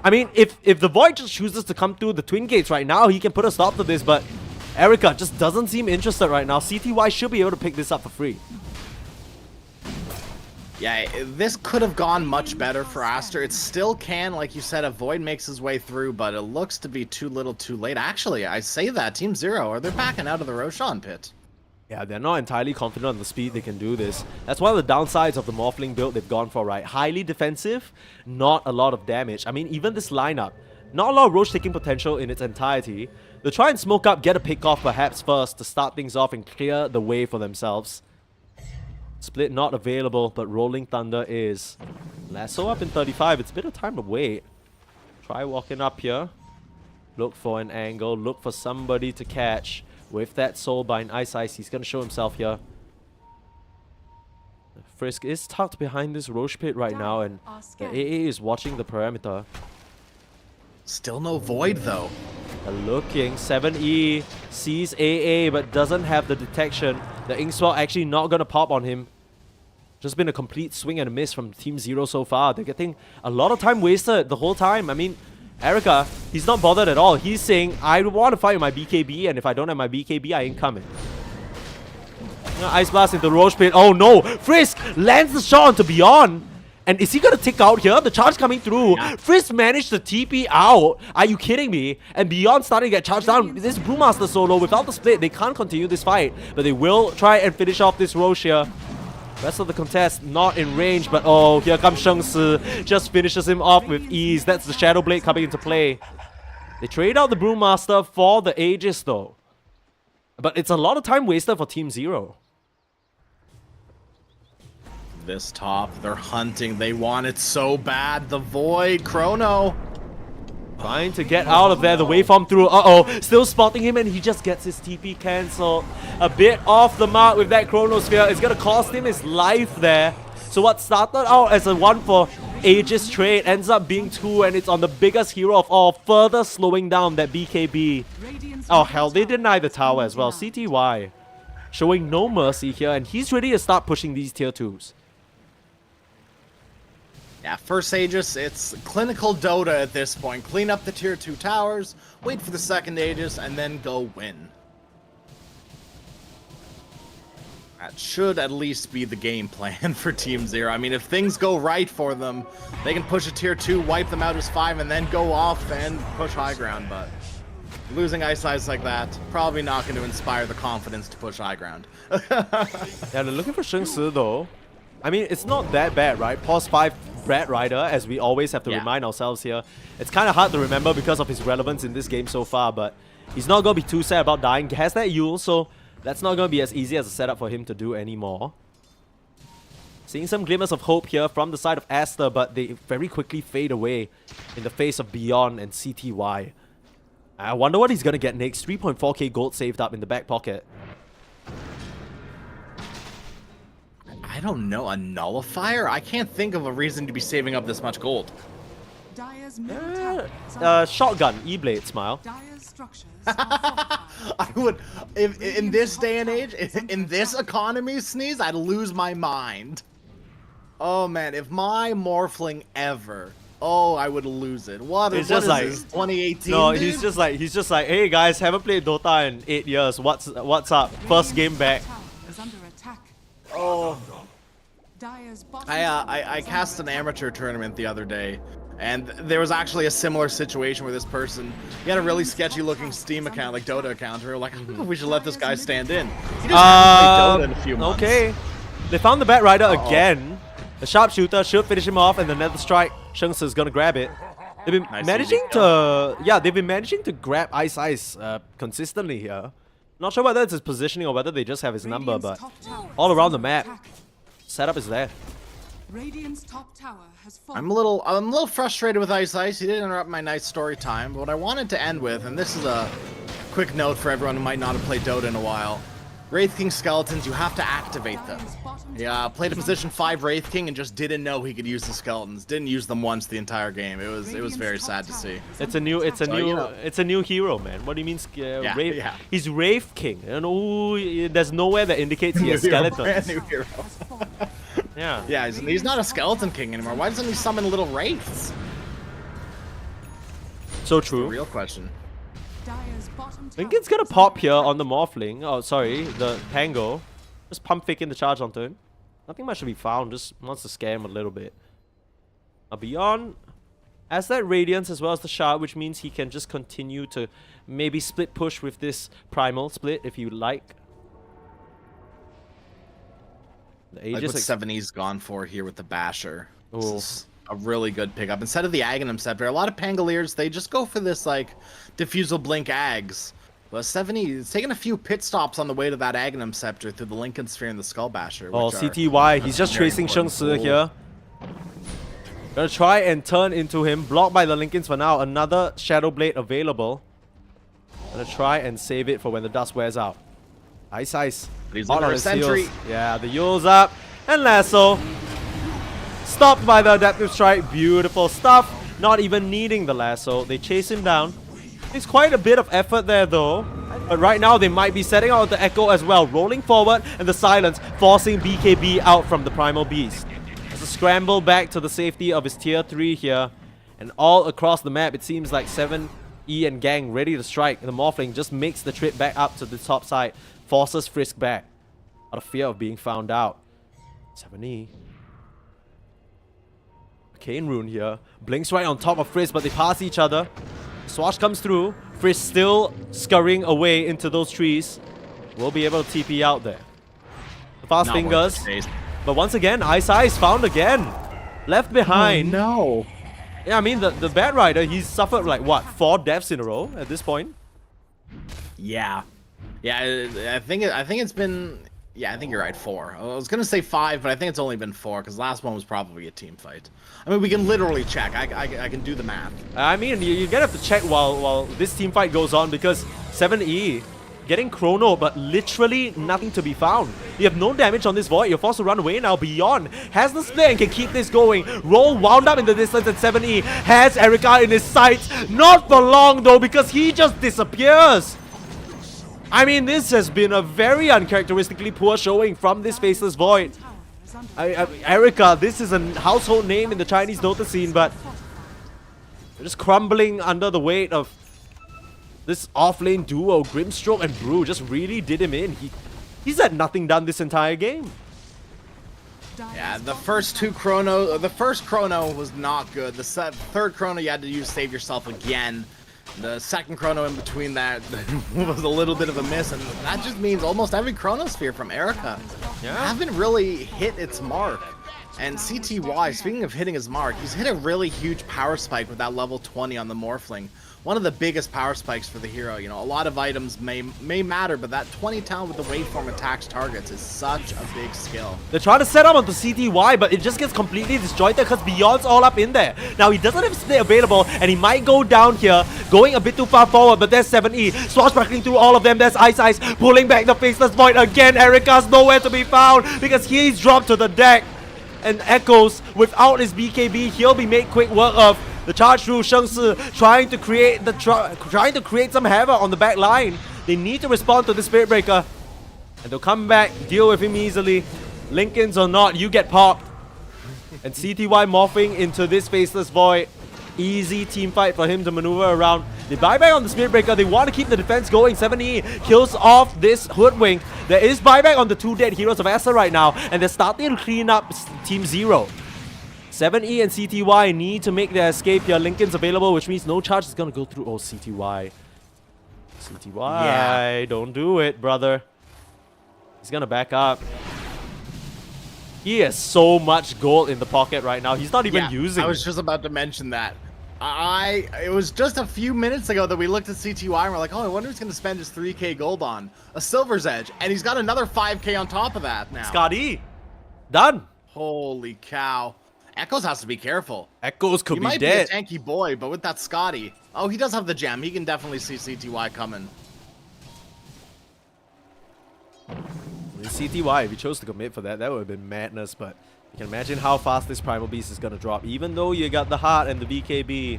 Speaker 2: I mean, if the Void just chooses to come through the Twin Gates right now, he can put a stop to this, but Erica just doesn't seem interested right now. CTY should be able to pick this up for free.
Speaker 3: Yeah, this could have gone much better for Aster. It still can, like you said, a Void makes his way through, but it looks to be too little too late. Actually, I say that, Team Zero, are they backing out of the Roshan pit?
Speaker 2: Yeah, they're not entirely confident on the speed they can do this. That's one of the downsides of the Morphling build they've gone for, right? Highly defensive, not a lot of damage. I mean, even this lineup, not a lot of Roche taking potential in its entirety. They'll try and smoke up, get a pick off perhaps first to start things off and clear the way for themselves. Split not available, but Rolling Thunder is. Lasso up in 35. It's a bit of time to wait. Try walking up here. Look for an angle. Look for somebody to catch. With that Soulbind, Ice, he's going to show himself here. Frisk is tucked behind this Roche pit right now, and the AA is watching the perimeter.
Speaker 3: Still no Void, though.
Speaker 2: They're looking. 7E sees AA, but doesn't have the detection. The Inkswell actually not going to pop on him. Just been a complete swing and a miss from Team Zero so far. They're getting a lot of time wasted the whole time. I mean, Erica, he's not bothered at all. He's saying, I want to fight with my BKB, and if I don't have my BKB, I ain't coming. Ice Blast into Roche pit. Oh no! Frisk lands the shot onto Beyond. And is he gonna tick out here? The charge coming through. Yeah. Frisk managed to TP out. Are you kidding me? And Beyond starting to get charged down. This Brewmaster solo, without the split, they can't continue this fight. But they will try and finish off this Roche here. Rest of the contest not in range, but oh, here comes Sheng Si. Just finishes him off with ease. That's the Shadow Blade coming into play. They trade out the Brewmaster for the Aegis though. But it's a lot of time wasted for Team Zero.
Speaker 3: This top, they're hunting. They want it so bad. The Void, Chrono.
Speaker 2: Trying to get out of there. The waveform through. Uh-oh. Still spotting him, and he just gets his TP cancelled. A bit off the mark with that Chronosphere. It's going to cost him his life there. So what started out as a 1 for Aegis trade ends up being 2, and it's on the biggest hero of all, further slowing down that BKB. Oh, hell. They deny the tower as well. CTY showing no mercy here, and he's ready to start pushing these tier 2s.
Speaker 3: Yeah, first Aegis, it's clinical Dota at this point. Clean up the tier 2 towers, wait for the second Aegis, and then go win. That should at least be the game plan for Team Zero. I mean, if things go right for them, they can push a tier 2, wipe them out as 5, and then go off and push high ground, but losing Ice like that, probably not going to inspire the confidence to push high ground.
Speaker 2: Yeah, they're looking for Sheng Si though. I mean, it's not that bad, right? Pause 5 Brad Rider, as we always have to remind ourselves here. It's kind of hard to remember because of his relevance in this game so far, but he's not going to be too sad about dying. He has that Yule, so that's not going to be as easy as a setup for him to do anymore. Seeing some glimmers of hope here from the side of Aster, but they very quickly fade away in the face of Beyond and CTY. I wonder what he's going to get next. 3.4k gold saved up in the back pocket.
Speaker 3: I don't know, a nullifier? I can't think of a reason to be saving up this much gold.
Speaker 2: Shotgun, E-Blade, smile.
Speaker 3: I would, if in this day and age, in this economy, Sneeze, I'd lose my mind. Oh man, if my Morphling ever, oh, I would lose it. What is this, 2018?
Speaker 2: No,
Speaker 3: dude?
Speaker 2: he's just like, hey guys, haven't played Dota in 8 years. What's up? First game back.
Speaker 3: Oh. I cast an amateur tournament the other day, and there was actually a similar situation where this person, he had a really sketchy looking Steam account, like Dota account, and we were like, I don't know if we should let this guy stand in. He just hasn't played Dota in a few months.
Speaker 2: Okay. They found the Bat Rider again. The sharpshooter should finish him off, and the Nether Strike, Sheng Si is gonna grab it. They've been managing to grab Ice consistently here. Not sure whether it's his positioning or whether they just have his number, but all around the map, setup is there.
Speaker 5: Radiant's top tower has fallen.
Speaker 3: I'm a little frustrated with Ice. He did interrupt my nice story time, but what I wanted to end with, and this is a quick note for everyone who might not have played Dota in a while. Wraith King skeletons, you have to activate them. Yeah, played a position 5 Wraith King and just didn't know he could use the skeletons. Didn't use them once the entire game. It was very sad to see.
Speaker 2: It's a new hero, man. What do you mean? Wraith? He's Wraith King. You know, there's nowhere that indicates he has skeletons.
Speaker 3: Brand new hero.
Speaker 2: Yeah.
Speaker 3: Yeah, he's not a skeleton king anymore. Why doesn't he summon little wraiths?
Speaker 2: So true.
Speaker 3: Real question.
Speaker 2: Lincoln's gonna pop here on the Morphling. Oh, sorry, the Tango. Just pump fake in the charge onto him. Nothing much to be found. Just wants to scare him a little bit. Beyond has that Radiance as well as the Shard, which means he can just continue to maybe split push with this Primal split if you like. The
Speaker 3: Like
Speaker 2: Aegis
Speaker 3: what 7E's gone for here with the Basher. This
Speaker 2: Ooh.
Speaker 3: is a really good pickup. Instead of the Aghanim Scepter, a lot of Pangoliers, they just go for this, like, Diffusal Blink Ags. But 7E is taking a few pit stops on the way to that Aghanim Scepter through the Lincoln Sphere and the Skull Basher.
Speaker 2: Oh,
Speaker 3: which are
Speaker 2: CTY. He's just
Speaker 3: very
Speaker 2: tracing Sheng
Speaker 3: important.
Speaker 2: Si here. Gonna try and turn into him. Blocked by the Lincolns for now. Another Shadow Blade available. Gonna try and save it for when the dust wears out. Ice.
Speaker 3: But he's
Speaker 2: Hot
Speaker 3: under
Speaker 2: on
Speaker 3: a
Speaker 2: his
Speaker 3: sentry.
Speaker 2: heels. Yeah, the Yule's up. And Lasso. Stopped by the Adaptive Strike. Beautiful stuff. Not even needing the Lasso. They chase him down. It's quite a bit of effort there though. But right now they might be setting out the Echo as well. Rolling forward and the Silence forcing BKB out from the Primal Beast. There's a scramble back to the safety of his tier 3 here. And all across the map it seems like 7E and gang ready to strike. And the Morphling just makes the trip back up to the top side. Forces Frisk back. Out of fear of being found out. 7E. Arcane Rune here. Blinks right on top of Frisk, but they pass each other. Swash comes through. Frisk still scurrying away into those trees. We'll be able to TP out there. The fast
Speaker 3: Not
Speaker 2: fingers.
Speaker 3: worth the chase.
Speaker 2: But once again, Ice found again. Left behind.
Speaker 3: Oh, no.
Speaker 2: Yeah, I mean, the Bat Rider, he's suffered like, what, 4 deaths in a row at this point?
Speaker 3: Yeah. Yeah, I think it's been... Yeah, I think you're right, 4. I was going to say 5, but I think it's only been 4, because last one was probably a team fight. I mean, we can literally check. I can do the math.
Speaker 2: I mean, you're gonna have to check while this team fight goes on, because 7E getting chrono, but literally nothing to be found. You have no damage on this Void. You're forced to run away now. Beyond has the split and can keep this going. Roll wound up in the distance, and 7E has Erica in his sights. Not for long though, because he just disappears. I mean, this has been a very uncharacteristically poor showing from this Faceless Void. Erica, this is a household name in the Chinese Dota scene, but they're just crumbling under the weight of this off-lane duo. Grimstroke and Brew just really did him in. He's had nothing done this entire game.
Speaker 3: Yeah, the first chrono was not good. The third chrono you had to use Save Yourself again. The second chrono in between that was a little bit of a miss, and that just means almost every chronosphere from Erica haven't really hit its mark. And CTY, speaking of hitting his mark, he's hit a really huge power spike with that level 20 on the Morphling. One of the biggest power spikes for the hero. You know, a lot of items may matter, but that 20 talent with the waveform attacks targets is such a big skill.
Speaker 2: They're trying to set up onto CTY, but it just gets completely disjointed because Beyond's all up in there. Now, he doesn't have split available, and he might go down here, going a bit too far forward, but there's 7E. Swashbuckling through all of them. There's Ice, pulling back the Faceless Void again. Erica's nowhere to be found because he's dropped to the deck. And Echoes, without his BKB, he'll be made quick work of. The charge through Sheng Si, trying to create some havoc on the back line. They need to respond to the Spirit Breaker. And they'll come back, deal with him easily. Lincolns or not, you get popped. And CTY morphing into this Faceless Void. Easy team fight for him to maneuver around. They buyback on the Spirit Breaker. They want to keep the defense going. 7E kills off this Hoodwink. There is buyback on the 2 dead heroes of Asa right now. And they're starting to clean up Team 0. 7E and CTY need to make their escape here. Lincoln's available, which means no charge is going to go through. Oh, CTY. CTY, don't do it, brother. He's going to back up. He has so much gold in the pocket right now. He's not even using it.
Speaker 3: I was just about to mention that. It was just a few minutes ago that we looked at CTY and we're like, oh, I wonder who's going to spend his 3k gold on. A Silver's Edge. And he's got another 5k on top of that now.
Speaker 2: Scotty. Done.
Speaker 3: Holy cow. Echoes has to be careful.
Speaker 2: Echoes could be dead.
Speaker 3: He might be a tanky boy, but with that Scotty. Oh, he does have the gem. He can definitely see CTY coming.
Speaker 2: CTY, if you chose to commit for that, that would have been madness, but you can imagine how fast this Primal Beast is going to drop. Even though you got the heart and the BKB,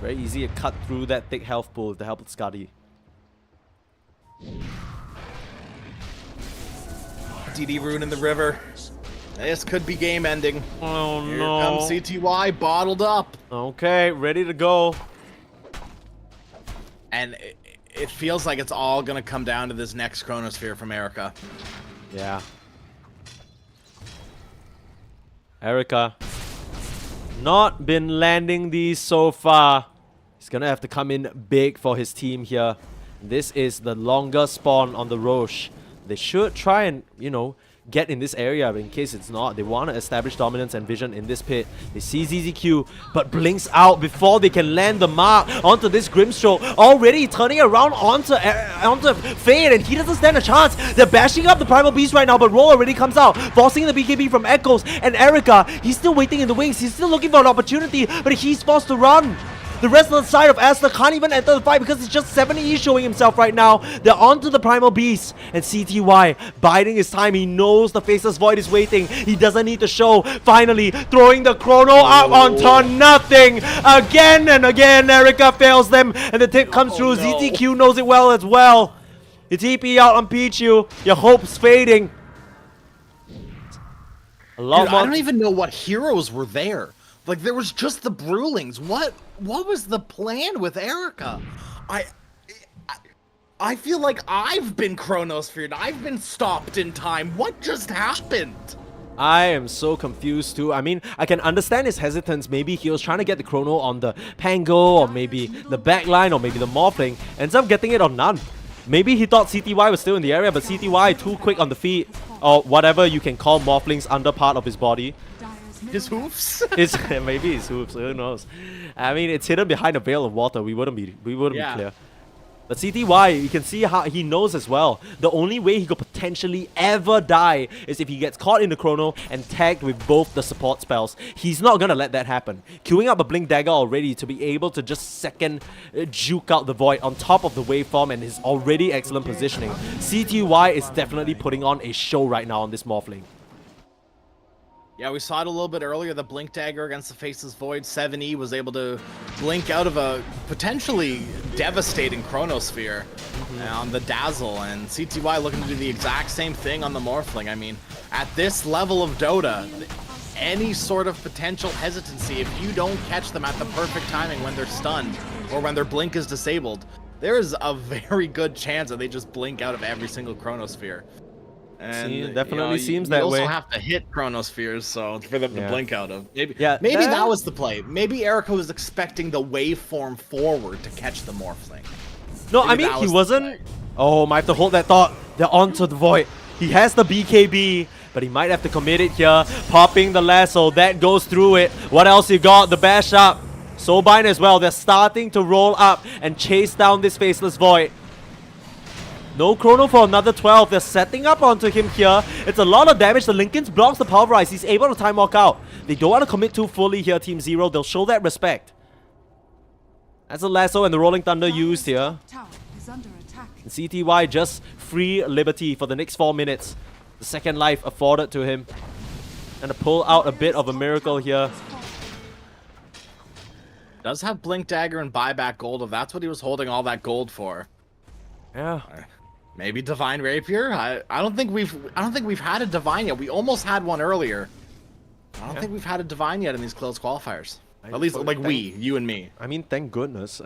Speaker 2: very easy to cut through that thick health pool with the help of Scuddy.
Speaker 3: DD rune in the river. This could be game ending.
Speaker 2: Oh
Speaker 3: Here
Speaker 2: no.
Speaker 3: comes CTY bottled up.
Speaker 2: Okay, ready to go.
Speaker 3: And it feels like it's all going to come down to this next Chronosphere from Erica.
Speaker 2: Yeah. Erica. Not been landing these so far. He's going to have to come in big for his team here. This is the longer spawn on the Roche. They should try and, you know, get in this area, but in case it's not, they want to establish dominance and vision in this pit. They see ZZQ, but blinks out before they can land the mark onto this Grimstroke. Already turning around onto Fade, and he doesn't stand a chance. They're bashing up the Primal Beast right now, but Roll already comes out, forcing the BKB from Echoes. And Erica, he's still waiting in the wings. He's still looking for an opportunity, but he's forced to run. The rest of the side of Aster can't even enter the fight because it's just 7E showing himself right now. They're onto the Primal Beast. And CTY biding his time. He knows the Faceless Void is waiting. He doesn't need to show. Finally, throwing the Chrono out onto nothing. Again and again, Erica fails them. And the tip comes through. ZTQ knows it well as well. The TP out on Pichu. Your hope's fading. A lot more.
Speaker 3: I don't even know what heroes were there. Like, there was just the Brewlings. What was the plan with Erica? I feel like I've been Chronosphered. I've been stopped in time. What just happened?
Speaker 2: I am so confused too. I mean, I can understand his hesitance. Maybe he was trying to get the Chrono on the Pango, or maybe the backline, or maybe the Morphling. Ends up getting it on none. Maybe he thought CTY was still in the area, but CTY too quick on the feet, or whatever you can call Morphling's under part of his body.
Speaker 3: His hoofs?
Speaker 2: Maybe his hoofs, who knows. I mean, it's hidden behind a veil of water. We wouldn't be clear. But CTY, you can see how he knows as well. The only way he could potentially ever die is if he gets caught in the Chrono and tagged with both the support spells. He's not gonna let that happen. Queuing up a Blink Dagger already to be able to just second juke out the Void on top of the waveform and his already excellent positioning. CTY is definitely putting on a show right now on this Morphling.
Speaker 3: Yeah, we saw it a little bit earlier. The Blink Dagger against the Faceless Void. 7E was able to blink out of a potentially devastating Chronosphere on the Dazzle. And CTY looking to do the exact same thing on the Morphling. I mean, at this level of Dota, any sort of potential hesitancy, if you don't catch them at the perfect timing when they're stunned or when their blink is disabled, there is a very good chance that they just blink out of every single Chronosphere. And
Speaker 2: it definitely seems that way.
Speaker 3: You also have to hit Chronospheres, so for them to blink out of. Maybe
Speaker 2: Yeah,
Speaker 3: maybe that was the play. Maybe Erica was expecting the waveform forward to catch the Morphling.
Speaker 2: No,
Speaker 3: Maybe
Speaker 2: I mean,
Speaker 3: that
Speaker 2: he
Speaker 3: was the
Speaker 2: wasn't...
Speaker 3: play.
Speaker 2: Oh, might have to hold that thought. They're onto the Void. He has the BKB, but he might have to commit it here. Popping the lasso, that goes through it. What else you got? The bash up. Soulbind as well. They're starting to roll up and chase down this Faceless Void. No Chrono for another 12. They're setting up onto him here. It's a lot of damage. The Linken's blocks the Pulverize. He's able to time walk out. They don't want to commit too fully here, Team Zero. They'll show that respect. That's a lasso and the Rolling Thunder used here. And CTY just free liberty for the next 4 minutes. The second life afforded to him. And to pull out a bit of a miracle here.
Speaker 3: Does have Blink Dagger and buyback gold if that's what he was holding all that gold for.
Speaker 2: Yeah.
Speaker 3: Maybe Divine Rapier? I don't think we've had a Divine yet. We almost had one earlier. I don't think we've had a Divine yet in these close qualifiers. At least like you and me.
Speaker 2: I mean, thank goodness.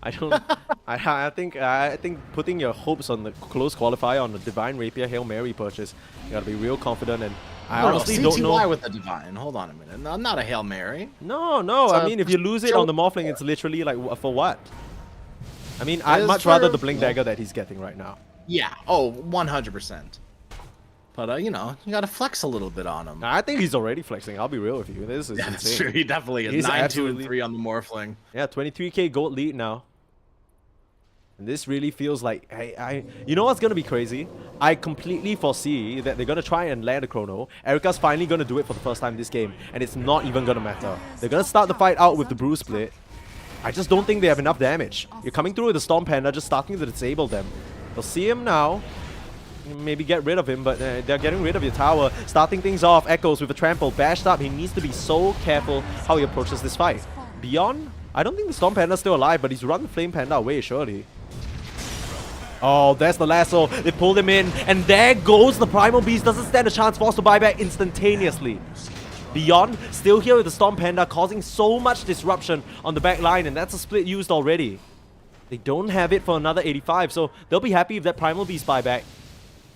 Speaker 2: I don't. I think putting your hopes on the close qualifier on the Divine Rapier Hail Mary purchase, you gotta be real confident. And I honestly don't know.
Speaker 3: CTY with the Divine. Hold on a minute. No, not a Hail Mary.
Speaker 2: No. I mean, if you lose it on the Morphling, it's literally like for what? I mean, I'd much rather the Blink Dagger that he's getting right now.
Speaker 3: Yeah. Oh, 100%. But, you know, you gotta flex a little bit on him.
Speaker 2: I think he's already flexing. I'll be real with you. This is insane.
Speaker 3: That's true. He definitely is. 9-2-3 on the Morphling.
Speaker 2: Yeah, 23k gold lead now. And this really feels like... You know what's gonna be crazy? I completely foresee that they're gonna try and land a Chrono. Erica's finally gonna do it for the first time this game. And it's not even gonna matter. They're gonna start the fight out with the Brew Split. I just don't think they have enough damage. You're coming through with the Storm Panda, just starting to disable them. They'll see him now. maybe get rid of him, but they're getting rid of your tower. Starting things off, Echoes with a trample, bashed up. He needs to be so careful how he approaches this fight. Beyond, I don't think the Storm Panda's still alive, but he's run the Flame Panda away, surely. Oh, there's the lasso. They pulled him in, and there goes the Primal Beast. Doesn't stand a chance, forced to buy back instantaneously. Beyond, still here with the Storm Panda, causing so much disruption on the back line, and that's a split used already. They don't have it for another 85, so they'll be happy if that Primal Beast buyback.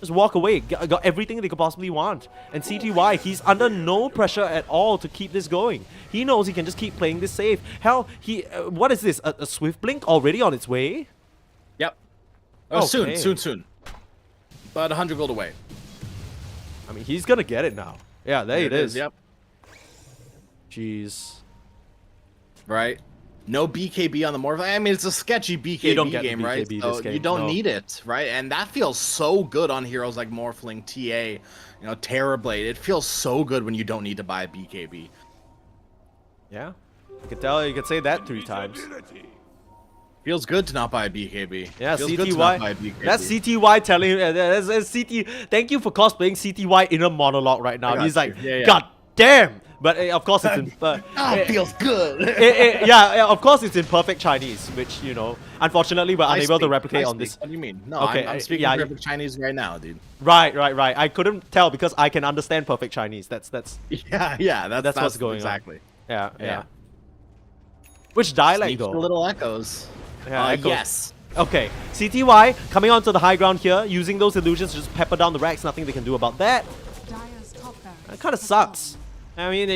Speaker 2: Just walk away, got everything they could possibly want. And CTY, he's under no pressure at all to keep this going. He knows he can just keep playing this safe. Hell, what is this, a Swift Blink already on its way?
Speaker 3: Yep. Oh,
Speaker 2: Okay.
Speaker 3: soon. But 100 gold away.
Speaker 2: I mean, he's gonna get it now. Yeah, there it is.
Speaker 3: Yep.
Speaker 2: Jeez.
Speaker 3: Right? No BKB on the Morph. I mean, it's a sketchy BKB
Speaker 2: You don't get the
Speaker 3: game, right?
Speaker 2: BKB
Speaker 3: So
Speaker 2: this game,
Speaker 3: you don't
Speaker 2: no.
Speaker 3: need it, right? And that feels so good on heroes like Morphling, TA, Terrorblade. It feels so good when you don't need to buy a BKB.
Speaker 2: Yeah. You could tell, you could say that 3 times.
Speaker 3: Feels good to not buy a BKB.
Speaker 2: Yeah,
Speaker 3: Feels good to not buy a
Speaker 2: CTY.
Speaker 3: BKB.
Speaker 2: That's CTY telling that's CT. Thank you for cosplaying CTY inner monologue right now.
Speaker 3: I got
Speaker 2: He's like,
Speaker 3: you. Yeah.
Speaker 2: God damn. But of course it's in.
Speaker 3: It feels good.
Speaker 2: Yeah, of course it's in perfect Chinese, which unfortunately we're unable to replicate on this.
Speaker 3: What do you mean? No,
Speaker 2: Okay,
Speaker 3: I'm speaking perfect Chinese right now, dude.
Speaker 2: Right. I couldn't tell because I can understand perfect Chinese. That's
Speaker 3: Yeah. That's
Speaker 2: what's going
Speaker 3: exactly.
Speaker 2: on. Yeah. Which dialect
Speaker 3: Sneaks
Speaker 2: though?
Speaker 3: the little echoes.
Speaker 2: Yeah, Echoes.
Speaker 3: Yes.
Speaker 2: Okay, CTY coming onto the high ground here, using those illusions to just pepper down the racks. Nothing they can do about that. That kind of sucks. I mean,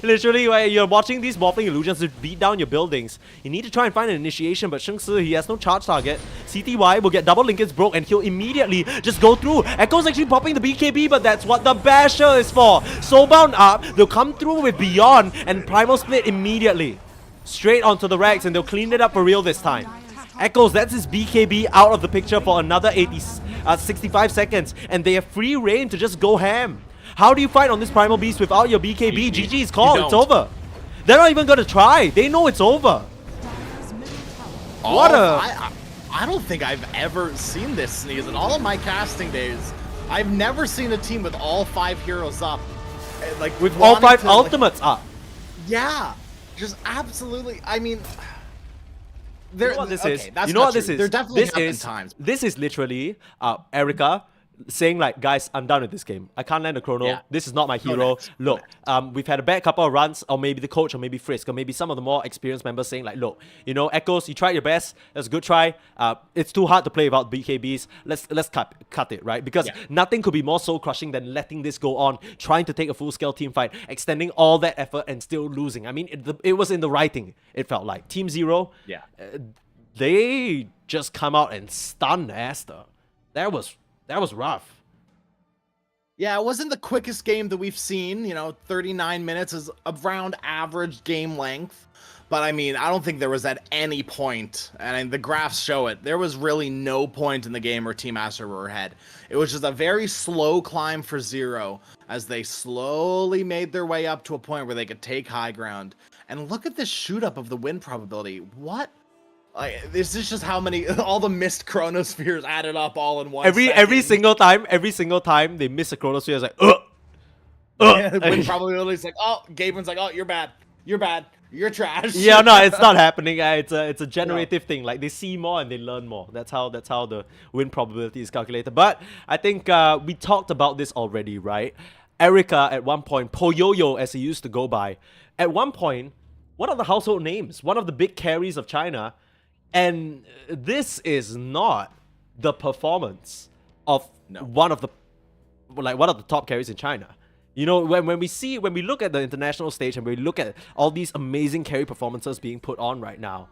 Speaker 2: literally, when you're watching these Morphling illusions to beat down your buildings, you need to try and find an initiation, but Sheng Si, he has no charge target. CTY will get double linkage broke, and he'll immediately just go through. Echo's actually popping the BKB, but that's what the Basher is for. Soulbound up, they'll come through with Beyond, and Primal Split immediately. Straight onto the racks, and they'll clean it up for real this time. Echoes, that's his BKB out of the picture for another 65 seconds, and they have free reign to just go ham. How do you fight on this Primal Beast without your BKB? GG is called, it's over. They're not even gonna try, they know it's over. What a...
Speaker 3: I don't think I've ever seen this, Sneeze. In all of my casting days, I've never seen a team with all 5 heroes up. Like
Speaker 2: with all 5 ultimates up.
Speaker 3: Yeah. Just absolutely, I mean...
Speaker 2: You know what this is?
Speaker 3: That's
Speaker 2: you know what this
Speaker 3: true.
Speaker 2: is?
Speaker 3: There definitely have been times.
Speaker 2: This is literally Erica saying like, guys, I'm done with this game. I can't land a chrono.
Speaker 3: Yeah.
Speaker 2: This is not my hero. Look, we've had a bad couple of runs, or maybe the coach, or maybe Frisk, or maybe some of the more experienced members saying like, look, Echoes, you tried your best. That's a good try. It's too hard to play without BKBs. Let's cut it, right? Because nothing could be more soul crushing than letting this go on, trying to take a full scale team fight, extending all that effort and still losing. I mean, it was in the writing. It felt like Team Zero.
Speaker 3: Yeah.
Speaker 2: They just come out and stun Aster. That was rough.
Speaker 3: Yeah, it wasn't the quickest game that we've seen. 39 minutes is around average game length. But I mean, I don't think there was at any point, and the graphs show it, there was really no point in the game where Team Aster were ahead. It was just a very slow climb for Zero as they slowly made their way up to a point where they could take high ground. And look at this shoot up of the win probability. What? This is just how many, all the missed chronospheres added up all in one
Speaker 2: Every single time they miss a chronosphere, it's like,
Speaker 3: Yeah, win probability is like, oh, Gaben's like, oh, you're bad, you're trash.
Speaker 2: Yeah, no, it's not happening. It's a generative thing. Like they see more and they learn more. That's how the win probability is calculated. But I think we talked about this already, right? Erica at one point, Poyoyo as he used to go by, at one point, one of the household names, one of the big carries of China. And this is not the performance of one of the top carries in China. When we look at the international stage and we look at all these amazing carry performances being put on right now,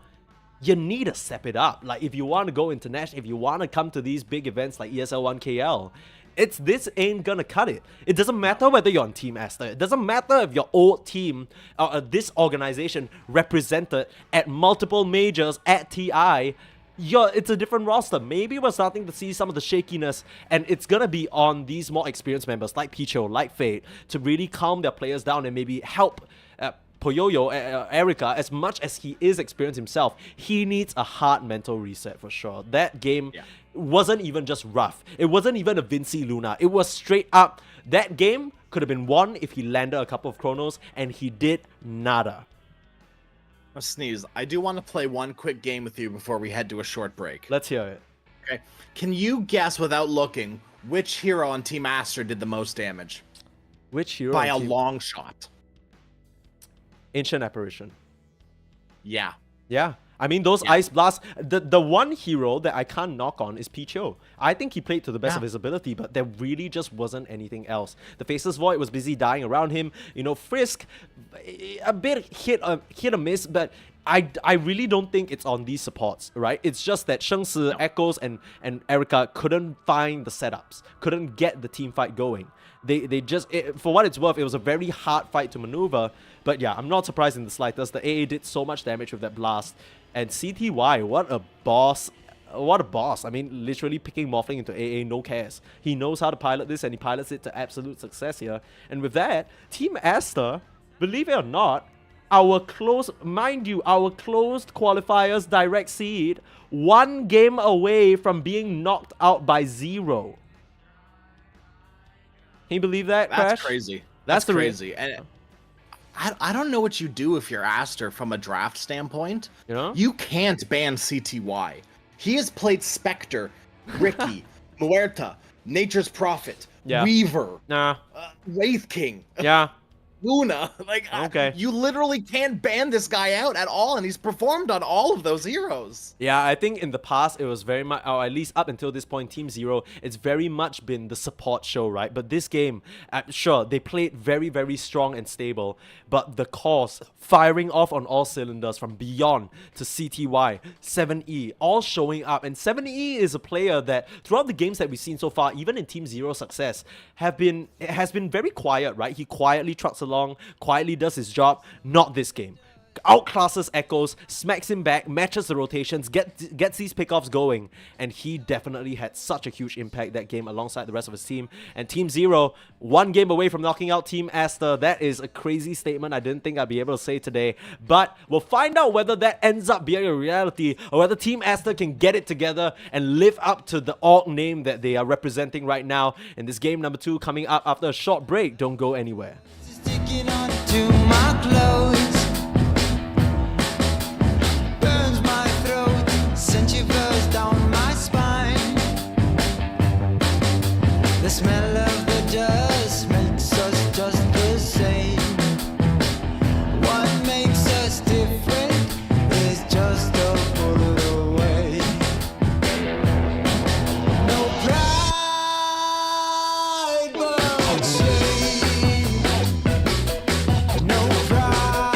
Speaker 2: you need to step it up. Like if you want to go international, if you want to come to these big events like ESL 1 KL, this ain't gonna cut it. It doesn't matter whether you're on Team Aster. It doesn't matter if your old team, this organization represented at multiple majors at TI. It's a different roster. Maybe we're starting to see some of the shakiness, and it's gonna be on these more experienced members like Picho, like Fate, to really calm their players down and maybe help Poyoyo, Erica, as much as he is experienced himself, he needs a hard mental reset for sure. That game wasn't even just rough. It wasn't even a Vinci Luna. It was straight up. That game could have been won if he landed a couple of chronos, and he did nada.
Speaker 3: Sneeze, I do want to play one quick game with you before we head to a short break.
Speaker 2: Let's hear it.
Speaker 3: Okay. Can you guess without looking which hero on Team Aster did the most damage?
Speaker 2: Which hero?
Speaker 3: By a long shot.
Speaker 2: Ancient Apparition.
Speaker 3: Yeah.
Speaker 2: Yeah. I mean, those Ice Blasts, the one hero that I can't knock on is Picho. I think he played to the best of his ability, but there really just wasn't anything else. The Faceless Void was busy dying around him. You know, Frisk, a bit hit or miss, but I really don't think it's on these supports, right? It's just that Shengsi, Echoes, and Erica couldn't find the setups, couldn't get the team fight going. They just, for what it's worth, it was a very hard fight to maneuver. But yeah, I'm not surprised in the slightest. The AA did so much damage with that blast. And CTY, what a boss. What a boss. I mean, literally picking Morphling into AA, no cares. He knows how to pilot this, and he pilots it to absolute success here. And with that, Team Aster, believe it or not, our closed qualifiers direct seed, 1 game away from being knocked out by 0. Can you believe that, Crash?
Speaker 3: That's crazy. That's crazy. And I don't know what you do if you're Aster from a draft standpoint.
Speaker 2: You know?
Speaker 3: You can't ban CTY. He has played Spectre, Ricky, Muerta, Nature's Prophet, Weaver, Wraith King.
Speaker 2: Yeah.
Speaker 3: Luna. Like,
Speaker 2: okay.
Speaker 3: You literally can't ban this guy out at all, and he's performed on all of those heroes.
Speaker 2: Yeah, I think in the past it was very much, or at least up until this point, Team Zero, it's very much been the support show, right? But this game, sure, they played very, very strong and stable, but the cores firing off on all cylinders from Beyond to CTY, 7E, all showing up. And 7E is a player that throughout the games that we've seen so far, even in Team Zero success, has been very quiet, right? He quietly trucks along, quietly does his job. Not this game. Outclasses Echoes, smacks him back, matches the rotations, gets these pickoffs going, and he definitely had such a huge impact that game alongside the rest of his team. And Team Zero, 1 game away from knocking out Team Aster. That is a crazy statement I didn't think I'd be able to say today, but we'll find out whether that ends up being a reality or whether Team Aster can get it together and live up to the org name that they are representing right now in this game number 2 coming up after a short break. Don't go anywhere.
Speaker 15: Sticking onto my clothes, burns my throat, sent shivers down my spine. The smell of the dust makes us just the same. What makes us different is just a bullet away. No pride, but shame. No pride.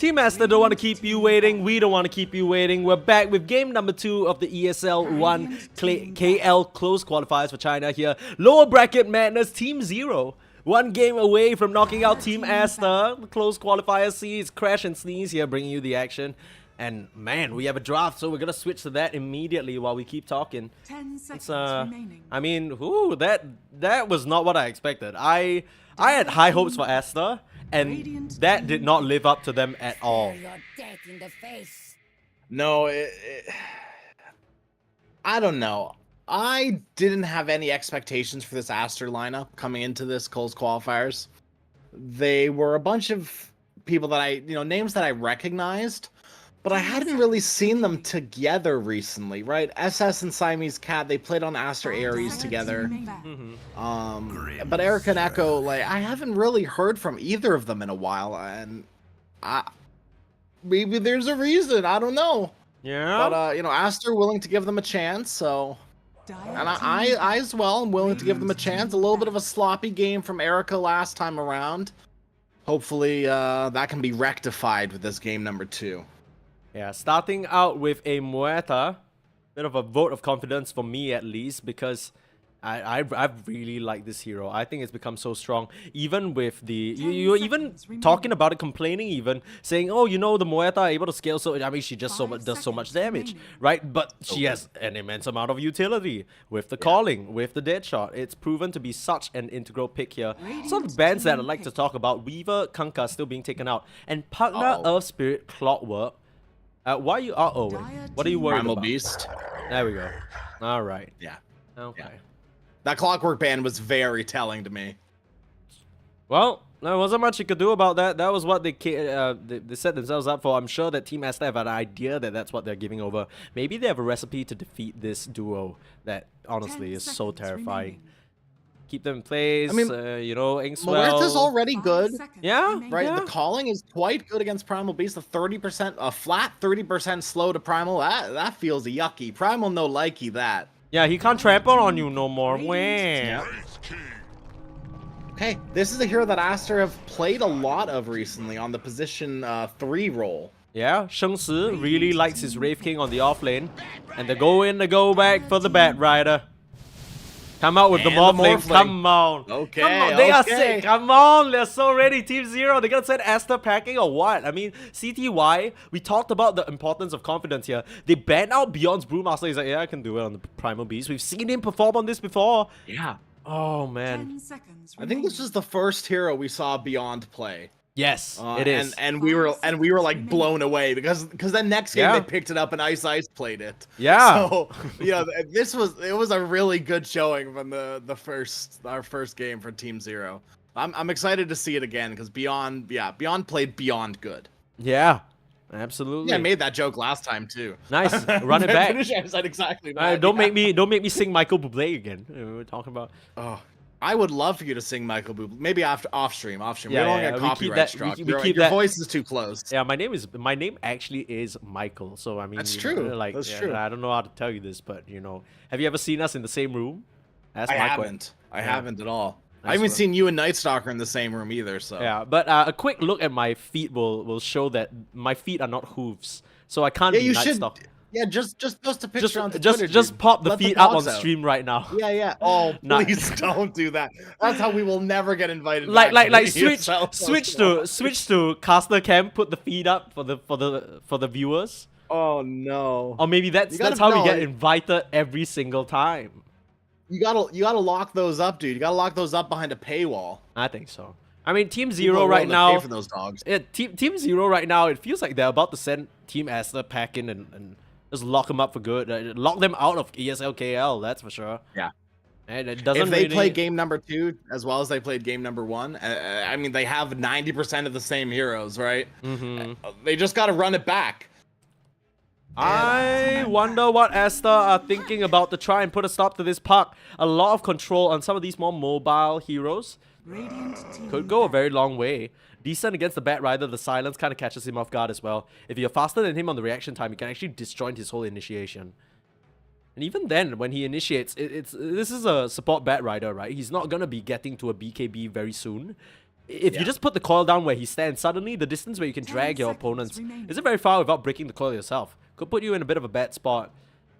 Speaker 2: Team Aster don't want to keep you waiting. We don't want to keep you waiting. We're back with game number 2 of the ESL 1 KL close qualifiers for China here. Lower bracket madness, Team 0. One game away from knocking out Team Aster. The close qualifier sees Crash and Sneeze here bringing you the action. And man, we have a draft, so we're gonna switch to that immediately while we keep talking.
Speaker 5: 10 seconds remaining.
Speaker 2: I mean, that was not what I expected. I had high hopes for Aster, and that did not live up to them at all.
Speaker 3: No, I don't know. I didn't have any expectations for this Aster lineup coming into this close qualifiers. They were a bunch of people that names that I recognized, but I hadn't really seen them together recently, right? SS and Siamese Cat, they played on Aster Ares together. But Erica and Echo, like, I haven't really heard from either of them in a while, and maybe there's a reason, I don't know.
Speaker 2: Yeah.
Speaker 3: But Aster willing to give them a chance, so. And I as well am willing to give them a chance. A little bit of a sloppy game from Erica last time around. Hopefully that can be rectified with this game number 2.
Speaker 2: Yeah, starting out with a Muerta, bit of a vote of confidence for me at least, because I really like this hero. I think it's become so strong. Even with the you're even talking about it, complaining, even saying, oh, the Muerta are able to scale so. I mean, she just does so much damage, right? But she has an immense amount of utility with the calling, with the dead shot. It's proven to be such an integral pick here. Some of the bands that I'd like to talk about: Weaver, Kanka still being taken out, and Partner of Spirit Clockwork. Why are you? What are you worried
Speaker 3: Primal
Speaker 2: about?
Speaker 3: Beast.
Speaker 2: There we go. All right.
Speaker 3: Yeah.
Speaker 2: Okay.
Speaker 3: Yeah. That Clockwork ban was very telling to me.
Speaker 2: Well, there wasn't much you could do about that. That was what they set themselves up for. I'm sure that Team Aster have an idea that that's what they're giving over. Maybe they have a recipe to defeat this duo that honestly is so terrifying. Keep them in place. I mean, Inkswell.
Speaker 3: Muerta's already good.
Speaker 2: Yeah,
Speaker 3: right.
Speaker 2: Yeah.
Speaker 3: The calling is quite good against Primal Beast. A flat 30% slow to Primal. That feels yucky. Primal no likey that.
Speaker 2: Yeah, he can't trample on you no more. Wham.
Speaker 3: Okay, this is a hero that Aster have played a lot of recently on the position 3 role.
Speaker 2: Yeah, Sheng Si really likes his Wraith King on the off lane, and they go back for the Bat Rider. Come out with the Morphling. Come on.
Speaker 3: Okay.
Speaker 2: Come on. They are sick. Come on. They're so ready. Team 0. They're going to send Aster packing or what? I mean, CTY, we talked about the importance of confidence here. They banned out Beyond's Brewmaster. He's like, yeah, I can do it on the Primal Beast. We've seen him perform on this before.
Speaker 3: Yeah.
Speaker 2: Oh, man.
Speaker 5: 10 seconds
Speaker 3: I think this is the first hero we saw Beyond play.
Speaker 2: Yes, it is.
Speaker 3: And we were like blown away because then next game they picked it up and Ice played it.
Speaker 2: Yeah.
Speaker 3: So it was a really good showing from our first game for Team 0. I'm excited to see it again because Beyond played beyond good.
Speaker 2: Yeah. Absolutely.
Speaker 3: Yeah, I made that joke last time too.
Speaker 2: Nice. Run it back.
Speaker 3: I said exactly that.
Speaker 2: Don't make me sing Michael Bublé again. We're talking about.
Speaker 3: Oh, I would love for you to sing Michael Bublé. Maybe off stream.
Speaker 2: Yeah,
Speaker 3: we don't get copyright struck. Your voice is too close.
Speaker 2: Yeah, my name actually is Michael. So I mean,
Speaker 3: that's true.
Speaker 2: That's true. I don't know how to tell you this, but have you ever seen us in the same room?
Speaker 3: I haven't. I haven't at all. I haven't seen you and Night Stalker in the same room either. So
Speaker 2: yeah, but a quick look at my feet will show that my feet are not hooves, so I can't be Night Stalker.
Speaker 3: Yeah, just post a picture on
Speaker 2: Twitter. Just pop the feet up on stream right now.
Speaker 3: Yeah. Oh, please don't do that. That's how we will never get invited.
Speaker 2: Switch to caster cam. Put the feet up for the viewers.
Speaker 3: Oh no.
Speaker 2: Or maybe that's how we get invited every single time.
Speaker 3: You gotta lock those up, dude. You gotta lock those up behind a paywall.
Speaker 2: I think so. I mean, Team 0 right now.
Speaker 3: Pay for those dogs.
Speaker 2: Yeah, Team 0 right now. It feels like they're about to send Team Aster pack in and just lock them up for good. Lock them out of ESL KL, that's for sure.
Speaker 3: Yeah.
Speaker 2: And it doesn't
Speaker 3: if they play game number 2 as well as they played game number 1, I mean, they have 90% of the same heroes, right?
Speaker 2: Mm-hmm.
Speaker 3: They just got to run it back.
Speaker 2: I wonder what Aster are thinking about to try and put a stop to this puck. A lot of control on some of these more mobile heroes. Could go a very long way. Decent against the Bat Rider, the silence kind of catches him off guard as well. If you're faster than him on the reaction time, you can actually disjoint his whole initiation. And even then, when he initiates, this is a support Bat Rider, right? He's not going to be getting to a BKB very soon. If you just put the coil down where he stands, suddenly the distance where you can drag your opponents isn't very far without breaking the coil yourself. Could put you in a bit of a bad spot.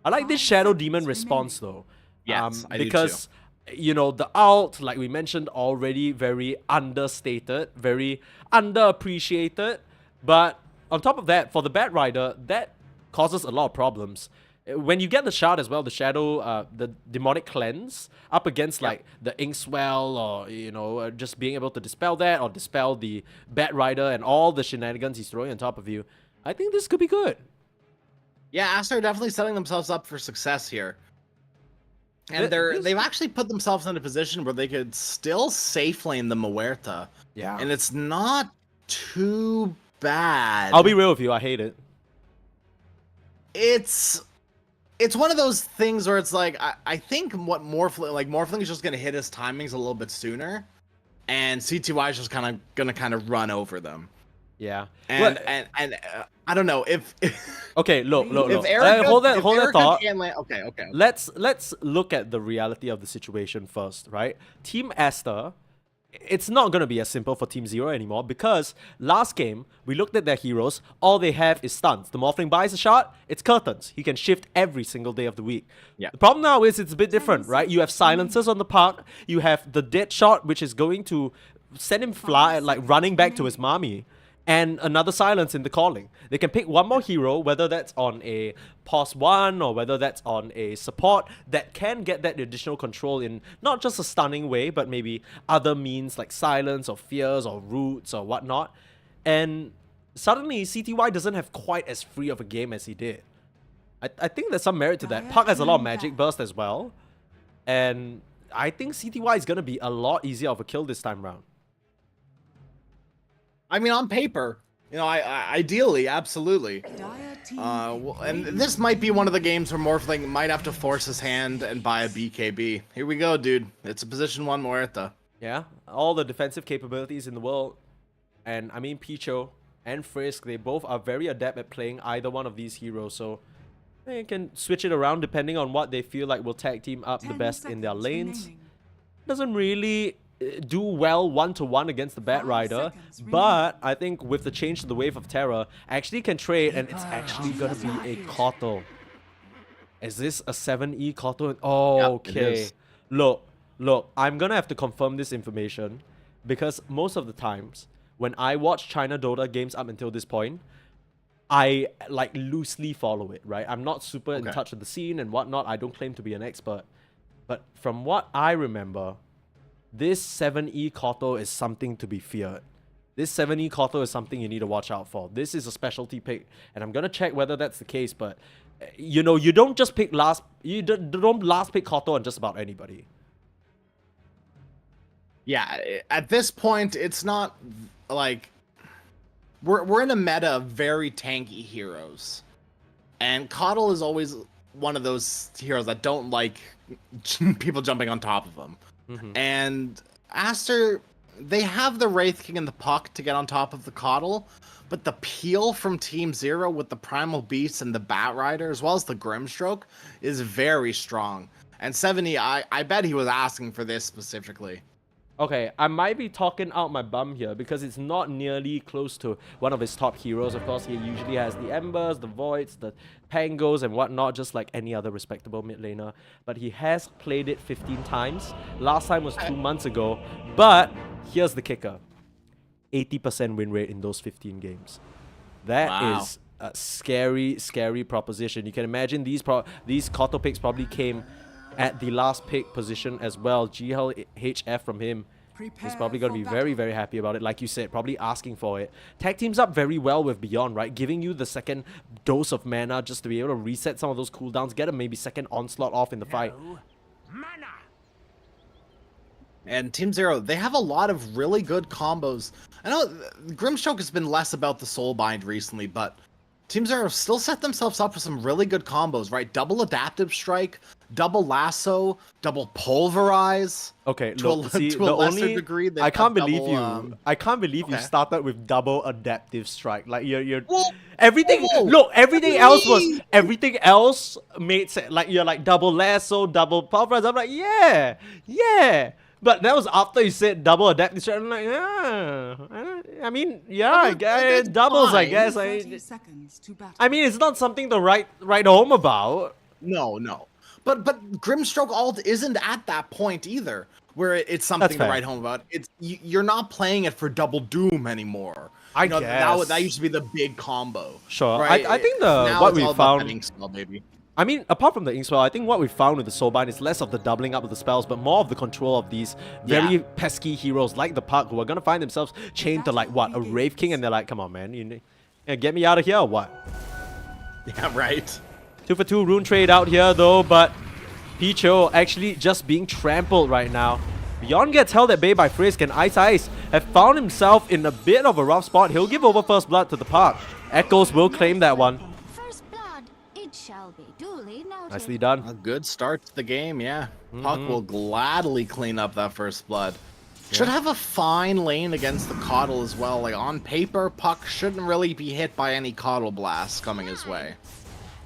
Speaker 2: I like this Shadow Demon response though.
Speaker 3: Yes, I do
Speaker 2: because you know, the ult, like we mentioned already, very understated, very underappreciated. But on top of that, for the Bat Rider, that causes a lot of problems. When you get the shard as well, the Shadow, the Demonic Cleanse, up against like the Inkswell or, you know, just being able to dispel that or dispel the Bat Rider and all the shenanigans he's throwing on top of you, I think this could be good.
Speaker 3: Yeah, Aster are definitely setting themselves up for success here. And they've actually put themselves in a position where they could still safe lane the Muerta.
Speaker 2: Yeah.
Speaker 3: And it's not too bad.
Speaker 2: I'll be real with you, I hate it.
Speaker 3: It's one of those things where it's like, I think what Morphling is just going to hit his timings a little bit sooner. And CTY is just going to run over them.
Speaker 2: Yeah.
Speaker 3: And I don't know if
Speaker 2: okay, look.
Speaker 3: If Erica,
Speaker 2: hold that thought.
Speaker 3: Okay.
Speaker 2: Let's look at the reality of the situation first, right? Team Aster, it's not gonna be as simple for Team Zero anymore because last game we looked at their heroes. All they have is stuns. The Morphling buys a shot, it's curtains. He can shift every single day of the week.
Speaker 3: Yeah.
Speaker 2: The problem now is it's a bit different, right? You have silencers on the park. You have the dead shot, which is going to send him running back to his mommy. And another silence in the calling. They can pick one more hero, whether that's on a pos 1 or whether that's on a support, that can get that additional control in not just a stunning way, but maybe other means like silence or fears or roots or whatnot. And suddenly CTY doesn't have quite as free of a game as he did. I think there's some merit to that. Puck has a lot of magic burst as well. And I think CTY is going to be a lot easier of a kill this time round.
Speaker 3: I mean, on paper, you know, ideally, absolutely. And this might be one of the games where Morphling might have to force his hand and buy a BKB. Here we go, dude. It's a position 1 Muerta.
Speaker 2: Yeah, all the defensive capabilities in the world. And I mean, Picho and Frisk, they both are very adept at playing either one of these heroes. So they can switch it around depending on what they feel like will tag team up the best in their lanes. Doesn't really do well one-to-one against the Bat Rider, but I think with the change to the Wave of Terror, actually can trade, and it's actually gonna be a Kotal. Is this a 7E Kotal? Oh, okay. Look, I'm gonna have to confirm this information because most of the times when I watch China Dota games up until this point, I like loosely follow it, right? I'm not super in touch with the scene and whatnot. I don't claim to be an expert, but from what I remember, this 7E Kotal is something to be feared. This 7E Kotal is something you need to watch out for. This is a specialty pick, and I'm gonna check whether that's the case. But you know, you don't just pick you don't last pick Kotal on just about anybody.
Speaker 3: Yeah, at this point, it's not like we're in a meta of very tanky heroes, and Kotal is always one of those heroes that don't like people jumping on top of them. And Aster, they have the Wraith King and the Puck to get on top of the Kotal, but the peel from Team Zero with the Primal Beast and the Bat Rider, as well as the Grimstroke, is very strong. And 70, I bet he was asking for this specifically.
Speaker 2: Okay, I might be talking out my bum here because it's not nearly close to one of his top heroes. Of course, he usually has the Embers, the Voids, the Pangos and whatnot, just like any other respectable mid laner. But he has played it 15 times. Last time was 2 months ago. But here's the kicker. 80% win rate in those 15 games. That is a scary, scary proposition. You can imagine these Kotal picks probably came at the last pick position as well. GLHF from him. He's probably going to be very, very happy about it. Like you said, probably asking for it. Tag teams up very well with Beyond, right? Giving you the second dose of mana just to be able to reset some of those cooldowns. Get a maybe second onslaught off in the fight.
Speaker 3: And Team Zero, they have a lot of really good combos. I know Grimstroke has been less about the Soulbind recently, but Team Zero still set themselves up for some really good combos, right? Double Adaptive Strike, double Lasso, double Pulverize.
Speaker 2: Okay,
Speaker 3: to
Speaker 2: look, see,
Speaker 3: to a lesser degree,
Speaker 2: I can't believe you. I can't believe you started with double Adaptive Strike. Like you're everything. Look, everything else made sense. Like you're like double Lasso, double Pulverize. I'm like, yeah. But that was after you said double adapt. I'm like, yeah. I mean, yeah, I guess doubles. I guess.
Speaker 5: 30 seconds to battle.
Speaker 2: I mean, it's not something to write home about.
Speaker 3: No. But Grimstroke alt isn't at that point either, where it's something to write home about. It's you're not playing it for double doom anymore.
Speaker 2: I guess
Speaker 3: that used to be the big combo.
Speaker 2: Sure.
Speaker 3: Right?
Speaker 2: I think
Speaker 3: now
Speaker 2: what
Speaker 3: it's
Speaker 2: we
Speaker 3: all about
Speaker 2: found.
Speaker 3: that ink spell, baby.
Speaker 2: I mean, apart from the ink spell, I think what we found with the Soulbind is less of the doubling up of the spells, but more of the control of these very pesky heroes like the Puck, who are gonna find themselves chained to like what, a Wraith King, and they're like, come on, man, you get me out of here or what?
Speaker 3: Yeah, right.
Speaker 2: 2 for 2 rune trade out here though, but Picho actually just being trampled right now. Beyond gets held at bay by Frisk, and Ice have found himself in a bit of a rough spot. He'll give over first blood to the Park. Echoes will claim that one.
Speaker 7: First blood, it shall be duly noted.
Speaker 2: Nicely done.
Speaker 3: A good start to the game, yeah. Puck will gladly clean up that first blood. Should have a fine lane against the Coddle as well. Like, on paper, Puck shouldn't really be hit by any Coddle blasts coming his way.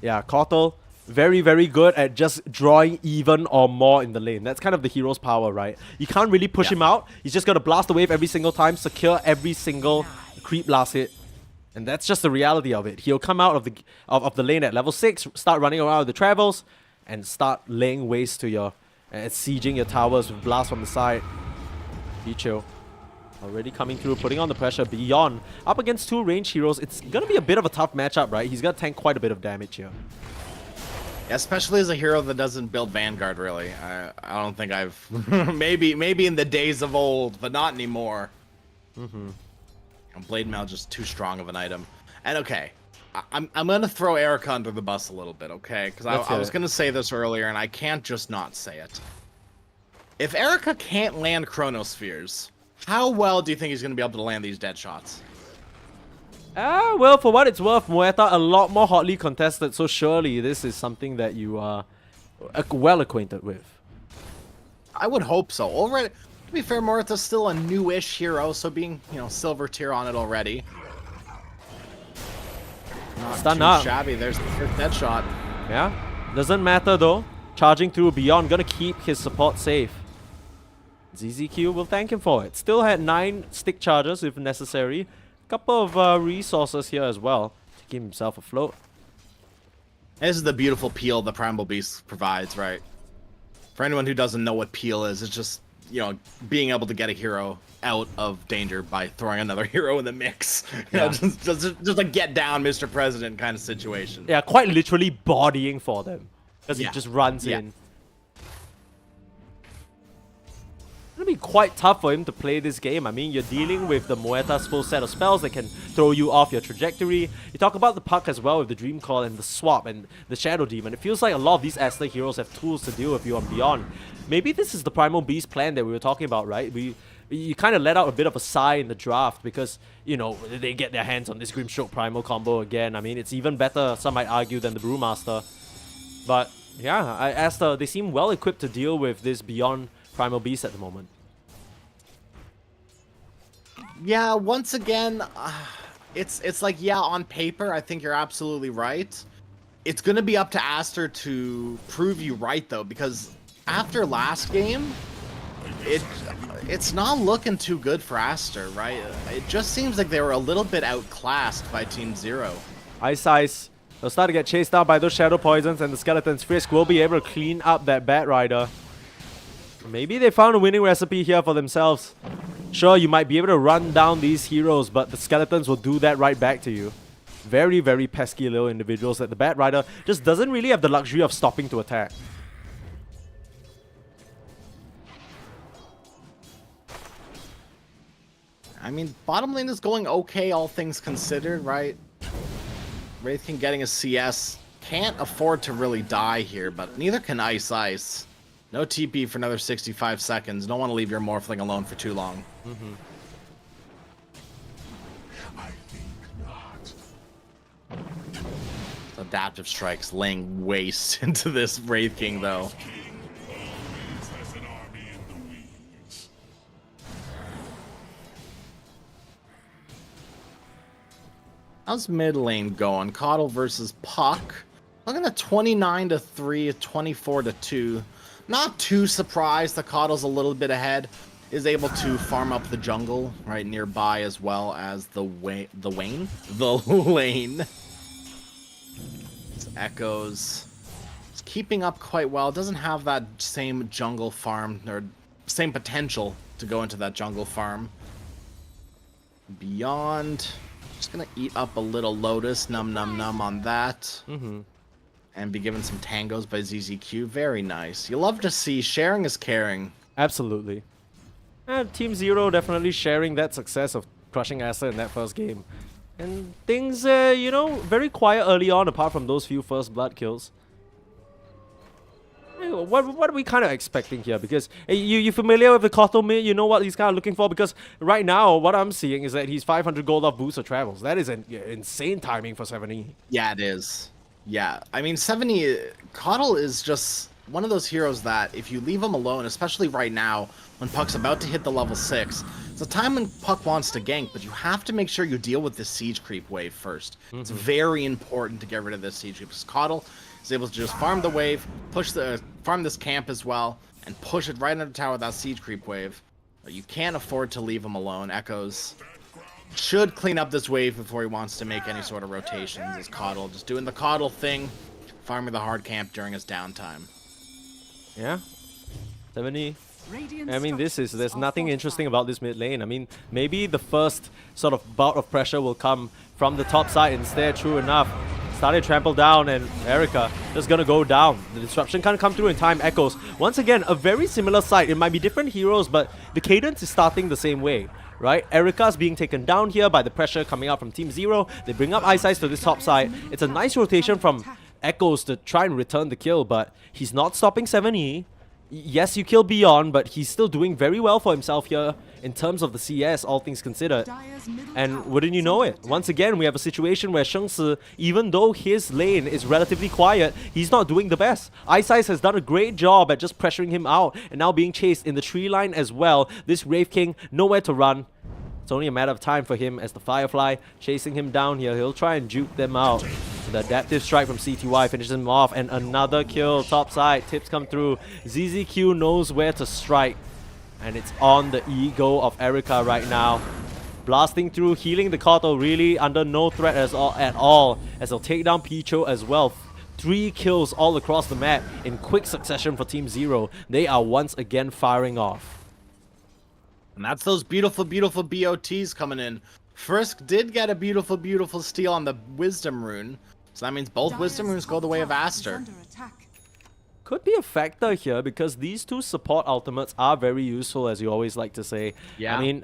Speaker 2: Yeah, Kotal, very, very good at just drawing even or more in the lane. That's kind of the hero's power, right? You can't really push him out. He's just going to blast the wave every single time, secure every single creep blast hit. And that's just the reality of it. He'll come out of the lane at level 6, start running around with the travels, and start laying waste to your... and sieging your towers with blasts from the side. Picho already coming through, putting on the pressure. Beyond, up against 2 range heroes, it's going to be a bit of a tough matchup, right? He's going to tank quite a bit of damage here.
Speaker 3: Yeah, especially as a hero that doesn't build Vanguard, really. I don't think I've... maybe in the days of old, but not anymore. Blade Mail just too strong of an item. And okay, I'm going to throw Erica under the bus a little bit, okay? Because I was going to say this earlier, and I can't just not say it. If Erica can't land Chronospheres, how well do you think he's going to be able to land these dead shots?
Speaker 2: Well, for what it's worth, Muerta a lot more hotly contested, so surely this is something that you are well acquainted with.
Speaker 3: I would hope so. Already, to be fair, Muerta's still a newish hero, so being, silver tier on it already. Not
Speaker 2: Stun
Speaker 3: too
Speaker 2: up.
Speaker 3: shabby. There's the first dead shot.
Speaker 2: Yeah, doesn't matter though. Charging through Beyond, gonna keep his support safe. ZZQ will thank him for it. Still had 9 stick charges if necessary. Couple of resources here as well to keep himself afloat.
Speaker 3: This is the beautiful peel the Primal Beast provides, right? For anyone who doesn't know what peel is, it's just, being able to get a hero out of danger by throwing another hero in the mix. Just a get down, Mr. President kind of situation.
Speaker 2: Yeah, quite literally bodying for them. Because he just runs in. It's going to be quite tough for him to play this game. I mean, you're dealing with the Muerta's full set of spells that can throw you off your trajectory. You talk about the Puck as well with the Dream Call and the Swap and the Shadow Demon. It feels like a lot of these Aztec heroes have tools to deal with you and beyond. Maybe this is the Primal Beast plan that we were talking about, right? You kind of let out a bit of a sigh in the draft because, they get their hands on this Grimstroke Primal combo again. I mean, it's even better, some might argue, than the Brewmaster. But, yeah, they seem well equipped to deal with this Beyond Primal Beast at the moment.
Speaker 3: Yeah, once again, it's like, on paper, I think you're absolutely right. It's going to be up to Aster to prove you right, though, because after last game, it's not looking too good for Aster, right? It just seems like they were a little bit outclassed by Team Zero.
Speaker 2: Ice. They'll start to get chased out by those Shadow Poisons, and the Skeleton's Frisk will be able to clean up that Bat Rider. Maybe they found a winning recipe here for themselves. Sure, you might be able to run down these heroes, but the Skeletons will do that right back to you. Very, very pesky little individuals that the Bat Rider just doesn't really have the luxury of stopping to attack.
Speaker 3: I mean, bottom lane is going okay, all things considered, right? Wraith King getting a CS. Can't afford to really die here, but neither can Ice. No TP for another 65 seconds. Don't want to leave your Morphling alone for too long. Adaptive Strikes laying waste into this Wraith King, though. How's mid lane going? Coddle versus Puck. Looking at 29-3, 24-2. Not too surprised the Coddle's a little bit ahead. Is able to farm up the jungle right nearby as well as the lane. It's Echoes. It's keeping up quite well. Doesn't have that same jungle farm or same potential to go into that jungle farm. Beyond, just gonna eat up a little Lotus, num on that. And be given some tangos by ZZQ. Very nice. You love to see sharing is caring.
Speaker 2: Absolutely. And Team Zero definitely sharing that success of crushing Aster in that first game. And things, you know, very quiet early on apart from those few first blood kills. What are we kind of expecting here? Because you familiar with the Kotal mid? You know what he's kind of looking for? Because right now, what I'm seeing is that he's 500 gold off boost of travels. That is an insane timing for 70.
Speaker 3: Yeah, it is. Yeah, I mean, 70, Kotal is just one of those heroes that if you leave him alone, especially right now, when Puck's about to hit the level 6, it's a time when Puck wants to gank, but you have to make sure you deal with this siege creep wave first. It's very important to get rid of this siege creep, because Kotal is able to just farm the wave, farm this camp as well, and push it right under the tower with that siege creep wave. But you can't afford to leave him alone. Echoes should clean up this wave before he wants to make any sort of rotations. As Kotal just doing the Kotal thing, farming the hard camp during his downtime.
Speaker 2: Yeah, 70. I mean, there's nothing interesting about this mid lane. I mean, maybe the first sort of bout of pressure will come from the top side instead. True enough, started trample down, and Erica just gonna go down. The disruption can't come through in time. Echoes once again a very similar side. It might be different heroes, but the cadence is starting the same way, right? Erica's being taken down here by the pressure coming out from Team Zero. They bring up Ice to this top side. It's a nice rotation from Echoes to try and return the kill, but he's not stopping 7E. Yes, you kill Beyond, but he's still doing very well for himself here in terms of the CS, all things considered. And wouldn't you know it, once again, we have a situation where Shengsi, even though his lane is relatively quiet, he's not doing the best. Ice has done a great job at just pressuring him out, and now being chased in the tree line as well. This Wraith King, nowhere to run. It's only a matter of time for him as the Firefly chasing him down here. He'll try and juke them out. The adaptive strike from CTY finishes him off, and another kill top side. Tips come through. ZZQ knows where to strike, and it's on the ego of Erica right now. Blasting through, healing the Kotal, really under no threat at all, as they'll take down Picho as well. 3 kills all across the map in quick succession for Team Zero. They are once again firing off.
Speaker 3: And that's those beautiful, beautiful BOTs coming in. Frisk did get a beautiful, beautiful steal on the Wisdom Rune. So that means both Wisdom Runes go the way of Aster.
Speaker 2: Could be a factor here because these two support ultimates are very useful, as you always like to say.
Speaker 3: Yeah.
Speaker 2: I mean,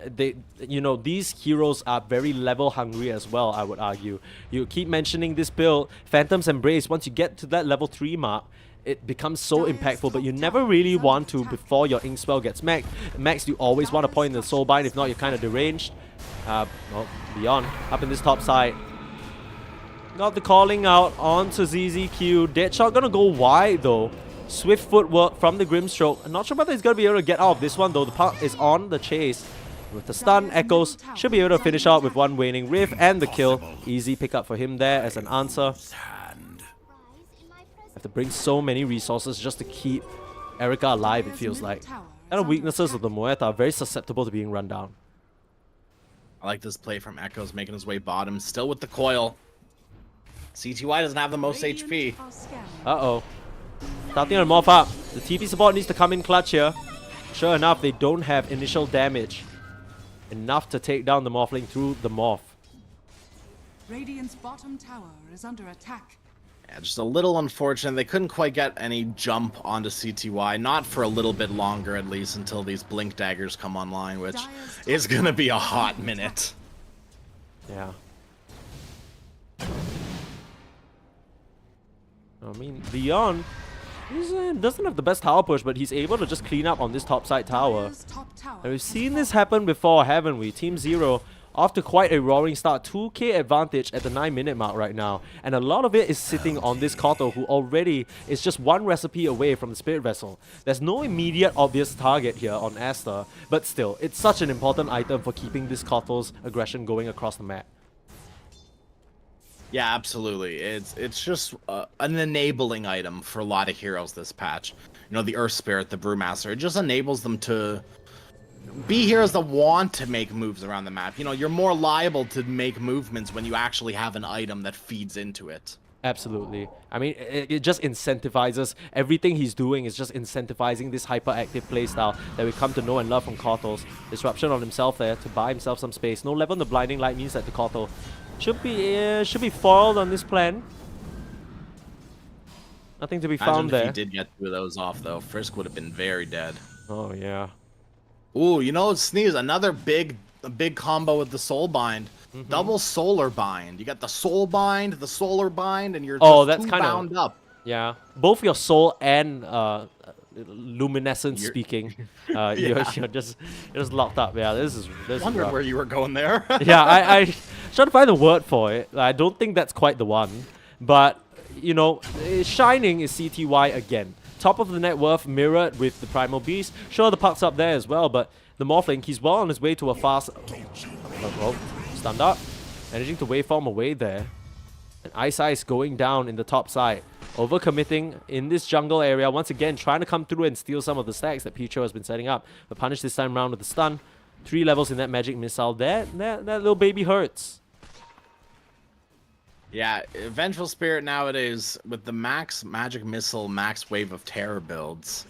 Speaker 2: these heroes are very level hungry as well, I would argue. You keep mentioning this build, Phantom's Embrace. Once you get to that level 3 mark, it becomes so impactful, but you never really want to before your ink spell gets maxed. You always want to point in the soul bind, if not you're kind of deranged. Well, Beyond up in this top side. Got the calling out onto ZZQ. Deadshot gonna go wide though. Swift footwork from the Grimstroke. I'm not sure whether he's gonna be able to get out of this one though. The puck is on the chase. With the stun, Echoes should be able to finish out with one waning Rift and the kill. Easy pickup for him there as an answer. Have to bring so many resources just to keep Erica alive, it feels like. And the weaknesses of the Moeta are very susceptible to being run down.
Speaker 3: I like this play from Echoes making his way bottom, still with the coil. CTY doesn't have the most HP.
Speaker 2: Uh-oh. Starting to morph up. The TP support needs to come in clutch here. Sure enough, they don't have initial damage. Enough to take down the Morphling through the morph.
Speaker 5: Radiant's bottom tower is under attack.
Speaker 3: Yeah, just a little unfortunate. They couldn't quite get any jump onto CTY. Not for a little bit longer, at least, until these Blink Daggers come online, which is going to be a hot minute.
Speaker 2: Yeah. I mean, Beyond doesn't have the best tower push, but he's able to just clean up on this top side tower. And we've seen this happen before, haven't we? Team Zero off to quite a roaring start. 2k advantage at the 9-minute mark right now. And a lot of it is sitting on this Kotal, who already is just one recipe away from the Spirit Vessel. There's no immediate obvious target here on Aster, but still, it's such an important item for keeping this Kotal's aggression going across the map.
Speaker 3: Yeah, absolutely. It's just an enabling item for a lot of heroes this patch. You know, the Earth Spirit, the Brewmaster. It just enables them to be heroes that want to make moves around the map. You know, you're more liable to make movements when you actually have an item that feeds into it.
Speaker 2: Absolutely. I mean, it just incentivizes. Everything he's doing is just incentivizing this hyperactive playstyle that we come to know and love from Kotal's. Disruption on himself there to buy himself some space. No level on the Blinding Light means that the Kotal should be foiled on this plan. Nothing to be found there.
Speaker 3: If he did get 2 of those off, though, Frisk would have been very dead.
Speaker 2: Oh, yeah.
Speaker 3: Ooh, you know, Sneeze, another big combo with the Soul Bind. Double Solar Bind. You got the Soul Bind, the Solar Bind, and you're just bound up.
Speaker 2: Yeah. Both your soul and luminescence speaking. You're just locked up. Yeah, this is
Speaker 3: Wondered
Speaker 2: rough.
Speaker 3: where you were going there.
Speaker 2: Yeah, I trying to find the word for it. I don't think that's quite the one. But, you know, Shining is CTY again. Top of the net worth mirrored with the Primal Beast. Sure, the puck's up there as well, but the Morphling, he's well on his way to a fast... Oh, stunned up. Managing to waveform away there. And Ice going down in the top side. Overcommitting in this jungle area. Once again, trying to come through and steal some of the stacks that Picho has been setting up. But punish this time round with the stun. 3 levels in that magic missile. That little baby hurts.
Speaker 3: Yeah, Vengeful Spirit nowadays, with the max magic missile, max wave of terror builds,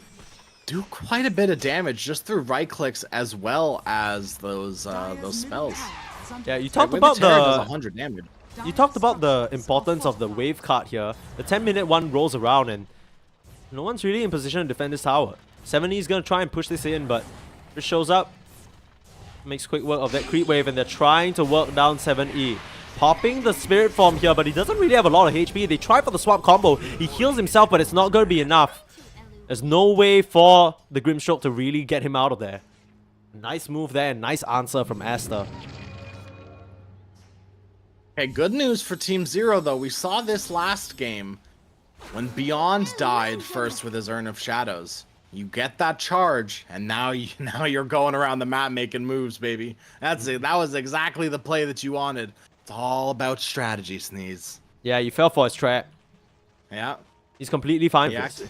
Speaker 3: do quite a bit of damage just through right clicks as well as those spells.
Speaker 2: Yeah, you talked
Speaker 3: about
Speaker 2: the
Speaker 3: does 100 damage.
Speaker 2: You talked about the importance of the wave card here. The 10-minute one rolls around and no one's really in position to defend this tower. 7E is gonna try and push this in, but just shows up, makes quick work of that creep wave, and they're trying to work down 7E. Popping the Spirit Form here, but he doesn't really have a lot of HP. They try for the swap combo. He heals himself, but it's not going to be enough. There's no way for the Grimstroke to really get him out of there. Nice move there, nice answer from Aster.
Speaker 3: Okay, good news for Team Zero, though. We saw this last game when Beyond died first with his Urn of Shadows. You get that charge, and now you're going around the map making moves, baby. That's it. That was exactly the play that you wanted. It's all about strategy, Sneeze.
Speaker 2: Yeah, you fell for his trap.
Speaker 3: Yeah.
Speaker 2: He's completely fine
Speaker 3: He
Speaker 2: for this.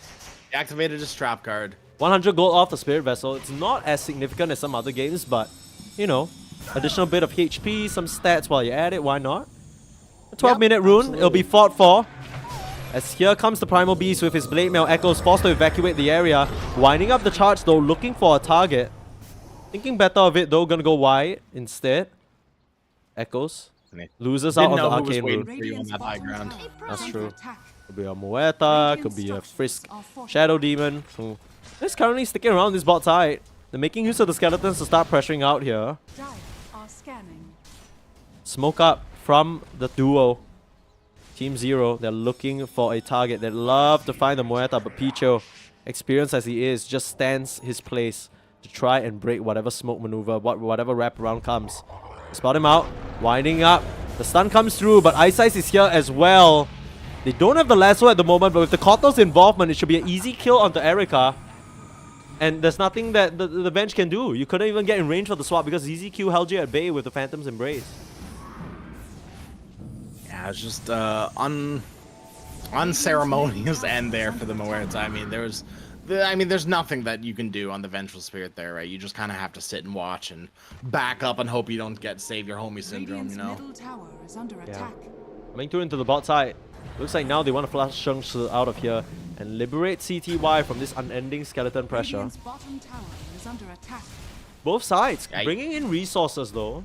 Speaker 3: activated his trap card.
Speaker 2: 100 gold off the Spirit Vessel. It's not as significant as some other games, but, you know, additional bit of HP, some stats while you're at it, why not? A 12-minute rune,
Speaker 3: absolutely.
Speaker 2: It'll be fought for. As here comes the Primal Beast with his Blade Mail. Echoes forced to evacuate the area. Winding up the charge though, looking for a target. Thinking better of it though, gonna go wide instead. Echoes. Loses out on the Arcane Rune.
Speaker 3: For you on that high ground.
Speaker 2: That's true. Could be a Muerta, could be a Frisk Shadow Demon. Who is currently sticking around this bot side. They're making use of the skeletons to start pressuring out here. Smoke up from the duo. Team Zero, they're looking for a target. They'd love to find the Muerta, but Picho, experienced as he is, just stands his place to try and break whatever smoke maneuver, whatever wraparound comes. Spot him out, winding up. The stun comes through, but Ice is here as well. They don't have the lasso at the moment, but with the Kotal's involvement, it should be an easy kill onto Erica. And there's nothing that the bench can do. You couldn't even get in range for the swap because ZZQ held you at bay with the Phantom's Embrace.
Speaker 3: Yeah, it's just unceremonious end there for the Muerta. I mean, there's nothing that you can do on the Vengeful Spirit there, right? You just kind of have to sit and watch and back up and hope you don't get save your homie syndrome, you know?
Speaker 2: Yeah. Coming through into the bot side. Looks like now they want to flash chunks out of here and liberate CTY from this unending skeleton pressure. Both sides bringing in resources though.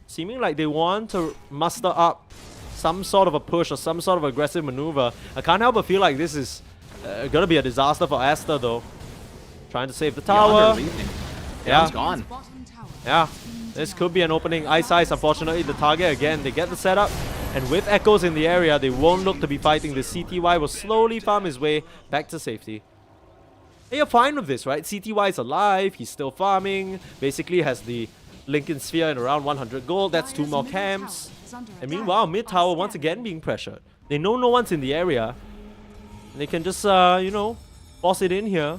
Speaker 2: Seeming like they want to muster up some sort of a push or some sort of aggressive maneuver. I can't help but feel like this is gonna be a disaster for Aster though. Trying to save the tower.
Speaker 3: Yeah, it's gone.
Speaker 2: Yeah, this could be an opening. Ice, unfortunately, the target again. They get the setup, and with Echoes in the area, they won't look to be fighting. The CTY will slowly farm his way back to safety. And you're fine with this, right? CTY is alive. He's still farming. Basically has the Lincoln Sphere and around 100 gold. That's 2 more camps. And meanwhile, mid tower once again being pressured. They know no one's in the area. And they can just, you know, boss it in here.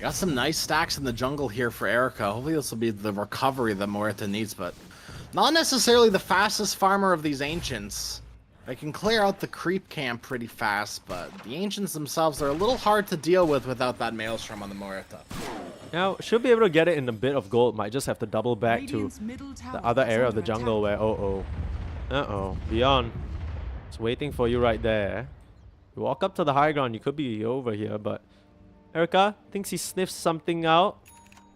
Speaker 3: Got some nice stacks in the jungle here for Erica. Hopefully this will be the recovery that Muerta needs, but Not necessarily the fastest farmer of these ancients. They can clear out the creep camp pretty fast, but the ancients themselves are a little hard to deal with without that maelstrom on the Muerta.
Speaker 2: Now, should be able to get it in a bit of gold. Might just have to double back to the other area of the jungle where, Beyond. It's waiting for you right there. You walk up to the high ground, you could be over here, but Erica thinks he sniffs something out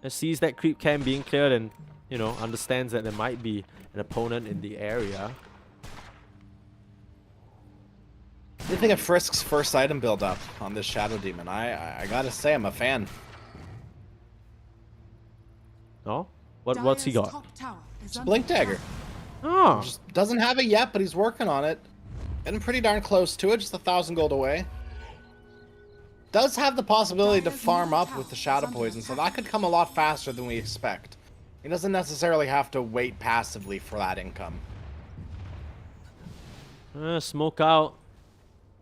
Speaker 2: and sees that creep camp being cleared and, you know, understands that there might be an opponent in the area.
Speaker 3: What do you think of Frisk's first item build up on this Shadow Demon? I gotta say, I'm a fan.
Speaker 2: No? What's he got?
Speaker 3: It's a Blink Dagger.
Speaker 2: Oh.
Speaker 3: Just doesn't have it yet, but he's working on it. Getting pretty darn close to it, just 1,000 gold away. Does have the possibility to farm up with the Shadow Poison, so that could come a lot faster than we expect. He doesn't necessarily have to wait passively for that income.
Speaker 2: Smoke out.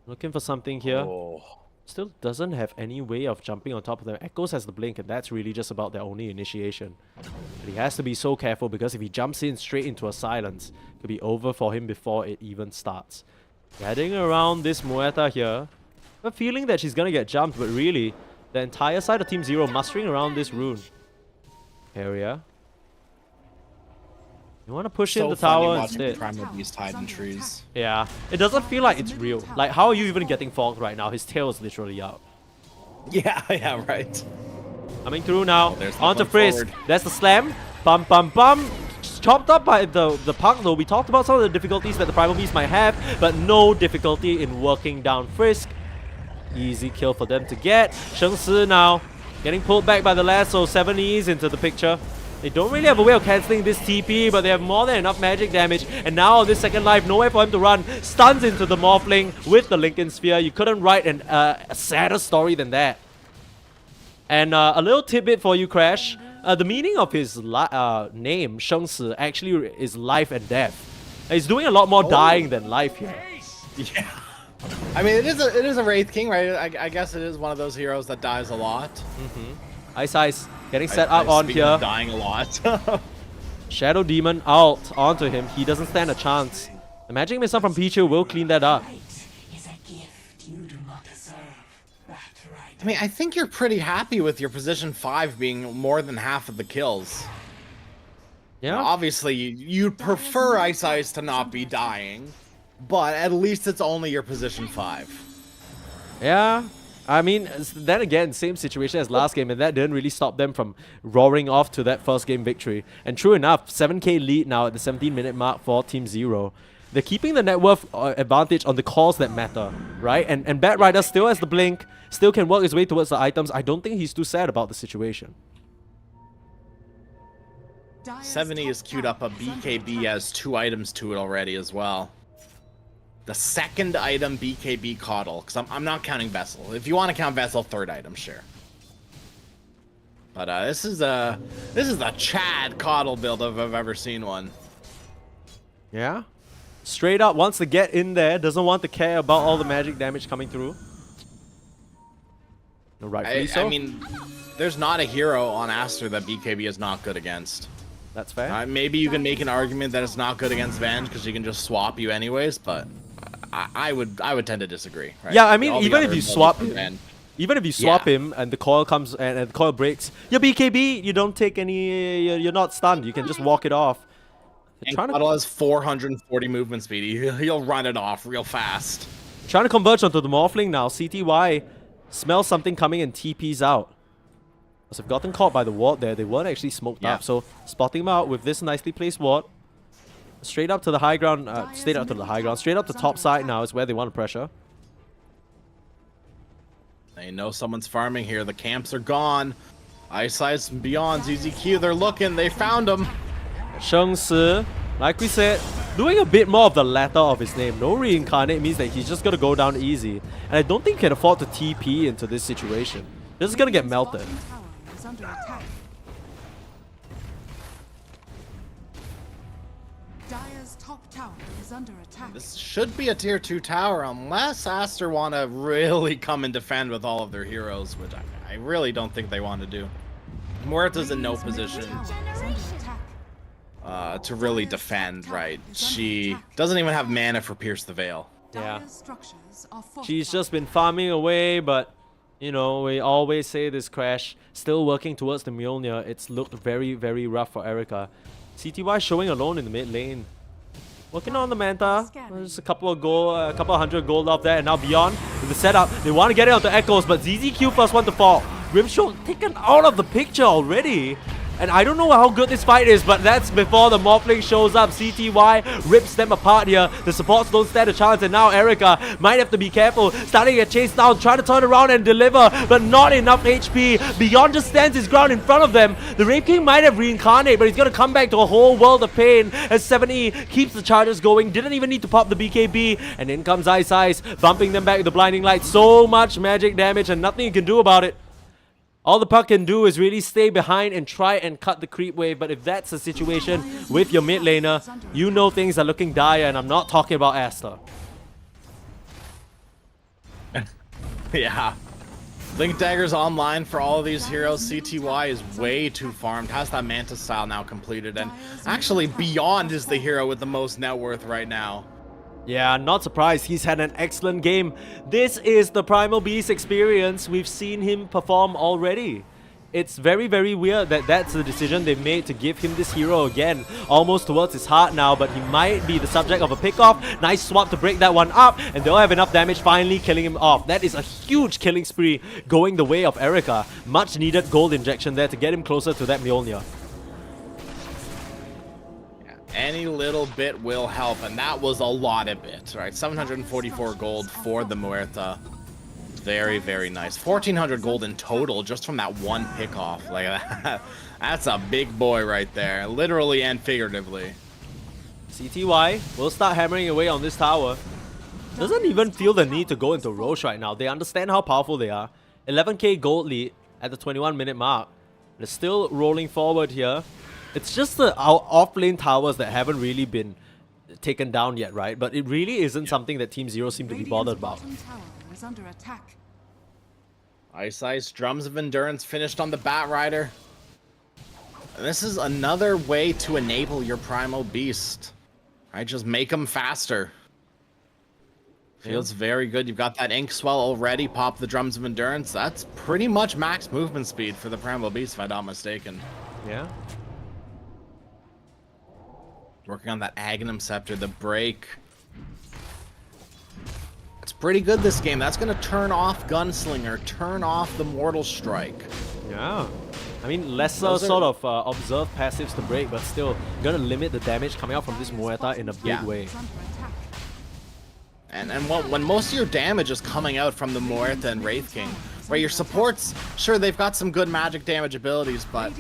Speaker 2: Looking for something here.
Speaker 3: Oh.
Speaker 2: Still doesn't have any way of jumping on top of them. Echoes has the blink, and that's really just about their only initiation. But he has to be so careful, because if he jumps in straight into a silence, it could be over for him before it even starts. Getting around this Muerta here. A feeling that she's gonna get jumped, but really, the entire side of Team Zero mustering around this rune area. You want to push in the tower instead.
Speaker 3: Primal Beast hide in trees.
Speaker 2: Yeah, it doesn't feel like it's real. Like, how are you even getting fogged right now? His tail is literally out.
Speaker 3: Yeah, right.
Speaker 2: Coming through now.
Speaker 3: There's the
Speaker 2: Onto
Speaker 3: one
Speaker 2: Frisk.
Speaker 3: forward.
Speaker 2: There's the slam. Bum, bum, bum. Chopped up by the punk, though. We talked about some of the difficulties that the Primal Beast might have, but no difficulty in working down Frisk. Easy kill for them to get. Sheng Si now getting pulled back by the lasso. 7 E's into the picture. They don't really have a way of cancelling this TP, but they have more than enough magic damage. And now on this second life, nowhere for him to run. Stuns into the Morphling with the Lincoln Sphere. You couldn't write a sadder story than that. And a little tidbit for you, Crash. The meaning of his name, Sheng Si, actually is life and death. He's doing a lot more dying than life here.
Speaker 3: Yeah. I mean, it is a Wraith King, right? I guess it is one of those heroes that dies a lot.
Speaker 2: Ice getting set up on
Speaker 3: speaking
Speaker 2: here.
Speaker 3: of dying a lot.
Speaker 2: Shadow Demon out onto him. He doesn't stand a chance. The magic missile from Pichu will clean that up.
Speaker 3: I mean, I think you're pretty happy with your position 5 being more than half of the kills.
Speaker 2: Yeah.
Speaker 3: Now, obviously, you'd prefer Ice to not be dying, but at least it's only your position 5.
Speaker 2: Yeah. I mean, then again, same situation as last game, and that didn't really stop them from roaring off to that first game victory. And true enough, 7k lead now at the 17-minute mark for Team Zero. They're keeping the net worth advantage on the calls that matter, right? And Bat Rider still has the blink, still can work his way towards the items. I don't think he's too sad about the situation.
Speaker 3: 70 has queued up a BKB, has 2 items to it already as well. The second item, BKB Coddle, because I'm not counting Vessel. If you want to count Vessel, 3rd item, sure. But this is the Chad Coddle build if I've ever seen one.
Speaker 2: Yeah. Straight up wants to get in there, doesn't want to care about all the magic damage coming through. Rightfully so.
Speaker 3: I mean, there's not a hero on Aster that BKB is not good against.
Speaker 2: That's fair.
Speaker 3: Maybe you can make an argument that it's not good against Venge because you can just swap you anyways, but I would tend to disagree. Right?
Speaker 2: Yeah, I mean, even if you swap him and the coil comes and the coil breaks, your BKB, you don't take any, you're not stunned. You can just walk it off.
Speaker 3: And Coddle has 440 movement speed. He'll run it off real fast.
Speaker 2: Trying to converge onto the Morphling now. CTY smells something coming and TP's out. As they've gotten caught by the ward there, they weren't actually smoked up. So spotting him out with this nicely placed ward. Straight up to the high ground, straight up the top side now is where they want to pressure.
Speaker 3: They know someone's farming here. The camps are gone. Ice and Beyond, ZZQ, they're looking. They found him.
Speaker 2: Sheng Si, like we said, doing a bit more of the latter of his name. No reincarnate means that he's just going to go down easy. And I don't think he can afford to TP into this situation. This is going to get melted.
Speaker 5: Dire's top tower is under attack.
Speaker 3: This should be a tier 2 tower unless Aster want to really come and defend with all of their heroes, which I really don't think they want to do. Muerta's in no position. to really defend, right? She doesn't even have mana for Pierce the Veil.
Speaker 2: Yeah. She's just been farming away, but you know, we always say this Crash still working towards the Mjolnir. It's looked very, very rough for Erica. CTY showing alone in the mid lane. Working on the Manta. There's a couple of hundred gold off there, and now Beyond with the setup. They want to get it onto Echoes, but ZZQ first one to fall. Rimshow taken out of the picture already. And I don't know how good this fight is, but that's before the Morphling shows up. CTY rips them apart here. The supports don't stand a chance, and now Erica might have to be careful. Starting to get chased down, trying to turn around and deliver, but not enough HP. Beyond just stands his ground in front of them. The Wraith King might have reincarnated, but he's going to come back to a whole world of pain as 7E keeps the charges going. Didn't even need to pop the BKB, and in comes Ice Ice, bumping them back with the Blinding Light. So much magic damage, and nothing you can do about it. All the puck can do is really stay behind and try and cut the creep wave, but if that's the situation with your mid laner, you know things are looking dire, and I'm not talking about Aster.
Speaker 3: Yeah. Link Dagger's online for all of these heroes. CTY is way too farmed, has that Manta style now completed, and actually Beyond is the hero with the most net worth right now.
Speaker 2: Yeah, not surprised. He's had an excellent game. This is the Primal Beast experience. We've seen him perform already. It's very, very weird that that's the decision they've made to give him this hero again. Almost towards his heart now, but he might be the subject of a pickoff. Nice swap to break that one up, and they'll have enough damage finally killing him off. That is a huge killing spree going the way of Erica. Much needed gold injection there to get him closer to that Mjolnir.
Speaker 3: Any little bit will help, and that was a lot of it, right? 744 gold for the Muerta. Very, very nice. 1,400 gold in total just from that one pickoff. Like that. That's a big boy right there, literally and figuratively.
Speaker 2: CTY will start hammering away on this tower. Doesn't even feel the need to go into Roche right now. They understand how powerful they are. 11k gold lead at the 21-minute mark. They're still rolling forward here. It's just the off-lane towers that haven't really been taken down yet, right? But it really isn't something that Team Zero seem to be bothered about.
Speaker 3: Ice Ice, Drums of Endurance finished on the Bat Rider. And this is another way to enable your Primal Beast. Right, just make them faster. Feels very good. You've got that Ink Swell already. Pop the Drums of Endurance. That's pretty much max movement speed for the Primal Beast, if I'm not mistaken.
Speaker 2: Yeah.
Speaker 3: Working on that Aghanim Scepter, the break. It's pretty good this game. That's going to turn off Gunslinger, turn off the Mortal Strike.
Speaker 2: Yeah. I mean, lesser sort of observed passives to break, but still going to limit the damage coming out from this Muerta in a big way.
Speaker 3: And when most of your damage is coming out from the Muerta and Wraith King, right, your supports, sure, they've got some good magic damage abilities, but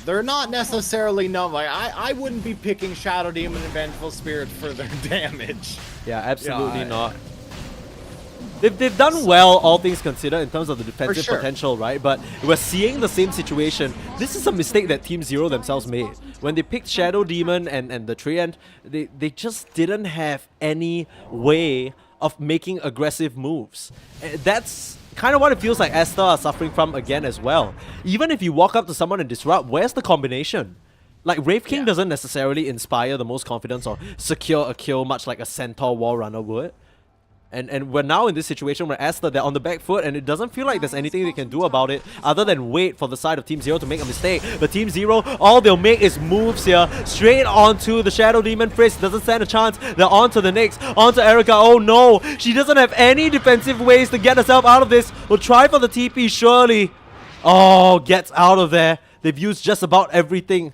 Speaker 3: they're not necessarily known. Like, I wouldn't be picking Shadow Demon and Vengeful Spirit for their damage.
Speaker 2: Yeah, absolutely not. They've done well, all things considered, in terms of the defensive potential, right? But we're seeing the same situation. This is a mistake that Team Zero themselves made. When they picked Shadow Demon and the Treant, they just didn't have any way of making aggressive moves. That's kind of what it feels like Aster are suffering from again as well. Even if you walk up to someone and disrupt, where's the combination? Like, Wraith King doesn't necessarily inspire the most confidence or secure a kill much like a Centaur War Runner would. And we're now in this situation where Aster, they're on the back foot, and it doesn't feel like there's anything they can do about it other than wait for the side of Team Zero to make a mistake. But Team Zero, all they'll make is moves here, straight onto the Shadow Demon. Frisk doesn't stand a chance. They're on to the next, onto Erica. Oh no, she doesn't have any defensive ways to get herself out of this. We'll try for the TP, surely. Oh, gets out of there. They've used just about everything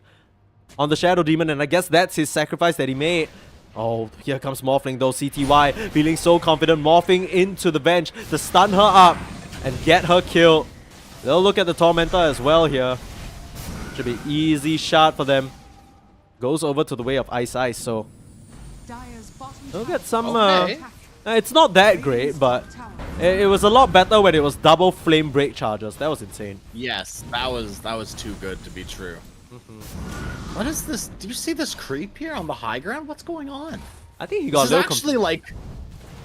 Speaker 2: on the Shadow Demon, and I guess that's his sacrifice that he made. Oh, here comes Morphling though. CTY feeling so confident, morphing into the bench to stun her up and get her killed. They'll look at the Tormentor as well here. Should be easy shot for them. Goes over to the way of Ice Ice, so they'll get some... it's not that great, but it was a lot better when it was double flame break charges. That was insane.
Speaker 3: Yes, that was too good to be true. What is this? Do you see this creep here on the high ground? What's going on?
Speaker 2: I think he got
Speaker 3: this is actually like...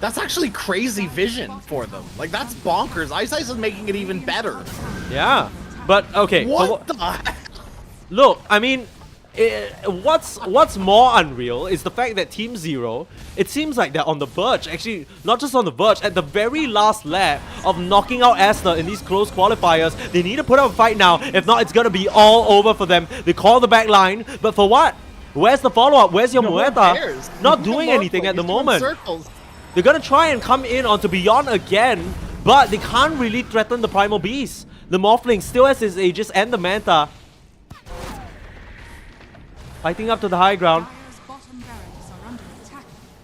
Speaker 3: That's actually crazy vision for them. Like, that's bonkers. Ice Ice is making it even better.
Speaker 2: Yeah, but okay.
Speaker 3: What the heck?
Speaker 2: Look, I mean, What's more unreal is the fact that Team Zero, it seems like they're on the verge, actually not just on the verge, at the very last lap of knocking out Aster in these close qualifiers. They need to put up a fight now, if not it's gonna be all over for them. They call the back line, but for what? Where's the follow-up? Where's your Muerta? Not doing anything at the moment. They're gonna try and come in onto Beyond again, but they can't really threaten the Primal Beast. The Morphling still has his Aegis and the Manta. Fighting up to the high ground.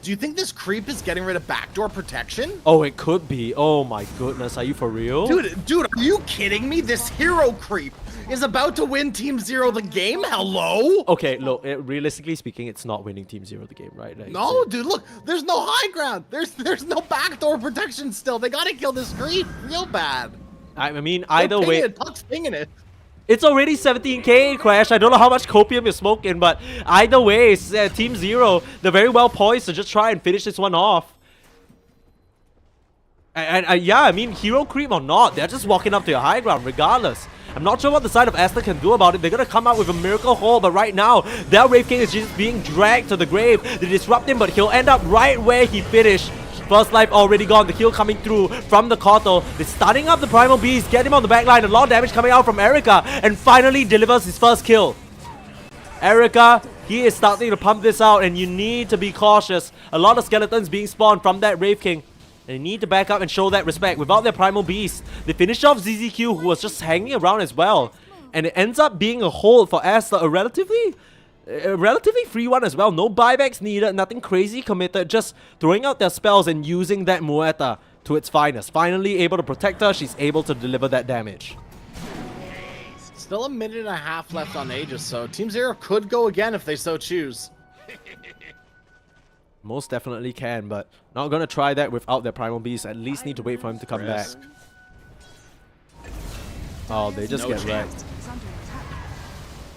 Speaker 3: Do you think this creep is getting rid of backdoor protection?
Speaker 2: Oh, it could be. Oh my goodness, are you for real?
Speaker 3: Dude, are you kidding me? This hero creep is about to win Team Zero the game? Hello?
Speaker 2: Okay, look, realistically speaking, it's not winning Team Zero the game, right? Like,
Speaker 3: no, dude, look, there's no high ground. There's no backdoor protection still. They gotta kill this creep real bad.
Speaker 2: I mean, either way...
Speaker 3: Puck's pinging it.
Speaker 2: It's already 17k, Crash. I don't know how much copium you're smoking, but either way, it's, Team Zero, they're very well poised to just try and finish this one off. And yeah, I mean, hero creep or not, they're just walking up to your high ground regardless. I'm not sure what the side of Aster can do about it. They're gonna come out with a miracle hold, but right now, their Wraith King is just being dragged to the grave. They disrupt him, but he'll end up right where he finished. First life already gone, the heal coming through from the Kotal. They're starting up the Primal Beast, get him on the back line. A lot of damage coming out from Erica, and finally delivers his first kill. Erica, he is starting to pump this out, and you need to be cautious. A lot of skeletons being spawned from that Wraith King. They need to back up and show that respect. Without their Primal Beast, they finish off ZZQ, who was just hanging around as well. And it ends up being a hold for Aster, a relatively free one as well. No buybacks needed, nothing crazy committed, just throwing out their spells and using that Muerta to its finest. Finally able to protect her, she's able to deliver that damage.
Speaker 3: Still a minute and a half left on Aegis, so Team Zero could go again if they so choose.
Speaker 2: Most definitely can, but not gonna try that without their Primal Beast. At least need to wait for him to come back. Oh, they just get wrecked.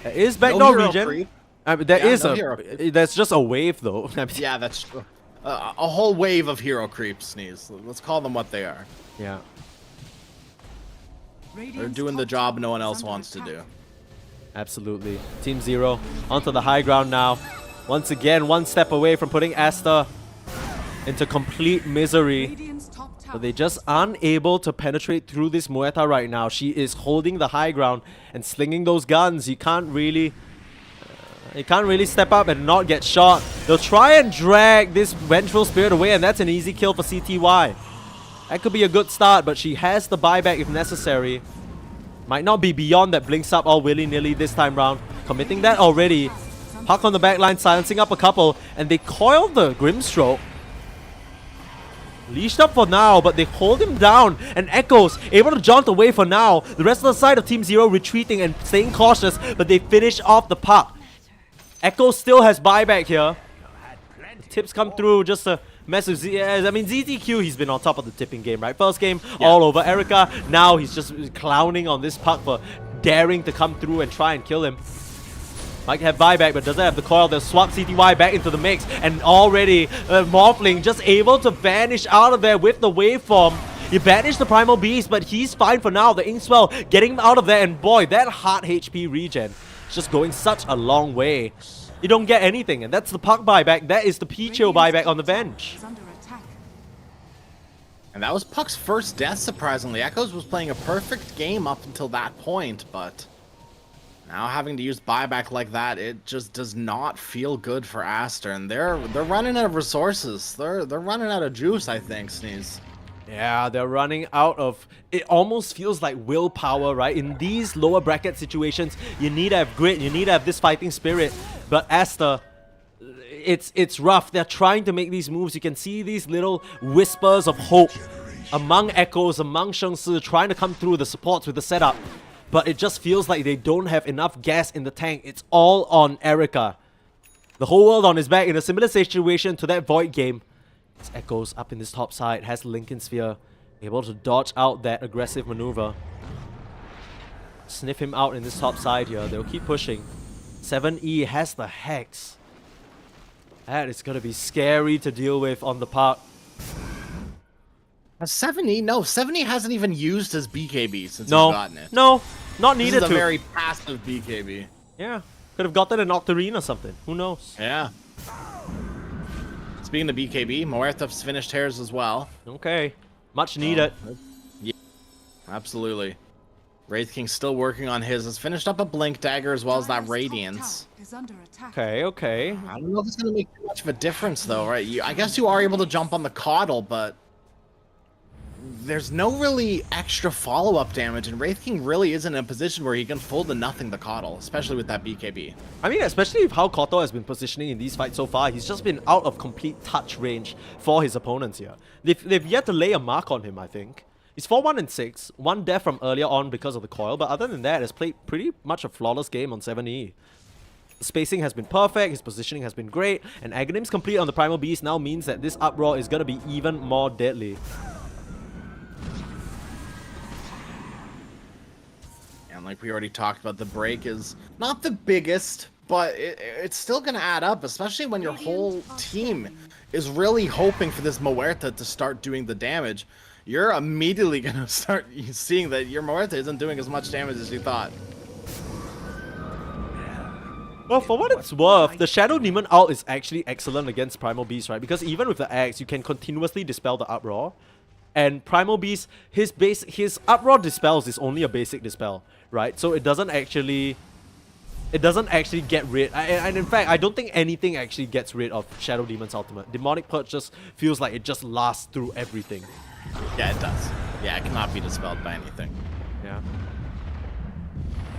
Speaker 2: There is backdoor regen. I mean, there's just a wave though.
Speaker 3: Yeah, that's true. A whole wave of hero creeps, Sneeze. Let's call them what they are.
Speaker 2: Yeah.
Speaker 3: They're doing the job no one else wants to do.
Speaker 2: Absolutely. Team Zero onto the high ground now. Once again, one step away from putting Aster into complete misery. But they just aren't able to penetrate through this Muerta right now. She is holding the high ground and slinging those guns. You can't really step up and not get shot. They'll try and drag this Vengeful Spirit away, and that's an easy kill for CTY. That could be a good start, but she has the buyback if necessary. Might not be Beyond that blinks up all willy-nilly this time round. Committing that already. Puck on the back line, silencing up a couple, and they coil the Grimstroke. Leashed up for now, but they hold him down, and Echoes able to jaunt away for now. The rest of the side of Team Zero retreating and staying cautious, but they finish off the puck. Echo still has buyback here. Tips come through just to mess with I mean, ZZQ, he's been on top of the tipping game, right? First game, all over Erica. Now he's just clowning on this puck for daring to come through and try and kill him. Might have buyback, but doesn't have the coil. They'll swap CTY back into the mix. And already, Morphling just able to vanish out of there with the waveform. You banish the Primal Beast, but he's fine for now. The Inkswell getting him out of there. And boy, that heart HP regen is just going such a long way. You don't get anything, and that's the puck buyback. That is the Picho buyback on the bench.
Speaker 3: And that was Puck's first death, surprisingly. Echoes was playing a perfect game up until that point, but now having to use buyback like that, it just does not feel good for Aster. And they're running out of resources. They're running out of juice, I think, Sneeze.
Speaker 2: Yeah, they're running out of... It almost feels like willpower, right? In these lower bracket situations, you need to have grit, you need to have this fighting spirit. But Aster, it's rough. They're trying to make these moves. You can see these little whispers of hope among Echoes, among Shengsi, trying to come through the supports with the setup. But it just feels like they don't have enough gas in the tank. It's all on Erica. The whole world on his back in a similar situation to that Void game. It's Echoes up in this top side, has Lincoln Sphere, able to dodge out that aggressive maneuver. Sniff him out in this top side here. They'll keep pushing. 7E has the Hex. That is going to be scary to deal with on the park.
Speaker 3: 7E? No, 7E hasn't even used his BKB since he's gotten it.
Speaker 2: No, not needed to.
Speaker 3: This is a very passive BKB.
Speaker 2: Yeah. Could have gotten an Octarine or something. Who knows?
Speaker 3: Yeah. Speaking of BKB, Muerta's finished hers as well.
Speaker 2: Okay. Much needed.
Speaker 3: Yeah, absolutely. Wraith King still working on his. Has finished up a Blink Dagger as well as that Radiance.
Speaker 2: Okay, okay.
Speaker 3: I don't know if it's going to make too much of a difference, though, right? I guess you are able to jump on the Coddle, but there's no really extra follow-up damage, and Wraith King really isn't in a position where he can full to nothing the Coddle, especially with that BKB.
Speaker 2: I mean, especially with how Koto has been positioning in these fights so far, he's just been out of complete touch range for his opponents here. They've yet to lay a mark on him, I think. He's 4-1 and 6, one death from earlier on because of the coil, but other than that, has played pretty much a flawless game on 7E. The spacing has been perfect, his positioning has been great, and Aghanim's complete on the Primal Beast now means that this uproar is going to be even more deadly.
Speaker 3: And like we already talked about, the break is not the biggest, but it's still going to add up, especially when your whole team is really hoping for this Muerta to start doing the damage. You're immediately going to start seeing that your Muerta isn't doing as much damage as you thought.
Speaker 2: Well, for what it's worth, the Shadow Demon ult is actually excellent against Primal Beast, right? Because even with the axe, you can continuously dispel the uproar. And Primal Beast, his uproar dispels is only a basic dispel, right? So it doesn't actually get rid. And in fact, I don't think anything actually gets rid of Shadow Demon's ultimate. Demonic Purge just feels like it just lasts through everything.
Speaker 3: Yeah, it does. Yeah, it cannot be dispelled by anything.
Speaker 2: Yeah.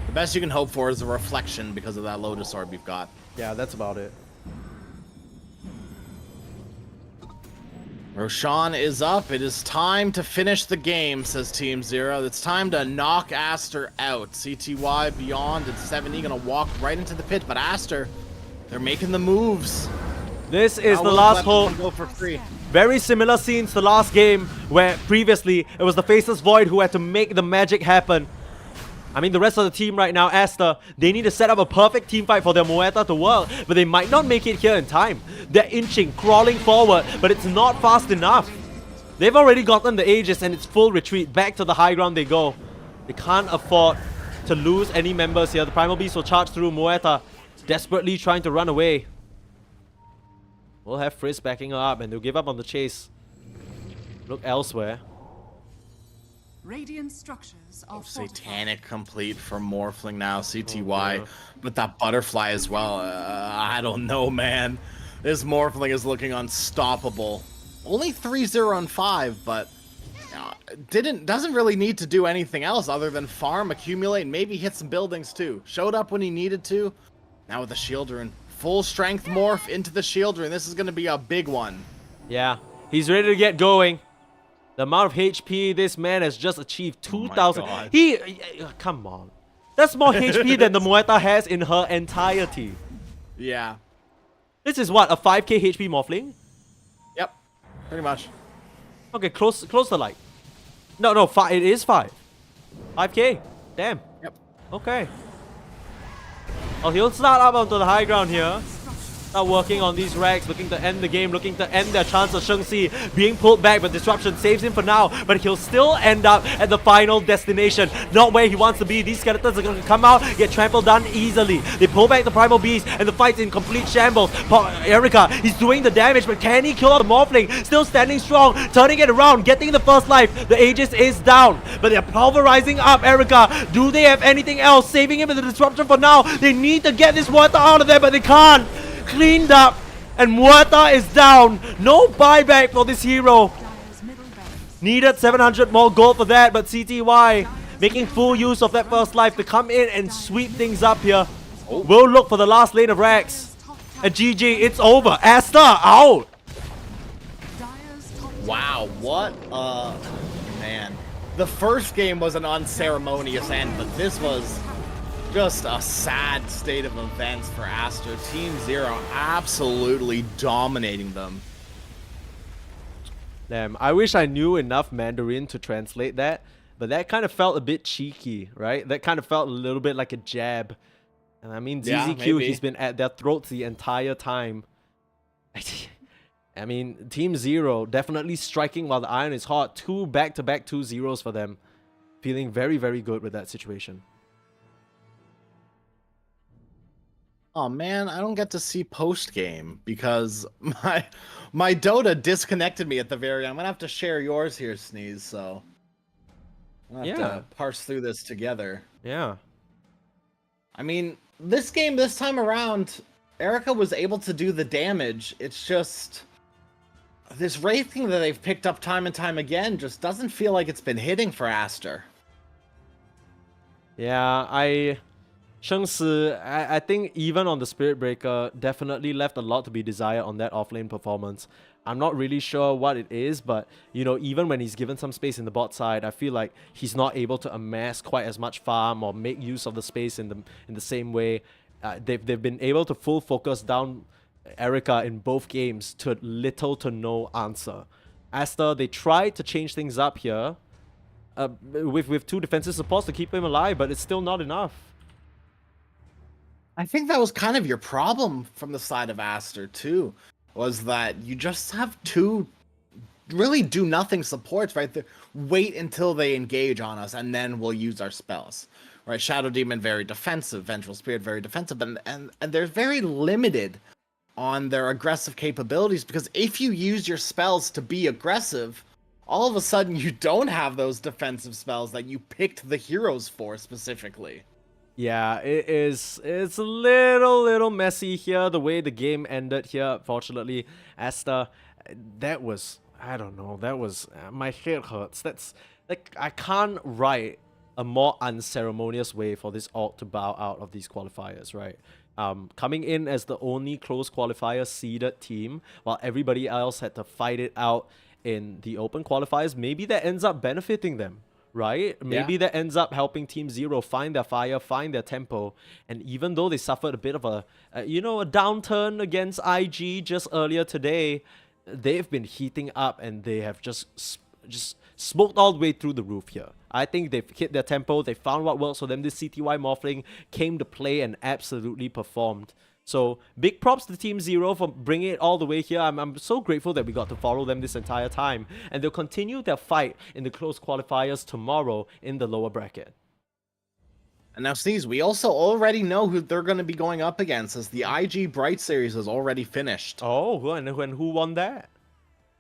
Speaker 3: The best you can hope for is a reflection because of that Lotus Orb you've got.
Speaker 2: Yeah, that's about it.
Speaker 3: Roshan is up. It is time to finish the game, says Team Zero. It's time to knock Aster out. CTY, Beyond, and 7E gonna walk right into the pit, but Aster, they're making the moves.
Speaker 2: This is the last hope.
Speaker 3: Go for free.
Speaker 2: Very similar scenes to the last game, where previously it was the Faceless Void who had to make the magic happen. I mean, the rest of the team right now, Aster, they need to set up a perfect team fight for their Muerta to work, but they might not make it here in time. They're inching, crawling forward, but it's not fast enough. They've already gotten the Aegis and it's full retreat. Back to the high ground they go. They can't afford to lose any members here. The Primal Beast will charge through Muerta, desperately trying to run away. We'll have Frizz backing her up and they'll give up on the chase. Look elsewhere.
Speaker 5: Radiant structures are
Speaker 3: Satanic complete for Morphling now, CTY, but that Butterfly as well. I don't know, man. This Morphling is looking unstoppable. Only 3-0 and 5, but doesn't really need to do anything else other than farm, accumulate, and maybe hit some buildings too. Showed up when he needed to. Now with the Shield Rune, full strength morph into the Shield Rune. This is going to be a big one.
Speaker 2: Yeah, he's ready to get going. The amount of HP this man has just achieved, 2,000. Come on. That's more HP than the Muerta has in her entirety.
Speaker 3: Yeah.
Speaker 2: This is what, a 5k HP Morphling?
Speaker 3: Yep, pretty much.
Speaker 2: Okay, close the light. No, it is 5. 5k. Damn.
Speaker 3: Yep.
Speaker 2: Okay. Oh, he'll start up onto the high ground here. Start working on these racks, looking to end the game, looking to end their chance of Shengxi being pulled back, but Disruption saves him for now. But he'll still end up at the final destination, not where he wants to be. These skeletons are going to come out, get trampled down easily. They pull back the Primal Beast, and the fight's in complete shambles. Erica, he's doing the damage, but can he kill out the Morphling? Still standing strong, turning it around, getting the first life. The Aegis is down, but they're pulverizing up Erica. Do they have anything else? Saving him with the Disruption for now. They need to get this water out of there, but they can't. Cleaned up, and Muerta is down. No buyback for this hero. Needed 700 more gold for that, but CTY making full use of that first life to come in and sweep things up here. We'll look for the last lane of Rax. And GG, it's over. Aster out.
Speaker 3: Wow, what man. The first game was an unceremonious end, but this was just a sad state of events for Aster. Team Zero absolutely dominating them.
Speaker 2: Damn, I wish I knew enough Mandarin to translate that, but that kind of felt a bit cheeky, right? That kind of felt a little bit like a jab. And I mean, ZZQ, he's been at their throats the entire time. I mean, Team Zero definitely striking while the iron is hot. 2 back-to-back 2-0s for them. Feeling very, very good with that situation.
Speaker 3: Oh man, I don't get to see post game because my Dota disconnected me at the very end. I'm gonna have to share yours here, Sneeze. So we'll have to parse through this together.
Speaker 2: Yeah.
Speaker 3: I mean, this game this time around, Erica was able to do the damage. It's just this Wraith King that they've picked up time and time again just doesn't feel like it's been hitting for Aster.
Speaker 2: Yeah, Shengsi, I think even on the Spirit Breaker, definitely left a lot to be desired on that offlane performance. I'm not really sure what it is, but, you know, even when he's given some space in the bot side, I feel like he's not able to amass quite as much farm or make use of the space in the same way. They've been able to full focus down Erica in both games to little to no answer. Aster, they tried to change things up here with 2 defensive supports to keep him alive, but it's still not enough.
Speaker 3: I think that was kind of your problem from the side of Aster too, was that you just have 2 really do nothing supports right there. Wait until they engage on us and then we'll use our spells. Right? Shadow Demon very defensive, Vengeful Spirit very defensive, and they're very limited on their aggressive capabilities because if you use your spells to be aggressive, all of a sudden you don't have those defensive spells that you picked the heroes for specifically.
Speaker 2: Yeah, it's a little messy here, the way the game ended here, unfortunately. Aster, that was, I don't know, that was, my head hurts. That's, like, I can't write a more unceremonious way for this alt to bow out of these qualifiers, right? Coming in as the only close qualifier seeded team, while everybody else had to fight it out in the open qualifiers, maybe that ends up benefiting them. Right? Maybe that ends up helping Team Zero find their fire, find their tempo. And even though they suffered a bit of a downturn against IG just earlier today, they've been heating up and they have just smoked all the way through the roof here. I think they've hit their tempo, they found what works for them. This CTY Morphling came to play and absolutely performed. So, big props to Team Zero for bringing it all the way here. I'm so grateful that we got to follow them this entire time. And they'll continue their fight in the close qualifiers tomorrow in the lower bracket.
Speaker 3: And now, Sneeze, we also already know who they're going to be going up against, as the IG Bright Series is already finished.
Speaker 2: Oh, and who won that?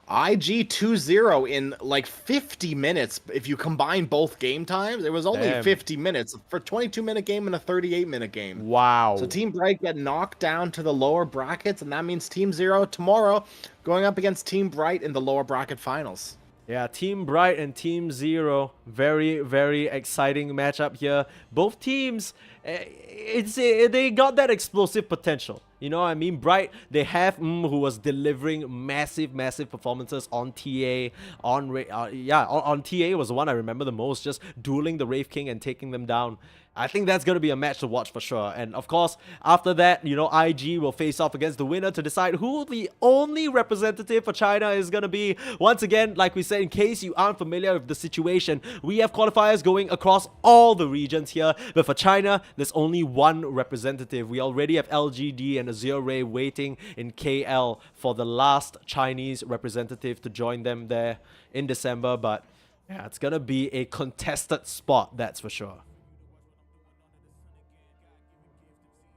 Speaker 3: IG 2-0 in like 50 minutes. If you combine both game times, it was only 50 minutes for a 22-minute game and a 38-minute game.
Speaker 2: Wow.
Speaker 3: So Team Bright get knocked down to the lower brackets, and that means Team Zero tomorrow going up against Team Bright in the lower bracket finals.
Speaker 2: Yeah, Team Bright and Team Zero, very, very exciting matchup here. Both teams, they got that explosive potential. You know what I mean? Bright, they have who was delivering massive performances on TA. On TA was the one I remember the most, just dueling the Wraith King and taking them down. I think that's going to be a match to watch for sure. And of course, after that, you know, IG will face off against the winner to decide who the only representative for China is going to be. Once again, like we said, in case you aren't familiar with the situation, we have qualifiers going across all the regions here. But for China, there's only one representative. We already have LGD and Azure Ray waiting in KL for the last Chinese representative to join them there in December. But yeah, it's going to be a contested spot, that's for sure.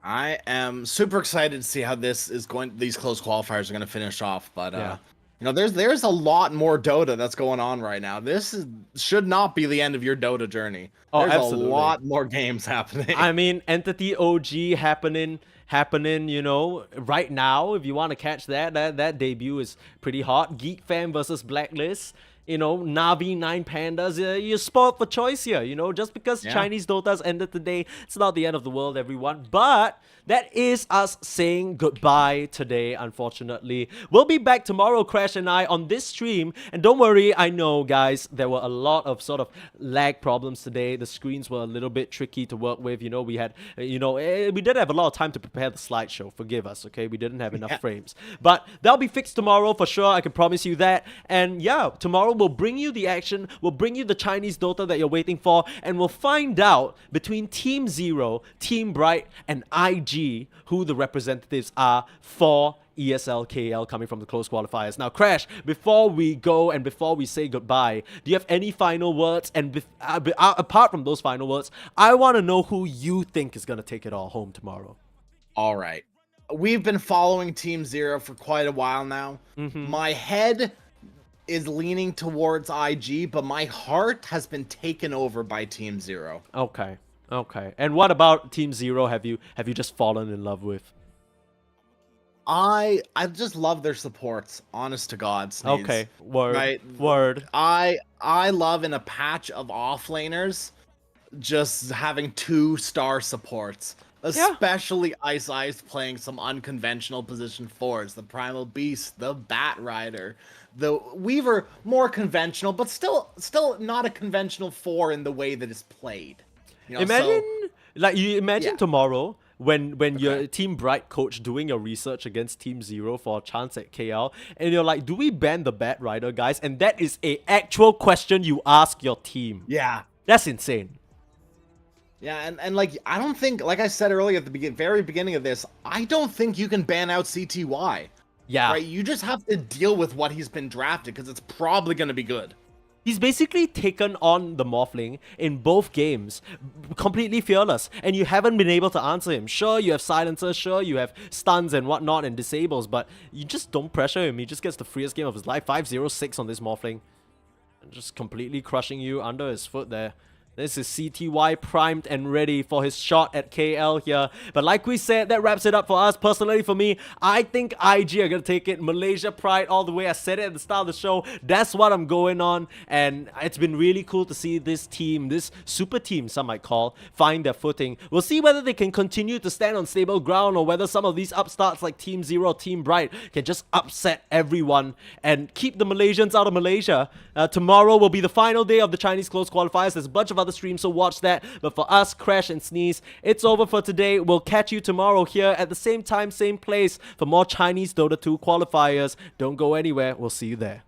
Speaker 3: I am super excited to see how this is going. These close qualifiers are going to finish off, but you know, there's a lot more Dota that's going on right now. Should not be the end of your Dota journey.
Speaker 2: Oh,
Speaker 3: there's
Speaker 2: absolutely.
Speaker 3: a lot more games happening.
Speaker 2: I mean, Entity OG happening, you know, right now. If you want to catch that debut is pretty hot. Geek Fam versus Blacklist. You know, Navi 9 Pandas, you're spoiled for choice here, you know, just because Chinese Dota's ended today, it's not the end of the world, everyone, but that is us saying goodbye today, unfortunately. We'll be back tomorrow, Crash and I, on this stream, and don't worry, I know, guys, there were a lot of sort of lag problems today. The screens were a little bit tricky to work with, you know, we had, we didn't have a lot of time to prepare the slideshow, forgive us, okay, we didn't have enough frames, but that'll be fixed tomorrow for sure, I can promise you that, and yeah, tomorrow we'll bring you the action, we'll bring you the Chinese Dota that you're waiting for, and we'll find out between Team Zero, Team Bright, and IG who the representatives are for ESL KL coming from the close qualifiers. Now, Crash, before we go and before we say goodbye, do you have any final words? And apart from those final words, I want to know who you think is going to take it all home tomorrow.
Speaker 3: All right. We've been following Team Zero for quite a while now. My head is leaning towards IG, but my heart has been taken over by Team Zero.
Speaker 2: Okay. Okay. And what about Team Zero have you just fallen in love with?
Speaker 3: I just love their supports, honest to God. Sneeze.
Speaker 2: Okay. Word.
Speaker 3: Right?
Speaker 2: Word.
Speaker 3: I love in a patch of offlaners just having 2-star supports. Especially Ice Ice playing some unconventional position 4s. The Primal Beast, the Bat Rider, the Weaver, more conventional, but still not a conventional 4 in the way that it's played. You know,
Speaker 2: imagine tomorrow when your Team Bright coach doing your research against Team Zero for a chance at KL, and you're like, do we ban the Bat Rider, guys? And that is a actual question you ask your team.
Speaker 3: Yeah.
Speaker 2: That's insane.
Speaker 3: Yeah, and like, I don't think, like I said earlier at the very beginning of this, I don't think you can ban out CTY.
Speaker 2: Yeah.
Speaker 3: Right? You just have to deal with what he's been drafted, because it's probably going to be good.
Speaker 2: He's basically taken on the Morphling in both games, completely fearless, and you haven't been able to answer him. Sure, you have silencers, sure, you have stuns and whatnot and disables, but you just don't pressure him. He just gets the freest game of his life. 5-0-6 on this Morphling. Just completely crushing you under his foot there. This is CTY primed and ready for his shot at KL here. But like we said, that wraps it up for us. Personally, for me, I think IG are going to take it. Malaysia pride all the way. I said it at the start of the show. That's what I'm going on. And it's been really cool to see this team, this super team, some might call, find their footing. We'll see whether they can continue to stand on stable ground or whether some of these upstarts like Team Zero, Team Bright can just upset everyone and keep the Malaysians out of Malaysia. Tomorrow will be the final day of the Chinese Close Qualifiers. There's a bunch of other streams, so watch that. But for us, Crash and Sneeze, it's over for today. We'll catch you tomorrow here at the same time, same place for more Chinese Dota 2 qualifiers. Don't go anywhere. We'll see you there.